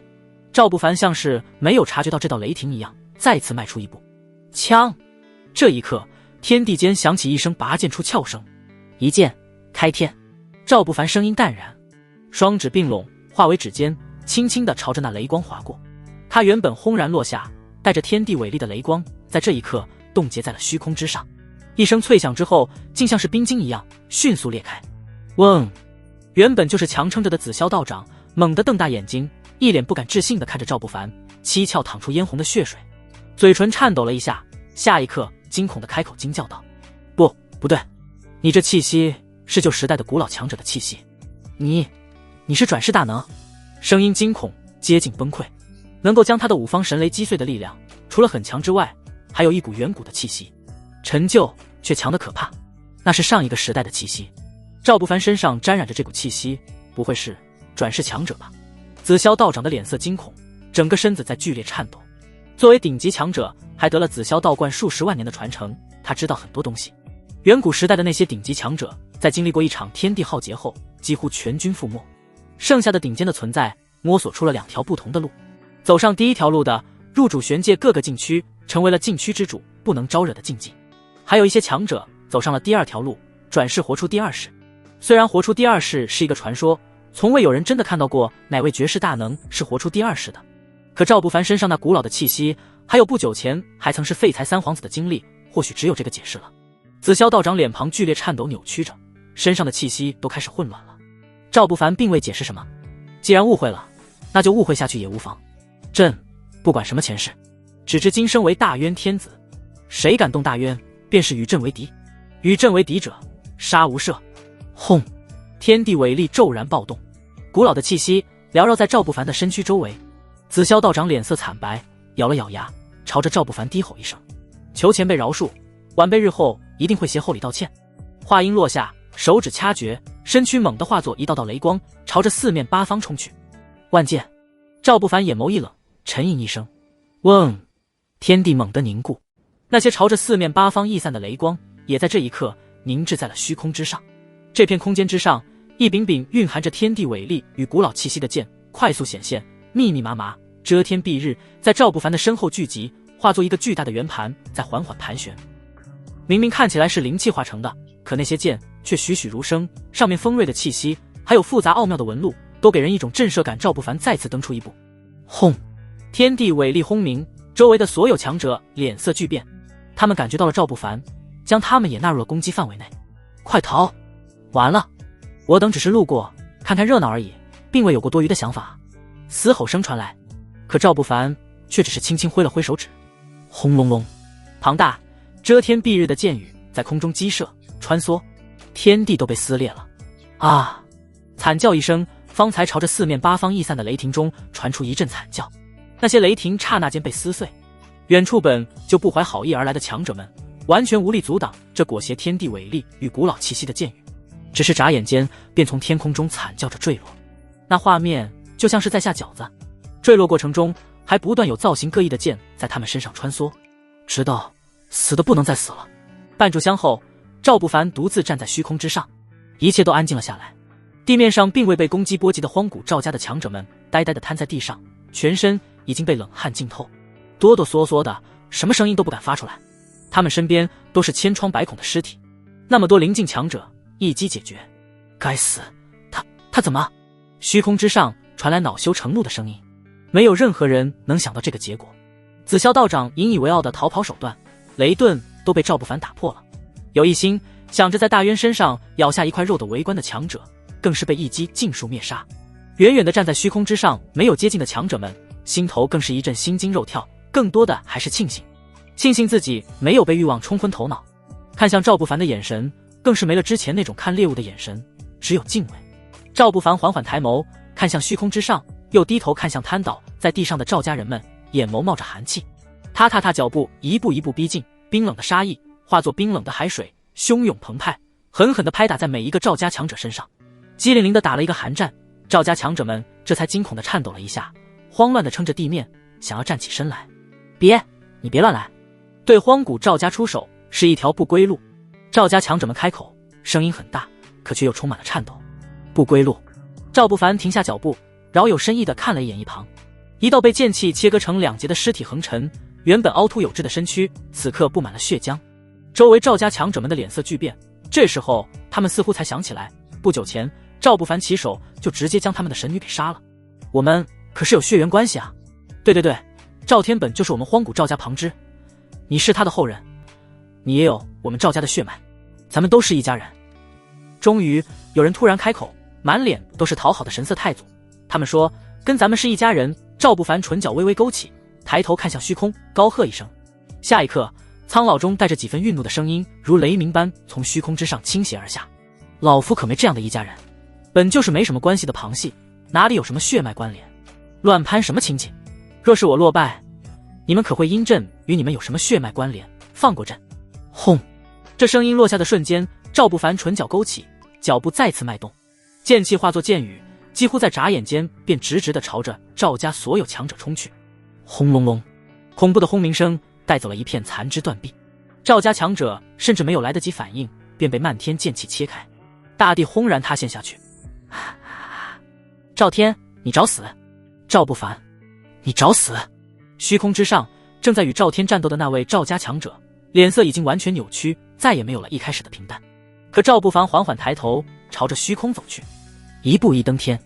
赵不凡像是没有察觉到这道雷霆一样，再次迈出一步。枪！这一刻，天地间响起一声拔剑出鞘声，一剑开天。赵不凡声音淡然，双指并拢，化为指尖，轻轻地朝着那雷光划过。他原本轰然落下，带着天地伟力的雷光，在这一刻冻结在了虚空之上。一声脆响之后，竟像是冰晶一样迅速裂开。嗡！原本就是强撑着的紫霄道长猛地瞪大眼睛，一脸不敢置信地看着赵不凡，七窍淌出嫣红的血水，嘴唇颤抖了一下，下一刻惊恐地开口惊叫道：“不对，你这气息是旧时代的古老强者的气息，你是转世大能？”声音惊恐，接近崩溃。能够将他的五方神雷击碎的力量，除了很强之外，还有一股远古的气息，陈旧却强得可怕，那是上一个时代的气息。赵不凡身上沾染着这股气息，不会是转世强者吧？紫霄道长的脸色惊恐，整个身子在剧烈颤抖。作为顶级强者，还得了紫霄道观数十万年的传承，他知道很多东西。远古时代的那些顶级强者，在经历过一场天地浩劫后，几乎全军覆没，剩下的顶尖的存在摸索出了两条不同的路。走上第一条路的，入主玄界各个禁区，成为了禁区之主，不能招惹的禁忌。还有一些强者走上了第二条路，转世活出第二世。虽然活出第二世是一个传说，从未有人真的看到过哪位绝世大能是活出第二世的，可赵不凡身上那古老的气息，还有不久前还曾是废材三皇子的经历，或许只有这个解释了。紫霄道长脸庞剧烈颤抖扭曲着，身上的气息都开始混乱了。赵不凡并未解释什么，既然误会了，那就误会下去也无妨。朕不管什么前世，只知今生为大渊天子，谁敢动大渊，便是与朕为敌，与朕为敌者，杀无赦。轰！天地伟力骤然暴动，古老的气息缭绕在赵不凡的身躯周围。紫霄道长脸色惨白，咬了咬牙，朝着赵不凡低吼一声：“求前辈饶恕，晚辈日后一定会携厚礼道歉。”话音落下，手指掐诀，身躯猛地化作一道道雷光，朝着四面八方冲去。万剑！赵不凡眼眸一冷，沉吟一声：“嗡！”天地猛地凝固，那些朝着四面八方溢散的雷光，也在这一刻凝滞在了虚空之上。这片空间之上，一柄柄蕴含着天地伟力与古老气息的剑快速显现，密密麻麻，遮天蔽日，在赵不凡的身后聚集，化作一个巨大的圆盘，在缓缓盘旋。明明看起来是灵气化成的，可那些剑却栩栩如生，上面锋锐的气息，还有复杂奥妙的纹路，都给人一种震慑感。赵不凡再次蹬出一步，轰！天地伟力轰鸣，周围的所有强者脸色巨变，他们感觉到了赵不凡将他们也纳入了攻击范围内。快逃！完了，我等只是路过，看看热闹而已，并未有过多余的想法。嘶吼声传来，可赵不凡却只是轻轻挥了挥手指。轰隆隆，庞大遮天蔽日的剑雨在空中激射穿梭，天地都被撕裂了。啊！惨叫一声，方才朝着四面八方溢散的雷霆中传出一阵惨叫，那些雷霆刹那间被撕碎。远处本就不怀好意而来的强者们，完全无力阻挡这裹挟天地伟力与古老气息的剑雨，只是眨眼间便从天空中惨叫着坠落。那画面就像是在下饺子，坠落过程中还不断有造型各异的剑在他们身上穿梭，直到死的不能再死了。半炷香后，赵不凡独自站在虚空之上，一切都安静了下来。地面上并未被攻击波及的荒古赵家的强者们呆呆地瘫在地上，全身已经被冷汗浸透，哆哆嗦嗦的，什么声音都不敢发出来。他们身边都是千疮百孔的尸体，那么多临近强者一击解决。该死，他怎么？虚空之上传来恼羞成怒的声音。没有任何人能想到这个结果。紫霄道长引以为傲的逃跑手段，雷遁都被赵不凡打破了。有一心想着在大渊身上咬下一块肉的围观的强者，更是被一击尽数灭杀。远远的站在虚空之上没有接近的强者们，心头更是一阵心惊肉跳，更多的还是庆幸自己没有被欲望冲昏头脑。看向赵不凡的眼神更是没了之前那种看猎物的眼神，只有敬畏。赵不凡缓缓抬眸看向虚空之上，又低头看向瘫倒在地上的赵家人们，眼眸冒着寒气。他踏踏脚步一步一步逼近，冰冷的杀意化作冰冷的海水，汹涌澎湃，狠狠地拍打在每一个赵家强者身上。激灵灵地打了一个寒战，赵家强者们这才惊恐地颤抖了一下，慌乱地撑着地面，想要站起身来。你别乱来！对荒古赵家出手是一条不归路。赵家强者们开口，声音很大，可却又充满了颤抖。不归路！赵不凡停下脚步，饶有深意地看了一眼一旁，一道被剑气切割成两截的尸体横陈，原本凹凸有致的身躯此刻布满了血浆。周围赵家强者们的脸色巨变，这时候他们似乎才想起来，不久前赵不凡起手就直接将他们的神女给杀了。我们可是有血缘关系啊！对，赵天本就是我们荒古赵家旁支，你是他的后人，你也有我们赵家的血脉，咱们都是一家人。终于有人突然开口，满脸都是讨好的神色。太祖，他们说跟咱们是一家人。赵不凡唇角微微勾起，抬头看向虚空，高喝一声。下一刻，苍老中带着几分愠怒的声音如雷鸣般从虚空之上倾泻而下。老夫可没这样的一家人，本就是没什么关系的旁系，哪里有什么血脉关联，乱攀什么亲戚？若是我落败，你们可会因朕与你们有什么血脉关联放过朕？轰！这声音落下的瞬间，赵不凡唇角勾起，脚步再次迈动，剑气化作剑雨，几乎在眨眼间便直直地朝着赵家所有强者冲去。轰隆隆，恐怖的轰鸣声带走了一片残肢断臂，赵家强者甚至没有来得及反应，便被漫天剑气切开，大地轰然塌陷下去。赵天，你找死！赵不凡，你找死！虚空之上，正在与赵天战斗的那位赵家强者，脸色已经完全扭曲，再也没有了一开始的平淡。可赵不凡缓缓抬头，朝着虚空走去，一步一登天，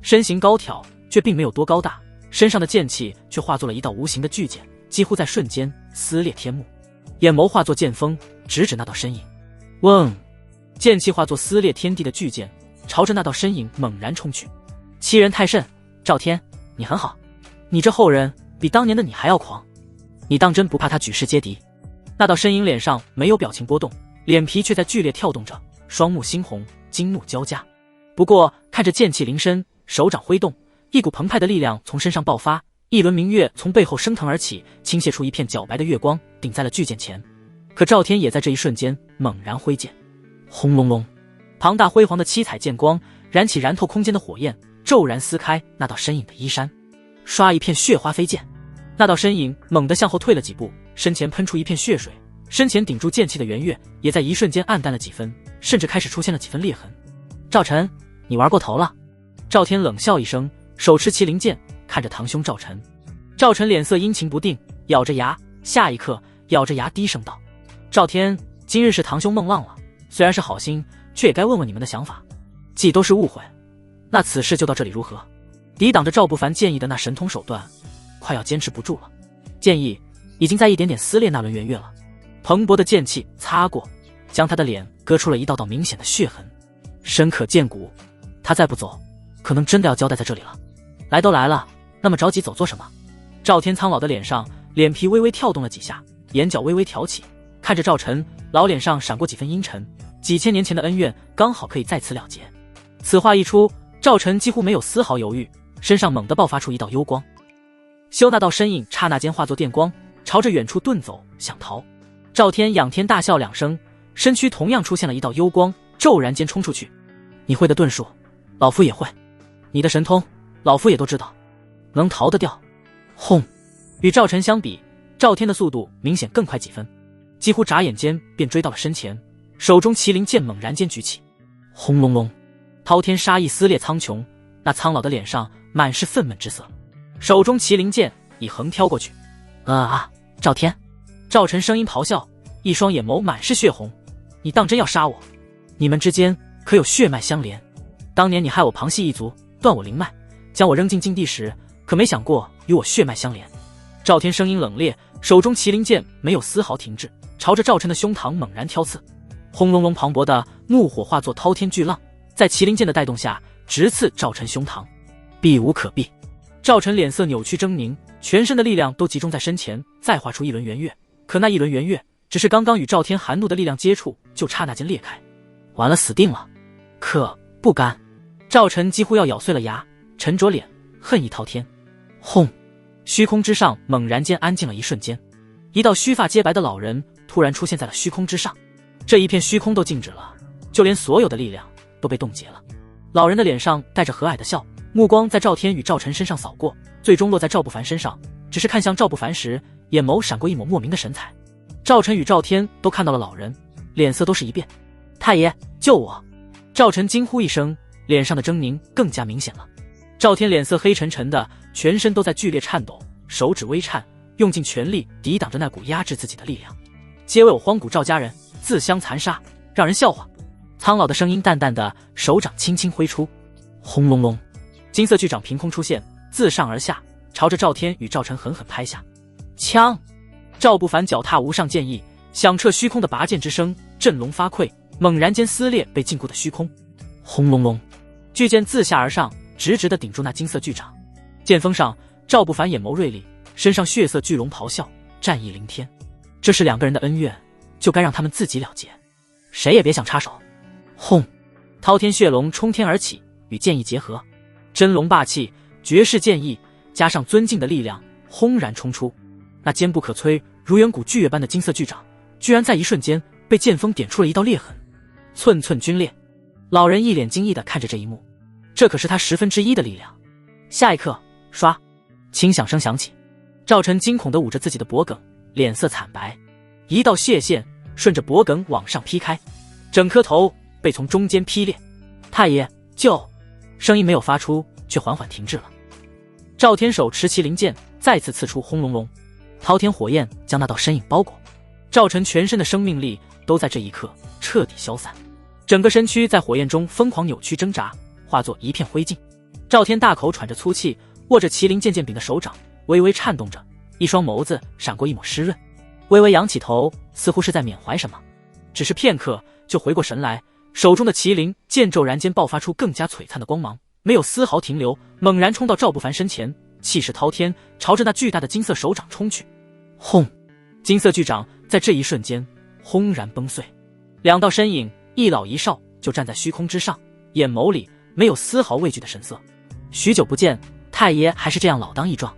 身形高挑，却并没有多高大，身上的剑气却化作了一道无形的巨剑，几乎在瞬间撕裂天幕。眼眸化作剑锋，直指那道身影。嗡！剑气化作撕裂天地的巨剑，朝着那道身影猛然冲去。欺人太甚，赵天，你很好，你这后人比当年的你还要狂，你当真不怕他举世皆敌？那道身影脸上没有表情波动，脸皮却在剧烈跳动着，双目猩红，惊怒交加。不过看着剑气临身，手掌挥动，一股澎湃的力量从身上爆发，一轮明月从背后升腾而起，倾泻出一片皎白的月光，顶在了巨剑前。可赵天也在这一瞬间猛然挥剑，轰隆隆，庞大辉煌的七彩剑光燃起燃透空间的火焰，骤然撕开那道身影的衣衫，唰一片血花飞溅。那道身影猛地向后退了几步，身前喷出一片血水，身前顶住剑气的圆月也在一瞬间暗淡了几分，甚至开始出现了几分裂痕。赵晨，你玩过头了。赵天冷笑一声，手持麒麟剑看着堂兄赵晨。赵晨脸色阴晴不定，咬着牙，下一刻咬着牙低声道：赵天，今日是堂兄孟浪了，虽然是好心，却也该问问你们的想法。既都是误会，那此事就到这里如何？抵挡着赵不凡剑意的那神通手段快要坚持不住了，剑意已经在一点点撕裂那轮圆月了。蓬勃的剑气擦过，将他的脸割出了一道道明显的血痕，深可见骨。他再不走，可能真的要交代在这里了。来都来了，那么着急走做什么？赵天苍老的脸上脸皮微微跳动了几下，眼角微微挑起，看着赵晨，老脸上闪过几分阴沉。几千年前的恩怨刚好可以在此了结。此话一出，赵晨几乎没有丝毫犹豫，身上猛地爆发出一道幽光。修那道身影刹那间化作电光，朝着远处遁走想逃。赵天仰天大笑两声，身躯同样出现了一道幽光，骤然间冲出去。你会的遁术，老夫也会；你的神通，老夫也都知道，能逃得掉。轰！与赵晨相比，赵天的速度明显更快几分，几乎眨眼间便追到了身前，手中麒麟剑猛然间举起。轰隆隆，滔天杀意撕裂苍穹，那苍老的脸上满是愤懑之色，手中麒麟剑已横挑过去。赵天！赵晨声音咆哮，一双眼眸满是血红。你当真要杀我？你们之间可有血脉相连？当年你害我旁系一族，断我灵脉，将我扔进禁地时，可没想过与我血脉相连。赵天声音冷冽，手中麒麟剑没有丝毫停滞，朝着赵晨的胸膛猛然挑刺。轰隆隆，磅礴的怒火化作滔天巨浪，在麒麟剑的带动下直刺赵晨胸膛，避无可避。赵晨脸色扭曲狰狞，全身的力量都集中在身前，再画出一轮圆月。可那一轮圆月只是刚刚与赵天寒怒的力量接触，就刹那间裂开。完了，死定了！可不甘！赵晨几乎要咬碎了牙，沉着脸，恨意滔天。轰！虚空之上猛然间安静了一瞬间，一道须发皆白的老人突然出现在了虚空之上。这一片虚空都静止了，就连所有的力量都被冻结了。老人的脸上带着和蔼的笑，目光在赵天与赵晨身上扫过，最终落在赵不凡身上。只是看向赵不凡时，眼眸闪过一抹莫名的神采。赵晨与赵天都看到了老人，脸色都是一变。太爷，救我！赵晨惊呼一声，脸上的狰狞更加明显了。赵天脸色黑沉沉的，全身都在剧烈颤抖，手指微颤，用尽全力抵挡着那股压制自己的力量。皆为我荒古赵家人自相残杀，让人笑话。苍老的声音淡淡的，手掌轻轻挥出。轰隆隆，金色巨掌凭空出现，自上而下朝着赵天与赵晨狠狠拍下。枪！赵不凡脚踏无上剑意，响彻虚空的拔剑之声振聋发聩，猛然间撕裂被禁锢的虚空。轰隆隆，巨剑自下而上，直直地顶住那金色巨掌。剑锋上，赵不凡眼眸锐利，身上血色巨龙咆哮，战意凌天。这是两个人的恩怨，就该让他们自己了结，谁也别想插手。轰！滔天血龙冲天而起，与剑意结合，真龙霸气，绝世剑意，加上尊敬的力量，轰然冲出。那坚不可摧，如远古巨岳般的金色巨掌，居然在一瞬间被剑锋点出了一道裂痕，寸寸皲裂。老人一脸惊异地看着这一幕，这可是他1/10的力量。下一刻，唰，轻响声响起，赵晨惊恐地捂着自己的脖颈，脸色惨白，一道血线顺着脖颈往上劈开，整颗头被从中间劈裂。太爷，救！声音没有发出，却缓缓停滞了。赵天手持麒麟剑，再次刺出，轰隆隆，滔天火焰将那道身影包裹。赵晨全身的生命力都在这一刻彻底消散，整个身躯在火焰中疯狂扭曲挣扎，化作一片灰烬。赵天大口喘着粗气，握着麒麟剑剑柄的手掌微微颤动着，一双眸子闪过一抹湿润，微微仰起头，似乎是在缅怀什么。只是片刻就回过神来，手中的麒麟剑骤然间爆发出更加璀璨的光芒，没有丝毫停留，猛然冲到赵不凡身前，气势滔天，朝着那巨大的金色手掌冲去。轰！金色巨掌在这一瞬间轰然崩碎，两道身影，一老一少，就站在虚空之上，眼眸里没有丝毫畏惧的神色。许久不见，太爷还是这样老当益壮。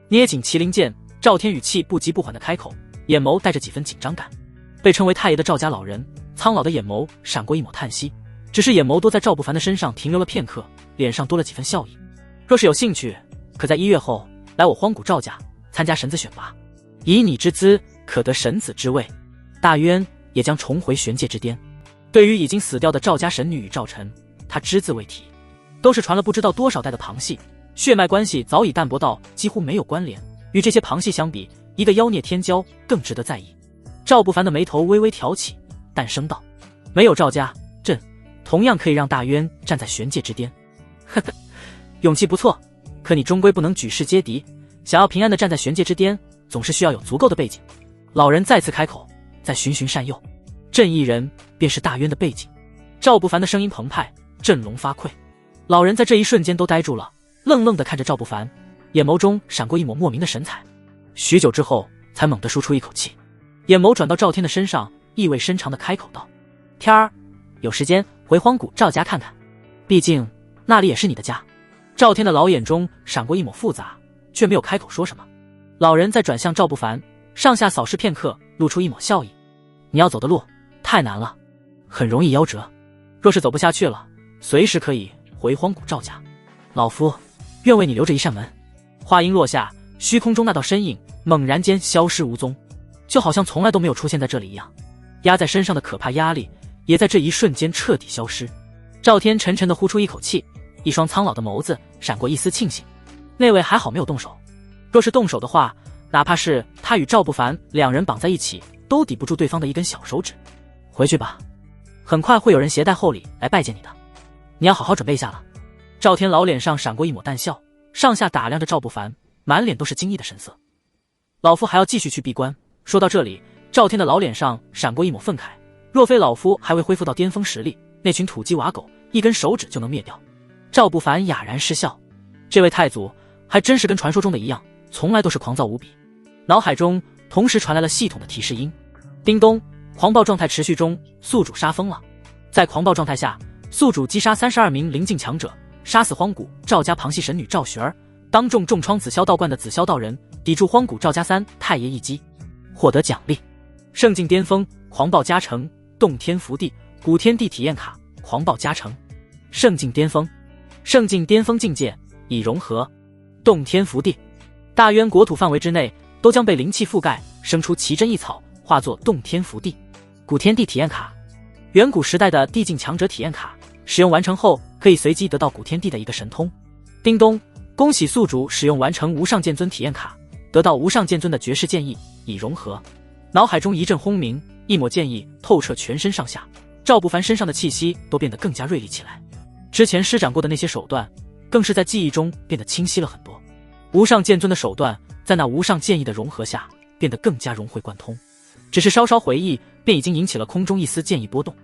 捏紧麒麟剑，赵天语气不急不缓地开口，眼眸带着几分紧张感。被称为太爷的赵家老人，苍老的眼眸闪过一抹叹息，只是眼眸都在赵不凡的身上停留了片刻，脸上多了几分笑意。若是有兴趣，可在1月后来我荒古赵家参加神子选拔，以你之资可得神子之位，大渊也将重回玄界之巅。对于已经死掉的赵家神女与赵晨，他只字未提，都是传了不知道多少代的旁系，血脉关系早已淡薄到几乎没有关联。与这些旁系相比，一个妖孽天骄更值得在意。赵不凡的眉头微微挑起，淡声道：没有赵家，朕同样可以让大渊站在玄界之巅。呵呵，勇气不错，可你终归不能举世皆敌，想要平安地站在玄界之巅，总是需要有足够的背景。老人再次开口，在循循善诱，朕一人便是大渊的背景。赵不凡的声音澎湃，振聋发聩。老人在这一瞬间都呆住了，愣愣地看着赵不凡，眼眸中闪过一抹莫名的神采。许久之后，才猛地舒出一口气，眼眸转到赵天的身上，意味深长地开口道：天儿，有时间回荒古赵家看看，毕竟那里也是你的家。赵天的老眼中闪过一抹复杂，却没有开口说什么。老人再转向赵不凡，上下扫视片刻，露出一抹笑意：你要走的路太难了，很容易夭折，若是走不下去了，随时可以回荒古赵家，老夫愿为你留着一扇门。话音落下，虚空中那道身影猛然间消失无踪，就好像从来都没有出现在这里一样。压在身上的可怕压力也在这一瞬间彻底消失。赵天沉沉地呼出一口气，一双苍老的眸子闪过一丝庆幸，那位还好没有动手，若是动手的话，哪怕是他与赵不凡两人绑在一起，都抵不住对方的一根小手指。回去吧，很快会有人携带厚礼来拜见你的，你要好好准备一下了。赵天老脸上闪过一抹淡笑，上下打量着赵不凡，满脸都是惊异的神色。老夫还要继续去闭关。说到这里，赵天的老脸上闪过一抹愤慨，若非老夫还未恢复到巅峰实力，那群土鸡瓦狗一根手指就能灭掉。赵不凡哑然失笑，这位太祖还真是跟传说中的一样，从来都是狂躁无比。脑海中同时传来了系统的提示音：叮咚，狂暴状态持续中，宿主杀疯了。在狂暴状态下，宿主击杀32名临近强者，杀死荒古赵家旁系神女赵雪儿，当众重创紫霄道观的紫霄道人，抵住荒古赵家3太爷一击，获得奖励：圣境巅峰狂暴加成，洞天福地古天地体验卡狂暴加成。圣境巅峰，圣境巅峰境界已融合，洞天福地，大渊国土范围之内都将被灵气覆盖，生出奇珍异草，化作洞天福地。古天地体验卡，远古时代的地境强者体验卡，使用完成后可以随机得到古天地的一个神通。叮咚，恭喜宿主使用完成无上剑尊体验卡，得到无上剑尊的绝世剑意已融合。脑海中一阵轰鸣，一抹剑意透彻全身上下，赵不凡身上的气息都变得更加锐利起来。之前施展过的那些手段，更是在记忆中变得清晰了很多。无上剑尊的手段，在那无上剑意的融合下，变得更加融会贯通。只是稍稍回忆，便已经引起了空中一丝剑意波动。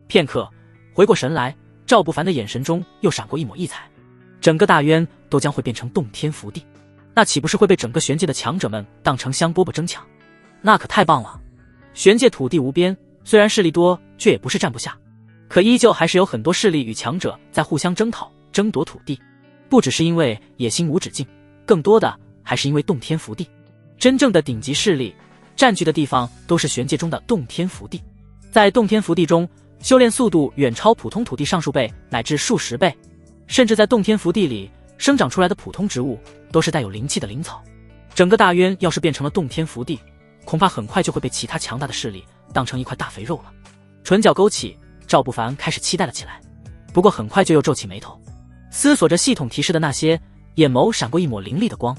片刻，回过神来，赵不凡的眼神中又闪过一抹异彩。整个大渊都将会变成洞天福地，那岂不是会被整个玄界的强者们当成香饽饽争抢？那可太棒了！玄界土地无边，虽然势力多，却也不是站不下，可依旧还是有很多势力与强者在互相征讨、争夺土地。不只是因为野心无止境，更多的还是因为洞天福地。真正的顶级势力占据的地方都是玄界中的洞天福地。在洞天福地中，修炼速度远超普通土地上数倍乃至数十倍，甚至在洞天福地里生长出来的普通植物都是带有灵气的灵草。整个大渊要是变成了洞天福地，恐怕很快就会被其他强大的势力当成一块大肥肉了。唇角勾起，赵不凡开始期待了起来，不过很快就又皱起眉头，思索着系统提示的那些，眼眸闪过一抹凌厉的光，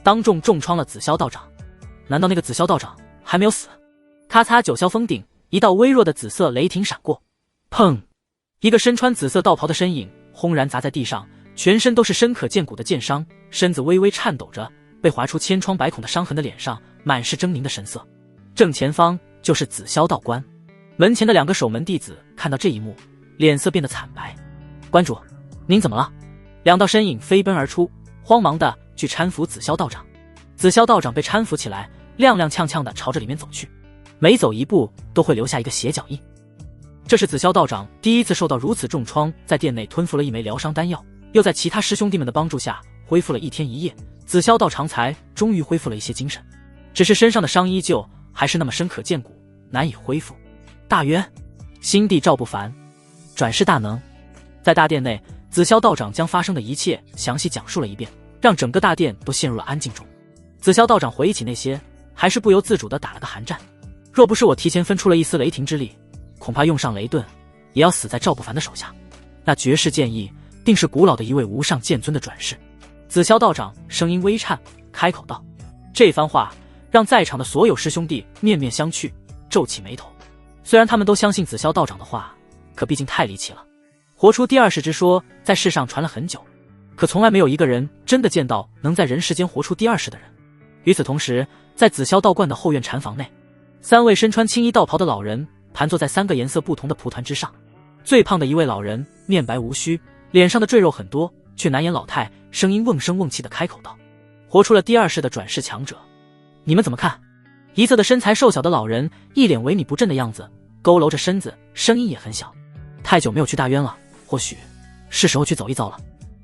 当众重创了紫霄道长。难道那个紫霄道长还没有死？咔嚓，九霄封顶，一道微弱的紫色雷霆闪过，砰！一个身穿紫色道袍的身影轰然砸在地上，全身都是深可见骨的剑伤，身子微微颤抖着，被划出千疮百孔的伤痕的脸上满是狰狞的神色。正前方就是紫霄道观，门前的2个守门弟子看到这一幕，脸色变得惨白。关主，您怎么了？2道身影飞奔而出，慌忙的去搀扶紫霄道长。紫霄道长被搀扶起来，踉踉跄跄的朝着里面走去，每走一步都会留下一个血脚印。这是紫霄道长第一次受到如此重创，在殿内吞服了一枚疗伤丹药，又在其他师兄弟们的帮助下恢复了1天1夜，紫霄道长才终于恢复了一些精神，只是身上的伤依旧还是那么深可见骨，难以恢复。大渊，新帝赵不凡，转世大能。在大殿内，紫霄道长将发生的一切详细讲述了一遍，让整个大殿都陷入了安静中。紫霄道长回忆起那些，还是不由自主地打了个寒战。若不是我提前分出了一丝雷霆之力，恐怕用上雷遁也要死在赵不凡的手下。那绝世剑意定是古老的一位无上剑尊的转世。紫霄道长声音微颤，开口道。这番话让在场的所有师兄弟面面相觑，皱起眉头。虽然他们都相信紫霄道长的话，可毕竟太离奇了。活出第2世之说在世上传了很久，可从来没有一个人真的见到能在人世间活出第2世的人。与此同时，在紫霄道观的后院禅房内，3位身穿青衣道袍的老人盘坐在3个颜色不同的蒲团之上。最胖的一位老人面白无须，脸上的赘肉很多，却难掩老态，声音瓮声瓮气的开口道：活出了第2世的转世强者，你们怎么看？一侧的身材瘦小的老人一脸萎靡不振的样子，佝偻着身子，声音也很小。太久没有去大渊了，或许是时候去走一遭了。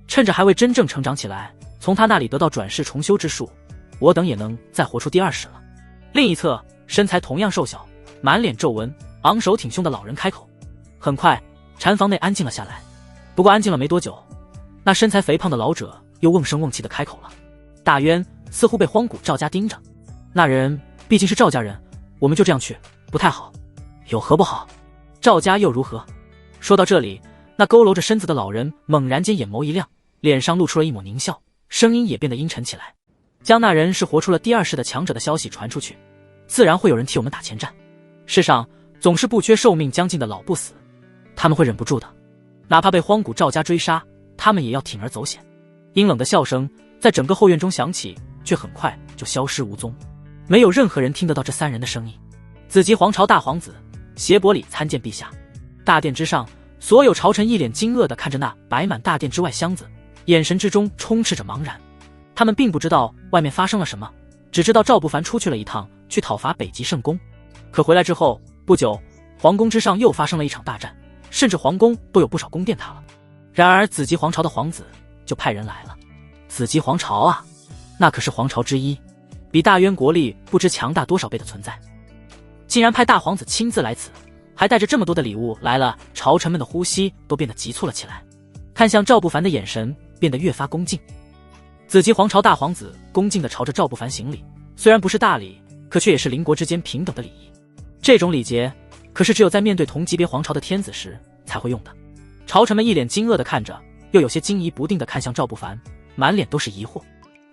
趁着还未真正成长起来，从他那里得到转世重修之术，我等也能再活出第2世了。另一侧身材同样瘦小，满脸皱纹，昂首挺胸的老人开口。很快禅房内安静了下来，不过安静了没多久，那身材肥胖的老者又瓮声瓮气的开口了。大渊似乎被荒古赵家盯着，那人毕竟是赵家人，我们就这样去不太好。有何不好？赵家又如何？说到这里，那佝偻着身子的老人猛然间眼眸一亮，脸上露出了一抹狞笑，声音也变得阴沉起来。将那人是活出了第2世的强者的消息传出去，自然会有人替我们打前站。世上总是不缺寿命将近的老不死，他们会忍不住的，哪怕被荒古赵家追杀，他们也要铤而走险。阴冷的笑声在整个后院中响起，却很快就消失无踪，没有任何人听得到这3人的声音。紫极皇朝大皇子，胁伯里参见陛下。大殿之上，所有朝臣一脸惊愕地看着那摆满大殿之外箱子，眼神之中充斥着茫然。他们并不知道外面发生了什么，只知道赵不凡出去了一趟，去讨伐北极圣宫。可回来之后不久，皇宫之上又发生了一场大战，甚至皇宫都有不少宫殿塌了。然而紫极皇朝的皇子就派人来了。紫极皇朝啊，那可是皇朝之一，比大渊国力不知强大多少倍的存在，竟然派大皇子亲自来此，还带着这么多的礼物来了。朝臣们的呼吸都变得急促了起来，看向赵不凡的眼神变得越发恭敬。紫极皇朝大皇子恭敬地朝着赵不凡行礼，虽然不是大礼，可却也是邻国之间平等的礼仪。这种礼节可是只有在面对同级别皇朝的天子时才会用的。朝臣们一脸惊愕地看着，又有些惊疑不定地看向赵不凡，满脸都是疑惑。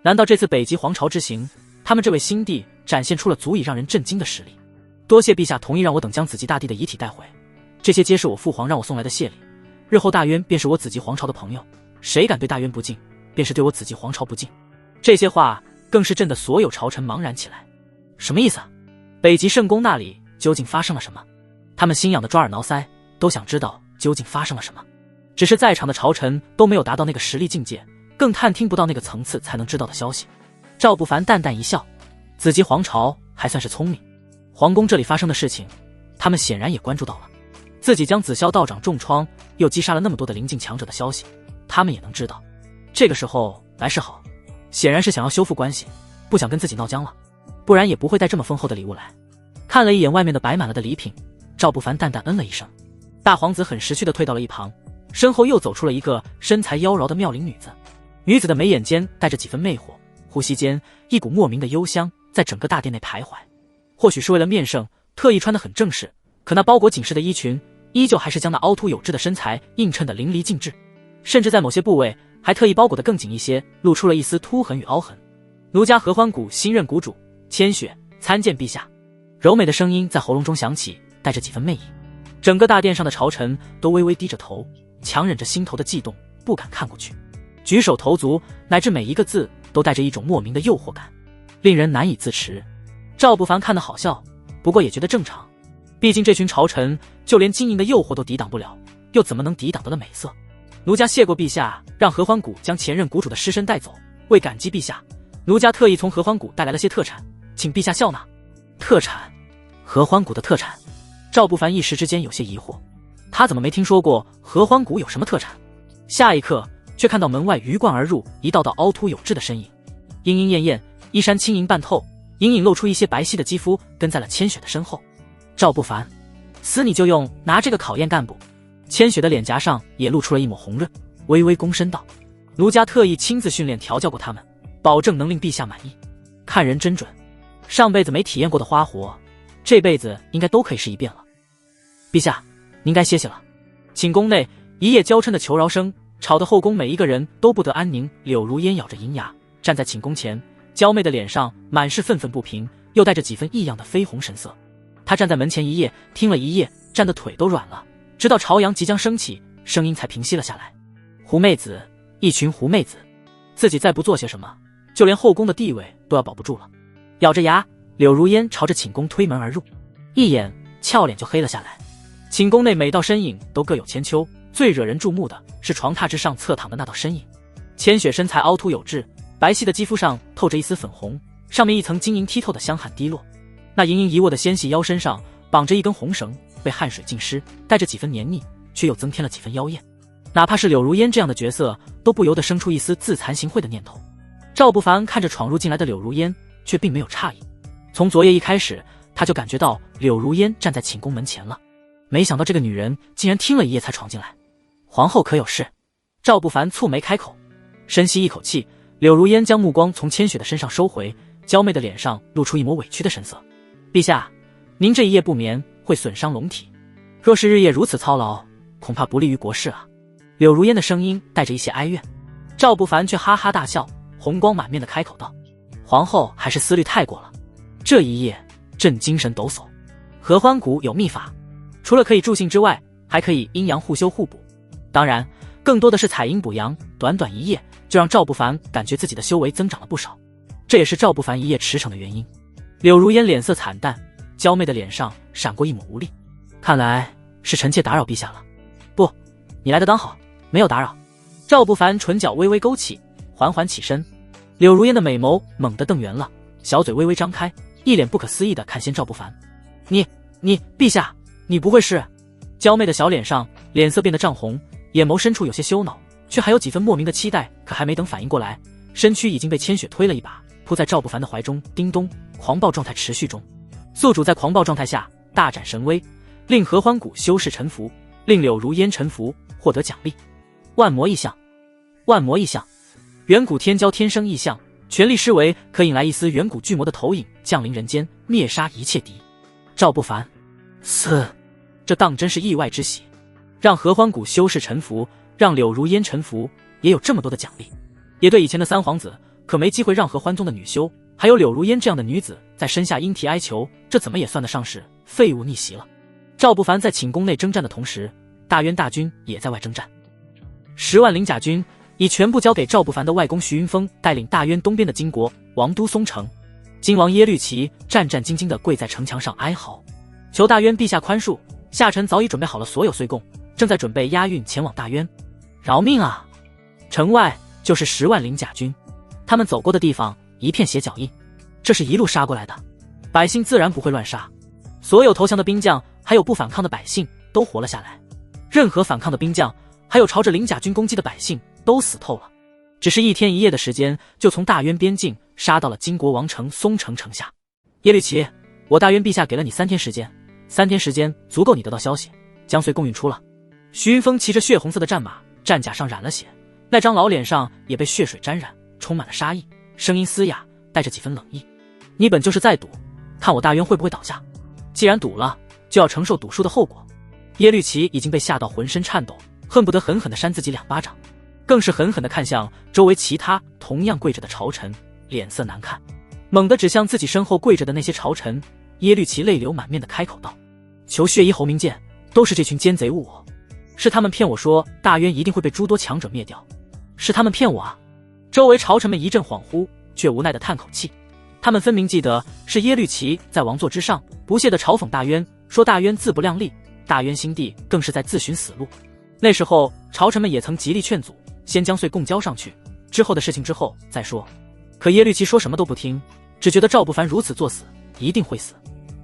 难道这次北极皇朝之行，他们这位新帝展现出了足以让人震惊的实力？多谢陛下同意让我等将紫极大帝的遗体带回，这些皆是我父皇让我送来的谢礼。日后大渊便是我紫极皇朝的朋友，谁敢对大渊不敬，便是对我紫极皇朝不敬。这些话更是震得所有朝臣茫然起来。什么意思啊？北极圣宫那里究竟发生了什么？他们心痒的抓耳挠腮，都想知道究竟发生了什么。只是在场的朝臣都没有达到那个实力境界，更探听不到那个层次才能知道的消息。赵不凡淡淡一笑，紫极皇朝还算是聪明，皇宫这里发生的事情，他们显然也关注到了。自己将紫霄道长重创，又击杀了那么多的临近强者的消息，他们也能知道。这个时候来是好，显然是想要修复关系，不想跟自己闹僵了，不然也不会带这么丰厚的礼物来。看了一眼外面的摆满了的礼品，赵不凡淡淡嗯了一声。大皇子很识趣地退到了一旁，身后又走出了一个身材妖娆的妙龄女子。女子的眉眼间带着几分魅惑，呼吸间一股莫名的幽香在整个大殿内徘徊。或许是为了面圣，特意穿得很正式，可那包裹紧实的衣裙依旧还是将那凹凸有致的身材映衬得淋漓尽致，甚至在某些部位还特意包裹得更紧一些，露出了一丝凸痕与凹痕。奴家合欢谷新任谷主千雪参见陛下。柔美的声音在喉咙中响起，带着几分魅意。整个大殿上的朝臣都微微低着头，强忍着心头的悸动，不敢看过去。举手投足乃至每一个字都带着一种莫名的诱惑感，令人难以自持。赵不凡看得好笑，不过也觉得正常，毕竟这群朝臣就连晶莹的诱惑都抵挡不了，又怎么能抵挡得了美色？奴家谢过陛下，让合欢谷将前任谷主的尸身带走，为感激陛下，奴家特意从合欢谷带来了些特产，请陛下笑纳。特产？合欢谷的特产？赵不凡一时之间有些疑惑，他怎么没听说过合欢谷有什么特产？下一刻却看到门外鱼贯而入一道道凹凸有致的身影，莺莺燕燕，衣衫轻盈半透，隐隐露出一些白皙的肌肤，跟在了千雪的身后。赵不凡，死你就用，拿这个考验干部。千雪的脸颊上也露出了一抹红润，微微躬身道：奴家特意亲自训练调教过他们，保证能令陛下满意。看人真准，上辈子没体验过的花活，这辈子应该都可以试一遍了。陛下，您该歇息了。寝宫内一夜娇嗔的求饶声，吵得后宫每一个人都不得安宁。柳如烟咬着银牙，站在寝宫前，娇媚的脸上满是愤愤不平，又带着几分异样的绯红神色。她站在门前一夜，听了一夜，站得腿都软了，直到朝阳即将升起，声音才平息了下来。狐媚子，一群狐媚子，自己再不做些什么，就连后宫的地位都要保不住了。咬着牙，柳如烟朝着寝宫推门而入，一眼俏脸就黑了下来。寝宫内每道身影都各有千秋，最惹人注目的是床榻之上侧躺的那道身影。千雪身材凹凸有致，白皙的肌肤上透着一丝粉红，上面一层晶莹剔透的香汗滴落。那盈盈一握的纤细腰身上绑着一根红绳，被汗水浸湿，带着几分黏腻，却又增添了几分妖艳。哪怕是柳如烟这样的角色，都不由得生出一丝自惭形秽的念头。赵不凡看着闯入进来的柳如烟，却并没有诧异。从昨夜一开始，他就感觉到柳如烟站在寝宫门前了。没想到这个女人竟然听了一夜才闯进来。皇后可有事？赵不凡蹙眉开口。深吸一口气，柳如烟将目光从千雪的身上收回，娇媚的脸上露出一抹委屈的神色。陛下，您这一夜不眠会损伤龙体，若是日夜如此操劳，恐怕不利于国事啊。柳如烟的声音带着一些哀怨。赵不凡却哈哈大笑，红光满面的开口道：皇后还是思虑太过了，这一夜朕精神抖擞。合欢谷有秘法，除了可以助兴之外，还可以阴阳互修互补，当然更多的是采阴补阳。短短一夜就让赵不凡感觉自己的修为增长了不少，这也是赵不凡一夜驰骋的原因。柳如烟脸色惨淡，娇媚的脸上闪过一抹无力，看来是臣妾打扰陛下了。不，你来的刚好，没有打扰。赵不凡唇角微微勾起，缓缓起身。柳如烟的美眸猛地瞪圆了，小嘴微微张开，一脸不可思议地看向赵不凡。你陛下，你不会是？娇媚的小脸上脸色变得涨红，眼眸深处有些羞恼，却还有几分莫名的期待。可还没等反应过来，身躯已经被千雪推了一把，扑在赵不凡的怀中。叮咚，狂暴状态持续中。宿主在狂暴状态下大展神威，令合欢谷修士臣服，令柳如烟臣服，获得奖励。万魔异象，万魔异象，远古天骄天生异象，全力施为，可引来一丝远古巨魔的投影，降临人间，灭杀一切敌。赵不凡，这当真是意外之喜。让合欢谷修士臣服，让柳如烟臣服，也有这么多的奖励。也对以前的三皇子，可没机会让合欢宗的女修，还有柳如烟这样的女子在身下莺啼哀求，这怎么也算得上是废物逆袭了。赵不凡在寝宫内征战的同时，大渊大军也在外征战。10万灵甲军已全部交给赵不凡的外公徐云峰带领大渊东边的金国王都松城。金王耶律齐战战兢兢地跪在城墙上哀嚎，求大渊陛下宽恕，下臣早已准备好了所有岁贡，正在准备押运前往大渊。饶命啊！城外就是10万灵甲军，他们走过的地方一片血脚印，这是一路杀过来的，百姓自然不会乱杀。所有投降的兵将还有不反抗的百姓都活了下来，任何反抗的兵将还有朝着灵甲军攻击的百姓都死透了。只是1天1夜的时间，就从大渊边境杀到了金国王城松城城下。耶律齐，我大渊陛下给了你3天时间，3天时间足够你得到消息，将遂供运出了。徐云峰骑着血红色的战马，战甲上染了血，那张老脸上也被血水沾染，充满了杀意，声音嘶哑，带着几分冷意。你本就是在赌，看我大渊会不会倒下。既然赌了，就要承受赌输的后果。耶律齐已经被吓到浑身颤抖，恨不得狠狠地扇自己2巴掌，更是狠狠地看向周围其他同样跪着的朝臣，脸色难看。猛地指向自己身后跪着的那些朝臣，耶律齐泪流满面地开口道：求血衣侯明鉴，都是这群奸贼误我，是他们骗我说大渊一定会被诸多强者灭掉，是他们骗我啊！周围朝臣们一阵恍惚，却无奈地叹口气。他们分明记得是耶律齐在王座之上不屑地嘲讽大渊，说大渊自不量力，大渊新帝更是在自寻死路。那时候朝臣们也曾极力劝阻，先将岁贡交上去，之后的事情之后再说。可耶律齐说什么都不听，只觉得赵不凡如此作死一定会死。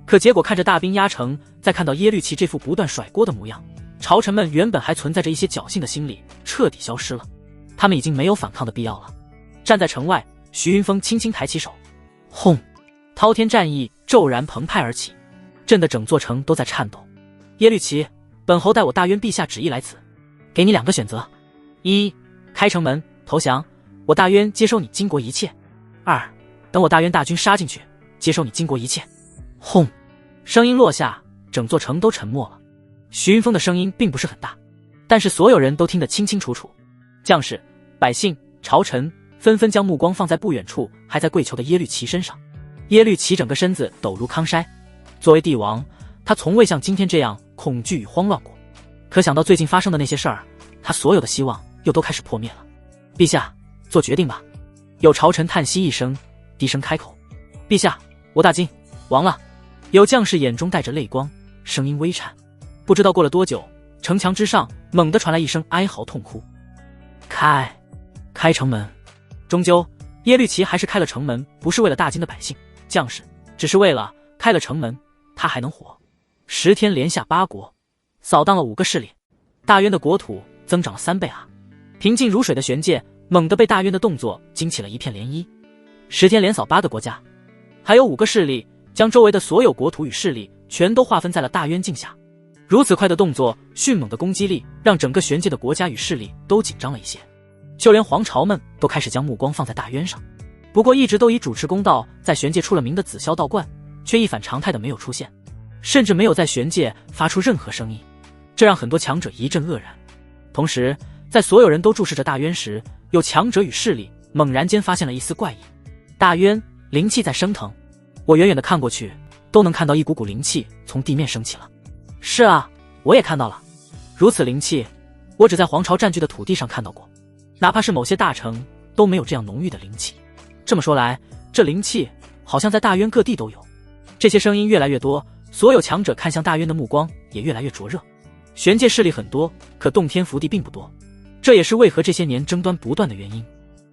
可结果看着大兵压城，再看到耶律齐这副不断甩锅的模样，朝臣们原本还存在着一些侥幸的心理彻底消失了，他们已经没有反抗的必要了。站在城外，徐云峰轻轻抬起手，轰！滔天战意骤然澎湃而起，震得整座城都在颤抖。耶律齐，本侯待我大渊陛下旨意来此，给你2个选择：一，开城门投降，我大渊接收你金国一切；二，等我大渊大军杀进去，接收你金国一切。轰！声音落下，整座城都沉默了。徐云峰的声音并不是很大，但是所有人都听得清清楚楚。将士、百姓、朝臣纷纷将目光放在不远处还在跪求的耶律齐身上。耶律齐整个身子抖如康筛，作为帝王，他从未像今天这样恐惧与慌乱过。可想到最近发生的那些事儿，他所有的希望又都开始破灭了。陛下，做决定吧。有朝臣叹息一声，低声开口：陛下，我大金亡了。有将士眼中带着泪光，声音微颤。不知道过了多久，城墙之上猛地传来一声哀嚎痛哭。开城门。终究耶律齐还是开了城门，不是为了大金的百姓将士，只是为了开了城门他还能活。10天连下8国，扫荡了5个势力，大渊的国土增长了3倍啊！平静如水的玄界猛地被大渊的动作惊起了一片涟漪。10天连扫8个国家，还有5个势力，将周围的所有国土与势力全都划分在了大渊境下。如此快的动作，迅猛的攻击力，让整个玄界的国家与势力都紧张了一些。就连皇朝们都开始将目光放在大渊上。不过一直都以主持公道在玄界出了名的紫霄道观，却一反常态的没有出现，甚至没有在玄界发出任何声音，这让很多强者一阵愕然。同时在所有人都注视着大渊时，有强者与势力猛然间发现了一丝怪异。大渊灵气在升腾，我远远的看过去，都能看到一股股灵气从地面升起了。是啊，我也看到了，如此灵气，我只在皇朝占据的土地上看到过，哪怕是某些大城都没有这样浓郁的灵气。这么说来，这灵气好像在大渊各地都有。这些声音越来越多，所有强者看向大渊的目光也越来越灼热。玄界势力很多，可洞天福地并不多，这也是为何这些年争端不断的原因。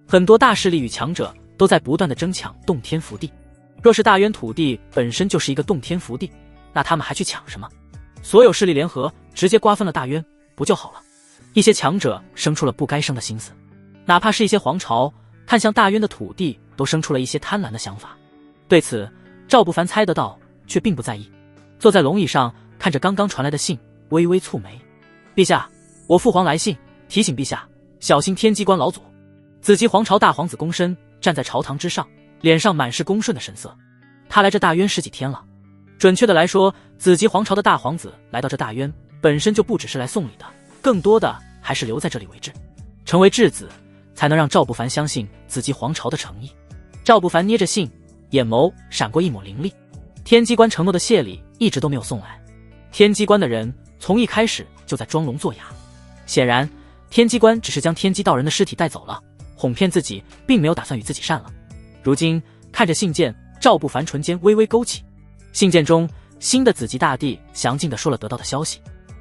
很多大势力与强者都在不断的争抢洞天福地。若是大渊土地本身就是一个洞天福地，那他们还去抢什么？所有势力联合，直接瓜分了大渊，不就好了？一些强者生出了不该生的心思，哪怕是一些皇朝看向大渊的土地，都生出了一些贪婪的想法。对此，赵不凡猜得到，却并不在意。坐在龙椅上，看着刚刚传来的信，微微蹙眉。陛下，我父皇来信，提醒陛下小心天机关老祖。紫极皇朝大皇子躬身站在朝堂之上，脸上满是恭顺的神色。他来这大渊10几天了。准确的来说，紫极皇朝的大皇子来到这大渊，本身就不只是来送礼的，更多的还是留在这里为质，成为质子，才能让赵不凡相信紫极皇朝的诚意。赵不凡捏着信，眼眸闪过一抹凌厉。天机关承诺的谢礼一直都没有送来，天机关的人从一开始就在装聋作哑。显然，天机关只是将天机道人的尸体带走了，哄骗自己，并没有打算与自己善了。如今看着信件，赵不凡唇间微微勾起。信件中，新的紫极大帝详尽地说了得到的消息。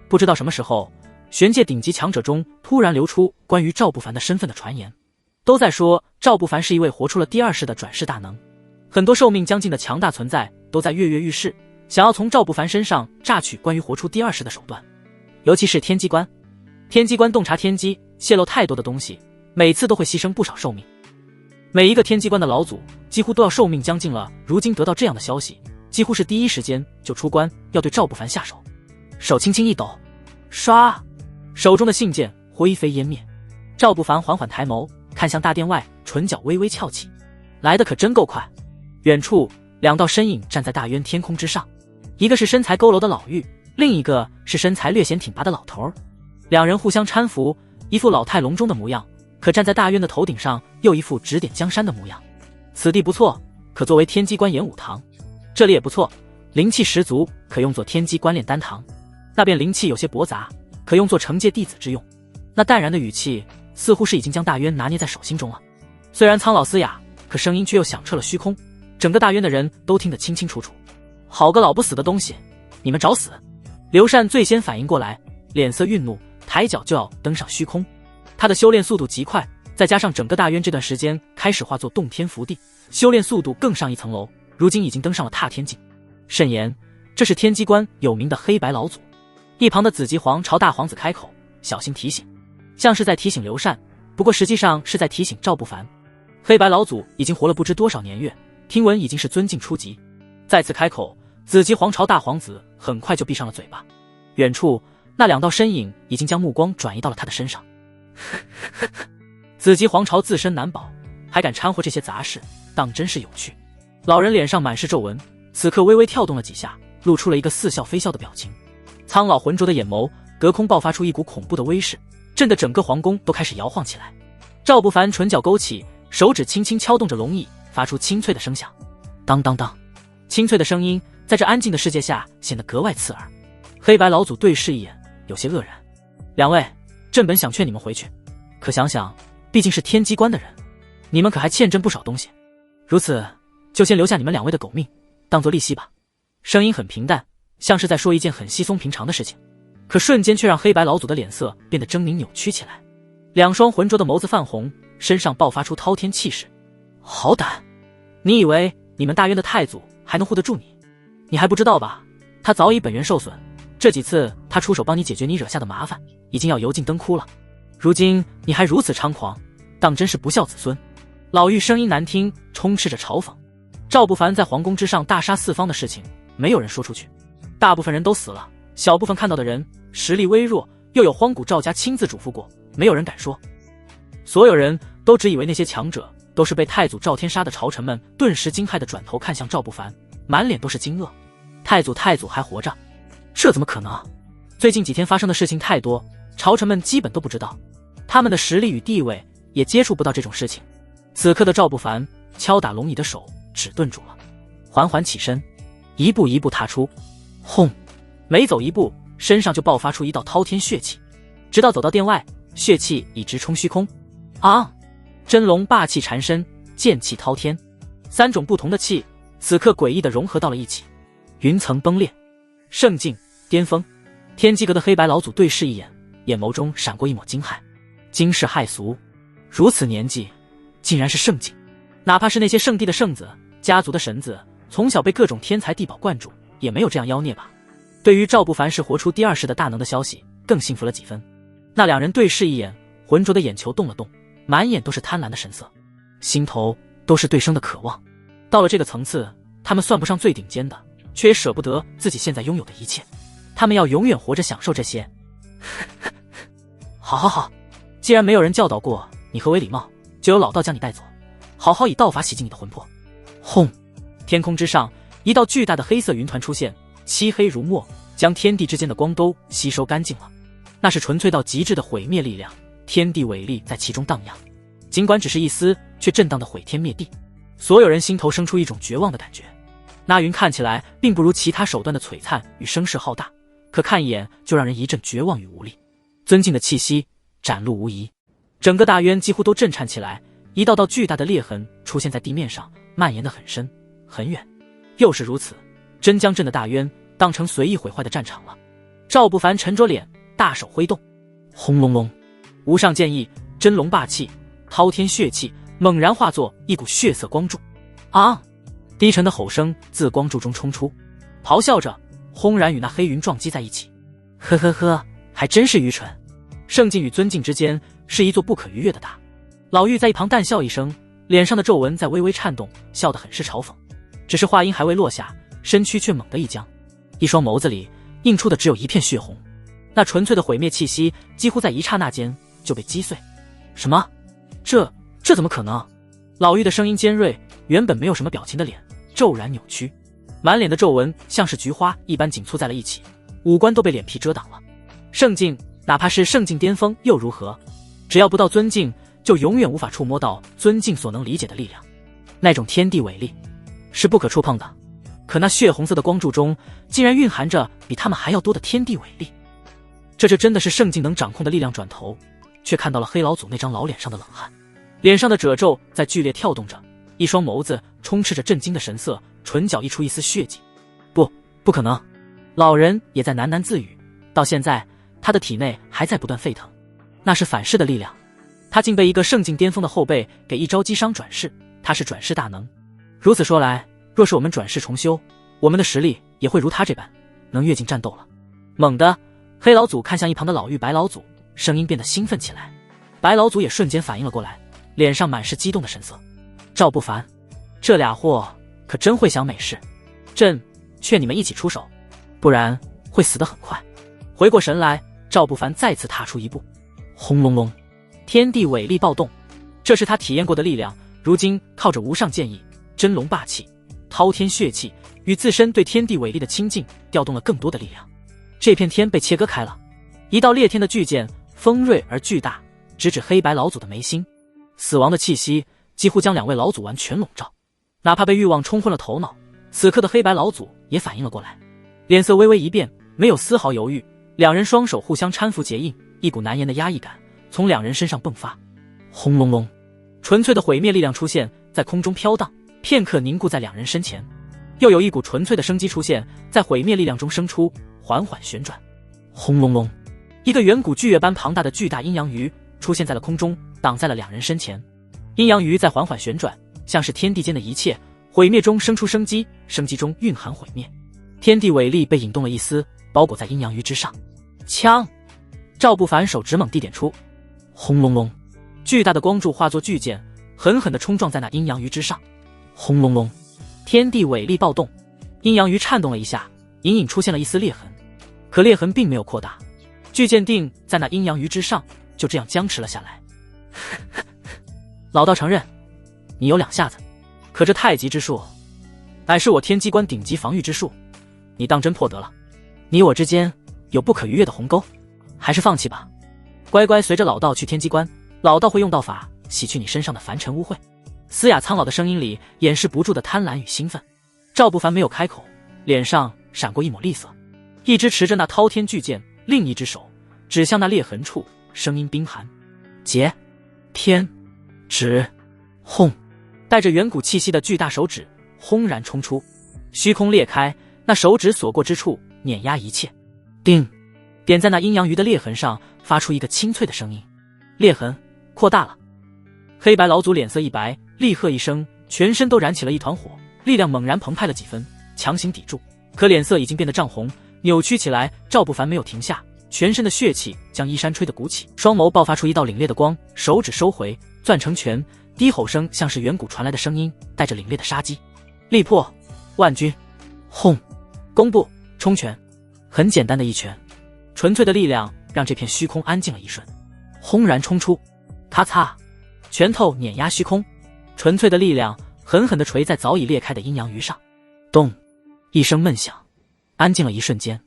不知道什么时候，玄界顶级强者中突然流出关于赵不凡的身份的传言，都在说赵不凡是一位活出了第二世的转世大能。很多寿命将近的强大存在都在跃跃欲试，想要从赵不凡身上榨取关于活出第二世的手段。尤其是天机关，天机关洞察天机，泄露太多的东西，每次都会牺牲不少寿命。每一个天机关的老祖几乎都要寿命将近了，如今得到这样的消息，几乎是第一时间就出关，要对赵不凡下手。手轻轻一抖，唰，手中的信件灰飞烟灭。赵不凡缓缓抬眸，看向大殿外，唇角微微翘起。来得可真够快。远处两道身影站在大渊天空之上，一个是身材佝偻的老妪，另一个是身材略显挺拔的老头儿。两人互相搀扶，一副老态龙钟的模样，可站在大渊的头顶上又一副指点江山的模样。此地不错，可作为天机关演武堂。这里也不错，灵气十足，可用作天机关炼丹堂。那边灵气有些驳杂，可用作惩戒弟子之用。那淡然的语气似乎是已经将大渊拿捏在手心中了。虽然苍老嘶哑，可声音却又响彻了虚空，整个大渊的人都听得清清楚楚。好个老不死的东西，你们找死！刘禅最先反应过来，脸色愠怒，抬脚就要登上虚空。他的修炼速度极快，再加上整个大渊这段时间开始化作洞天福地，修炼速度更上一层楼，如今已经登上了踏天境。慎言，这是天机关有名的黑白老祖。一旁的紫极皇朝大皇子开口，小心提醒，像是在提醒刘禅，不过实际上是在提醒赵不凡。黑白老祖已经活了不知多少年月，听闻已经是尊境初级。再次开口，紫极皇朝大皇子很快就闭上了嘴巴。远处那两道身影已经将目光转移到了他的身上。紫极皇朝自身难保，还敢掺和这些杂事，当真是有趣。老人脸上满是皱纹，此刻微微跳动了几下，露出了一个似笑非笑的表情。苍老浑浊的眼眸隔空爆发出一股恐怖的威势，震得整个皇宫都开始摇晃起来。赵不凡唇角勾起，手指轻轻敲动着龙翼，发出清脆的声响。当当当，清脆的声音在这安静的世界下显得格外刺耳。黑白老祖对视一眼，有些愕然。两位，朕本想劝你们回去，可想想毕竟是天机关的人，你们可还欠朕不少东西，如此就先留下你们两位的狗命，当作利息吧。声音很平淡，像是在说一件很稀松平常的事情，可瞬间却让黑白老祖的脸色变得狰狞扭曲起来，两双浑浊的眸子泛红，身上爆发出滔天气势。好胆！你以为你们大渊的太祖还能护得住你？你还不知道吧，他早已本源受损，这几次他出手帮你解决你惹下的麻烦，已经要油尽灯枯了。如今你还如此猖狂，当真是不孝子孙。老妪声音难听，充斥着嘲讽。赵不凡在皇宫之上大杀四方的事情，没有人说出去，大部分人都死了，小部分看到的人实力微弱，又有荒古赵家亲自嘱咐过，没有人敢说。所有人都只以为那些强者都是被太祖赵天杀的朝臣们，顿时惊骇地转头看向赵不凡，满脸都是惊愕。太祖还活着？这怎么可能？最近几天发生的事情太多，朝臣们基本都不知道，他们的实力与地位也接触不到这种事情。此刻的赵不凡敲打龙椅的手止顿住了，缓缓起身，一步一步踏出。轰！每走一步，身上就爆发出一道滔天血气，直到走到殿外，血气已直冲虚空。啊！真龙霸气缠身，剑气滔天，三种不同的气此刻诡异地融合到了一起。云层崩裂，圣境巅峰。天机阁的黑白老祖对视一眼，眼眸中闪过一抹惊骇。惊世骇俗，如此年纪竟然是圣境。哪怕是那些圣地的圣子，家族的神子，从小被各种天才地宝灌注，也没有这样妖孽吧。对于赵不凡是活出第二世的大能的消息，更幸福了几分。那两人对视一眼，浑浊的眼球动了动，满眼都是贪婪的神色，心头都是对生的渴望。到了这个层次，他们算不上最顶尖的，却也舍不得自己现在拥有的一切，他们要永远活着享受这些。好，既然没有人教导过你何为礼貌，就由老道将你带走，好好以道法洗净你的魂魄。轰！天空之上，一道巨大的黑色云团出现，漆黑如墨，将天地之间的光都吸收干净了。那是纯粹到极致的毁灭力量，天地伟力在其中荡漾，尽管只是一丝，却震荡的毁天灭地。所有人心头生出一种绝望的感觉。那云看起来并不如其他手段的璀璨与声势浩大，可看一眼就让人一阵绝望与无力。尊敬的气息展露无遗，整个大渊几乎都震颤起来，一道道巨大的裂痕出现在地面上，蔓延得很深很远。又是如此，真将朕的大渊当成随意毁坏的战场了。赵不凡沉着脸，大手挥动，轰隆隆，无上剑意，真龙霸气，滔天血气猛然化作一股血色光柱。啊！低沉的吼声自光柱中冲出，咆哮着，轰然与那黑云撞击在一起。呵呵呵，还真是愚蠢。圣境与尊敬之间是一座不可逾越的大。老妪在一旁淡笑一声，脸上的皱纹在微微颤动，笑得很是嘲讽。只是话音还未落下，身躯却猛地一僵，一双眸子里映出的只有一片血红，那纯粹的毁灭气息几乎在一刹那间就被击碎。什么？这怎么可能？老妪的声音尖锐，原本没有什么表情的脸骤然扭曲，满脸的皱纹像是菊花一般紧簇在了一起，五官都被脸皮遮挡了。圣境，哪怕是圣境巅峰又如何？只要不到尊境，就永远无法触摸到尊境所能理解的力量。那种天地伟力是不可触碰的，可那血红色的光柱中竟然蕴含着比他们还要多的天地伟力。这真的是圣境能掌控的力量。转头却看到了黑老祖那张老脸上的冷汗，脸上的褶皱在剧烈跳动着，一双眸子充斥着震惊的神色，唇角溢出一丝血迹。不可能！老人也在喃喃自语，到现在他的体内还在不断沸腾，那是反噬的力量。他竟被一个圣境巅峰的后辈给一招击伤转世，他是转世大能。如此说来，若是我们转世重修，我们的实力也会如他这般，能跃进战斗了。猛地，黑老祖看向一旁的老妪白老祖，声音变得兴奋起来。白老祖也瞬间反应了过来，脸上满是激动的神色。赵不凡，这俩货可真会想美事，朕劝你们一起出手，不然会死得很快。回过神来，赵不凡再次踏出一步，轰隆隆，天地伟力暴动。这是他体验过的力量，如今靠着无上剑意、真龙霸气、滔天血气与自身对天地伟力的亲近，调动了更多的力量。这片天被切割开了，一道裂天的巨剑锋锐而巨大，直指黑白老祖的眉心。死亡的气息几乎将两位老祖完全笼罩，哪怕被欲望冲昏了头脑，此刻的黑白老祖也反应了过来，脸色微微一变，没有丝毫犹豫，两人双手互相搀扶结印，一股难言的压抑感从两人身上迸发。轰隆隆，纯粹的毁灭力量出现在空中飘荡，片刻凝固在两人身前。又有一股纯粹的生机出现在毁灭力量中生出，缓缓旋转。轰隆隆，一个远古巨月般庞大的巨大阴阳鱼出现在了空中，挡在了两人身前。阴阳鱼在缓缓旋转，像是天地间的一切，毁灭中生出生机，生机中蕴含毁灭。天地伟力被引动了一丝，包裹在阴阳鱼之上。枪！赵不凡手指猛地点出，轰隆隆，巨大的光柱化作巨剑，狠狠地冲撞在那阴阳鱼之上。轰隆隆，天地伟力暴动，阴阳鱼颤动了一下，隐隐出现了一丝裂痕，可裂痕并没有扩大，巨剑定在那阴阳鱼之上，就这样僵持了下来。老道承认，你有两下子，可这太极之术乃是我天机关顶级防御之术，你当真破得了？你我之间有不可逾越的鸿沟，还是放弃吧，乖乖随着老道去天机关，老道会用道法洗去你身上的凡尘污秽。嘶哑苍老的声音里掩饰不住的贪婪与兴奋。赵不凡没有开口，脸上闪过一抹厉色，一只持着那滔天巨剑，另一只手指向那裂痕处，声音冰寒：劫天指轰！带着远古气息的巨大手指轰然冲出，虚空裂开，那手指所过之处碾压一切。叮！点在那阴阳鱼的裂痕上，发出一个清脆的声音，裂痕扩大了。黑白老祖脸色一白，厉喝一声，全身都燃起了一团火，力量猛然澎湃了几分，强行抵住，可脸色已经变得涨红，扭曲起来。赵不凡没有停下，全身的血气将衣衫吹得鼓起，双眸爆发出一道凛冽的光，手指收回，攥成拳，低吼声像是远古传来的声音，带着凛冽的杀机。力破万钧！轰！弓步冲拳，很简单的一拳，纯粹的力量让这片虚空安静了一瞬，轰然冲出，咔嚓，拳头碾压虚空，纯粹的力量狠狠地锤在早已裂开的阴阳鱼上。咚！一声闷响，安静了一瞬间，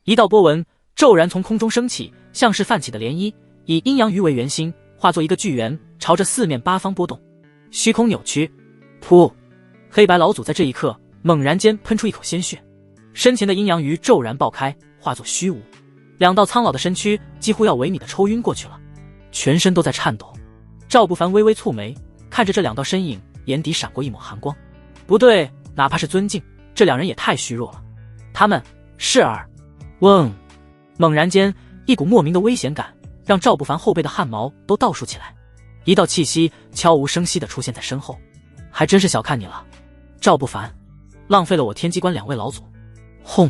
一道波纹骤然从空中升起，像是泛起的涟漪，以阴阳鱼为圆心，化作一个巨圆，朝着四面八方波动。虚空扭曲，噗！黑白老祖在这一刻猛然间喷出一口鲜血，身前的阴阳鱼骤然爆开，化作虚无，两道苍老的身躯几乎要萎靡的抽晕过去了，全身都在颤抖。赵不凡微微蹙眉，看着这两道身影，眼底闪过一抹寒光。不对，哪怕是尊敬，这两人也太虚弱了。他们是儿？嗡！猛然间，一股莫名的危险感让赵不凡后背的汗毛都倒竖起来。一道气息悄无声息地出现在身后，还真是小看你了，赵不凡，浪费了我天机关2位老祖。轰！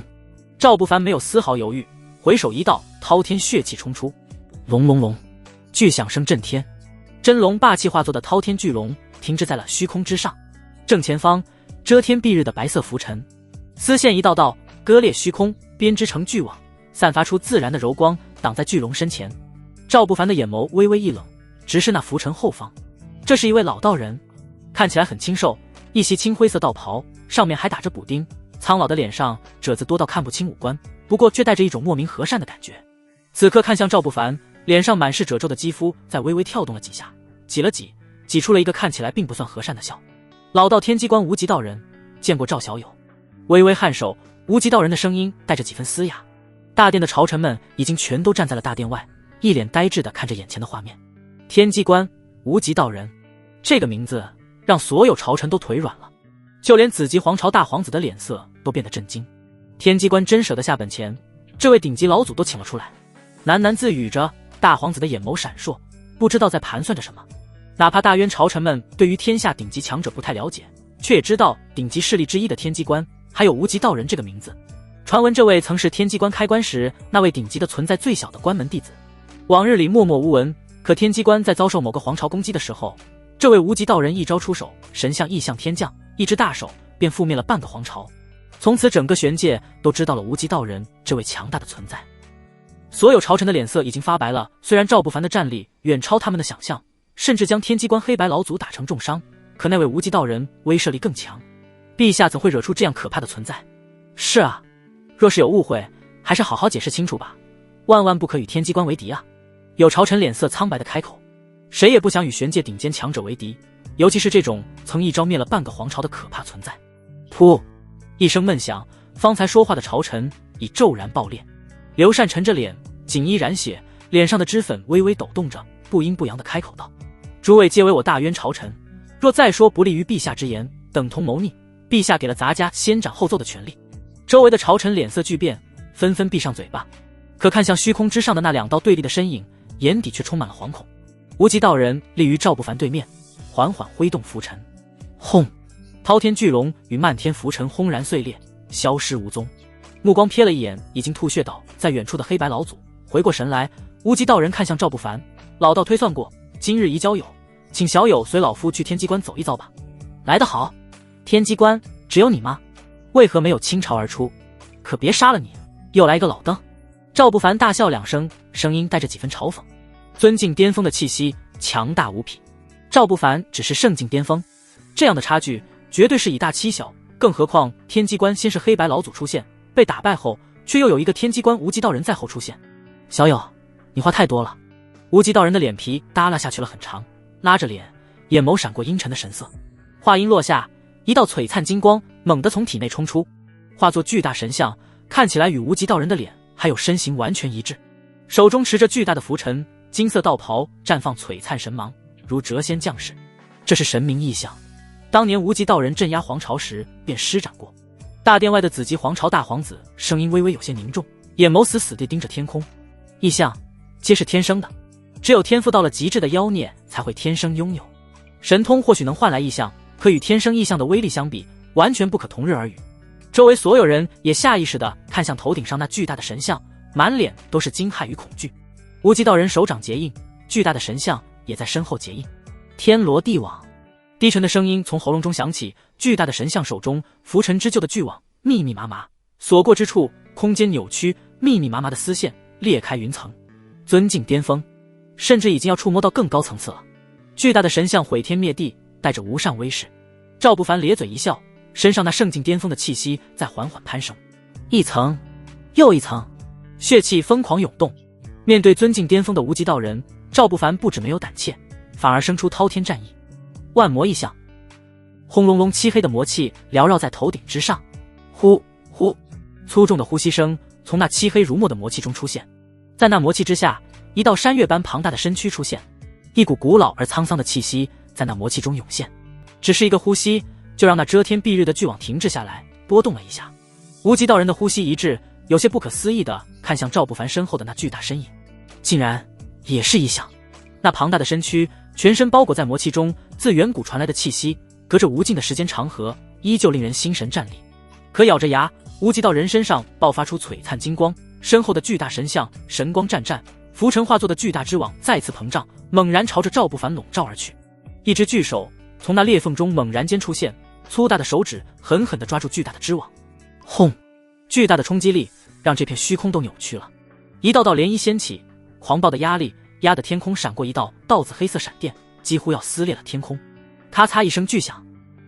赵不凡没有丝毫犹豫，回手一道滔天血气冲出，隆隆隆，巨响声震天，真龙霸气化作的滔天巨龙停滞在了虚空之上，正前方遮天蔽日的白色浮尘，丝线一道道割裂虚空，编织成巨网，散发出自然的柔光，挡在巨龙身前。赵不凡的眼眸微微一冷，直视那浮尘后方，这是一位老道人，看起来很清瘦，一袭青灰色道袍，上面还打着补丁，苍老的脸上褶子多到看不清五官，不过却带着一种莫名和善的感觉。此刻看向赵不凡，脸上满是褶皱的肌肤在微微跳动了几下，挤了挤，挤出了一个看起来并不算和善的笑。老道天机关无极道人，见过赵小友。微微颔首，无极道人的声音带着几分嘶哑。大殿的朝臣们已经全都站在了大殿外，一脸呆滞地看着眼前的画面。天机关无极道人，这个名字让所有朝臣都腿软了，就连紫极皇朝大皇子的脸色都变得震惊。天机关真舍得下本钱，这位顶级老祖都请了出来。喃喃自语着，大皇子的眼眸闪烁，不知道在盘算着什么。哪怕大渊朝臣们对于天下顶级强者不太了解，却也知道顶级势力之一的天机关还有无极道人这个名字。传闻这位曾是天机关开关时那位顶级的存在最小的关门弟子，往日里默默无闻，可天机关在遭受某个皇朝攻击的时候，这位无极道人一招出手，神像异象天降，一只大手便覆灭了半个皇朝。从此整个玄界都知道了无极道人这位强大的存在。所有朝臣的脸色已经发白了，虽然赵不凡的战力远超他们的想象，甚至将天机关黑白老祖打成重伤，可那位无极道人威慑力更强，陛下怎会惹出这样可怕的存在？是啊，若是有误会，还是好好解释清楚吧，万万不可与天机关为敌啊！有朝臣脸色苍白的开口，谁也不想与玄界顶尖强者为敌，尤其是这种曾一招灭了半个皇朝的可怕存在。噗！一声闷响，方才说话的朝臣已骤然爆裂。刘禅沉着脸，锦衣染血，脸上的脂粉微微抖动着，不阴不阳地开口道：诸位皆为我大渊朝臣，若再说不利于陛下之言，等同谋逆，陛下给了咱家先斩后奏的权利。周围的朝臣脸色巨变，纷纷闭上嘴巴，可看向虚空之上的那2道对立的身影，眼底却充满了惶恐。无极道人立于赵不凡对面，缓缓挥动浮尘，轰！滔天巨龙与漫天浮尘轰然碎裂，消失无踪。目光瞥了一眼已经吐血倒在远处的黑白老祖，回过神来，无极道人看向赵不凡，老道推算过，今日宜交友，请小友随老夫去天机关走一遭吧。来得好，天机关只有你吗？为何没有倾巢而出？可别杀了你，又来一个老邓。赵不凡大笑2声，声音带着几分嘲讽。尊境巅峰的气息强大无匹，赵不凡只是圣境巅峰，这样的差距绝对是以大欺小，更何况天机关先是黑白老祖出现，被打败后却又有一个天机关无极道人在后出现。小友，你话太多了。无极道人的脸皮耷拉下去了很长，拉着脸，眼眸闪过阴沉的神色。话音落下，一道璀璨金光猛地从体内冲出，化作巨大神像，看起来与无极道人的脸还有身形完全一致，手中持着巨大的拂尘，金色道袍绽放璀璨神芒，如谪仙降世。这是神明异象，当年无极道人镇压皇朝时便施展过。大殿外的紫极皇朝大皇子声音微微有些凝重，眼眸死死地盯着天空。异象皆是天生的，只有天赋到了极致的妖孽才会天生拥有。神通或许能换来异象，可与天生异象的威力相比，完全不可同日而语。周围所有人也下意识地看向头顶上那巨大的神像，满脸都是惊骇与恐惧。无极道人手掌结印，巨大的神像也在身后结印。天罗地网，低沉的声音从喉咙中响起，巨大的神像手中浮尘织就的巨网密密麻麻，所过之处空间扭曲，密密麻麻的丝线裂开云层。尊境巅峰，甚至已经要触摸到更高层次了。巨大的神像毁天灭地，带着无上威势。赵不凡咧嘴一笑，身上那圣境巅峰的气息在缓缓攀升，一层又一层，血气疯狂涌动。面对尊境巅峰的无极道人，赵不凡不止没有胆怯，反而生出滔天战意。万魔异象，轰隆隆，漆黑的魔气缭绕在头顶之上。呼呼，粗重的呼吸声从那漆黑如墨的魔气中出现。在那魔气之下，一道山岳般庞大的身躯出现，一股古老而沧桑的气息在那魔气中涌现。只是一个呼吸，就让那遮天蔽日的巨网停滞下来，波动了一下。无极道人的呼吸一滞，有些不可思议地看向赵不凡身后的那巨大身影，竟然也是异象。那庞大的身躯，全身包裹在魔气中，自远古传来的气息，隔着无尽的时间长河，依旧令人心神战栗。可咬着牙，无极道人身上爆发出璀璨金光，身后的巨大神像神光湛湛，浮尘化作的巨大之网再次膨胀，猛然朝着赵不凡笼罩而去。一只巨手从那裂缝中猛然间出现，粗大的手指狠狠地抓住巨大的织网。轰！巨大的冲击力让这片虚空都扭曲了，一道道涟漪掀起，狂暴的压力压得天空闪过一道道子黑色闪电，几乎要撕裂了天空。咔嚓一声巨响，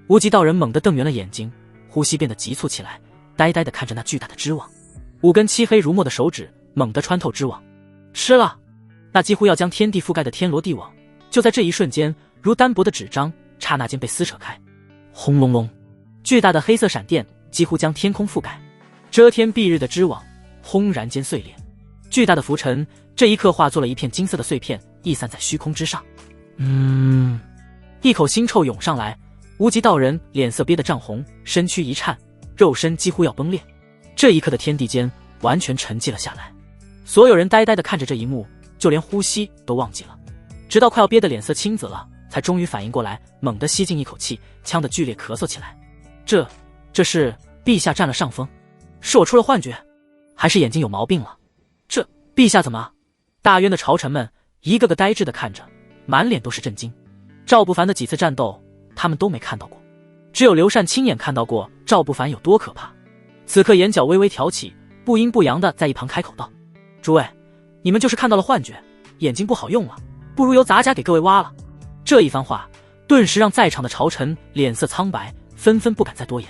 无极道人猛地瞪圆了眼睛，呼吸变得急促起来，呆呆地看着那巨大的织网。5根漆黑如墨的手指猛地穿透织网，吃了！那几乎要将天地覆盖的天罗地网，就在这一瞬间，如单薄的纸张，刹那间被撕扯开。轰隆隆，巨大的黑色闪电几乎将天空覆盖，遮天蔽日的织网轰然间碎裂。巨大的浮尘这一刻化作了一片金色的碎片，溢散在虚空之上。一口腥臭涌上来，无极道人脸色憋得涨红，身躯一颤，肉身几乎要崩裂。这一刻的天地间完全沉寂了下来，所有人呆呆地看着这一幕，就连呼吸都忘记了，直到快要憋得脸色青紫了，才终于反应过来，猛地吸进一口气，呛得剧烈咳嗽起来。这是陛下占了上风？是我出了幻觉，还是眼睛有毛病了？陛下怎么？大渊的朝臣们一个个呆滞地看着，满脸都是震惊。赵不凡的几次战斗他们都没看到过，只有刘禅亲眼看到过赵不凡有多可怕。此刻眼角微微挑起，不阴不阳地在一旁开口道：诸位，你们就是看到了幻觉，眼睛不好用了，不如由杂家给各位挖了。这一番话顿时让在场的朝臣脸色苍白，纷纷不敢再多言。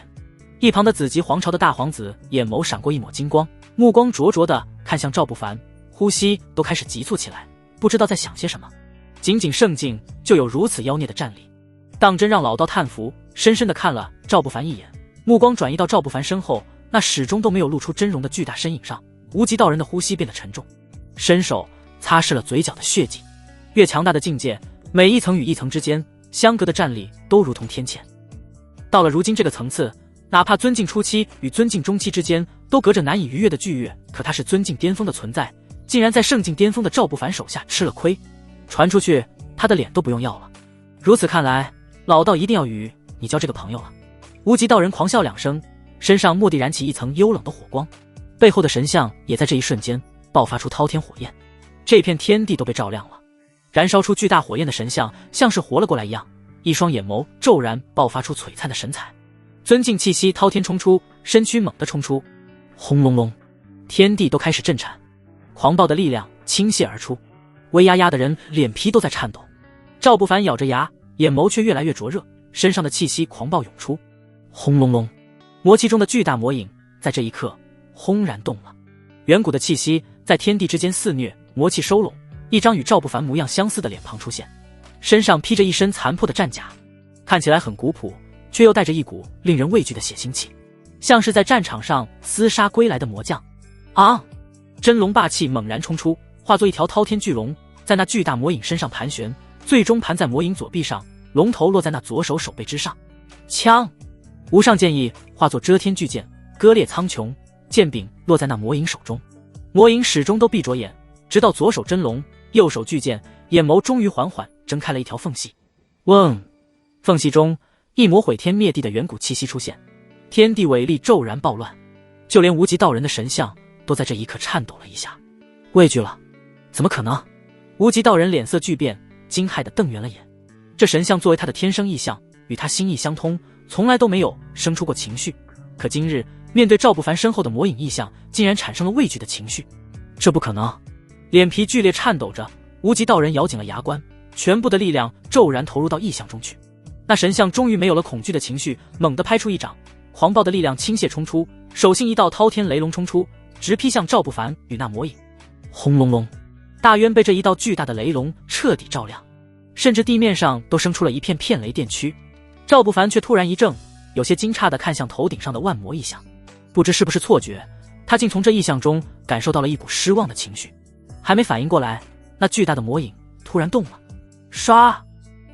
一旁的紫极皇朝的大皇子眼眸闪过一抹金光，目光灼灼地看向赵不凡，呼吸都开始急促起来，不知道在想些什么。仅仅圣境就有如此妖孽的战力，当真让老道叹服，深深地看了赵不凡一眼，目光转移到赵不凡身后那始终都没有露出真容的巨大身影上。无极道人的呼吸变得沉重，伸手擦拭了嘴角的血迹。越强大的境界，每一层与一层之间相隔的战力都如同天堑。到了如今这个层次，哪怕尊境初期与尊境中期之间都隔着难以逾越的巨越，可他是尊境巅峰的存在，竟然在圣境巅峰的赵不凡手下吃了亏，传出去他的脸都不用要了。如此看来，老道一定要与你交这个朋友了。无极道人狂笑两声，身上蓦地燃起一层幽冷的火光，背后的神像也在这一瞬间爆发出滔天火焰，这片天地都被照亮了。燃烧出巨大火焰的神像像是活了过来一样，一双眼眸骤然爆发出璀璨的神采，尊敬气息滔天冲出，身躯猛地冲出。轰隆隆，天地都开始震颤，狂暴的力量倾泻而出，威压压的人脸皮都在颤抖。赵不凡咬着牙，眼眸却越来越灼热，身上的气息狂暴涌出。轰隆隆，魔气中的巨大魔影在这一刻轰然动了，远古的气息在天地之间肆虐，魔气收拢，一张与赵不凡模样相似的脸庞出现，身上披着一身残破的战甲，看起来很古朴，却又带着一股令人畏惧的血腥气，像是在战场上厮杀归来的魔将。真龙霸气猛然冲出，化作一条滔天巨龙，在那巨大魔影身上盘旋，最终盘在魔影左臂上，龙头落在那左手手背之上。枪！无上剑意化作遮天巨剑，割裂苍穹，剑柄落在那魔影手中。魔影始终都闭着眼，直到左手真龙，右手巨剑，眼眸终于缓缓睁开了一条缝隙。嗡！缝隙中一抹毁天灭地的远古气息出现，天地伟力骤然暴乱，就连无极道人的神像都在这一刻颤抖了一下。畏惧了？怎么可能？无极道人脸色巨变，惊骇地瞪圆了眼。这神像作为他的天生异象，与他心意相通，从来都没有生出过情绪，可今日面对赵不凡身后的魔影异象，竟然产生了畏惧的情绪。这不可能！脸皮剧烈颤抖着，无极道人咬紧了牙关，全部的力量骤然投入到异象中去。那神像终于没有了恐惧的情绪，猛地拍出一掌，狂暴的力量倾泻冲出，手心一道滔天雷龙冲出，直劈向赵不凡与那魔影。轰隆隆，大渊被这一道巨大的雷龙彻底照亮，甚至地面上都生出了一片片雷电区。赵不凡却突然一怔，有些惊诧地看向头顶上的万魔异象，不知是不是错觉，他竟从这异象中感受到了一股失望的情绪。还没反应过来，那巨大的魔影突然动了，唰！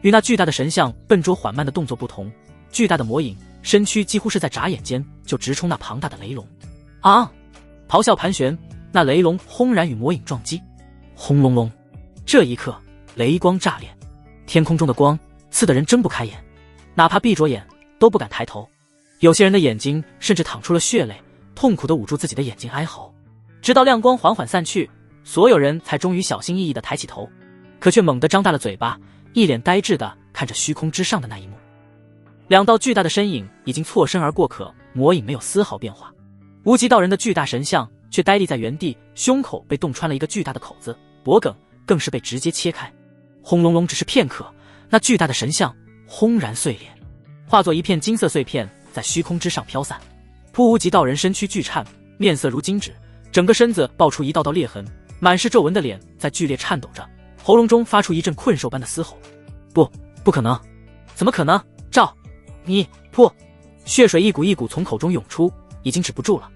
与那巨大的神像笨拙缓慢的动作不同，巨大的魔影身躯几乎是在眨眼间就直冲那庞大的雷龙。咆哮盘旋，那雷龙轰然与魔影撞击。轰隆隆，这一刻，雷光炸裂，天空中的光刺得人睁不开眼，哪怕闭着眼都不敢抬头。有些人的眼睛甚至淌出了血泪，痛苦地捂住自己的眼睛哀嚎。直到亮光缓缓散去，所有人才终于小心翼翼地抬起头，可却猛地张大了嘴巴，一脸呆滞地看着虚空之上的那一幕。两道巨大的身影已经错身而过，可魔影没有丝毫变化。无极道人的巨大神像却呆立在原地，胸口被洞穿了一个巨大的口子，脖梗更是被直接切开。轰隆隆，只是片刻，那巨大的神像轰然碎裂，化作一片金色碎片在虚空之上飘散。无极道人身躯剧颤，面色如金纸，整个身子爆出一道道裂痕，满是皱纹的脸在剧烈颤抖着，喉咙中发出一阵困兽般的嘶吼。不可能，怎么可能？赵，你噗！血水一股一股从口中涌出，已经止不住了。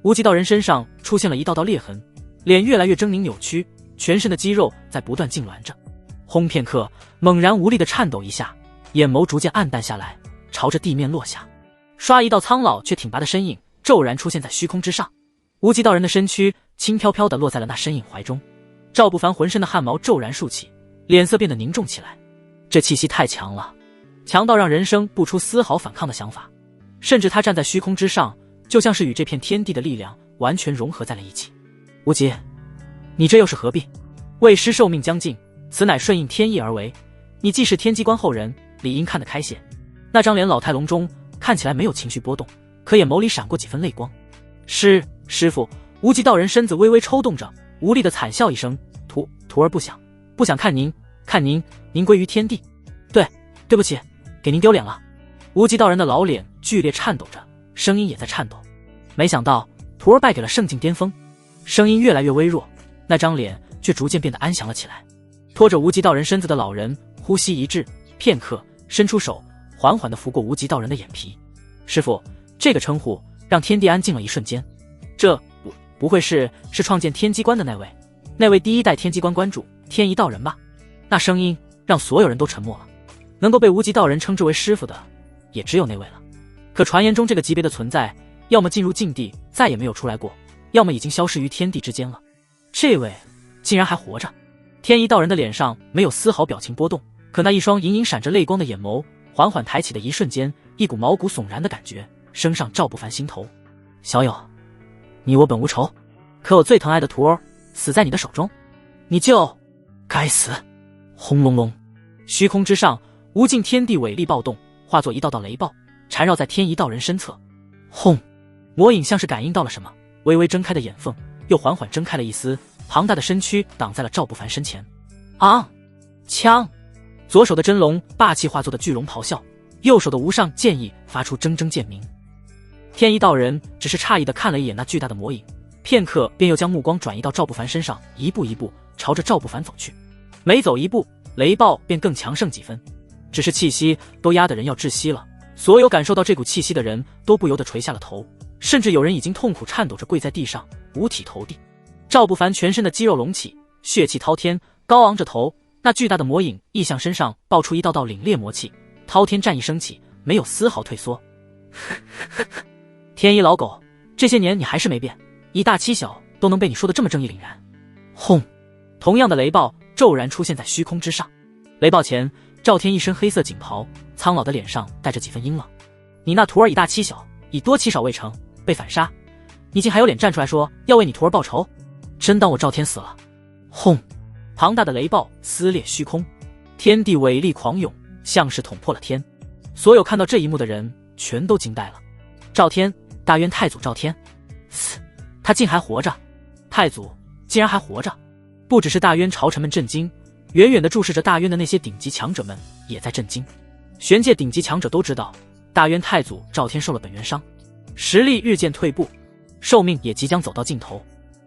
无极道人身上出现了一道道裂痕，脸越来越狰狞扭曲，全身的肌肉在不断痉挛着。轰片刻，猛然无力的颤抖一下，眼眸逐渐暗淡下来，朝着地面落下。刷，一道苍老却挺拔的身影骤然出现在虚空之上，无极道人的身躯轻飘飘地落在了那身影怀中。赵不凡浑身的汗毛骤然竖起，脸色变得凝重起来。这气息太强了，强到让人生不出丝毫反抗的想法，甚至他站在虚空之上，就像是与这片天地的力量完全融合在了一起。无极，你这又是何必？为师寿命将尽，此乃顺应天意而为。你既是天机关后人，理应看得开些。那张脸老态龙钟，看起来没有情绪波动，可眼眸里闪过几分泪光。师傅，无极道人身子微微抽动着，无力的惨笑一声，徒儿不想看您归于天地。对不起，给您丢脸了。无极道人的老脸剧烈颤抖着，声音也在颤抖。没想到徒儿败给了圣境巅峰。声音越来越微弱，那张脸却逐渐变得安详了起来。拖着无极道人身子的老人呼吸一滞，片刻伸出手，缓缓地拂过无极道人的眼皮。师父，这个称呼让天地安静了一瞬间。这不会是创建天机关的那位第一代天机关关主天一道人吧？那声音让所有人都沉默了。能够被无极道人称之为师父的也只有那位了。可传言中这个级别的存在，要么进入禁地再也没有出来过，要么已经消失于天地之间了。这位竟然还活着。天一道人的脸上没有丝毫表情波动，可那一双隐隐闪着泪光的眼眸缓缓抬起的一瞬间，一股毛骨悚然的感觉升上赵不凡心头。小友，你我本无仇，可我最疼爱的徒儿死在你的手中，你就该死。轰隆隆，虚空之上无尽天地伟力暴动，化作一道道雷暴，缠绕在天一道人身侧。轰！魔影像是感应到了什么，微微睁开的眼缝又缓缓睁开了一丝，庞大的身躯挡在了赵不凡身前。啊！枪！左手的真龙霸气化作的巨龙咆哮，右手的无上剑意发出铮铮剑鸣。天一道人只是诧异地看了一眼那巨大的魔影，片刻便又将目光转移到赵不凡身上，一步一步朝着赵不凡走去。每走一步，雷暴便更强盛几分，只是气息都压得人要窒息了。所有感受到这股气息的人都不由得垂下了头，甚至有人已经痛苦颤抖着跪在地上，五体投地。赵不凡全身的肌肉隆起，血气滔天，高昂着头。那巨大的魔影异象身上爆出一道道凛冽魔气，滔天战意升起，没有丝毫退缩。天一老狗，这些年你还是没变，一大七小都能被你说得这么正义凛然。轰！同样的雷暴骤然出现在虚空之上。雷暴前，赵天一身黑色锦袍，苍老的脸上带着几分阴冷。你那徒儿以大欺小，以多欺少未成，被反杀，你竟还有脸站出来说要为你徒儿报仇？真当我赵天死了？轰！庞大的雷暴撕裂虚空，天地伟力狂涌，像是捅破了天。所有看到这一幕的人全都惊呆了。赵天，大渊太祖赵天，他竟还活着！太祖竟然还活着！不只是大渊朝臣们震惊，远远地注视着大渊的那些顶级强者们也在震惊。玄界顶级强者都知道，大渊太祖赵天受了本源伤，实力日渐退步，寿命也即将走到尽头。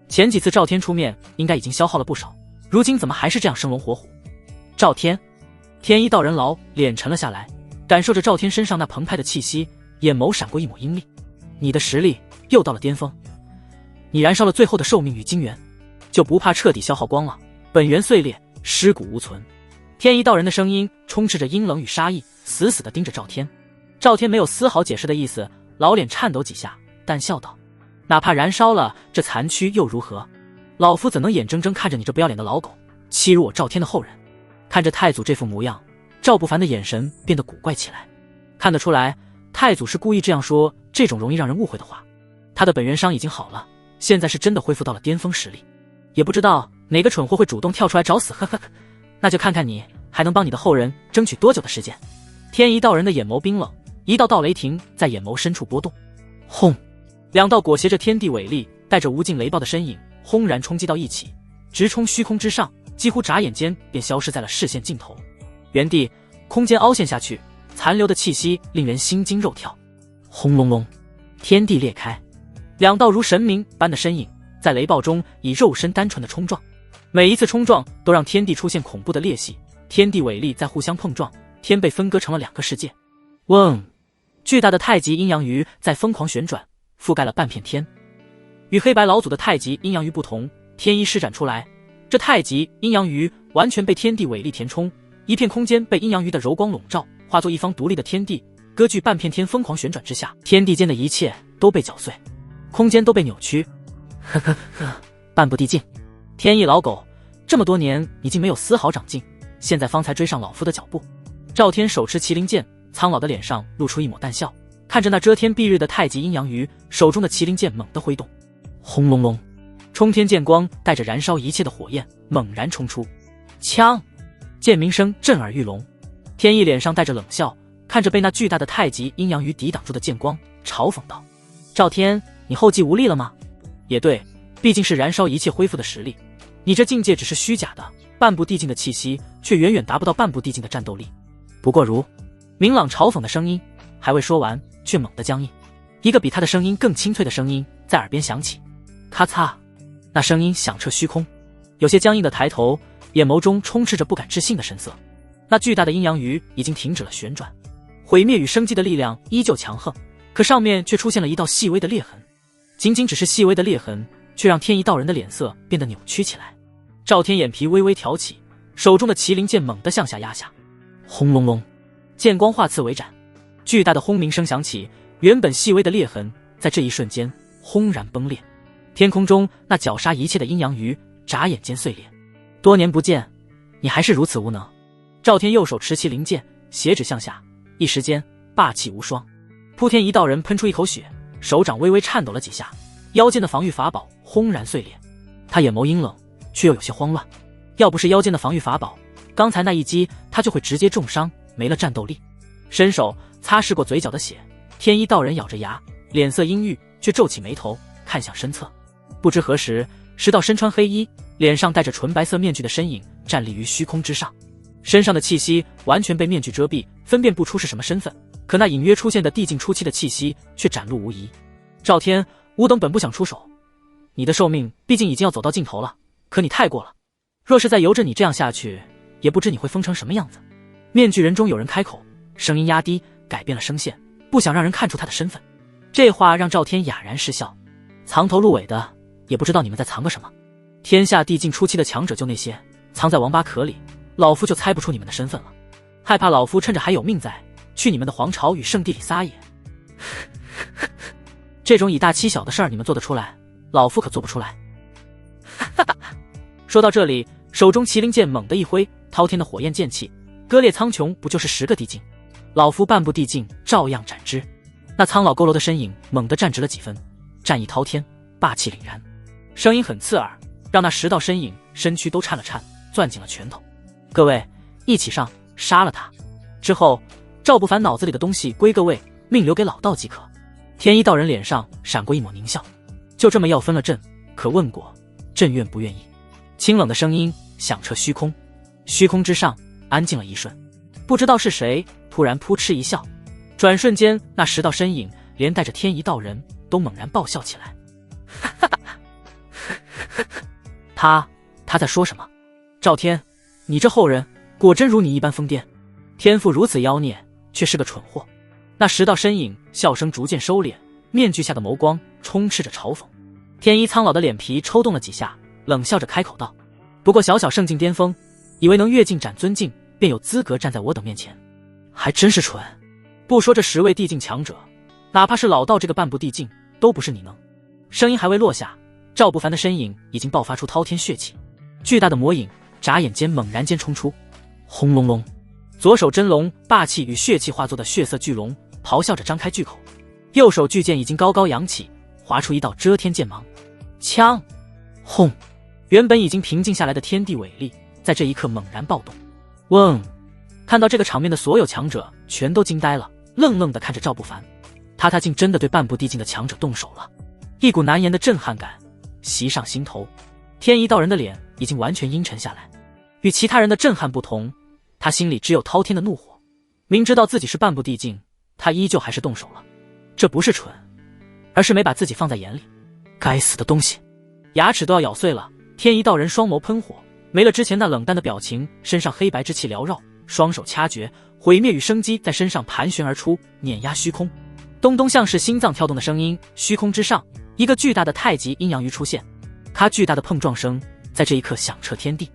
前几次赵天出面应该已经消耗了不少，如今怎么还是这样生龙活虎？赵天，天一道人脸沉了下来，感受着赵天身上那澎湃的气息，眼眸闪过一抹阴戾。你的实力又到了巅峰，你燃烧了最后的寿命与精元，就不怕彻底消耗光了，本源碎裂，尸骨无存？天一道人的声音充斥着阴冷与杀意，死死地盯着赵天。赵天没有丝毫解释的意思，老脸颤抖几下，淡笑道：哪怕燃烧了这残躯又如何？老夫怎能眼睁睁看着你这不要脸的老狗欺辱我赵天的后人。看着太祖这副模样，赵不凡的眼神变得古怪起来。看得出来，太祖是故意这样说这种容易让人误会的话。他的本源伤已经好了，现在是真的恢复到了巅峰实力。也不知道哪个蠢货会主动跳出来找死，呵呵，那就看看你还能帮你的后人争取多久的时间。天一道人的眼眸冰冷，一道道雷霆在眼眸深处波动。轰！两道裹挟着天地伟力、带着无尽雷暴的身影轰然冲击到一起，直冲虚空之上，几乎眨眼间便消失在了视线尽头。原地空间凹陷下去，残留的气息令人心惊肉跳。轰隆隆，天地裂开，两道如神明般的身影在雷暴中以肉身单纯的冲撞，每一次冲撞都让天地出现恐怖的裂隙，天地伟力在互相碰撞，天被分割成了两个世界。嗡！巨大的太极阴阳鱼在疯狂旋转，覆盖了半片天。与黑白老祖的太极阴阳鱼不同，天一施展出来，这太极阴阳鱼完全被天地伟力填充，一片空间被阴阳鱼的柔光笼罩，化作一方独立的天地，割据半片天。疯狂旋转之下，天地间的一切都被搅碎，空间都被扭曲。呵呵呵，半步地境，天意老狗，这么多年你竟没有丝毫长进，现在方才追上老夫的脚步。赵天手持麒麟剑，苍老的脸上露出一抹淡笑，看着那遮天蔽日的太极阴阳鱼，手中的麒麟剑猛地挥动。轰隆隆，冲天剑光带着燃烧一切的火焰猛然冲出，枪！剑鸣声震耳欲聋。天意脸上带着冷笑，看着被那巨大的太极阴阳鱼抵挡住的剑光，嘲讽道：赵天，你后继无力了吗？也对，毕竟是燃烧一切恢复的实力，你这境界只是虚假的，半步地境的气息却远远达不到半步地境的战斗力。不过如明朗嘲讽的声音还未说完，却猛地僵硬，一个比他的声音更清脆的声音在耳边响起。咔嚓，那声音响彻虚空，有些僵硬的抬头，眼眸中充斥着不敢置信的神色。那巨大的阴阳鱼已经停止了旋转，毁灭与生机的力量依旧强横，可上面却出现了一道细微的裂痕。仅仅只是细微的裂痕，却让天一道人的脸色变得扭曲起来。赵天眼皮微微挑起，手中的麒麟剑猛地向下压下。轰隆隆，剑光化刺为斩，巨大的轰鸣声响起，原本细微的裂痕在这一瞬间轰然崩裂。天空中那绞杀一切的阴阳鱼眨眼间碎裂。多年不见，你还是如此无能。赵天右手持麒麟剑，斜指向下，一时间霸气无双。扑天一道人喷出一口血，手掌微微颤抖了几下，腰间的防御法宝轰然碎裂。他眼眸阴冷，却又有些慌乱。要不是腰间的防御法宝，刚才那一击他就会直接重伤，没了战斗力。伸手擦拭过嘴角的血，天一道人咬着牙，脸色阴郁，却皱起眉头看向身侧。不知何时，10道身穿黑衣，脸上戴着纯白色面具的身影站立于虚空之上，身上的气息完全被面具遮蔽，分辨不出是什么身份，可那隐约出现的地境初期的气息却展露无遗。赵天，吾等本不想出手，你的寿命毕竟已经要走到尽头了，可你太过了，若是再由着你这样下去，也不知你会疯成什么样子。面具人中有人开口，声音压低，改变了声线，不想让人看出他的身份。这话让赵天哑然失笑，藏头露尾的，也不知道你们在藏个什么。天下地境初期的强者就那些，藏在王八壳里，老夫就猜不出你们的身份了。害怕老夫趁着还有命在，去你们的皇朝与圣地里撒野。这种以大欺小的事儿你们做得出来，老夫可做不出来。说到这里，手中麒麟剑猛地一挥，滔天的火焰剑气割裂苍穹，不就是10个地境？老夫半步地境照样斩之。那苍老佝偻的身影猛地站直了几分，战意滔天，霸气凛然，声音很刺耳，让那10道身影身躯都颤了颤，攥紧了拳头。各位一起上，杀了他。之后赵不凡脑子里的东西归各位，命留给老道即可。天一道人脸上闪过一抹狞笑，就这么要分了朕，可问过朕愿不愿意？清冷的声音响彻虚空，虚空之上安静了一瞬，不知道是谁突然扑哧一笑，转瞬间那10道身影连带着天一道人都猛然爆笑起来。他在说什么？赵天，你这后人果真如你一般疯癫，天赋如此妖孽，却是个蠢货。那10道身影笑声逐渐收敛，面具下的眸光充斥着嘲讽。天一苍老的脸皮抽动了几下，冷笑着开口道：不过小小圣境巅峰，以为能越境斩尊境，便有资格站在我等面前，还真是蠢。不说这10位地境强者，哪怕是老道这个半步地境，都不是你能。声音还未落下，赵不凡的身影已经爆发出滔天血气，巨大的魔影眨眼间猛然间冲出，轰隆隆，左手真龙霸气与血气化作的血色巨龙咆哮着张开巨口，右手巨剑已经高高扬起，划出一道遮天剑芒。枪！轰！原本已经平静下来的天地伟力在这一刻猛然暴动。嗡！看到这个场面的所有强者全都惊呆了，愣愣地看着赵不凡。他竟真的对半步地境的强者动手了，一股难言的震撼感袭上心头。天一道人的脸已经完全阴沉下来，与其他人的震撼不同，他心里只有滔天的怒火。明知道自己是半步地境，他依旧还是动手了。这不是蠢，而是没把自己放在眼里。该死的东西！牙齿都要咬碎了。天一道人双眸喷火，没了之前那冷淡的表情，身上黑白之气缭绕，双手掐诀，毁灭与生机在身上盘旋而出，碾压虚空。咚咚，像是心脏跳动的声音，虚空之上，一个巨大的太极阴阳鱼出现。咔，巨大的碰撞声在这一刻响彻天地，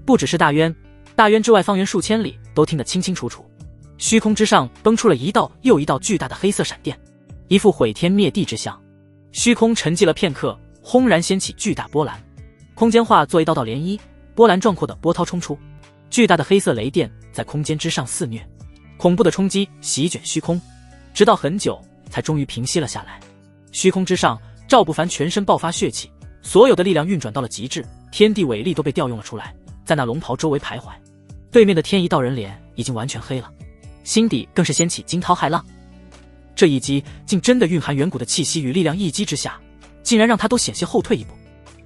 不只是大渊，大渊之外方圆数千里都听得清清楚楚。虚空之上崩出了一道又一道巨大的黑色闪电，一副毁天灭地之象。虚空沉寂了片刻，轰然掀起巨大波澜，空间化作一道道涟漪，波澜壮阔的波涛冲出，巨大的黑色雷电在空间之上肆虐，恐怖的冲击席卷虚空，直到很久才终于平息了下来。虚空之上，赵不凡全身爆发血气，所有的力量运转到了极致，天地伟力都被调用了出来，在那龙袍周围徘徊。对面的天一道人脸已经完全黑了，心底更是掀起惊涛骇浪。这一击竟真的蕴含远古的气息与力量，一击之下竟然让他都险些后退一步。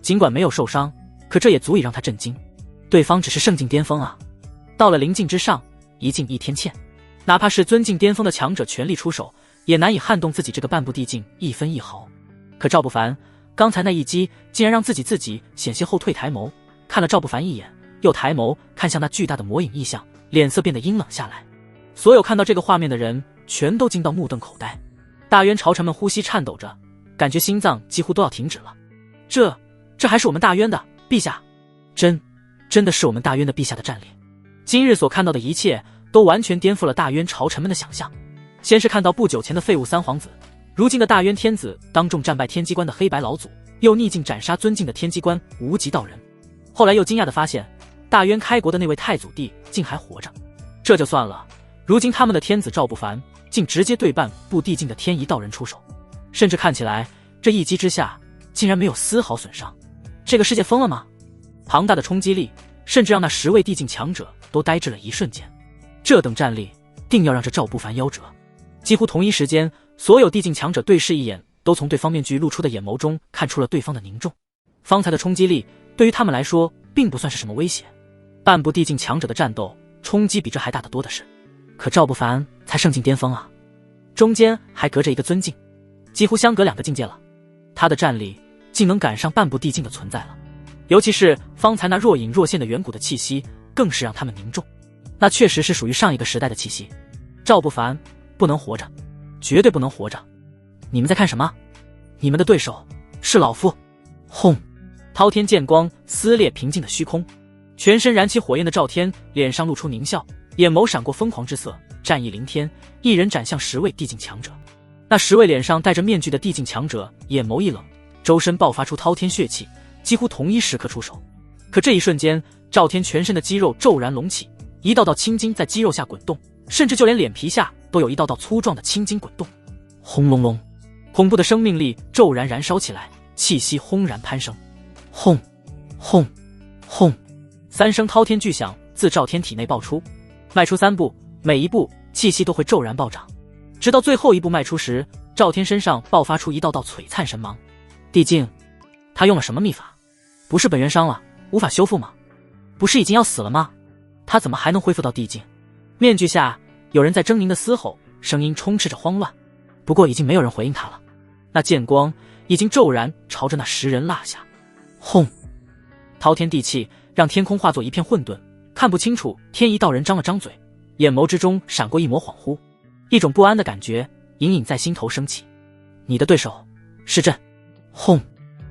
尽管没有受伤，可这也足以让他震惊，对方只是圣境巅峰啊，到了灵境之上，一境一天堑，哪怕是尊境巅峰的强者全力出手，也难以撼动自己这个半步地境一分一毫。可赵不凡刚才那一击竟然让自己险些后退，抬眸看了赵不凡一眼，又抬眸看向那巨大的魔影异象，脸色变得阴冷下来。所有看到这个画面的人全都惊到目瞪口呆，大渊朝臣们呼吸颤抖着，感觉心脏几乎都要停止了。这还是我们大渊的陛下，真的是我们大渊的陛下的战力。今日所看到的一切都完全颠覆了大渊朝臣们的想象。先是看到不久前的废物三皇子，如今的大渊天子当众战败天机关的黑白老祖，又逆境斩杀尊境的天机关无极道人。后来又惊讶地发现，大渊开国的那位太祖帝竟还活着。这就算了，如今他们的天子赵不凡竟直接对半步地境的天一道人出手，甚至看起来这一击之下竟然没有丝毫损伤。这个世界疯了吗？庞大的冲击力甚至让那10位地境强者都呆滞了一瞬间。这等战力定要让这赵不凡夭折。几乎同一时间，所有地境强者对视一眼，都从对方面具露出的眼眸中看出了对方的凝重。方才的冲击力对于他们来说并不算是什么威胁，半步地境强者的战斗冲击比这还大得多的是。可赵不凡才圣境巅峰啊，中间还隔着一个尊境，几乎相隔2个境界了。他的战力竟能赶上半步地境的存在了，尤其是方才那若隐若现的远古的气息，更是让他们凝重。那确实是属于上一个时代的气息。赵不凡不能活着，绝对不能活着！你们在看什么？你们的对手是老夫！轰！滔天剑光撕裂平静的虚空，全身燃起火焰的赵天脸上露出狞笑，眼眸闪过疯狂之色，战意凌天，一人斩向10位地境强者。那10位脸上戴着面具的地境强者眼眸一冷，周身爆发出滔天血气，几乎同一时刻出手。可这一瞬间，赵天全身的肌肉骤然隆起，一道道青筋在肌肉下滚动，甚至就连脸皮下都有一道道粗壮的青筋滚动。轰隆隆，恐怖的生命力骤然燃烧起来，气息轰然攀升。轰轰轰，3声滔天巨响自赵天体内爆出，迈出3步，每一步气息都会骤然暴涨，直到最后一步迈出时，赵天身上爆发出一道道璀璨神芒。地境，他用了什么秘法？不是本源伤了，无法修复吗？不是已经要死了吗？他怎么还能恢复到地境？面具下有人在狰狞的嘶吼，声音充斥着慌乱。不过已经没有人回应他了，那剑光已经骤然朝着那10人落下。轰！滔天地气让天空化作一片混沌，看不清楚。天一道人张了张嘴，眼眸之中闪过一抹恍惚，一种不安的感觉隐隐在心头升起。你的对手是朕！轰！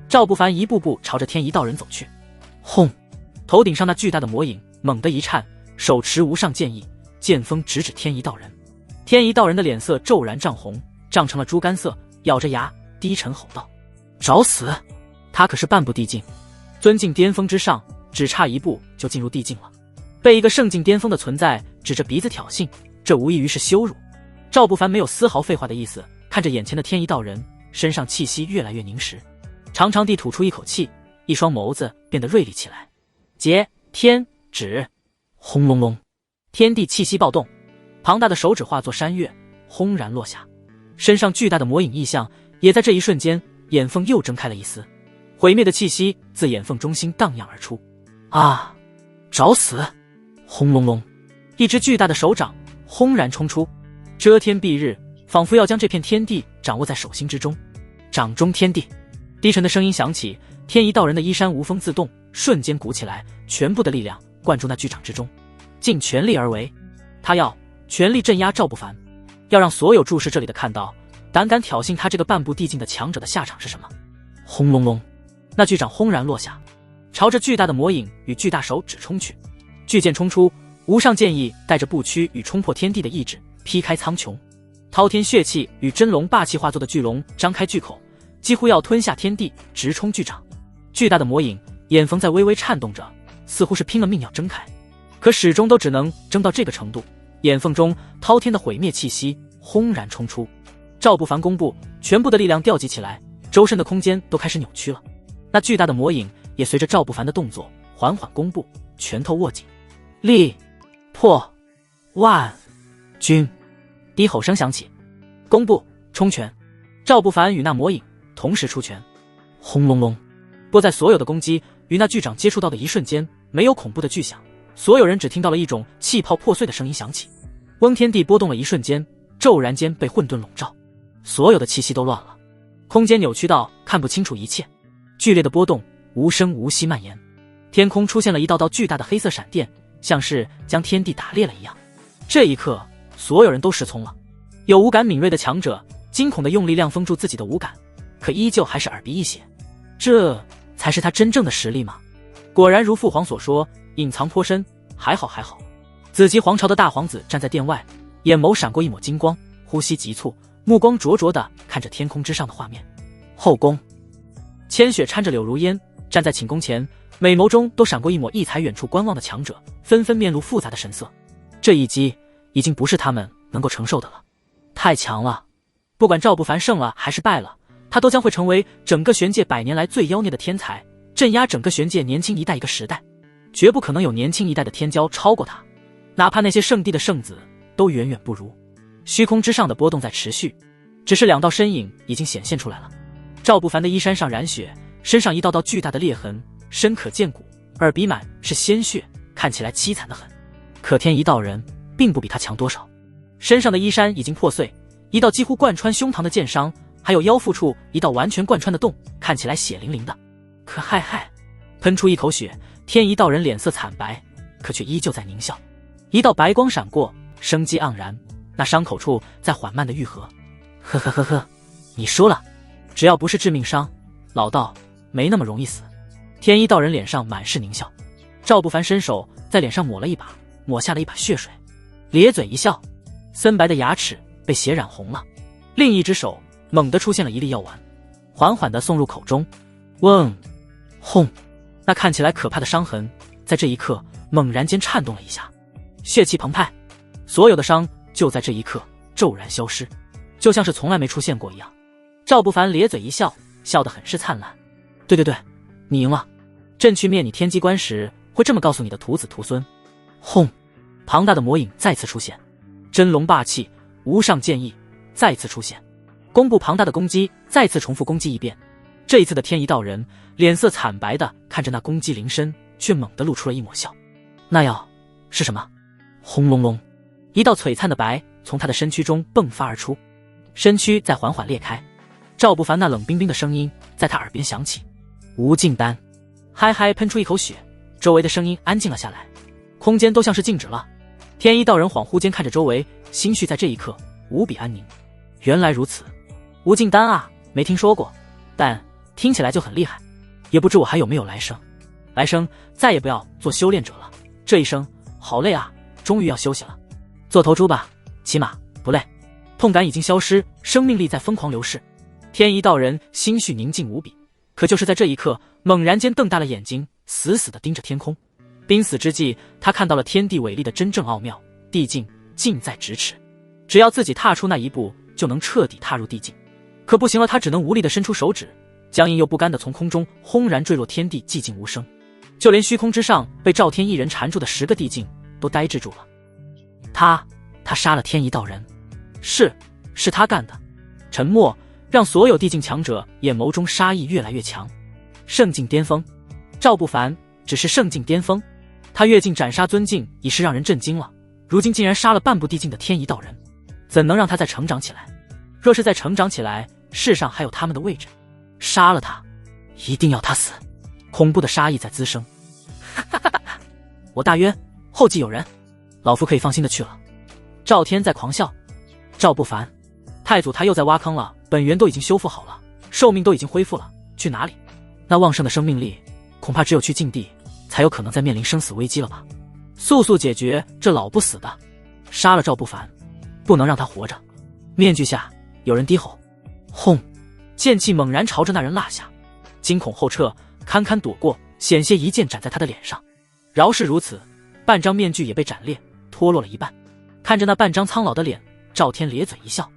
赵不凡一步步朝着天一道人走去。轰！头顶上那巨大的魔影猛地一颤，手持无上剑意，剑锋直指天一道人。天一道人的脸色骤然涨红，涨成了猪肝色，咬着牙低沉吼道：找死！他可是半步地境，尊境巅峰之上，只差一步就进入地境了。被一个圣境巅峰的存在指着鼻子挑衅，这无异于是羞辱。赵不凡没有丝毫废话的意思，看着眼前的天一道人，身上气息越来越凝实，长长地吐出一口气，一双眸子变得锐利起来。劫天指，轰隆隆，天地气息暴动，庞大的手指化作山岳，轰然落下。身上巨大的魔影异象也在这一瞬间，眼缝又睁开了一丝，毁灭的气息自眼缝中心荡漾而出。啊！找死！轰隆隆，一只巨大的手掌轰然冲出，遮天蔽日，仿佛要将这片天地掌握在手心之中。掌中天地，低沉的声音响起，天一道人的衣衫无风自动，瞬间鼓起来，全部的力量灌注那巨掌之中，尽全力而为。他要全力镇压赵不凡，要让所有注视这里的看到，胆敢挑衅他这个半步地境的强者的下场是什么。轰隆隆，那巨掌轰然落下，朝着巨大的魔影与巨大手指冲去。巨剑冲出，无上剑意带着不屈与冲破天地的意志，劈开苍穹。滔天血气与真龙霸气化作的巨龙张开巨口，几乎要吞下天地，直冲巨掌。巨大的魔影眼缝在微微颤动着，似乎是拼了命要睁开，可始终都只能睁到这个程度。眼缝中滔天的毁灭气息轰然冲出，赵不凡弓步，全部的力量调集起来，周身的空间都开始扭曲了。那巨大的魔影也随着赵不凡的动作缓缓弓步，拳头握紧，力破万军，低吼声响起，弓步冲拳。赵不凡与那魔影同时出拳，轰隆隆，拨在所有的攻击与那巨掌接触到的一瞬间，没有恐怖的巨响，所有人只听到了一种气泡破碎的声音响起。翁天地波动了一瞬间，骤然间被混沌笼罩，所有的气息都乱了，空间扭曲到看不清楚一切，剧烈的波动无声无息蔓延，天空出现了一道道巨大的黑色闪电，像是将天地打裂了一样。这一刻，所有人都失聪了。有五感敏锐的强者惊恐地用力量封住自己的五感，可依旧还是耳鼻一血。这才是他真正的实力吗？果然如父皇所说，隐藏颇深。还好还好。紫极皇朝的大皇子站在殿外，眼眸闪过一抹金光，呼吸急促，目光灼灼地看着天空之上的画面。后宫，千雪搀着柳如烟站在寝宫前，美眸中都闪过一抹异彩，远处观望的强者纷纷面露复杂的神色。这一击已经不是他们能够承受的了，太强了。不管赵不凡胜了还是败了，他都将会成为整个玄界100年来最妖孽的天才，镇压整个玄界年轻一代一个时代，绝不可能有年轻一代的天骄超过他，哪怕那些圣地的圣子都远远不如。虚空之上的波动在持续，只是两道身影已经显现出来了。赵不凡的衣衫上染血，身上一道道巨大的裂痕，深可见骨，耳鼻满是鲜血，看起来凄惨得很。可天一道人并不比他强多少，身上的衣衫已经破碎，一道几乎贯穿胸膛的剑伤，还有腰腹处一道完全贯穿的洞，看起来血淋淋的。可嗨，喷出一口血，天一道人脸色惨白，可却依旧在狞笑。一道白光闪过，生机盎然，那伤口处在缓慢的愈合。呵呵呵呵，你输了，只要不是致命伤，老道没那么容易死。天一道人脸上满是狞笑，赵不凡伸手在脸上抹了一把，抹下了一把血水，咧嘴一笑，森白的牙齿被血染红了，另一只手猛地出现了一粒药丸，缓缓地送入口中。嗡，轰，那看起来可怕的伤痕在这一刻猛然间颤动了一下，血气澎湃，所有的伤就在这一刻骤然消失，就像是从来没出现过一样。赵不凡咧嘴一笑，笑得很是灿烂。对，你赢了，朕去灭你天机关时会这么告诉你的徒子徒孙。轰，庞大的魔影再次出现，真龙霸气，无上剑意再次出现，弓步庞大的攻击再次重复攻击一遍。这一次的天一道人脸色惨白的看着那攻击临身，却猛地露出了一抹笑。那要是什么？轰隆隆，一道璀璨的白从他的身躯中迸发而出，身躯在缓缓裂开。赵不凡那冷冰冰的声音在他耳边响起：无尽丹。嗨，喷出一口血，周围的声音安静了下来，空间都像是静止了。天一道人恍惚间看着周围，心绪在这一刻无比安宁。原来如此，无尽丹啊，没听说过，但听起来就很厉害，也不知我还有没有来生。来生再也不要做修炼者了，这一生好累啊，终于要休息了。做头猪吧，起码不累。痛感已经消失，生命力在疯狂流逝。天一道人心绪宁静无比，可就是在这一刻，猛然间瞪大了眼睛，死死地盯着天空。濒死之际，他看到了天地伟力的真正奥妙，地境近在咫尺，只要自己踏出那一步，就能彻底踏入地境。可不行了，他只能无力地伸出手指，僵硬又不甘地从空中轰然坠落，天地寂静无声，就连虚空之上被赵天一人缠住的10个地境都呆滞住了。他杀了天一道人，是他干的。沉默让所有地境强者眼眸中杀意越来越强。圣境巅峰，赵不凡只是圣境巅峰，他越境斩杀尊境已是让人震惊了，如今竟然杀了半步地境的天一道人，怎能让他再成长起来？若是再成长起来，世上还有他们的位置。杀了他，一定要他死！恐怖的杀意在滋生。我大渊，后继有人，老夫可以放心的去了。赵天在狂笑。赵不凡，太祖他又在挖坑了，本源都已经修复好了，寿命都已经恢复了，去哪里？那旺盛的生命力，恐怕只有去禁地，才有可能再面临生死危机了吧？速速解决这老不死的！杀了赵不凡，不能让他活着。面具下有人低吼，轰！剑气猛然朝着那人落下，惊恐后撤，堪堪躲过，险些一剑斩在他的脸上。饶是如此，半张面具也被斩裂，脱落了一半。看着那半张苍老的脸，赵天咧嘴一笑。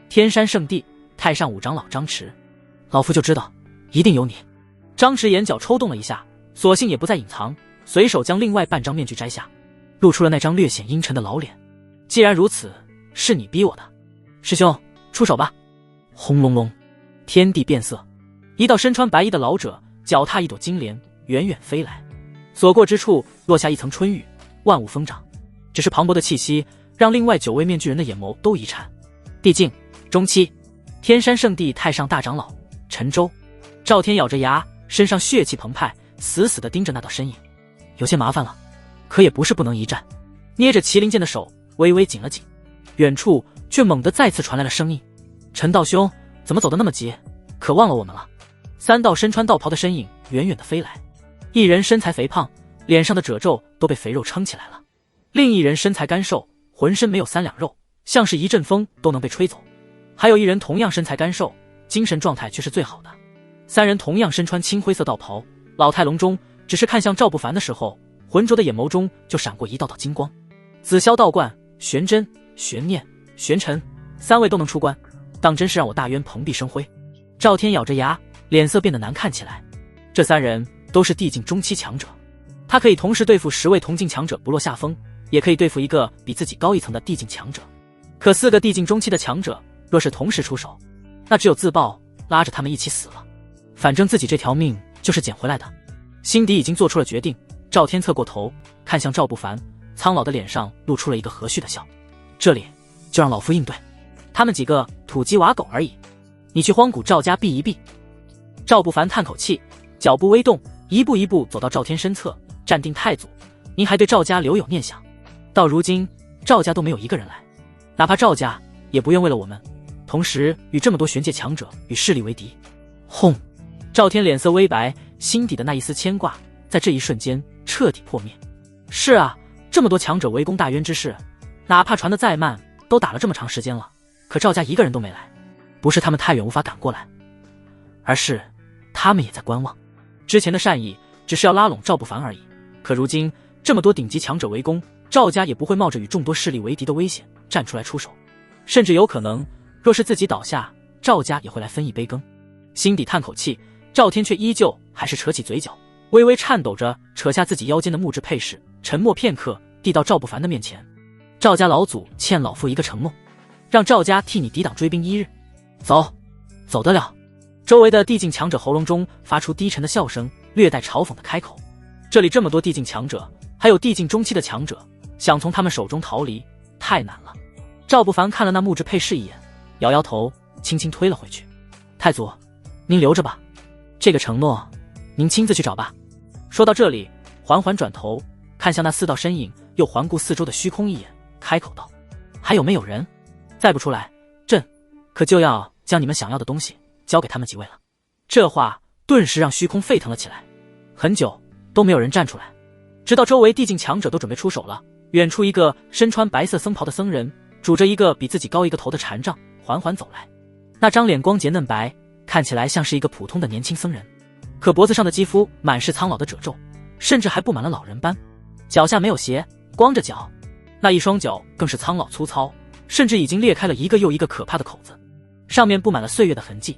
天山圣地太上五长老张弛，老夫就知道一定有你。张弛眼角抽动了一下，索性也不再隐藏，随手将另外半张面具摘下，露出了那张略显阴沉的老脸。既然如此，是你逼我的，师兄出手吧！轰隆隆，天地变色，一道身穿白衣的老者脚踏一朵金莲远远飞来，所过之处落下一层春雨，万物疯长。只是磅礴的气息让另外9位面具人的眼眸都一颤。地境中期，天山圣地太上大长老陈州。赵天咬着牙，身上血气澎湃，死死地盯着那道身影。有些麻烦了，可也不是不能一战。捏着麒麟剑的手微微紧了紧，远处却猛地再次传来了声音：陈道兄怎么走得那么急，可忘了我们了？3道身穿道袍的身影远远地飞来，一人身材肥胖，脸上的褶皱都被肥肉撑起来了，另一人身材干瘦，浑身没有3两肉，像是一阵风都能被吹走。还有一人同样身材干瘦，精神状态却是最好的。3人同样身穿青灰色道袍，老态龙钟，只是看向赵不凡的时候，浑浊的眼眸中就闪过一道道金光。紫霄道观、玄真、玄念、玄尘3位都能出关，当真是让我大渊蓬荜生辉。赵天咬着牙，脸色变得难看起来。这3人都是地境中期强者，他可以同时对付10位同境强者不落下风，也可以对付一个比自己高一层的地境强者。可4个地境中期的强者若是同时出手，那只有自爆，拉着他们一起死了。反正自己这条命就是捡回来的，心底已经做出了决定。赵天侧过头看向赵不凡，苍老的脸上露出了一个和煦的笑。这里就让老夫应对，他们几个土鸡瓦狗而已，你去荒谷赵家避一避。赵不凡叹口气，脚步微动，一步一步走到赵天身侧，站定。太祖，您还对赵家留有念想？到如今赵家都没有一个人来，哪怕赵家也不愿为了我们同时与这么多玄界强者与势力为敌。轰！赵天脸色微白，心底的那一丝牵挂在这一瞬间彻底破灭。是啊，这么多强者围攻大渊之事，哪怕传得再慢，都打了这么长时间了，可赵家一个人都没来。不是他们太远无法赶过来，而是他们也在观望。之前的善意只是要拉拢赵不凡而已，可如今这么多顶级强者围攻，赵家也不会冒着与众多势力为敌的危险站出来出手，甚至有可能若是自己倒下，赵家也会来分一杯羹。心底叹口气，赵天却依旧还是扯起嘴角，微微颤抖着扯下自己腰间的木质配饰，沉默片刻，递到赵不凡的面前。赵家老祖欠老夫一个承诺，让赵家替你抵挡追兵1日。走得了。周围的地境强者喉咙中发出低沉的笑声，略带嘲讽的开口。这里这么多地境强者，还有地境中期的强者，想从他们手中逃离太难了。赵不凡看了那木质配饰一眼，摇摇头，轻轻推了回去。太祖，您留着吧，这个承诺您亲自去找吧。说到这里，缓缓转头看向那4道身影，又环顾四周的虚空一眼，开口道：还有没有人？再不出来，朕可就要将你们想要的东西交给他们几位了。这话顿时让虚空沸腾了起来，很久都没有人站出来，直到周围地境强者都准备出手了，远处一个身穿白色僧袍的僧人拄着一个比自己高一个头的禅杖缓缓走来。那张脸光洁嫩白，看起来像是一个普通的年轻僧人，可脖子上的肌肤满是苍老的褶皱，甚至还布满了老人斑。脚下没有鞋，光着脚，那一双脚更是苍老粗糙，甚至已经裂开了一个又一个可怕的口子，上面布满了岁月的痕迹。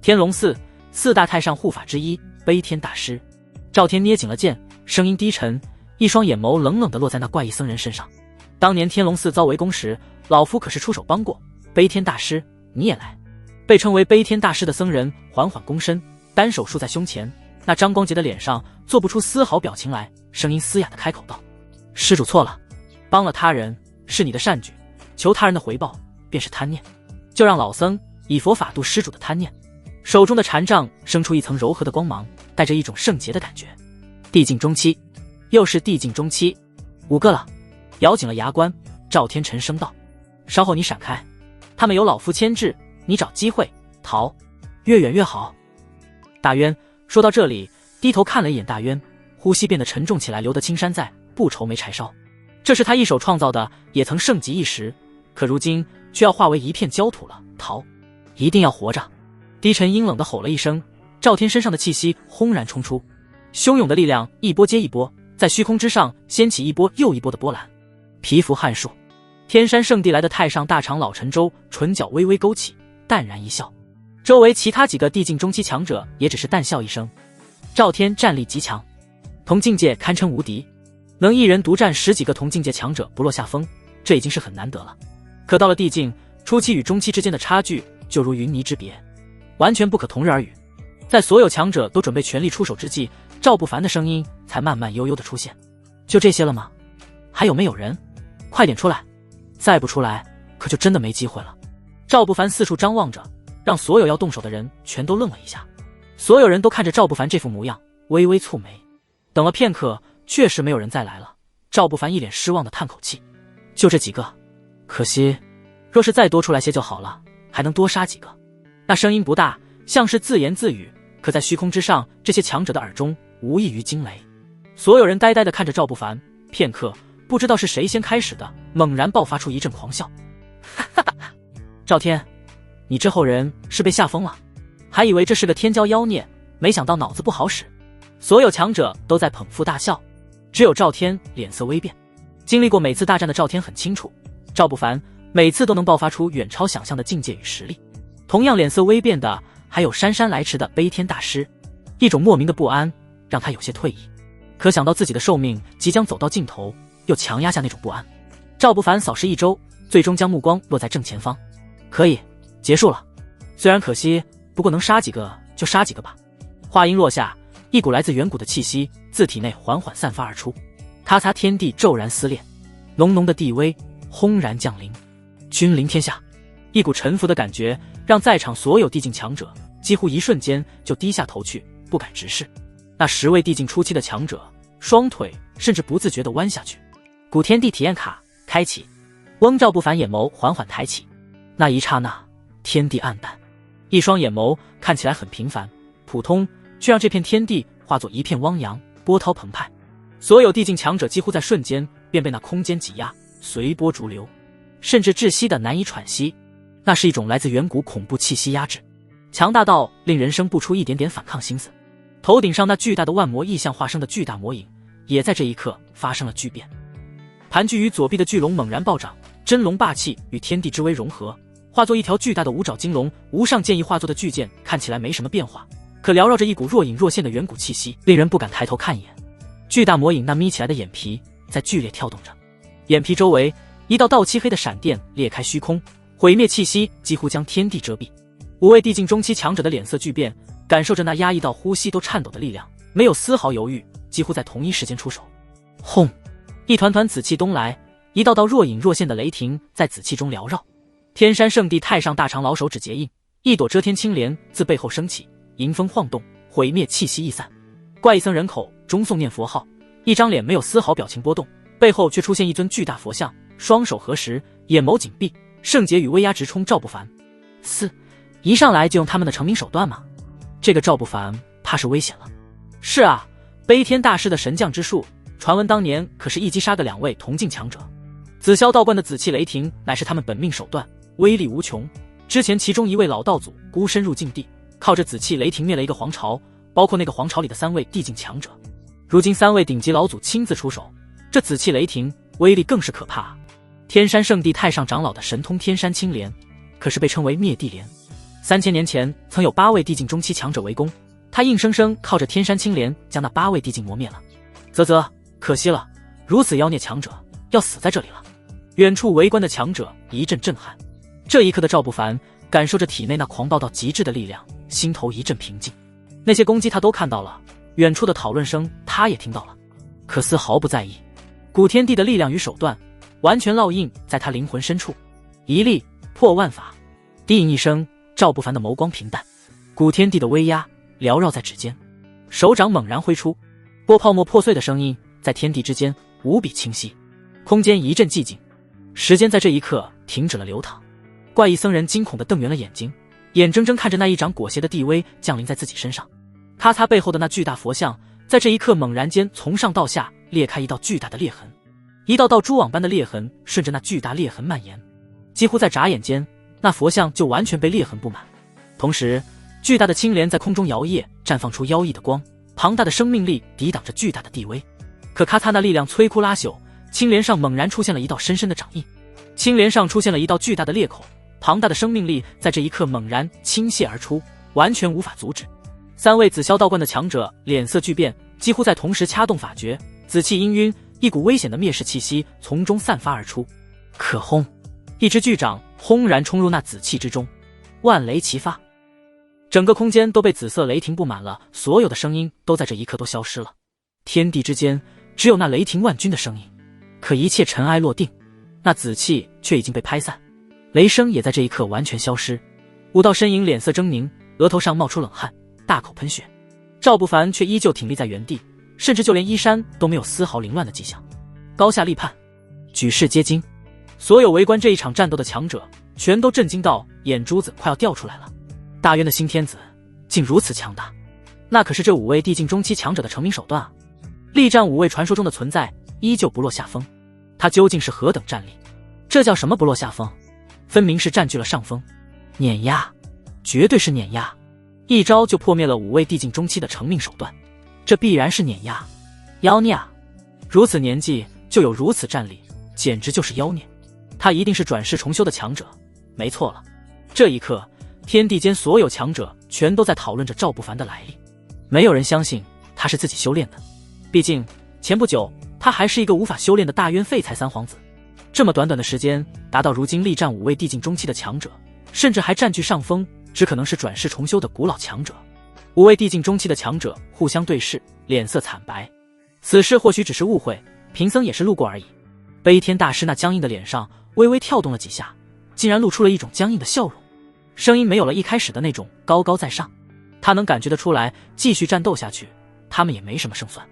天龙寺四大太上护法之一悲天大师。赵天捏紧了剑，声音低沉，一双眼眸冷冷地落在那怪异僧人身上。当年天龙寺遭围攻时，老夫可是出手帮过。悲天大师，你也来。被称为悲天大师的僧人缓缓躬身，单手竖在胸前，那张光洁的脸上做不出丝毫表情来，声音嘶哑地开口道：施主错了，帮了他人是你的善举，求他人的回报便是贪念，就让老僧以佛法度施主的贪念。手中的禅杖生出一层柔和的光芒，带着一种圣洁的感觉。地境中期，又是地境中期，5个了。咬紧了牙关，赵天沉声道：稍后你闪开，他们有老夫牵制，你找机会逃，越远越好。大渊说到这里，低头看了一眼大渊，呼吸变得沉重起来。留得青山在，不愁没柴烧。这是他一手创造的，也曾盛极一时，可如今却要化为一片焦土了。逃，一定要活着。低沉阴冷地吼了一声，赵天身上的气息轰然冲出，汹涌的力量一波接一波，在虚空之上掀起一波又一波的波澜。皮肤撼树，天山圣地来的太上大长老陈州唇角微微勾起，淡然一笑。周围其他几个地境中期强者也只是淡笑一声。赵天战力极强，同境界堪称无敌，能一人独占10几个同境界强者不落下风，这已经是很难得了。可到了地境，初期与中期之间的差距就如云泥之别，完全不可同日而语。在所有强者都准备全力出手之际，赵不凡的声音才慢慢悠悠地出现：就这些了吗？还有没有人？快点出来，再不出来可就真的没机会了。赵不凡四处张望着，让所有要动手的人全都愣了一下。所有人都看着赵不凡这副模样，微微蹙眉。等了片刻，确实没有人再来了。赵不凡一脸失望地叹口气：就这几个，可惜，若是再多出来些就好了，还能多杀几个。那声音不大，像是自言自语，可在虚空之上，这些强者的耳中无异于惊雷。所有人呆呆地看着赵不凡，片刻，不知道是谁先开始的，猛然爆发出一阵狂笑。赵天，你这后人是被吓疯了，还以为这是个天骄妖孽，没想到脑子不好使。所有强者都在捧腹大笑，只有赵天脸色微变。经历过每次大战的赵天很清楚，赵不凡每次都能爆发出远超想象的境界与实力。同样脸色微变的还有姗姗来迟的悲天大师，一种莫名的不安让他有些退意。可想到自己的寿命即将走到尽头，又强压下那种不安。赵不凡扫视一周，最终将目光落在正前方。可以，结束了。虽然可惜，不过能杀几个就杀几个吧。话音落下，一股来自远古的气息自体内缓缓散发而出，咔嚓，天地骤然撕裂，浓浓的地威轰然降临，君临天下。一股臣服的感觉让在场所有地境强者几乎一瞬间就低下头去，不敢直视。那10位地境初期的强者，双腿甚至不自觉地弯下去。古天地体验卡开启，翁赵不凡眼眸缓缓抬起，那一刹那，天地暗淡，一双眼眸看起来很平凡普通，却让这片天地化作一片汪洋，波涛澎湃。所有地境强者几乎在瞬间便被那空间挤压，随波逐流，甚至窒息的难以喘息。那是一种来自远古恐怖气息压制，强大到令人生不出一点点反抗心思。头顶上那巨大的万魔意象化生的巨大魔影，也在这一刻发生了巨变。盘踞于左臂的巨龙猛然暴涨，真龙霸气与天地之威融合，化作一条巨大的五爪金龙。无上剑意化作的巨剑看起来没什么变化，可缭绕着一股若隐若现的远古气息，令人不敢抬头看一眼。巨大魔影那眯起来的眼皮在剧烈跳动着，眼皮周围一道道漆黑的闪电裂开虚空，毁灭气息几乎将天地遮蔽。5位地境中期强者的脸色巨变，感受着那压抑到呼吸都颤抖的力量，没有丝毫犹豫，几乎在同一时间出手。轰！一团团紫气东来，一道道若隐若现的雷霆在紫气中缭绕。天山圣地太上大长老手指结印，一朵遮天青莲自背后升起，迎风晃动，毁灭气息易散。怪异僧人口中诵念佛号，一张脸没有丝毫表情波动，背后却出现一尊巨大佛像，双手合十，眼眸紧闭，圣洁与威压直冲赵不凡。一上来就用他们的成名手段吗？这个赵不凡怕是危险了。是啊，悲天大师的神将之术，传闻当年可是一击杀个2位同境强者。紫霄道观的紫气雷霆乃是他们本命手段，威力无穷。之前其中一位老道祖孤身入境地，靠着紫气雷霆灭了一个皇朝，包括那个皇朝里的3位地境强者。如今3位顶级老祖亲自出手，这紫气雷霆威力更是可怕啊！天山圣地太上长老的神通天山青莲，可是被称为灭地莲。3000年前，曾有8位地境中期强者围攻，他硬生生靠着天山青莲将那8位地境磨灭了。啧，可惜了，如此妖孽强者要死在这里了。远处围观的强者一阵震撼。这一刻的赵不凡感受着体内那狂暴到极致的力量，心头一阵平静。那些攻击他都看到了，远处的讨论声他也听到了，可丝毫不在意。古天地的力量与手段完全烙印在他灵魂深处，一力破万法。低吟一声，赵不凡的眸光平淡，古天地的威压缭绕在指尖，手掌猛然挥出，波泡沫破碎的声音在天地之间无比清晰，空间一阵寂静，时间在这一刻停止了流淌。怪异僧人惊恐地瞪圆了眼睛，眼睁睁看着那一掌裹挟的地威降临在自己身上。咔嚓，背后的那巨大佛像在这一刻猛然间从上到下裂开一道巨大的裂痕，一道道蛛网般的裂痕顺着那巨大裂痕蔓延，几乎在眨眼间，那佛像就完全被裂痕布满。同时，巨大的青莲在空中摇曳，绽放出妖异的光，庞大的生命力抵挡着巨大的地威。可咔嚓，那力量摧枯拉朽，青莲上猛然出现了一道深深的掌印，青莲上出现了一道巨大的裂口，庞大的生命力在这一刻猛然倾泻而出，完全无法阻止。3位紫霄道观的强者脸色巨变，几乎在同时掐动法诀，紫气氤氲，一股危险的灭世气息从中散发而出。可轰！一只巨掌轰然冲入那紫气之中，万雷齐发，整个空间都被紫色雷霆布满了，所有的声音都在这一刻都消失了。天地之间只有那雷霆万钧的声音，可一切尘埃落定，那紫气却已经被拍散，雷声也在这一刻完全消失。5道身影脸色狰狞，额头上冒出冷汗，大口喷血。赵不凡却依旧挺立在原地，甚至就连衣衫都没有丝毫凌乱的迹象。高下立判，举世皆惊，所有围观这一场战斗的强者全都震惊到眼珠子快要掉出来了。大渊的新天子竟如此强大，那可是这5位地境中期强者的成名手段啊！力战5位传说中的存在依旧不落下风，他究竟是何等战力？这叫什么不落下风？分明是占据了上风，碾压，绝对是碾压，一招就破灭了5位地境中期的成命手段，这必然是碾压。妖孽啊！如此年纪就有如此战力，简直就是妖孽。他一定是转世重修的强者，没错了。这一刻，天地间所有强者全都在讨论着赵不凡的来历，没有人相信他是自己修炼的。毕竟前不久他还是一个无法修炼的大渊废材3皇子，这么短短的时间达到如今力战5位地境中期的强者，甚至还占据上风，只可能是转世重修的古老强者。5位地境中期的强者互相对视，脸色惨白。此事或许只是误会，贫僧也是路过而已。悲天大师那僵硬的脸上微微跳动了几下，竟然露出了一种僵硬的笑容，声音没有了一开始的那种高高在上。他能感觉得出来，继续战斗下去，他们也没什么胜算。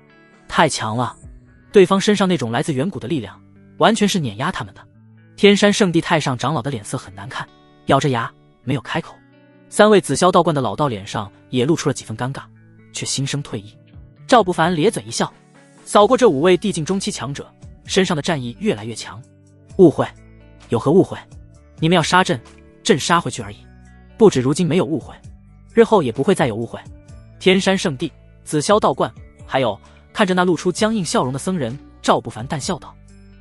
太强了，对方身上那种来自远古的力量，完全是碾压他们的。天山圣地太上长老的脸色很难看，咬着牙没有开口。3位紫霄道观的老道脸上也露出了几分尴尬，却心生退意。赵不凡咧嘴一笑，扫过这5位地境中期强者，身上的战意越来越强。误会？有何误会？你们要杀朕，朕杀回去而已。不止如今没有误会，日后也不会再有误会。天山圣地、紫霄道观，还有看着那露出僵硬笑容的僧人，赵不凡淡笑道：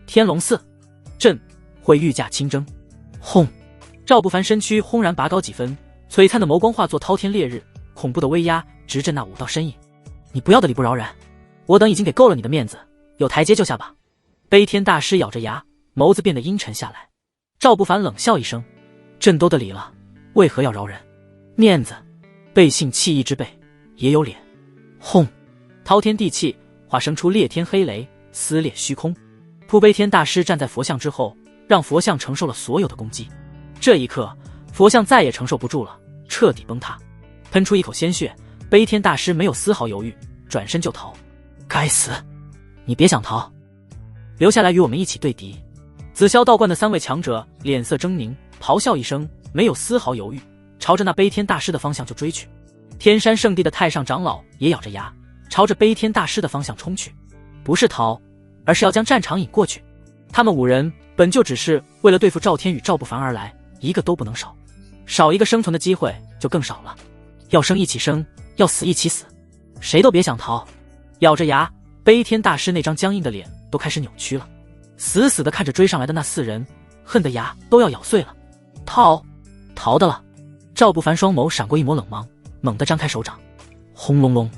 天龙寺，朕会御驾亲征。轰！赵不凡身躯轰然拔高几分，璀璨的眸光化作滔天烈日，恐怖的威压直震那5道身影。你不要的理不饶人，我等已经给够了你的面子，有台阶就下吧。悲天大师咬着牙，眸子变得阴沉下来。赵不凡冷笑一声：朕都得理了，为何要饶人？面子，背信弃义之辈也有脸。轰！滔天地气化生出裂天黑雷，撕裂虚空。扑悲天大师站在佛像之后，让佛像承受了所有的攻击。这一刻，佛像再也承受不住了，彻底崩塌，喷出一口鲜血。悲天大师没有丝毫犹豫，转身就逃。该死！你别想逃，留下来与我们一起对敌。紫霄道观的3位强者脸色狰狞，咆哮一声，没有丝毫犹豫，朝着那悲天大师的方向就追去。天山圣地的太上长老也咬着牙，朝着悲天大师的方向冲去，不是逃，而是要将战场引过去。他们5人本就只是为了对付赵天与赵不凡而来，一个都不能少，少一个生存的机会就更少了。要生一起生，要死一起死，谁都别想逃。咬着牙，悲天大师那张僵硬的脸都开始扭曲了，死死地看着追上来的那4人，恨得牙都要咬碎了。逃的了！赵不凡双眸闪过一抹冷芒，猛地张开手掌，轰隆隆，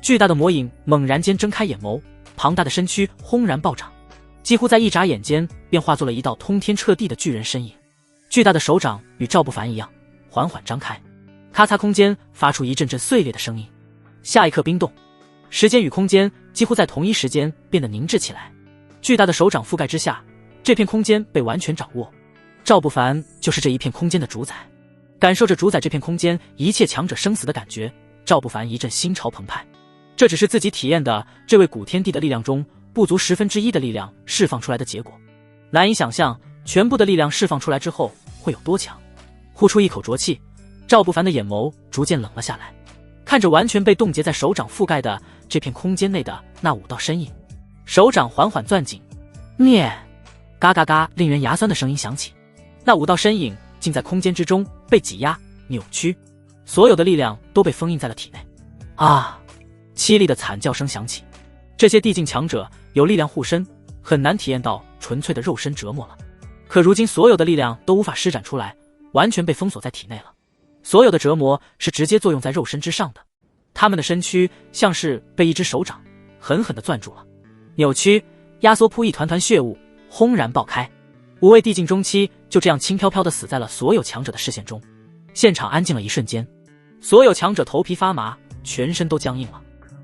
巨大的魔影猛然间睁开眼眸，庞大的身躯轰然暴涨，几乎在一眨眼间便化作了一道通天彻地的巨人身影。巨大的手掌与赵不凡一样，缓缓张开，咔嚓，空间发出一阵阵碎裂的声音。下一刻冰冻，时间与空间几乎在同一时间变得凝滞起来。巨大的手掌覆盖之下，这片空间被完全掌握。赵不凡就是这一片空间的主宰，感受着主宰这片空间一切强者生死的感觉，赵不凡一阵心潮澎湃。这只是自己体验的这位古天地的力量中不足1/10的力量释放出来的结果，难以想象全部的力量释放出来之后会有多强。呼出一口浊气，赵不凡的眼眸逐渐冷了下来，看着完全被冻结在手掌覆盖的这片空间内的那5道身影，手掌缓缓攥紧，灭！嘎嘎嘎，令人牙酸的声音响起。那5道身影竟在空间之中被挤压、扭曲，所有的力量都被封印在了体内。啊！凄厉的惨叫声响起。这些地境强者有力量护身，很难体验到纯粹的肉身折磨了。可如今所有的力量都无法施展出来，完全被封锁在体内了。所有的折磨是直接作用在肉身之上的，他们的身躯像是被一只手掌狠狠地攥住了，扭曲、压缩出一团团血雾，轰然爆开。5位地境中期就这样轻飘飘地死在了所有强者的视线中。现场安静了一瞬间，所有强者头皮发麻，全身都僵硬了。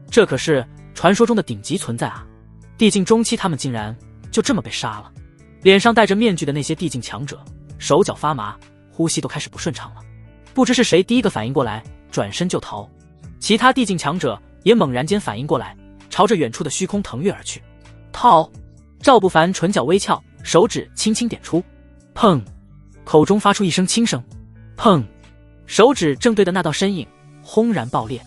这可是传说中的顶级存在啊！地境中期他们竟然就这么被杀了。脸上戴着面具的那些地境强者手脚发麻，呼吸都开始不顺畅了。不知是谁第一个反应过来，转身就逃。其他地境强者也猛然间反应过来，朝着远处的虚空腾跃而去。逃！赵不凡唇角微翘，手指轻轻点出，砰！口中发出一声轻声，砰！手指正对的那道身影轰然爆裂。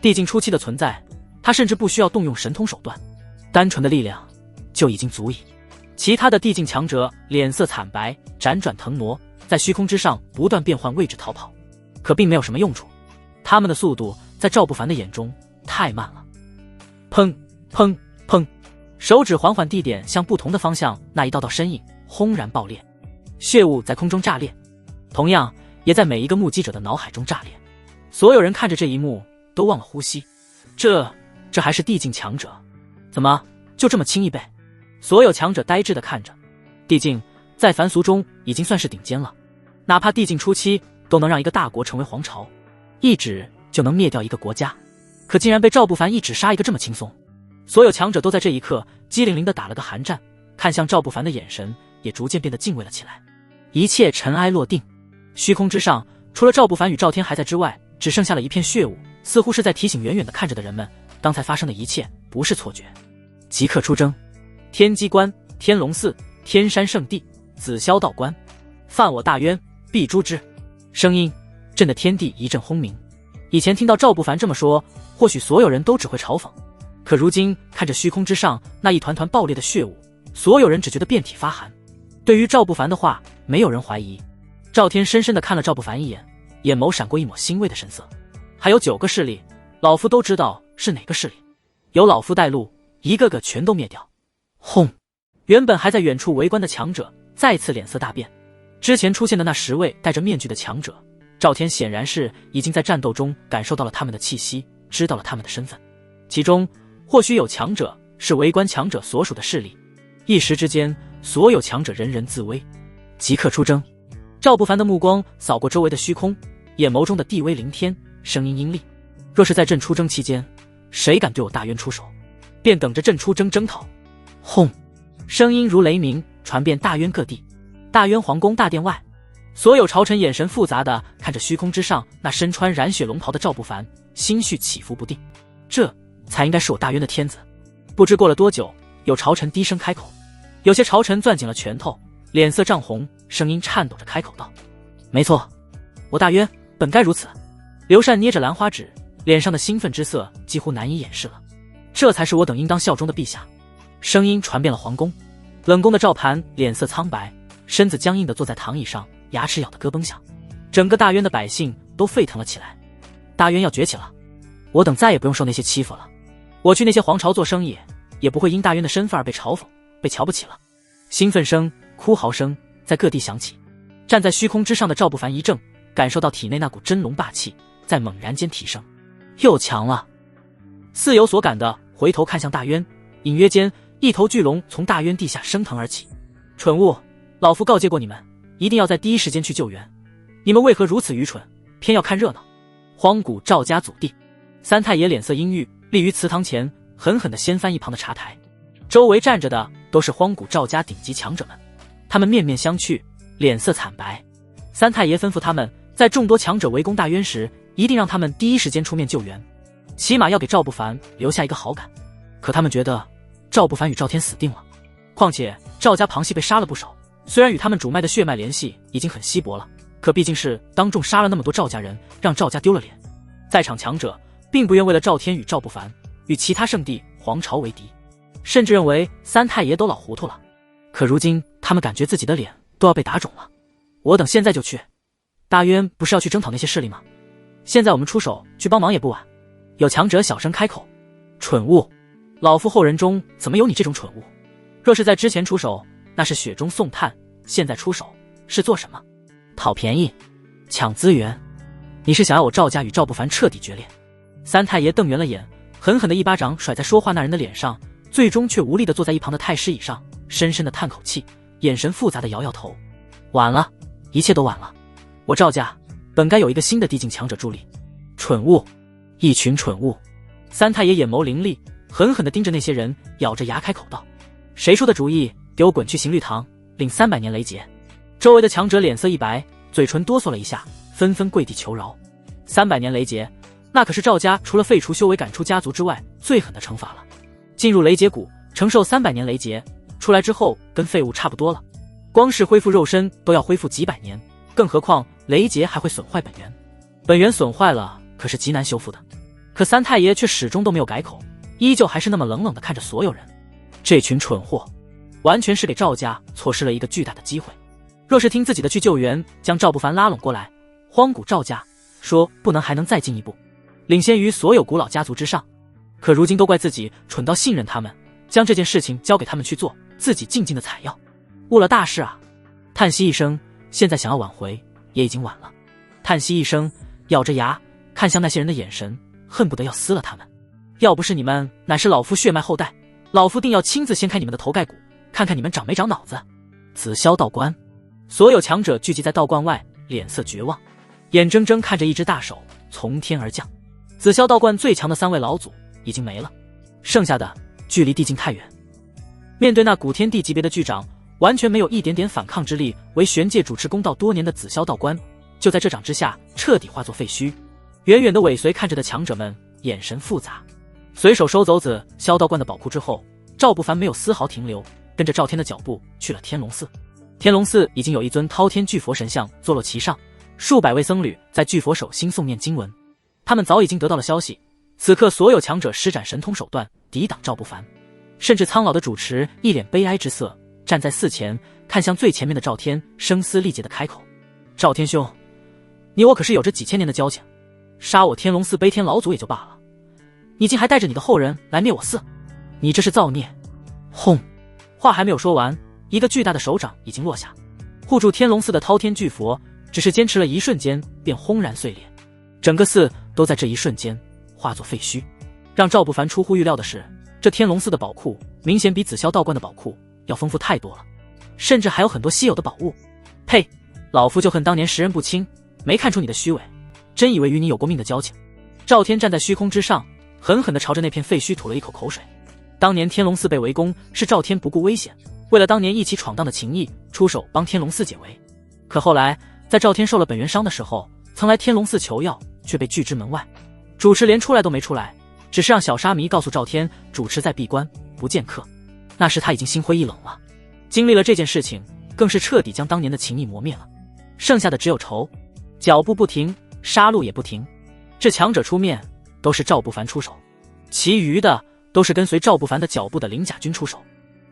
地境初期的存在，他甚至不需要动用神通手段，单纯的力量就已经足以。其他的地境强者脸色惨白，辗转腾挪，在虚空之上不断变换位置逃跑，可并没有什么用处。他们的速度在赵不凡的眼中太慢了。砰砰砰，手指缓缓地点向不同的方向，那一道道身影轰然爆裂，血雾在空中炸裂，同样也在每一个目击者的脑海中炸裂。所有人看着这一幕都忘了呼吸。这还是地境强者？怎么就这么轻易被？所有强者呆滞地看着。地境在凡俗中已经算是顶尖了，哪怕地境初期都能让一个大国成为皇朝，一指就能灭掉一个国家，可竟然被赵不凡一指杀一个这么轻松。所有强者都在这一刻机灵灵地打了个寒战，看向赵不凡的眼神也逐渐变得敬畏了起来。一切尘埃落定，虚空之上除了赵不凡与赵天还在之外，只剩下了一片血雾，似乎是在提醒远远地看着的人们，刚才发生的一切不是错觉。即刻出征！天机关、天龙寺、天山圣地、紫霄道观，犯我大渊，必诛之！声音震得天地一阵轰鸣。以前听到赵不凡这么说，或许所有人都只会嘲讽，可如今看着虚空之上那一团团爆裂的血雾，所有人只觉得遍体发寒。对于赵不凡的话，没有人怀疑。赵天深深地看了赵不凡一眼，眼眸闪过一抹欣慰的神色。还有9个势力，老夫都知道是哪个势力，有老夫带路，一个个全都灭掉。轰！原本还在远处围观的强者再次脸色大变。之前出现的那10位戴着面具的强者，赵天显然是已经在战斗中感受到了他们的气息，知道了他们的身份。其中或许有强者是围观强者所属的势力。一时之间，所有强者人人自危。即刻出征！赵不凡的目光扫过周围的虚空，眼眸中的地威凌天，声音阴厉。若是在朕出征期间，谁敢对我大渊出手，便等着朕出征征讨。轰！声音如雷鸣，传遍大渊各地。大渊皇宫大殿外，所有朝臣眼神复杂的看着虚空之上那身穿染血龙袍的赵不凡，心绪起伏不定。这才应该是我大渊的天子。不知过了多久，有朝臣低声开口，有些朝臣攥紧了拳头，脸色涨红，声音颤抖着开口道：没错，我大渊本该如此。刘禅捏着兰花指，脸上的兴奋之色几乎难以掩饰了。这才是我等应当效忠的陛下。声音传遍了皇宫。冷宫的赵盘脸色苍白，身子僵硬地坐在躺椅上，牙齿咬得咯嘣响。整个大渊的百姓都沸腾了起来。大渊要崛起了，我等再也不用受那些欺负了。我去那些皇朝做生意，也不会因大渊的身份而被嘲讽、被瞧不起了。兴奋声、哭嚎声在各地响起。站在虚空之上的赵不凡一怔，感受到体内那股真龙霸气在猛然间提升，又强了。似有所感的回头看向大渊，隐约间一头巨龙从大渊地下升腾而起。蠢物，老夫告诫过你们，一定要在第一时间去救援，你们为何如此愚蠢，偏要看热闹？荒古赵家祖地。三太爷脸色阴郁，立于祠堂前，狠狠地掀翻一旁的茶台。周围站着的都是荒古赵家顶级强者们，他们面面相觑，脸色惨白。三太爷吩咐他们在众多强者围攻大渊时，一定让他们第一时间出面救援，起码要给赵不凡留下一个好感。可他们觉得赵不凡与赵天死定了，况且赵家旁系被杀了不少，虽然与他们主脉的血脉联系已经很稀薄了，可毕竟是当众杀了那么多赵家人，让赵家丢了脸。在场强者并不愿为了赵天与赵不凡与其他圣地皇朝为敌，甚至认为三太爷都老糊涂了。可如今他们感觉自己的脸都要被打肿了。我等现在就去。大渊不是要去征讨那些势力吗？现在我们出手去帮忙也不晚。有强者小声开口。蠢物，老夫后人中怎么有你这种蠢物？若是在之前出手，那是雪中送炭，现在出手是做什么？讨便宜，抢资源。你是想要我赵家与赵不凡彻底决裂？三太爷瞪圆了眼，狠狠的一巴掌甩在说话那人的脸上，最终却无力的坐在一旁的太师椅上，深深的叹口气，眼神复杂的摇摇头。晚了，一切都晚了。我赵家本该有一个新的地境强者助力。蠢物，一群蠢物。三太爷眼眸凌厉，狠狠地盯着那些人，咬着牙开口道：谁出的主意，给我滚去刑律堂领300年雷劫。周围的强者脸色一白，嘴唇哆嗦了一下，纷纷跪地求饶。300年雷劫，那可是赵家除了废除修为赶出家族之外最狠的惩罚了。进入雷劫谷承受300年雷劫，出来之后跟废物差不多了，光是恢复肉身都要恢复几百年，更何况雷劫还会损坏本源，本源损坏了可是极难修复的。可三太爷却始终都没有改口，依旧还是那么冷冷地看着所有人。这群蠢货完全是给赵家错失了一个巨大的机会，若是听自己的去救援，将赵不凡拉拢过来，荒古赵家说不能还能再进一步，领先于所有古老家族之上。可如今都怪自己蠢到信任他们，将这件事情交给他们去做，自己静静的采药，误了大事啊。叹息一声，现在想要挽回也已经晚了。叹息一声，咬着牙看向那些人的眼神恨不得要撕了他们。要不是你们乃是老夫血脉后代，老夫定要亲自掀开你们的头盖骨，看看你们长没长脑子。紫霄道观，所有强者聚集在道观外，脸色绝望，眼睁睁看着一只大手从天而降。紫霄道观最强的3位老祖已经没了，剩下的距离地境太远。面对那古天地级别的巨掌，完全没有一点点反抗之力。为玄界主持公道多年的紫霄道观，就在这掌之下彻底化作废墟。远远的尾随看着的强者们眼神复杂，随手收走紫霄道观的宝库之后，赵不凡没有丝毫停留，跟着赵天的脚步去了天龙寺。天龙寺已经有一尊滔天巨佛神像坐落其上，数百位僧侣在巨佛手心诵念经文。他们早已经得到了消息，此刻所有强者施展神通手段抵挡赵不凡，甚至苍老的主持一脸悲哀之色，站在寺前看向最前面的赵天，声嘶力竭地开口：赵天兄，你我可是有着几千年的交情，杀我天龙寺悲天老祖也就罢了，你竟还带着你的后人来灭我寺，你这是造孽！轰！话还没有说完，一个巨大的手掌已经落下，护住天龙寺的滔天巨佛只是坚持了一瞬间便轰然碎裂，整个寺都在这一瞬间化作废墟。让赵不凡出乎预料的是，这天龙寺的宝库明显比紫霄道观的宝库要丰富太多了，甚至还有很多稀有的宝物。呸！老夫就恨当年识人不清，没看出你的虚伪，真以为与你有过命的交情。赵天站在虚空之上，狠狠地朝着那片废墟吐了一口口水。当年天龙寺被围攻，是赵天不顾危险，为了当年一起闯荡的情谊，出手帮天龙寺解围。可后来在赵天受了本源伤的时候，曾来天龙寺求药，却被拒之门外。主持连出来都没出来，只是让小沙弥告诉赵天，主持在闭关不见客。那时他已经心灰意冷了，经历了这件事情，更是彻底将当年的情谊磨灭了，剩下的只有仇。脚步不停，杀戮也不停。这强者出面都是赵不凡出手，其余的都是跟随赵不凡的脚步的灵甲军出手。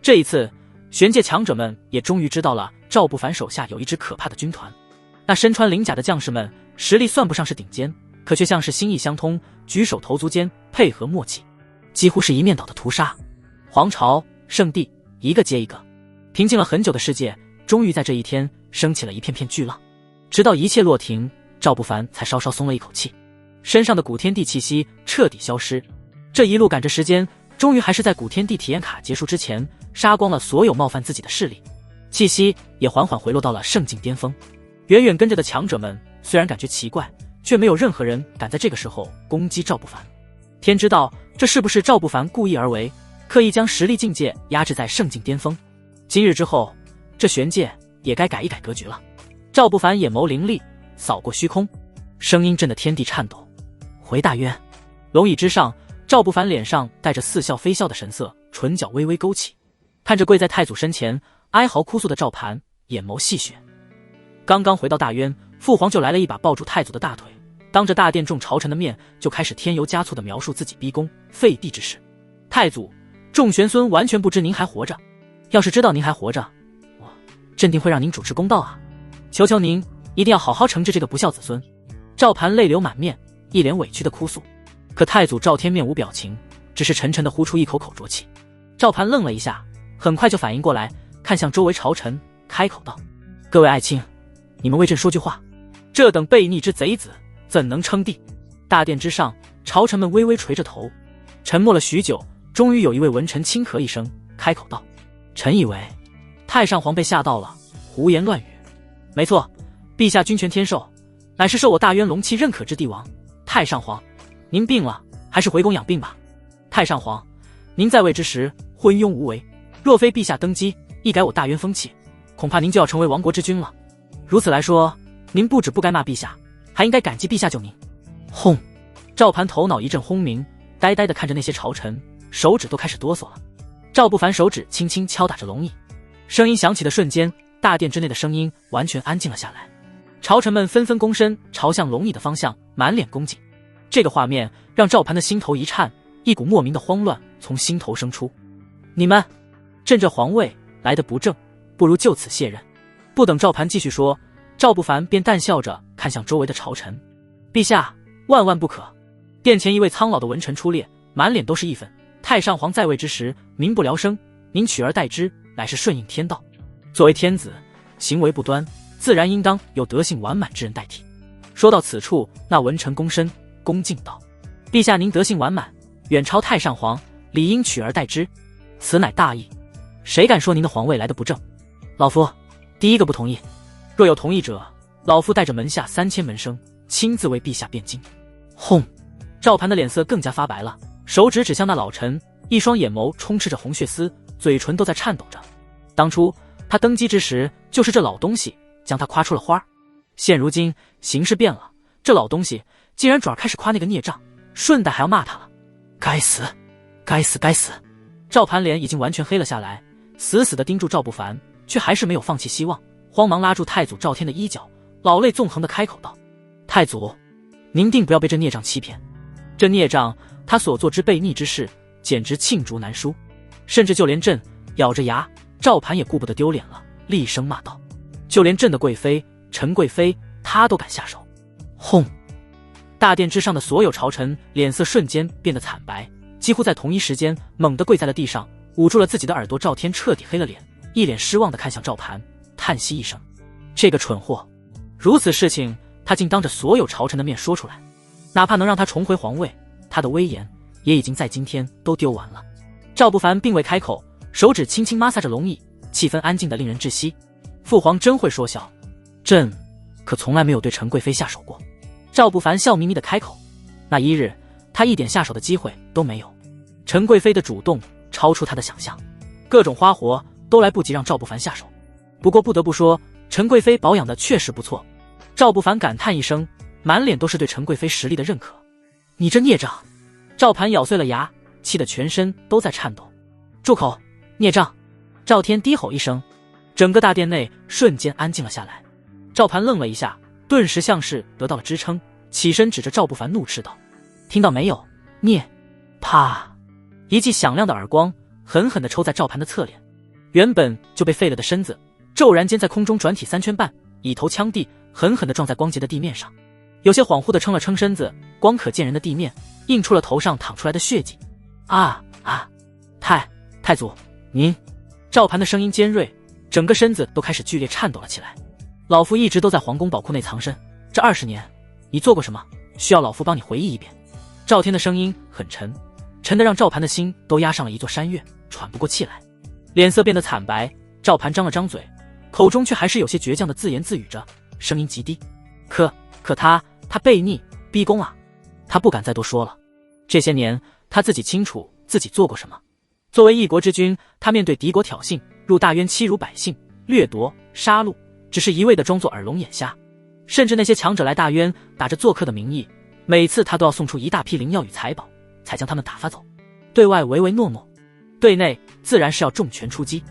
这一次玄界强者们也终于知道了，赵不凡手下有一支可怕的军团。那身穿灵甲的将士们实力算不上是顶尖，可却像是心意相通，举手投足间配合默契，几乎是一面倒的屠杀。皇朝、圣地，一个接一个。平静了很久的世界，终于在这一天升起了一片片巨浪。直到一切落停，赵不凡才稍稍松了一口气，身上的古天地气息彻底消失。这一路赶着时间，终于还是在古天地体验卡结束之前，杀光了所有冒犯自己的势力，气息也缓缓回落到了圣境巅峰。远远跟着的强者们虽然感觉奇怪，却没有任何人敢在这个时候攻击赵不凡。天知道这是不是赵不凡故意而为，刻意将实力境界压制在圣境巅峰。今日之后，这玄界也该改一改格局了。赵不凡眼眸凌厉，扫过虚空，声音震得天地颤抖。回大渊。龙椅之上，赵不凡脸上带着似笑非笑的神色，唇角微微勾起，看着跪在太祖身前哀嚎哭诉的赵盘，眼眸戏谑。刚刚回到大渊，父皇就来了一把抱住太祖的大腿，当着大殿众朝臣的面就开始添油加醋地描述自己逼宫废帝之事。太祖，众玄孙完全不知您还活着，要是知道您还活着，我朕定会让您主持公道啊！求求您一定要好好惩治这个不孝子孙。赵盘泪流满面，一脸委屈的哭诉。可太祖赵天面无表情，只是沉沉地呼出一口口浊气。赵盘愣了一下，很快就反应过来，看向周围朝臣，开口道：各位爱卿，你们为朕说句话，这等悖逆之贼子怎能称帝？大殿之上，朝臣们微微垂着头，沉默了许久，终于有一位文臣轻咳一声，开口道：臣以为太上皇被吓到了，胡言乱语。没错，陛下君权天授，乃是受我大渊龙气认可之帝王。太上皇，您病了，还是回宫养病吧。太上皇，您在位之时昏庸无为，若非陛下登基，一改我大渊风气，恐怕您就要成为亡国之君了。如此来说，您不止不该骂陛下，还应该感激陛下救您。轰！赵盘头脑一阵轰鸣，呆呆地看着那些朝臣，手指都开始哆嗦了。赵不凡手指轻轻敲打着龙椅，声音响起的瞬间，大殿之内的声音完全安静了下来。朝臣们纷纷躬身朝向龙椅的方向，满脸恭敬。这个画面让赵盘的心头一颤，一股莫名的慌乱从心头生出。你们，朕这皇位来得不正，不如就此卸任。不等赵盘继续说，赵不凡便淡笑着看向周围的朝臣。陛下，万万不可！殿前一位苍老的文臣出列，满脸都是义愤。太上皇在位之时，民不聊生，您取而代之，乃是顺应天道。作为天子，行为不端，自然应当有德性完满之人代替。说到此处，那文臣躬身恭敬道：陛下您德性完满，远超太上皇，理应取而代之，此乃大义。谁敢说您的皇位来得不正？老夫第一个不同意。若有同意者，老夫带着门下3000门生，亲自为陛下辩经。轰！赵盘的脸色更加发白了，手指指向那老臣，一双眼眸充斥着红血丝，嘴唇都在颤抖着。当初他登基之时，就是这老东西将他夸出了花。现如今形势变了，这老东西竟然转而开始夸那个孽障，顺带还要骂他了。该死，该死，该死！赵盘脸已经完全黑了下来，死死地盯住赵不凡，却还是没有放弃希望，慌忙拉住太祖赵天的衣角，老泪纵横地开口道：太祖，您定不要被这孽障欺骗。这孽障他所做之悖逆之事，简直罄竹难书，甚至就连朕咬着牙，赵盘也顾不得丢脸了，厉声骂道：就连朕的贵妃陈贵妃，他都敢下手！轰！大殿之上的所有朝臣脸色瞬间变得惨白，几乎在同一时间猛地跪在了地上，捂住了自己的耳朵。赵天彻底黑了脸，一脸失望地看向赵盘，叹息一声：这个蠢货，如此事情他竟当着所有朝臣的面说出来，哪怕能让他重回皇位，他的威严也已经在今天都丢完了。赵不凡并未开口，手指轻轻摩挲着龙椅，气氛安静得令人窒息。父皇真会说笑，朕可从来没有对陈贵妃下手过。赵不凡笑眯眯地开口，那一日他一点下手的机会都没有。陈贵妃的主动超出他的想象，各种花活都来不及让赵不凡下手。不过不得不说，陈贵妃保养的确实不错。赵不凡感叹一声，满脸都是对陈贵妃实力的认可。你这孽障！赵盘咬碎了牙，气得全身都在颤抖。住口！孽障！赵天低吼一声，整个大殿内瞬间安静了下来。赵盘愣了一下，顿时像是得到了支撑，起身指着赵不凡怒斥道：听到没有？孽！啪！一记响亮的耳光狠狠地抽在赵盘的侧脸，原本就被废了的身子骤然间在空中转体3圈半，以头呛地，狠狠地撞在光洁的地面上。有些恍惚地撑了撑身子，光可见人的地面映出了头上淌出来的血迹。太祖，您……赵盘的声音尖锐，整个身子都开始剧烈颤抖了起来。老夫一直都在皇宫宝库内藏身，这20年，你做过什么？需要老夫帮你回忆一遍。赵天的声音很沉，沉得让赵盘的心都压上了一座山岳，喘不过气来，脸色变得惨白。赵盘张了张嘴，口中却还是有些倔强的自言自语着，声音极低。可他悖逆逼宫啊！他不敢再多说了。这些年，他自己清楚自己做过什么。作为一国之君，他面对敌国挑衅，入大渊欺辱百姓，掠夺杀戮，只是一味的装作耳聋眼瞎。甚至那些强者来大渊，打着做客的名义，每次他都要送出一大批灵药与财宝，才将他们打发走。对外唯唯诺诺，对内自然是要重拳出击。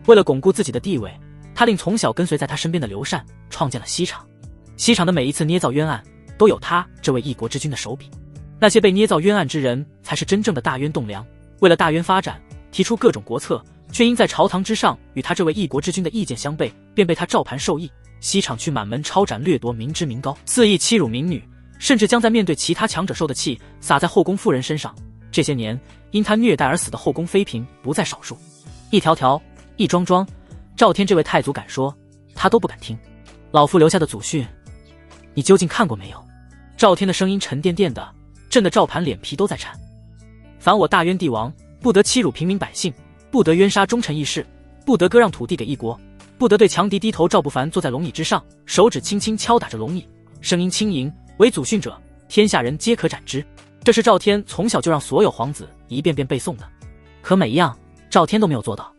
为了巩固自己的地位，他令从小跟随在他身边的刘禅创建了西厂。西厂的每一次捏造冤案，都有他这位一国之君的手笔。那些被捏造冤案之人，才是真正的大渊栋梁。为了大渊发展，提出各种国策，却因在朝堂之上与他这位一国之君的意见相悖，便被他赵盘授意。西厂去满门抄斩掠夺民脂民膏，肆意欺辱民女，甚至将在面对其他强者受的气撒在后宫妇人身上。这些年，因他虐待而死的后宫妃嫔不在少数，一条条，一桩桩，赵天这位太祖敢说，他都不敢听。老夫留下的祖训，你究竟看过没有？赵天的声音沉甸甸的，震得赵盘脸皮都在颤。凡我大渊帝王，不得欺辱平民百姓，不得冤杀忠臣义士，不得割让土地给一国，不得对强敌低头。赵不凡坐在龙椅之上，手指轻轻敲打着龙椅，声音轻盈，为祖训者，天下人皆可斩之。这是赵天从小就让所有皇子一遍遍背诵的，可每一样赵天都没有做到。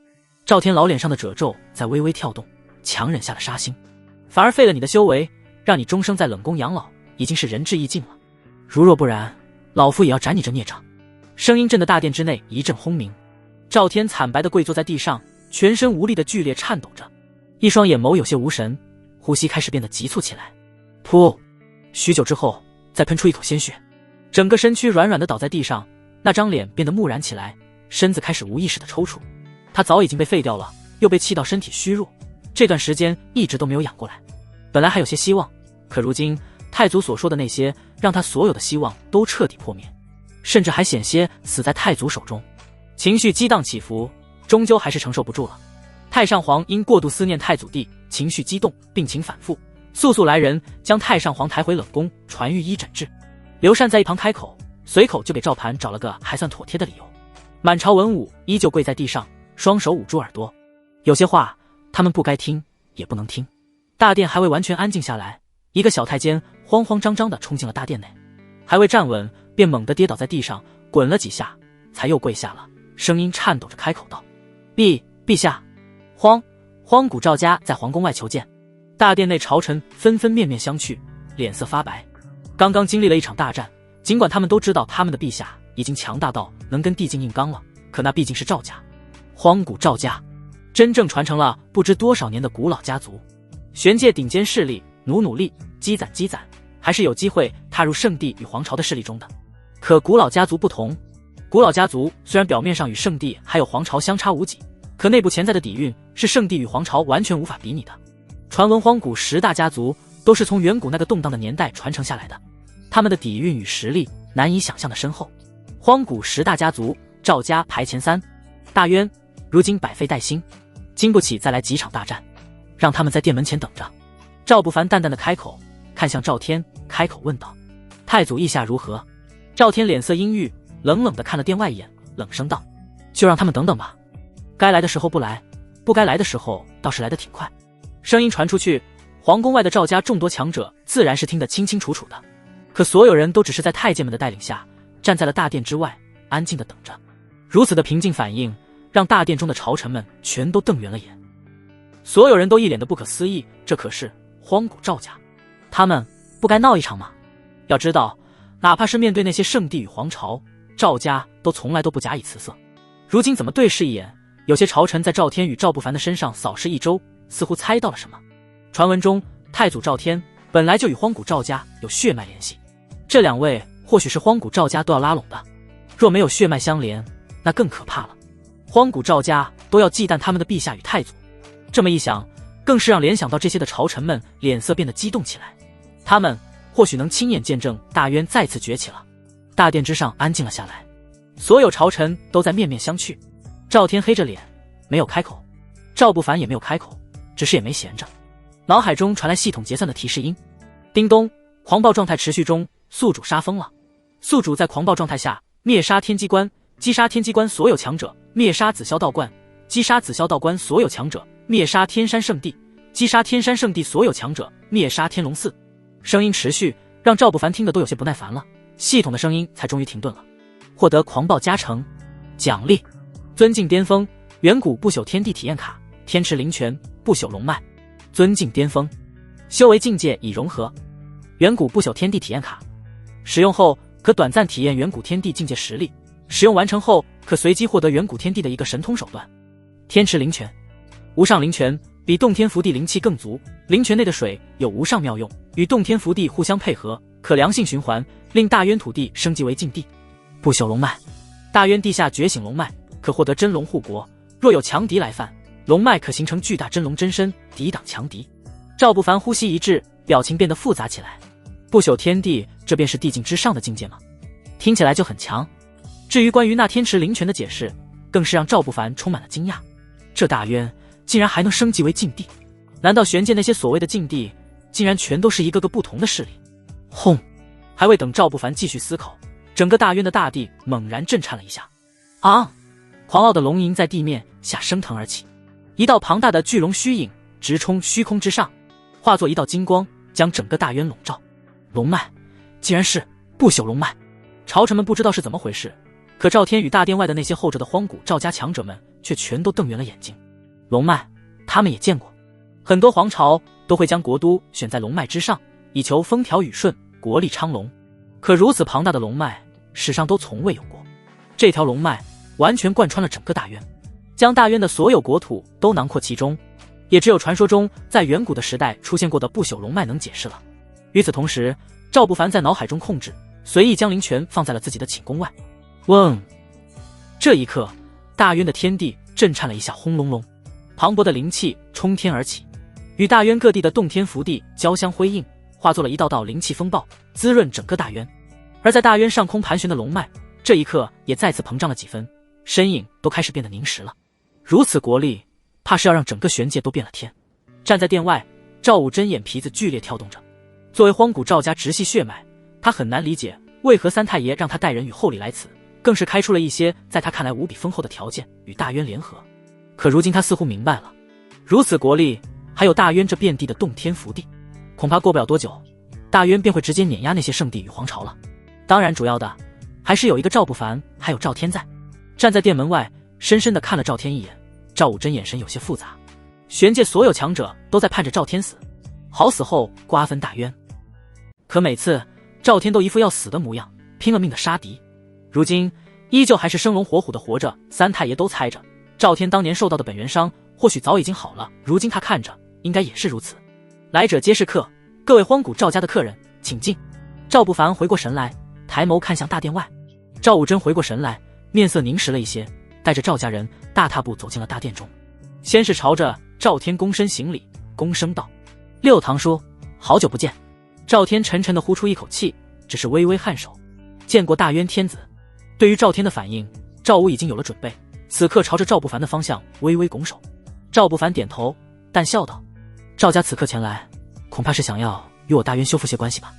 赵天老脸上的褶皱在微微跳动，强忍下了杀心，反而废了你的修为，让你终生在冷宫养老，已经是仁至义尽了。如若不然，老夫也要斩你这孽障。声音震得大殿之内一阵轰鸣，赵天惨白地跪坐在地上，全身无力地剧烈颤抖着，一双眼眸有些无神，呼吸开始变得急促起来。噗！许久之后，再喷出一口鲜血，整个身躯软软地倒在地上，那张脸变得木然起来，身子开始无意识地抽搐。他早已经被废掉了，又被气到身体虚弱，这段时间一直都没有养过来。本来还有些希望，可如今太祖所说的那些，让他所有的希望都彻底破灭，甚至还险些死在太祖手中。情绪激荡起伏，终究还是承受不住了。太上皇因过度思念太祖帝，情绪激动，病情反复，速速来人将太上皇抬回冷宫，传御医诊治。刘禅在一旁开口，随口就给赵盘找了个还算妥帖的理由。满朝文武依旧跪在地上，双手捂住耳朵，有些话他们不该听，也不能听。大殿还未完全安静下来，一个小太监慌慌张张地冲进了大殿内，还未站稳，便猛地跌倒在地上，滚了几下，才又跪下了，声音颤抖着开口道：“陛下，荒古赵家在皇宫外求见。”大殿内朝臣纷纷面面相觑，脸色发白。刚刚经历了一场大战，尽管他们都知道他们的陛下已经强大到能跟地境硬刚了，可那毕竟是赵家，荒古赵家真正传承了不知多少年的古老家族，玄界顶尖势力，努力积攒，还是有机会踏入圣地与皇朝的势力中的。可古老家族不同，古老家族虽然表面上与圣地还有皇朝相差无几，可内部潜在的底蕴是圣地与皇朝完全无法比拟的。传闻荒古10大家族都是从远古那个动荡的年代传承下来的，他们的底蕴与实力难以想象的深厚。荒古10大家族，赵家排前3，大渊如今百废待兴，经不起再来几场大战，让他们在殿门前等着。赵不凡淡淡的开口，看向赵天，开口问道：“太祖意下如何？”赵天脸色阴郁，冷冷地看了殿外一眼，冷声道：“就让他们等等吧，该来的时候不来，不该来的时候倒是来得挺快。”声音传出去，皇宫外的赵家众多强者自然是听得清清楚楚的，可所有人都只是在太监们的带领下，站在了大殿之外，安静地等着。如此的平静反应，让大殿中的朝臣们全都瞪圆了眼，所有人都一脸的不可思议，这可是荒古赵家，他们不该闹一场吗？要知道，哪怕是面对那些圣地与皇朝，赵家都从来都不假以辞色，如今怎么对视一眼？有些朝臣在赵天与赵不凡的身上扫视一周，似乎猜到了什么。传闻中，太祖赵天本来就与荒古赵家有血脉联系，这2位或许是荒古赵家都要拉拢的。若没有血脉相连，那更可怕了。荒古赵家都要忌惮他们的陛下与太祖，这么一想，更是让联想到这些的朝臣们脸色变得激动起来。他们或许能亲眼见证大渊再次崛起了。大殿之上安静了下来，所有朝臣都在面面相觑。赵天黑着脸，没有开口，赵不凡也没有开口，只是也没闲着。脑海中传来系统结算的提示音，叮咚，狂暴状态持续中，宿主杀疯了。宿主在狂暴状态下灭杀天机关，击杀天机关所有强者，灭杀紫霄道观，击杀紫霄道观所有强者，灭杀天山圣地，击杀天山圣地所有强者，灭杀天龙寺。声音持续，让赵不凡听得都有些不耐烦了。系统的声音才终于停顿了。获得狂暴加成，奖励：尊敬巅峰，远古不朽天地体验卡，天池灵泉，不朽龙脉。尊敬巅峰，修为境界已融合。远古不朽天地体验卡，使用后可短暂体验远古天地境界实力，使用完成后可随机获得远古天地的一个神通手段。天池灵泉，无上灵泉，比洞天福地灵气更足，灵泉内的水有无上妙用，与洞天福地互相配合，可良性循环，令大渊土地升级为禁地。不朽龙脉，大渊地下觉醒龙脉，可获得真龙护国，若有强敌来犯，龙脉可形成巨大真龙真身，抵挡强敌。赵不凡呼吸一滞，表情变得复杂起来。不朽天地，这便是地境之上的境界吗？听起来就很强。至于关于那天池灵泉的解释，更是让赵不凡充满了惊讶。这大渊竟然还能升级为禁地，难道玄界那些所谓的禁地，竟然全都是一个个不同的势力？轰！还未等赵不凡继续思考，整个大渊的大地猛然震颤了一下。啊！狂傲的龙吟在地面下升腾而起，一道庞大的巨龙虚影直冲虚空之上，化作一道金光，将整个大渊笼罩。龙脉，竟然是不朽龙脉！朝臣们不知道是怎么回事，可赵天与大殿外的那些候着的荒古赵家强者们却全都瞪圆了眼睛。龙脉，他们也见过，很多皇朝都会将国都选在龙脉之上，以求风调雨顺，国力昌隆。可如此庞大的龙脉，史上都从未有过。这条龙脉完全贯穿了整个大渊，将大渊的所有国土都囊括其中，也只有传说中在远古的时代出现过的不朽龙脉能解释了。与此同时，赵不凡在脑海中控制，随意将灵泉放在了自己的寝宫外。嗡！这一刻，大渊的天地震颤了一下，轰隆隆，磅礴的灵气冲天而起，与大渊各地的洞天福地交相辉映，化作了一道道灵气风暴，滋润整个大渊。而在大渊上空盘旋的龙脉，这一刻也再次膨胀了几分，身影都开始变得凝实了。如此国力，怕是要让整个玄界都变了天。站在殿外，赵武真眼皮子剧烈跳动着。作为荒古赵家直系血脉，他很难理解为何三太爷让他带人与厚礼来此，更是开出了一些在他看来无比丰厚的条件，与大渊联合。可如今他似乎明白了，如此国力，还有大渊这遍地的洞天福地，恐怕过不了多久，大渊便会直接碾压那些圣地与皇朝了。当然主要的还是有一个赵不凡还有赵天在。站在殿门外，深深地看了赵天一眼，赵武真眼神有些复杂。玄界所有强者都在盼着赵天死，好死后瓜分大渊。可每次赵天都一副要死的模样，拼了命的杀敌，如今依旧还是生龙活虎的活着。三太爷都猜着赵天当年受到的本源伤或许早已经好了，如今他看着应该也是如此。来者皆是客，各位荒古赵家的客人请进。赵不凡回过神来，抬眸看向大殿外。赵武真回过神来，面色凝实了一些，带着赵家人大踏步走进了大殿中，先是朝着赵天躬身行礼，躬声道：六堂叔，好久不见。赵天沉沉地呼出一口气，只是微微颔首，见过大渊天子。对于赵天的反应，赵武已经有了准备，此刻朝着赵不凡的方向微微拱手。赵不凡点头，淡笑道：赵家此刻前来，恐怕是想要与我大渊修复些关系吧。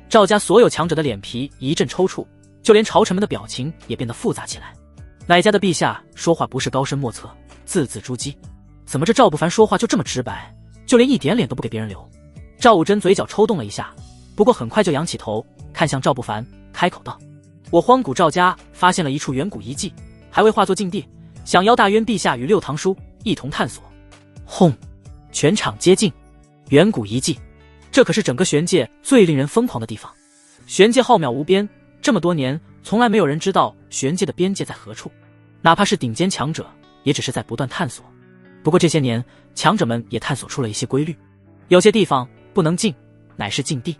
赵家所有强者的脸皮一阵抽搐，就连朝臣们的表情也变得复杂起来。哪家的陛下说话不是高深莫测，字字珠玑？怎么这赵不凡说话就这么直白，就连一点脸都不给别人留？赵武真嘴角抽动了一下，不过很快就仰起头看向赵不凡，开口道：我荒古赵家发现了一处远古遗迹，还未化作禁地，想邀大渊陛下与六堂叔一同探索。轰！全场皆静。远古遗迹，这可是整个玄界最令人疯狂的地方。玄界浩渺无边，这么多年从来没有人知道玄界的边界在何处，哪怕是顶尖强者也只是在不断探索。不过这些年强者们也探索出了一些规律，有些地方不能进，乃是禁地，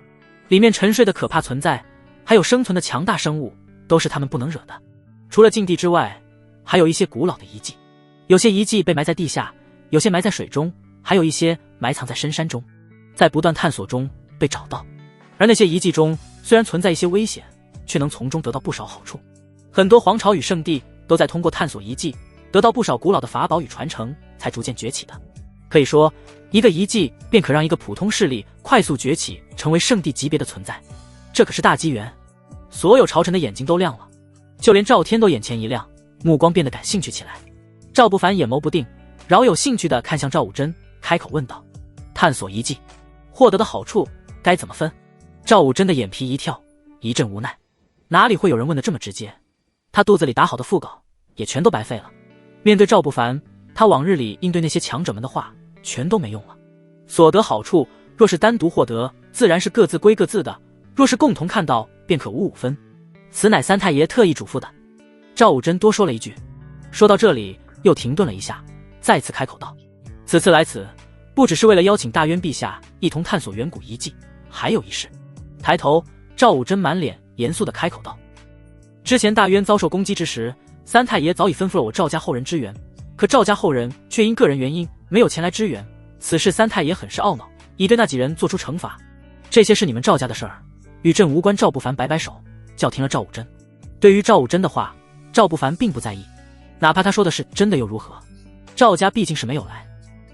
里面沉睡的可怕存在，还有生存的强大生物，都是他们不能惹的。除了禁地之外，还有一些古老的遗迹，有些遗迹被埋在地下，有些埋在水中，还有一些埋藏在深山中，在不断探索中被找到。而那些遗迹中虽然存在一些危险，却能从中得到不少好处。很多皇朝与圣地都在通过探索遗迹得到不少古老的法宝与传承，才逐渐崛起的。可以说，一个遗迹便可让一个普通势力快速崛起，成为圣地级别的存在，这可是大机缘。所有朝臣的眼睛都亮了，就连赵天都眼前一亮，目光变得感兴趣起来。赵不凡眼眸不定，饶有兴趣地看向赵武真，开口问道：“探索遗迹，获得的好处该怎么分？”赵武真的眼皮一跳，一阵无奈，哪里会有人问得这么直接？他肚子里打好的副稿也全都白费了。面对赵不凡，他往日里应对那些强者们的话全都没用了。所得好处若是单独获得，自然是各自归各自的，若是共同看到，便可五五分。此乃三太爷特意嘱咐的。赵武真多说了一句，说到这里又停顿了一下，再次开口道：“此次来此，不只是为了邀请大渊陛下一同探索远古遗迹，还有一事。”抬头，赵武真满脸严肃地开口道：“之前大渊遭受攻击之时，三太爷早已吩咐了我赵家后人支援，可赵家后人却因个人原因没有前来支援。此事三太爷很是懊恼，已对那几人做出惩罚。这些是你们赵家的事儿，与朕无关。”赵不凡摆摆手，叫停了赵武真。对于赵武真的话，赵不凡并不在意，哪怕他说的是真的又如何？赵家毕竟是没有来，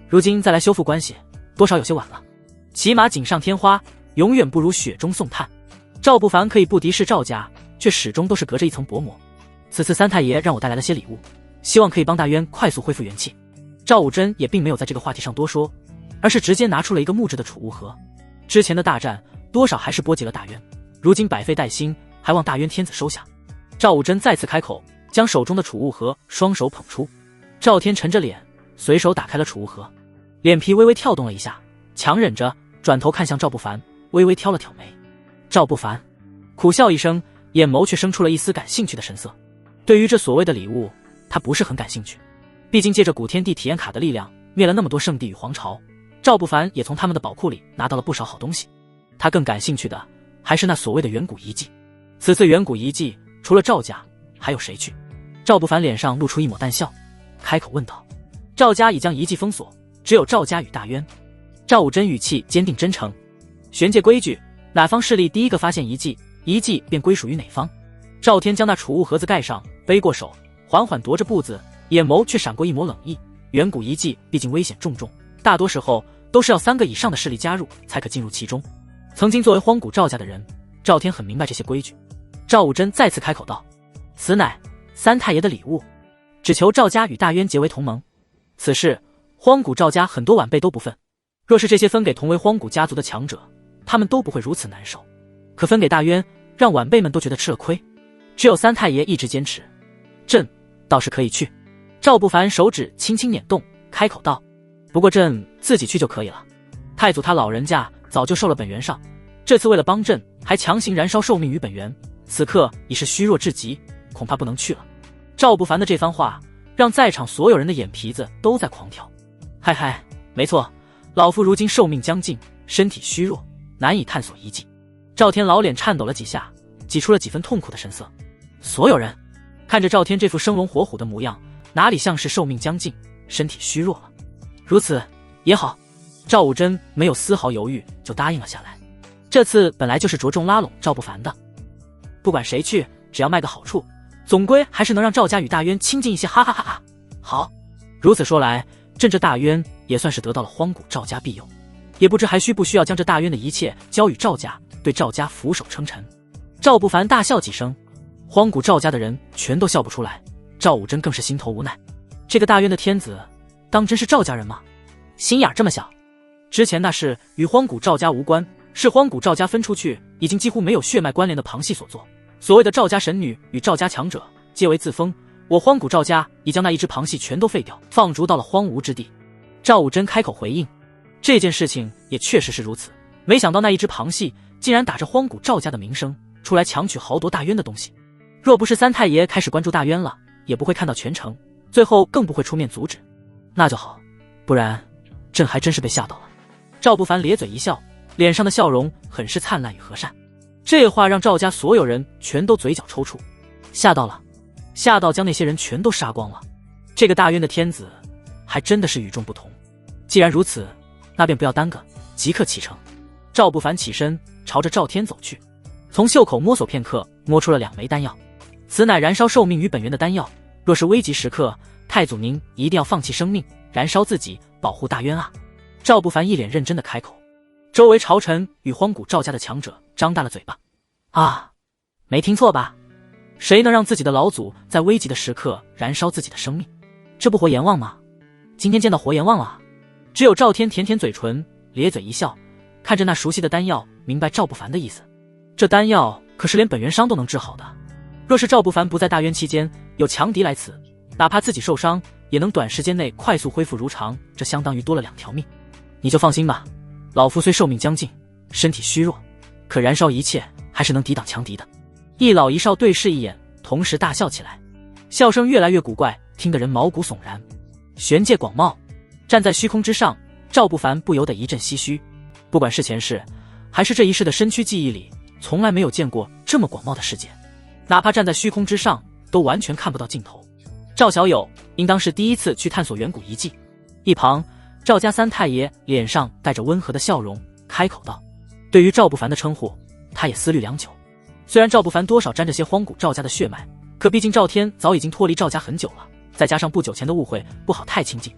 如今再来修复关系，多少有些晚了。起码锦上添花，永远不如雪中送炭。赵不凡可以不敌视赵家，却始终都是隔着一层薄膜。此次三太爷让我带来了些礼物，希望可以帮大渊快速恢复元气。赵武真也并没有在这个话题上多说，而是直接拿出了一个木质的储物盒。之前的大战多少还是波及了大渊，如今百废待兴，还望大渊天子收下。赵武真再次开口，将手中的储物盒双手捧出。赵天沉着脸，随手打开了储物盒，脸皮微微跳动了一下，强忍着转头看向赵不凡，微微挑了挑眉。赵不凡苦笑一声，眼眸却生出了一丝感兴趣的神色。对于这所谓的礼物，他不是很感兴趣，毕竟借着古天地体验卡的力量灭了那么多圣地与皇朝，赵不凡也从他们的宝库里拿到了不少好东西。他更感兴趣的还是那所谓的远古遗迹。此次远古遗迹除了赵家还有谁去？赵不凡脸上露出一抹淡笑，开口问道：“赵家已将遗迹封锁，只有赵家与大渊。”赵武真语气坚定真诚：“玄界规矩，哪方势力第一个发现遗迹，遗迹便归属于哪方。”赵天将那储物盒子盖上，背过手，缓缓踱着步子，眼眸却闪过一抹冷意。远古遗迹毕竟危险重重，大多时候都是要3个以上的势力加入才可进入其中。曾经作为荒古赵家的人，赵天很明白这些规矩。赵武真再次开口道：“此乃三太爷的礼物，只求赵家与大渊结为同盟。此事荒古赵家很多晚辈都不分，若是这些分给同为荒古家族的强者，他们都不会如此难受。可分给大渊，让晚辈们都觉得吃了亏。只有三太爷一直坚持，朕倒是可以去。”赵不凡手指轻轻捻动，开口道：“不过朕自己去就可以了。太祖他老人家早就受了本源上，这次为了帮朕，还强行燃烧寿命于本源，此刻已是虚弱至极，恐怕不能去了。”赵不凡的这番话让在场所有人的眼皮子都在狂跳。嗨嗨，没错，老夫如今寿命将尽，身体虚弱，难以探索遗迹。赵天老脸颤抖了几下，挤出了几分痛苦的神色。所有人看着赵天这副生龙活虎的模样，哪里像是寿命将尽，身体虚弱了？如此也好。赵武真没有丝毫犹豫就答应了下来。这次本来就是着重拉拢赵不凡的，不管谁去，只要卖个好处，总归还是能让赵家与大渊亲近一些，哈哈哈哈。好，如此说来，朕这大渊也算是得到了荒古赵家庇佑，也不知还需不需要将这大渊的一切交与赵家，对赵家俯首称臣。赵不凡大笑几声，荒古赵家的人全都笑不出来，赵武真更是心头无奈。这个大渊的天子当真是赵家人吗？心眼这么小。之前那事与荒古赵家无关，是荒古赵家分出去已经几乎没有血脉关联的旁系所做。所谓的赵家神女与赵家强者皆为自封，我荒古赵家已将那一支旁系全都废掉，放逐到了荒芜之地。赵武真开口回应，这件事情也确实是如此，没想到那一支旁系竟然打着荒古赵家的名声出来强取豪夺大渊的东西。若不是三太爷开始关注大渊了，也不会看到全程，最后更不会出面阻止。那就好，不然朕还真是被吓到了。赵不凡咧嘴一笑，脸上的笑容很是灿烂与和善。这话让赵家所有人全都嘴角抽搐。吓到了，吓到将那些人全都杀光了。这个大渊的天子还真的是与众不同。既然如此，那便不要耽搁，即刻启程。赵不凡起身朝着赵天走去，从袖口摸索片刻，摸出了2枚丹药。此乃燃烧寿命于本源的丹药，若是危急时刻，太祖您一定要放弃生命，燃烧自己，保护大渊啊！赵不凡一脸认真的开口。周围朝臣与荒古赵家的强者张大了嘴巴。啊，没听错吧？谁能让自己的老祖在危急的时刻燃烧自己的生命？这不活阎王吗？今天见到活阎王了啊！只有赵天舔舔嘴唇，咧嘴一笑，看着那熟悉的丹药，明白赵不凡的意思。这丹药可是连本源伤都能治好的，若是赵不凡不在大渊期间有强敌来此，哪怕自己受伤，也能短时间内快速恢复如常，这相当于多了2条命。你就放心吧，老夫虽寿命将尽，身体虚弱，可燃烧一切还是能抵挡强敌的。一老一少对视一眼，同时大笑起来，笑声越来越古怪，听得人毛骨悚然。玄界广袤，站在虚空之上，赵不凡不由得一阵唏嘘。不管是前世还是这一世的身躯记忆里，从来没有见过这么广袤的世界，哪怕站在虚空之上，都完全看不到尽头。赵小友应当是第一次去探索远古遗迹。一旁赵家三太爷脸上带着温和的笑容，开口道：对于赵不凡的称呼，他也思虑良久。虽然赵不凡多少沾着些荒古赵家的血脉，可毕竟赵天早已经脱离赵家很久了，再加上不久前的误会，不好太亲近。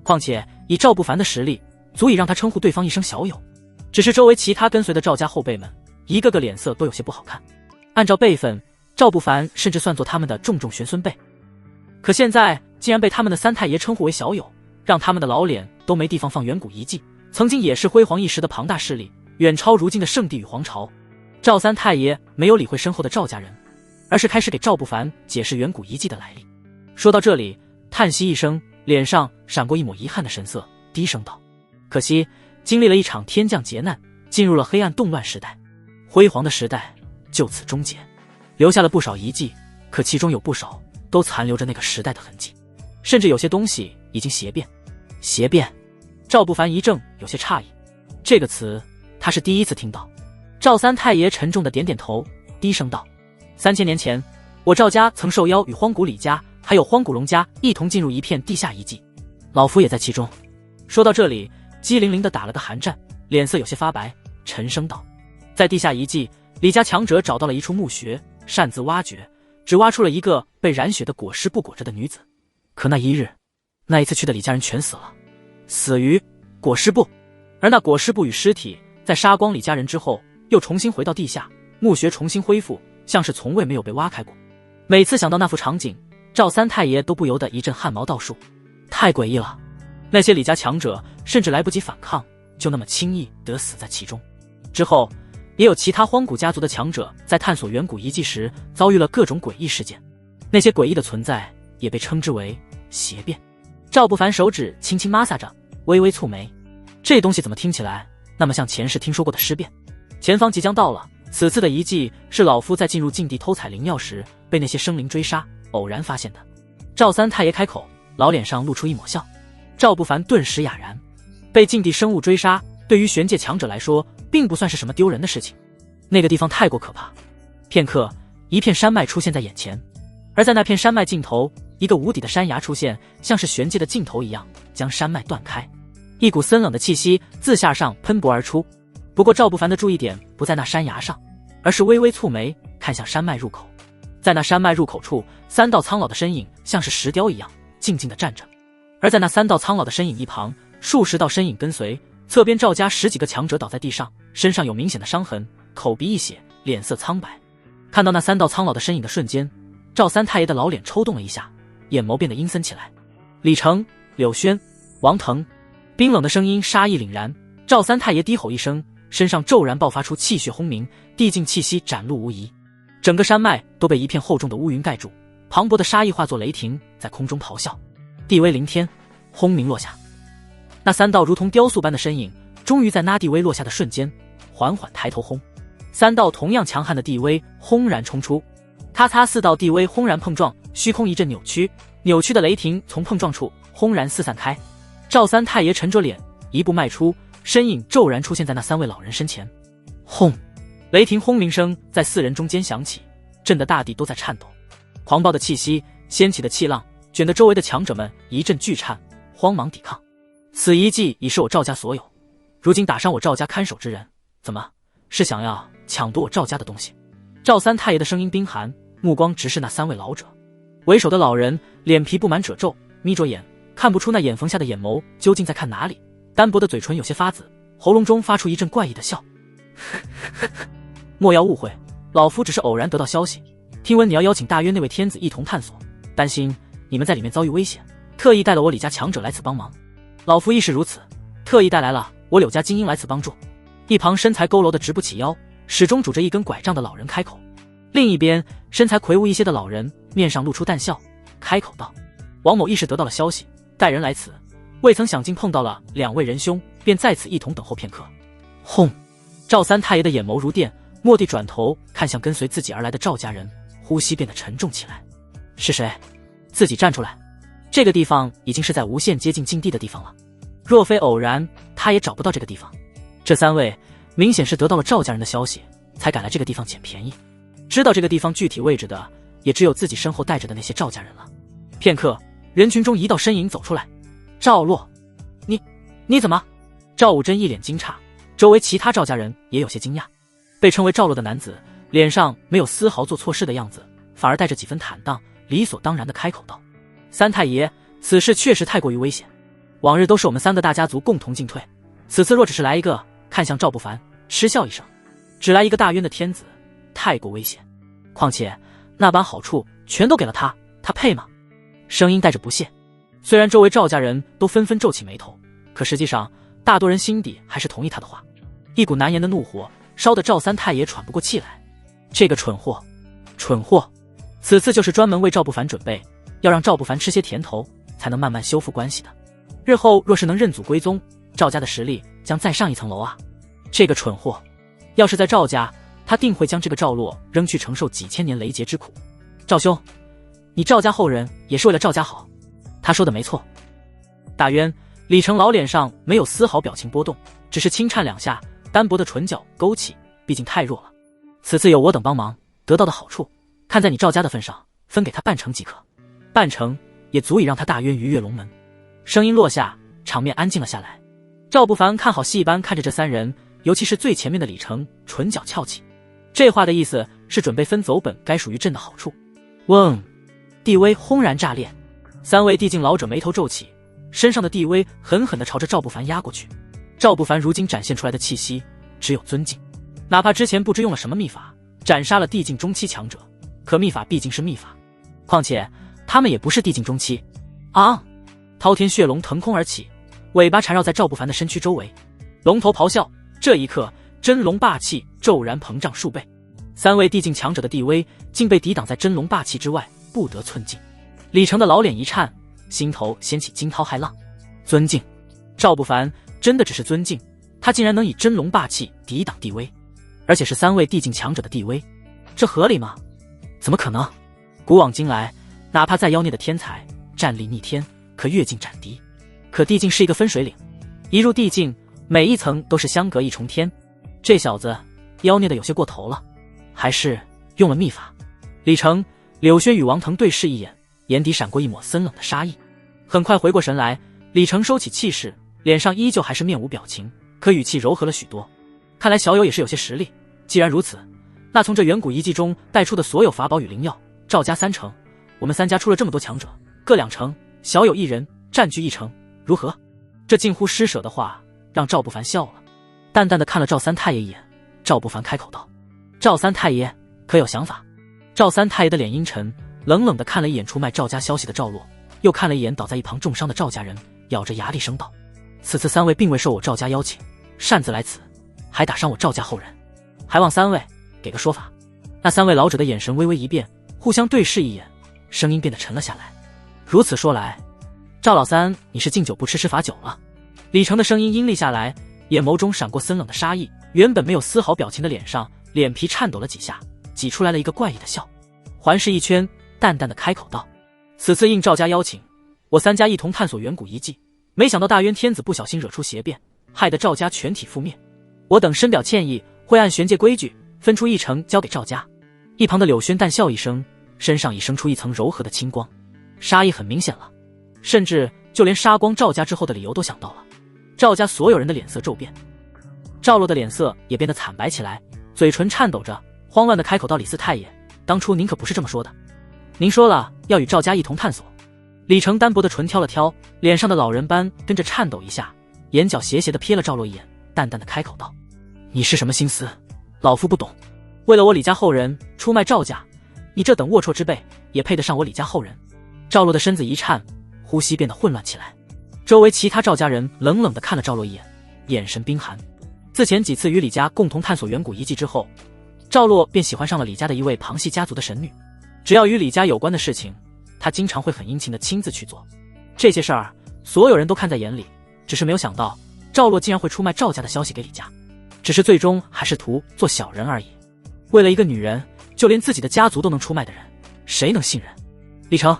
况且以赵不凡的实力，足以让他称呼对方一声小友。只是周围其他跟随的赵家后辈们，一个个脸色都有些不好看。按照辈分，赵不凡甚至算作他们的重玄孙辈，可现在竟然被他们的三太爷称呼为小友，让他们的老脸都没地方放远古遗迹。曾经也是辉煌一时的庞大势力，远超如今的圣地与皇朝。赵三太爷没有理会身后的赵家人，而是开始给赵不凡解释远古遗迹的来历。说到这里，叹息一声，脸上闪过一抹遗憾的神色，低声道：可惜经历了一场天降劫难，进入了黑暗动乱时代，辉煌的时代就此终结，留下了不少遗迹，可其中有不少都残留着那个时代的痕迹，甚至有些东西已经邪变。邪变？赵不凡一怔，有些诧异，这个词他是第一次听到。赵三太爷沉重的点点头，低声道：3000年前，我赵家曾受邀与荒古李家还有荒古龙家一同进入一片地下遗迹，老夫也在其中。说到这里，机灵灵的打了个寒战，脸色有些发白，沉声道：在地下遗迹，李家强者找到了一处墓穴，擅自挖掘，只挖出了一个被染血的裹尸布裹着的女子。可那一日，那一次去的李家人全死了，死于裹尸布。而那裹尸布与尸体在杀光李家人之后，又重新回到地下，墓穴重新恢复，像是从未没有被挖开过。每次想到那幅场景，赵三太爷都不由得一阵汗毛倒竖，太诡异了。那些李家强者甚至来不及反抗，就那么轻易得死在其中。之后也有其他荒古家族的强者在探索远古遗迹时遭遇了各种诡异事件，那些诡异的存在也被称之为邪变。赵不凡手指轻轻摩挲着，微微蹙眉，这东西怎么听起来那么像前世听说过的尸变？前方即将到了，此次的遗迹是老夫在进入禁地偷采灵药时被那些生灵追杀，偶然发现的。赵三太爷开口，老脸上露出一抹笑。赵不凡顿时哑然，被禁地生物追杀，对于玄界强者来说并不算是什么丢人的事情，那个地方太过可怕。片刻，一片山脉出现在眼前，而在那片山脉尽头，一个无底的山崖出现，像是玄界的尽头一样，将山脉断开。一股森冷的气息自下上喷薄而出。不过赵不凡的注意点不在那山崖上，而是微微蹙眉，看向山脉入口。在那山脉入口处，3道苍老的身影像是石雕一样静静地站着，而在那3道苍老的身影一旁，数十道身影跟随。侧边赵家10几个强者倒在地上，身上有明显的伤痕，口鼻溢血，脸色苍白。看到那3道苍老的身影的瞬间，赵三太爷的老脸抽动了一下，眼眸变得阴森起来。李成、柳轩、王腾，冰冷的声音杀意凛然。赵三太爷低吼一声，身上骤然爆发出气血轰鸣，地境气息展露无遗，整个山脉都被一片厚重的乌云盖住，磅礴的杀意化作雷霆，在空中咆哮。地威凌天，轰鸣落下。那3道如同雕塑般的身影，终于在那地威落下的瞬间，缓缓抬头轰。3道同样强悍的地威轰然冲出，咔嚓4道地威轰然碰撞，虚空一阵扭曲，扭曲的雷霆从碰撞处轰然四散开。赵三太爷沉着脸，一步迈出，身影骤然出现在那3位老人身前。轰！雷霆轰鸣声在4人中间响起，震得大地都在颤抖。狂暴的气息掀起的气浪，卷得周围的强者们一阵剧颤，慌忙抵抗。此遗迹已是我赵家所有，如今打伤我赵家看守之人，怎么是想要抢夺我赵家的东西？赵三太爷的声音冰寒，目光直视那3位老者。为首的老人脸皮布满褶皱，眯着眼，看不出那眼缝下的眼眸究竟在看哪里，单薄的嘴唇有些发紫，喉咙中发出一阵怪异的笑。莫要误会，老夫只是偶然得到消息，听闻你要邀请大约那位天子一同探索，担心你们在里面遭遇危险，特意带了我李家强者来此帮忙。老夫亦是如此，特意带来了我柳家精英来此帮助。一旁身材佝偻的直不起腰，始终拄着一根拐杖的老人开口。另一边身材魁梧一些的老人面上露出淡笑，开口道：王某亦是得到了消息，带人来此，未曾想竟碰到了2位仁兄，便在此一同等候片刻。轰！赵三太爷的眼眸如电，蓦地转头看向跟随自己而来的赵家人，呼吸变得沉重起来。是谁？自己站出来！这个地方已经是在无限接近禁地的地方了，若非偶然，他也找不到这个地方。这3位明显是得到了赵家人的消息，才赶来这个地方捡便宜。知道这个地方具体位置的，也只有自己身后带着的那些赵家人了。片刻，人群中一道身影走出来。赵洛，你怎么？赵武真一脸惊诧，周围其他赵家人也有些惊讶。被称为赵洛的男子脸上没有丝毫做错事的样子，反而带着几分坦荡，理所当然地开口道：三太爷，此事确实太过于危险，往日都是我们3个大家族共同进退，此次若只是来一个，看向赵不凡嗤笑一声，只来一个大渊的天子，太过危险，况且那般好处全都给了他，他配吗？声音带着不屑。虽然周围赵家人都纷纷皱起眉头，可实际上大多人心底还是同意他的话。一股难言的怒火烧得赵三太爷喘不过气来。这个蠢货，蠢货！此次就是专门为赵不凡准备，要让赵不凡吃些甜头，才能慢慢修复关系的。日后若是能认祖归宗，赵家的实力将再上一层楼啊！这个蠢货，要是在赵家，他定会将这个赵洛扔去承受几千年雷劫之苦。赵兄，你赵家后人也是为了赵家好。他说的没错。大渊，李成老脸上没有丝毫表情波动，只是轻颤2下，单薄的唇角勾起，毕竟太弱了。此次有我等帮忙，得到的好处，看在你赵家的份上，分给他半成即可，半成也足以让他大渊鱼跃龙门。声音落下，场面安静了下来。赵不凡看好戏一般看着这3人，尤其是最前面的李成，唇角翘起。这话的意思是准备分走本该属于朕的好处。嗡！地威轰然炸裂，3位地境老者眉头皱起，身上的地威狠狠地朝着赵不凡压过去。赵不凡如今展现出来的气息只有尊敬，哪怕之前不知用了什么秘法斩杀了地境中期强者，可秘法毕竟是秘法，况且他们也不是地境中期。啊！滔天血龙腾空而起，尾巴缠绕在赵不凡的身躯周围，龙头咆哮。这一刻，真龙霸气骤然膨胀数倍，3位地境强者的地威竟被抵挡在真龙霸气之外，不得寸进。李成的老脸一颤，心头掀起惊涛骇浪。尊敬，赵不凡真的只是尊敬，他竟然能以真龙霸气抵挡地威，而且是3位地境强者的地威，这合理吗？怎么可能？古往今来，哪怕再妖孽的天才，战力逆天，可越境斩敌，可地境是一个分水岭，一入地境，每一层都是相隔一重天。这小子妖孽的有些过头了，还是用了秘法？李成、柳轩与王腾对视一眼，眼底闪过一抹森冷的杀意。很快回过神来，李成收起气势，脸上依旧还是面无表情，可语气柔和了许多。看来小友也是有些实力，既然如此，那从这远古遗迹中带出的所有法宝与灵药，赵家3成，我们3家出了这么多强者，各2成，小友1人占据1成，如何？这近乎施舍的话让赵不凡笑了，淡淡的看了赵三太爷一眼。赵不凡开口道：赵三太爷可有想法？赵三太爷的脸阴沉，冷冷的看了一眼出卖赵家消息的赵洛，又看了一眼倒在一旁重伤的赵家人，咬着牙厉声道：此次3位并未受我赵家邀请，擅自来此，还打伤我赵家后人，还望3位给个说法。那3位老者的眼神微微一变，互相对视一眼，声音变得沉了下来。如此说来，赵老三你是敬酒不吃罚酒了。李成的声音阴厉下来，眼眸中闪过森冷的杀意，原本没有丝毫表情的脸上，脸皮颤抖了几下，挤出来了一个怪异的笑，环视一圈，淡淡的开口道：此次应赵家邀请，我3家一同探索远古遗迹，没想到大渊天子不小心惹出邪变，害得赵家全体覆灭，我等深表歉意，会按玄界规矩分出1成交给赵家。一旁的柳轩淡笑一声，身上已生出一层柔和的青光，杀意很明显了，甚至就连杀光赵家之后的理由都想到了。赵家所有人的脸色骤变，赵洛的脸色也变得惨白起来，嘴唇颤抖着，慌乱的开口道：李四太爷，当初您可不是这么说的，您说了要与赵家一同探索，李成单薄的唇挑了挑，脸上的老人斑跟着颤抖一下，眼角斜斜的瞥了赵洛一眼，淡淡的开口道：“你是什么心思？老夫不懂。为了我李家后人出卖赵家，你这等龌龊之辈也配得上我李家后人？”赵洛的身子一颤，呼吸变得混乱起来。周围其他赵家人冷冷地看了赵洛一眼，眼神冰寒。自前几次与李家共同探索远古遗迹之后，赵洛便喜欢上了李家的一位旁系家族的神女。只要与李家有关的事情，他经常会很殷勤地亲自去做。这些事儿所有人都看在眼里，只是没有想到赵洛竟然会出卖赵家的消息给李家，只是最终还是图做小人而已。为了一个女人，就连自己的家族都能出卖的人，谁能信任？李成，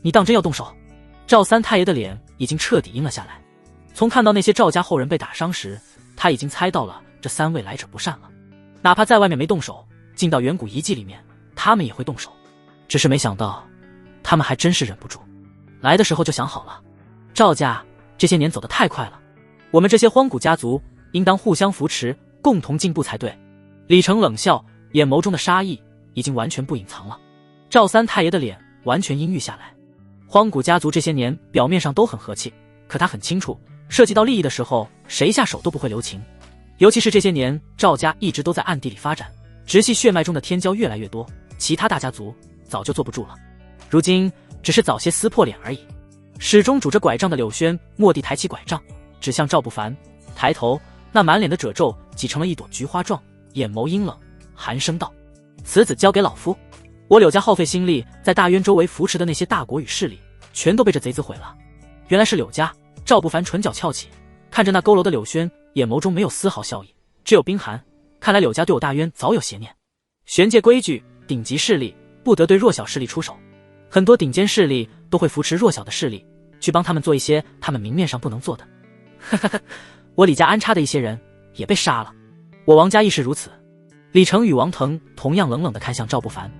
你当真要动手？赵三太爷的脸已经彻底阴了下来。从看到那些赵家后人被打伤时，他已经猜到了这三位来者不善了。哪怕在外面没动手，进到远古遗迹里面，他们也会动手。只是没想到，他们还真是忍不住。来的时候就想好了，赵家这些年走得太快了，我们这些荒古家族应当互相扶持，共同进步才对。李成冷笑，眼眸中的杀意已经完全不隐藏了。赵三太爷的脸完全阴郁下来。荒古家族这些年表面上都很和气，可他很清楚，涉及到利益的时候，谁下手都不会留情。尤其是这些年，赵家一直都在暗地里发展，直系血脉中的天骄越来越多，其他大家族早就坐不住了。如今只是早些撕破脸而已。始终拄着拐杖的柳轩蓦地抬起拐杖，指向赵不凡，抬头，那满脸的褶皱挤成了一朵菊花状，眼眸阴冷，寒声道：“此子交给老夫。我柳家耗费心力在大渊周围扶持的那些大国与势力，全都被这贼子毁了。”原来是柳家。赵不凡唇角翘起，看着那佝偻的柳轩，眼眸中没有丝毫笑意，只有冰寒。看来柳家对我大渊早有邪念。玄界规矩，顶级势力不得对弱小势力出手，很多顶尖势力都会扶持弱小的势力，去帮他们做一些他们明面上不能做的。我李家安插的一些人也被杀了，我王家亦是如此。李成与王腾同样冷冷地看向赵不凡，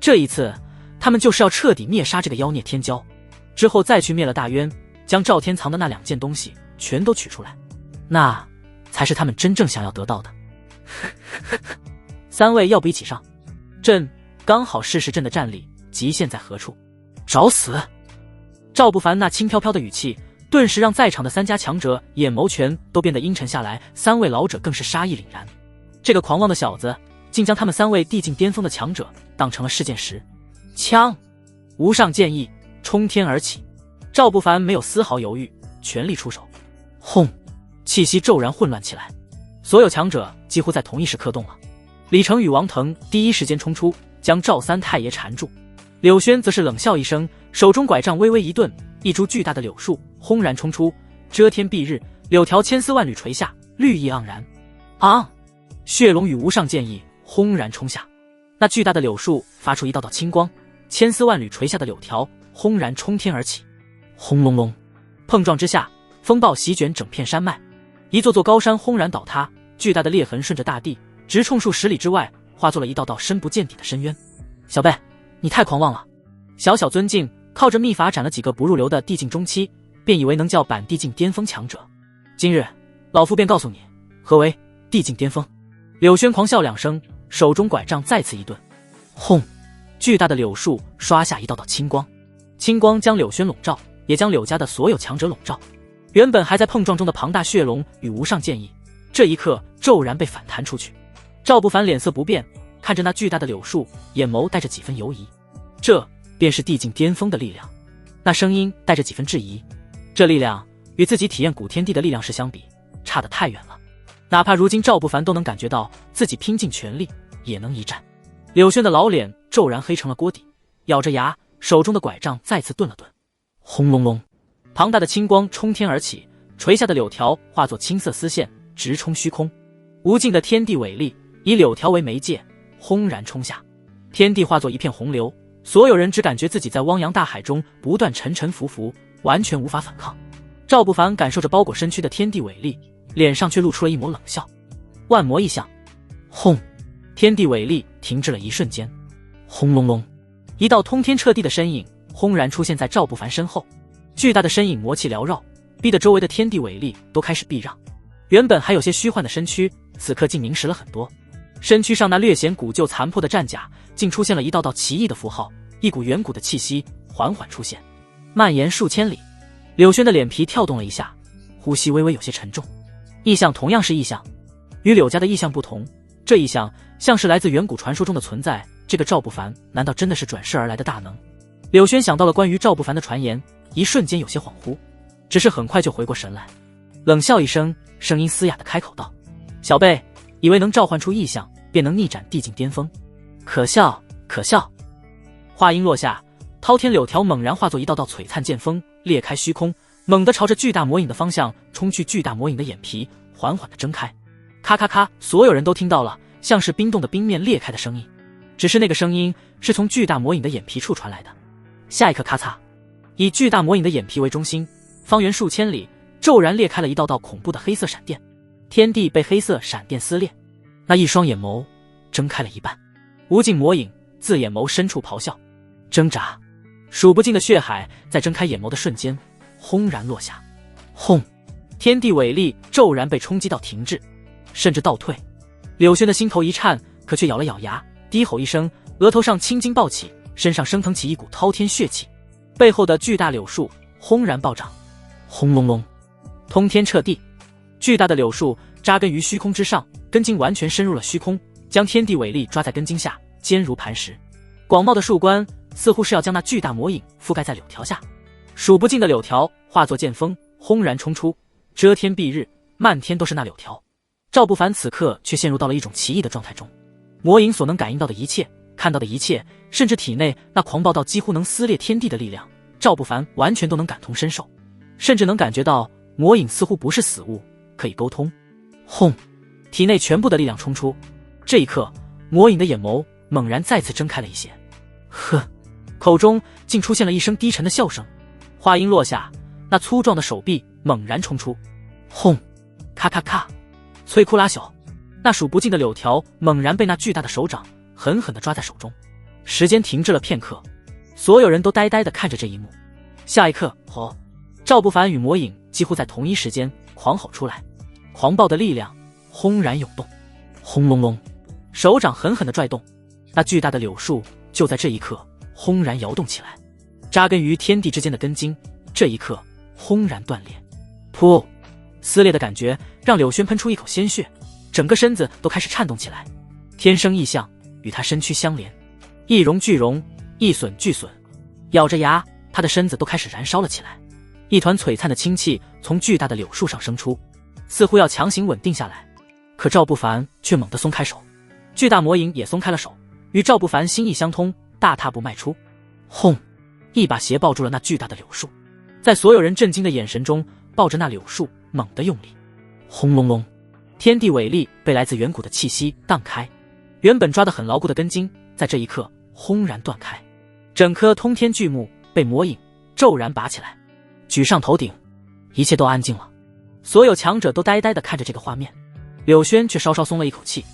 这一次他们就是要彻底灭杀这个妖孽天骄，之后再去灭了大渊，将赵天藏的那2件东西全都取出来，那才是他们真正想要得到的。三位要不一起上？朕刚好试试朕的战力极限在何处。找死！赵不凡那轻飘飘的语气顿时让在场的3家强者眼眸全都变得阴沉下来，3位老者更是杀意凛然。这个狂妄的小子竟将他们3位地境巅峰的强者当成了试剑石。枪！无上剑意冲天而起，赵不凡没有丝毫犹豫，全力出手。轰！气息骤然混乱起来，所有强者几乎在同一时刻动了。李成与王腾第一时间冲出，将赵三太爷缠住。柳轩则是冷笑一声，手中拐杖微微一顿，一株巨大的柳树轰然冲出，遮天蔽日，柳条千丝万缕垂下，绿意盎然。啊！血龙与无上剑意轰然冲下，那巨大的柳树发出一道道青光，千丝万缕垂下的柳条轰然冲天而起。轰隆隆，碰撞之下，风暴席卷整片山脉，一座座高山轰然倒塌，巨大的裂痕顺着大地直冲数10里之外，化作了一道道深不见底的深渊。小辈，你太狂妄了！小小尊敬，靠着秘法斩了几个不入流的地境中期，便以为能叫板地境巅峰强者。今日老夫便告诉你，何为地境巅峰。柳轩狂笑2声，手中拐杖再次一顿。轰！巨大的柳树刷下一道道青光，青光将柳轩笼罩，也将柳家的所有强者笼罩。原本还在碰撞中的庞大血龙与无上剑意，这一刻骤然被反弹出去。赵不凡脸色不变，看着那巨大的柳树，眼眸带着几分犹疑。这便是地境巅峰的力量。那声音带着几分质疑，这力量与自己体验古天地的力量时相比，差得太远了。哪怕如今赵不凡都能感觉到自己拼尽全力也能一战。柳轩的老脸骤然黑成了锅底，咬着牙，手中的拐杖再次顿了顿。轰隆隆，庞大的青光冲天而起，垂下的柳条化作青色丝线，直冲虚空。无尽的天地伟力以柳条为媒介，轰然冲下，天地化作一片洪流，所有人只感觉自己在汪洋大海中不断沉沉浮浮，完全无法反抗。赵不凡感受着包裹身躯的天地伟力，脸上却露出了一抹冷笑。万魔异象！轰！天地伟力停滞了一瞬间。轰隆隆，一道通天彻地的身影轰然出现在赵不凡身后。巨大的身影魔气缭绕，逼得周围的天地伟力都开始避让。原本还有些虚幻的身躯，此刻竟凝实了很多。身躯上那略显古旧残破的战甲，竟出现了一道道奇异的符号，一股远古的气息缓缓出现。蔓延数千里。柳轩的脸皮跳动了一下，呼吸微微有些沉重。异象同样是异象，与柳家的异象不同，这异象像是来自远古传说中的存在。这个赵不凡难道真的是转世而来的大能？柳轩想到了关于赵不凡的传言，一瞬间有些恍惚，只是很快就回过神来，冷笑一声，声音嘶哑地开口道：小辈以为能召唤出异象便能逆斩地境巅峰，可笑可笑。话音落下，滔天柳条猛然化作一道道璀璨剑锋，裂开虚空，猛地朝着巨大魔影的方向冲去。巨大魔影的眼皮缓缓地睁开，咔咔咔，所有人都听到了像是冰冻的冰面裂开的声音，只是那个声音是从巨大魔影的眼皮处传来的。下一刻，咔嚓，以巨大魔影的眼皮为中心，方圆数千里骤然裂开了一道道恐怖的黑色闪电，天地被黑色闪电撕裂。那一双眼眸睁开了一半，无尽魔影自眼眸深处咆哮挣扎，数不尽的血海在睁开眼眸的瞬间轰然落下。轰！天地伟力骤然被冲击到停滞，甚至倒退。柳轩的心头一颤，可却咬了咬牙，低吼一声，额头上青筋暴起，身上升腾起一股滔天血气。背后的巨大柳树轰然暴涨，轰隆隆，通天彻地。巨大的柳树扎根于虚空之上，根茎完全深入了虚空，将天地伟力抓在根茎下，坚如磐石。广袤的树冠似乎是要将那巨大魔影覆盖在柳条下，数不尽的柳条化作剑锋轰然冲出，遮天蔽日，漫天都是那柳条。赵不凡此刻却陷入到了一种奇异的状态中，魔影所能感应到的一切，看到的一切，甚至体内那狂暴到几乎能撕裂天地的力量，赵不凡完全都能感同身受，甚至能感觉到魔影似乎不是死物，可以沟通。轰！体内全部的力量冲出，这一刻，魔影的眼眸猛然再次睁开了一些，呵，口中竟出现了一声低沉的笑声。话音落下，那粗壮的手臂猛然冲出，轰！咔咔咔，摧枯拉朽。那数不尽的柳条猛然被那巨大的手掌狠狠地抓在手中。时间停滞了片刻，所有人都呆呆地看着这一幕。下一刻，吼！赵不凡与魔影几乎在同一时间狂吼出来，狂暴的力量轰然涌动，轰隆隆，手掌狠狠地拽动，那巨大的柳树就在这一刻轰然摇动起来，扎根于天地之间的根茎这一刻轰然断裂。噗！撕裂的感觉让柳轩喷出一口鲜血，整个身子都开始颤动起来。天生异象与他身躯相连，一荣俱荣，一损俱损。咬着牙，他的身子都开始燃烧了起来。一团璀璨的氢气从巨大的柳树上生出，似乎要强行稳定下来。可赵不凡却猛地松开手，巨大魔影也松开了手，与赵不凡心意相通，大踏步迈出。轰！一把斜抱住了那巨大的柳树，在所有人震惊的眼神中，抱着那柳树猛地用力。轰隆隆，天地伟力被来自远古的气息荡开，原本抓得很牢固的根茎在这一刻轰然断开，整棵通天巨木被魔影骤然拔起来，举上头顶。一切都安静了，所有强者都呆呆地看着这个画面。柳轩却稍稍松了一口气，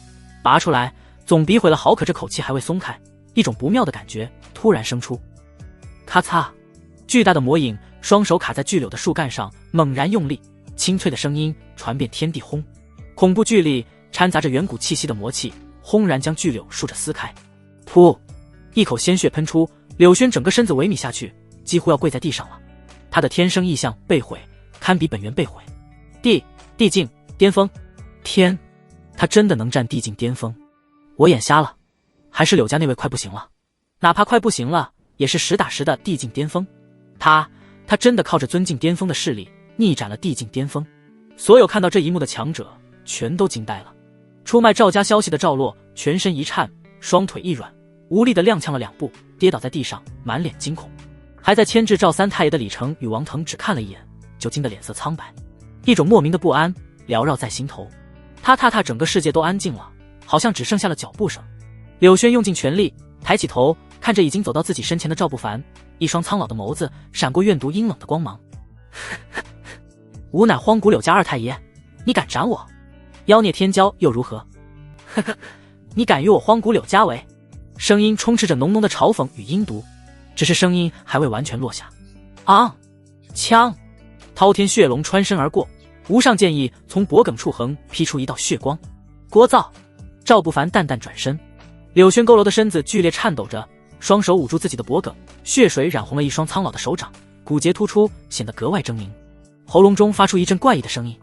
拔出来总比毁了好，可这口气还未松开，一种不妙的感觉突然生出。咔嚓，巨大的魔影双手卡在巨柳的树干上，猛然用力，清脆的声音传遍天地。轰！恐怖巨力掺杂着远古气息的魔气轰然将巨柳竖着撕开。噗！一口鲜血喷出，柳轩整个身子萎靡下去，几乎要跪在地上了。他的天生异象被毁，堪比本源被毁。地境巅峰，天，他真的能战地境巅峰？我眼瞎了，还是柳家那位快不行了？哪怕快不行了，也是实打实的地境巅峰。他真的靠着尊境巅峰的势力逆斩了地境巅峰。所有看到这一幕的强者全都惊呆了。出卖赵家消息的赵洛全身一颤，双腿一软，无力地踉跄了2步，跌倒在地上，满脸惊恐。还在牵制赵三太爷的李成与王腾只看了一眼，就惊得脸色苍白，一种莫名的不安缭绕在心头。他整个世界都安静了，好像只剩下了脚步声。柳轩用尽全力抬起头，看着已经走到自己身前的赵不凡，一双苍老的眸子闪过怨毒阴冷的光芒。吾乃荒古柳家二太爷，你敢斩我？妖孽天骄又如何？呵呵，你敢与我荒古柳家为？声音充斥着浓浓的嘲讽与阴毒，只是声音还未完全落下。啊！枪！滔天血龙穿身而过，无上剑意从脖颈处横劈出一道血光。聒噪！赵不凡淡淡转身，柳轩佝偻的身子剧烈颤抖着，双手捂住自己的脖颈，血水染红了一双苍老的手掌，骨节突出，显得格外狰狞。喉咙中发出一阵怪异的声音，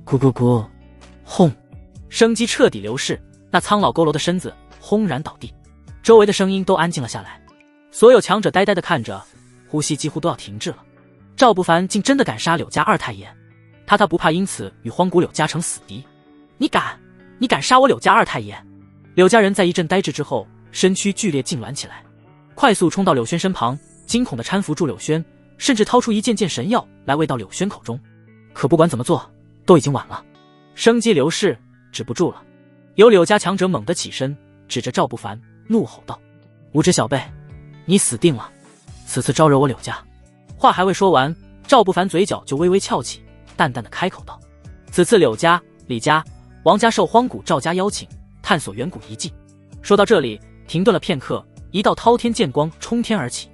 咕咕咕，轰！生机彻底流逝，那苍老佝偻的身子轰然倒地，周围的声音都安静了下来。所有强者呆呆地看着，呼吸几乎都要停滞了。赵不凡竟真的敢杀柳家二太爷，他不怕因此与荒古柳家成死敌？你敢杀我柳家二太爷？柳家人在一阵呆滞之后，身躯剧烈痉挛起来，快速冲到柳轩身旁，惊恐地搀扶住柳轩，甚至掏出一件件神药来喂到柳轩口中。可不管怎么做，都已经晚了，生机流逝，止不住了。有柳家强者猛地起身，指着赵不凡怒吼道：无知小辈，你死定了！此次招惹我柳家。话还未说完，赵不凡嘴角就微微翘起，淡淡的开口道：此次柳家、李家、王家受荒古赵家邀请，探索远古遗迹。说到这里，停顿了片刻，一道滔天剑光冲天而起，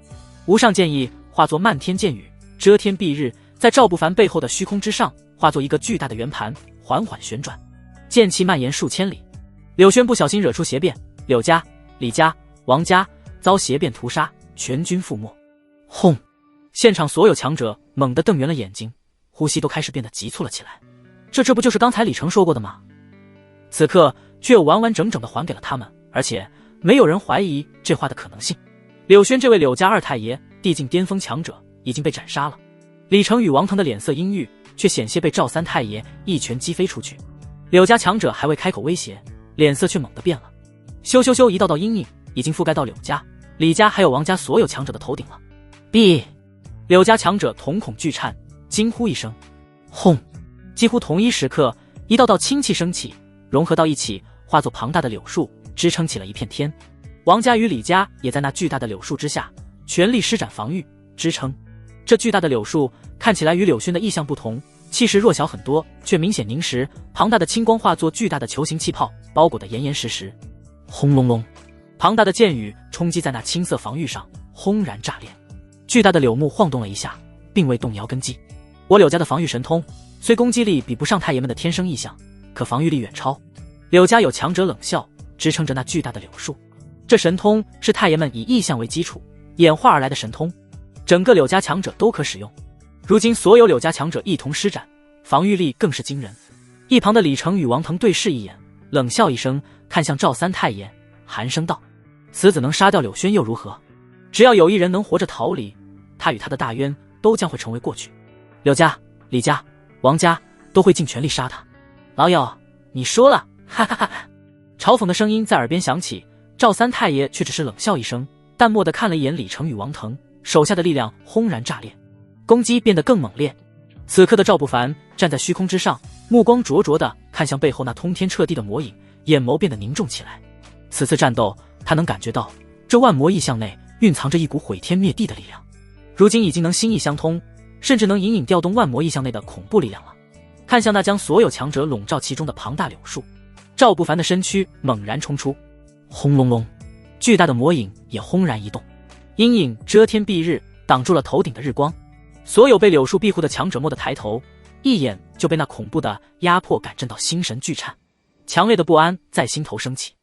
无上剑意化作漫天剑雨，遮天蔽日，在赵不凡背后的虚空之上，化作一个巨大的圆盘，缓缓旋转，剑气蔓延数千里。柳轩不小心惹出邪变，柳家、李家、王家遭邪变屠杀，全军覆没。轰！现场所有强者猛地瞪圆了眼睛，呼吸都开始变得急促了起来。这不就是刚才李成说过的吗？此刻却又完完整整地还给了他们，而且没有人怀疑这话的可能性。柳轩这位柳家二太爷，地境巅峰强者，已经被斩杀了。李成与王腾的脸色阴郁，却险些被赵三太爷一拳击飞出去。柳家强者还未开口威胁，脸色却猛地变了。咻咻咻，一道道阴影已经覆盖到柳家、李家还有王家所有强者的头顶了。B，柳家强者瞳孔剧颤，惊呼一声，轰！几乎同一时刻，一道道清气升起，融合到一起，化作庞大的柳树，支撑起了一片天。王家与李家也在那巨大的柳树之下，全力施展防御支撑。这巨大的柳树看起来与柳轩的意象不同，气势弱小很多，却明显凝实，庞大的青光化作巨大的球形气泡，包裹得严严实实。轰隆隆，庞大的剑雨冲击在那青色防御上，轰然炸裂。巨大的柳木晃动了一下，并未动摇根基。我柳家的防御神通，虽攻击力比不上太爷们的天生异象，可防御力远超。柳家有强者冷笑，支撑着那巨大的柳树。这神通是太爷们以异象为基础演化而来的神通，整个柳家强者都可使用。如今所有柳家强者一同施展，防御力更是惊人。一旁的李成与王腾对视一眼，冷笑一声，看向赵三太爷，寒声道：此子能杀掉柳轩又如何？只要有一人能活着逃离，他与他的大冤都将会成为过去。柳家、李家、王家都会尽全力杀他。老友，你输了，哈哈哈哈！嘲讽的声音在耳边响起，赵三太爷却只是冷笑一声，淡漠地看了一眼李成与王腾，手下的力量轰然炸裂，攻击变得更猛烈。此刻的赵不凡站在虚空之上，目光灼灼地看向背后那通天彻地的魔影，眼眸变得凝重起来。此次战斗，他能感觉到这万魔异象内蕴藏着一股毁天灭地的力量，如今已经能心意相通，甚至能隐隐调动万魔异象内的恐怖力量了。看向那将所有强者笼罩其中的庞大柳树，赵不凡的身躯猛然冲出，轰隆隆，巨大的魔影也轰然移动，阴影遮天蔽日，挡住了头顶的日光。所有被柳树庇护的强者蓦地抬头，一眼就被那恐怖的压迫感震到心神剧颤，强烈的不安在心头升起，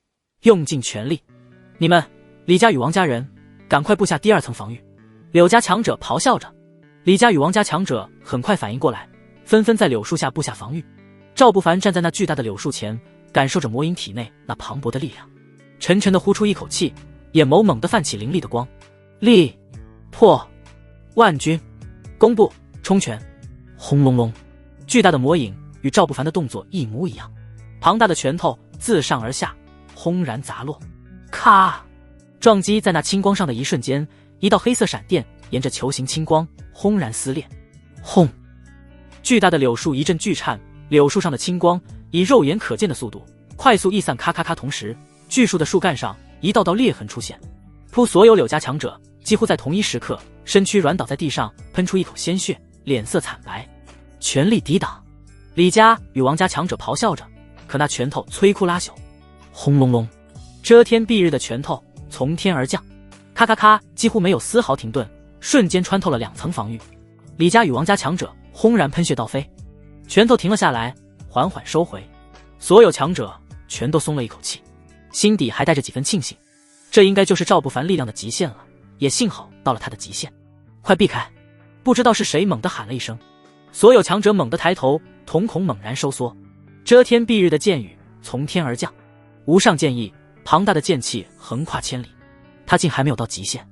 用尽全力。你们李家与王家人赶快布下第二层防御！柳家强者咆哮着，李家与王家强者很快反应过来，纷纷在柳树下布下防御。赵不凡站在那巨大的柳树前，感受着魔影体内那磅礴的力量，沉沉地呼出一口气，眼眸猛地泛起凌厉的光。力破万钧，弓步冲拳，轰隆隆，巨大的魔影与赵不凡的动作一模一样，庞大的拳头自上而下轰然砸落，咔！撞击在那青光上的一瞬间，一道黑色闪电沿着球形青光轰然撕裂，轰！巨大的柳树一阵剧颤，柳树上的青光以肉眼可见的速度快速溢散，咔咔咔！同时，巨树的树干上一道道裂痕出现，扑所有柳家强者几乎在同一时刻，身躯软倒在地上，喷出一口鲜血，脸色惨白，全力抵挡。李家与王家强者咆哮着，可那拳头摧枯拉朽，轰隆隆，遮天蔽日的拳头从天而降，咔咔咔，几乎没有丝毫停顿，瞬间穿透了2层防御。李家与王家强者轰然喷血倒飞，拳头停了下来，缓缓收回。所有强者全都松了一口气，心底还带着几分庆幸，这应该就是赵不凡力量的极限了，也幸好到了他的极限。快避开！不知道是谁猛地喊了一声，所有强者猛地抬头，瞳孔猛然收缩，遮天蔽日的剑雨从天而降，无上剑意，庞大的剑气横跨千里。他竟还没有到极限。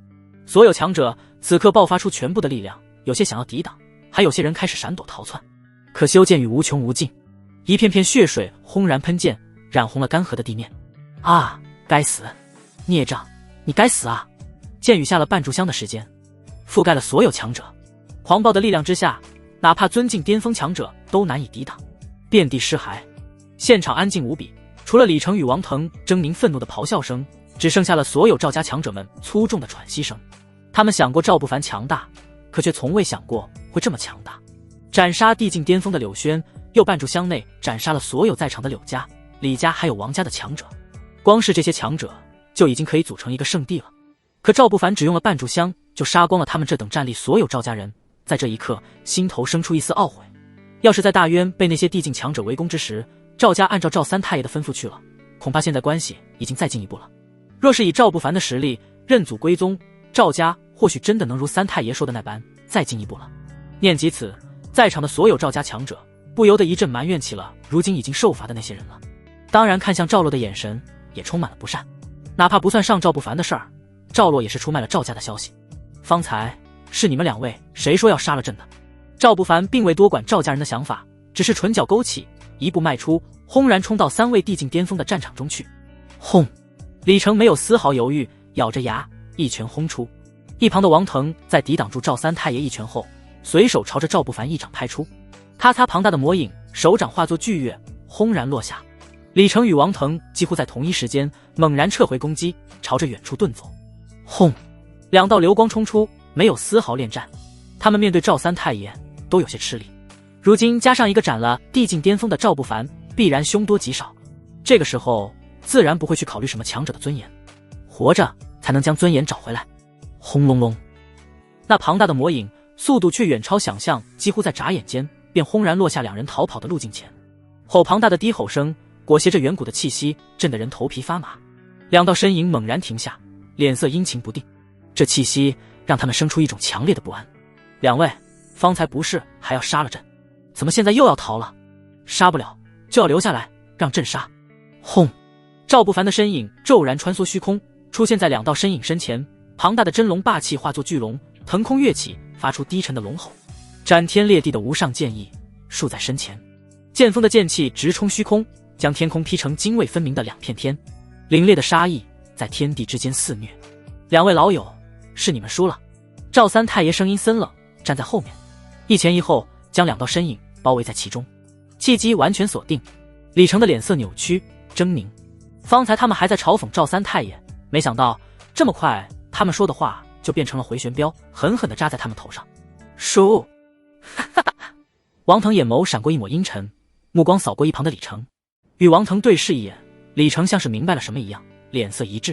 所有强者此刻爆发出全部的力量，有些想要抵挡，还有些人开始闪躲逃窜。可修剑雨无穷无尽，一片片血水轰然喷溅，染红了干涸的地面。啊，该死！孽障，你该死啊！剑雨下了半炷香的时间，覆盖了所有强者。狂暴的力量之下，哪怕尊境巅峰强者都难以抵挡，遍地尸骸。现场安静无比，除了李成与王腾狰狞愤怒的咆哮声，只剩下了所有赵家强者们粗重的喘息声。他们想过赵不凡强大，可却从未想过会这么强大。斩杀地境巅峰的柳轩，又半炷香内斩杀了所有在场的柳家、李家还有王家的强者。光是这些强者就已经可以组成一个圣地了。可赵不凡只用了半炷香就杀光了他们这等战力所有赵家人，在这一刻心头生出一丝懊悔。要是在大渊被那些地境强者围攻之时，赵家按照赵三太爷的吩咐去了，恐怕现在关系已经再进一步了。若是以赵不凡的实力认祖归宗，赵家或许真的能如三太爷说的那般再进一步了。念及此，在场的所有赵家强者不由得一阵埋怨起了如今已经受罚的那些人了。当然看向赵洛的眼神也充满了不善。哪怕不算上赵不凡的事儿，赵洛也是出卖了赵家的消息。方才是你们两位谁说要杀了朕的？赵不凡并未多管赵家人的想法，只是唇角勾起，一步迈出，轰然冲到3位地境巅峰的战场中去。轰！李成没有丝毫犹豫，咬着牙一拳轰出。一旁的王腾在抵挡住赵三太爷一拳后，随手朝着赵不凡一掌拍出。咔嚓，庞大的魔影手掌化作巨月，轰然落下。李成与王腾几乎在同一时间猛然撤回攻击，朝着远处遁走。轰！两道流光冲出，没有丝毫恋战。他们面对赵三太爷都有些吃力，如今加上一个斩了地境巅峰的赵不凡，必然凶多吉少。这个时候自然不会去考虑什么强者的尊严，活着才能将尊严找回来。轰隆隆，那庞大的魔影速度却远超想象，几乎在眨眼间便轰然落下两人逃跑的路径前。吼庞大的低吼声裹挟着远古的气息，震得人头皮发麻。两道身影猛然停下，脸色阴晴不定，这气息让他们生出一种强烈的不安。两位，方才不是还要杀了朕，怎么现在又要逃了？杀不了就要留下来让朕杀。轰！赵不凡的身影骤然穿梭虚空，出现在两道身影身前，庞大的真龙霸气化作巨龙，腾空跃起，发出低沉的龙吼。斩天裂地的无上剑意竖在身前，剑锋的剑气直冲虚空，将天空劈成泾渭分明的两片天。凛冽的杀意在天地之间肆虐。两位老友，是你们输了。赵三太爷声音森冷，站在后面，一前一后将两道身影包围在其中，契机完全锁定。李成的脸色扭曲狰狞，方才他们还在嘲讽赵三太爷，没想到这么快他们说的话就变成了回旋镖，狠狠地扎在他们头上。输！王腾眼眸闪过一抹阴沉，目光扫过一旁的李成，与王腾对视一眼。李成像是明白了什么一样，脸色一滞，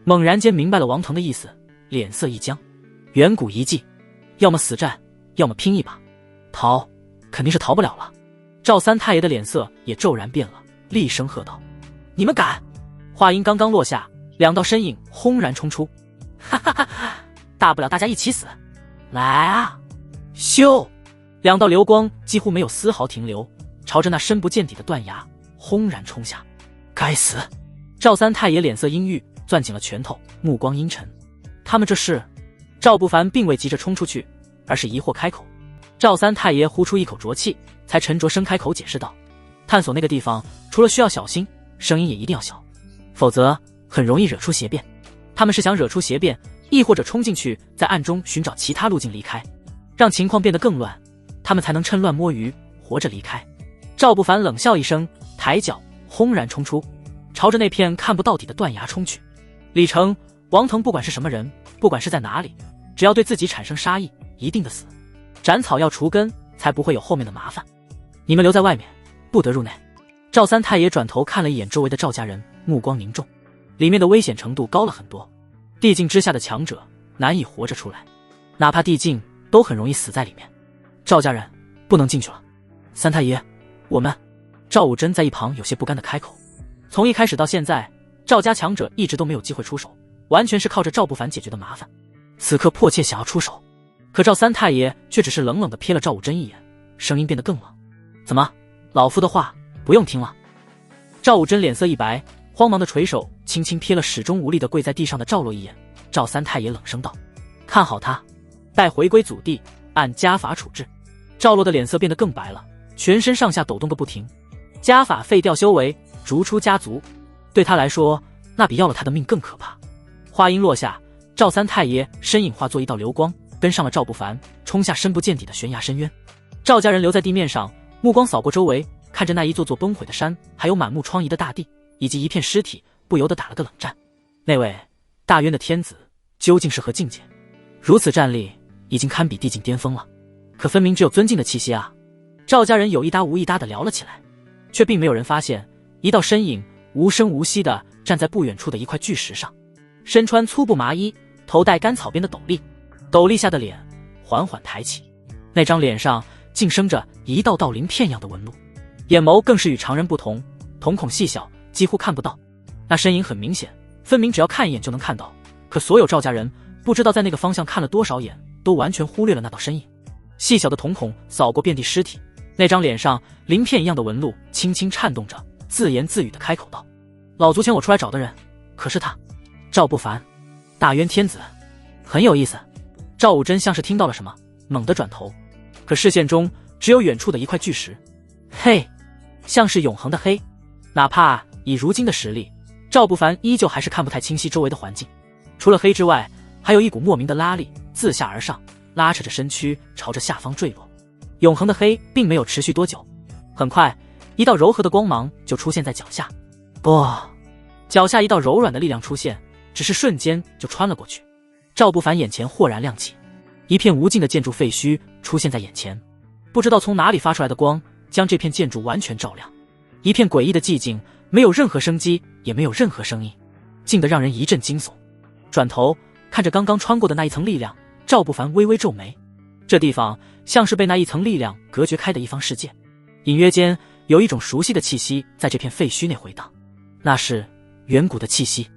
猛然间明白了王腾的意思，脸色一僵。远古遗迹，要么死战，要么拼一把，逃肯定是逃不了了。赵三太爷的脸色也骤然变了，厉声喝道：你们敢！话音刚刚落下，两道身影轰然冲出。哈哈哈哈，大不了大家一起死，来啊！咻！两道流光几乎没有丝毫停留，朝着那深不见底的断崖轰然冲下。该死！赵三太爷脸色阴郁，攥紧了拳头，目光阴沉。他们这是……赵不凡并未急着冲出去，而是疑惑开口。赵三太爷呼出一口浊气，才沉着声开口解释道：探索那个地方，除了需要小心，声音也一定要小，否则很容易惹出邪变。他们是想惹出邪变，亦或者冲进去，在暗中寻找其他路径离开，让情况变得更乱，他们才能趁乱摸鱼，活着离开。赵不凡冷笑一声，抬脚轰然冲出，朝着那片看不到底的断崖冲去。李成、王腾不管是什么人，不管是在哪里，只要对自己产生杀意，一定的死。斩草要除根，才不会有后面的麻烦。你们留在外面，不得入内。赵三太爷转头看了一眼周围的赵家人，目光凝重，里面的危险程度高了很多。地境之下的强者难以活着出来，哪怕地境都很容易死在里面。赵家人不能进去了。三太爷，我们……赵武贞在一旁有些不甘地开口。从一开始到现在，赵家强者一直都没有机会出手，完全是靠着赵不凡解决的麻烦。此刻迫切想要出手，可赵三太爷却只是冷冷地瞥了赵武真一眼，声音变得更冷：“怎么，老夫的话不用听了？”赵武真脸色一白，慌忙的垂手轻轻瞥了始终无力的跪在地上的赵洛一眼。赵三太爷冷声道：“看好他，待回归祖地，按家法处置。”赵洛的脸色变得更白了，全身上下抖动个不停。家法废掉修为，逐出家族，对他来说，那比要了他的命更可怕。话音落下，赵三太爷身影化作一道流光，跟上了赵不凡，冲下深不见底的悬崖深渊。赵家人留在地面上，目光扫过周围，看着那一座座崩毁的山，还有满目疮痍的大地，以及一片尸体，不由得打了个冷战。那位大渊的天子究竟是何境界？如此战力，已经堪比地境巅峰了，可分明只有尊敬的气息啊！赵家人有一搭无一搭地聊了起来，却并没有人发现，一道身影无声无息地站在不远处的一块巨石上，身穿粗布麻衣，头戴干草编的斗笠，斗笠下的脸缓缓抬起，那张脸上竟生着一道道鳞片样的纹路，眼眸更是与常人不同，瞳孔细小，几乎看不到。那身影很明显，分明只要看一眼就能看到，可所有赵家人不知道在那个方向看了多少眼，都完全忽略了那道身影。细小的瞳孔扫过遍地尸体，那张脸上鳞片一样的纹路轻轻颤动着，自言自语地开口道：“老族请我出来找的人，可是他，赵不凡，大渊天子，很有意思。”赵武真像是听到了什么，猛地转头，可视线中只有远处的一块巨石，黑，像是永恒的黑。哪怕以如今的实力，赵不凡依旧还是看不太清晰周围的环境，除了黑之外，还有一股莫名的拉力自下而上，拉扯着身躯朝着下方坠落。永恒的黑并没有持续多久，很快一道柔和的光芒就出现在脚下。不，脚下一道柔软的力量出现，只是瞬间就穿了过去。赵不凡眼前豁然亮起，一片无尽的建筑废墟出现在眼前，不知道从哪里发出来的光将这片建筑完全照亮。一片诡异的寂静，没有任何生机，也没有任何声音，静得让人一阵惊悚。转头看着刚刚穿过的那一层力量，赵不凡微微皱眉，这地方像是被那一层力量隔绝开的一方世界，隐约间有一种熟悉的气息在这片废墟内回荡，那是远古的气息。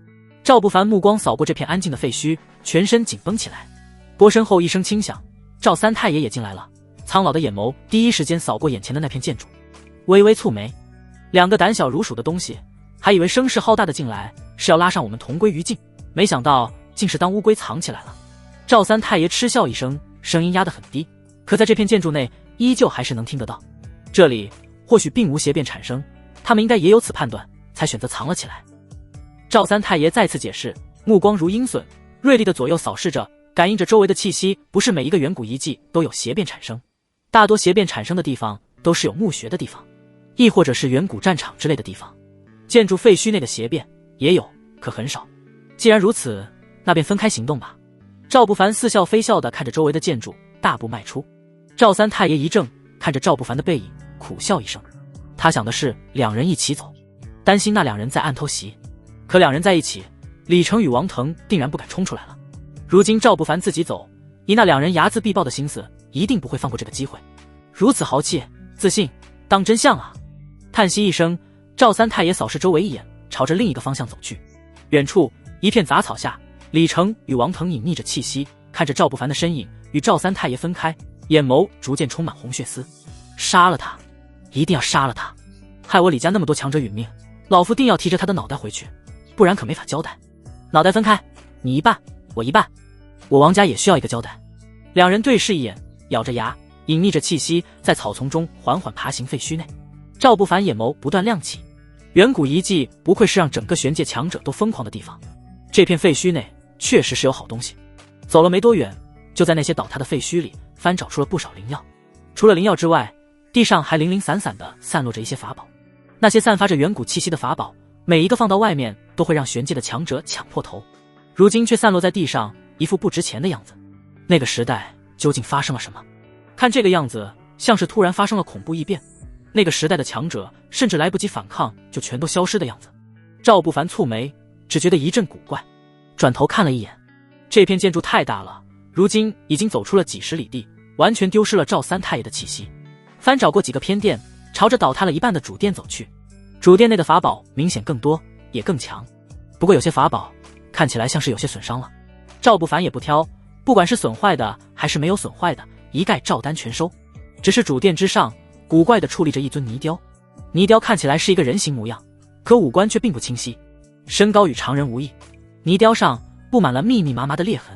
赵不凡目光扫过这片安静的废墟，全身紧绷起来。拨身后一声轻响，赵三太爷也进来了，苍老的眼眸第一时间扫过眼前的那片建筑，微微蹙眉。两个胆小如鼠的东西，还以为声势浩大的进来是要拉上我们同归于尽，没想到竟是当乌龟藏起来了。赵三太爷嗤笑一声，声音压得很低，可在这片建筑内依旧还是能听得到。这里或许并无邪变产生，他们应该也有此判断，才选择藏了起来。赵三太爷再次解释，目光如鹰隼，锐利的左右扫视着，感应着周围的气息。不是每一个远古遗迹都有邪变产生，大多邪变产生的地方都是有墓穴的地方，亦或者是远古战场之类的地方。建筑废墟内的邪变也有，可很少。既然如此，那便分开行动吧。赵不凡似笑非笑地看着周围的建筑，大步迈出。赵三太爷一怔，看着赵不凡的背影，苦笑一声。他想的是两人一起走，担心那两人在暗偷袭。可两人在一起，李成与王腾定然不敢冲出来了。如今赵不凡自己走，以那两人睚眦必报的心思，一定不会放过这个机会。如此豪气自信，当真相啊！叹息一声，赵三太爷扫视周围一眼，朝着另一个方向走去。远处一片杂草下，李成与王腾隐匿着气息，看着赵不凡的身影与赵三太爷分开，眼眸逐渐充满红血丝。杀了他，一定要杀了他！害我李家那么多强者殒命，老夫定要提着他的脑袋回去，不然可没法交代。脑袋分开，你一半，我一半，我王家也需要一个交代。两人对视一眼，咬着牙，隐匿着气息，在草丛中缓缓爬行废墟内。赵不凡眼眸不断亮起，远古遗迹不愧是让整个玄界强者都疯狂的地方，这片废墟内确实是有好东西。走了没多远，就在那些倒塌的废墟里翻找出了不少灵药，除了灵药之外，地上还零零散散地散落着一些法宝。那些散发着远古气息的法宝，每一个放到外面都会让玄界的强者抢破头，如今却散落在地上，一副不值钱的样子。那个时代究竟发生了什么？看这个样子，像是突然发生了恐怖异变，那个时代的强者甚至来不及反抗就全都消失的样子。赵不凡蹙眉，只觉得一阵古怪，转头看了一眼，这片建筑太大了，如今已经走出了几十里地，完全丢失了赵三太爷的气息。翻找过几个偏殿，朝着倒塌了一半的主殿走去。主殿内的法宝明显更多，也更强，不过有些法宝看起来像是有些损伤了。赵不凡也不挑，不管是损坏的还是没有损坏的，一概照单全收。只是主殿之上古怪地矗立着一尊泥雕，泥雕看起来是一个人形模样，可五官却并不清晰，身高与常人无异。泥雕上布满了密密麻麻的裂痕，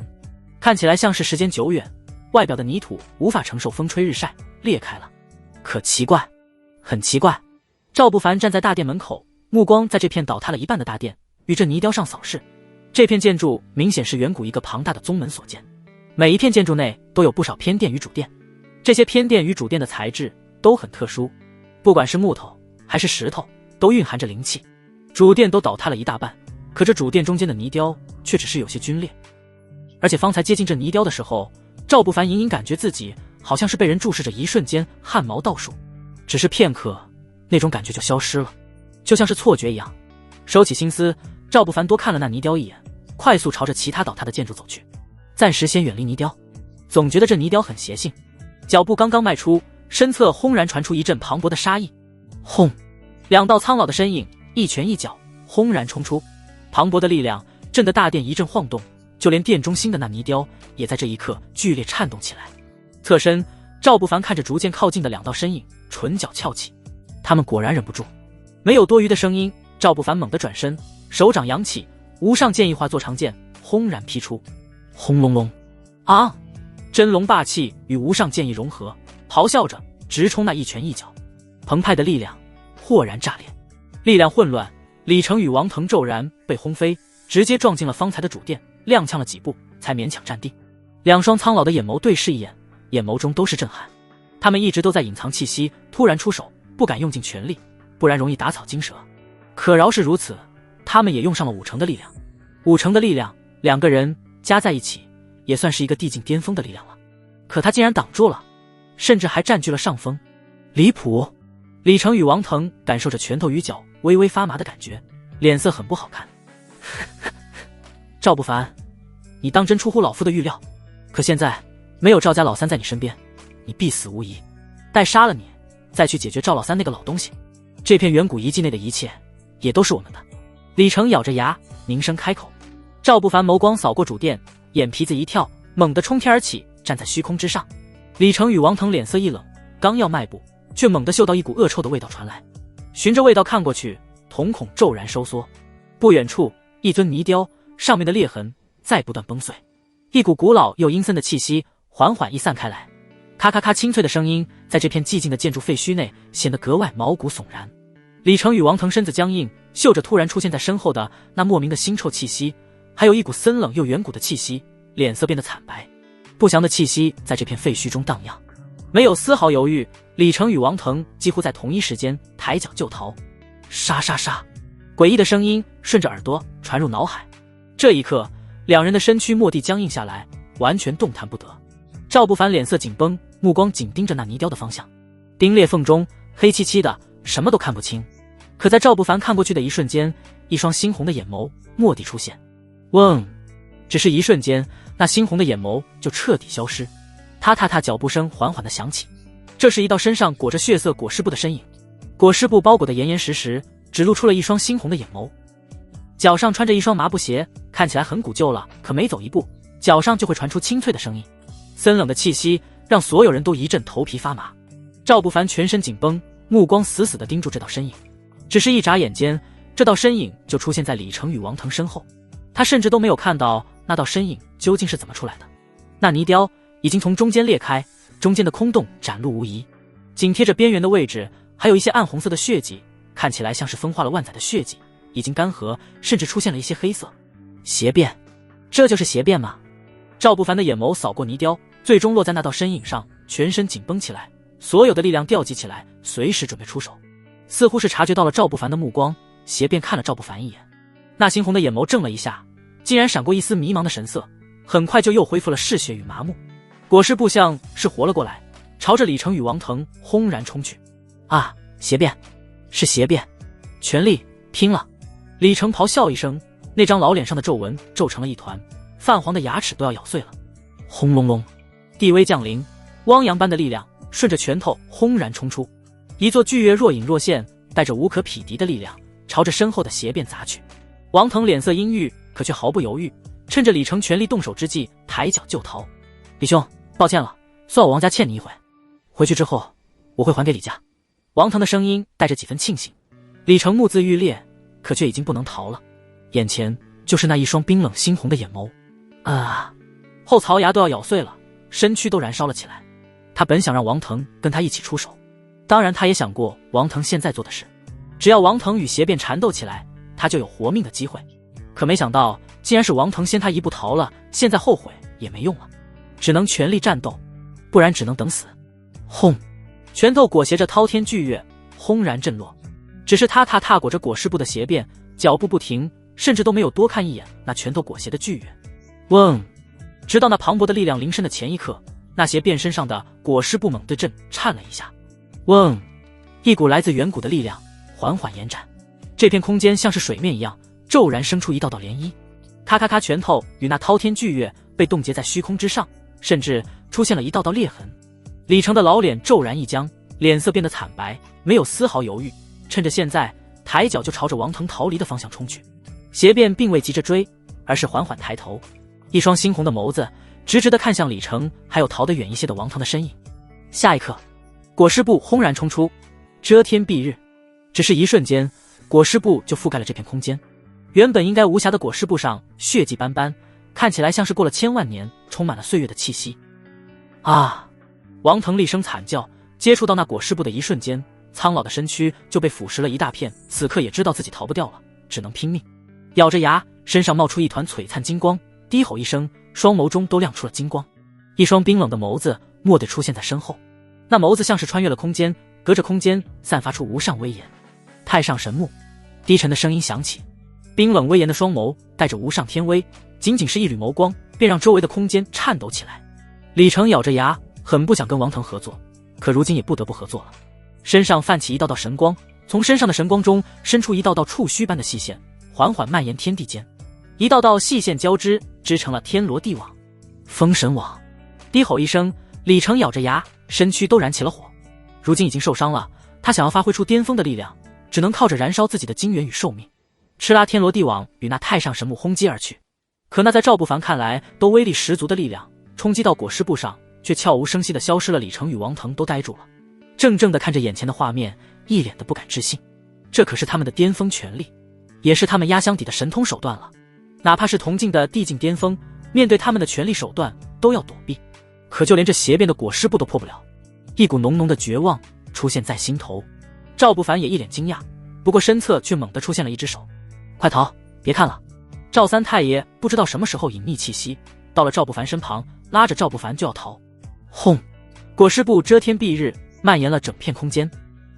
看起来像是时间久远，外表的泥土无法承受风吹日晒，裂开了。可奇怪，很奇怪，赵不凡站在大殿门口，目光在这片倒塌了一半的大殿与这泥雕上扫视。这片建筑明显是远古一个庞大的宗门所建，每一片建筑内都有不少偏殿与主殿，这些偏殿与主殿的材质都很特殊，不管是木头还是石头，都蕴含着灵气。主殿都倒塌了一大半，可这主殿中间的泥雕却只是有些皲裂。而且方才接近这泥雕的时候，赵不凡隐隐感觉自己好像是被人注视着，一瞬间汗毛倒竖，只是片刻，那种感觉就消失了，就像是错觉一样。收起心思，赵不凡多看了那泥雕一眼，快速朝着其他倒塌的建筑走去，暂时先远离泥雕。总觉得这泥雕很邪性，脚步刚刚迈出，身侧轰然传出一阵磅礴的杀意。轰！两道苍老的身影一拳一脚轰然冲出，磅礴的力量震得大殿一阵晃动，就连殿中心的那泥雕也在这一刻剧烈颤动起来。侧身，赵不凡看着逐渐靠近的两道身影，唇角翘起，他们果然忍不住。没有多余的声音，赵不凡猛地转身，手掌扬起，无上剑意化作长剑，轰然劈出。轰隆隆！啊！真龙霸气与无上剑意融合，咆哮着直冲那一拳一脚，澎湃的力量豁然炸裂。力量混乱，李成与王腾骤然被轰飞，直接撞进了方才的主殿，踉跄了几步才勉强站定。两双苍老的眼眸对视一眼，眼眸中都是震撼。他们一直都在隐藏气息，突然出手不敢用尽全力，不然容易打草惊蛇。可饶是如此，他们也用上了5成的力量。5成的力量，两个人加在一起也算是一个地境巅峰的力量了。可他竟然挡住了，甚至还占据了上风，离谱！李成与王腾感受着拳头与脚微微发麻的感觉，脸色很不好看。赵不凡，你当真出乎老夫的预料，可现在没有赵家老三在你身边，你必死无疑。待杀了你，再去解决赵老三那个老东西，这片远古遗迹内的一切也都是我们的。李成咬着牙凝声开口。赵不凡眸光扫过主殿，眼皮子一跳，猛地冲天而起，站在虚空之上。李成与王腾脸色一冷，刚要迈步，却猛地嗅到一股恶臭的味道传来，循着味道看过去，瞳孔骤然收缩。不远处，一尊泥雕上面的裂痕在不断崩碎，一股古老又阴森的气息缓缓溢散开来，咔咔咔清脆的声音在这片寂静的建筑废墟内显得格外毛骨悚然。李成与王腾身子僵硬，嗅着突然出现在身后的那莫名的腥臭气息，还有一股森冷又远古的气息，脸色变得惨白。不祥的气息在这片废墟中荡漾，没有丝毫犹豫，李成与王腾几乎在同一时间抬脚就逃。杀杀杀！诡异的声音顺着耳朵传入脑海。这一刻，两人的身躯蓦地僵硬下来，完全动弹不得。赵不凡脸色紧绷，目光紧盯着那泥雕的方向，钉裂缝中黑漆漆的，什么都看不清。可在赵不凡看过去的一瞬间，一双猩红的眼眸蓦地出现。嗡！只是一瞬间，那猩红的眼眸就彻底消失。踏踏踏，脚步声缓缓地响起。这是一道身上裹着血色裹尸布的身影，裹尸布包裹得严严实实，只露出了一双猩红的眼眸。脚上穿着一双麻布鞋，看起来很古旧了，可每走一步，脚上就会传出清脆的声音。森冷的气息让所有人都一阵头皮发麻。赵不凡全身紧绷，目光死死地盯住这道身影。只是一眨眼间，这道身影就出现在李成与王腾身后。他甚至都没有看到那道身影究竟是怎么出来的。那泥雕已经从中间裂开，中间的空洞展露无遗，紧贴着边缘的位置还有一些暗红色的血迹，看起来像是风化了万载的血迹，已经干涸，甚至出现了一些黑色。邪变，这就是邪变吗？赵不凡的眼眸扫过泥雕，最终落在那道身影上，全身紧绷起来，所有的力量调集起来，随时准备出手。似乎是察觉到了赵不凡的目光，邪变看了赵不凡一眼，那猩红的眼眸怔了一下，竟然闪过一丝迷茫的神色，很快就又恢复了嗜血与麻木。裹尸布像是活了过来，朝着李成与王腾轰然冲去。啊，邪变，是邪变，全力拼了！李成咆哮一声，那张老脸上的皱纹皱成了一团，泛黄的牙齿都要咬碎了。轰隆隆，地威降临，汪洋般的力量顺着拳头轰然冲出，一座巨月若隐若现，带着无可匹敌的力量，朝着身后的邪变砸去。王腾脸色阴郁，可却毫不犹豫，趁着李成全力动手之际，抬脚就逃。李兄，抱歉了，算我王家欠你一回。回去之后，我会还给李家。王腾的声音带着几分庆幸。李成目眦欲裂，可却已经不能逃了。眼前就是那一双冰冷猩红的眼眸。后槽牙都要咬碎了，身躯都燃烧了起来。他本想让王腾跟他一起出手，当然他也想过王腾现在做的事，只要王腾与邪变缠斗起来，他就有活命的机会。可没想到竟然是王腾先他一步逃了，现在后悔也没用了，只能全力战斗，不然只能等死。轰！拳头裹挟着滔天巨月，轰然震落。只是他踏裹着裹尸布的邪变，脚步不停，甚至都没有多看一眼那拳头裹挟的巨月。嗡！直到那磅礴的力量临身的前一刻，那邪变身上的裹尸布猛地震颤了一下。嗡！一股来自远古的力量缓缓延展，这片空间像是水面一样骤然生出一道道涟漪。咔咔咔，拳头与那滔天巨月被冻结在虚空之上，甚至出现了一道道裂痕。李成的老脸骤然一僵，脸色变得惨白，没有丝毫犹豫，趁着现在抬脚就朝着王腾逃离的方向冲去。邪变并未急着追，而是缓缓抬头，一双猩红的眸子直直地看向李成还有逃得远一些的王腾的身影。下一刻，裹尸布轰然冲出，遮天蔽日。只是一瞬间，裹尸布就覆盖了这片空间。原本应该无瑕的裹尸布上血迹斑斑，看起来像是过了千万年，充满了岁月的气息。王腾厉声惨叫，接触到那裹尸布的一瞬间，苍老的身躯就被腐蚀了一大片，此刻也知道自己逃不掉了，只能拼命。咬着牙，身上冒出一团璀璨金光，低吼一声，双眸中都亮出了金光。一双冰冷的眸子蓦地出现在身后，那眸子像是穿越了空间，隔着空间散发出无上威严。太上神木，低沉的声音响起。冰冷威严的双眸带着无上天威，仅仅是一缕眸光便让周围的空间颤抖起来。李成咬着牙，很不想跟王腾合作，可如今也不得不合作了。身上泛起一道道神光，从身上的神光中伸出一道道触须般的细线，缓缓蔓延天地间。一道道细线交织，织成了天罗地网。封神网！低吼一声，李成咬着牙，身躯都燃起了火。如今已经受伤了，他想要发挥出巅峰的力量，只能靠着燃烧自己的精元与寿命。吃拉天罗地网与那太上神木轰击而去，可那在赵不凡看来都威力十足的力量冲击到裹尸布上，却悄无声息地消失了。李成与王腾都呆住了，怔怔地看着眼前的画面，一脸的不敢置信。这可是他们的巅峰权力，也是他们压箱底的神通手段了。哪怕是同境的地境巅峰，面对他们的权力手段都要躲避，可就连这邪变的裹尸布都破不了。一股浓浓的绝望出现在心头。赵不凡也一脸惊讶，不过身侧却猛地出现了一只手。快逃，别看了！赵三太爷不知道什么时候隐匿气息，到了赵不凡身旁，拉着赵不凡就要逃。轰！裹尸布遮天蔽日，蔓延了整片空间，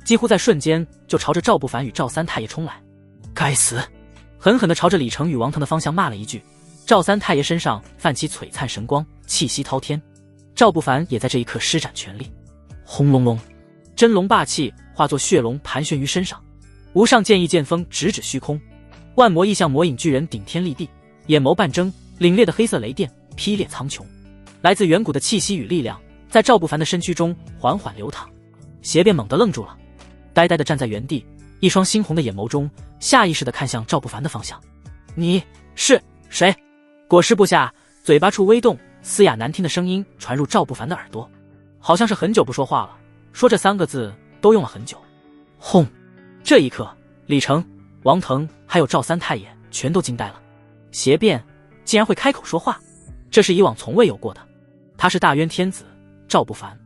几乎在瞬间就朝着赵不凡与赵三太爷冲来。该死！狠狠地朝着李成与王腾的方向骂了一句。赵三太爷身上泛起璀璨神光，气息滔天。赵不凡也在这一刻施展全力。轰隆隆！真龙霸气化作血龙盘旋于身上，无上剑意剑锋直指虚空。万魔异象魔影巨人顶天立地，眼眸半睁，凛冽的黑色雷电劈裂苍穹。来自远古的气息与力量在赵不凡的身躯中缓缓流淌。邪变猛地愣住了，呆呆地站在原地，一双猩红的眼眸中下意识地看向赵不凡的方向。你是谁？裹尸布下嘴巴处微动，嘶哑难听的声音传入赵不凡的耳朵，好像是很久不说话了，说这三个字都用了很久。轰！这一刻，李成、王腾还有赵三太爷全都惊呆了。邪变竟然会开口说话，这是以往从未有过的。他是大渊天子赵不凡。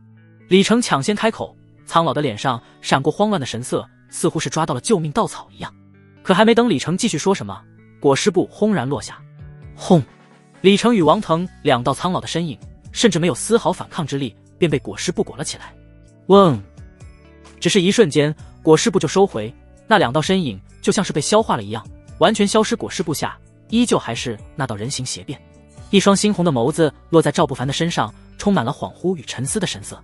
李成抢先开口，苍老的脸上闪过慌乱的神色，似乎是抓到了救命稻草一样。可还没等李成继续说什么，裹尸布轰然落下。轰！李成与王腾两道苍老的身影，甚至没有丝毫反抗之力，便被裹尸布裹了起来。嗡！只是一瞬间，裹尸布就收回，那两道身影就像是被消化了一样，完全消失。裹尸布下依旧还是那道人形邪变，一双猩红的眸子落在赵不凡的身上，充满了恍惚与沉思的神色。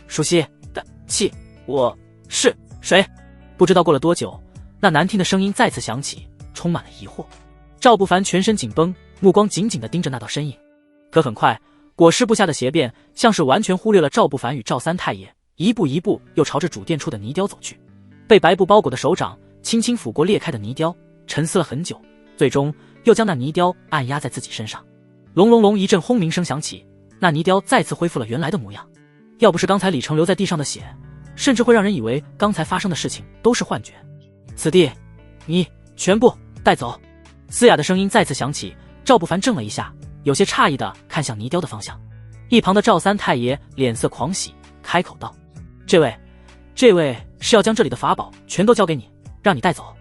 熟悉的气，我是谁？不知道过了多久，那难听的声音再次响起，充满了疑惑。赵不凡全身紧绷，目光紧紧地盯着那道身影。可很快，裹尸布下的邪变像是完全忽略了赵不凡与赵三太爷，一步一步又朝着主殿处的泥雕走去。被白布包裹的手掌轻轻抚过裂开的泥雕，沉思了很久，最终又将那泥雕按压在自己身上。隆隆隆，一阵轰鸣声响起，那泥雕再次恢复了原来的模样。要不是刚才李成留在地上的血，甚至会让人以为刚才发生的事情都是幻觉。此地，你全部带走。嘶哑的声音再次响起，赵不凡怔了一下，有些诧异地看向泥雕的方向。一旁的赵三太爷脸色狂喜，开口道：“这位是要将这里的法宝全都交给你，让你带走。”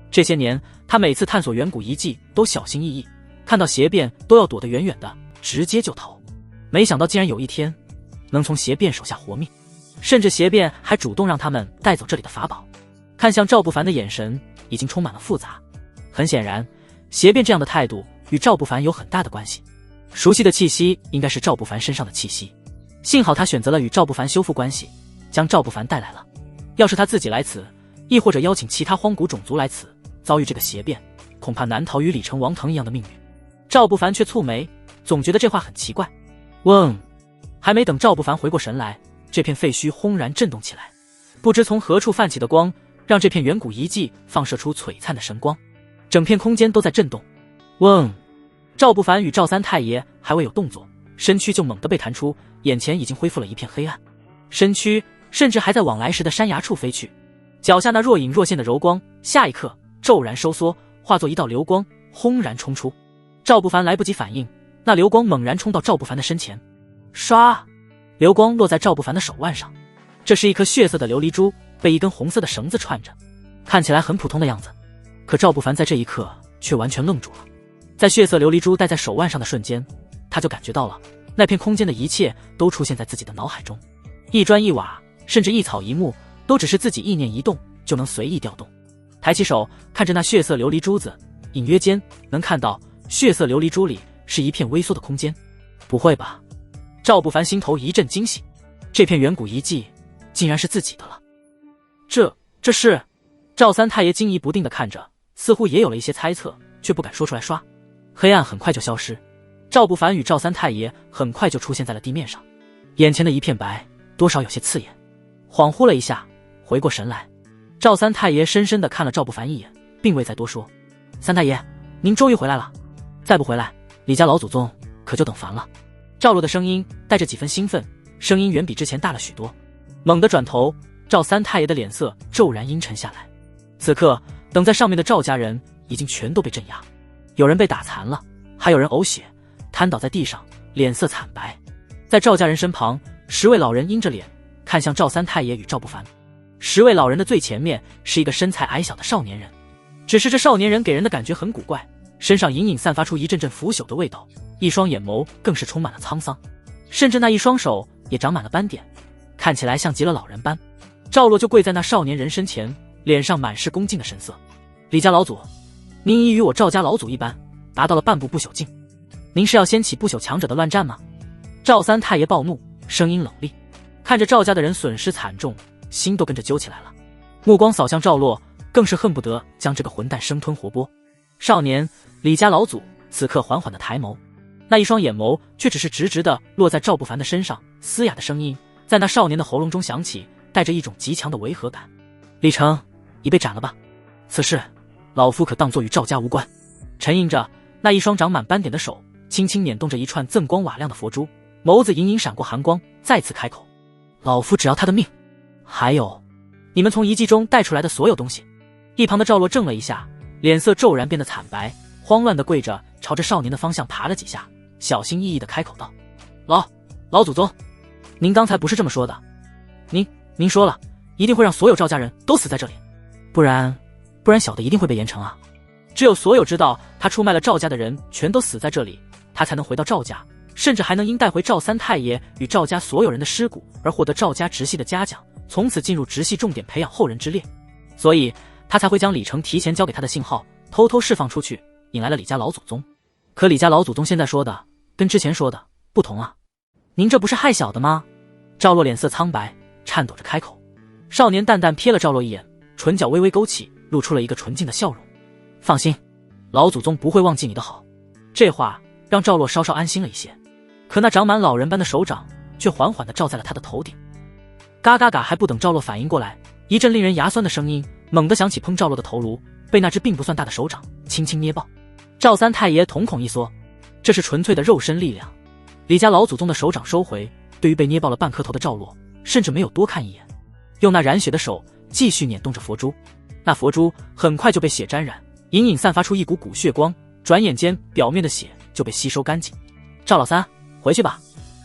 这些年，他每次探索远古遗迹都小心翼翼，看到邪变都要躲得远远的，直接就逃。没想到竟然有一天能从邪变手下活命，甚至邪变还主动让他们带走这里的法宝。看向赵不凡的眼神已经充满了复杂。很显然，邪变这样的态度与赵不凡有很大的关系。熟悉的气息应该是赵不凡身上的气息，幸好他选择了与赵不凡修复关系，将赵不凡带来了。要是他自己来此，亦或者邀请其他荒古种族来此，遭遇这个邪变，恐怕难逃与李成、王腾一样的命运。赵不凡却蹙眉，总觉得这话很奇怪。嗡！还没等赵不凡回过神来，这片废墟轰然震动起来，不知从何处泛起的光，让这片远古遗迹放射出璀璨的神光，整片空间都在震动。嗡！赵不凡与赵三太爷还未有动作，身躯就猛地被弹出，眼前已经恢复了一片黑暗，身躯甚至还在往来时的山崖处飞去。脚下那若隐若现的柔光，下一刻骤然收缩，化作一道流光，轰然冲出。赵不凡来不及反应，那流光猛然冲到赵不凡的身前，唰！流光落在赵不凡的手腕上，这是一颗血色的琉璃珠，被一根红色的绳子串着，看起来很普通的样子。可赵不凡在这一刻却完全愣住了。在血色琉璃珠戴在手腕上的瞬间，他就感觉到了那片空间的一切都出现在自己的脑海中，一砖一瓦，甚至一草一木，都只是自己意念一动就能随意调动。抬起手看着那血色琉璃珠子，隐约间能看到血色琉璃珠里是一片微缩的空间。不会吧？赵不凡心头一阵惊喜，这片远古遗迹竟然是自己的了。这是……赵三太爷惊疑不定地看着，似乎也有了一些猜测，却不敢说出来。刷，黑暗很快就消失，赵不凡与赵三太爷很快就出现在了地面上，眼前的一片白多少有些刺眼。恍惚了一下，回过神来，赵三太爷深深地看了赵不凡一眼，并未再多说。三太爷，您终于回来了，再不回来，李家老祖宗可就等烦了。赵洛的声音带着几分兴奋，声音远比之前大了许多。猛地转头，赵三太爷的脸色骤然阴沉下来。此刻等在上面的赵家人已经全都被镇压，有人被打残了，还有人呕血瘫倒在地上，脸色惨白。在赵家人身旁，10位老人阴着脸看向赵三太爷与赵不凡。10位老人的最前面是一个身材矮小的少年人，只是这少年人给人的感觉很古怪，身上隐隐散发出一阵阵腐朽的味道，一双眼眸更是充满了沧桑，甚至那一双手也长满了斑点，看起来像极了老人般。赵洛就跪在那少年人身前，脸上满是恭敬的神色。李家老祖，您已与我赵家老祖一般，达到了半步不朽境，您是要掀起不朽强者的乱战吗？赵三太爷暴怒，声音冷厉，看着赵家的人损失惨重，心都跟着揪起来了，目光扫向赵洛，更是恨不得将这个混蛋生吞活剥。少年，李家老祖此刻缓缓的抬眸，那一双眼眸却只是直直的落在赵不凡的身上，嘶哑的声音在那少年的喉咙中响起，带着一种极强的违和感。李成，已被斩了吧？此事老夫可当作与赵家无关。沉吟着，那一双长满斑点的手轻轻捻动着一串锃光瓦亮的佛珠，眸子隐隐闪过寒光，再次开口：老夫只要他的命，还有你们从遗迹中带出来的所有东西。一旁的赵洛怔了一下，脸色骤然变得惨白，慌乱地跪着朝着少年的方向爬了几下，小心翼翼地开口道：老祖宗，您刚才不是这么说的，您说了一定会让所有赵家人都死在这里，不然小的一定会被严惩啊。只有所有知道他出卖了赵家的人全都死在这里，他才能回到赵家，甚至还能因带回赵三太爷与赵家所有人的尸骨而获得赵家直系的嘉奖，从此进入直系重点培养后人之列。所以他才会将李成提前交给他的信号偷偷释放出去，引来了李家老祖宗。可李家老祖宗现在说的跟之前说的不同啊，您这不是害小的吗？赵洛脸色苍白，颤抖着开口。少年淡淡瞥了赵洛一眼，唇角微微勾起，露出了一个纯净的笑容。放心，老祖宗不会忘记你的好。这话让赵洛稍稍安心了一些，可那长满老人般的手掌却缓缓地照在了他的头顶。嘎嘎嘎！还不等赵洛反应过来，一阵令人牙酸的声音猛地响起，砰！赵洛的头颅被那只并不算大的手掌轻轻捏爆。赵三太爷瞳孔一缩，这是纯粹的肉身力量。李家老祖宗的手掌收回，对于被捏爆了半颗头的赵洛，甚至没有多看一眼，用那染血的手继续捻动着佛珠。那佛珠很快就被血沾染，隐隐散发出一股血光，转眼间表面的血就被吸收干净。赵老三，回去吧，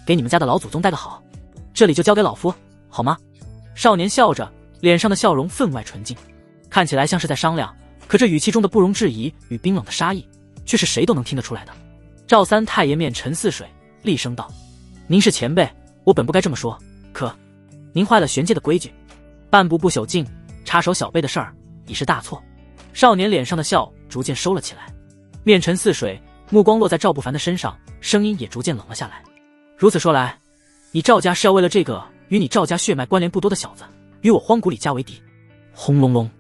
给你们家的老祖宗带个好，这里就交给老夫，好吗？少年笑着，脸上的笑容分外纯净，看起来像是在商量，可这语气中的不容置疑与冰冷的杀意，却是谁都能听得出来的。赵三太爷面沉似水，厉声道：“您是前辈，我本不该这么说，可您坏了玄界的规矩，半步不朽境，插手小辈的事儿，已是大错。”少年脸上的笑逐渐收了起来，面沉似水，目光落在赵不凡的身上，声音也逐渐冷了下来。如此说来，你赵家是要为了这个与你赵家血脉关联不多的小子，与我荒古李家为敌？轰隆隆，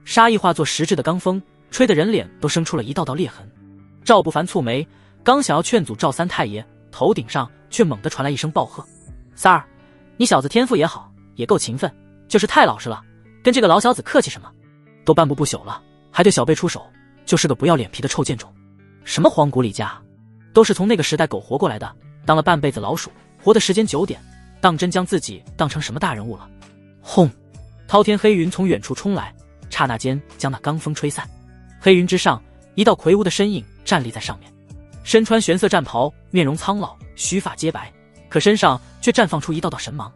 杀意化作实质的罡风，吹得人脸都生出了一道道裂痕。赵不凡蹙眉，刚想要劝阻赵三太爷，头顶上却猛地传来一声暴喝：“三儿，你小子天赋也好，也够勤奋，就是太老实了，跟这个老小子客气什么？都半步不朽了，还对小辈出手，就是个不要脸皮的臭贱种。什么荒古李家，都是从那个时代苟活过来的，当了半辈子老鼠，活的时间久点，当真将自己当成什么大人物了？”轰！滔天黑云从远处冲来，刹那间将那罡风吹散。黑云之上，一道魁梧的身影站立在上面，身穿玄色战袍，面容苍老，须发皆白，可身上却绽放出一道道神芒，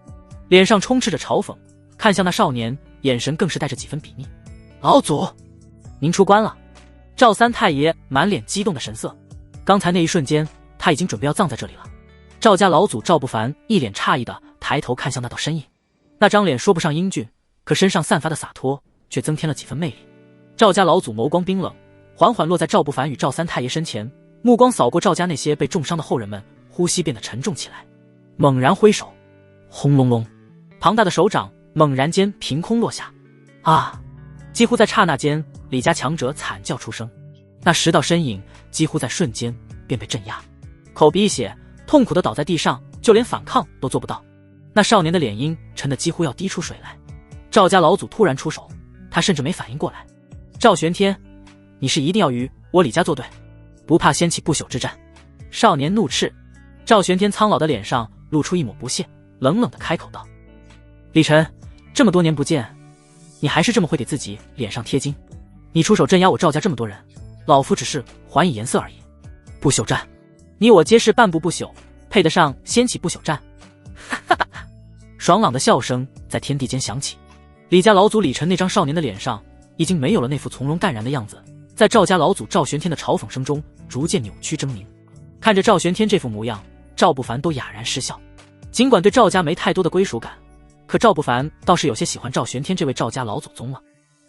脸上充斥着嘲讽，看向那少年，眼神更是带着几分鄙睨。“老祖，您出关了！”赵三太爷满脸激动的神色，刚才那一瞬间，他已经准备要葬在这里了。赵家老祖赵不凡一脸诧异的抬头看向那道身影，那张脸说不上英俊，可身上散发的洒脱却增添了几分魅力。赵家老祖眸光冰冷，缓缓落在赵不凡与赵三太爷身前，目光扫过赵家那些被重伤的后人们，呼吸变得沉重起来，猛然挥手，轰隆隆，庞大的手掌猛然间凭空落下。啊！几乎在刹那间，李家强者惨叫出声，那10道身影几乎在瞬间便被镇压，口鼻一血，痛苦的倒在地上，就连反抗都做不到。那少年的脸阴沉得几乎要滴出水来。赵家老祖突然出手，他甚至没反应过来。赵玄天，你是一定要与我李家作对，不怕掀起不朽之战？少年怒斥。赵玄天苍老的脸上露出一抹不屑，冷冷的开口道：“李晨，这么多年不见，你还是这么会给自己脸上贴金？你出手镇压我赵家这么多人，老夫只是还以颜色而已。不朽战，你我皆是半步不朽，配得上掀起不朽战？”哈哈哈！爽朗的笑声在天地间响起。李家老祖李晨那张少年的脸上已经没有了那副从容淡然的样子，在赵家老祖赵玄天的嘲讽声中逐渐扭曲狰狞。看着赵玄天这副模样，赵不凡都哑然失笑。尽管对赵家没太多的归属感，可赵不凡倒是有些喜欢赵玄天这位赵家老祖宗了。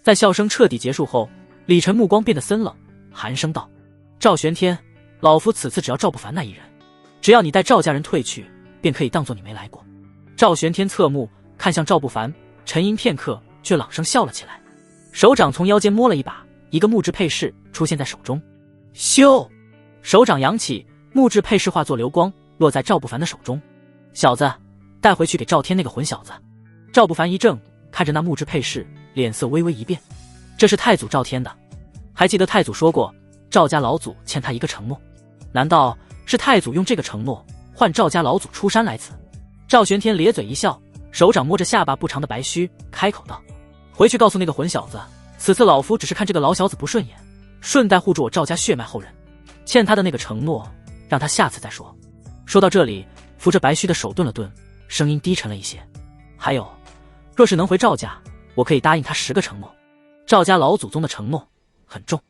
在笑声彻底结束后，李晨目光变得森冷，寒声道：“赵玄天，老夫此次只要赵不凡那一人，只要你带赵家人退去，便可以当作你没来过。”赵玄天侧目看向赵不凡，沉吟片刻，却朗声笑了起来，手掌从腰间摸了一把，一个木质配饰出现在手中。咻！手掌扬起，木质配饰化作流光，落在赵不凡的手中。小子，带回去给赵天那个混小子。赵不凡一怔，看着那木质配饰，脸色微微一变。这是太祖赵天的，还记得太祖说过，赵家老祖欠他一个承诺，难道是太祖用这个承诺换赵家老祖出山来此？赵玄天咧嘴一笑，手掌摸着下巴不长的白须，开口道：“回去告诉那个混小子，此次老夫只是看这个老小子不顺眼，顺带护住我赵家血脉后人，欠他的那个承诺，让他下次再说。”说到这里，扶着白须的手顿了顿，声音低沉了一些：“还有，若是能回赵家，我可以答应他10个承诺。”赵家老祖宗的承诺很重。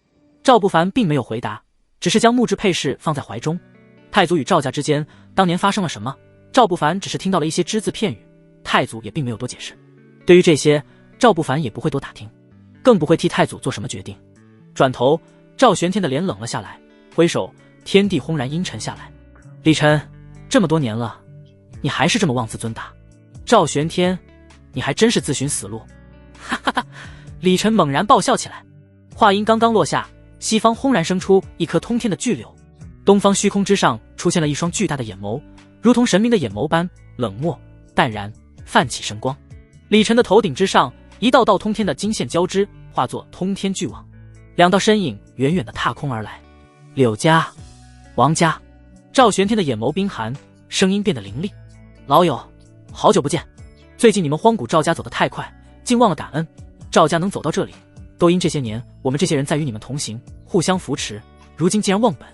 赵不凡并没有回答，只是将木质配饰放在怀中。太祖与赵家之间当年发生了什么，赵不凡只是听到了一些只字片语，太祖也并没有多解释。对于这些，赵不凡也不会多打听，更不会替太祖做什么决定。转头，赵玄天的脸冷了下来，挥手，天地轰然阴沉下来。李晨，这么多年了，你还是这么妄自尊大。赵玄天，你还真是自寻死路。哈哈哈！李晨猛然爆笑起来。话音刚刚落下，西方轰然生出一颗通天的巨流，东方虚空之上出现了一双巨大的眼眸，如同神明的眼眸般冷漠淡然，泛起神光。李晨的头顶之上，一道道通天的金线交织，化作通天巨网，2道身影远远的踏空而来。柳家、王家。赵玄天的眼眸冰寒，声音变得凌厉：“老友，好久不见。最近你们荒古赵家走得太快，竟忘了感恩。赵家能走到这里，都因这些年我们这些人在与你们同行，互相扶持。如今既然忘本，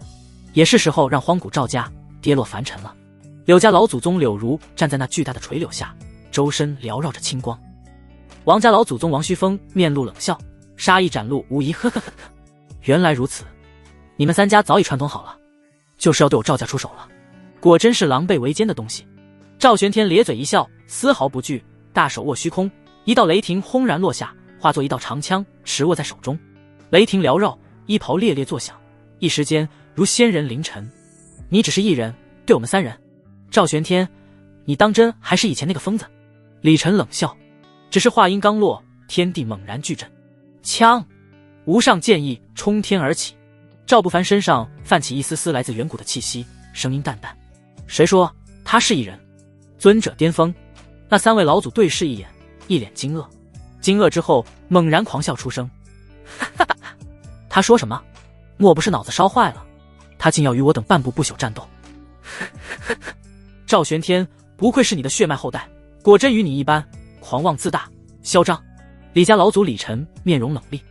也是时候让荒古赵家跌落凡尘了。”柳家老祖宗柳如站在那巨大的垂柳下，周身缭绕着青光。王家老祖宗王虚风面露冷笑，杀意展露无遗，呵呵呵呵。原来如此，你们三家早已串通好了，就是要对我赵家出手了。果真是狼狈为奸的东西。赵玄天咧嘴一笑，丝毫不惧，大手握虚空，一道雷霆轰然落下，化作一道长枪，持握在手中。雷霆缭绕，衣袍猎猎作响，一时间如仙人临尘。你只是一人，对我们三人。赵玄天，你当真还是以前那个疯子？李晨冷笑。只是话音刚落，天地猛然巨震，枪无上剑意冲天而起。赵不凡身上泛起一丝丝来自远古的气息，声音淡淡：“谁说他是一人？”尊者巅峰。那三位老祖对视一眼，一脸惊愕。惊愕之后，猛然狂笑出声：“哈哈，他说什么？莫不是脑子烧坏了？他竟要与我等半步不朽战斗？”赵玄天，不愧是你的血脉后代，果真与你一般。狂妄自大，嚣张。李家老祖李晨面容冷厉，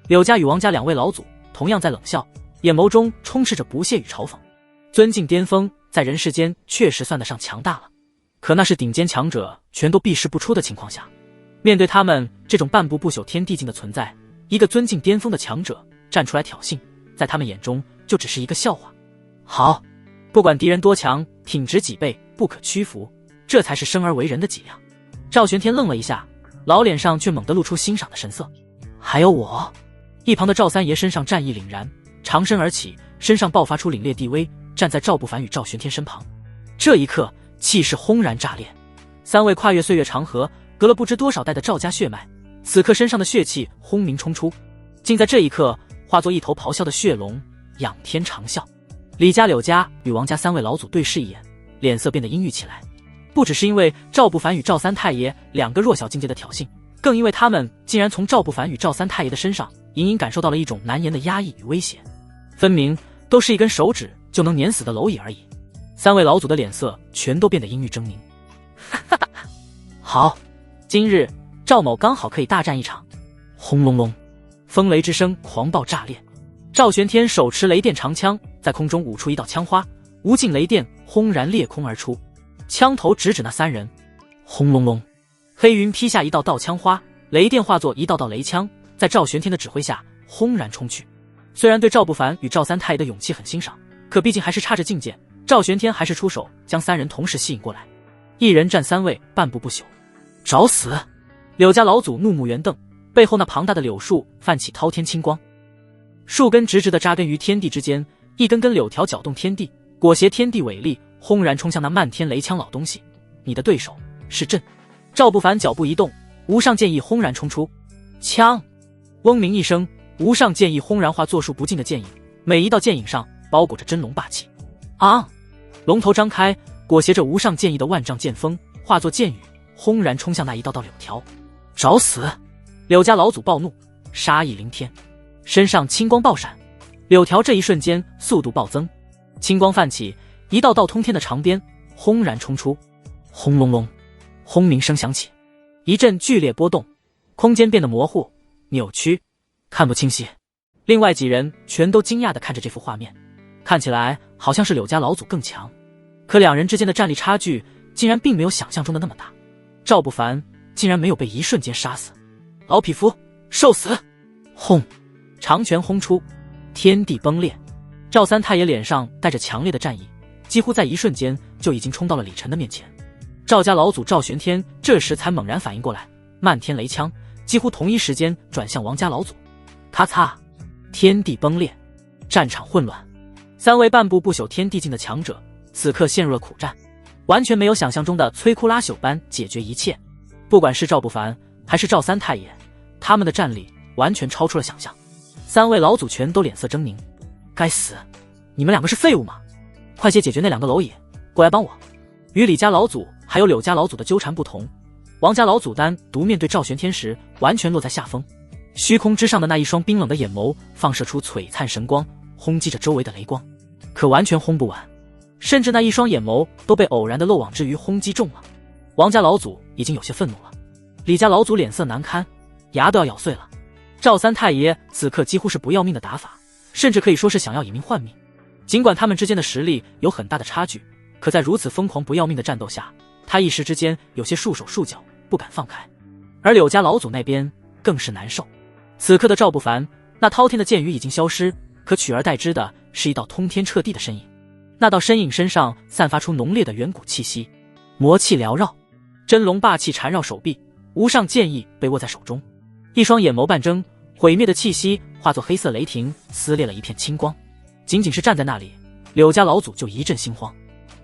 柳家与王家两位老祖同样在冷笑，眼眸中充斥着不屑与嘲讽。尊境巅峰在人世间确实算得上强大了，可那是顶尖强者全都避世不出的情况下，面对他们这种半步不朽天地境的存在，一个尊境巅峰的强者站出来挑衅，在他们眼中就只是一个笑话。好，不管敌人多强，挺直脊背，不可屈服，这才是生而为人的脊梁。赵玄天愣了一下，老脸上却猛地露出欣赏的神色。还有我。一旁的赵三爷身上战意凛然，长身而起，身上爆发出凛冽地威，站在赵不凡与赵玄天身旁。这一刻，气势轰然炸裂。三位跨越岁月长河，隔了不知多少代的赵家血脉，此刻身上的血气轰鸣冲出，竟在这一刻化作一头咆哮的血龙，仰天长啸。李家、柳家与王家三位老祖对视一眼，脸色变得阴郁起来。不只是因为赵不凡与赵三太爷两个弱小境界的挑衅，更因为他们竟然从赵不凡与赵三太爷的身上隐隐感受到了一种难言的压抑与威胁，分明都是一根手指就能碾死的蝼蚁而已。三位老祖的脸色全都变得阴郁狰狞。好，今日赵某刚好可以大战一场。轰隆隆，风雷之声狂暴炸裂。赵玄天手持雷电长枪，在空中舞出一道枪花，无尽雷电轰然裂空而出，枪头直指那三人。轰隆隆，黑云劈下一道道枪花，雷电化作一道道雷枪，在赵玄天的指挥下轰然冲去。虽然对赵不凡与赵三太爷的勇气很欣赏，可毕竟还是差着境界，赵玄天还是出手将三人同时吸引过来，一人战三位，半步不朽。找死！柳家老祖怒目圆瞪，背后那庞大的柳树泛起滔天青光，树根直直地扎根于天地之间，一根根柳条搅动天地，裹挟天地伟力，轰然冲向那漫天雷枪老东西。你的对手是朕。赵不凡脚步一动，无上剑意轰然冲出，枪！嗡鸣一声，无上剑意轰然化作数不尽的剑影，每一道剑影上包裹着真龙霸气。啊！龙头张开，裹挟着无上剑意的万丈剑锋化作剑雨，轰然冲向那一道道柳条。找死！柳家老祖暴怒，杀意凌天，身上青光爆闪，柳条这一瞬间速度暴增，青光泛起，一道道通天的长鞭轰然冲出。轰隆隆，轰鸣声响起，一阵剧烈波动，空间变得模糊扭曲，看不清晰。另外几人全都惊讶地看着这幅画面，看起来好像是柳家老祖更强，可两人之间的战力差距竟然并没有想象中的那么大。赵不凡竟然没有被一瞬间杀死，老匹夫受死！轰！长拳轰出，天地崩裂。赵三太爷脸上带着强烈的战意，几乎在一瞬间就已经冲到了李晨的面前。赵家老祖赵玄天这时才猛然反应过来，漫天雷枪几乎同一时间转向王家老祖。咔嚓，天地崩裂，战场混乱。三位半步不朽天地境的强者此刻陷入了苦战，完全没有想象中的摧枯拉朽般解决一切。不管是赵不凡还是赵三太爷，他们的战力完全超出了想象。三位老祖全都脸色狰狞，该死，你们两个是废物吗？快些解决那两个蝼蚁，过来帮我。与李家老祖还有柳家老祖的纠缠不同，王家老祖单独面对赵玄天时完全落在下风。虚空之上的那一双冰冷的眼眸放射出璀璨神光，轰击着周围的雷光，可完全轰不完。甚至那一双眼眸都被偶然的漏网之鱼轰击中了。王家老祖已经有些愤怒了，李家老祖脸色难堪，牙都要咬碎了。赵三太爷此刻几乎是不要命的打法，甚至可以说是想要以命换命。尽管他们之间的实力有很大的差距，可在如此疯狂不要命的战斗下，他一时之间有些束手束脚，不敢放开。而柳家老祖那边更是难受。此刻的赵不凡，那滔天的剑雨已经消失，可取而代之的是一道通天彻地的身影。那道身影身上散发出浓烈的远古气息，魔气缭绕，真龙霸气缠绕手臂，无上剑意被握在手中，一双眼眸半睁，毁灭的气息化作黑色雷霆，撕裂了一片青光。仅仅是站在那里，柳家老祖就一阵心慌。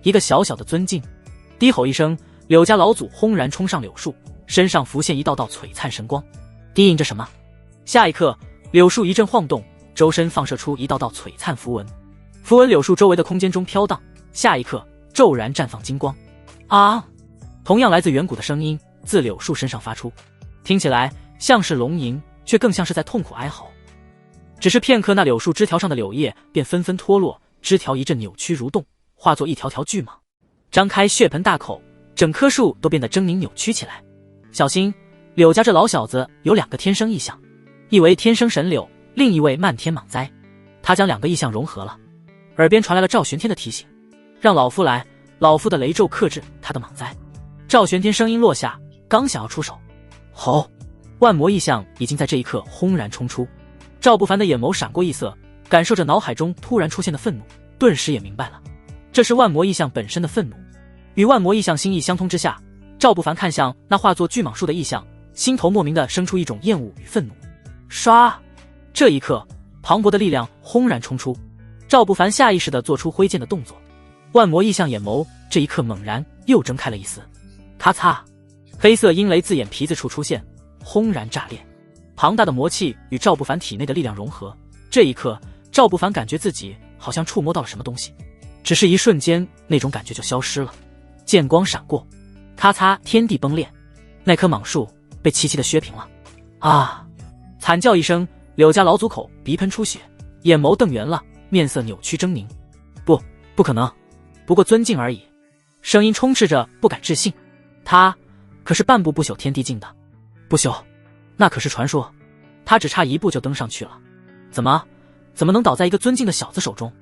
一个小小的尊敬，低吼一声，柳家老祖轰然冲上柳树，身上浮现一道道璀璨神光，低吟着什么。下一刻，柳树一阵晃动，周身放射出一道道璀璨符文，符文柳树周围的空间中飘荡，下一刻骤然绽放金光。啊！同样来自远古的声音自柳树身上发出，听起来像是龙吟，却更像是在痛苦哀嚎。只是片刻，那柳树枝条上的柳叶便纷纷脱落，枝条一阵扭曲蠕动，化作一条条巨蟒，张开血盆大口，整棵树都变得狰狞扭曲起来。小心，柳家这老小子有两个天生异象，一为天生神柳，另一位漫天蟒灾。他将两个异象融合了。耳边传来了赵玄天的提醒，让老夫来，老夫的雷咒克制他的蟒灾。赵玄天声音落下，刚想要出手，吼！万魔异象已经在这一刻轰然冲出。赵不凡的眼眸闪过异色，感受着脑海中突然出现的愤怒，顿时也明白了，这是万魔异象本身的愤怒。与万魔异象心意相通之下，赵不凡看向那化作巨蟒树的异象，心头莫名的生出一种厌恶与愤怒。唰！这一刻，磅礴的力量轰然冲出，赵不凡下意识地做出挥剑的动作。万魔异象眼眸这一刻猛然又睁开了一丝，咔嚓！黑色阴雷自眼皮子处出现，轰然炸裂。庞大的魔气与赵不凡体内的力量融合，这一刻，赵不凡感觉自己好像触摸到了什么东西，只是一瞬间，那种感觉就消失了。剑光闪过，咔嚓，天地崩裂，那棵蟒树被齐齐的削平了。啊！惨叫一声，柳家老祖口鼻喷出血，眼眸瞪圆了，面色扭曲狰狞。不可能，不过尊敬而已。声音充斥着不敢置信。他可是半步不朽天地境的，不朽，那可是传说。他只差一步就登上去了，怎么能倒在一个尊敬的小子手中？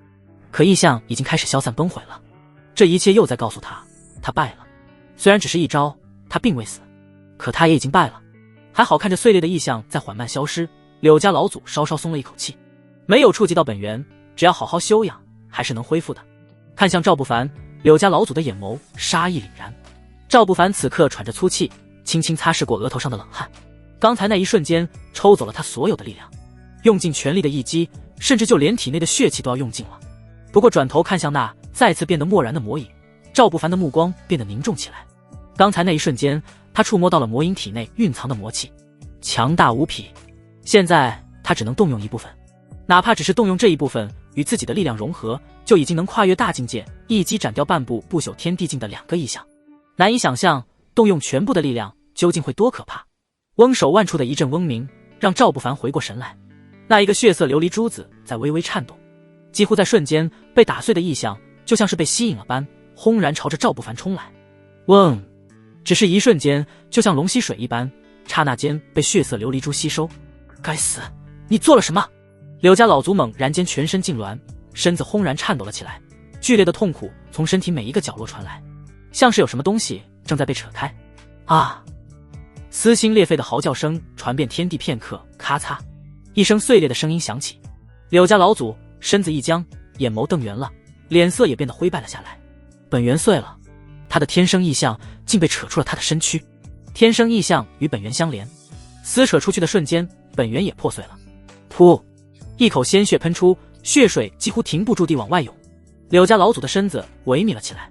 可异象已经开始消散崩毁了，这一切又在告诉他，他败了。虽然只是一招，他并未死，可他也已经败了。还好看着碎裂的异象在缓慢消失，柳家老祖稍稍松了一口气，没有触及到本源，只要好好休养，还是能恢复的。看向赵不凡，柳家老祖的眼眸杀意凛然。赵不凡此刻喘着粗气，轻轻擦拭过额头上的冷汗。刚才那一瞬间抽走了他所有的力量，用尽全力的一击，甚至就连体内的血气都要用尽了。不过转头看向那再次变得漠然的魔影，赵不凡的目光变得凝重起来。刚才那一瞬间，他触摸到了魔影体内蕴藏的魔气，强大无匹。现在他只能动用一部分，哪怕只是动用这一部分与自己的力量融合，就已经能跨越大境界，一击斩掉半部不朽天地境的两个异象。难以想象动用全部的力量究竟会多可怕。翁手腕处的一阵嗡鸣让赵不凡回过神来，那一个血色琉璃珠子在微微颤动，几乎在瞬间被打碎的异象就像是被吸引了般，轰然朝着赵不凡冲来。嗡！只是一瞬间，就像龙吸水一般，刹那间被血色琉璃珠吸收。该死，你做了什么？柳家老祖猛然间全身痉挛，身子轰然颤抖了起来，剧烈的痛苦从身体每一个角落传来，像是有什么东西正在被扯开。啊！撕心裂肺的嚎叫声传遍天地，片刻，咔嚓，一声碎裂的声音响起。柳家老祖身子一僵，眼眸瞪圆了，脸色也变得灰败了下来。本源碎了，他的天生异象竟被扯出了他的身躯。天生异象与本源相连，撕扯出去的瞬间，本源也破碎了。噗！一口鲜血喷出，血水几乎停不住地往外涌。柳家老祖的身子萎靡了起来，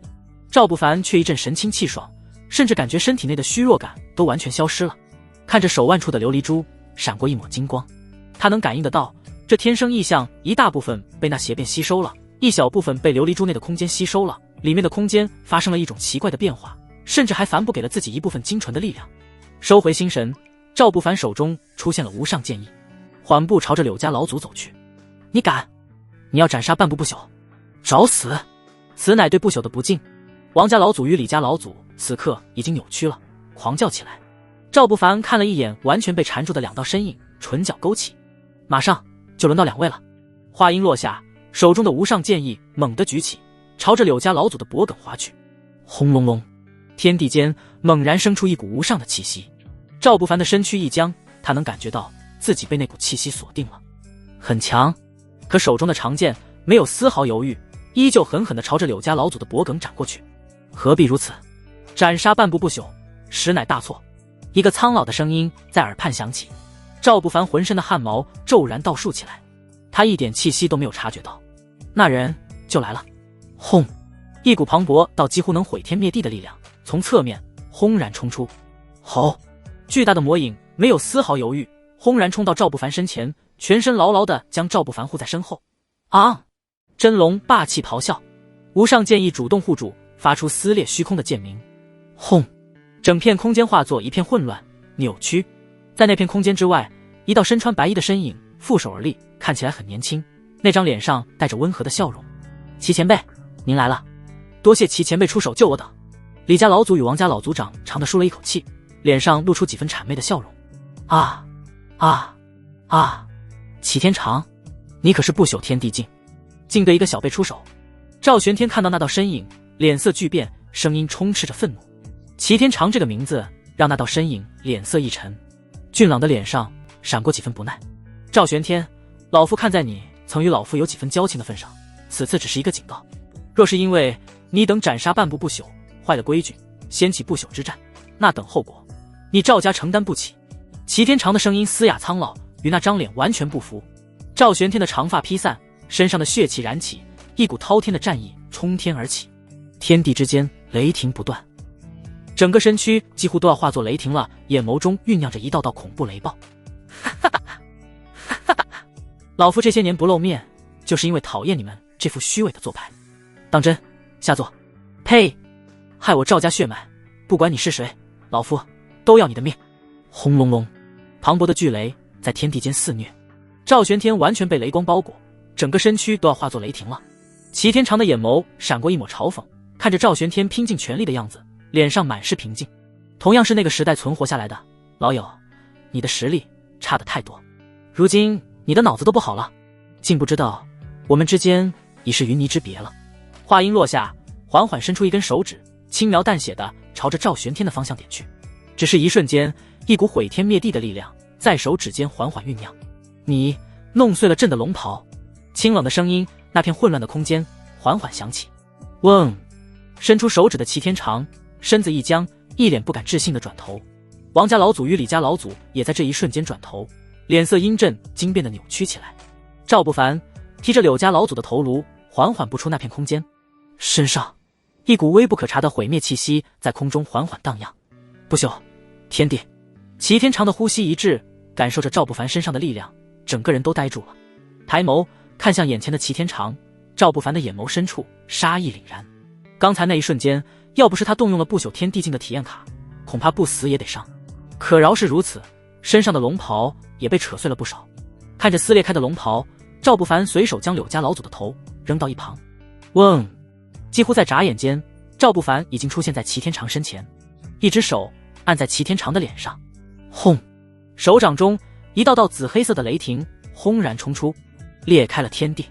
赵不凡却一阵神清气爽，甚至感觉身体内的虚弱感都完全消失了。看着手腕处的琉璃珠闪过一抹金光，他能感应得到，这天生异象一大部分被那邪变吸收了，一小部分被琉璃珠内的空间吸收了，里面的空间发生了一种奇怪的变化，甚至还反哺给了自己一部分精纯的力量。收回心神，赵不凡手中出现了无上剑意，缓步朝着柳家老祖走去。你敢？你要斩杀半部不朽？找死！此乃对不朽的不敬。王家老祖与李家老祖此刻已经扭曲了，狂叫起来。赵不凡看了一眼完全被缠住的两道身影，唇角勾起，马上就轮到两位了。话音落下，手中的无上剑意猛地举起，朝着柳家老祖的脖颈划去。轰隆隆，天地间猛然生出一股无上的气息。赵不凡的身躯一僵，他能感觉到自己被那股气息锁定了，很强。可手中的长剑没有丝毫犹豫，依旧狠狠地朝着柳家老祖的脖颈斩过去。何必如此？斩杀半步不朽，实乃大错。一个苍老的声音在耳畔响起。赵不凡浑身的汗毛骤然倒竖起来，他一点气息都没有察觉到，那人就来了。轰！一股磅礴到几乎能毁天灭地的力量从侧面轰然冲出。吼！巨大的魔影没有丝毫犹豫，轰然冲到赵不凡身前，全身牢牢地将赵不凡护在身后。啊！真龙霸气咆哮，无上剑意主动护主，发出撕裂虚空的剑鸣。轰！整片空间化作一片混乱扭曲。在那片空间之外，一道身穿白衣的身影负手而立，看起来很年轻，那张脸上带着温和的笑容。齐前辈，您来了，多谢齐前辈出手救我等。李家老祖与王家老族长长地舒了一口气，脸上露出几分谄媚的笑容。啊啊啊！齐天长，你可是不朽天地境，竟对一个小辈出手。赵玄天看到那道身影，脸色巨变，声音充斥着愤怒。齐天长这个名字让那道身影脸色一沉，俊朗的脸上闪过几分不耐。赵玄天，老夫看在你曾与老夫有几分交情的份上，此次只是一个警告。若是因为你等斩杀半步不朽，坏了规矩，掀起不朽之战，那等后果你赵家承担不起。齐天长的声音嘶哑苍老，与那张脸完全不符。赵玄天的长发披散，身上的血气燃起，一股滔天的战意冲天而起，天地之间雷霆不断，整个身躯几乎都要化作雷霆了，眼眸中酝酿着一道道恐怖雷暴。老夫这些年不露面，就是因为讨厌你们这副虚伪的做派。当真？下作。呸！害我赵家血脉，不管你是谁，老夫都要你的命。轰隆隆，磅礴的巨雷在天地间肆虐，赵玄天完全被雷光包裹，整个身躯都要化作雷霆了。齐天长的眼眸闪过一抹嘲讽，看着赵玄天拼尽全力的样子，脸上满是平静。同样是那个时代存活下来的老友，你的实力差得太多，如今你的脑子都不好了，竟不知道我们之间已是云泥之别了。话音落下，缓缓伸出一根手指，轻描淡写的朝着赵玄天的方向点去。只是一瞬间，一股毁天灭地的力量在手指间缓缓酝酿。你弄碎了朕的龙袍。清冷的声音，那片混乱的空间缓缓响起。嗡！伸出手指的齐天长身子一僵，一脸不敢置信的转头。王家老祖与李家老祖也在这一瞬间转头，脸色阴阵惊变的扭曲起来。赵不凡提着柳家老祖的头颅缓缓步出那片空间，身上一股微不可察的毁灭气息在空中缓缓荡漾。不朽天地！齐天长的呼吸一滞，感受着赵不凡身上的力量，整个人都呆住了。抬眸看向眼前的齐天长，赵不凡的眼眸深处杀意凛然。刚才那一瞬间，要不是他动用了不朽天地境的体验卡，恐怕不死也得伤。可饶是如此，身上的龙袍也被扯碎了不少。看着撕裂开的龙袍，赵不凡随手将柳家老祖的头扔到一旁。嗡！几乎在眨眼间，赵不凡已经出现在齐天长身前，一只手按在齐天长的脸上。轰！手掌中一道道紫黑色的雷霆轰然冲出，裂开了天地，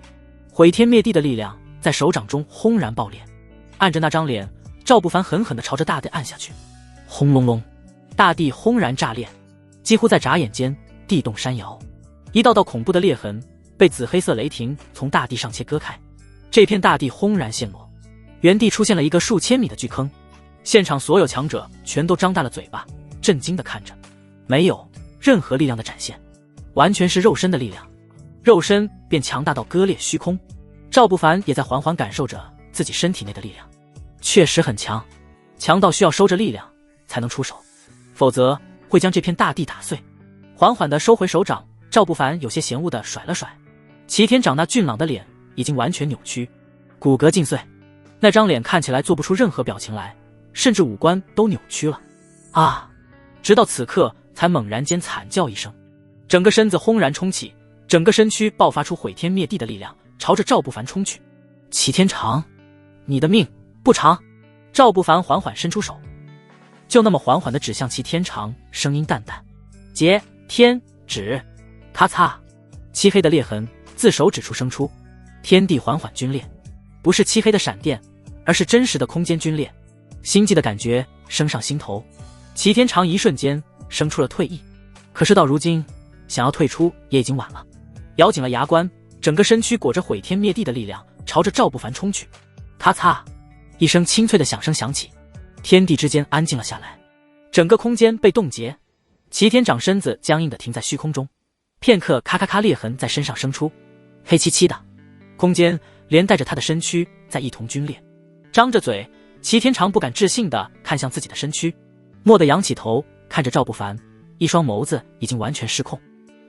毁天灭地的力量在手掌中轰然爆裂。按着那张脸，赵不凡狠狠地朝着大地按下去。轰隆隆，大地轰然炸裂，几乎在眨眼间，地动山摇，一道道恐怖的裂痕被紫黑色雷霆从大地上切割开，这片大地轰然陷落，原地出现了一个数千米的巨坑。现场所有强者全都张大了嘴巴，震惊地看着，没有任何力量的展现，完全是肉身的力量，肉身便强大到割裂虚空。赵不凡也在缓缓感受着自己身体内的力量，确实很强，强到需要收着力量才能出手，否则会将这片大地打碎。缓缓地收回手掌，赵不凡有些嫌恶地甩了甩。齐天长那俊朗的脸已经完全扭曲，骨骼尽碎，那张脸看起来做不出任何表情来，甚至五官都扭曲了。啊！直到此刻才猛然间惨叫一声，整个身子轰然冲起，整个身躯爆发出毁天灭地的力量，朝着赵不凡冲去。齐天长，你的命不长。赵不凡缓缓伸出手，就那么缓缓地指向齐天长，声音淡淡：劫天指。咔嚓，漆黑的裂痕自手指处生出，天地缓缓皲裂，不是漆黑的闪电，而是真实的空间皲裂。心悸的感觉升上心头，齐天长一瞬间生出了退意。可是到如今，想要退出也已经晚了。咬紧了牙关，整个身躯裹着毁天灭地的力量，朝着赵不凡冲去。咔嚓，一声清脆的响声响起，天地之间安静了下来，整个空间被冻结。齐天长身子僵硬地停在虚空中，片刻，咔咔咔，裂痕在身上生出，黑漆漆的空间连带着他的身躯在一同皲裂。张着嘴，齐天长不敢置信地看向自己的身躯，蓦地仰起头看着赵不凡，一双眸子已经完全失控。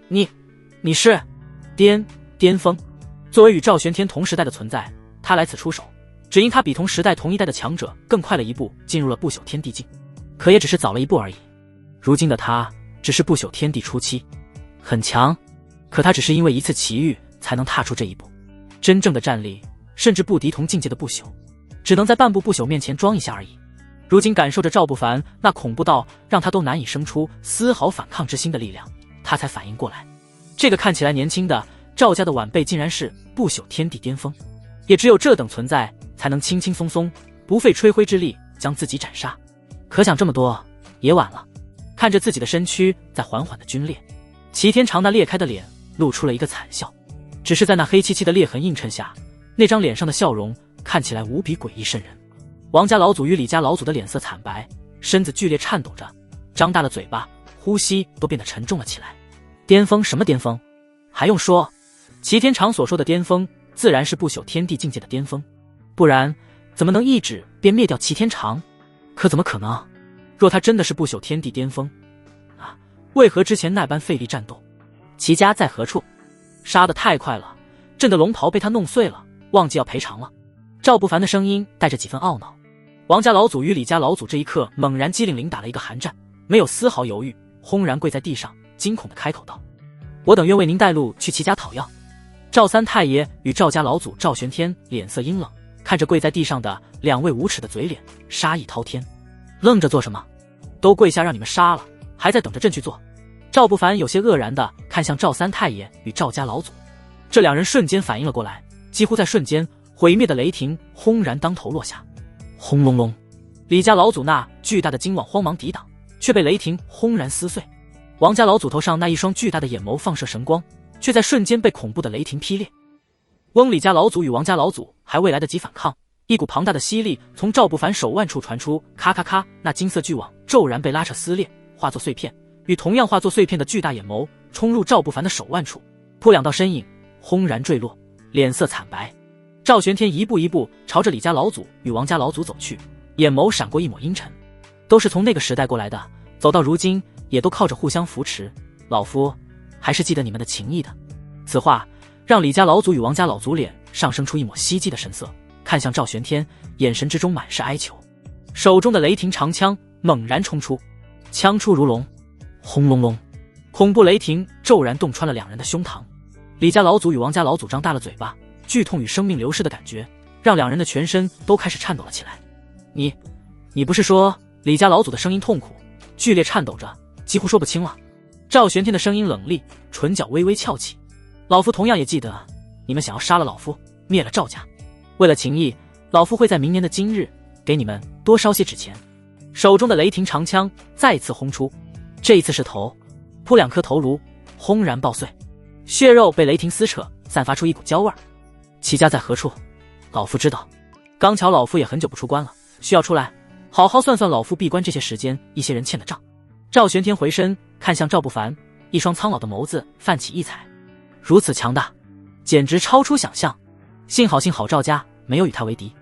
你是巅峰。作为与赵玄天同时代的存在，他来此出手，只因他比同时代同一代的强者更快了一步进入了不朽天地境，可也只是早了一步而已。如今的他只是不朽天地初期，很强，可他只是因为一次奇遇才能踏出这一步，真正的战力甚至不敌同境界的不朽，只能在半步不朽面前装一下而已。如今感受着赵不凡那恐怖到让他都难以生出丝毫反抗之心的力量，他才反应过来，这个看起来年轻的赵家的晚辈竟然是不朽天地巅峰，也只有这等存在才能轻轻松松不费吹灰之力将自己斩杀。可想这么多也晚了，看着自己的身躯在缓缓的皲裂，齐天长那裂开的脸露出了一个惨笑，只是在那黑漆漆的裂痕映衬下，那张脸上的笑容看起来无比诡异瘆人。王家老祖与李家老祖的脸色惨白，身子剧烈颤抖着，张大了嘴巴，呼吸都变得沉重了起来。巅峰？什么巅峰？还用说，齐天长所说的巅峰自然是不朽天地境界的巅峰，不然怎么能一指便灭掉齐天长？可怎么可能？若他真的是不朽天地巅峰啊，为何之前那般费力战斗？齐家在何处？杀得太快了，朕的龙袍被他弄碎了，忘记要赔偿了。赵不凡的声音带着几分懊恼。王家老祖与李家老祖这一刻猛然机灵灵打了一个寒战，没有丝毫犹豫，轰然跪在地上，惊恐地开口道：我等愿为您带路去齐家讨要。赵三太爷与赵家老祖赵玄天脸色阴冷，看着跪在地上的两位无耻的嘴脸，杀意滔天。愣着做什么？都跪下让你们杀了，还在等着朕去做。赵不凡有些愕然地看向赵三太爷与赵家老祖，这两人瞬间反应了过来，几乎在瞬间，毁灭的雷霆轰然当头落下。轰隆隆，李家老祖那巨大的金网慌忙抵挡，却被雷霆轰然撕碎。王家老祖头上那一双巨大的眼眸放射神光，却在瞬间被恐怖的雷霆劈裂。翁李家老祖与王家老祖还未来得及反抗，一股庞大的吸力从赵不凡手腕处传出，咔咔咔，那金色巨网骤然被拉扯撕裂，化作碎片，与同样化作碎片的巨大眼眸冲入赵不凡的手腕处，扑两道身影轰然坠落，脸色惨白。赵玄天一步一步朝着李家老祖与王家老祖走去，眼眸闪过一抹阴沉。都是从那个时代过来的，走到如今也都靠着互相扶持，老夫还是记得你们的情谊的。此话让李家老祖与王家老祖脸上升出一抹希冀的神色，看向赵玄天，眼神之中满是哀求。手中的雷霆长枪猛然冲出，枪出如龙，轰隆隆，恐怖雷霆骤然洞穿了两人的胸膛。李家老祖与王家老祖张大了嘴巴，剧痛与生命流逝的感觉让两人的全身都开始颤抖了起来。你不是说？李家老祖的声音痛苦，剧烈颤抖着，几乎说不清了。赵玄天的声音冷厉，唇角微微翘起。老夫同样也记得，你们想要杀了老夫，灭了赵家。为了情谊，老夫会在明年的今日给你们多烧些纸钱。手中的雷霆长枪再次轰出，这一次是头，扑两颗头颅轰然爆碎，血肉被雷霆撕扯，散发出一股焦味。齐家在何处？老夫知道。刚巧老夫也很久不出关了，需要出来好好算算老夫闭关这些时间一些人欠的账。赵玄天回身看向赵不凡，一双苍老的眸子泛起异彩，如此强大，简直超出想象。幸好赵家没有与他为敌。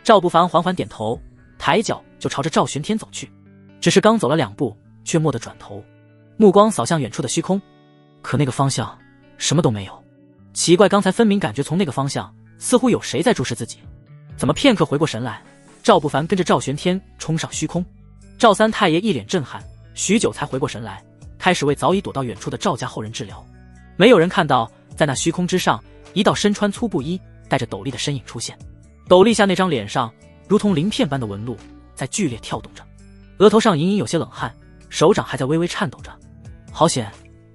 赵不凡缓缓点头，抬脚就朝着赵玄天走去，只是刚走了两步，却蓦地转头，目光扫向远处的虚空，可那个方向什么都没有。奇怪，刚才分明感觉从那个方向似乎有谁在注视自己，怎么片刻回过神来，赵不凡跟着赵玄天冲上虚空。赵三太爷一脸震撼，许久才回过神来，开始为早已躲到远处的赵家后人治疗。没有人看到，在那虚空之上，一道身穿粗布衣、带着斗笠的身影出现。斗笠下那张脸上如同鳞片般的纹路在剧烈跳动着，额头上隐隐有些冷汗，手掌还在微微颤抖着。好险，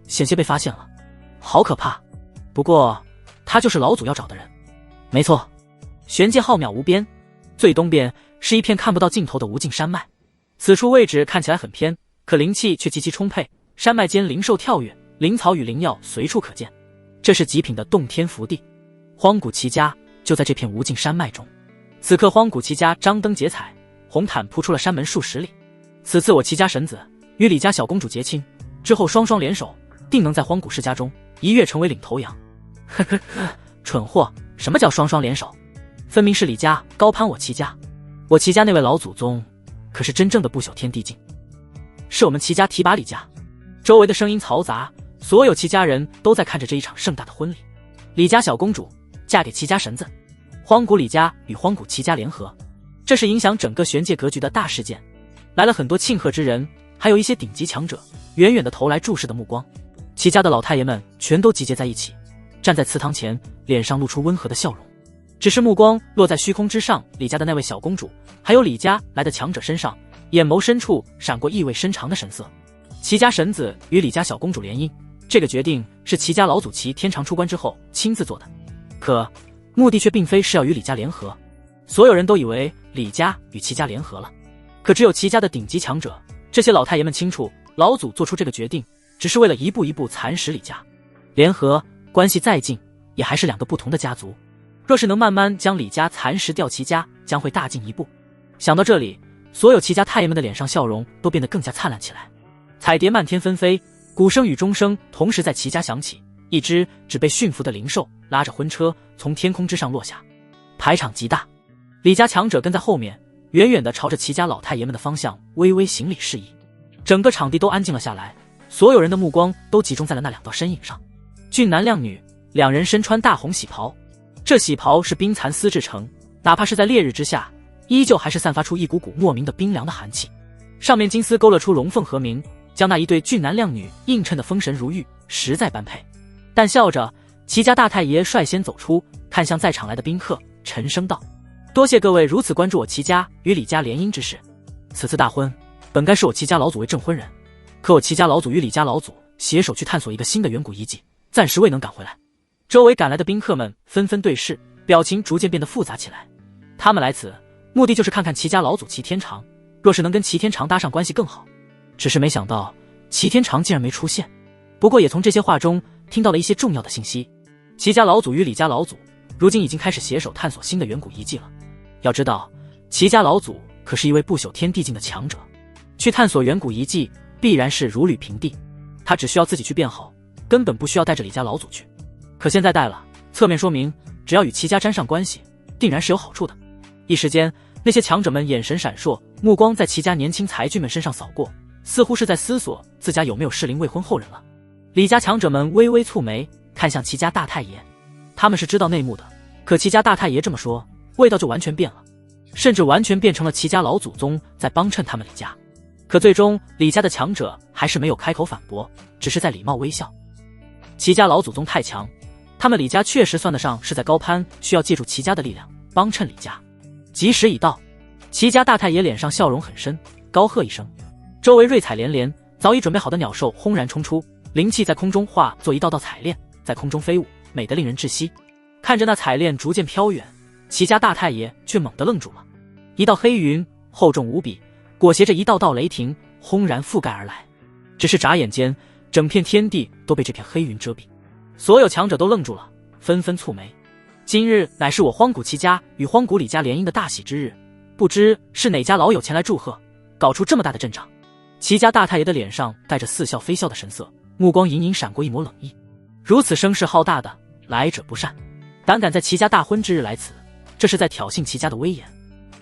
险些被发现了，好可怕。不过他就是老祖要找的人。没错，玄界浩渺无边，最东边是一片看不到尽头的无尽山脉。此处位置看起来很偏，可灵气却极其充沛，山脉间灵兽跳跃，灵草与灵药随处可见，这是极品的洞天福地。荒古奇家就在这片无尽山脉中。此刻荒古奇家张灯结彩，红毯铺出了山门数十里。此次我齐家神子与李家小公主结亲之后，双双联手，定能在荒古世家中一跃成为领头羊。呵呵，蠢货，什么叫双双联手？分明是李家高攀我齐家。我齐家那位老祖宗可是真正的不朽天地境，是我们齐家提拔李家。周围的声音嘈杂，所有齐家人都在看着这一场盛大的婚礼。李家小公主嫁给齐家神子，荒古李家与荒古齐家联合，这是影响整个玄界格局的大事件。来了很多庆贺之人，还有一些顶级强者，远远的投来注视的目光。齐家的老太爷们全都集结在一起，站在祠堂前，脸上露出温和的笑容。只是目光落在虚空之上李家的那位小公主，还有李家来的强者身上，眼眸深处闪过意味深长的神色。齐家神子与李家小公主联姻，这个决定是齐家老祖齐天长出关之后亲自做的，可目的却并非是要与李家联合。所有人都以为李家与齐家联合了，可只有齐家的顶级强者，这些老太爷们清楚，老祖做出这个决定只是为了一步一步蚕食李家。联合关系再近，也还是两个不同的家族，若是能慢慢将李家蚕食掉，齐家将会大进一步。想到这里，所有齐家太爷们的脸上笑容都变得更加灿烂起来。彩蝶漫天纷飞，鼓声与钟声同时在齐家响起，一只只被驯服的灵兽拉着婚车从天空之上落下。排场极大，李家强者跟在后面，远远地朝着齐家老太爷们的方向微微行礼示意。整个场地都安静了下来，所有人的目光都集中在了那两道身影上。俊男靓女，两人身穿大红喜袍，这喜袍是冰蚕丝制成，哪怕是在烈日之下，依旧还是散发出一股股莫名的冰凉的寒气。上面金丝勾勒出龙凤和鸣，将那一对俊男靓女映衬得风神如玉，实在般配。但笑着，齐家大太爷率先走出，看向在场来的宾客，沉声道：多谢各位如此关注我齐家与李家联姻之事。此次大婚本该是我齐家老祖为证婚人，可我齐家老祖与李家老祖携手去探索一个新的远古遗迹，暂时未能赶回来。周围赶来的宾客们纷纷对视，表情逐渐变得复杂起来。他们来此目的就是看看齐家老祖齐天长，若是能跟齐天长搭上关系更好。只是没想到齐天长竟然没出现。不过也从这些话中听到了一些重要的信息，齐家老祖与李家老祖如今已经开始携手探索新的远古遗迹了。要知道，齐家老祖可是一位不朽天地境的强者，去探索远古遗迹必然是如履平地，他只需要自己去便好，根本不需要带着李家老祖去。可现在带了，侧面说明只要与齐家沾上关系，定然是有好处的。一时间，那些强者们眼神闪烁，目光在齐家年轻才俊们身上扫过，似乎是在思索自家有没有适龄未婚后人了。李家强者们微微蹙眉，看向齐家大太爷。他们是知道内幕的，可齐家大太爷这么说，味道就完全变了，甚至完全变成了齐家老祖宗在帮衬他们李家。可最终李家的强者还是没有开口反驳，只是在礼貌微笑。齐家老祖宗太强，他们李家确实算得上是在高攀，需要借助齐家的力量帮衬李家。吉时已到，齐家大太爷脸上笑容很深，高喝一声，周围瑞彩连连，早已准备好的鸟兽轰然冲出，灵气在空中化作一道道彩链，在空中飞舞，美得令人窒息。看着那彩链逐渐飘远，齐家大太爷却猛地愣住了。一道黑云厚重无比，裹挟着一道道雷霆轰然覆盖而来。只是眨眼间，整片天地都被这片黑云遮蔽，所有强者都愣住了，纷纷蹙眉。今日乃是我荒古齐家与荒古李家联姻的大喜之日，不知是哪家老友前来祝贺，搞出这么大的阵仗。齐家大太爷的脸上带着似笑非笑的神色，目光隐隐闪过一抹冷意。如此声势浩大的，来者不善，胆敢在齐家大婚之日来此，这是在挑衅齐家的威严。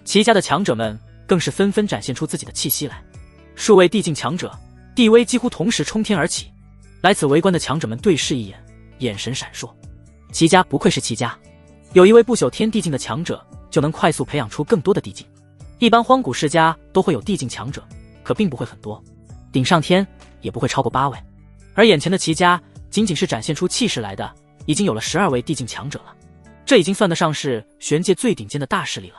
齐家的强者们更是纷纷展现出自己的气息来，数位地境强者地威几乎同时冲天而起。来此围观的强者们对视一眼，眼神闪烁。齐家不愧是齐家，有一位不朽天地境的强者，就能快速培养出更多的地境。一般荒古世家都会有地境强者，可并不会很多，顶上天也不会超过8位。而眼前的齐家仅仅是展现出气势来的，已经有了12位地境强者了。这已经算得上是玄界最顶尖的大势力了。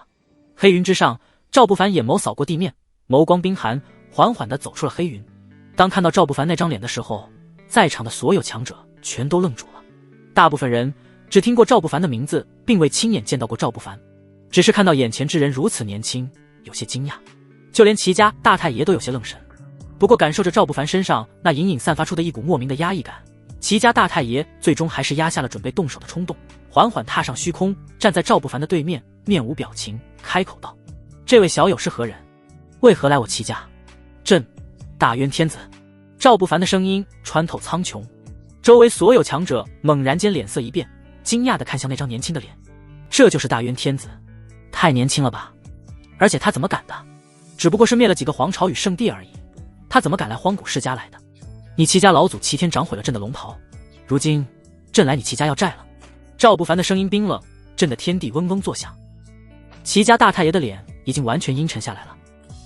黑云之上，赵不凡眼眸扫过地面，眸光冰寒，缓缓地走出了黑云。当看到赵不凡那张脸的时候，在场的所有强者全都愣住了。大部分人只听过赵不凡的名字，并未亲眼见到过赵不凡，只是看到眼前之人如此年轻，有些惊讶。就连齐家大太爷都有些愣神。不过感受着赵不凡身上那隐隐散发出的一股莫名的压抑感，齐家大太爷最终还是压下了准备动手的冲动，缓缓踏上虚空，站在赵不凡的对面，面无表情，开口道：“这位小友是何人？为何来我齐家？”“朕，大渊天子。”赵不凡的声音穿透苍穹，周围所有强者猛然间脸色一变，惊讶地看向那张年轻的脸。这就是大渊天子？太年轻了吧！而且他怎么敢的？只不过是灭了几个皇朝与圣地而已，他怎么敢来荒古世家来的？你齐家老祖齐天掌毁了朕的龙袍，如今朕来你齐家要债了。赵不凡的声音冰冷，震得天地嗡嗡作响。齐家大太爷的脸已经完全阴沉下来了，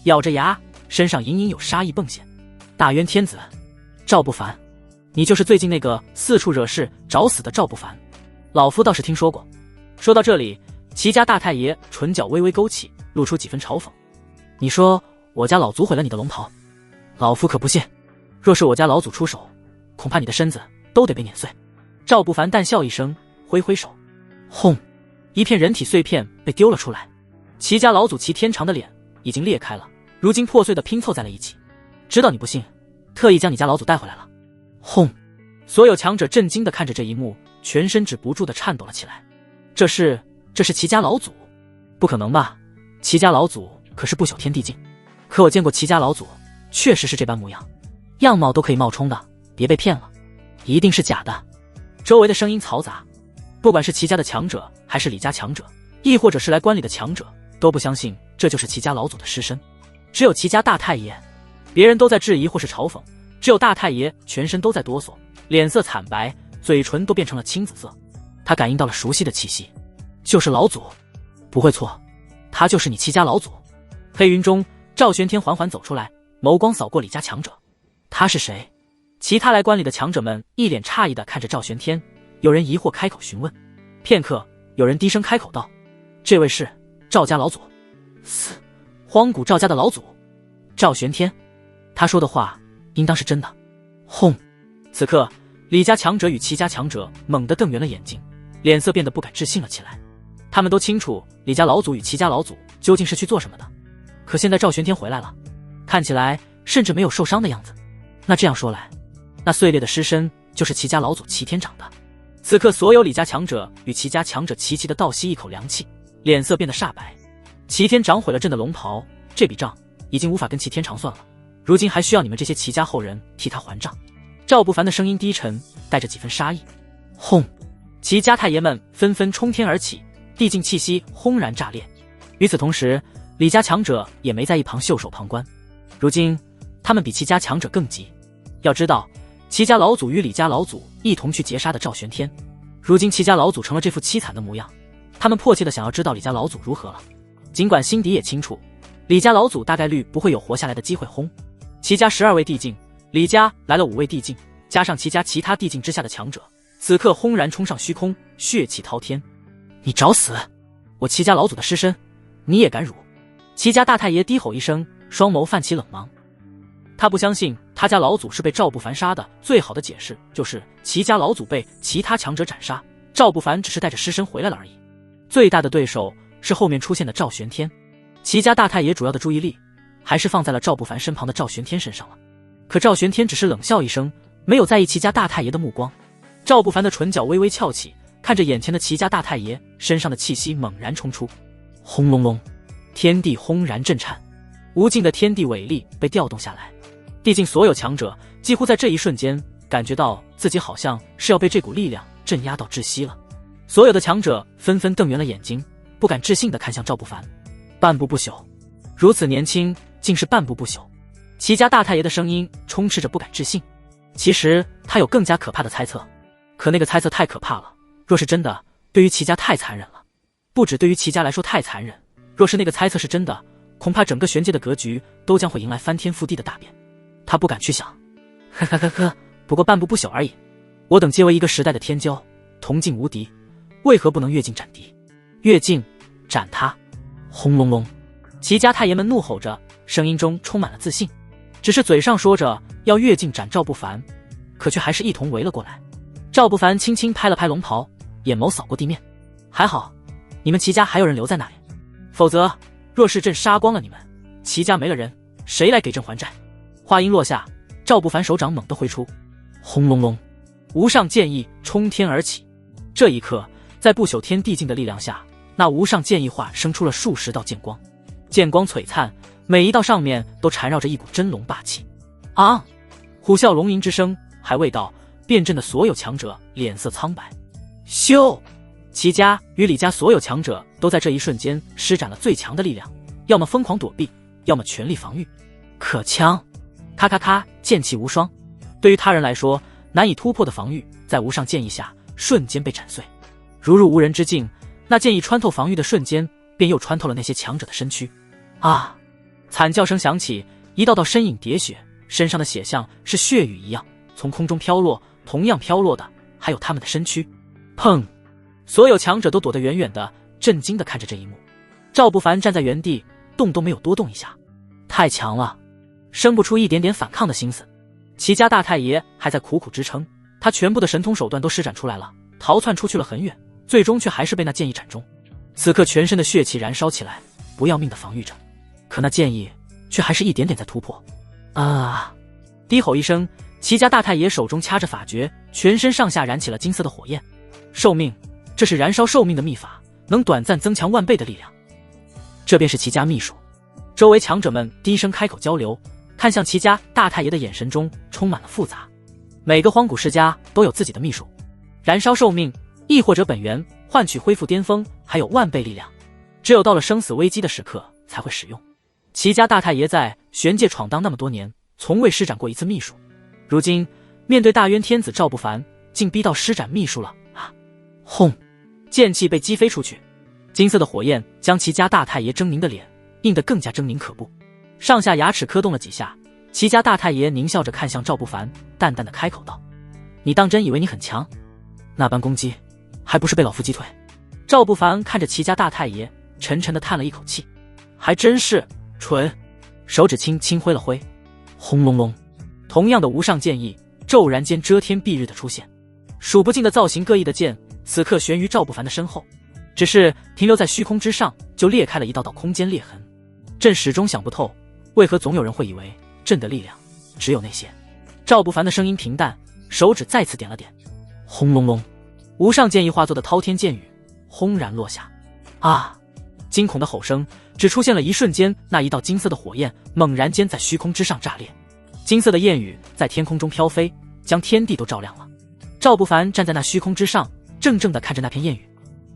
咬着牙，身上隐隐有杀意迸现。大渊天子，赵不凡，你就是最近那个四处惹事找死的赵不凡？老夫倒是听说过。说到这里，齐家大太爷唇角微微勾起，露出几分嘲讽。你说我家老祖毁了你的龙袍，老夫可不信。若是我家老祖出手，恐怕你的身子都得被碾碎。赵不凡淡笑一声，挥挥手，轰！一片人体碎片被丢了出来。齐家老祖齐天长的脸已经裂开了，如今破碎的拼凑在了一起。知道你不信，特意将你家老祖带回来了。轰！所有强者震惊地看着这一幕，全身止不住地颤抖了起来。这是齐家老祖？不可能吧，齐家老祖可是不朽天地境。可我见过齐家老祖，确实是这般模样，样貌都可以冒充的，别被骗了，一定是假的。周围的声音嘈杂，不管是齐家的强者，还是李家强者，亦或者是来观礼的强者，都不相信这就是齐家老祖的尸身。只有齐家大太爷，别人都在质疑或是嘲讽，只有大太爷全身都在哆嗦，脸色惨白，嘴唇都变成了青紫色。他感应到了熟悉的气息，就是老祖，不会错，他就是你齐家老祖。黑云中，赵玄天缓缓走出来，眸光扫过李家强者。他是谁？其他来观礼的强者们一脸诧异地看着赵玄天，有人疑惑开口询问。片刻，有人低声开口道：“这位是赵家老祖。”“荒古赵家的老祖？”赵玄天，他说的话应当是真的。轰！此刻，李家强者与齐家强者猛地瞪圆了眼睛，脸色变得不敢置信了起来。他们都清楚李家老祖与齐家老祖究竟是去做什么的，可现在赵玄天回来了，看起来甚至没有受伤的样子。那这样说来，那碎裂的尸身就是齐家老祖齐天掌的。此刻，所有李家强者与齐家强者齐齐地倒吸一口凉气，脸色变得煞白。齐天掌毁了朕的龙袍，这笔账已经无法跟齐天长算了，如今还需要你们这些齐家后人替他还账。赵不凡的声音低沉，带着几分杀意。轰！齐家太爷们纷纷冲天而起，地境气息轰然炸裂。与此同时，李家强者也没在一旁袖手旁观。如今他们比齐家强者更急。要知道，齐家老祖与李家老祖一同去劫杀的赵玄天，如今齐家老祖成了这副凄惨的模样，他们迫切地想要知道李家老祖如何了。尽管心底也清楚，李家老祖大概率不会有活下来的机会。轰！齐家12位地境，李家来了5位地境，加上齐家其他地境之下的强者，此刻轰然冲上虚空，血气滔天。你找死！我齐家老祖的尸身，你也敢辱？齐家大太爷低吼一声，双眸泛起冷芒。他不相信他家老祖是被赵不凡杀的，最好的解释就是齐家老祖被其他强者斩杀，赵不凡只是带着尸身回来了而已。最大的对手是后面出现的赵玄天。齐家大太爷主要的注意力还是放在了赵不凡身旁的赵玄天身上了。可赵玄天只是冷笑一声，没有在意齐家大太爷的目光。赵不凡的唇角微微翘起，看着眼前的齐家大太爷，身上的气息猛然冲出。轰隆隆，天地轰然震颤，无尽的天地伟力被调动下来。地境所有强者几乎在这一瞬间感觉到自己好像是要被这股力量镇压到窒息了。所有的强者纷纷瞪圆了眼睛，不敢置信地看向赵不凡。半步不朽，如此年轻竟是半步不朽。齐家大太爷的声音充斥着不敢置信。其实他有更加可怕的猜测，可那个猜测太可怕了，若是真的，对于齐家太残忍了。不止对于齐家来说太残忍，若是那个猜测是真的，恐怕整个玄界的格局都将会迎来翻天覆地的大变。他不敢去想。呵，不过半步不朽而已。我等皆为一个时代的天骄，同境无敌，为何不能越境斩敌？越境斩他！轰隆隆，齐家太爷们怒吼着，声音中充满了自信。只是嘴上说着要越境斩赵不凡，可却还是一同围了过来。赵不凡轻轻拍了拍龙袍，眼眸扫过地面，还好，你们齐家还有人留在那里，否则若是朕杀光了你们，齐家没了人，谁来给朕还债？话音落下，赵不凡手掌猛地挥出，轰隆隆，无上剑意冲天而起。这一刻，在不朽天地境的力量下，那无上剑意化生出了数十道剑光，剑光璀璨，每一道上面都缠绕着一股真龙霸气。啊！虎啸龙吟之声还未到，便震的所有强者脸色苍白。咻！齐家与李家所有强者都在这一瞬间施展了最强的力量，要么疯狂躲避，要么全力防御。可枪！咔咔咔，剑气无双。对于他人来说，难以突破的防御，在无上剑意下瞬间被斩碎，如入无人之境。那剑意穿透防御的瞬间，便又穿透了那些强者的身躯。啊！惨叫声响起，一道道身影喋血，身上的血像是血雨一样从空中飘落，同样飘落的还有他们的身躯。砰！所有强者都躲得远远的，震惊地看着这一幕。赵不凡站在原地，动都没有多动一下，太强了，生不出一点点反抗的心思。齐家大太爷还在苦苦支撑，他全部的神通手段都施展出来了，逃窜出去了很远，最终却还是被那剑意斩中。此刻全身的血气燃烧起来，不要命的防御着，可那剑意却还是一点点在突破。啊！低吼一声，齐家大太爷手中掐着法诀，全身上下燃起了金色的火焰。寿命，这是燃烧寿命的秘法，能短暂增强万倍的力量。这便是齐家秘术。周围强者们低声开口交流，看向齐家大太爷的眼神中充满了复杂。每个荒古世家都有自己的秘术，燃烧寿命，亦或者本源，换取恢复巅峰，还有万倍力量。只有到了生死危机的时刻才会使用。齐家大太爷在玄界闯荡那么多年，从未施展过一次秘术，如今面对大渊天子赵不凡，竟逼到施展秘术了啊！轰！剑气被击飞出去，金色的火焰将齐家大太爷狰狞的脸映得更加狰狞可怖，上下牙齿磕动了几下。齐家大太爷狞笑着看向赵不凡，淡淡的开口道：“你当真以为你很强？那般攻击，还不是被老夫击退？”赵不凡看着齐家大太爷，沉沉的叹了一口气：“还真是蠢。”手指轻轻挥了挥，轰隆隆，同样的无上剑意骤然间遮天蔽日的出现，数不尽的造型各异的剑此刻悬于赵不凡的身后，只是停留在虚空之上，就裂开了一道道空间裂痕。朕始终想不透，为何总有人会以为朕的力量只有那些。赵不凡的声音平淡，手指再次点了点，轰隆隆，无上剑意化作的滔天剑雨轰然落下。啊！惊恐的吼声只出现了一瞬间，那一道金色的火焰猛然间在虚空之上炸裂，金色的焰雨在天空中飘飞，将天地都照亮了。赵不凡站在那虚空之上，怔怔地看着那片焰雨，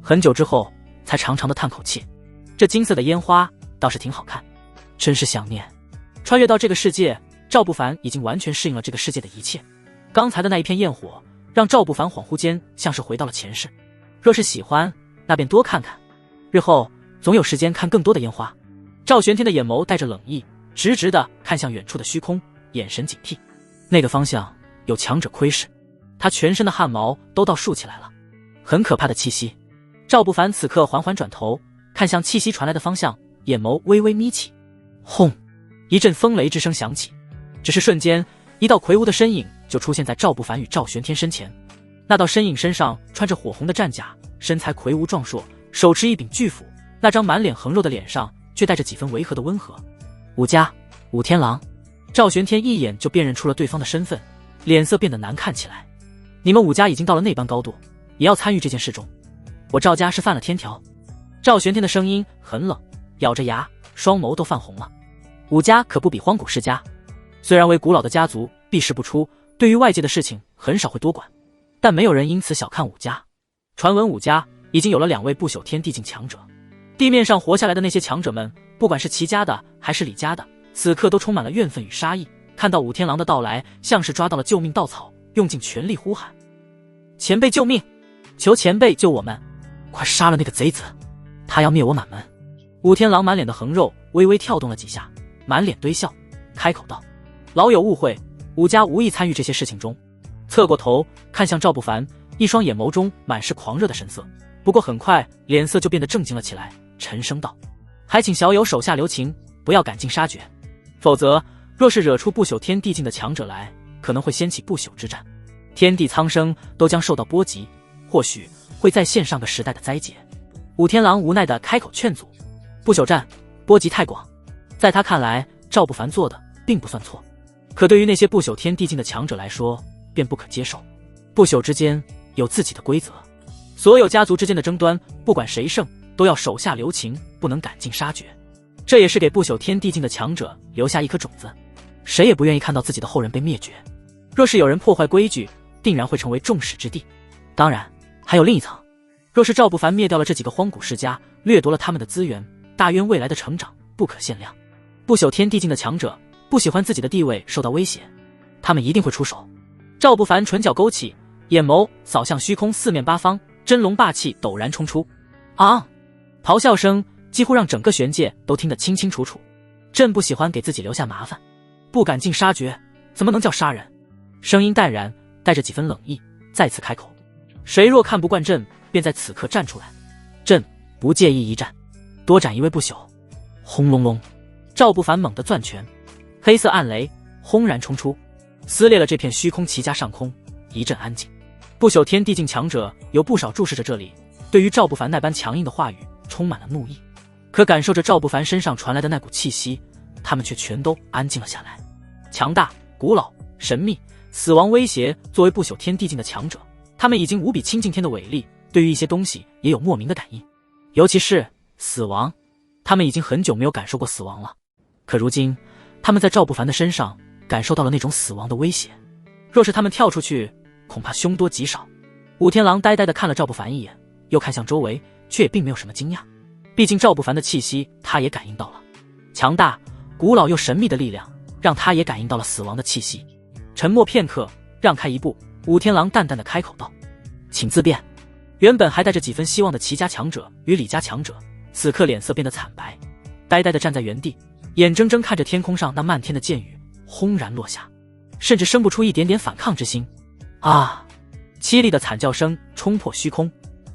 很久之后才长长的叹口气。这金色的烟花倒是挺好看，真是想念。穿越到这个世界，赵不凡已经完全适应了这个世界的一切。刚才的那一片焰火让赵不凡恍惚间像是回到了前世。若是喜欢，那便多看看，日后总有时间看更多的烟花。赵玄天的眼眸带着冷意，直直地看向远处的虚空，眼神警惕。那个方向有强者窥视，他全身的汗毛都倒竖起来了，很可怕的气息。赵不凡此刻缓缓转头，看向气息传来的方向，眼眸微微眯起。轰！一阵风雷之声响起，只是瞬间，一道魁梧的身影就出现在赵不凡与赵玄天身前。那道身影身上穿着火红的战甲，身材魁梧壮硕，手持一柄巨斧，那张满脸横肉的脸上却带着几分违和的温和。武家，武天狼。赵玄天一眼就辨认出了对方的身份，脸色变得难看起来。你们武家已经到了那般高度，也要参与这件事中？我赵家是犯了天条？赵玄天的声音很冷，咬着牙，双眸都泛红了。武家可不比荒古世家，虽然为古老的家族，避世不出，对于外界的事情很少会多管，但没有人因此小看武家。传闻武家已经有了2位不朽天地境强者，地面上活下来的那些强者们，不管是齐家的还是李家的，此刻都充满了怨愤与杀意。看到武天狼的到来，像是抓到了救命稻草，用尽全力呼喊：前辈救命，求前辈救我们，快杀了那个贼子，他要灭我满门。武天狼满脸的横肉微微跳动了几下，满脸堆笑，开口道：老有误会，武家无意参与这些事情中。侧过头看向赵不凡，一双眼眸中满是狂热的神色。不过很快脸色就变得正经了起来，沉声道：“还请小友手下留情，不要赶尽杀绝，否则若是惹出不朽天地境的强者来，可能会掀起不朽之战，天地苍生都将受到波及，或许会再现上个时代的灾劫。”武天狼无奈地开口劝阻：“不朽战波及太广，在他看来，赵不凡做的并不算错，可对于那些不朽天地境的强者来说，便不可接受。不朽之间有自己的规则，所有家族之间的争端，不管谁胜，都要手下留情，不能赶尽杀绝。这也是给不朽天地境的强者留下一颗种子，谁也不愿意看到自己的后人被灭绝。若是有人破坏规矩，定然会成为众矢之的。当然，还有另一层，若是赵不凡灭掉了这几个荒古世家，掠夺了他们的资源，大渊未来的成长不可限量。不朽天地境的强者不喜欢自己的地位受到威胁，他们一定会出手。赵不凡唇角勾起，眼眸扫向虚空四面八方，真龙霸气陡然冲出。啊！咆哮声几乎让整个玄界都听得清清楚楚。朕不喜欢给自己留下麻烦，不赶尽杀绝，怎么能叫杀人？声音淡然，带着几分冷意，再次开口：谁若看不惯朕，便在此刻站出来，朕不介意一战，多斩一位不朽。轰隆隆，赵不凡猛地攥拳，黑色暗雷轰然冲出，撕裂了这片虚空奇家上空，一阵安静。不朽天地境强者有不少注视着这里，对于赵不凡那般强硬的话语充满了怒意，可感受着赵不凡身上传来的那股气息，他们却全都安静了下来。强大、古老、神秘、死亡威胁，作为不朽天地境的强者，他们已经无比亲近天的伟力，对于一些东西也有莫名的感应，尤其是死亡，他们已经很久没有感受过死亡了。可如今，他们在赵不凡的身上感受到了那种死亡的威胁，若是他们跳出去，恐怕凶多吉少。武天狼呆呆地看了赵不凡一眼，又看向周围，却也并没有什么惊讶。毕竟赵不凡的气息他也感应到了，强大、古老又神秘的力量让他也感应到了死亡的气息。沉默片刻，让开一步，武天狼淡淡的开口道：请自便。原本还带着几分希望的齐家强者与李家强者，此刻脸色变得惨白，呆呆地站在原地，眼睁睁看着天空上那漫天的箭雨轰然落下，甚至生不出一点点反抗之心。啊！凄厉的惨叫声冲破虚空，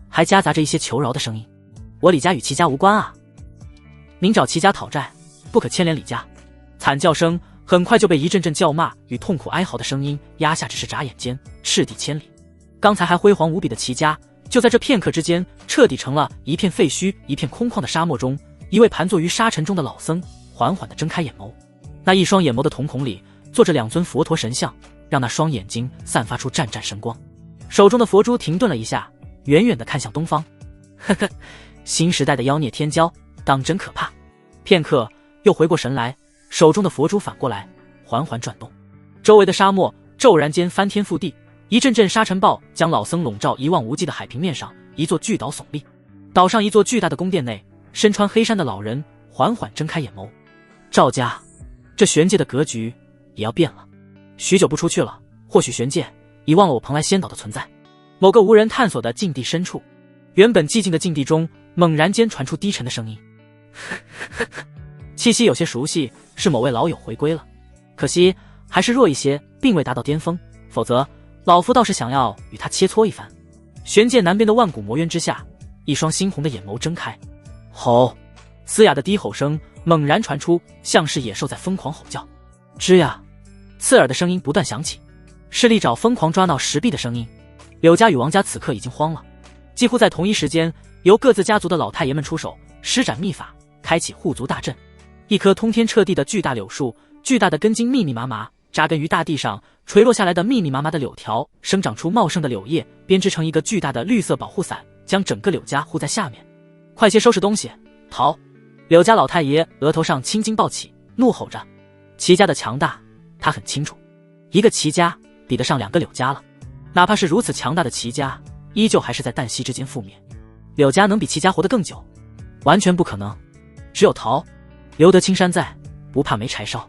还夹杂着一些求饶的声音。我李家与齐家无关啊！您找齐家讨债，不可牵连李家。惨叫声很快就被一阵阵叫骂与痛苦哀嚎的声音压下，只是眨眼间，赤地千里。刚才还辉煌无比的齐家，就在这片刻之间，彻底成了一片废墟，一片空旷的沙漠中。一位盘坐于沙尘中的老僧缓缓地睁开眼眸，那一双眼眸的瞳孔里坐着两尊佛陀神像，让那双眼睛散发出湛湛神光。手中的佛珠停顿了一下，远远地看向东方。呵呵，新时代的妖孽天骄当真可怕。片刻又回过神来，手中的佛珠反过来缓缓转动，周围的沙漠骤然间翻天覆地，一阵阵沙尘暴将老僧笼罩一望无际的海平面上，一座巨岛耸立。岛上一座巨大的宫殿内，身穿黑衫的老人缓缓睁开眼眸。赵家，这玄界的格局也要变了。许久不出去了，或许玄界已忘了我蓬莱仙岛的存在。某个无人探索的禁地深处，原本寂静的禁地中猛然间传出低沉的声音。气息有些熟悉，是某位老友回归了，可惜还是弱一些，并未达到巅峰，否则老夫倒是想要与他切磋一番。玄界南边的万古魔渊之下，一双猩红的眼眸睁开。吼！嘶哑的低吼声猛然传出，像是野兽在疯狂吼叫。吱呀！刺耳的声音不断响起，是利爪疯狂抓挠石壁的声音。柳家与王家此刻已经慌了，几乎在同一时间，由各自家族的老太爷们出手，施展秘法，开启护族大阵。一棵通天彻地的巨大柳树，巨大的根茎密密麻麻扎根于大地上，垂落下来的密密麻麻的柳条生长出茂盛的柳叶，编织成一个巨大的绿色保护伞，将整个柳家护在下面。快些收拾东西，逃！柳家老太爷额头上青筋暴起，怒吼着。齐家的强大，他很清楚，一个齐家比得上两个柳家了。哪怕是如此强大的齐家，依旧还是在旦夕之间覆灭。柳家能比齐家活得更久？完全不可能。只有逃。留得青山在，不怕没柴烧。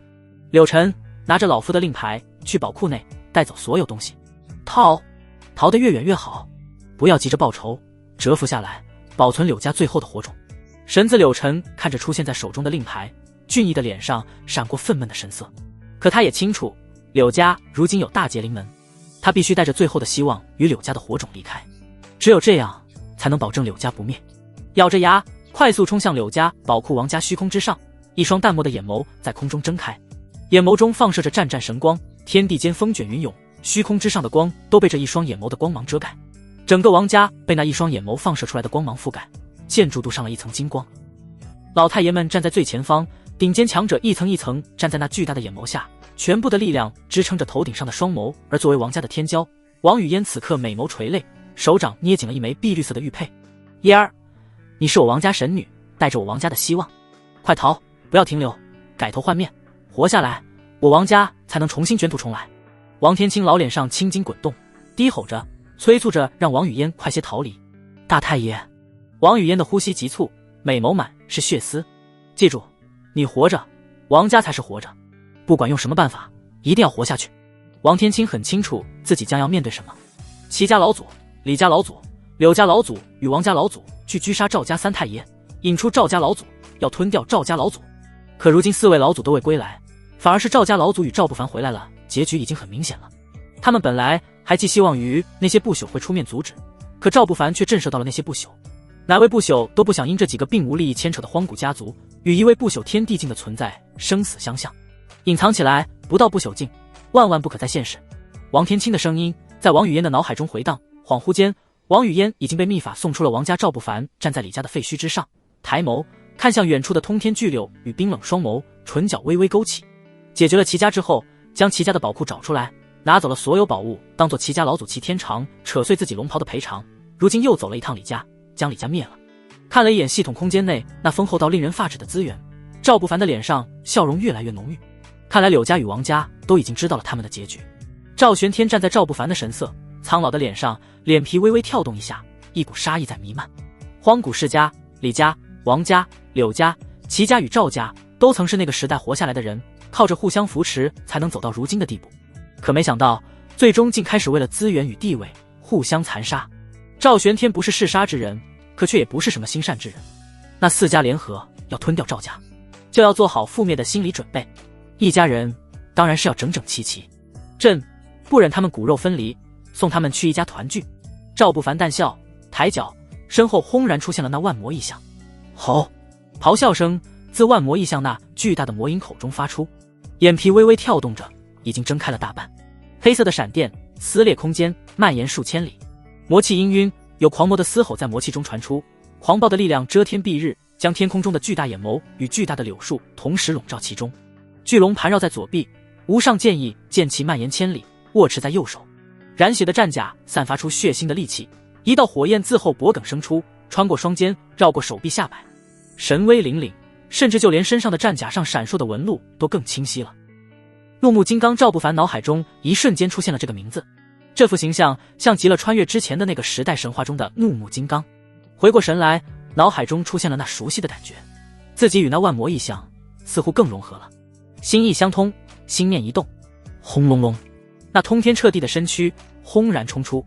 柳晨拿着老夫的令牌去宝库内带走所有东西。逃得越远越好，不要急着报仇，蛰伏下来，保存柳家最后的火种。神子柳晨看着出现在手中的令牌，俊逸的脸上闪过愤懑的神色。可他也清楚，柳家如今有大劫临门，他必须带着最后的希望与柳家的火种离开。只有这样，才才能保证柳家不灭。咬着牙，快速冲向柳家宝库王家虚空之上，一双淡漠的眼眸在空中睁开，眼眸中放射着湛湛神光，天地间风卷云涌，虚空之上的光都被这一双眼眸的光芒遮盖，整个王家被那一双眼眸放射出来的光芒覆盖，建筑镀上了一层金光。老太爷们站在最前方，顶尖强者一层一层站在那巨大的眼眸下，全部的力量支撑着头顶上的双眸。而作为王家的天骄，王语嫣此刻美眸垂泪，手掌捏紧了一枚碧绿色的玉佩。嫣儿，你是我王家神女，带着我王家的希望，快逃，不要停留，改头换面，活下来，我王家才能重新卷土重来。王天青老脸上青筋滚动，低吼着，催促着让王语嫣快些逃离。大太爷，王语嫣的呼吸急促，美眸满是血丝。记住，你活着，王家才是活着，不管用什么办法，一定要活下去。王天青很清楚自己将要面对什么。齐家老祖、李家老祖、柳家老祖与王家老祖去狙杀赵家三太爷，引出赵家老祖，要吞掉赵家老祖。可如今四位老祖都未归来，反而是赵家老祖与赵不凡回来了，结局已经很明显了。他们本来还寄希望于那些不朽会出面阻止，可赵不凡却震慑到了那些不朽。哪位不朽都不想因这几个并无利益牵扯的荒古家族与一位不朽天地境的存在生死相向，隐藏起来，不到不朽境，万万不可再现世。王天青的声音在王语嫣的脑海中回荡，恍惚间，王语嫣已经被秘法送出了王家。赵不凡站在李家的废墟之上，抬眸看向远处的通天巨柳与冰冷双眸，唇角微微勾起。解决了齐家之后，将齐家的宝库找出来，拿走了所有宝物，当做齐家老祖齐天长扯碎自己龙袍的赔偿。如今又走了一趟李家，将李家灭了。看了一眼系统空间内那丰厚到令人发指的资源，赵不凡的脸上笑容越来越浓郁。看来柳家与王家都已经知道了他们的结局。赵玄天站在赵不凡的神色苍老的脸上，脸皮微微跳动一下，一股杀意在弥漫。荒古世家、李家、王家、柳家、齐家与赵家都曾是那个时代活下来的人，靠着互相扶持才能走到如今的地步。可没想到，最终竟开始为了资源与地位互相残杀。赵玄天不是嗜杀之人，可却也不是什么心善之人。那四家联合要吞掉赵家，就要做好覆灭的心理准备。一家人当然是要整整齐齐，朕不忍他们骨肉分离，送他们去一家团聚。赵不凡淡笑，抬脚，身后轰然出现了那万魔异象。吼！咆哮声自万魔异象那巨大的魔影口中发出，眼皮微微跳动着，已经睁开了大半。黑色的闪电撕裂空间，蔓延数千里。魔气氤氲，有狂魔的嘶吼在魔气中传出，狂暴的力量遮天蔽日，将天空中的巨大眼眸与巨大的柳树同时笼罩其中。巨龙盘绕在左臂，无上剑意剑气蔓延千里，握持在右手。染血的战甲散发出血腥的戾气，一道火焰自后脖颈生出，穿过双肩，绕过手臂下摆，神威凛凛，甚至就连身上的战甲上闪烁的纹路都更清晰了。怒目金刚，赵不凡脑海中一瞬间出现了这个名字。这副形象像极了穿越之前的那个时代神话中的怒目金刚。回过神来，脑海中出现了那熟悉的感觉，自己与那万魔异象似乎更融合了。心意相通，心念一动，轰隆隆，那通天彻地的身躯轰然冲出，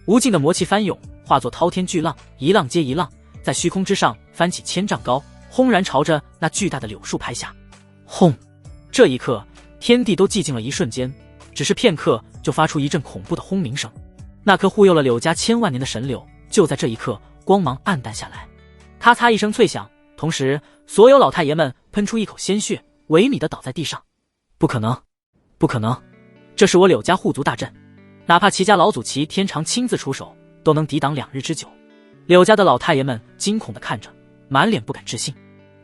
无尽的魔气翻涌，化作滔天巨浪，一浪接一浪，在虚空之上翻起千丈高，轰然朝着那巨大的柳树拍下。轰！这一刻，天地都寂静了一瞬间，只是片刻就发出一阵恐怖的轰鸣声。那棵护佑了柳家千万年的神柳，就在这一刻光芒暗淡下来，咔嚓一声脆响，同时所有老太爷们喷出一口鲜血，萎靡地倒在地上。不可能，不可能，这是我柳家护族大阵，哪怕齐家老祖齐天长亲自出手，都能抵挡2日之久。柳家的老太爷们惊恐地看着，满脸不敢置信。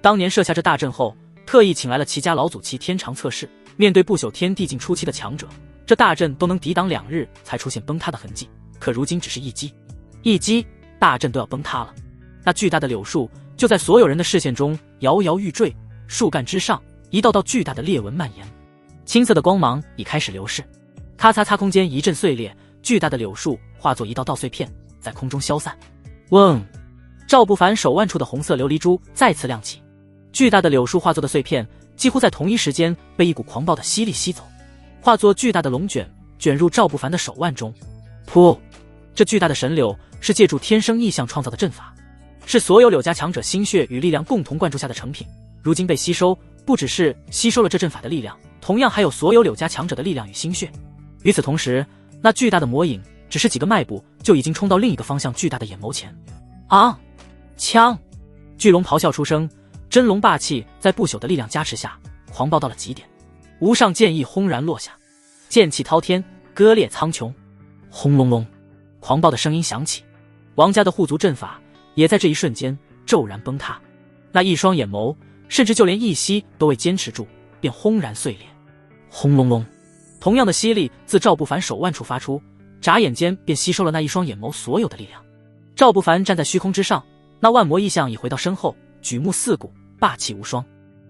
当年设下这大阵后，特意请来了齐家老祖齐天长测试，面对不朽天地境初期的强者，这大阵都能抵挡2日才出现崩塌的痕迹。可如今只是一击，大阵都要崩塌了。那巨大的柳树就在所有人的视线中摇摇欲坠，树干之上一道道巨大的裂纹蔓延，青色的光芒已开始流逝。咔嚓嚓，空间一阵碎裂，巨大的柳树化作一道道碎片，在空中消散。嗡！赵不凡手腕处的红色琉璃珠再次亮起，巨大的柳树化作的碎片几乎在同一时间被一股狂暴的吸力吸走，化作巨大的龙卷，卷入赵不凡的手腕中。噗！这巨大的神柳是借助天生异象创造的阵法，是所有柳家强者心血与力量共同灌注下的成品，如今被吸收，不只是吸收了这阵法的力量，同样还有所有柳家强者的力量与心血。与此同时，那巨大的魔影只是几个迈步就已经冲到另一个方向巨大的眼眸前。啊！枪！巨龙咆哮出声，真龙霸气在不朽的力量加持下，狂暴到了极点。无上剑意轰然落下，剑气滔天，割裂苍穹。轰隆隆，狂暴的声音响起，王家的护族阵法也在这一瞬间骤然崩塌。那一双眼眸，甚至就连一息都未坚持住，便轰然碎裂。轰隆隆，同样的吸力自赵不凡手腕处发出，眨眼间便吸收了那一双眼眸所有的力量。赵不凡站在虚空之上，那万魔异象已回到身后，举目四顾，霸气无双。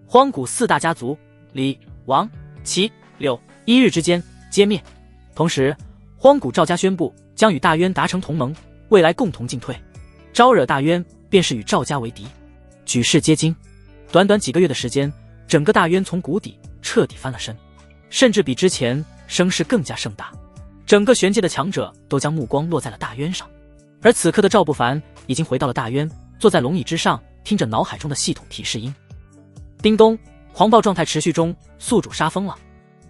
荒古四大家族李、王、齐、柳一日之间皆灭。同时，荒古赵家宣布将与大渊达成同盟，未来共同进退。招惹大渊，便是与赵家为敌。举世皆惊。短短几个月的时间，整个大渊从谷底彻底翻了身，甚至比之前声势更加盛大。整个玄界的强者都将目光落在了大渊上。而此刻的赵不凡已经回到了大渊，坐在龙椅之上，听着脑海中的系统提示音。叮咚，狂暴状态持续中，宿主杀疯了。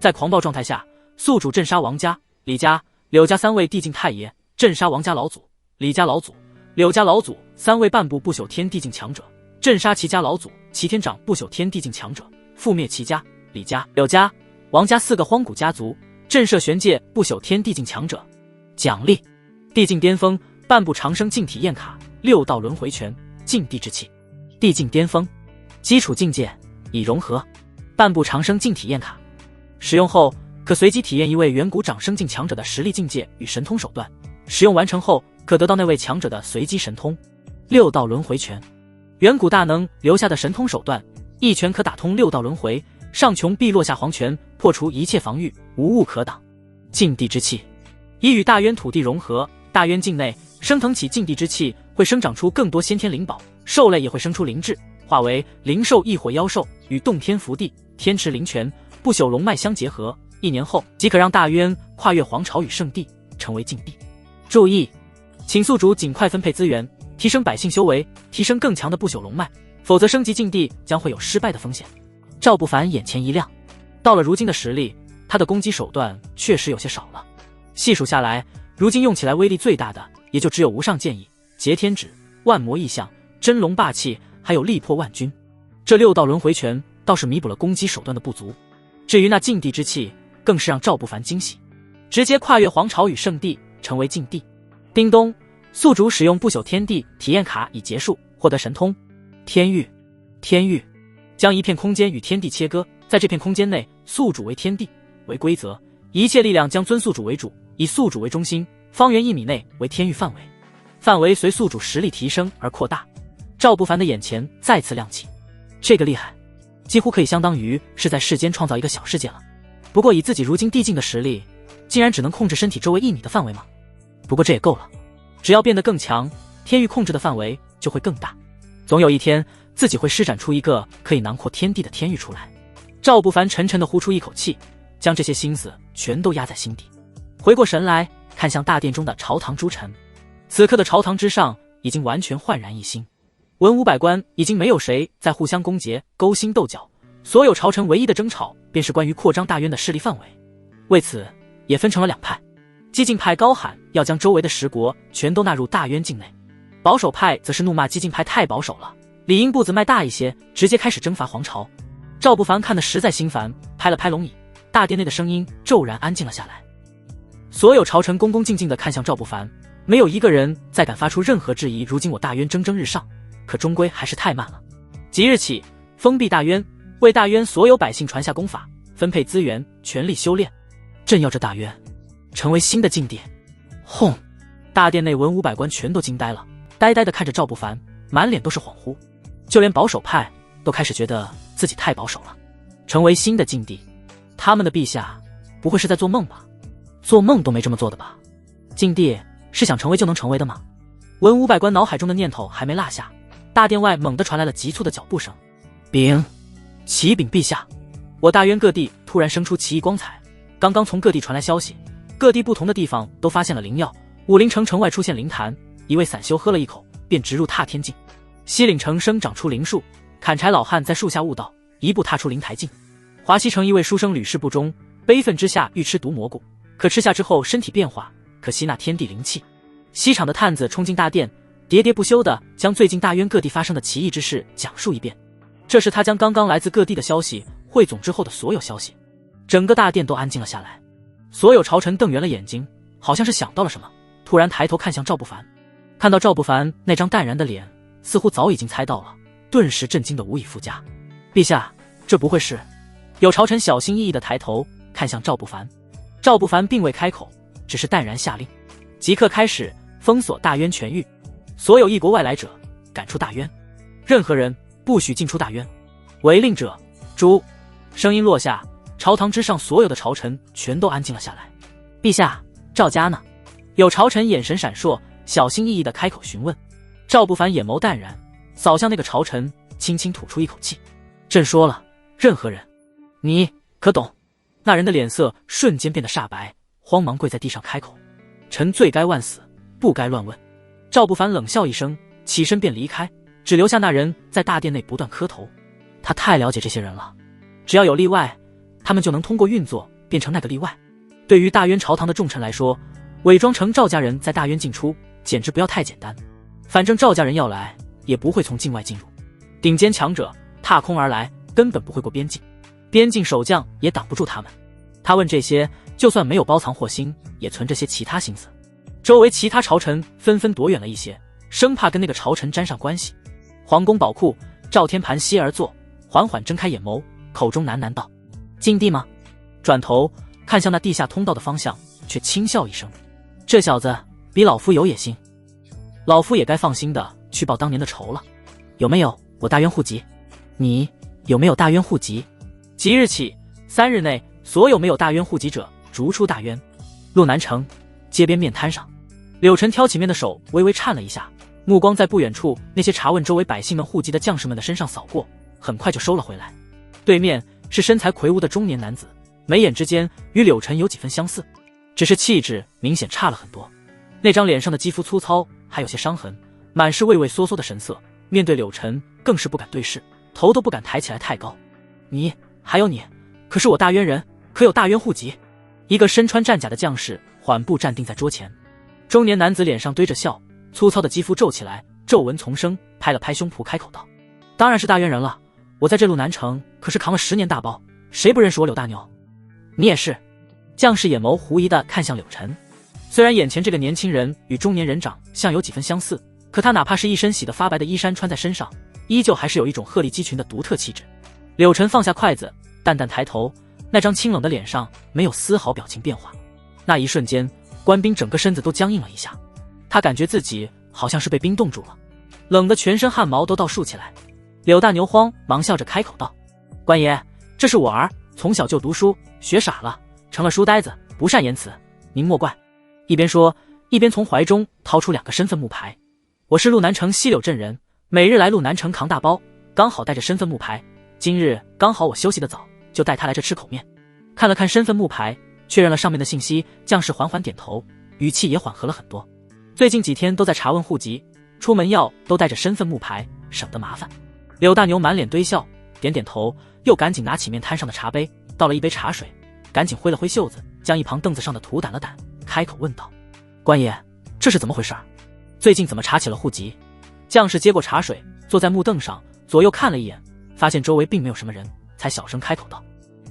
在狂暴状态下，宿主镇杀王家、李家、柳家三位地境太爷，镇杀王家老祖、李家老祖、柳家老祖三位半部不朽天地境强者，镇杀齐家老祖、齐天长不朽天地境强者，覆灭齐家、李家、柳家、王家四个荒古家族，震慑玄界不朽天地境强者。奖励：地境巅峰半部长生境体验卡，6道轮回拳，禁地之气。地境巅峰基础境界已融合，半部长生境体验卡使用后，可随机体验一位远古长生境强者的实力境界与神通手段，使用完成后可得到那位强者的随机神通。6道轮回拳，远古大能留下的神通手段，一拳可打通6道轮回，上穷碧落下黄泉，破除一切防御，无物可挡。禁地之气，已与大渊土地融合，大渊境内升腾起禁地之气，会生长出更多先天灵宝，兽类也会生出灵智，化为灵兽异火妖兽，与洞天福地、天池灵泉、不朽龙脉相结合，1年后即可让大渊跨越皇朝与圣地，成为禁地。注意，请宿主尽快分配资源，提升百姓修为，提升更强的不朽龙脉，否则升级禁地将会有失败的风险。赵不凡眼前一亮，到了如今的实力，他的攻击手段确实有些少了。细数下来，如今用起来威力最大的也就只有无上剑意、截天指、万魔异象、真龙霸气，还有力破万军。这6道轮回拳倒是弥补了攻击手段的不足。至于那禁地之气，更是让赵不凡惊喜，直接跨越皇朝与圣地，成为禁地。叮咚，宿主使用不朽天地体验卡已结束，获得神通天域。天域将一片空间与天地切割，在这片空间内，宿主为天地为规则，一切力量将尊宿主为主，以宿主为中心，方圆1米内为天域范围，范围随宿主实力提升而扩大。赵不凡的眼前再次亮起，这个厉害，几乎可以相当于是在世间创造一个小世界了。不过以自己如今地境的实力，竟然只能控制身体周围1米的范围吗？不过这也够了，只要变得更强，天域控制的范围就会更大，总有一天自己会施展出一个可以囊括天地的天域出来。赵不凡沉沉地呼出一口气，将这些心思全都压在心底，回过神来看向大殿中的朝堂诸臣。此刻的朝堂之上已经完全焕然一新，文武百官已经没有谁在互相攻讦、勾心斗角，所有朝臣唯一的争吵便是关于扩张大渊的势力范围。为此也分成了2派，激进派高喊要将周围的10国全都纳入大渊境内，保守派则是怒骂激进派太保守了，理应步子迈大一些，直接开始征伐皇朝。赵不凡看得实在心烦，拍了拍龙椅，大殿内的声音骤然安静了下来。所有朝臣恭恭敬敬地看向赵不凡，没有一个人再敢发出任何质疑。如今我大渊蒸蒸日上，可终归还是太慢了。即日起封闭大渊，为大渊所有百姓传下功法，分配资源，全力修炼，镇压着大渊，成为新的境地。轰！大殿内文武百官全都惊呆了，呆呆地看着赵不凡，满脸都是恍惚。就连保守派都开始觉得自己太保守了。成为新的境地，他们的陛下不会是在做梦吧？做梦都没这么做的吧？境地是想成为就能成为的吗？文武百官脑海中的念头还没落下，大殿外猛地传来了急促的脚步声。禀，启禀陛下，我大渊各地突然生出奇异光彩，刚刚从各地传来消息，各地不同的地方都发现了灵药。武陵城城外出现灵潭，一位散修喝了一口，便直入踏天境。西岭城生长出灵树，砍柴老汉在树下悟道，一步踏出灵台境。华西城一位书生屡试不忠，悲愤之下欲吃毒蘑菇，可吃下之后身体变化，可吸纳天地灵气。西厂的探子冲进大殿，喋喋不休地将最近大渊各地发生的奇异之事讲述一遍。这是他将刚刚来自各地的消息汇总之后的所有消息。整个大殿都安静了下来，所有朝臣瞪圆了眼睛，好像是想到了什么，突然抬头看向赵不凡。看到赵不凡那张淡然的脸，似乎早已经猜到了，顿时震惊得无以复加。陛下，这不会是……有朝臣小心翼翼地抬头看向赵不凡。赵不凡并未开口，只是淡然下令，即刻开始封锁大渊全域，所有异国外来者赶出大渊，任何人不许进出大渊，违令者诛。声音落下，朝堂之上所有的朝臣全都安静了下来。陛下，赵家呢？有朝臣眼神闪烁，小心翼翼地开口询问。赵不凡眼眸淡然，扫向那个朝臣，轻轻吐出一口气。朕说了，任何人，你可懂？那人的脸色瞬间变得煞白，慌忙跪在地上开口：臣罪该万死，不该乱问。赵不凡冷笑一声，起身便离开，只留下那人在大殿内不断磕头。他太了解这些人了，只要有例外，他们就能通过运作变成那个例外。对于大渊朝堂的重臣来说，伪装成赵家人在大渊进出，简直不要太简单。反正赵家人要来，也不会从境外进入。顶尖强者踏空而来，根本不会过边境，边境守将也挡不住他们。他问这些，就算没有包藏祸心，也存着些其他心思。周围其他朝臣纷纷躲远了一些，生怕跟那个朝臣沾上关系。皇宫宝库，赵天盘膝而坐，缓缓睁开眼眸，口中喃喃道：禁地吗？转头看向那地下通道的方向，却轻笑一声：这小子比老夫有野心，老夫也该放心的去报当年的仇了。有没有我大渊户籍？你有没有大渊户籍？即日起3日内，所有没有大渊户籍者逐出大渊。路南城街边面摊上，柳晨挑起面的手微微颤了一下，目光在不远处那些查问周围百姓们户籍的将士们的身上扫过，很快就收了回来。对面是身材魁梧的中年男子，眉眼之间与柳晨有几分相似，只是气质明显差了很多。那张脸上的肌肤粗糙，还有些伤痕，满是畏畏缩缩的神色，面对柳晨更是不敢对视，头都不敢抬起来太高。你还有你，可是我大渊人，可有大渊户籍？一个身穿战甲的将士缓步站定在桌前。中年男子脸上堆着笑，粗糙的肌肤皱起来，皱纹丛生，拍了拍胸脯开口道：当然是大渊人了，我在这路南城可是扛了10年大包，谁不认识我柳大牛？你也是。将士眼眸狐疑地看向柳晨，虽然眼前这个年轻人与中年人长相有几分相似，可他哪怕是一身洗得发白的衣衫穿在身上，依旧还是有一种鹤立鸡群的独特气质。柳晨放下筷子，淡淡抬头，那张清冷的脸上没有丝毫表情变化。那一瞬间，官兵整个身子都僵硬了一下，他感觉自己好像是被冰冻住了，冷得全身汗毛都倒竖起来。柳大牛慌忙笑着开口道：官爷，这是我儿，从小就读书，学傻了，成了书呆子，不善言辞，您莫怪。一边说，一边从怀中掏出2个身份木牌。我是路南城西柳镇人，每日来路南城扛大包，刚好带着身份木牌，今日刚好我休息得早，就带他来这吃口面。看了看身份木牌，确认了上面的信息，将士缓缓点头，语气也缓和了很多。最近几天都在查问户籍，出门要都带着身份木牌，省得麻烦。柳大牛满脸堆笑，点点头，又赶紧拿起面摊上的茶杯，倒了一杯茶水，赶紧挥了挥袖子，将一旁凳子上的土掸了掸，开口问道：官爷，这是怎么回事？最近怎么查起了户籍？将士接过茶水，坐在木凳上，左右看了一眼，发现周围并没有什么人，才小声开口道：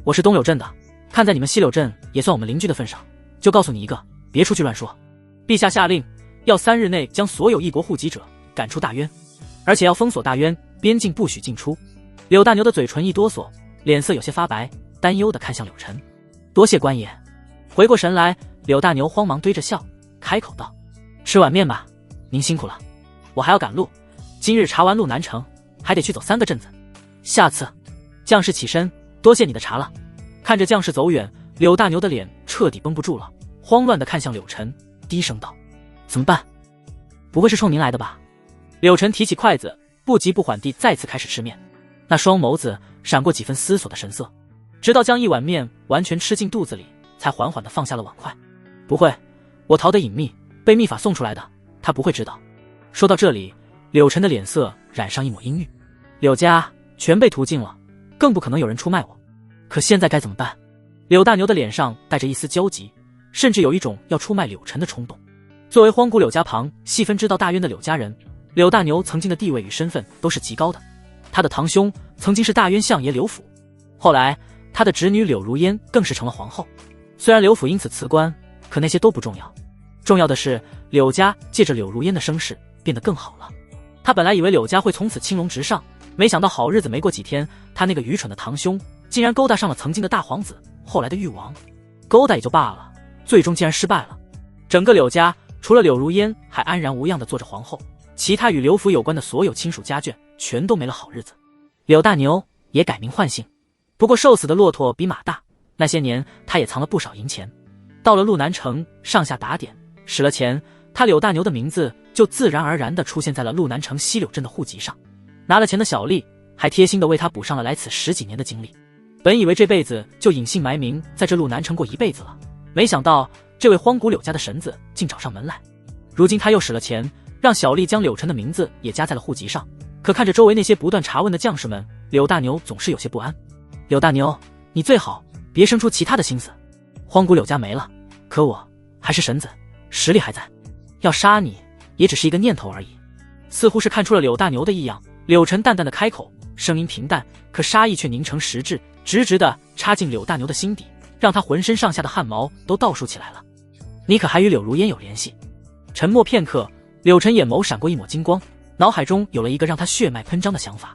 我是东柳镇的，看在你们西柳镇也算我们邻居的份上，就告诉你一个，别出去乱说。陛下下令，要3日内将所有异国户籍者赶出大渊，而且要封锁大渊，边境不许进出。柳大牛的嘴唇一哆嗦，脸色有些发白，担忧地看向柳晨。多谢官爷。回过神来，柳大牛慌忙堆着笑，开口道：吃碗面吧，您辛苦了，我还要赶路，今日查完路南城，还得去走3个镇子，下次。将士起身，多谢你的茶了。看着将士走远，柳大牛的脸彻底绷不住了，慌乱地看向柳晨，低声道：怎么办？不会是冲您来的吧？柳晨提起筷子，不急不缓地再次开始吃面，那双眸子闪过几分思索的神色，直到将一碗面完全吃进肚子里，才缓缓地放下了碗筷。不会，我逃得隐秘，被秘法送出来的，他不会知道。说到这里，柳晨的脸色染上一抹阴郁。柳家全被屠尽了，更不可能有人出卖我，可现在该怎么办？柳大牛的脸上带着一丝焦急，甚至有一种要出卖柳晨的冲动。作为荒古柳家旁细分知道大渊的柳家人，柳大牛曾经的地位与身份都是极高的。他的堂兄曾经是大渊相爷柳府，后来他的侄女柳如烟更是成了皇后。虽然柳府因此辞官，可那些都不重要，重要的是柳家借着柳如烟的声势变得更好了。他本来以为柳家会从此青龙直上，没想到好日子没过几天，他那个愚蠢的堂兄竟然勾搭上了曾经的大皇子，后来的誉王。勾搭也就罢了，最终竟然失败了。整个柳家除了柳如烟还安然无恙地做着皇后，其他与柳府有关的所有亲属家眷全都没了好日子。柳大牛也改名换姓，不过瘦死的骆驼比马大，那些年他也藏了不少银钱。到了路南城上下打点，使了钱，他柳大牛的名字就自然而然地出现在了路南城西柳镇的户籍上。拿了钱的小丽还贴心地为他补上了来此10几年的经历。本以为这辈子就隐姓埋名在这路南城过一辈子了，没想到这位荒古柳家的神子竟找上门来。如今他又使了钱，让小丽将柳晨的名字也加在了户籍上。可看着周围那些不断查问的将士们，柳大牛总是有些不安。柳大牛，你最好别生出其他的心思。荒古柳家没了，可我还是神子，实力还在，要杀你也只是一个念头而已。似乎是看出了柳大牛的异样，柳晨淡淡的开口，声音平淡，可杀意却凝成实质，直直的插进柳大牛的心底，让他浑身上下的汗毛都倒竖起来了。你可还与柳如烟有联系？沉默片刻，柳晨眼眸闪过一抹金光，脑海中有了一个让他血脉喷张的想法。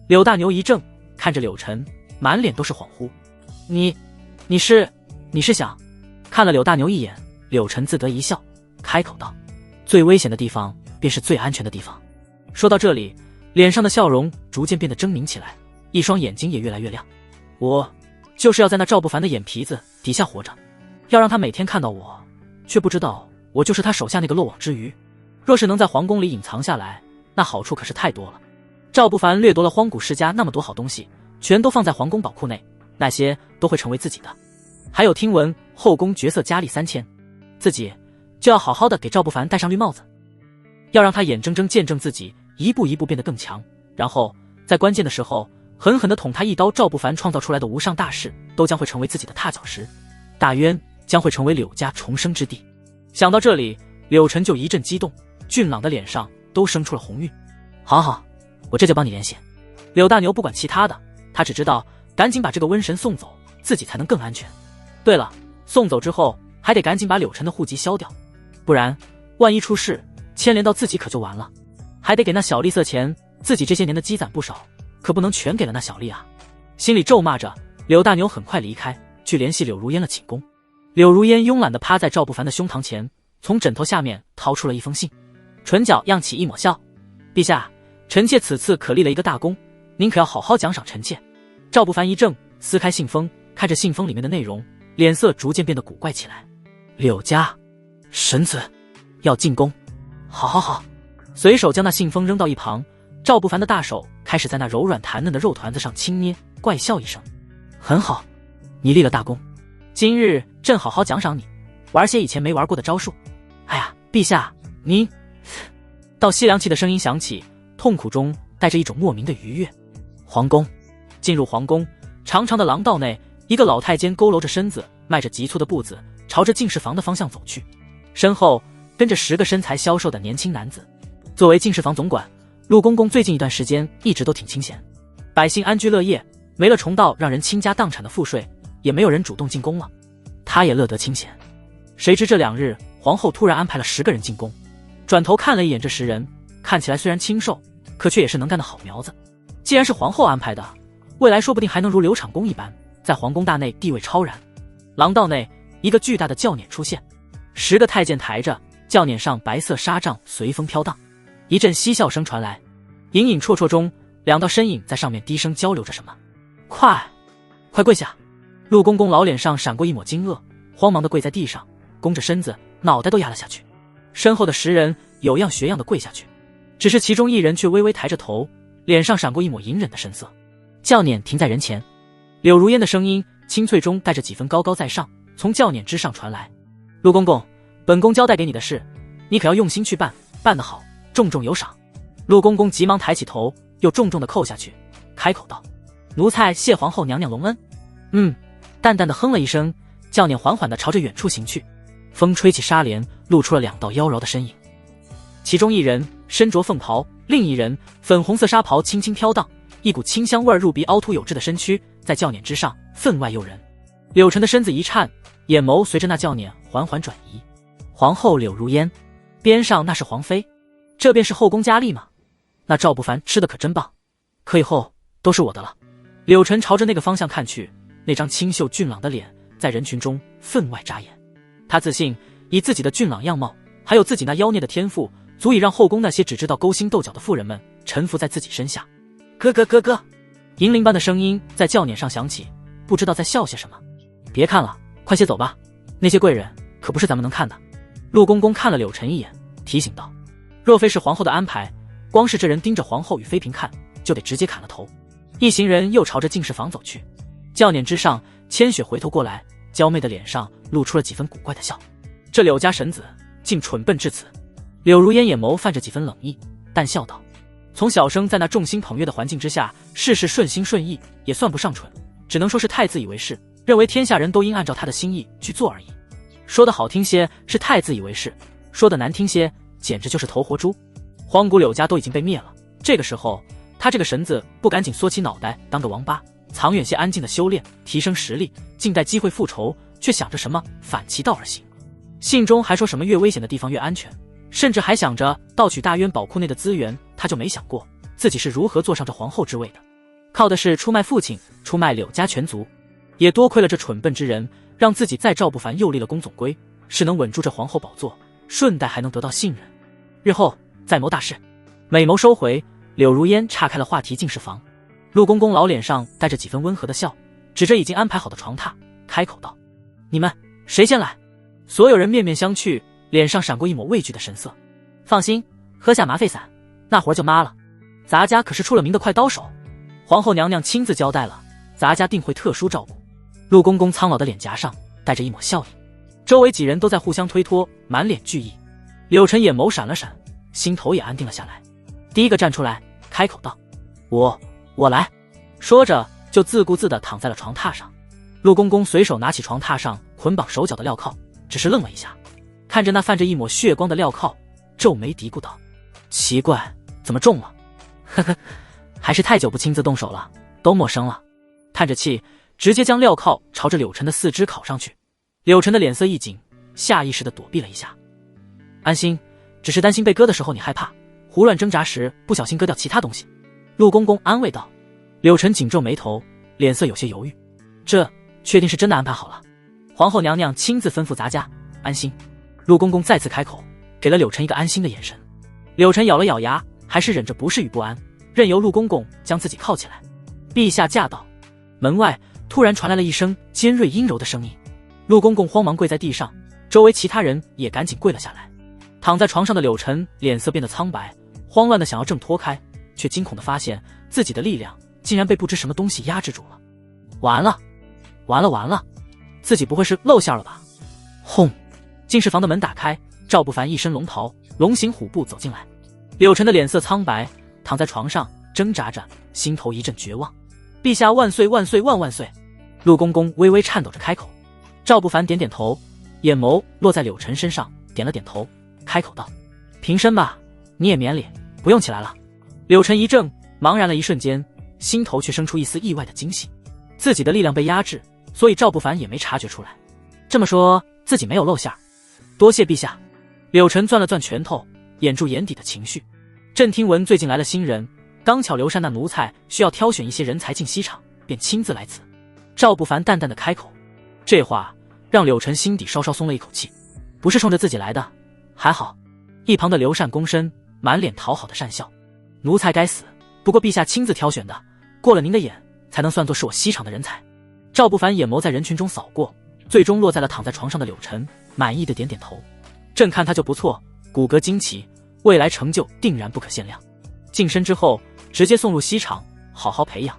柳大牛一怔，看着柳晨，满脸都是恍惚。你是想？看了柳大牛一眼，柳晨自得一笑，开口道：最危险的地方便是最安全的地方。说到这里，脸上的笑容逐渐变得狰狞起来，一双眼睛也越来越亮。我就是要在那赵不凡的眼皮子底下活着，要让他每天看到我，却不知道我就是他手下那个漏网之鱼。若是能在皇宫里隐藏下来，那好处可是太多了。赵不凡掠夺了荒古世家那么多好东西，全都放在皇宫宝库内，那些都会成为自己的。还有听闻后宫角色佳丽3000，自己就要好好的给赵不凡戴上绿帽子，要让他眼睁睁见证自己一步一步变得更强，然后在关键的时候狠狠地捅他一刀。赵不凡创造出来的无上大事都将会成为自己的踏脚石，大渊将会成为柳家重生之地。想到这里，柳晨就一阵激动，俊朗的脸上都生出了红晕。好，我这就帮你联系。柳大牛不管其他的，他只知道赶紧把这个瘟神送走，自己才能更安全。对了，送走之后还得赶紧把柳晨的户籍消掉，不然万一出事牵连到自己可就完了。还得给那小丽色钱，自己这些年的积攒不少，可不能全给了那小丽啊。心里咒骂着，柳大牛很快离开，去联系柳如烟了寝宫。柳如烟慵懒地趴在赵不凡的胸膛前，从枕头下面掏出了一封信，唇角漾起一抹笑。陛下，臣妾此次可立了一个大功，您可要好好奖赏臣妾。赵不凡一怔，撕开信封，看着信封里面的内容，脸色逐渐变得古怪起来。柳家神子要进宫，好，随手将那信封扔到一旁。赵不凡的大手开始在那柔软弹嫩的肉团子上轻捏，怪笑一声：很好，你立了大功，今日朕好好奖赏你，玩些以前没玩过的招数。哎呀，陛下您……道吸凉气的声音响起，痛苦中带着一种莫名的愉悦。皇宫，进入皇宫，长长的廊道内，一个老太监佝偻着身子，迈着急促的步子，朝着进士房的方向走去，身后跟着10个身材消瘦的年轻男子。作为进士房总管，陆公公最近一段时间一直都挺清闲，百姓安居乐业，没了重蹈让人倾家荡产的赋税，也没有人主动进宫了，他也乐得清闲。谁知这2日，皇后突然安排了10个人进宫，转头看了一眼这10人，看起来虽然清瘦，可却也是能干的好苗子。既然是皇后安排的，未来说不定还能如刘长公一般，在皇宫大内地位超然。廊道内，一个巨大的轿辇出现，10个太监抬着，轿辇上白色纱帐随风飘荡，一阵嬉笑声传来，隐隐绰绰中，2道身影在上面低声交流着什么。快跪下！陆公公老脸上闪过一抹惊愕，慌忙地跪在地上，弓着身子，脑袋都压了下去。身后的10人有样学样地跪下去，只是其中1人却微微抬着头，脸上闪过一抹隐忍的神色。轿辇停在人前，柳如烟的声音清脆中带着几分高高在上，从轿辇之上传来：陆公公，本宫交代给你的事，你可要用心去办，办得好，重重有赏。陆公公急忙抬起头，又重重地扣下去，开口道：奴才谢皇后娘娘隆恩。淡淡的哼了一声，轿辇缓缓地朝着远处行去。风吹起纱帘，露出了2道妖娆的身影。其中一人身着凤袍，另一人粉红色纱袍轻轻飘荡，一股清香味入鼻，凹凸有致的身躯在轿辇之上分外诱人。柳晨的身子一颤，眼眸随着那轿辇缓缓转移。皇后柳如烟，边上那是皇妃，这便是后宫佳丽吗？那赵不凡吃的可真棒，可以后都是我的了。柳晨朝着那个方向看去，那张清秀俊朗的脸在人群中分外扎眼。他自信以自己的俊朗样貌，还有自己那妖孽的天赋，足以让后宫那些只知道勾心斗角的妇人们臣服在自己身下。咯咯咯咯，银铃般的声音在轿辇上响起，不知道在笑些什么。别看了，快些走吧，那些贵人可不是咱们能看的。陆公公看了柳晨一眼，提醒道：若非是皇后的安排，光是这人盯着皇后与妃嫔看，就得直接砍了头。一行人又朝着进士房走去。轿辇之上，千雪回头过来，娇媚的脸上露出了几分古怪的笑。这柳家神子竟蠢笨至此。柳如烟眼眸泛着几分冷意，淡笑道：从小生在那众星捧月的环境之下，事事顺心顺意，也算不上蠢，只能说是太自以为是，认为天下人都应按照他的心意去做而已。说得好听些是太自以为是，说得难听些简直就是头活猪。荒古柳家都已经被灭了，这个时候他这个神子不赶紧缩起脑袋当个王八，藏远些安静的修炼提升实力，静待机会复仇，却想着什么反其道而行。信中还说什么越危险的地方越安全，甚至还想着盗取大渊宝库内的资源，他就没想过自己是如何坐上这皇后之位的，靠的是出卖父亲，出卖柳家全族。也多亏了这蠢笨之人，让自己在赵不凡又立了宫总归，是能稳住这皇后宝座，顺带还能得到信任，日后再谋大事。美眸收回，柳如烟岔开了话题进士房。陆公公老脸上带着几分温和的笑，指着已经安排好的床榻，开口道：你们谁先来？所有人面面相觑，脸上闪过一抹畏惧的神色。放心，喝下麻沸散，那活就抹了。咱家可是出了名的快刀手，皇后娘娘亲自交代了，咱家定会特殊照顾。陆公公苍老的脸颊上带着一抹笑意，周围几人都在互相推脱，满脸惧意。柳晨眼眸闪了闪，心头也安定了下来，第一个站出来开口道：我来。说着就自顾自地躺在了床榻上。陆公公随手拿起床榻上捆绑手脚的镣铐，只是愣了一下，看着那泛着一抹血光的镣铐，皱眉嘀咕道：奇怪，怎么中了？呵呵，还是太久不亲自动手了，都陌生了。叹着气，直接将镣铐朝着柳晨的四肢烤上去。柳晨的脸色一紧，下意识地躲避了一下。安心，只是担心被割的时候你害怕，胡乱挣扎时不小心割掉其他东西。陆公公安慰道。柳晨紧皱眉头，脸色有些犹豫。这确定是真的安排好了？皇后娘娘亲自吩咐咱家，安心。陆公公再次开口，给了柳晨一个安心的眼神。柳晨咬了咬牙，还是忍着不适与不安，任由陆公公将自己铐起来。陛下驾到！门外突然传来了一声尖锐阴柔的声音。陆公公慌忙跪在地上，周围其他人也赶紧跪了下来。躺在床上的柳晨脸色变得苍白，慌乱的想要挣脱开，却惊恐的发现自己的力量竟然被不知什么东西压制住了。完了，自己不会是露馅了吧？轰！进士房的门打开，赵不凡一身龙袍，龙行虎步走进来。柳晨的脸色苍白，躺在床上挣扎着，心头一阵绝望。陛下万岁万岁万万岁！陆公公微微颤抖着开口。赵不凡点点头，眼眸落在柳晨身上，点了点头，开口道：平身吧，你也免礼，不用起来了。柳晨一怔，茫然了一瞬间，心头却生出一丝意外的惊喜。自己的力量被压制，所以赵不凡也没察觉出来。这么说自己没有露馅，多谢陛下。柳晨攥了攥拳头，掩住眼底的情绪。朕听闻最近来了新人，刚巧刘禅那奴才需要挑选一些人才进西厂，便亲自来此。赵不凡淡淡的开口，这话让柳晨心底稍稍松了一口气，不是冲着自己来的，还好。一旁的刘禅躬身，满脸讨好的讪笑。奴才该死，不过陛下亲自挑选的，过了您的眼，才能算作是我西厂的人才。赵不凡眼眸在人群中扫过，最终落在了躺在床上的柳晨，满意的点点头。朕看他就不错，骨骼惊奇，未来成就定然不可限量。晋升之后直接送入西厂，好好培养。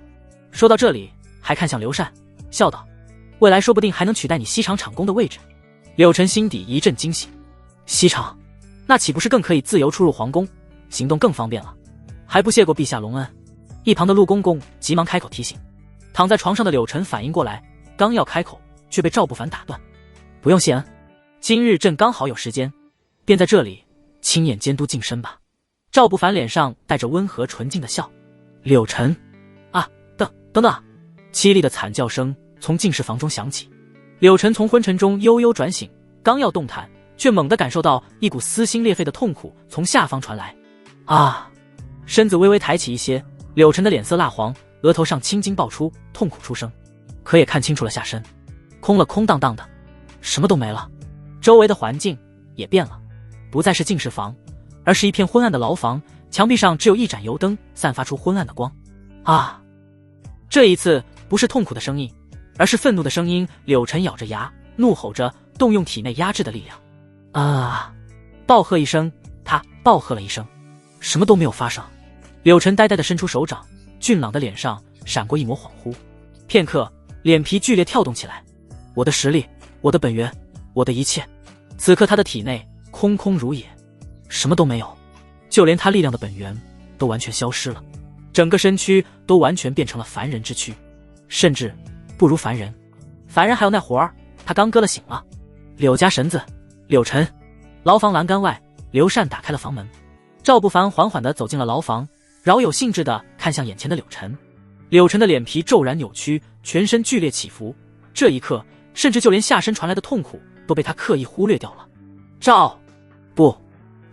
说到这里，还看向刘禅，笑道：未来说不定还能取代你西厂厂工的位置。柳晨心底一阵惊喜，西厂那岂不是更可以自由出入皇宫，行动更方便了？还不谢过陛下隆恩。一旁的陆公公急忙开口提醒。躺在床上的柳晨反应过来，刚要开口，却被赵不凡打断。不用谢恩。今日朕刚好有时间，便在这里亲眼监督净身吧。赵不凡脸上带着温和纯净的笑。柳晨，啊，等等！凄厉的惨叫声从净室房中响起。柳晨从昏沉中悠悠转醒，刚要动弹，却猛地感受到一股撕心裂肺的痛苦从下方传来。啊！身子微微抬起一些，柳晨的脸色蜡黄，额头上青筋爆出，痛苦出声。可也看清楚了下身，空荡荡的，什么都没了。周围的环境也变了，不再是净室房，而是一片昏暗的牢房，墙壁上只有一盏油灯散发出昏暗的光。啊！这一次不是痛苦的声音，而是愤怒的声音。柳晨咬着牙，怒吼着，动用体内压制的力量。啊！暴喝一声，他暴喝了一声，什么都没有发生。柳晨呆呆地伸出手掌，俊朗的脸上闪过一抹恍惚，片刻，脸皮剧烈跳动起来。我的实力，我的本源，我的一切，此刻他的体内空空如也，什么都没有，就连他力量的本源都完全消失了，整个身躯都完全变成了凡人之躯，甚至不如凡人。凡人还有那活儿，他刚割了醒了。柳家神子，柳晨。牢房栏杆外，刘禅打开了房门。赵不凡缓缓地走进了牢房，饶有兴致地看向眼前的柳晨。柳晨的脸皮骤然扭曲，全身剧烈起伏，这一刻，甚至就连下身传来的痛苦都被他刻意忽略掉了。赵不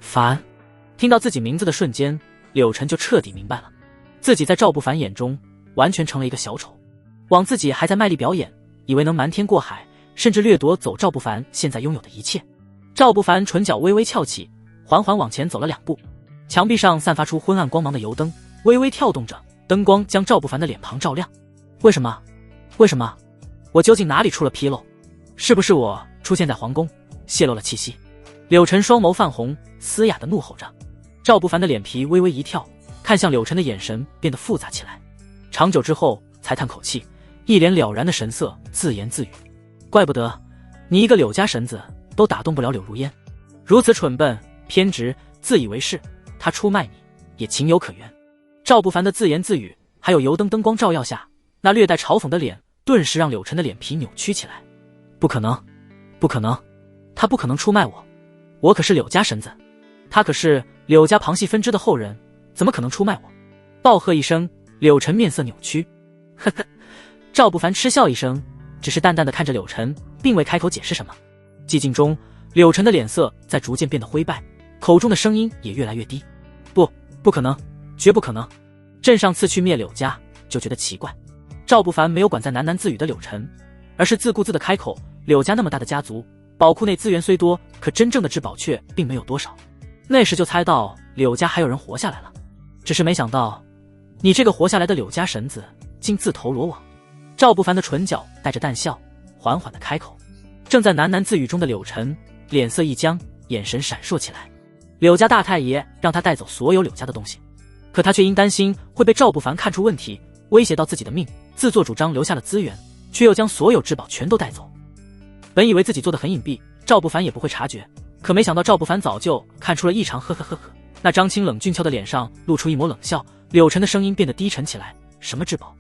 凡，听到自己名字的瞬间，柳晨就彻底明白了，自己在赵不凡眼中完全成了一个小丑，枉自己还在卖力表演，以为能瞒天过海，甚至掠夺走赵不凡现在拥有的一切。赵不凡唇角微微翘起，缓缓往前走了2步。墙壁上散发出昏暗光芒的油灯微微跳动着，灯光将赵不凡的脸庞照亮。为什么？我究竟哪里出了纰漏？是不是我出现在皇宫，泄露了气息？柳晨双眸泛红，嘶哑地怒吼着。赵不凡的脸皮微微一跳，看向柳晨的眼神变得复杂起来。长久之后才叹口气，一脸了然的神色，自言自语：怪不得你一个柳家神子都打动不了柳如烟，如此蠢笨偏执，自以为是，他出卖你也情有可原。赵不凡的自言自语，还有油灯灯光照耀下，那略带嘲讽的脸顿时让柳晨的脸皮扭曲起来。不可能，他不可能出卖我，我可是柳家神子，他可是柳家旁系分支的后人，怎么可能出卖我？暴喝一声，柳晨面色扭曲。呵呵，赵不凡嗤笑一声，只是淡淡的看着柳晨，并未开口解释什么。寂静中，柳晨的脸色在逐渐变得灰败，口中的声音也越来越低。不可能，绝不可能。朕上次去灭柳家就觉得奇怪。赵不凡没有管在喃喃自语的柳晨，而是自顾自的开口：柳家那么大的家族，宝库内资源虽多，可真正的至宝却并没有多少。那时就猜到柳家还有人活下来了，只是没想到你这个活下来的柳家神子竟自投罗网。赵不凡的唇角带着淡笑，缓缓的开口。正在喃喃自语中的柳晨脸色一僵，眼神闪烁起来。柳家大太爷让他带走所有柳家的东西，可他却因担心会被赵不凡看出问题，威胁到自己的命，自作主张留下了资源，却又将所有至宝全都带走。本以为自己做得很隐蔽，赵不凡也不会察觉，可没想到赵不凡早就看出了异常。呵呵呵呵，那张清冷俊俏的脸上露出一抹冷笑。柳晨的声音变得低沉起来：什么至宝？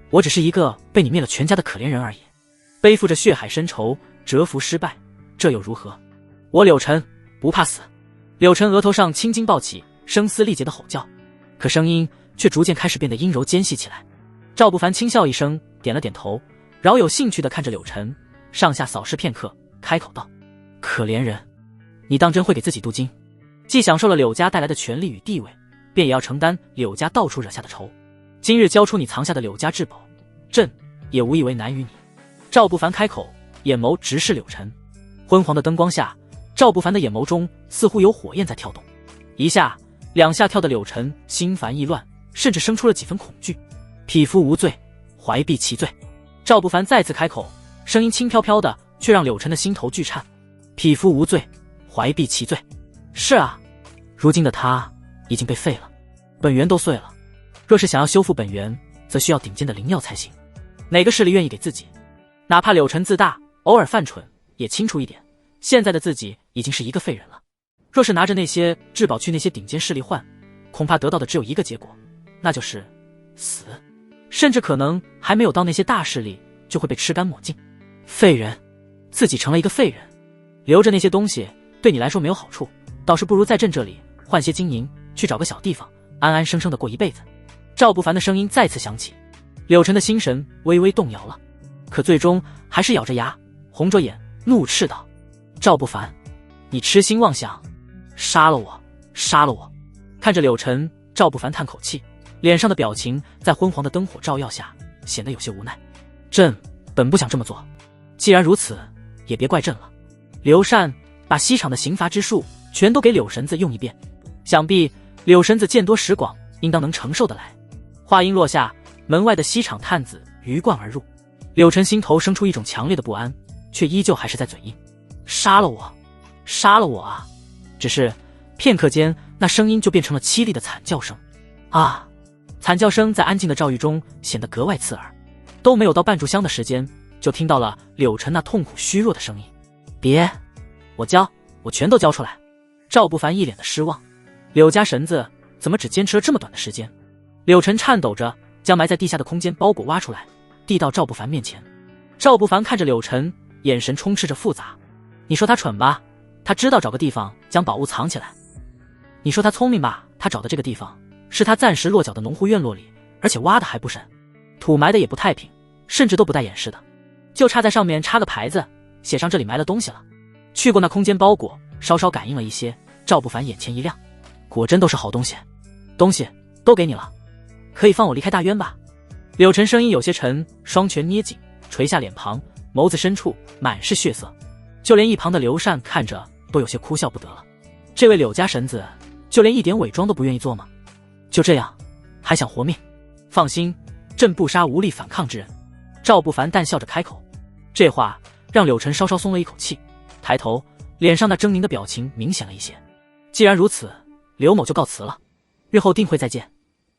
我只是一个被你灭了全家的可怜人而已，背负着血海深仇，蛰伏失败，这又如何？我柳晨不怕死。柳晨额头上青筋暴起，声嘶力竭的吼叫，可声音却逐渐开始变得阴柔尖细起来。赵不凡轻笑一声，点了点头，饶有兴趣地看着柳晨，上下扫视片刻，开口道：可怜人，你当真会给自己镀金？既享受了柳家带来的权力与地位，便也要承担柳家到处惹下的仇。今日交出你藏下的柳家至宝，朕也无以为难于你。赵不凡开口，眼眸直视柳晨。昏黄的灯光下，赵不凡的眼眸中似乎有火焰在跳动，一下两下跳的柳晨心烦意乱，甚至生出了几分恐惧。匹夫无罪，怀璧其罪。赵不凡再次开口，声音轻飘飘的，却让柳晨的心头剧颤。匹夫无罪，怀璧其罪。是啊，如今的他已经被废了，本源都碎了，若是想要修复本源，则需要顶尖的灵药才行。哪个势力愿意给自己？哪怕柳晨自大，偶尔犯蠢，也清楚一点，现在的自己已经是一个废人了。若是拿着那些至宝去那些顶尖势力换，恐怕得到的只有一个结果，那就是死，甚至可能还没有到那些大势力，就会被吃干抹净。废人，自己成了一个废人。留着那些东西对你来说没有好处，倒是不如在朕这里换些金银，去找个小地方安安生生的过一辈子。赵不凡的声音再次响起，柳晨的心神微微动摇了，可最终还是咬着牙，红着眼，怒斥道：赵不凡，你痴心妄想，杀了我，杀了我！看着柳晨，赵不凡叹口气，脸上的表情在昏黄的灯火照耀下显得有些无奈。朕本不想这么做，既然如此，也别怪朕了。刘禅把西厂的刑罚之术全都给柳神子用一遍，想必柳神子见多识广，应当能承受得来。话音落下，门外的西厂探子鱼贯而入，柳晨心头生出一种强烈的不安，却依旧还是在嘴硬：杀了我，杀了我啊！只是片刻间，那声音就变成了凄厉的惨叫声。啊！惨叫声在安静的赵狱中显得格外刺耳。都没有到半炷香的时间，就听到了柳晨那痛苦虚弱的声音：别，我全都交出来。赵不凡一脸的失望，柳家神子怎么只坚持了这么短的时间？柳晨颤抖着将埋在地下的空间包裹挖出来，递到赵不凡面前。赵不凡看着柳晨，眼神充斥着复杂。你说他蠢吧，他知道找个地方将宝物藏起来；你说他聪明吧，他找的这个地方是他暂时落脚的农户院落里，而且挖的还不深，土埋的也不太平，甚至都不带掩饰的，就差在上面插个牌子，写上这里埋了东西了。去过那空间包裹，稍稍感应了一些，赵不凡眼前一亮，果真都是好东西，东西都给你了，可以放我离开大渊吧？柳晨声音有些沉，双拳捏紧，垂下脸庞，眸子深处满是血色，就连一旁的刘禅看着都有些哭笑不得了。这位柳家神子就连一点伪装都不愿意做吗？就这样还想活命？放心，朕不杀无力反抗之人。赵不凡淡笑着开口，这话让柳晨稍稍松了一口气，抬头，脸上那狰狞的表情明显了一些。既然如此，刘某就告辞了，日后定会再见。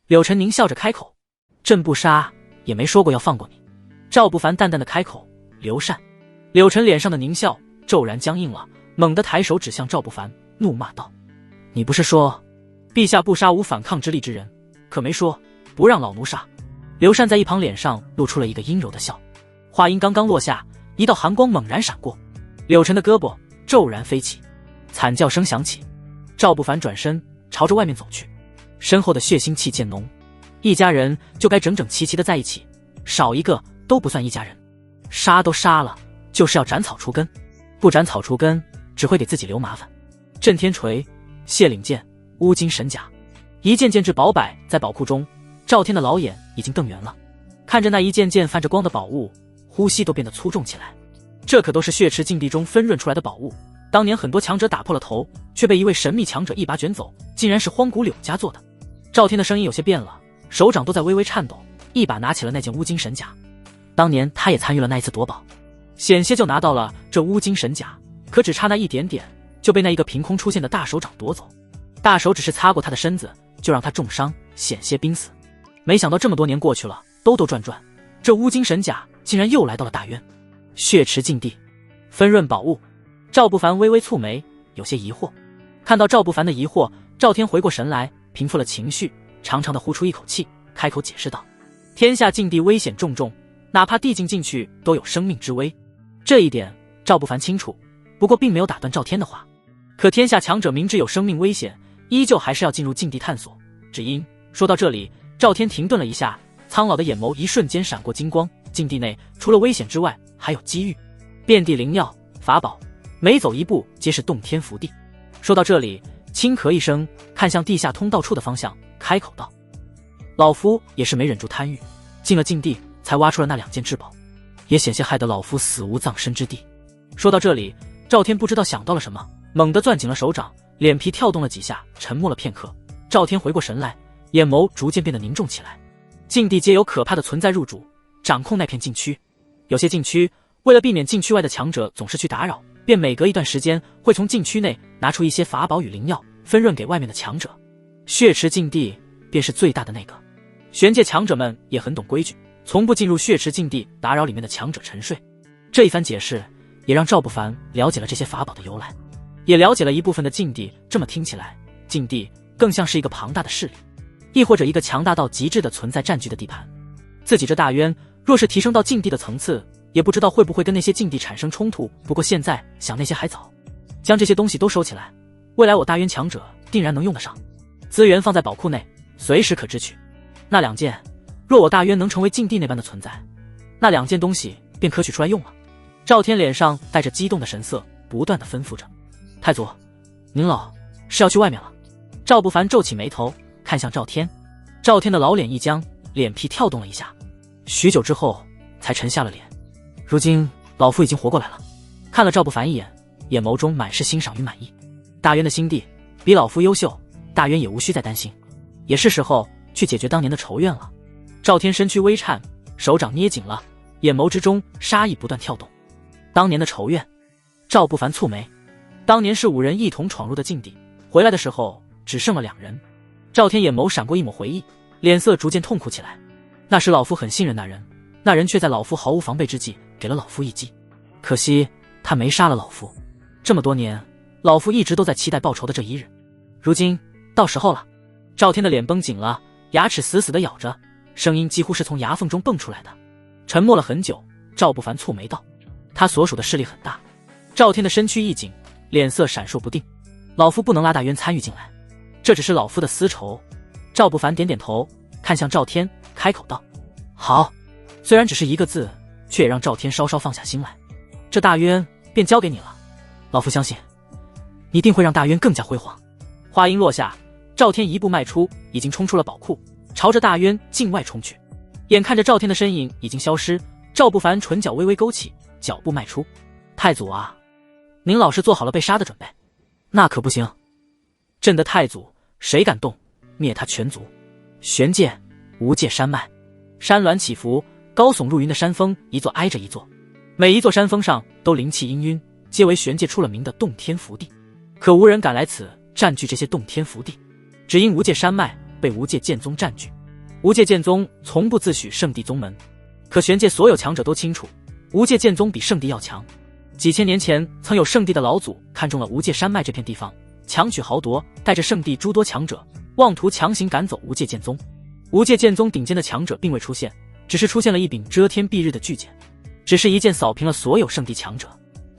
柳晨狞笑着开口，朕不杀也没说过要放过你。赵不凡淡淡的开口，刘禅。柳晨脸上的狞笑骤然僵硬了，猛地抬手指向赵不凡，怒骂道：你不是说陛下不杀无反抗之力之人，可没说不让老奴杀。刘禅在一旁脸上露出了一个阴柔的笑。话音刚刚落下，一道寒光猛然闪过，柳晨的胳膊骤然飞起，惨叫声响起。赵不凡转身朝着外面走去，身后的血腥气渐浓。一家人就该整整齐齐的在一起，少一个都不算一家人。杀都杀了，就是要斩草除根，不斩草除根只会给自己留麻烦。震天锤、谢领剑、乌金神甲，一件件至宝摆在宝库中。赵天的老眼已经瞪圆了，看着那一件件泛着光的宝物，呼吸都变得粗重起来。这可都是血池禁地中分润出来的宝物，当年很多强者打破了头，却被一位神秘强者一把卷走，竟然是荒古柳家做的。赵天的声音有些变了，手掌都在微微颤抖，一把拿起了那件乌金神甲。当年他也参与了那一次夺宝，险些就拿到了这乌金神甲，可只差那一点点，就被那一个凭空出现的大手掌夺走。大手只是擦过他的身子，就让他重伤，险些濒死。没想到这么多年过去了，兜兜转转，这乌金神甲竟然又来到了大渊。血池禁地，分润宝物。赵不凡微微蹙眉，有些疑惑。看到赵不凡的疑惑，赵天回过神来，平复了情绪，长长的呼出一口气，开口解释道：天下禁地危险重重，哪怕地境进去都有生命之危。这一点赵不凡清楚，不过并没有打断赵天的话。可天下强者明知有生命危险，依旧还是要进入禁地探索。只因说到这里，赵天停顿了一下，苍老的眼眸一瞬间闪过金光。禁地内除了危险之外，还有机遇，遍地灵药法宝，每走一步皆是洞天福地。说到这里，轻咳一声，看向地下通道处的方向，开口道：老夫也是没忍住贪欲，进了禁地才挖出了那2件至宝，也险些害得老夫死无葬身之地。说到这里，赵天不知道想到了什么，猛地攥紧了手掌，脸皮跳动了几下，沉默了片刻。赵天回过神来，眼眸逐渐变得凝重起来。禁地皆有可怕的存在入主，掌控那片禁区。有些禁区为了避免禁区外的强者总是去打扰，便每隔一段时间会从禁区内拿出一些法宝与灵药，分润给外面的强者。血池禁地便是最大的那个。玄界强者们也很懂规矩，从不进入血池禁地打扰里面的强者沉睡。这一番解释也让赵不凡了解了这些法宝的由来，也了解了一部分的禁地。这么听起来，禁地更像是一个庞大的势力，亦或者一个强大到极致的存在占据的地盘。自己这大渊若是提升到禁地的层次，也不知道会不会跟那些禁地产生冲突。不过现在想那些还早。将这些东西都收起来，未来我大渊强者定然能用得上。资源放在宝库内，随时可支取。那2件，若我大渊能成为禁地那般的存在，那2件东西便可取出来用了。赵天脸上带着激动的神色，不断地吩咐着：“太祖，您老是要去外面了？”赵不凡皱起眉头，看向赵天。赵天的老脸一僵，脸皮跳动了一下，许久之后才沉下了脸。如今老夫已经活过来了。看了赵不凡一眼，眼眸中满是欣赏与满意。大渊的心地比老夫优秀，大渊也无需再担心，也是时候去解决当年的仇怨了。赵天身躯微颤，手掌捏紧了，眼眸之中杀意不断跳动。当年的仇怨，赵不凡蹙眉。当年是5人一同闯入的禁地，回来的时候只剩了2人。赵天眼眸闪过一抹回忆，脸色逐渐痛苦起来。那时老夫很信任那人，那人却在老夫毫无防备之际给了老夫一击，可惜他没杀了老夫。这么多年，老夫一直都在期待报仇的这一日，如今到时候了。赵天的脸绷紧了，牙齿死死地咬着，声音几乎是从牙缝中蹦出来的。沉默了很久，赵不凡蹙眉道：“他所属的势力很大。”赵天的身躯一紧，脸色闪烁不定。老夫不能拉大渊参与进来，这只是老夫的私仇。赵不凡点点头，看向赵天，开口道：“好。”虽然只是一个字，却也让赵天稍稍放下心来。这大渊便交给你了，老夫相信你定会让大渊更加辉煌。话音落下，赵天一步迈出，已经冲出了宝库，朝着大渊境外冲去。眼看着赵天的身影已经消失，赵不凡唇角微微勾起，脚步迈出。太祖啊，您老是做好了被杀的准备？那可不行，朕的太祖谁敢动，灭他全族。玄界无界山脉，山峦起伏，高耸入云的山峰一座挨着一座，每一座山峰上都灵气氤氲，皆为玄界出了名的洞天福地。可无人敢来此占据这些洞天福地，只因无界山脉被无界剑宗占据。无界剑宗从不自诩圣地宗门，可玄界所有强者都清楚，无界剑宗比圣地要强。几千年前，曾有圣地的老祖看中了无界山脉这片地方，强取豪夺，带着圣地诸多强者，妄图强行赶走无界剑宗。无界剑宗顶尖的强者并未出现，只是出现了一柄遮天蔽日的巨剑，只是一剑扫平了所有圣地强者，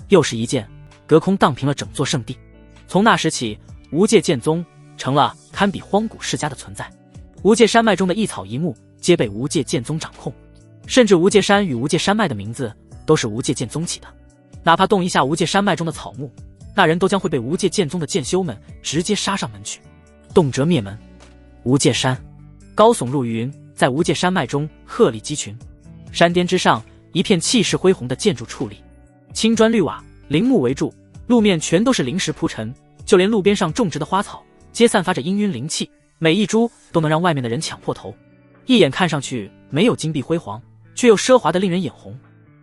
又是一剑隔空荡平了整座圣地。从那时起，无界剑宗成了堪比荒古世家的存在。无界山脉中的一草一木皆被无界剑宗掌控，甚至无界山与无界山脉的名字都是无界剑宗起的。哪怕动一下无界山脉中的草木，那人都将会被无界剑宗的剑修们直接杀上门去，动辄灭门。无界山高耸入云，在无界山脉中鹤立鸡群。山巅之上，一片气势恢宏的建筑矗立，青砖绿瓦，林木围住，路面全都是灵石铺陈，就连路边上种植的花草皆散发着氤氲灵气，每一株都能让外面的人抢破头。一眼看上去没有金碧辉煌，却又奢华的令人眼红。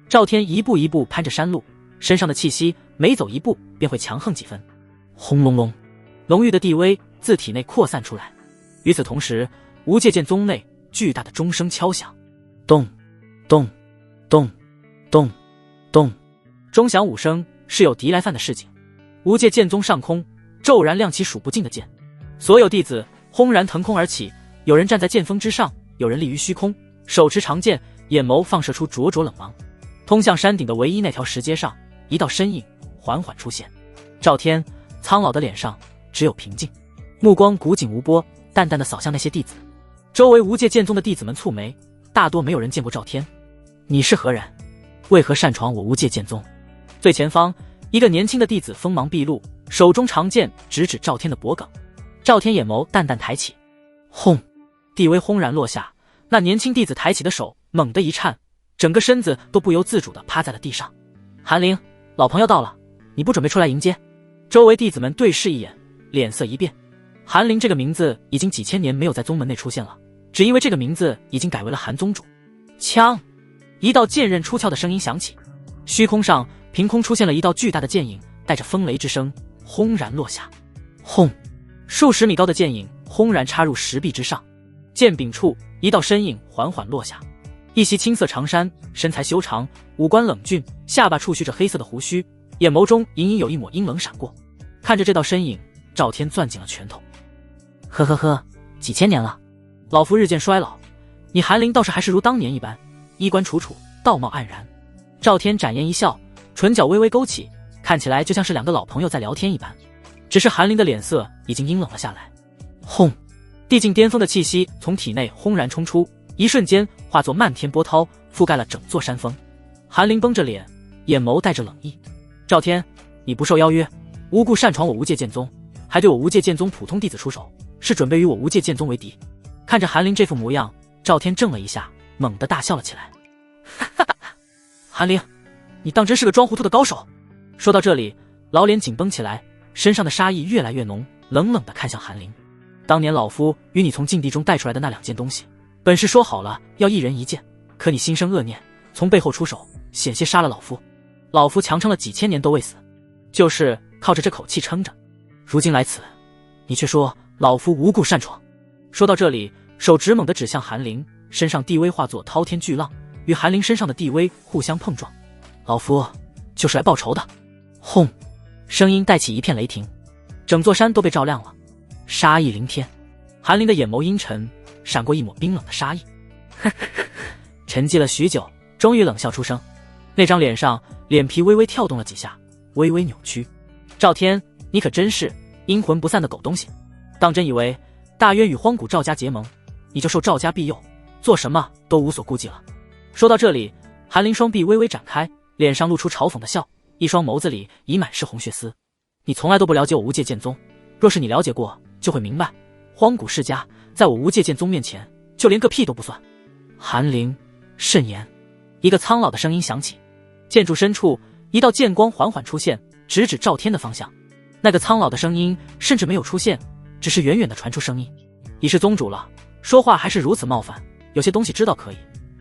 赵天一步一步攀着山路，身上的气息每走一步便会强横几分。轰隆隆，浓郁的地威自体内扩散出来。与此同时，无界剑宗内巨大的钟声敲响，咚咚咚咚咚，钟响5声，是有敌来犯的示警。无界剑宗上空骤然亮起数不尽的剑，所有弟子轰然腾空而起，有人站在剑锋之上，有人立于虚空，手持长剑，眼眸放射出灼灼冷芒。通向山顶的唯一那条石阶上，一道身影缓缓出现。赵天苍老的脸上只有平静，目光古井无波，淡淡的扫向那些弟子。周围无界剑宗的弟子们蹙眉，大多没有人见过赵天。你是何人？为何擅闯我无界剑宗？最前方，一个年轻的弟子锋芒毕露，手中长剑直指赵天的脖颈。赵天眼眸淡淡抬起，轰！地威轰然落下，那年轻弟子抬起的手猛地一颤，整个身子都不由自主地趴在了地上。韩灵，老朋友到了，你不准备出来迎接？周围弟子们对视一眼，脸色一变。韩灵这个名字已经几千年没有在宗门内出现了，只因为这个名字已经改为了韩宗主。枪！一道剑刃出鞘的声音响起，虚空上凭空出现了一道巨大的剑影，带着风雷之声轰然落下。轰！数十米高的剑影轰然插入石壁之上，剑柄处一道身影缓缓落下，一袭青色长衫，身材修长，五官冷峻，下巴处蓄着黑色的胡须，眼眸中隐隐有一抹阴冷闪过。看着这道身影，赵天攥紧了拳头。呵呵呵，几千年了，老夫日渐衰老，你韩灵倒是还是如当年一般，衣冠楚楚，道貌岸然。赵天展颜一笑，唇角微微勾起，看起来就像是两个老朋友在聊天一般。只是韩林的脸色已经阴冷了下来。轰！地境巅峰的气息从体内轰然冲出，一瞬间化作漫天波涛，覆盖了整座山峰。韩林绷着脸，眼眸带着冷意。赵天，你不受邀约，无故擅闯我无界剑宗，还对我无界剑宗普通弟子出手，是准备与我无界剑宗为敌？看着韩林这副模样，赵天怔了一下，猛地大笑了起来。哈哈，韩林，你当真是个装糊涂的高手？说到这里，老脸紧绷起来，身上的杀意越来越浓，冷冷地看向韩林。当年老夫与你从禁地中带出来的那2件东西，本是说好了要一人一件，可你心生恶念，从背后出手，险些杀了老夫。老夫强撑了几千年都未死，就是靠着这口气撑着。如今来此，你却说老夫无故擅闯。说到这里，手指猛地指向韩林，身上地威化作滔天巨浪，与韩林身上的地威互相碰撞。老夫就是来报仇的。轰！声音带起一片雷霆，整座山都被照亮了，杀意凌天。韩林的眼眸阴沉，闪过一抹冰冷的杀意。沉寂了许久，终于冷笑出声。那张脸上脸皮微微跳动了几下，微微扭曲。赵天，你可真是阴魂不散的狗东西！当真以为大渊与荒古赵家结盟，你就受赵家庇佑，做什么都无所顾忌了？说到这里，韩林双臂微微展开，脸上露出嘲讽的笑，一双眸子里已满是红血丝。你从来都不了解我无界剑宗，若是你了解过，就会明白，荒古世家在我无界剑宗面前，就连个屁都不算。韩林，慎言！一个苍老的声音响起。剑柱深处，一道剑光缓缓出现，直指赵天的方向。那个苍老的声音甚至没有出现，只是远远地传出声音。已是宗主了，说话还是如此冒犯，有些东西知道可以，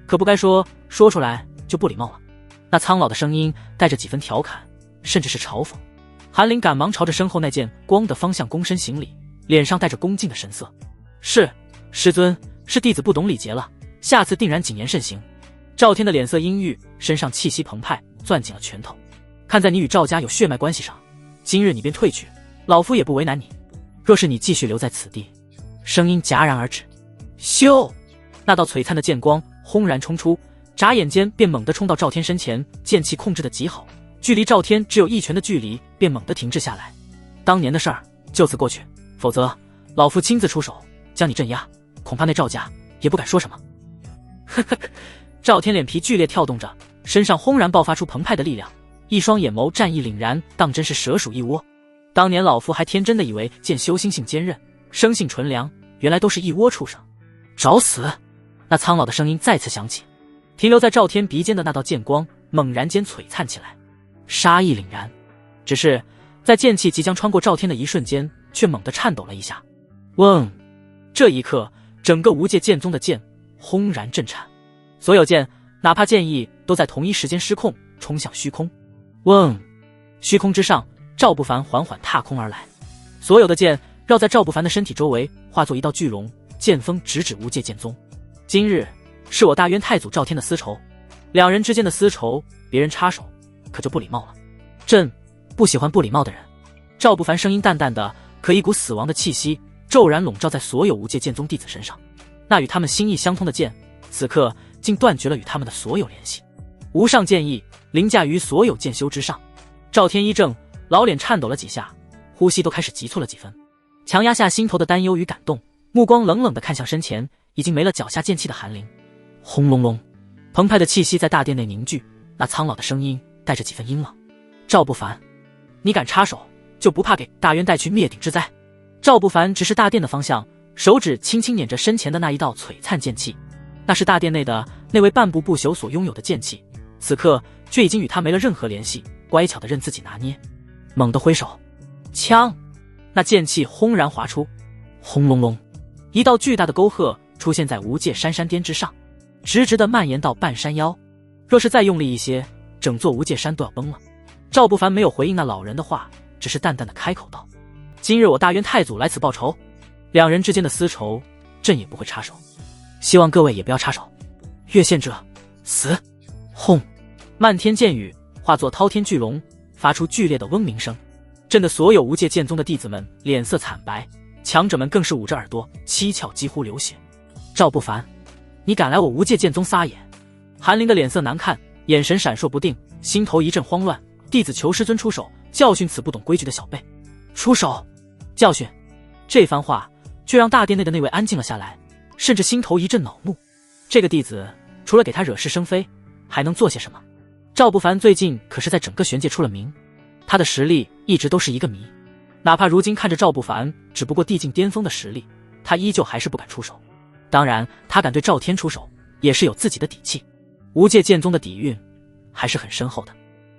可不该说，说出来就不礼貌了。那苍老的声音带着几分调侃，甚至是嘲讽。韩林赶忙朝着身后那剑光的方向躬身行礼，脸上带着恭敬的神色。是，师尊，是弟子不懂礼节了，下次定然谨言慎行。赵天的脸色阴郁，身上气息澎湃，攥紧了拳头。看在你与赵家有血脉关系上，今日你便退去，老夫也不为难你。若是你继续留在此地，声音戛然而止。咻！那道璀璨的剑光轰然冲出，眨眼间便猛地冲到赵天身前，剑气控制得极好，距离赵天只有一拳的距离，便猛地停滞下来。当年的事儿就此过去，否则老夫亲自出手将你镇压，恐怕那赵家也不敢说什么。呵呵。赵天脸皮剧烈跳动着，身上轰然爆发出澎湃的力量，一双眼眸战意凛然，当真是蛇鼠一窝。当年老夫还天真的以为剑修心性坚韧，生性纯良，原来都是一窝畜生，找死！那苍老的声音再次响起，停留在赵天鼻尖的那道剑光猛然间璀璨起来，杀意凛然。只是在剑气即将穿过赵天的一瞬间，却猛地颤抖了一下。嗡！这一刻，整个无界剑宗的剑轰然震颤。所有剑，哪怕剑意，都在同一时间失控，冲向虚空。嗡！虚空之上，赵不凡缓缓踏空而来，所有的剑绕在赵不凡的身体周围，化作一道巨龙，剑锋直指无界剑宗。今日是我大渊太祖赵天的私仇，两人之间的私仇，别人插手，可就不礼貌了。朕不喜欢不礼貌的人。赵不凡声音淡淡的，可一股死亡的气息骤然笼罩在所有无界剑宗弟子身上。那与他们心意相通的剑，此刻竟断绝了与他们的所有联系。无上剑意凌驾于所有剑修之上。赵天一怔，老脸颤抖了几下，呼吸都开始急促了几分，强压下心头的担忧与感动，目光冷冷地看向身前已经没了脚下剑气的韩林。轰隆隆，澎湃的气息在大殿内凝聚，那苍老的声音带着几分阴冷。赵不凡，你敢插手，就不怕给大渊带去灭顶之灾？赵不凡直视大殿的方向，手指轻轻捻着身前的那一道璀璨剑气，那是大殿内的那位半步不朽所拥有的剑气，此刻却已经与他没了任何联系，乖巧的任自己拿捏。猛地挥手，枪！那剑气轰然划出，轰隆隆，一道巨大的沟壑出现在无界山山巅之上，直直地蔓延到半山腰。若是再用力一些，整座无界山都要崩了。赵不凡没有回应那老人的话，只是淡淡的开口道：今日我大渊太祖来此报仇，两人之间的私仇，朕也不会插手，希望各位也不要插手。越线者死！轰！漫天剑雨化作滔天巨龙，发出剧烈的嗡鸣声，震得所有无界剑宗的弟子们脸色惨白，强者们更是捂着耳朵，七窍几乎流血。赵不凡，你敢来我无界剑宗撒野？韩林的脸色难看，眼神闪烁不定，心头一阵慌乱。弟子求师尊出手，教训此不懂规矩的小辈。出手！教训！这番话却让大殿内的那位安静了下来，甚至心头一阵恼怒。这个弟子除了给他惹是生非，还能做些什么？赵不凡最近可是在整个玄界出了名，他的实力一直都是一个谜。哪怕如今看着赵不凡只不过地境巅峰的实力，他依旧还是不敢出手。当然，他敢对赵天出手，也是有自己的底气。无界剑宗的底蕴还是很深厚的，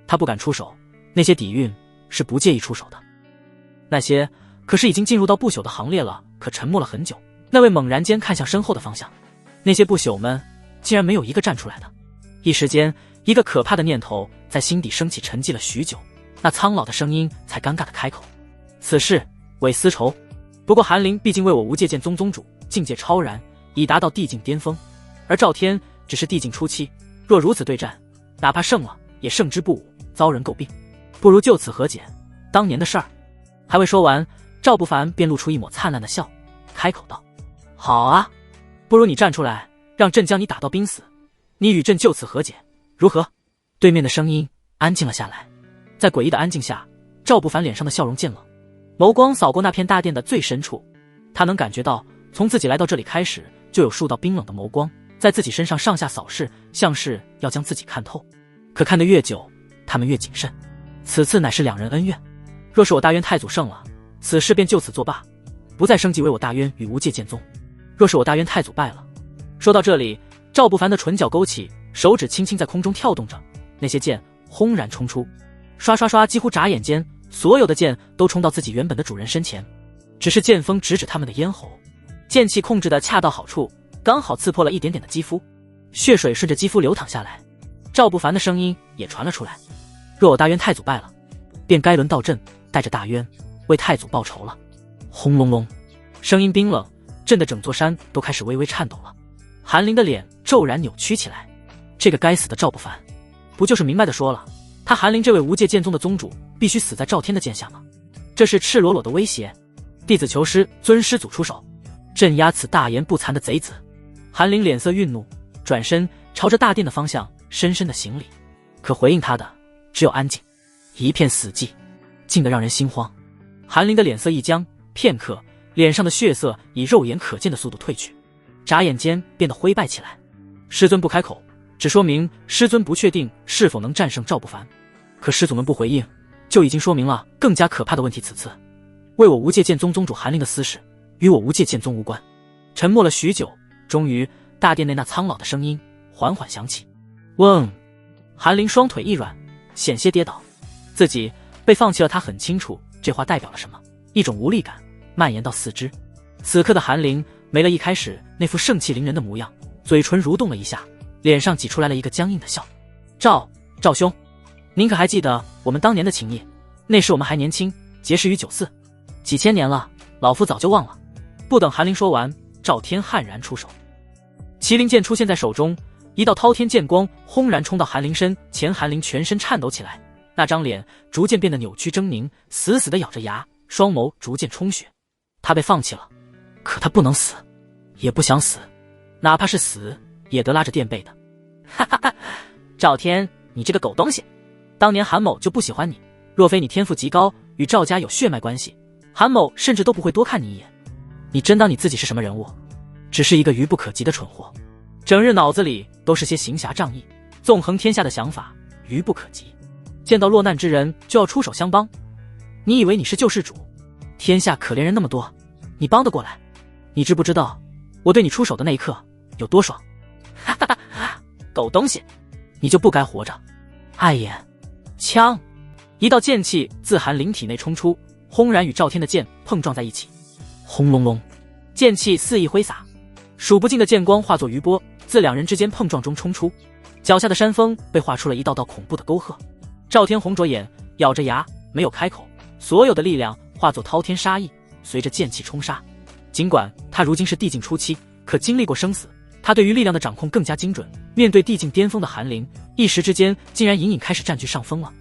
他不敢出手，那些底蕴是不介意出手的。那些可是已经进入到不朽的行列了，可沉默了很久。那位猛然间看向身后的方向，那些不朽们竟然没有一个站出来的。一时间，一个可怕的念头在心底升起，沉寂了许久，那苍老的声音才尴尬地开口：此事为私仇。不过韩林毕竟为我无界剑宗宗主，境界超然，已达到地境巅峰，而赵天只是地境初期，若如此对战，哪怕胜了也胜之不武，遭人诟病。不如就此和解，当年的事儿。还未说完，赵不凡便露出一抹灿烂的笑，开口道：好啊，不如你站出来，让朕将你打到濒死，你与朕就此和解，如何？对面的声音安静了下来，在诡异的安静下，赵不凡脸上的笑容渐冷，眸光扫过那片大殿的最深处，他能感觉到从自己来到这里开始，就有数道冰冷的眸光在自己身上上下扫视，像是要将自己看透。可看得越久，他们越谨慎。此次乃是两人恩怨，若是我大渊太祖胜了，此事便就此作罢，不再升级为我大渊与无界剑宗；若是我大渊太祖败了……说到这里，赵不凡的唇角勾起，手指轻轻在空中跳动着，那些剑轰然冲出，刷刷刷，几乎眨眼间，所有的剑都冲到自己原本的主人身前。只是剑锋直指他们的咽喉，剑气控制的恰到好处，刚好刺破了一点点的肌肤，血水顺着肌肤流淌下来。赵不凡的声音也传了出来：若我大渊太祖败了，便该轮到朕带着大渊为太祖报仇了。轰隆隆，声音冰冷，震得整座山都开始微微颤抖了。韩林的脸骤然扭曲起来，这个该死的赵不凡，不就是明白的说了，他韩林这位无界剑宗的宗主必须死在赵天的剑下吗？这是赤裸裸的威胁。弟子求师尊师祖出手，镇压此大言不惭的贼子。韩林脸色愠怒，转身朝着大殿的方向深深的行礼，可回应他的只有安静，一片死寂，静得让人心慌。韩林的脸色一僵，片刻，脸上的血色以肉眼可见的速度褪去，眨眼间变得灰败起来。师尊不开口，只说明师尊不确定是否能战胜赵不凡，可师祖们不回应，就已经说明了更加可怕的问题。此次为我无界剑宗宗主韩林的私事，与我无界剑宗无关。沉默了许久，终于大殿内那苍老的声音缓缓响起：嗡。韩林双腿一软，险些跌倒，自己被放弃了。他很清楚这话代表了什么，一种无力感蔓延到四肢。此刻的韩林没了一开始那副盛气凌人的模样，嘴唇蠕动了一下，脸上挤出来了一个僵硬的笑：赵兄，您可还记得我们当年的情谊？那时我们还年轻，结识于酒肆，几千年了，老夫早就忘了。不等韩林说完，赵天悍然出手，麒麟剑出现在手中，一道滔天剑光轰然冲到韩林身前。韩林全身颤抖起来，那张脸逐渐变得扭曲狰狞，死死地咬着牙，双眸逐渐充血。他被放弃了，可他不能死，也不想死，哪怕是死也得拉着垫背的。哈哈哈，赵天，你这个狗东西，当年韩某就不喜欢你，若非你天赋极高，与赵家有血脉关系，韩某甚至都不会多看你一眼。你真当你自己是什么人物？只是一个愚不可及的蠢货，整日脑子里都是些行侠仗义、纵横天下的想法，愚不可及。见到落难之人就要出手相帮，你以为你是救世主？天下可怜人那么多，你帮得过来？你知不知道我对你出手的那一刻有多爽？哈哈哈，狗东西，你就不该活着！碍眼！枪！一道剑气自韩林体内冲出，轰然与赵天的剑碰撞在一起。轰隆隆，剑气肆意挥洒，数不尽的剑光化作余波，自两人之间碰撞中冲出。脚下的山峰被画出了一道道恐怖的沟壑。赵天红着眼，咬着牙，没有开口，所有的力量化作滔天杀意，随着剑气冲杀。尽管他如今是地境初期，可经历过生死，他对于力量的掌控更加精准。面对地境巅峰的韩林，一时之间竟然隐隐开始占据上风了。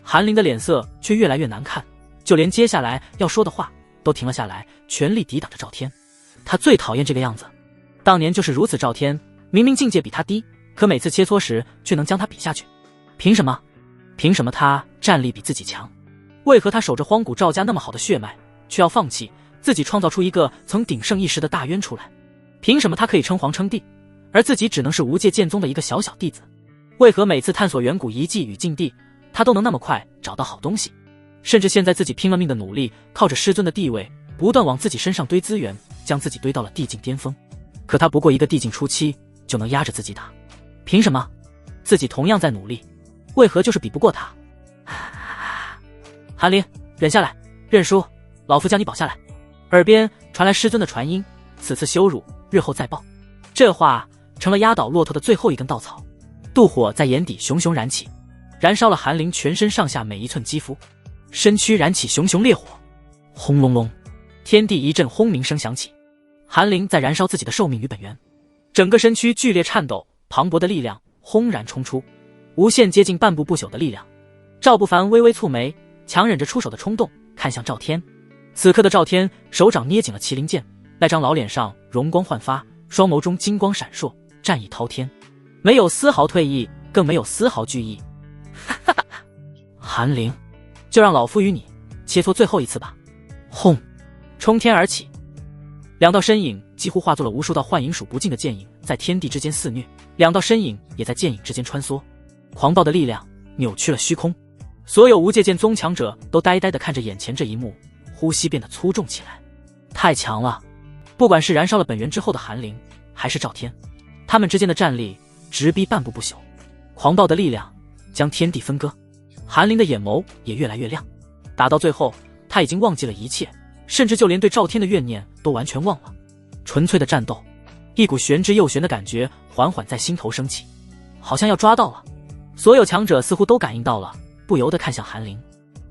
韩林的脸色却越来越难看，就连接下来要说的话都停了下来，全力抵挡着赵天。他最讨厌这个样子，当年就是如此。赵天明明境界比他低，可每次切磋时却能将他比下去。凭什么？凭什么他战力比自己强？为何他守着荒古赵家那么好的血脉，却要放弃自己创造出一个曾鼎盛一时的大渊出来？凭什么他可以称皇称帝，而自己只能是无界剑宗的一个小小弟子？为何每次探索远古遗迹与禁地，他都能那么快找到好东西？甚至现在自己拼了命的努力，靠着师尊的地位，不断往自己身上堆资源，将自己堆到了地境巅峰。可他不过一个地境初期，就能压着自己打，凭什么？自己同样在努力，为何就是比不过他？韩林，忍下来，认输，老夫将你保下来。耳边传来师尊的传音，此次羞辱，日后再报。这话成了压倒骆驼的最后一根稻草。妒火在眼底熊熊燃起，燃烧了韩林全身上下每一寸肌肤，身躯燃起熊熊烈火。轰隆隆，天地一阵轰鸣声响起。韩林在燃烧自己的寿命与本源，整个身躯剧烈颤抖，磅礴的力量轰然冲出，无限接近半步不朽的力量。赵不凡微微蹙眉，强忍着出手的冲动，看向赵天。此刻的赵天手掌捏紧了麒麟剑，那张老脸上容光焕发，双眸中金光闪烁，战意滔天，没有丝毫退意，更没有丝毫惧意。韩灵，就让老夫与你切磋最后一次吧。轰，冲天而起，两道身影几乎化作了无数道幻影数不尽的剑影，在天地之间肆虐，两道身影也在剑影之间穿梭。狂暴的力量扭曲了虚空，所有无界剑宗强者都呆呆地看着眼前这一幕，呼吸变得粗重起来。太强了！不管是燃烧了本源之后的韩灵，还是赵天，他们之间的战力直逼半步不朽。狂暴的力量将天地分割，韩灵的眼眸也越来越亮。打到最后，他已经忘记了一切，甚至就连对赵天的怨念都完全忘了。纯粹的战斗，一股玄之又玄的感觉缓缓在心头升起，好像要抓到了。所有强者似乎都感应到了，不由得看向韩灵。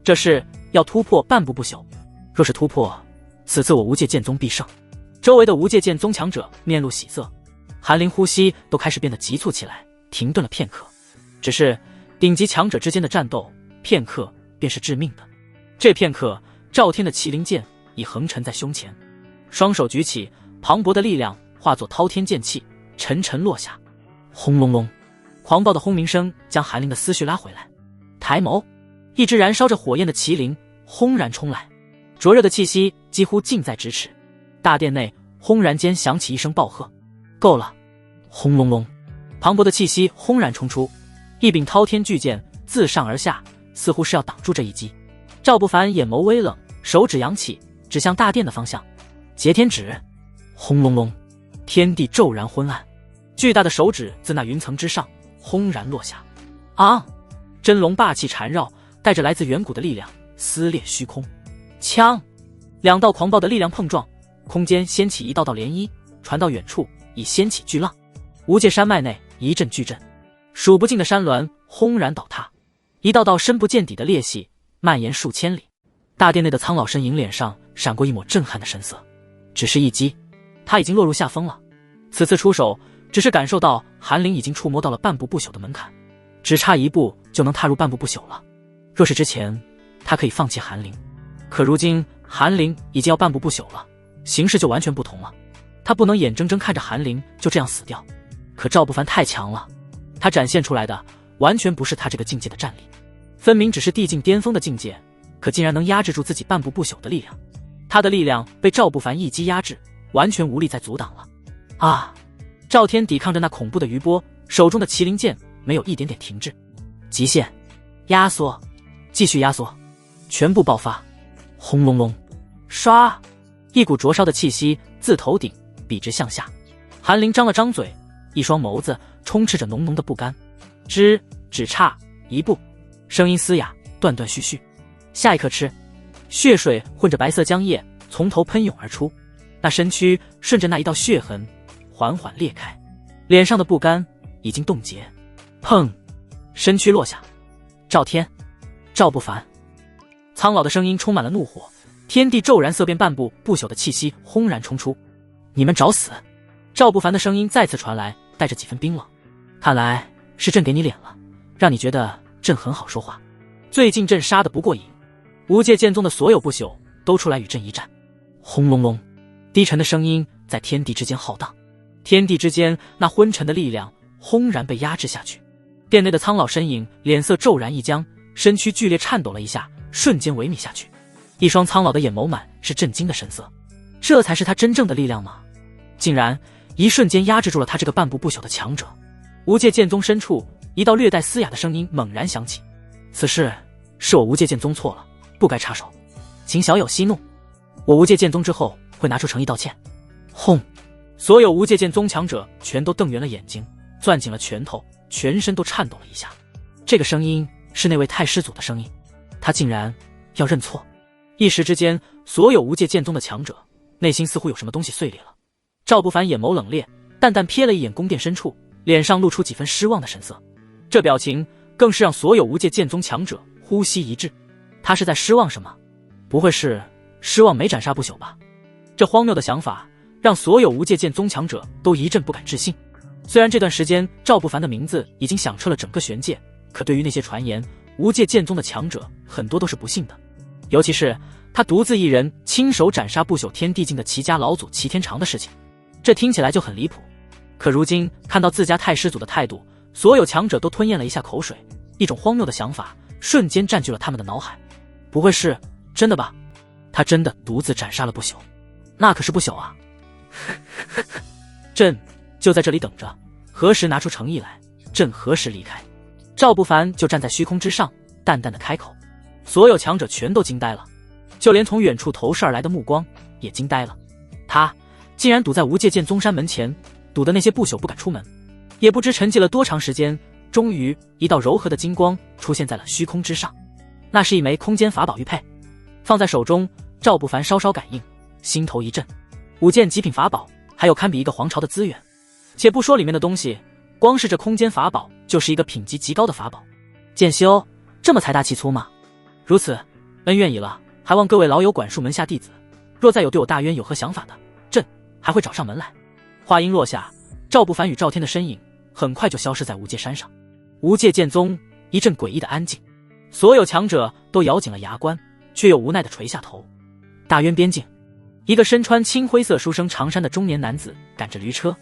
这是要突破半步不朽，若是突破，此次我无界剑宗必胜。周围的无界剑宗强者面露喜色，韩灵呼吸都开始变得急促起来，停顿了片刻。只是顶级强者之间的战斗，片刻便是致命的。这片刻，赵天的麒麟剑已横沉在胸前，双手举起，磅礴的力量化作滔天剑气，沉沉落下。轰隆隆，狂暴的轰鸣声将韩灵的思绪拉回来。抬眸，一只燃烧着火焰的麒麟轰然冲来，灼热的气息几乎近在咫尺。大殿内轰然间响起一声暴喝：够了！轰隆隆，磅礴的气息轰然冲出，一柄滔天巨剑自上而下，似乎是要挡住这一击。赵不凡眼眸微冷，手指扬起，指向大殿的方向。截天指！轰隆隆，天地骤然昏暗，巨大的手指自那云层之上轰然落下。啊！真龙霸气缠绕，带着来自远古的力量，撕裂虚空。枪！两道狂暴的力量碰撞，空间掀起一道道涟漪，传到远处，已掀起巨浪。无界山脉内一阵巨震，数不尽的山峦轰然倒塌，一道道深不见底的裂隙蔓延数千里。大殿内的苍老身影脸上闪过一抹震撼的神色，只是一击，他已经落入下风了。此次出手，只是感受到韩灵已经触摸到了半步不朽的门槛，只差一步就能踏入半步不朽了。若是之前，他可以放弃韩灵，可如今韩灵已经要半步不朽了，形势就完全不同了。他不能眼睁睁看着韩灵就这样死掉。可赵不凡太强了，他展现出来的完全不是他这个境界的战力，分明只是地境巅峰的境界，可竟然能压制住自己半步不朽的力量。他的力量被赵不凡一击压制，完全无力再阻挡了。啊！赵天抵抗着那恐怖的余波，手中的麒麟剑没有一点点停滞。极限，压缩，继续压缩，全部爆发。轰隆隆，唰！一股灼烧的气息自头顶笔直向下。韩灵张了张嘴，一双眸子充斥着浓浓的不甘。只差一步，声音嘶哑，断断续续。下一刻吃，血水混着白色浆液从头喷涌而出，那身躯顺着那一道血痕缓缓裂开，脸上的不甘已经冻结。砰！身躯落下。赵天，赵不凡。苍老的声音充满了怒火，天地骤然色变，半步不朽的气息轰然冲出。你们找死！赵不凡的声音再次传来，带着几分冰冷。看来是朕给你脸了，让你觉得朕很好说话。最近朕杀得不过瘾，无界剑宗的所有不朽都出来与朕一战。轰隆隆，低沉的声音在天地之间浩荡，天地之间那昏沉的力量轰然被压制下去。殿内的苍老身影脸色骤然一僵，身躯剧烈颤抖了一下，瞬间萎靡下去，一双苍老的眼眸满是震惊的神色。这才是他真正的力量吗？竟然一瞬间压制住了他这个半步不朽的强者。无界剑宗深处，一道略带嘶哑的声音猛然响起：“此事是我无界剑宗错了，不该插手，请小友息怒。我无界剑宗之后会拿出诚意道歉。”轰！所有无界剑宗强者全都瞪圆了眼睛，攥紧了拳头，全身都颤抖了一下。这个声音是那位太师祖的声音，他竟然要认错。一时之间，所有无界剑宗的强者内心似乎有什么东西碎裂了。赵不凡眼眸冷冽，淡淡瞥了一眼宫殿深处，脸上露出几分失望的神色。这表情更是让所有无界剑宗强者呼吸一滞。他是在失望什么？不会是失望没斩杀不朽吧？这荒谬的想法让所有无界剑宗强者都一阵不敢置信。虽然这段时间赵不凡的名字已经响彻了整个玄界，可对于那些传言，无界剑宗的强者很多都是不信的。尤其是他独自一人亲手斩杀不朽天地境的齐家老祖齐天长的事情，这听起来就很离谱。可如今看到自家太师祖的态度，所有强者都吞咽了一下口水，一种荒谬的想法瞬间占据了他们的脑海。不会是真的吧？他真的独自斩杀了不朽？那可是不朽啊！朕就在这里等着，何时拿出诚意来，朕何时离开。赵不凡就站在虚空之上，淡淡的开口。所有强者全都惊呆了，就连从远处投射而来的目光也惊呆了。他竟然堵在无界剑宗山门前，堵得那些不朽不敢出门。也不知沉寂了多长时间，终于一道柔和的金光出现在了虚空之上。那是一枚空间法宝玉佩，放在手中，赵不凡稍稍感应，心头一震。5件极品法宝，还有堪比一个皇朝的资源。且不说里面的东西，光是这空间法宝就是一个品级极高的法宝。剑修这么财大气粗吗？如此，恩怨已了，还望各位老友管束门下弟子。若再有对我大渊有何想法的，朕还会找上门来。话音落下，赵不凡与赵天的身影很快就消失在无界山上。无界剑宗一阵诡异的安静，所有强者都咬紧了牙关，却又无奈地垂下头。大渊边境，一个身穿青灰色书生长衫的中年男子赶着驴车，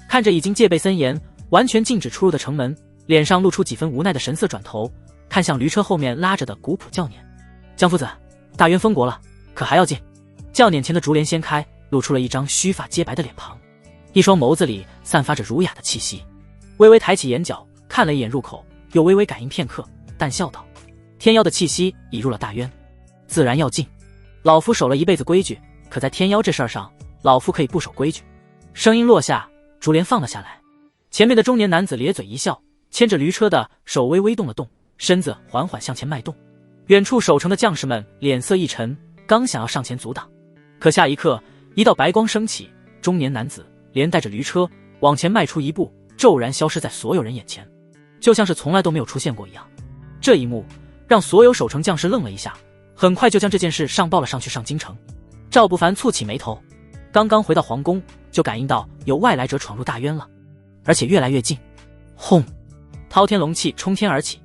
看着已经戒备森严、完全禁止出入的城门，脸上露出几分无奈的神色，转头看向驴车后面拉着的古朴教撵。江夫子，大渊封国了，可还要进？教撵前的竹帘掀开，露出了一张须发皆白的脸庞，一双眸子里散发着儒雅的气息。微微抬起眼角，看了一眼入口，又微微感应片刻，淡笑道：“天妖的气息已入了大渊，自然要进。老夫守了一辈子规矩，可在天妖这事儿上，老夫可以不守规矩。”声音落下，竹帘放了下来。前面的中年男子咧嘴一笑，牵着驴车的手微微动了动，身子缓缓向前迈动。远处守城的将士们脸色一沉，刚想要上前阻挡，可下一刻，一道白光升起，中年男子连带着驴车往前迈出一步，骤然消失在所有人眼前，就像是从来都没有出现过一样。这一幕让所有守城将士愣了一下，很快就将这件事上报了上去上京城。赵不凡蹙起眉头，刚刚回到皇宫，就感应到有外来者闯入大渊了，而且越来越近。轰！滔天龙气冲天而起，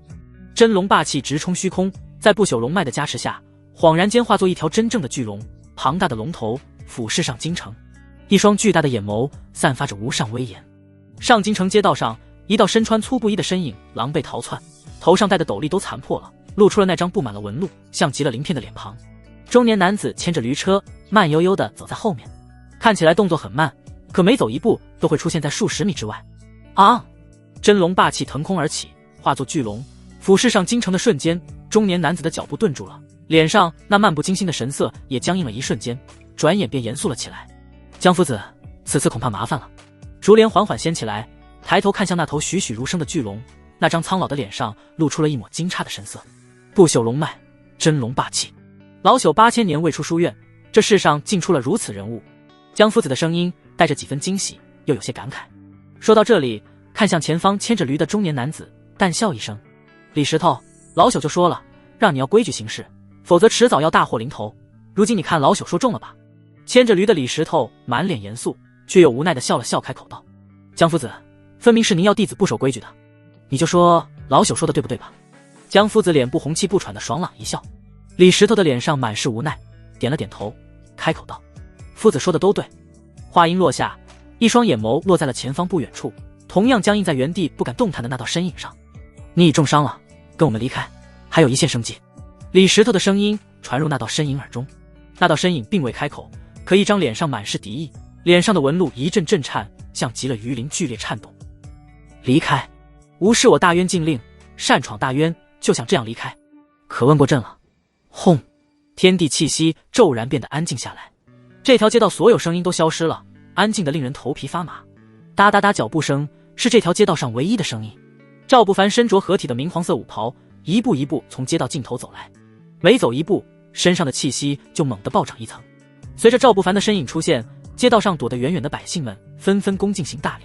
真龙霸气直冲虚空，在不朽龙脉的加持下，恍然间化作一条真正的巨龙，庞大的龙头俯视上京城，一双巨大的眼眸散发着无上威严。上京城街道上，一道身穿粗布衣的身影狼狈逃窜，头上戴的斗笠都残破了，露出了那张布满了纹路、像极了鳞片的脸庞。中年男子牵着驴车，慢悠悠地走在后面，看起来动作很慢，可每走一步都会出现在数十米之外。啊！真龙霸气腾空而起，化作巨龙，俯视上京城的瞬间，中年男子的脚步顿住了，脸上那漫不经心的神色也僵硬了一瞬间，转眼便严肃了起来。江夫子，此次恐怕麻烦了。竹帘缓缓掀起来，抬头看向那头栩栩如生的巨龙，那张苍老的脸上露出了一抹惊诧的神色。不朽龙脉，真龙霸气，老朽8000年未出书院，这世上竟出了如此人物。江夫子的声音带着几分惊喜，又有些感慨。说到这里，看向前方牵着驴的中年男子，淡笑一声：“李石头，老朽就说了，让你要规矩行事，否则迟早要大祸临头。如今你看老朽说中了吧？”牵着驴的李石头满脸严肃，却又无奈地笑了笑，开口道：“江夫子，分明是您要弟子不守规矩的，你就说老朽说的对不对吧？”江夫子脸部红气不喘的爽朗一笑，李石头的脸上满是无奈，点了点头，开口道：“夫子说的都对。”话音落下，一双眼眸落在了前方不远处，同样僵硬在原地不敢动弹的那道身影上。“你已重伤了，跟我们离开，还有一线生机。”李石头的声音传入那道身影耳中。那道身影并未开口，可一张脸上满是敌意，脸上的纹路一阵震颤，像极了鱼鳞剧烈颤动。离开，无视我大渊禁令，擅闯大渊，就想这样离开？可问过朕了。轰！天地气息骤然变得安静下来，这条街道所有声音都消失了，安静的令人头皮发麻。哒哒哒脚步声是这条街道上唯一的声音。赵不凡身着合体的明黄色舞袍，一步一步从街道尽头走来，每走一步，身上的气息就猛地暴涨一层。随着赵不凡的身影出现，街道上躲得远远的百姓们纷纷恭敬行大礼，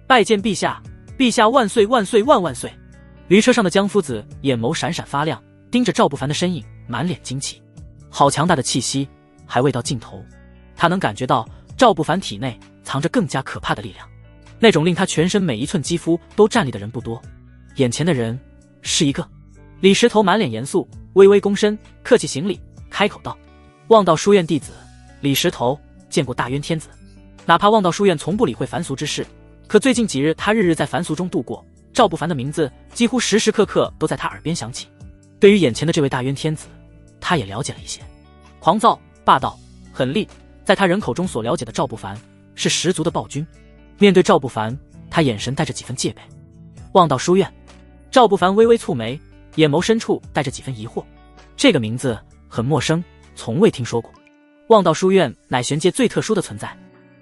拜见陛下，陛下万岁万岁万万岁！驴车上的江夫子眼眸闪闪发亮，盯着赵不凡的身影，满脸惊奇。好强大的气息，还未到尽头，他能感觉到赵不凡体内藏着更加可怕的力量，那种令他全身每一寸肌肤都战栗的人不多。眼前的人是一个李石头，满脸严肃，微微躬身，客气行礼，开口道：望道书院弟子李石头，见过大渊天子。哪怕望道书院从不理会凡俗之事，可最近几日他日日在凡俗中度过，赵不凡的名字几乎时时刻刻都在他耳边响起。对于眼前的这位大渊天子，他也了解了一些。狂躁、霸道、狠戾，在他人口中所了解的赵不凡是十足的暴君。面对赵不凡，他眼神带着几分戒备。望道书院，赵不凡微微蹙眉，眼眸深处带着几分疑惑。这个名字很陌生，从未听说过。望道书院乃玄界最特殊的存在。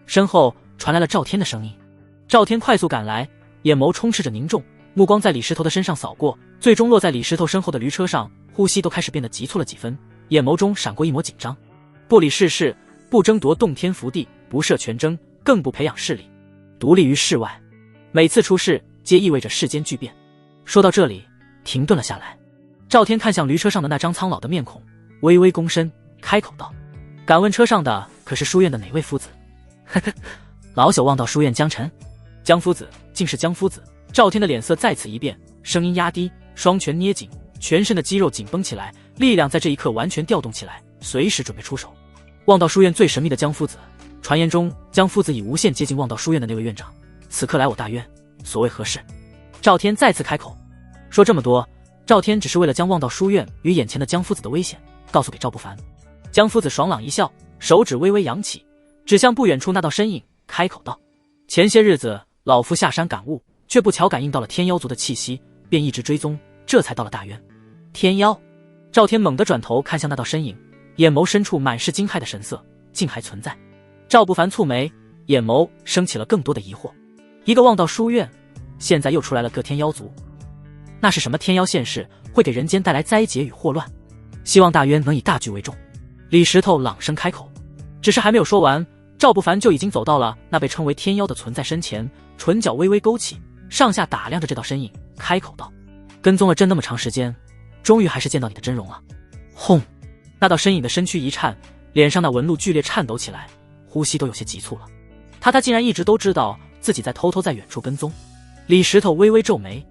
身后传来了赵天的声音。赵天快速赶来，眼眸充斥着凝重，目光在李石头的身上扫过，最终落在李石头身后的驴车上，呼吸都开始变得急促了几分，眼眸中闪过一抹紧张。不理世事，不争夺洞天福地，不设权争，更不培养势力，独立于世外。每次出事皆意味着世间巨变。说到这里停顿了下来，赵天看向驴车上的那张苍老的面孔，微微躬身，开口道：敢问车上的可是书院的哪位夫子？呵呵，老朽望道书院江辰。江夫子，竟是江夫子。赵天的脸色再次一变，声音压低，双拳捏紧，全身的肌肉紧绷起来，力量在这一刻完全调动起来，随时准备出手。望道书院最神秘的江夫子，传言中江夫子已无限接近望道书院的那位院长，此刻来我大渊，所谓何事？赵天再次开口。说这么多，赵天只是为了将望道书院与眼前的江夫子的危险告诉给赵不凡。江夫子爽朗一笑，手指微微扬起，指向不远处那道身影，开口道：前些日子老夫下山感悟，却不巧感应到了天妖族的气息，便一直追踪，这才到了大渊。天妖？赵天猛地转头看向那道身影，眼眸深处满是惊骇的神色，竟还存在。赵不凡蹙眉，眼眸升起了更多的疑惑。一个望道书院，现在又出来了个天妖族，那是什么天妖现世，会给人间带来灾劫与祸乱？希望大渊能以大局为重。李石头朗声开口，只是还没有说完，赵不凡就已经走到了那被称为天妖的存在身前，唇角微微勾起，上下打量着这道身影，开口道：跟踪了朕那么长时间，终于还是见到你的真容了。轰！那道身影的身躯一颤，脸上那纹路剧烈颤抖起来，呼吸都有些急促了。他竟然一直都知道自己偷偷在远处跟踪。李石头微微皱眉，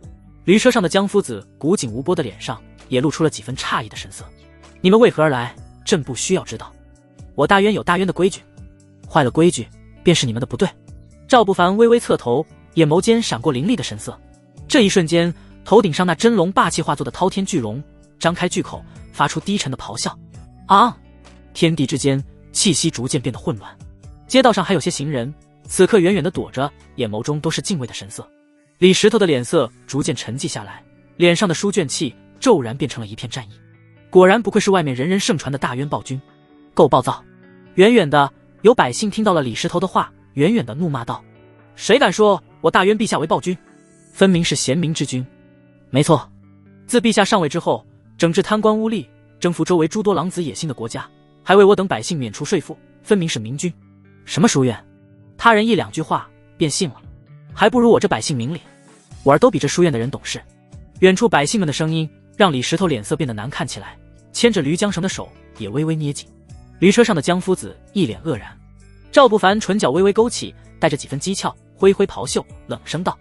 驴车上的江夫子古井无波的脸上也露出了几分诧异的神色。你们为何而来？朕不需要知道。我大渊有大渊的规矩，坏了规矩便是你们的不对。赵不凡微微侧头，眼眸间闪过凌厉的神色。这一瞬间，头顶上那真龙霸气化作的滔天巨龙张开巨口，发出低沉的咆哮。啊！天地之间气息逐渐变得混乱，街道上还有些行人，此刻远远地躲着，眼眸中都是敬畏的神色。李石头的脸色逐渐沉寂下来，脸上的书卷气骤然变成了一片战意。果然不愧是外面人人盛传的大渊暴君，够暴躁。远远的有百姓听到了李石头的话，远远的怒骂道：谁敢说我大渊陛下为暴君？分明是贤明之君。没错，自陛下上位之后，整治贪官污吏，征服周围诸多狼子野心的国家，还为我等百姓免除税负，分明是明君。什么书院？他人一两句话便信了，还不如我这百姓明理。我儿都比这书院的人懂事。远处百姓们的声音让李石头脸色变得难看起来，牵着驴缰绳的手也微微捏紧。驴车上的江夫子一脸愕然。赵不凡唇角微微勾起，带着几分讥诮，挥挥袍袖，冷声道：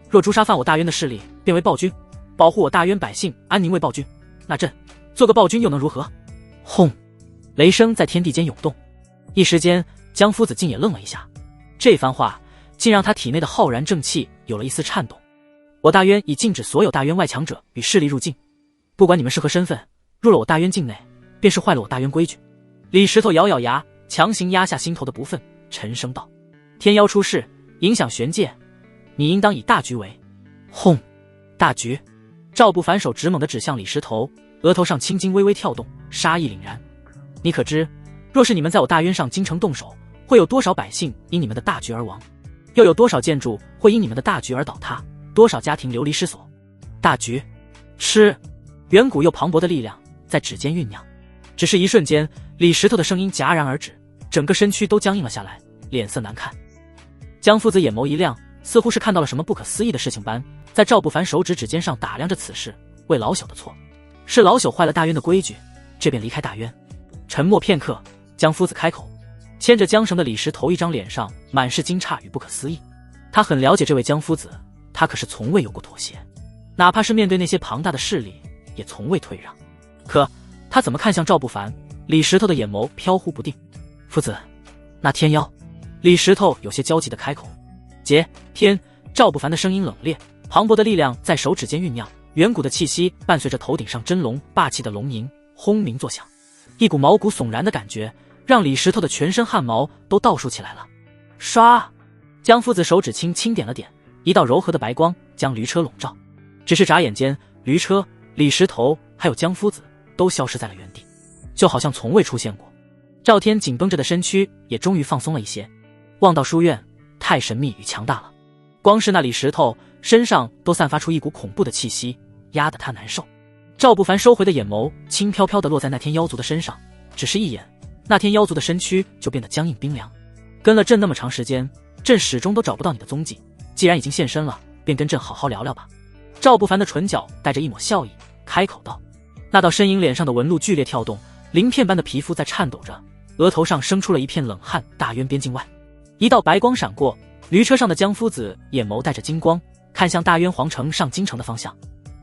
若诛杀犯我大渊的势力，便为暴君；保护我大渊百姓安宁为暴君。那朕做个暴君又能如何？轰！雷声在天地间涌动，一时间江夫子竟也愣了一下。这番话竟让他体内的浩然正气有了一丝颤动。我大渊已禁止所有大渊外强者与势力入境，不管你们是何身份，入了我大渊境内，便是坏了我大渊规矩。李石头咬咬牙，强行压下心头的不忿，沉声道：天妖出世，影响玄界，你应当以大局为。轰！大局！赵不凡手直猛地指向李石头，额头上青筋微微跳动，杀意凛然。你可知，若是你们在我大渊上京城动手，会有多少百姓因你们的大局而亡？又有多少建筑会因你们的大局而倒塌？多少家庭流离失所？大局！吃！远古又磅礴的力量在指尖酝酿。只是一瞬间，李石头的声音戛然而止，整个身躯都僵硬了下来，脸色难看。江夫子眼眸一亮，似乎是看到了什么不可思议的事情般，在赵不凡手指指尖上打量着此事。为老朽的错，是老朽坏了大渊的规矩，这便离开大渊。沉默片刻，江夫子开口。牵着缰绳的李石头一张脸上满是惊诧与不可思议。他很了解这位江夫子，他可是从未有过妥协，哪怕是面对那些庞大的势力，也从未退让。可他怎么看向赵不凡？李石头的眼眸飘忽不定。夫子，那天妖……李石头有些焦急地开口。劫天！赵不凡的声音冷冽，磅礴的力量在手指间酝酿，远古的气息伴随着头顶上真龙霸气的龙吟轰鸣作响，一股毛骨悚然的感觉让李石头的全身汗毛都倒竖起来了。唰！江夫子手指轻轻点了点，一道柔和的白光将驴车笼罩。只是眨眼间，驴车、李石头还有江夫子都消失在了原地，就好像从未出现过。赵天紧绷着的身躯也终于放松了一些。望道书院太神秘与强大了，光是那李石头身上都散发出一股恐怖的气息，压得他难受。赵不凡收回的眼眸轻飘飘地落在那天妖族的身上，只是一眼，那天妖族的身躯就变得僵硬冰凉。跟了朕那么长时间，朕始终都找不到你的踪迹，既然已经现身了，便跟朕好好聊聊吧。赵不凡的唇角带着一抹笑意，开口道。那道身影脸上的纹路剧烈跳动，鳞片般的皮肤在颤抖着，额头上生出了一片冷汗。大渊边境外，一道白光闪过，驴车上的江夫子眼眸带着金光，看向大渊皇城上京城的方向。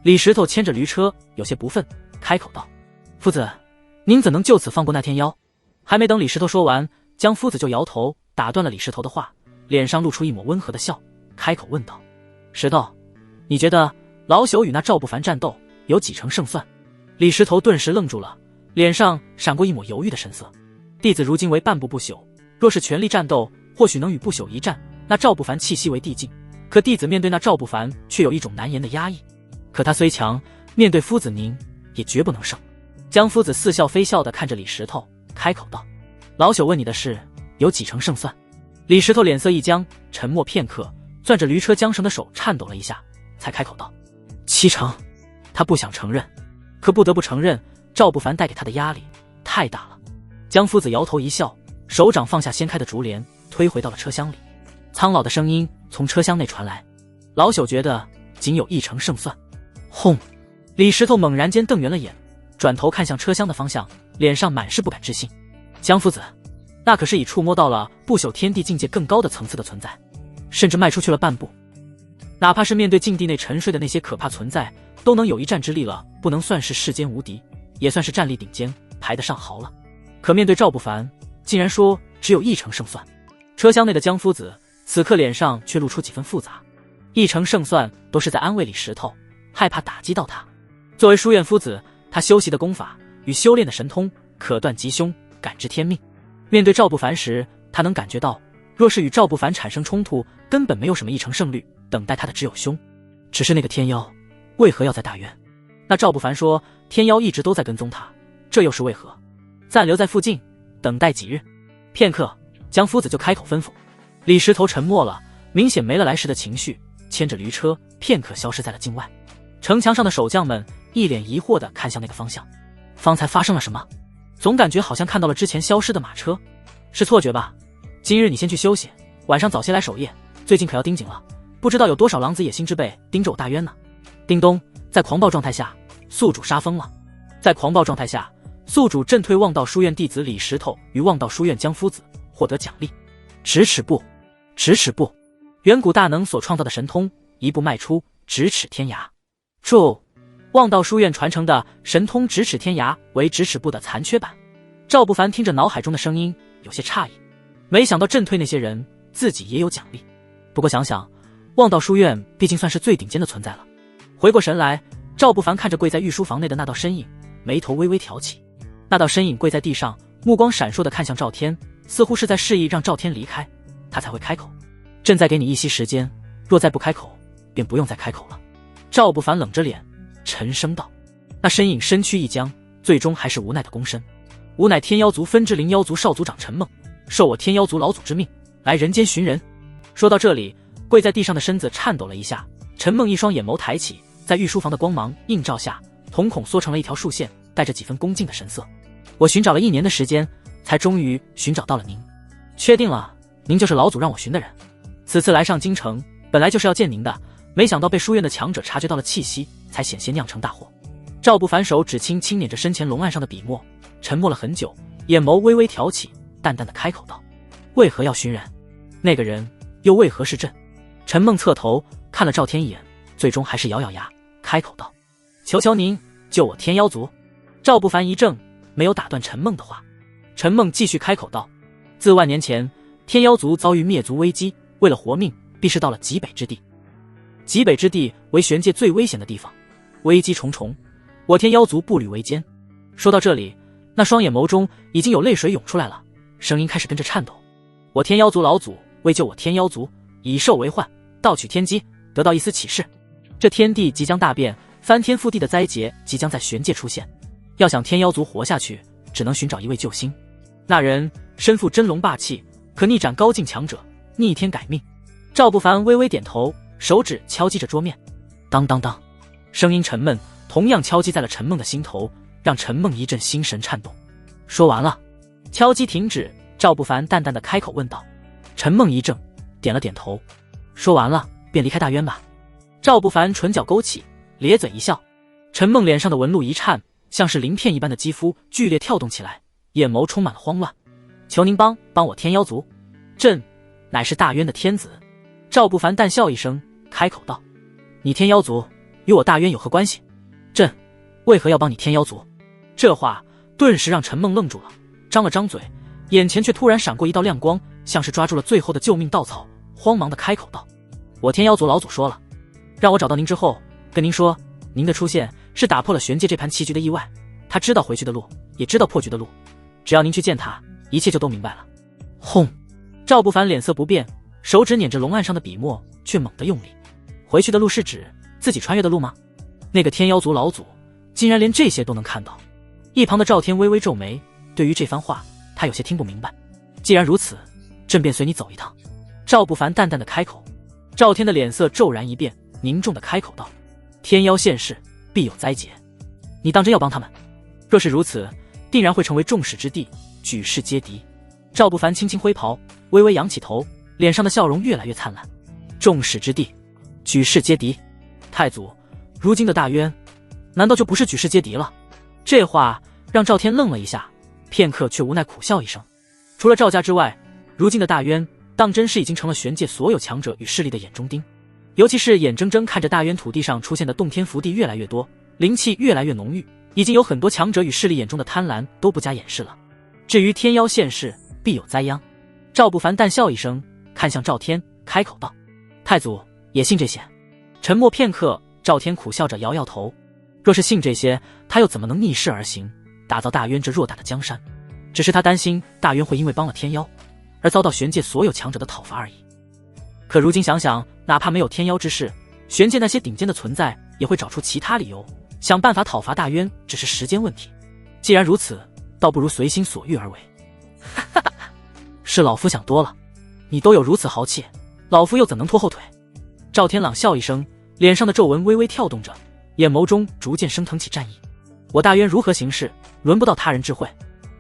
李石头牵着驴车，有些不忿，开口道：夫子，您怎能就此放过那天妖？还没等李石头说完，江夫子就摇头打断了李石头的话，脸上露出一抹温和的笑，开口问道：石头，你觉得老朽与那赵不凡战斗有几成胜算？李石头顿时愣住了，脸上闪过一抹犹豫的神色。弟子如今为半步不朽，若是全力战斗，或许能与不朽一战。那赵不凡气息为递进，可弟子面对那赵不凡却有一种难言的压抑。可他虽强，面对夫子您也绝不能胜。江夫子似笑非笑地看着李石头，开口道：老朽问你的是有几成胜算？李石头脸色一僵，沉默片刻，攥着驴车缰绳的手颤抖了一下，才开口道：7成。他不想承认，可不得不承认，赵不凡带给他的压力太大了。江夫子摇头一笑，手掌放下掀开的竹帘，推回到了车厢里。苍老的声音从车厢内传来：老朽觉得仅有1成胜算。轰！李石头猛然间瞪圆了眼，转头看向车厢的方向，脸上满是不敢置信。江夫子，那可是已触摸到了不朽天地境界更高的层次的存在，甚至迈出去了半步。哪怕是面对境地内沉睡的那些可怕存在，都能有一战之力了，不能算是世间无敌，也算是战力顶尖，排得上号了。可面对赵不凡，竟然说只有1成胜算。车厢内的江夫子此刻脸上却露出几分复杂，1成胜算都是在安慰李石头，害怕打击到他。作为书院夫子，他修习的功法与修炼的神通可断吉凶，感知天命。面对赵不凡时，他能感觉到，若是与赵不凡产生冲突，根本没有什么1成胜率，等待他的只有凶。只是那个天妖为何要在大渊？那赵不凡说天妖一直都在跟踪他，这又是为何？暂留在附近，等待几日。片刻，江夫子就开口吩咐。李石头沉默了，明显没了来时的情绪，牵着驴车片刻消失在了境外。城墙上的守将们一脸疑惑地看向那个方向，方才发生了什么？总感觉好像看到了之前消失的马车，是错觉吧？今日你先去休息，晚上早些来守夜，最近可要盯紧了，不知道有多少狼子野心之辈盯着我大渊呢。叮咚，在狂暴状态下，宿主杀疯了。在狂暴状态下，宿主震退望道书院弟子李石头与望道书院江夫子，获得奖励咫尺步。咫尺步，远古大能所创造的神通，一步迈出，咫尺天涯。注：望道书院传承的神通咫尺天涯为咫尺步的残缺版。赵不凡听着脑海中的声音，有些诧异，没想到震退那些人，自己也有奖励。不过想想，望道书院毕竟算是最顶尖的存在了。回过神来，赵不凡看着跪在御书房内的那道身影，眉头微微挑起。那道身影跪在地上，目光闪烁地看向赵天，似乎是在示意让赵天离开，他才会开口。朕再给你一息时间，若再不开口，便不用再开口了。赵不凡冷着脸，沉声道。那身影身躯一僵，最终还是无奈的躬身。吾乃天妖族分支灵妖族少族长陈梦，受我天妖族老祖之命，来人间寻人。说到这里，跪在地上的身子颤抖了一下，陈梦一双眼眸抬起，在御书房的光芒映照下，瞳孔缩成了一条竖线，带着几分恭敬的神色。我寻找了1年的时间，才终于寻找到了您。确定了，您就是老祖让我寻的人。此次来上京城，本来就是要见您的，没想到被书院的强者察觉到了气息，才险些酿成大祸。赵不凡手指轻轻捻着身前龙案上的笔墨，沉默了很久，眼眸微微挑起，淡淡的开口道：为何要寻人？那个人又为何是朕？陈梦侧头看了赵天一眼，最终还是咬咬牙开口道：求求您救我天妖族。赵不凡一怔，没有打断陈梦的话。陈梦继续开口道：自万年前天妖族遭遇灭族危机，为了活命必是到了极北之地。极北之地为玄界最危险的地方，危机重重，我天妖族步履维艰。说到这里，那双眼眸中已经有泪水涌出来了，声音开始跟着颤抖。我天妖族老祖为救我天妖族，以兽为患，盗取天机，得到一丝启示。这天地即将大变，翻天覆地的灾劫即将在玄界出现，要想天妖族活下去，只能寻找一位救星。那人身负真龙霸气，可逆斩高境强者，逆天改命。赵不凡微微点头，手指敲击着桌面，当当当，声音沉闷，同样敲击在了陈梦的心头，让陈梦一阵心神颤动。说完了，敲击停止，赵不凡淡淡的开口问道。陈梦一怔，点了点头。说完了，便离开大渊吧。赵不凡唇角勾起，咧嘴一笑。陈梦脸上的纹路一颤，像是鳞片一般的肌肤剧烈跳动起来，眼眸充满了慌乱。求您帮我天妖族，朕乃是大渊的天子。赵不凡淡笑一声，开口道：你天妖族与我大渊有何关系？朕为何要帮你天妖族？这话顿时让陈梦愣住了，张了张嘴，眼前却突然闪过一道亮光，像是抓住了最后的救命稻草，慌忙的开口道：我天妖族老祖说了，让我找到您之后跟您说，您的出现是打破了玄界这盘棋局的意外，他知道回去的路，也知道破局的路，只要您去见他，一切就都明白了。轰！赵不凡脸色不变，手指捻着龙案上的笔墨，却猛地用力。回去的路是指自己穿越的路吗？那个天妖族老祖竟然连这些都能看到。一旁的赵天微微皱眉，对于这番话他有些听不明白。既然如此，朕便随你走一趟。赵不凡淡淡的开口。赵天的脸色骤然一变，凝重的开口道：天妖现世，必有灾劫，你当真要帮他们？若是如此，定然会成为众矢之的，举世皆敌。赵不凡轻轻挥袍，微微扬起头，脸上的笑容越来越灿烂。众矢之的，举世皆敌。太祖，如今的大渊难道就不是举世皆敌了？这话让赵天愣了一下，片刻却无奈苦笑一声。除了赵家之外，如今的大渊当真是已经成了玄界所有强者与势力的眼中钉。尤其是眼睁睁看着大渊土地上出现的洞天福地越来越多，灵气越来越浓郁，已经有很多强者与势力眼中的贪婪都不加掩饰了。至于天妖现世，必有灾殃。赵不凡淡笑一声，看向赵天，开口道：太祖也信这些？沉默片刻，赵天苦笑着摇摇头。若是信这些，他又怎么能逆势而行，打造大渊这偌大的江山？只是他担心大渊会因为帮了天妖而遭到玄界所有强者的讨伐而已。可如今想想，哪怕没有天妖之事，玄界那些顶尖的存在也会找出其他理由，想办法讨伐大渊，只是时间问题。既然如此，倒不如随心所欲而为。是老夫想多了，你都有如此豪气，老夫又怎能拖后腿？赵天朗笑一声，脸上的皱纹微微跳动着，眼眸中逐渐升腾起战意。我大渊如何行事，轮不到他人智慧，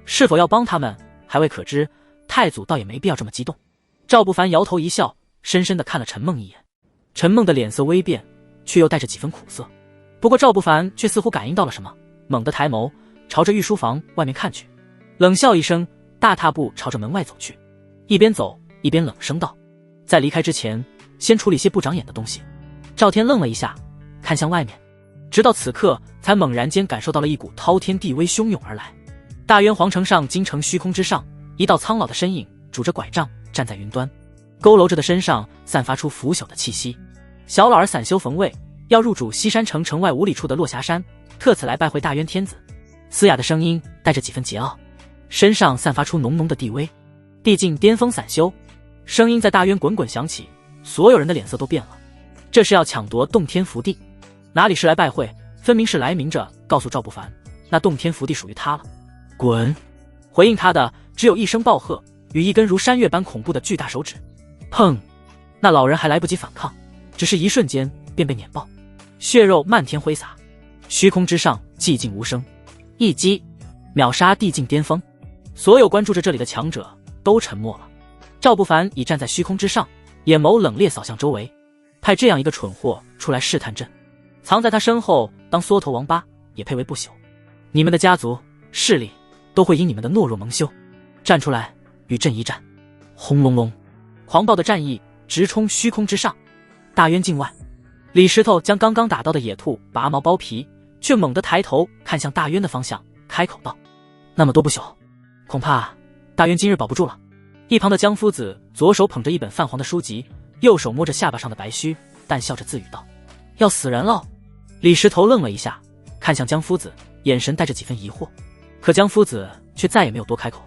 是否要帮他们还未可知，太祖倒也没必要这么激动。赵不凡摇头一笑，深深地看了陈梦一眼。陈梦的脸色微变，却又带着几分苦涩。不过赵不凡却似乎感应到了什么，猛地抬眸朝着御书房外面看去，冷笑一声，大踏步朝着门外走去，一边走一边冷声道：在离开之前，先处理些不长眼的东西。赵天愣了一下，看向外面，直到此刻才猛然间感受到了一股滔天地威汹涌而来。大渊皇城上京城虚空之上，一道苍老的身影拄着拐杖站在云端，佝偻着的身上散发出腐朽的气息。小老儿散修冯卫，要入主西山城城外5里处的落霞山，特此来拜会大渊天子。嘶哑的声音带着几分桀骜，身上散发出浓浓的地威。地境巅峰散修，声音在大渊滚滚响起，所有人的脸色都变了。这是要抢夺洞天福地，哪里是来拜会，分明是来明着告诉赵不凡，那洞天福地属于他了。滚！回应他的只有一声暴喝与一根如山岳般恐怖的巨大手指。砰！那老人还来不及反抗，只是一瞬间便被碾爆，血肉漫天挥洒，虚空之上寂静无声。一击秒杀地境巅峰，所有关注着这里的强者都沉默了。赵不凡已站在虚空之上，眼眸冷冽扫向周围，派这样一个蠢货出来试探朕，藏在他身后当缩头王八也配为不朽？你们的家族势力都会因你们的懦弱蒙羞，站出来与朕一战！轰隆隆，狂暴的战意直冲虚空之上。大渊境外，李石头将刚刚打到的野兔拔毛剥皮，却猛地抬头看向大渊的方向，开口道：那么多不朽，恐怕大渊今日保不住了。一旁的江夫子左手捧着一本泛黄的书籍，右手摸着下巴上的白须，淡笑着自语道：要死人喽！李石头愣了一下，看向江夫子，眼神带着几分疑惑，可江夫子却再也没有多开口。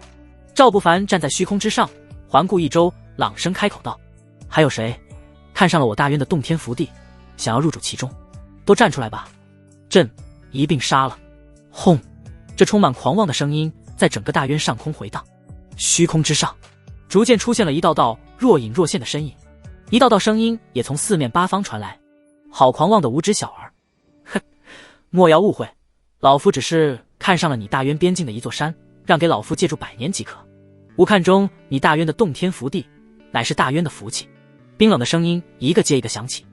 赵不凡站在虚空之上，环顾一周，朗声开口道：还有谁看上了我大渊的洞天福地，想要入主其中？都站出来吧，朕一并杀了！轰！这充满狂妄的声音在整个大渊上空回荡，虚空之上逐渐出现了一道道若隐若现的身影，一道道声音也从四面八方传来：好狂妄的无知小儿！哼，莫要误会，老夫只是看上了你大渊边境的一座山，让给老夫借住100年即可。无看中你大渊的洞天福地，乃是大渊的福气。冰冷的声音一个接一个响起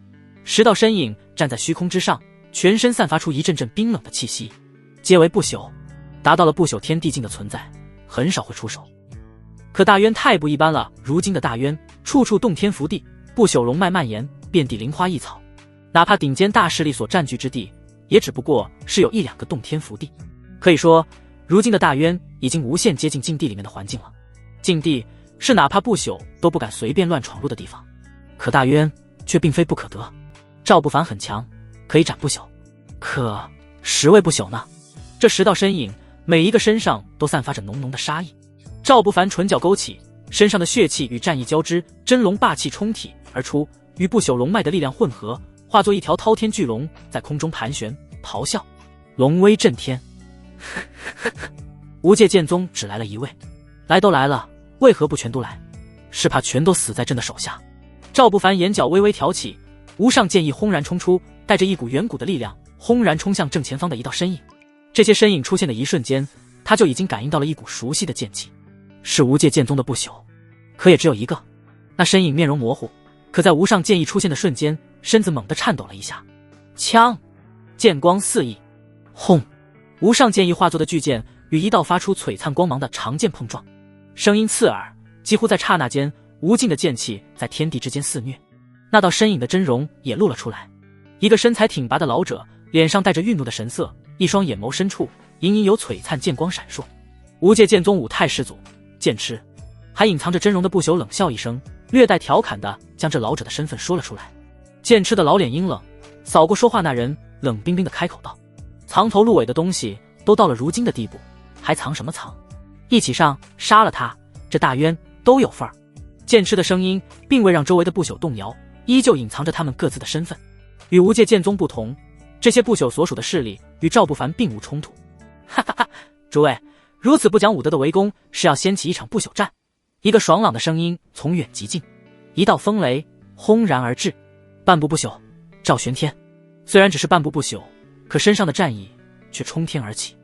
，10道身影站在虚空之上，全身散发出一阵阵冰冷的气息，皆为不朽，达到了不朽天地境的存在，很少会出手。可大渊太不一般了，如今的大渊处处洞天福地，不朽龙脉蔓延，遍地灵花异草，哪怕顶尖大势力所占据之地，也只不过是有1、2个洞天福地。可以说，如今的大渊已经无限接近禁地里面的环境了。禁地是哪怕不朽都不敢随便乱闯入的地方，可大渊却并非不可得。赵不凡很强，可以斩不朽，可10位不朽呢？这10道身影，每一个身上都散发着浓浓的杀意。赵不凡唇角勾起，身上的血气与战意交织，真龙霸气冲体而出，与不朽龙脉的力量混合，化作一条滔天巨龙，在空中盘旋咆哮，龙威震天。无界剑宗只来了1位，来都来了，为何不全都来？是怕全都死在朕的手下。赵不凡眼角微微挑起，无上剑意轰然冲出，带着一股远古的力量，轰然冲向正前方的一道身影。这些身影出现的一瞬间，他就已经感应到了一股熟悉的剑气，是无界剑宗的不朽，可也只有一个。那身影面容模糊，可在无上剑意出现的瞬间，身子猛地颤抖了一下。枪！剑光四溢，轰！无上剑意化作的巨剑与一道发出璀璨光芒的长剑碰撞，声音刺耳，几乎在刹那间，无尽的剑气在天地之间肆虐。那道身影的真容也露了出来，一个身材挺拔的老者，脸上带着愠怒的神色，一双眼眸深处隐隐有璀璨剑光闪烁。无界剑宗5太始祖剑痴，还隐藏着真容的不朽冷笑一声，略带调侃地将这老者的身份说了出来。剑痴的老脸阴冷，扫过说话那人，冷冰冰地开口道：藏头露尾的东西都到了如今的地步，还藏什么藏？一起上，杀了他，这大渊都有份儿。剑痴的声音并未让周围的不朽动摇，依旧隐藏着他们各自的身份。与无界剑宗不同，这些不朽所属的势力与赵不凡并无冲突。哈哈哈，诸位，如此不讲武德的围攻，是要掀起一场不朽战。一个爽朗的声音从远及近，一道风雷轰然而至。半步不朽，赵玄天。虽然只是半步不朽，可身上的战意却冲天而起。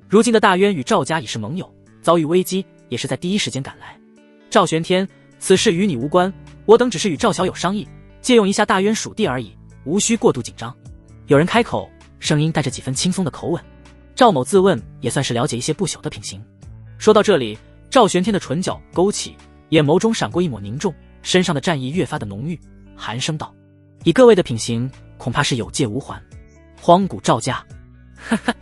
如今的大渊与赵家已是盟友，遭遇危机也是在第一时间赶来。赵玄天，此事与你无关，我等只是与赵小友商议，借用一下大渊属地而已，无需过度紧张。有人开口，声音带着几分轻松的口吻。赵某自问也算是了解一些不朽的品行。说到这里，赵玄天的唇角勾起，眼眸中闪过一抹凝重，身上的战意越发的浓郁，寒声道：以各位的品行，恐怕是有借无还。荒古赵家，哈哈，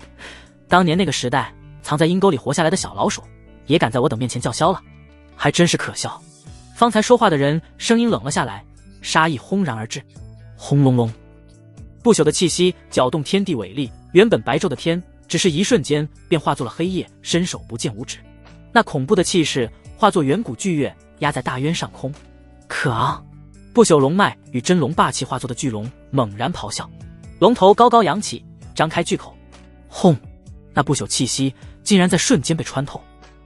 当年那个时代，藏在阴沟里活下来的小老鼠，也敢在我等面前叫嚣了，还真是可笑。方才说话的人声音冷了下来，杀意轰然而至。轰隆隆，不朽的气息搅动天地伟力，原本白昼的天只是一瞬间便化作了黑夜，伸手不见五指。那恐怖的气势化作远古巨月，压在大渊上空。可昂！不朽龙脉与真龙霸气化作的巨龙猛然咆哮，龙头高高扬起，张开巨口。轰！那不朽气息竟然在瞬间被穿透。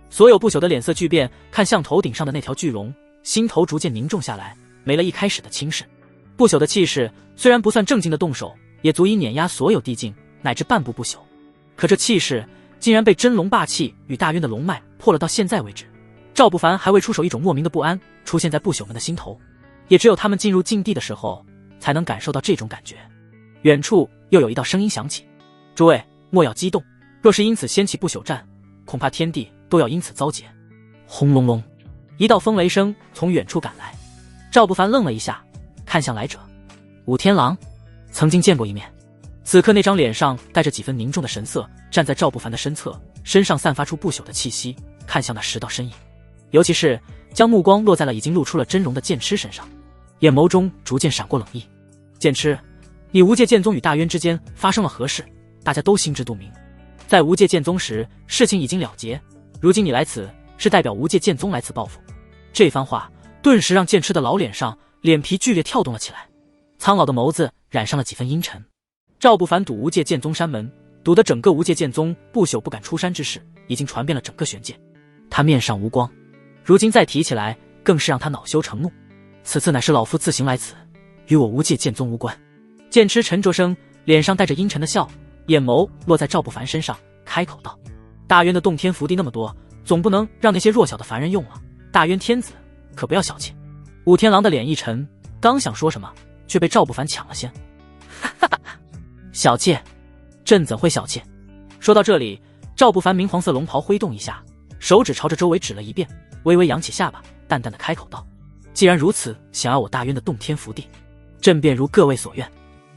所有不朽的脸色巨变，看向头顶上的那条巨龙，心头逐渐凝重下来，没了一开始的轻视。不朽的气势虽然不算正经的动手，也足以碾压所有地境乃至半步不朽，可这气势竟然被真龙霸气与大渊的龙脉破了。到现在为止，赵不凡还未出手，一种莫名的不安出现在不朽们的心头，也只有他们进入禁地的时候才能感受到这种感觉。远处又有一道声音响起：诸位莫要激动，若是因此掀起不朽战，恐怕天地都要因此遭劫。轰隆隆，一道风雷声从远处赶来。赵不凡愣了一下，看向来者，武天狼。曾经见过一面，此刻那张脸上带着几分凝重的神色，站在赵不凡的身侧，身上散发出不朽的气息，看向那10道身影，尤其是将目光落在了已经露出了真容的剑痴身上，眼眸中逐渐闪过冷意。剑痴，你无界剑宗与大渊之间发生了何事？大家都心知肚明。在无界剑宗时，事情已经了结，如今你来此，是代表无界剑宗来此报复。这番话顿时让剑痴的老脸上脸皮剧烈跳动了起来，苍老的眸子染上了几分阴沉。赵不凡堵无界剑宗山门，堵得整个无界剑宗不朽不敢出山之事，已经传遍了整个玄界。他面上无光，如今再提起来，更是让他恼羞成怒。此次乃是老夫自行来此，与我无界剑宗无关。剑痴沉着声，脸上带着阴沉的笑，眼眸落在赵不凡身上，开口道：大渊的洞天福地那么多，总不能让那些弱小的凡人用了。大渊天子可不要小气。武天狼的脸一沉，刚想说什么，却被赵不凡抢了先。小气？朕怎会小气？说到这里，赵不凡明黄色龙袍挥动一下，手指朝着周围指了一遍，微微扬起下巴，淡淡的开口道：既然如此，想要我大渊的洞天福地，朕便如各位所愿，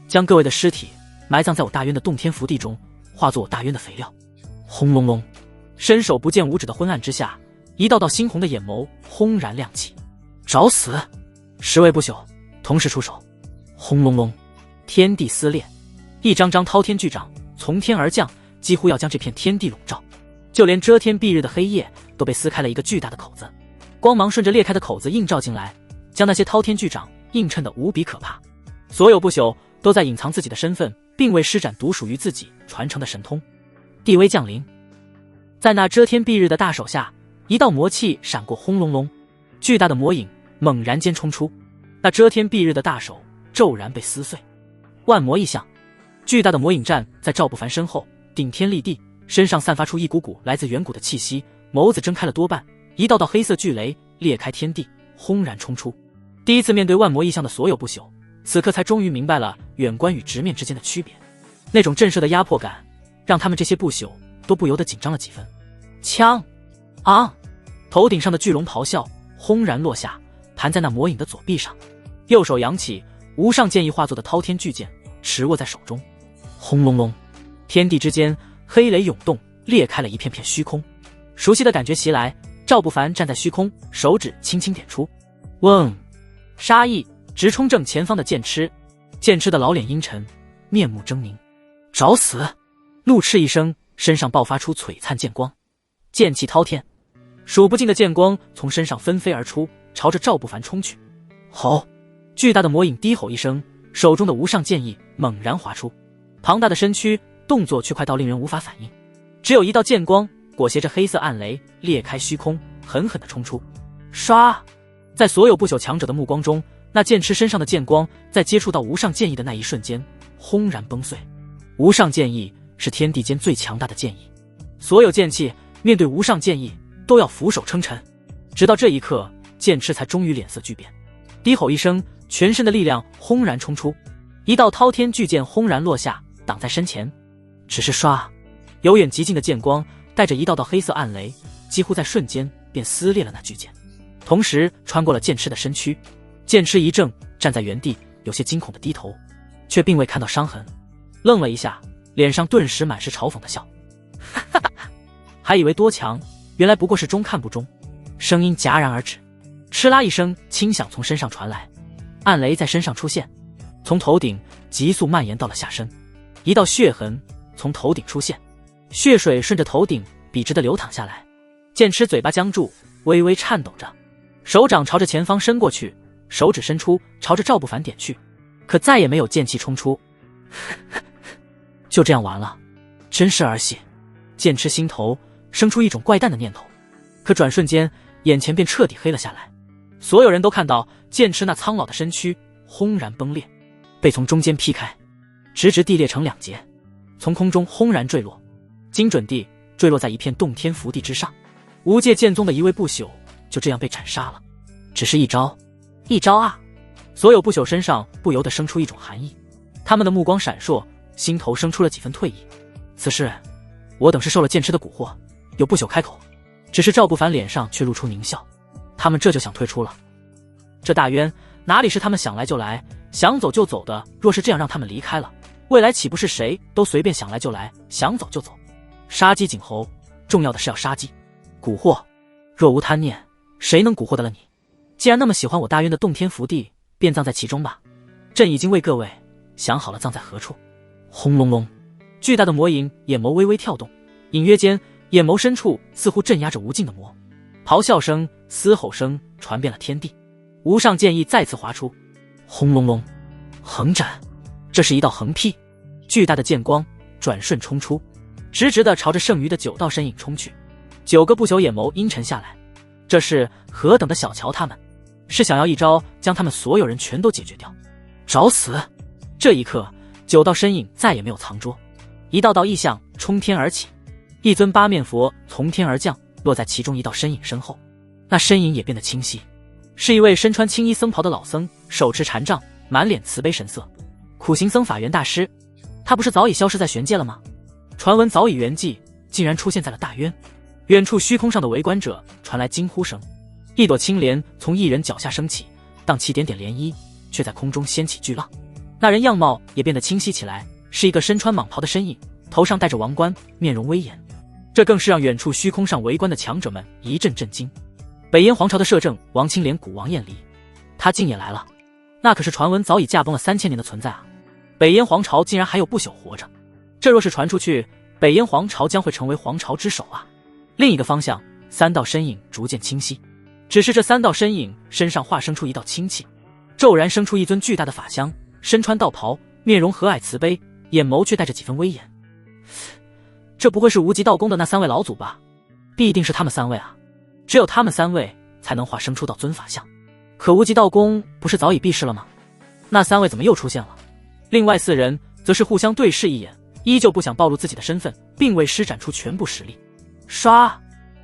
将各位的尸体埋葬在我大渊的洞天福地中，化作我大渊的肥料。轰隆隆，伸手不见五指的昏暗之下，一道道猩红的眼眸轰然亮起。找死！10位不朽同时出手。轰隆隆，天地撕裂，一张张滔天巨掌从天而降，几乎要将这片天地笼罩。就连遮天蔽日的黑夜都被撕开了一个巨大的口子，光芒顺着裂开的口子映照进来，将那些滔天巨掌映衬得无比可怕。所有不朽都在隐藏自己的身份，并未施展独属于自己传承的神通。地威降临，在那遮天蔽日的大手下，一道魔气闪过，轰隆隆，巨大的魔影猛然间冲出，那遮天蔽日的大手骤然被撕碎。万魔异象，巨大的魔影站在赵不凡身后，顶天立地，身上散发出一股股来自远古的气息，眸子睁开了多半，一道道黑色巨雷裂开天地，轰然冲出。第一次面对万魔异象的所有不朽，此刻才终于明白了远观与直面之间的区别，那种震慑的压迫感让他们这些不朽都不由得紧张了几分。枪！啊！头顶上的巨龙咆哮，轰然落下，盘在那魔影的左臂上，右手扬起，无上剑意化作的滔天巨剑持握在手中。轰隆隆，天地之间黑雷涌动，裂开了一片片虚空。熟悉的感觉袭来，赵不凡站在虚空，手指轻轻点出，嗡！杀意直冲正前方的剑痴。剑痴的老脸阴沉，面目狰狞。找死！怒斥一声，身上爆发出璀璨剑光，剑气滔天，数不尽的剑光从身上纷飞而出，朝着赵不凡冲去。吼！巨大的魔影低吼一声，手中的无上剑意猛然划出，庞大的身躯动作却快到令人无法反应，只有一道剑光裹挟着黑色暗雷裂开虚空，狠狠地冲出。唰！在所有不朽强者的目光中，那剑痴身上的剑光在接触到无上剑意的那一瞬间轰然崩碎。无上剑意是天地间最强大的剑意，所有剑气面对无上剑意都要俯首称臣。直到这一刻，剑痴才终于脸色巨变，低吼一声，全身的力量轰然冲出，一道滔天巨剑轰然落下，挡在身前。只是唰，由远及近的剑光带着一道道黑色暗雷，几乎在瞬间便撕裂了那巨剑，同时穿过了剑痴的身躯。剑痴一怔，站在原地，有些惊恐的低头，却并未看到伤痕，愣了一下，脸上顿时满是嘲讽的笑。哈哈，还以为多强，原来不过是中看不中。声音戛然而止，哧啦一声轻响从身上传来，暗雷在身上出现，从头顶急速蔓延到了下身，一道血痕从头顶出现，血水顺着头顶笔直地流淌下来。剑痴嘴巴僵住，微微颤抖着，手掌朝着前方伸过去，手指伸出朝着赵不凡点去，可再也没有剑气冲出。就这样完了，真是儿戏。剑痴心头生出一种怪诞的念头，可转瞬间眼前便彻底黑了下来。所有人都看到剑痴那苍老的身躯轰然崩裂，被从中间劈开，直直地裂成两截，从空中轰然坠落，精准地坠落在一片洞天福地之上。无界剑宗的一位不朽就这样被斩杀了。只是一招啊！所有不朽身上不由得生出一种寒意，他们的目光闪烁，心头生出了几分退意。此事我等是受了剑痴的蛊惑，有不朽开口。只是赵不凡脸上却露出狞笑，他们这就想退出了。这大渊哪里是他们想来就来想走就走的，若是这样让他们离开了，未来岂不是谁都随便想来就来想走就走？杀鸡儆猴，重要的是要杀鸡。蛊惑若无贪念，谁能蛊惑得了你？既然那么喜欢我大渊的洞天福地，便葬在其中吧。朕已经为各位想好了葬在何处。轰隆隆，巨大的魔影眼眸微微跳动，隐约间眼眸深处似乎镇压着无尽的魔。咆哮声、嘶吼声传遍了天地，无上剑意再次划出。轰隆隆，横斩，这是一道横劈，巨大的剑光转瞬冲出，直直地朝着剩余的9道身影冲去。9个不朽眼眸阴沉下来，这是何等的小瞧他们，是想要一招将他们所有人全都解决掉。找死！这一刻9道身影再也没有藏拙，一道道异象冲天而起，一尊八面佛从天而降，落在其中一道身影身后。那身影也变得清晰，是一位身穿青衣僧袍的老僧，手持禅杖，满脸慈悲神色。苦行僧法源大师，他不是早已消失在玄界了吗？传闻早已圆寂，竟然出现在了大渊。远处虚空上的围观者传来惊呼声，一朵青莲从一人脚下升起，荡起点点涟漪，却在空中掀起巨浪。那人样貌也变得清晰起来，是一个身穿蟒袍的身影，头上戴着王冠，面容威严。这更是让远处虚空上围观的强者们一阵震惊。北燕皇朝的摄政王青莲古王燕离，他竟也来了。那可是传闻早已驾崩了3000年的存在啊！北燕皇朝竟然还有不朽活着，这若是传出去，北燕皇朝将会成为皇朝之首啊！另一个方向，3道身影逐渐清晰，只是这3道身影身上化生出一道清气，骤然生出一尊巨大的法相，身穿道袍，面容和蔼慈悲，眼眸却带着几分威严。这不会是无极道宫的那3位老祖吧？必定是他们3位啊！只有他们3位才能化生出道尊法相。可无极道宫不是早已闭世了吗？那3位怎么又出现了？另外4人则是互相对视一眼，依旧不想暴露自己的身份，并未施展出全部实力。唰！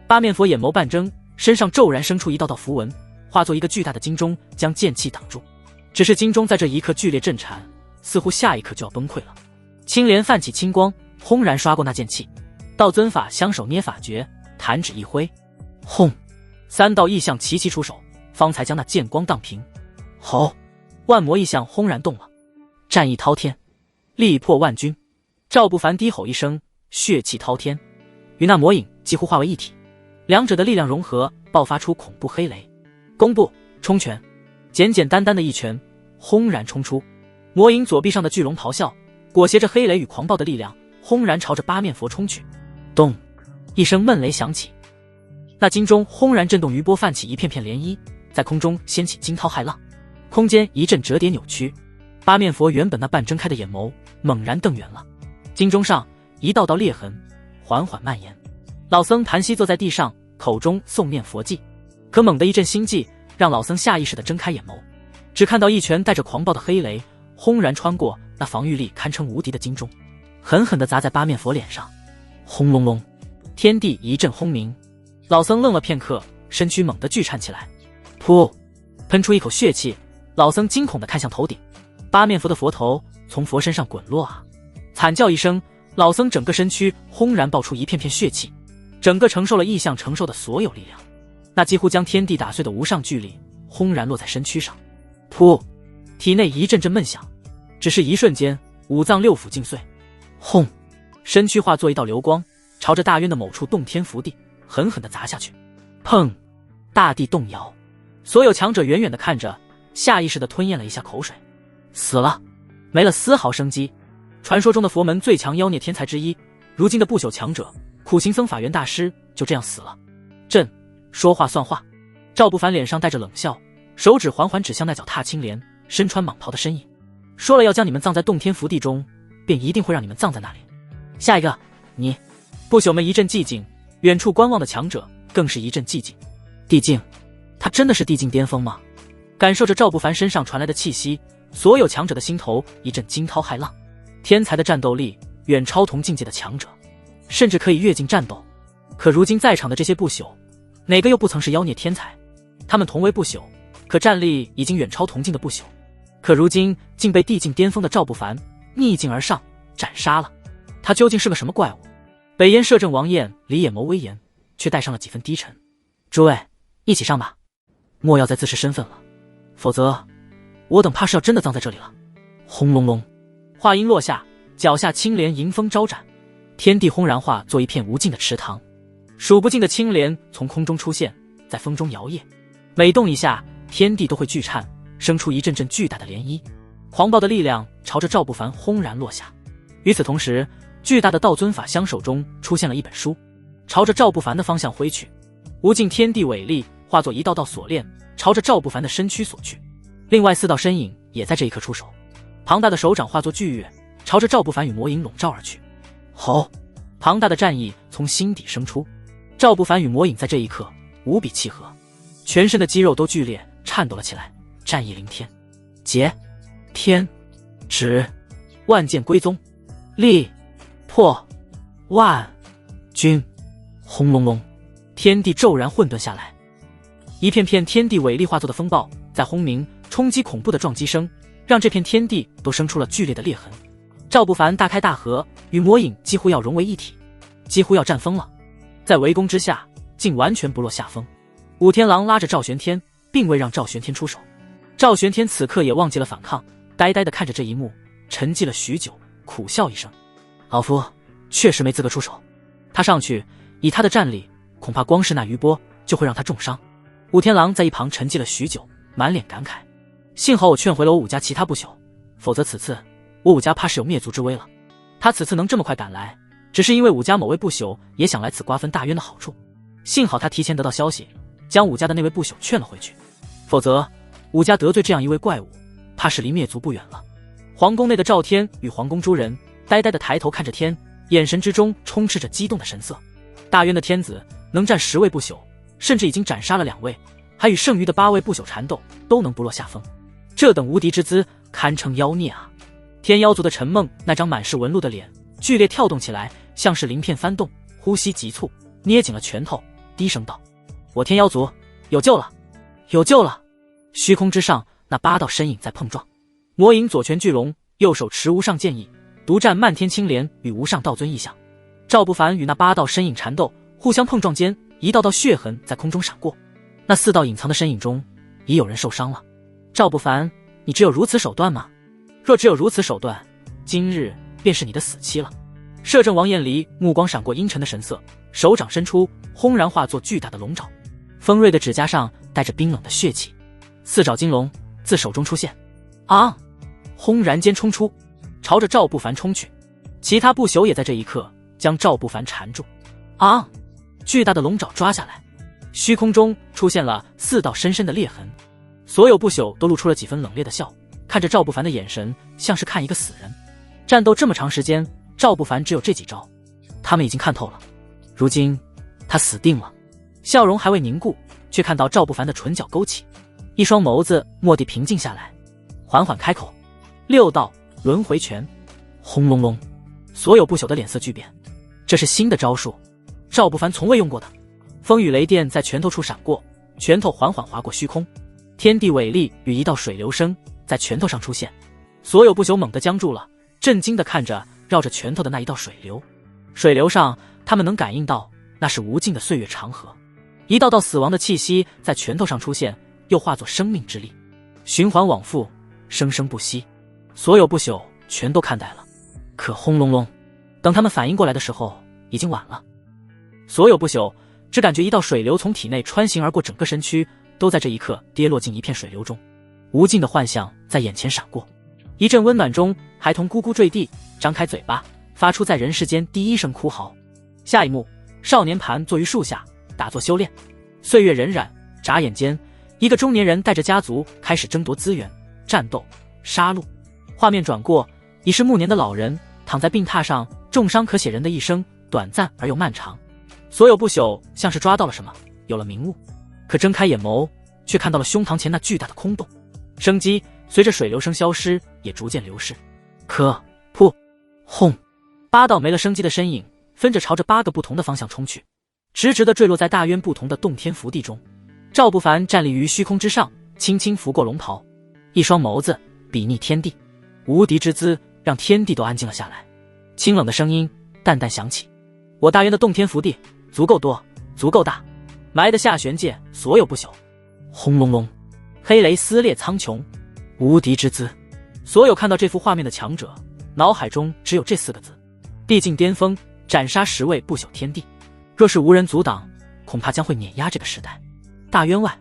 八面佛眼眸半睁，身上骤然生出一道道符文，化作一个巨大的金钟，将剑气挡住。只是金钟在这一刻剧烈震颤，似乎下一刻就要崩溃了。青莲泛起青光，轰然刷过那剑气。道尊法相手捏法诀，弹指一挥，轰！3道异象齐齐出手，方才将那剑光荡平。吼！万魔异象轰然动了，战意滔天，力破万军。赵不凡低吼一声，血气滔天，与那魔影几乎化为一体，两者的力量融合，爆发出恐怖黑雷。弓步冲拳，简简单单的一拳轰然冲出，魔影左臂上的巨龙咆哮，裹挟着黑雷与狂暴的力量，轰然朝着八面佛冲去。咚！一声闷雷响起，那金钟轰然震动，余波泛起一片片涟漪，在空中掀起惊涛骇浪，空间一阵折叠扭曲。八面佛原本那半睁开的眼眸猛然瞪圆了，金钟上一道道裂痕缓缓蔓延。老僧盘膝坐在地上，口中诵念佛偈，可猛地一阵心悸，让老僧下意识地睁开眼眸，只看到一拳带着狂暴的黑雷轰然穿过那防御力堪称无敌的金钟，狠狠地砸在八面佛脸上。轰隆隆，天地一阵轰鸣。老僧愣了片刻，身躯猛地剧颤起来，噗，喷出一口血气。老僧惊恐地看向头顶，八面佛的佛头从佛身上滚落啊！惨叫一声，老僧整个身躯轰然爆出一片片血气，整个承受了异象承受的所有力量，那几乎将天地打碎的无上巨力轰然落在身躯上。噗，体内一阵阵闷响，只是一瞬间，五脏六腑尽碎。轰，身躯化作一道流光，朝着大渊的某处洞天福地狠狠地砸下去。砰，大地动摇，所有强者远远地看着，下意识地吞咽了一下口水。死了，没了丝毫生机。传说中的佛门最强妖孽天才之一，如今的不朽强者苦行僧法源大师就这样死了。朕说话算话。赵不凡脸上带着冷笑，手指缓缓指向那脚踏青莲、身穿蟒袍的身影，说了要将你们葬在洞天福地中，便一定会让你们葬在那里。下一个，你。不朽们一阵寂静，远处观望的强者更是一阵寂静。地境，他真的是地境巅峰吗？感受着赵不凡身上传来的气息，所有强者的心头一阵惊涛骇浪。天才的战斗力远超同境界的强者，甚至可以越境战斗。可如今在场的这些不朽，哪个又不曾是妖孽天才？他们同为不朽，可战力已经远超同境的不朽，可如今竟被地境巅峰的赵不凡逆境而上斩杀了。他究竟是个什么怪物？北燕摄政王晏李眼眸微严，却带上了几分低沉。诸位，一起上吧，莫要再自恃身份了，否则我等怕是要真的葬在这里了。轰隆隆，话音落下，脚下青莲迎风招展，天地轰然化作一片无尽的池塘，数不尽的青莲从空中出现，在风中摇曳，每动一下，天地都会剧颤，生出一阵阵巨大的涟漪，狂暴的力量朝着赵不凡轰然落下。与此同时，巨大的道尊法相手中出现了一本书，朝着赵不凡的方向挥去，无尽天地伟力化作一道道锁链，朝着赵不凡的身躯锁去。另外4道身影也在这一刻出手，庞大的手掌化作巨月，朝着赵不凡与魔影笼罩而去。吼！庞大的战意从心底生出，赵不凡与魔影在这一刻无比契合，全身的肌肉都剧烈颤抖了起来，战意凌天。劫！天！指！万剑归宗！力！破！万！军！轰隆隆！天地骤然混沌下来，一片片天地伟力化作的风暴在轰鸣冲击，恐怖的撞击声让这片天地都生出了剧烈的裂痕。赵不凡大开大合，与魔影几乎要融为一体，几乎要战疯了，在围攻之下竟完全不落下风。武天狼拉着赵玄天，并未让赵玄天出手。赵玄天此刻也忘记了反抗，呆呆地看着这一幕，沉寂了许久，苦笑一声：老夫确实没资格出手。他上去，以他的战力，恐怕光是那余波就会让他重伤。武天狼在一旁沉寂了许久，满脸感慨：幸好我劝回了我武家其他不朽，否则此次我武家怕是有灭族之危了。他此次能这么快赶来，只是因为武家某位不朽也想来此瓜分大渊的好处。幸好他提前得到消息，将武家的那位不朽劝了回去，否则武家得罪这样一位怪物，怕是离灭族不远了。皇宫内的赵天与皇宫诸人呆呆地抬头看着天，眼神之中充斥着激动的神色。大渊的天子能战10位不朽，甚至已经斩杀了2位，还与剩余的8位不朽缠斗，都能不落下风，这等无敌之资堪称妖孽啊！天妖族的陈梦那张满是纹路的脸剧烈跳动起来，像是鳞片翻动，呼吸急促，捏紧了拳头，低声道：我天妖族有救了，有救了！虚空之上那8道身影在碰撞，魔影左拳巨龙，右手持无上剑意，独占漫天青莲与无上道尊意象。赵不凡与那8道身影缠斗，互相碰撞间，一道道血痕在空中闪过。那4道隐藏的身影中，已有人受伤了。赵不凡，你只有如此手段吗？若只有如此手段，今日便是你的死期了。摄政王晏离目光闪过阴沉的神色，手掌伸出，轰然化作巨大的龙爪，锋锐的指甲上带着冰冷的血气。4爪金龙自手中出现，啊！轰然间冲出，朝着赵不凡冲去。其他不朽也在这一刻将赵不凡缠住，啊！巨大的龙爪抓下来，虚空中出现了4道深深的裂痕。所有不朽都露出了几分冷冽的笑，看着赵不凡的眼神像是看一个死人。战斗这么长时间，赵不凡只有这几招，他们已经看透了，如今他死定了。笑容还未凝固，却看到赵不凡的唇角勾起，一双眸子蓦地平静下来，缓缓开口：6道轮回拳！轰隆隆，所有不朽的脸色巨变，这是新的招数，赵不凡从未用过的。风雨雷电在拳头处闪过，拳头缓缓划过虚空，天地伟力与一道水流声在拳头上出现。所有不朽猛地僵住了，震惊地看着绕着拳头的那一道水流。水流上，他们能感应到那是无尽的岁月长河。一道道死亡的气息在拳头上出现，又化作生命之力，循环往复，生生不息。所有不朽全都看呆了。可轰隆隆，等他们反应过来的时候，已经晚了。所有不朽只感觉一道水流从体内穿行而过，整个身躯都在这一刻跌落进一片水流中，无尽的幻象在眼前闪过。一阵温暖中，孩童咕咕坠地，张开嘴巴，发出在人世间第一声哭嚎。下一幕，少年盘坐于树下，打坐修炼。岁月荏苒，眨眼间，一个中年人带着家族开始争夺资源、战斗、杀戮。画面转过，已是暮年的老人躺在病榻上，重伤可写人的一生，短暂而又漫长。所有不朽像是抓到了什么，有了明悟，可睁开眼眸，却看到了胸膛前那巨大的空洞。生机随着水流声消失，也逐渐流逝。可噗轰，8道没了生机的身影分着朝着8个不同的方向冲去，直直地坠落在大渊不同的洞天福地中。赵不凡站立于虚空之上，轻轻拂过龙袍，一双眸子睥睨天地，无敌之姿让天地都安静了下来。清冷的声音淡淡响起：我大渊的洞天福地足够多，足够大，埋得下玄界所有不朽。轰隆隆，黑雷撕裂苍穹，无敌之姿。所有看到这幅画面的强者，脑海中只有这4个字：地境巅峰，斩杀10位不朽天地。若是无人阻挡，恐怕将会碾压这个时代。大渊外，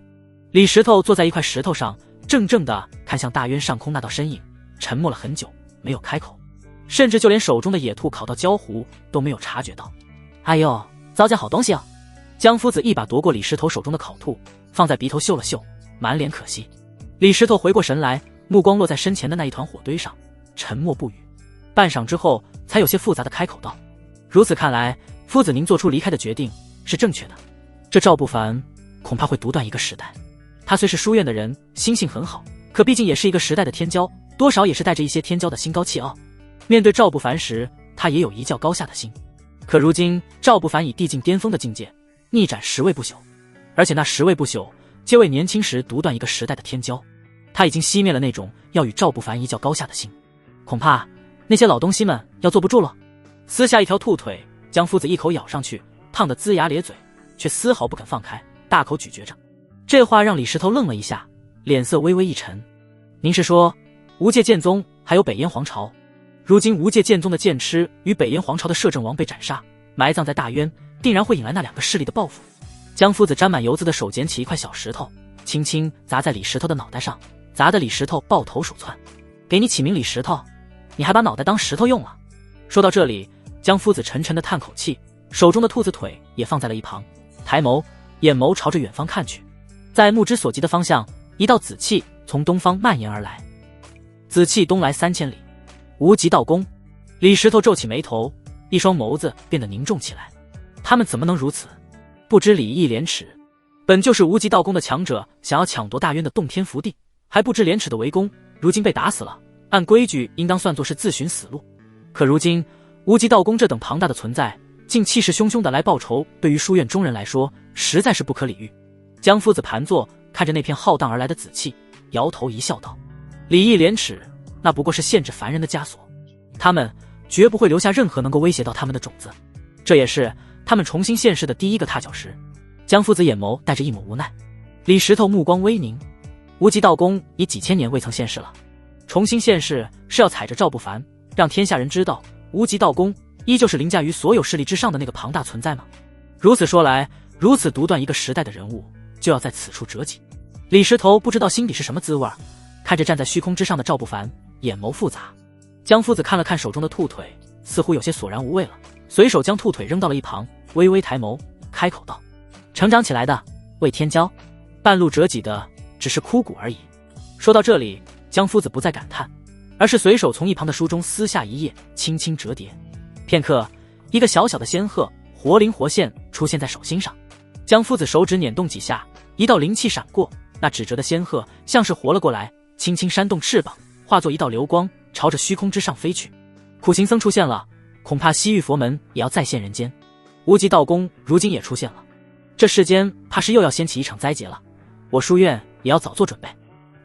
李石头坐在一块石头上，怔怔地看向大渊上空那道身影，沉默了很久，没有开口，甚至就连手中的野兔烤到焦糊都没有察觉到。哎呦，糟践好东西啊！江夫子一把夺过李石头手中的烤兔，放在鼻头嗅了嗅，满脸可惜。李石头回过神来，目光落在身前的那一团火堆上，沉默不语。半晌之后，才有些复杂的开口道：如此看来，夫子您做出离开的决定是正确的。这赵不凡恐怕会独断一个时代。他虽是书院的人，心性很好，可毕竟也是一个时代的天骄，多少也是带着一些天骄的心高气傲。面对赵不凡时，他也有一较高下的心。可如今赵不凡以地境巅峰的境界逆斩10位不朽，而且那10位不朽皆为年轻时独断一个时代的天骄，他已经熄灭了那种要与赵不凡一较高下的心。恐怕那些老东西们要坐不住了。撕下一条兔腿，江夫子一口咬上去，烫得龇牙咧嘴，却丝毫不肯放开，大口咀嚼着。这话让李石头愣了一下，脸色微微一沉。您是说无界剑宗还有北燕皇朝？如今无界剑宗的剑痴与北燕皇朝的摄政王被斩杀，埋葬在大渊，定然会引来那2个势力的报复。江夫子沾满油渍的手捡起一块小石头，轻轻砸在李石头的脑袋上，砸得李石头抱头鼠窜。给你起名李石头，你还把脑袋当石头用了？说到这里，江夫子沉沉的叹口气，手中的兔子腿也放在了一旁，抬眸，眼眸朝着远方看去。在目之所及的方向，一道紫气从东方蔓延而来，紫气东来3000里。无极道宫。李石头皱起眉头，一双眸子变得凝重起来。他们怎么能如此？不知礼义廉耻。本就是无极道宫的强者，想要抢夺大渊的洞天福地，还不知廉耻的围攻，如今被打死了，按规矩应当算作是自寻死路。可如今无极道宫这等庞大的存在，竟气势汹汹的来报仇，对于书院中人来说，实在是不可理喻。江夫子盘坐，看着那片浩荡而来的紫气，摇头一笑道：礼义廉耻，那不过是限制凡人的枷锁，他们绝不会留下任何能够威胁到他们的种子，这也是他们重新现世的第一个踏脚石。江夫子眼眸带着一抹无奈，李石头目光微凝，无极道宫已几千年未曾现世了，重新现世是要踩着赵不凡，让天下人知道无极道宫依旧是凌驾于所有势力之上的那个庞大存在吗？如此说来，如此独断一个时代的人物就要在此处折戟。李石头不知道心底是什么滋味，看着站在虚空之上的赵不凡，眼眸复杂。江夫子看了看手中的兔腿，似乎有些索然无味了，随手将兔腿扔到了一旁，微微抬眸，开口道：成长起来的为天骄，半路折戟的只是枯骨而已。说到这里，江夫子不再感叹，而是随手从一旁的书中撕下一页，轻轻折叠。片刻，一个小小的仙鹤活灵活现出现在手心上。江夫子手指捻动几下，一道灵气闪过，那纸折的仙鹤像是活了过来，轻轻扇动翅膀，化作一道流光，朝着虚空之上飞去。苦行僧出现了，恐怕西域佛门也要再现人间。无极道宫如今也出现了，这世间怕是又要掀起一场灾劫了，我书院也要早做准备。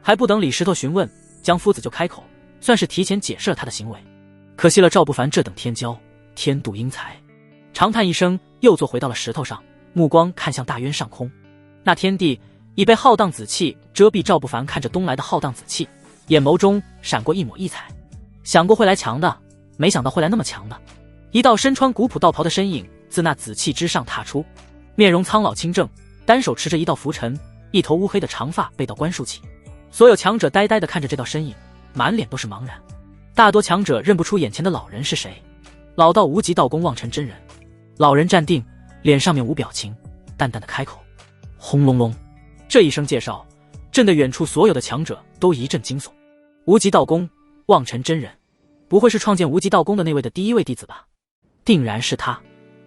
还不等李石头询问，江夫子就开口，算是提前解释了他的行为。可惜了赵不凡这等天骄，天妒英才。长叹一声，又坐回到了石头上，目光看向大渊上空。那天地已被浩荡紫气遮蔽，赵不凡看着东来的浩荡紫气，眼眸中闪过一抹异彩。想过会来强的，没想到会来那么强的。一道身穿古朴道袍的身影自那紫气之上踏出，面容苍老清正，单手持着一道拂尘，一头乌黑的长发被道冠束起。所有强者呆呆地看着这道身影，满脸都是茫然。大多强者认不出眼前的老人是谁。老道无极道宫望尘真人。老人站定，脸上面无表情，淡淡的开口：轰隆隆。这一声介绍，震得远处所有的强者都一阵惊悚。无极道宫望尘真人，不会是创建无极道宫的那位的第一位弟子吧？定然是他，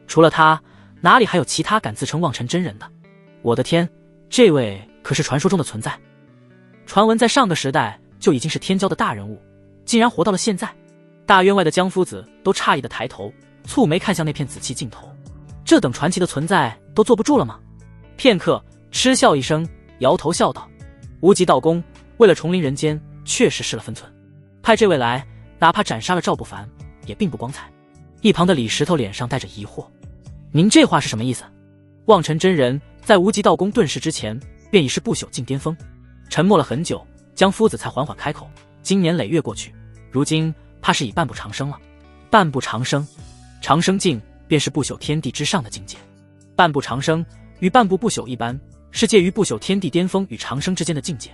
除了他，哪里还有其他敢自称望尘真人的？我的天，这位可是传说中的存在。传闻在上个时代就已经是天骄的大人物，竟然活到了现在。大院外的江夫子都诧异的抬头，蹙眉看向那片紫气尽头。这等传奇的存在都坐不住了吗？片刻，嗤笑一声，摇头笑道：无极道宫为了重临人间，确实失了分寸。派这位来，哪怕斩杀了赵不凡，也并不光彩。一旁的李石头脸上带着疑惑：您这话是什么意思？望尘真人在无极道宫遁世之前，便已是不朽境巅峰。沉默了很久，江夫子才缓缓开口：经年累月过去，如今怕是已半步长生了。半步长生，长生境便是不朽天地之上的境界。半步长生与半步不朽一般，是介于不朽天地巅峰与长生之间的境界。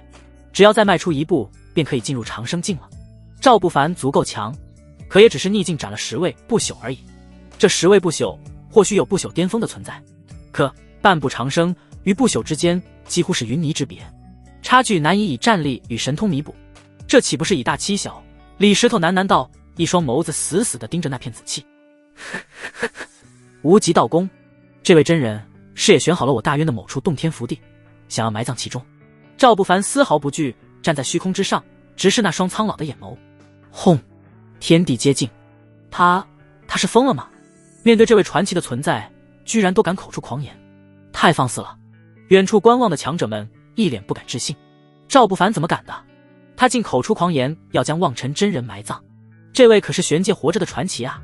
只要再迈出一步，便可以进入长生境了。赵不凡足够强，可也只是逆境斩了10位不朽而已。这10位不朽，或许有不朽巅峰的存在，可半步长生与不朽之间几乎是云泥之别，差距难以以战力与神通弥补。这岂不是以大欺小？李石头喃喃道，一双眸子死死地盯着那片紫气。无极道宫，这位真人是也选好了我大渊的某处洞天福地，想要埋葬其中。赵不凡丝毫不惧，站在虚空之上，直视那双苍老的眼眸。轰！天地接近，他是疯了吗？面对这位传奇的存在，居然都敢口出狂言，太放肆了！远处观望的强者们一脸不敢置信。赵不凡怎么敢的？他竟口出狂言，要将望尘真人埋葬。这位可是玄界活着的传奇啊！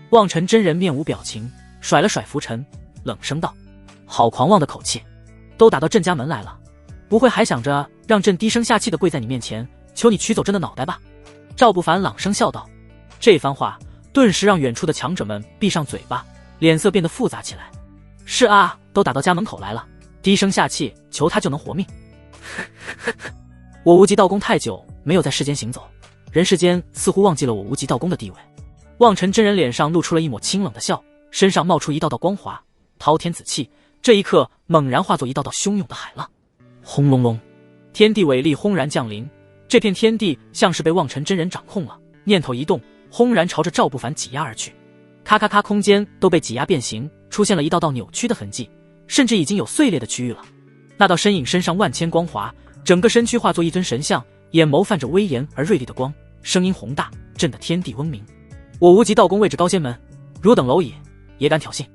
望尘真人面无表情，甩了甩拂尘，冷声道：好狂妄的口气，都打到朕家门来了，不会还想着让朕低声下气的跪在你面前，求你取走朕的脑袋吧？赵不凡朗声笑道。这番话顿时让远处的强者们闭上嘴巴，脸色变得复杂起来。是啊，都打到家门口来了，低声下气求他就能活命？我无极道宫太久没有在世间行走，人世间似乎忘记了我无极道宫的地位。望尘真人脸上露出了一抹清冷的笑，身上冒出一道道光华，滔天紫气，这一刻猛然化作一道道汹涌的海浪。轰隆隆，天地伟力轰然降临，这片天地像是被望尘真人掌控了，念头一动，轰然朝着赵不凡挤压而去。咔咔咔，空间都被挤压变形，出现了一道道扭曲的痕迹，甚至已经有碎裂的区域了。那道身影身上万千光华，整个身躯化作一尊神像，眼眸泛着威严而锐利的光，声音宏大，震得天地嗡鸣。我无极道宫位置高仙门，汝等蝼蚁也敢挑衅？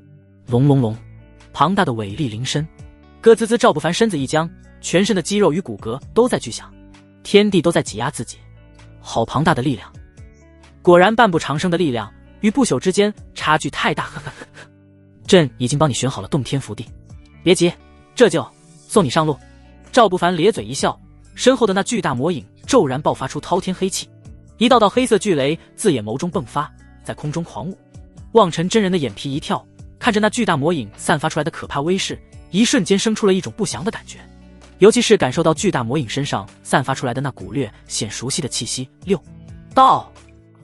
隆隆隆，庞大的伟力灵身，咯吱吱，赵不凡身子一僵，全身的肌肉与骨骼都在巨响，天地都在挤压自己，好庞大的力量！果然半步长生的力量与不朽之间差距太大。朕已经帮你选好了洞天福地，别急，这就送你上路。赵不凡咧嘴一笑，身后的那巨大魔影骤然爆发出滔天黑气，一道道黑色巨雷自眼眸中迸发，在空中狂舞。望尘真人的眼皮一跳，看着那巨大魔影散发出来的可怕威势，一瞬间生出了一种不祥的感觉，尤其是感受到巨大魔影身上散发出来的那股略显熟悉的气息。6道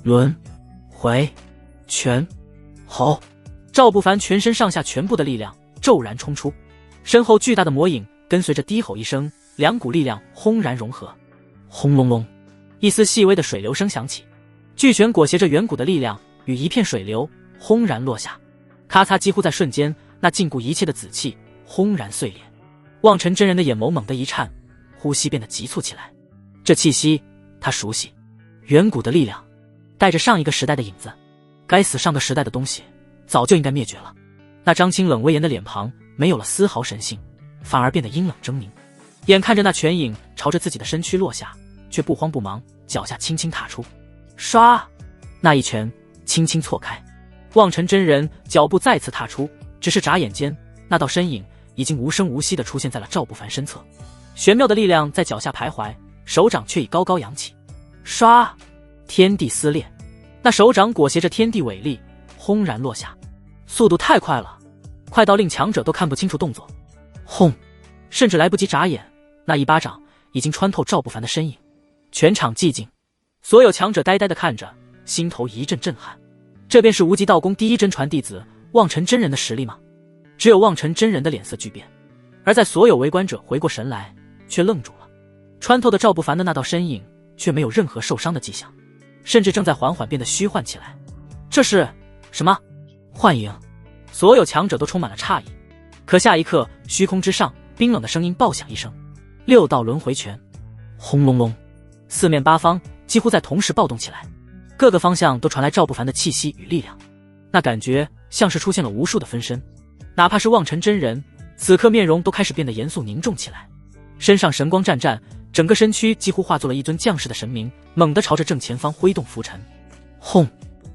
轮回拳吼，赵不凡全身上下全部的力量骤然冲出，身后巨大的魔影跟随着低吼一声，两股力量轰然融合。轰隆隆，一丝细微的水流声响起，巨拳裹挟着远古的力量与一片水流轰然落下，咔嚓，几乎在瞬间，那禁锢一切的紫气轰然碎裂。望尘真人的眼眸猛地一颤，呼吸变得急促起来。这气息他熟悉，远古的力量带着上一个时代的影子，该死，上个时代的东西早就应该灭绝了。那张清冷威严的脸庞没有了丝毫神性，反而变得阴冷狰狞，眼看着那拳影朝着自己的身躯落下，却不慌不忙，脚下轻轻踏出，唰，那一拳轻轻错开。望尘真人脚步再次踏出，只是眨眼间，那道身影已经无声无息地出现在了赵不凡身侧。玄妙的力量在脚下徘徊，手掌却已高高扬起，唰，天地撕裂，那手掌裹挟着天地伟力轰然落下，速度太快了，快到令强者都看不清楚动作。轰，甚至来不及眨眼，那一巴掌已经穿透赵不凡的身影。全场寂静，所有强者呆呆地看着，心头一阵震撼。这便是无极道宫第一真传弟子望尘真人的实力吗？只有望尘真人的脸色巨变，而在所有围观者回过神来，却愣住了。穿透的赵不凡的那道身影，却没有任何受伤的迹象，甚至正在缓缓变得虚幻起来。这是什么幻影？所有强者都充满了诧异。可下一刻，虚空之上，冰冷的声音爆响一声：6道轮回拳！轰隆隆，四面八方几乎在同时暴动起来，各个方向都传来赵不凡的气息与力量，那感觉像是出现了无数的分身。哪怕是望尘真人，此刻面容都开始变得严肃凝重起来，身上神光湛湛，整个身躯几乎化作了一尊降世的神明，猛地朝着正前方挥动拂尘。轰！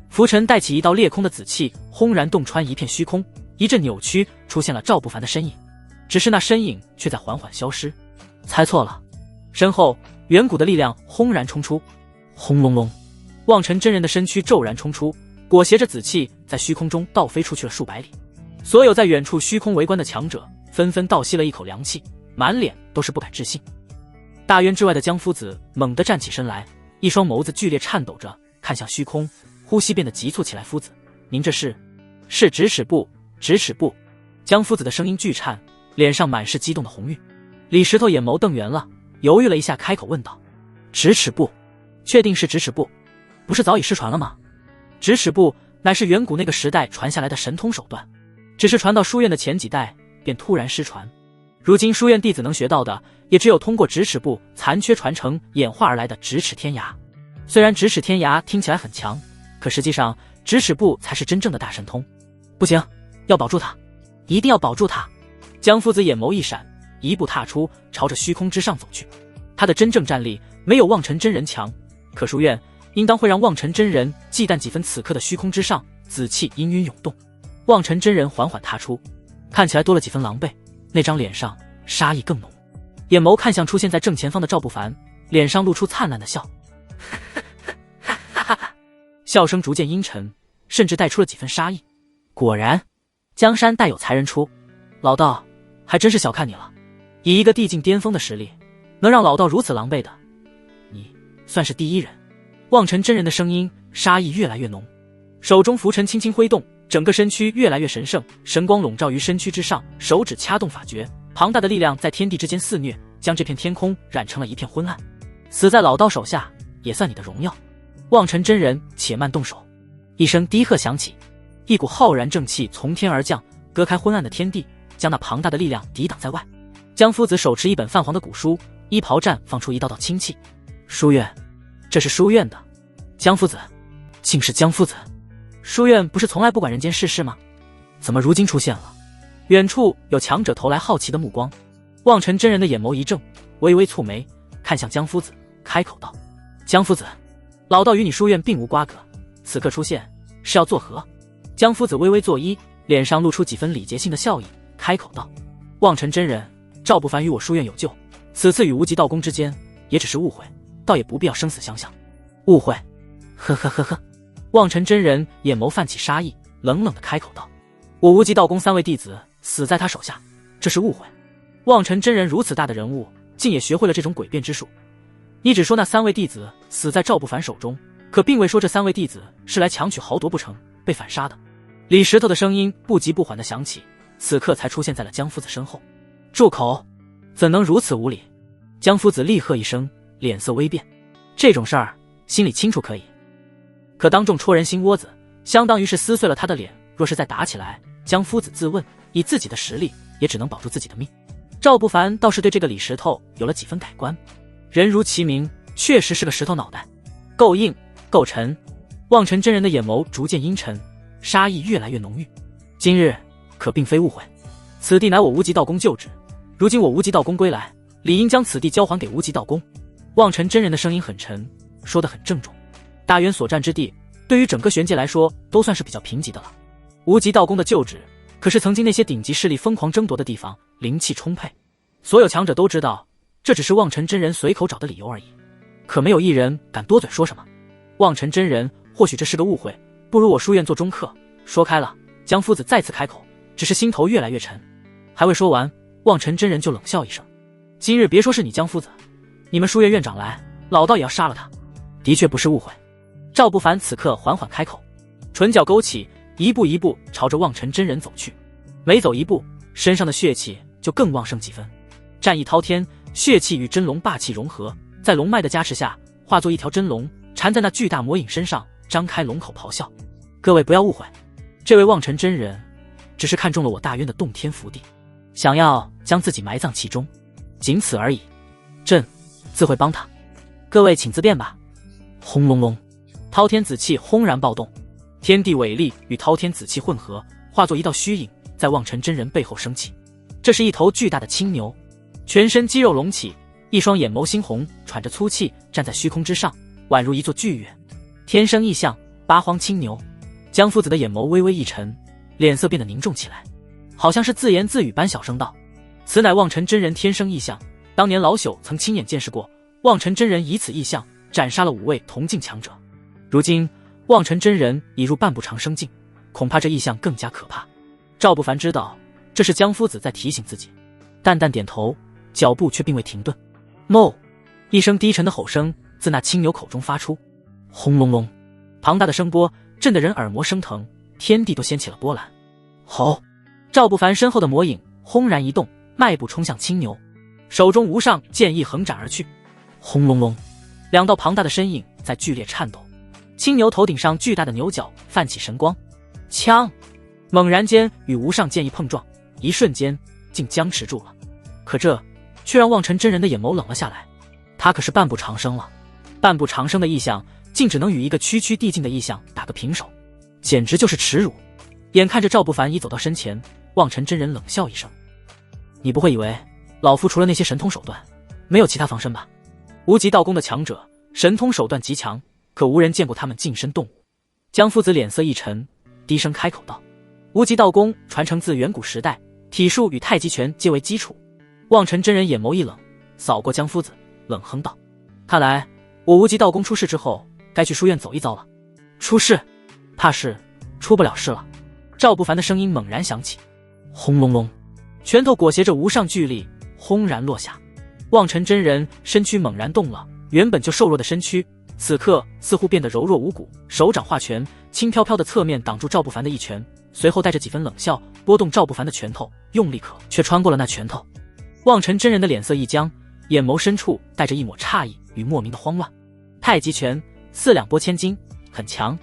拂尘带起一道裂空的紫气，轰然洞穿一片虚空，一阵扭曲，出现了赵不凡的身影。只是那身影却在缓缓消失。猜错了。身后远古的力量轰然冲出，轰隆隆，望尘真人的身躯骤然冲出，裹挟着紫气在虚空中倒飞出去了数百里。所有在远处虚空围观的强者纷纷倒吸了一口凉气，满脸都是不敢置信。大渊之外的江夫子猛地站起身来，一双眸子剧烈颤抖着看向虚空，呼吸变得急促起来。夫子，您这是咫尺部，咫尺部。江夫子的声音巨颤，脸上满是激动的红晕。李石头眼眸瞪圆了，犹豫了一下，开口问道：咫尺部？确定是咫尺部？不是早已失传了吗？咫尺部乃是远古那个时代传下来的神通手段，只是传到书院的前几代便突然失传。如今书院弟子能学到的，也只有通过咫尺部残缺传承演化而来的咫尺天涯。虽然咫尺天涯听起来很强，可实际上咫尺部才是真正的大神通。不行，要保住它，一定要保住它。江夫子眼眸一闪，一步踏出，朝着虚空之上走去。他的真正战力没有望尘真人强，可书院应当会让望尘真人忌惮几分。此刻的虚空之上，紫气氤氲涌动，望尘真人缓缓踏出，看起来多了几分狼狈，那张脸上杀意更浓，眼眸看向出现在正前方的赵不凡，脸上露出灿烂的笑，笑声逐渐阴沉，甚至带出了几分杀意。果然，江山代有才人出，老道还真是小看你了。以一个地境巅峰的实力，能让老道如此狼狈的，你算是第一人。望尘真人的声音杀意越来越浓，手中拂尘轻轻挥动，整个身躯越来越神圣，神光笼罩于身躯之上，手指掐动法诀，庞大的力量在天地之间肆虐，将这片天空染成了一片昏暗。死在老道手下也算你的荣耀。望尘真人且慢动手。一声低喝响起，一股浩然正气从天而降，割开昏暗的天地，将那庞大的力量抵挡在外。江夫子手持一本泛黄的古书，衣袍绽放出一道道清气。书院，这是书院的。江夫子，竟是江夫子。书院不是从来不管人间世事吗？怎么如今出现了？远处有强者投来好奇的目光。望尘真人的眼眸一正，微微蹙眉，看向江夫子，开口道：江夫子，老道与你书院并无瓜葛，此刻出现是要作何？江夫子微微作揖，脸上露出几分礼节性的笑意，开口道：望尘真人，赵不凡与我书院有旧，此次与无极道宫之间也只是误会，倒也不必要生死相向。误会？呵呵呵呵。望尘真人眼眸泛起杀意，冷冷的开口道：我无极道宫3位弟子死在他手下，这是误会。望尘真人如此大的人物，竟也学会了这种诡辩之术。你只说那3位弟子死在赵不凡手中，可并未说这3位弟子是来强取豪夺不成，被反杀的。李石头的声音不急不缓地响起，此刻才出现在了江夫子身后。住口！怎能如此无礼？江夫子厉喝一声，脸色微变。这种事儿心里清楚可以，可当众戳人心窝子，相当于是撕碎了他的脸。若是再打起来，江夫子自问以自己的实力也只能保住自己的命。赵不凡倒是对这个李石头有了几分改观，人如其名，确实是个石头脑袋，够硬够沉。望尘真人的眼眸逐渐阴沉，杀意越来越浓郁。今日可并非误会，此地乃我无极道宫旧址，如今我无极道宫归来，理应将此地交还给无极道宫。望尘真人的声音很沉，说得很郑重。大渊所占之地，对于整个玄界来说，都算是比较贫瘠的了。无极道宫的旧址，可是曾经那些顶级势力疯狂争夺的地方，灵气充沛。所有强者都知道，这只是望尘真人随口找的理由而已。可没有一人敢多嘴说什么。望尘真人，或许这是个误会，不如我书院做中客，说开了。江夫子再次开口，只是心头越来越沉。还未说完，望尘真人就冷笑一声：今日别说是你江夫子，你们书院院长来，老道也要杀了他。的确不是误会。赵不凡此刻缓缓开口：唇角勾起，一步一步朝着望尘真人走去。每走一步，身上的血气就更旺盛几分。战意滔天，血气与真龙霸气融合，在龙脉的加持下，化作一条真龙，缠在那巨大魔影身上，张开龙口咆哮。各位不要误会，这位望尘真人只是看中了我大渊的洞天福地，想要将自己埋葬其中，仅此而已。朕自会帮他，各位请自便吧。轰隆隆，滔天紫气轰然暴动，天地伟力与滔天紫气混合，化作一道虚影，在望尘真人背后升起。这是一头巨大的青牛，全身肌肉隆起，一双眼眸猩红，喘着粗气，站在虚空之上，宛如一座巨岳。天生异象，八荒青牛。江夫子的眼眸微微一沉，脸色变得凝重起来，好像是自言自语般小声道：“此乃望尘真人天生异象。当年老朽曾亲眼见识过，望尘真人以此异象斩杀了5位同境强者。如今望尘真人已入半步长生境，恐怕这异象更加可怕。”赵不凡知道这是江夫子在提醒自己，淡淡点头，脚步却并未停顿。哞！一声低沉的吼声自那青牛口中发出，轰隆隆，庞大的声波震得人耳膜生疼，天地都掀起了波澜。吼！赵不凡身后的魔影轰然一动，迈步冲向青牛，手中无上剑意横斩而去。轰隆隆，两道庞大的身影在剧烈颤抖。青牛头顶上巨大的牛角泛起神光，枪猛然间与无上剑意碰撞，一瞬间竟僵持住了。可这却让望尘真人的眼眸冷了下来，他可是半步长生了，半步长生的异象竟只能与一个区区地境的异象打个平手，简直就是耻辱。眼看着赵不凡已走到身前，望尘真人冷笑一声：“你不会以为老夫除了那些神通手段，没有其他防身吧？无极道宫的强者，神通手段极强，可无人见过他们近身动武。”江夫子脸色一沉，低声开口道：“无极道宫传承自远古时代，体术与太极拳皆为基础。”望尘真人眼眸一冷，扫过江夫子，冷哼道：“看来我无极道宫出事之后，该去书院走一遭了。”出事？怕是出不了事了。赵不凡的声音猛然响起，轰隆隆，拳头裹挟着无上巨力，轰然落下。望尘真人身躯猛然动了，原本就瘦弱的身躯，此刻似乎变得柔弱无骨，手掌化拳，轻飘飘的侧面挡住赵不凡的一拳，随后带着几分冷笑，拨动赵不凡的拳头，用力可却穿过了那拳头。望尘真人的脸色一僵，眼眸深处带着一抹诧异与莫名的慌乱。太极拳4两拨千斤，很强。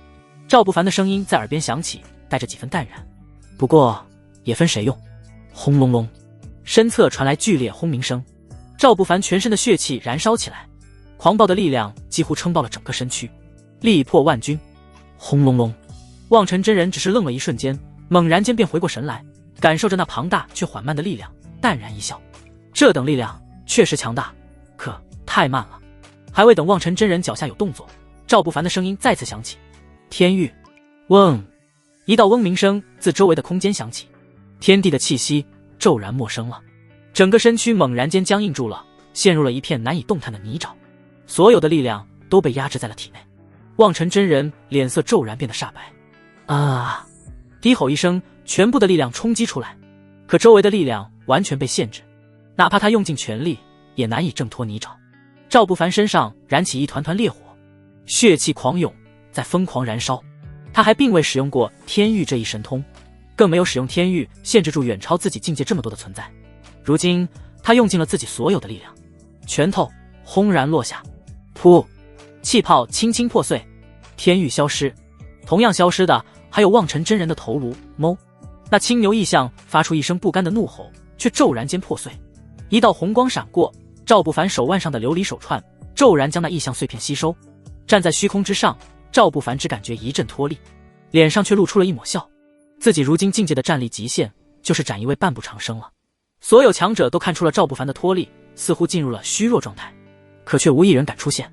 赵不凡的声音在耳边响起，带着几分淡然。不过也分谁用。轰隆隆，身侧传来剧烈轰鸣声，赵不凡全身的血气燃烧起来，狂暴的力量几乎撑爆了整个身躯，力破万钧。轰隆隆，望尘真人只是愣了一瞬间，猛然间便回过神来，感受着那庞大却缓慢的力量，淡然一笑。这等力量确实强大，可太慢了。还未等望尘真人脚下有动作，赵不凡的声音再次响起：“天域！”嗡！一道嗡鸣声自周围的空间响起，天地的气息骤然陌生了，整个身躯猛然间僵硬住了，陷入了一片难以动弹的泥沼，所有的力量都被压制在了体内。望尘真人脸色骤然变得煞白，啊！低吼一声，全部的力量冲击出来，可周围的力量完全被限制，哪怕他用尽全力也难以挣脱泥沼。赵不凡身上燃起一团团烈火，血气狂涌，在疯狂燃烧。他还并未使用过天域这一神通，更没有使用天域限制住远超自己境界这么多的存在。如今他用尽了自己所有的力量，拳头轰然落下，噗，气泡轻轻破碎，天域消失。同样消失的还有望尘真人的头颅。哞！那青牛异象发出一声不甘的怒吼，却骤然间破碎。一道红光闪过，赵不凡手腕上的琉璃手串骤然将那异象碎片吸收。站在虚空之上，赵不凡只感觉一阵脱力，脸上却露出了一抹笑。自己如今境界的战力极限就是斩一位半步长生了。所有强者都看出了赵不凡的脱力，似乎进入了虚弱状态，可却无一人敢出现。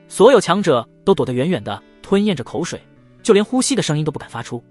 所有强者都躲得远远的，吞咽着口水，就连呼吸的声音都不敢发出。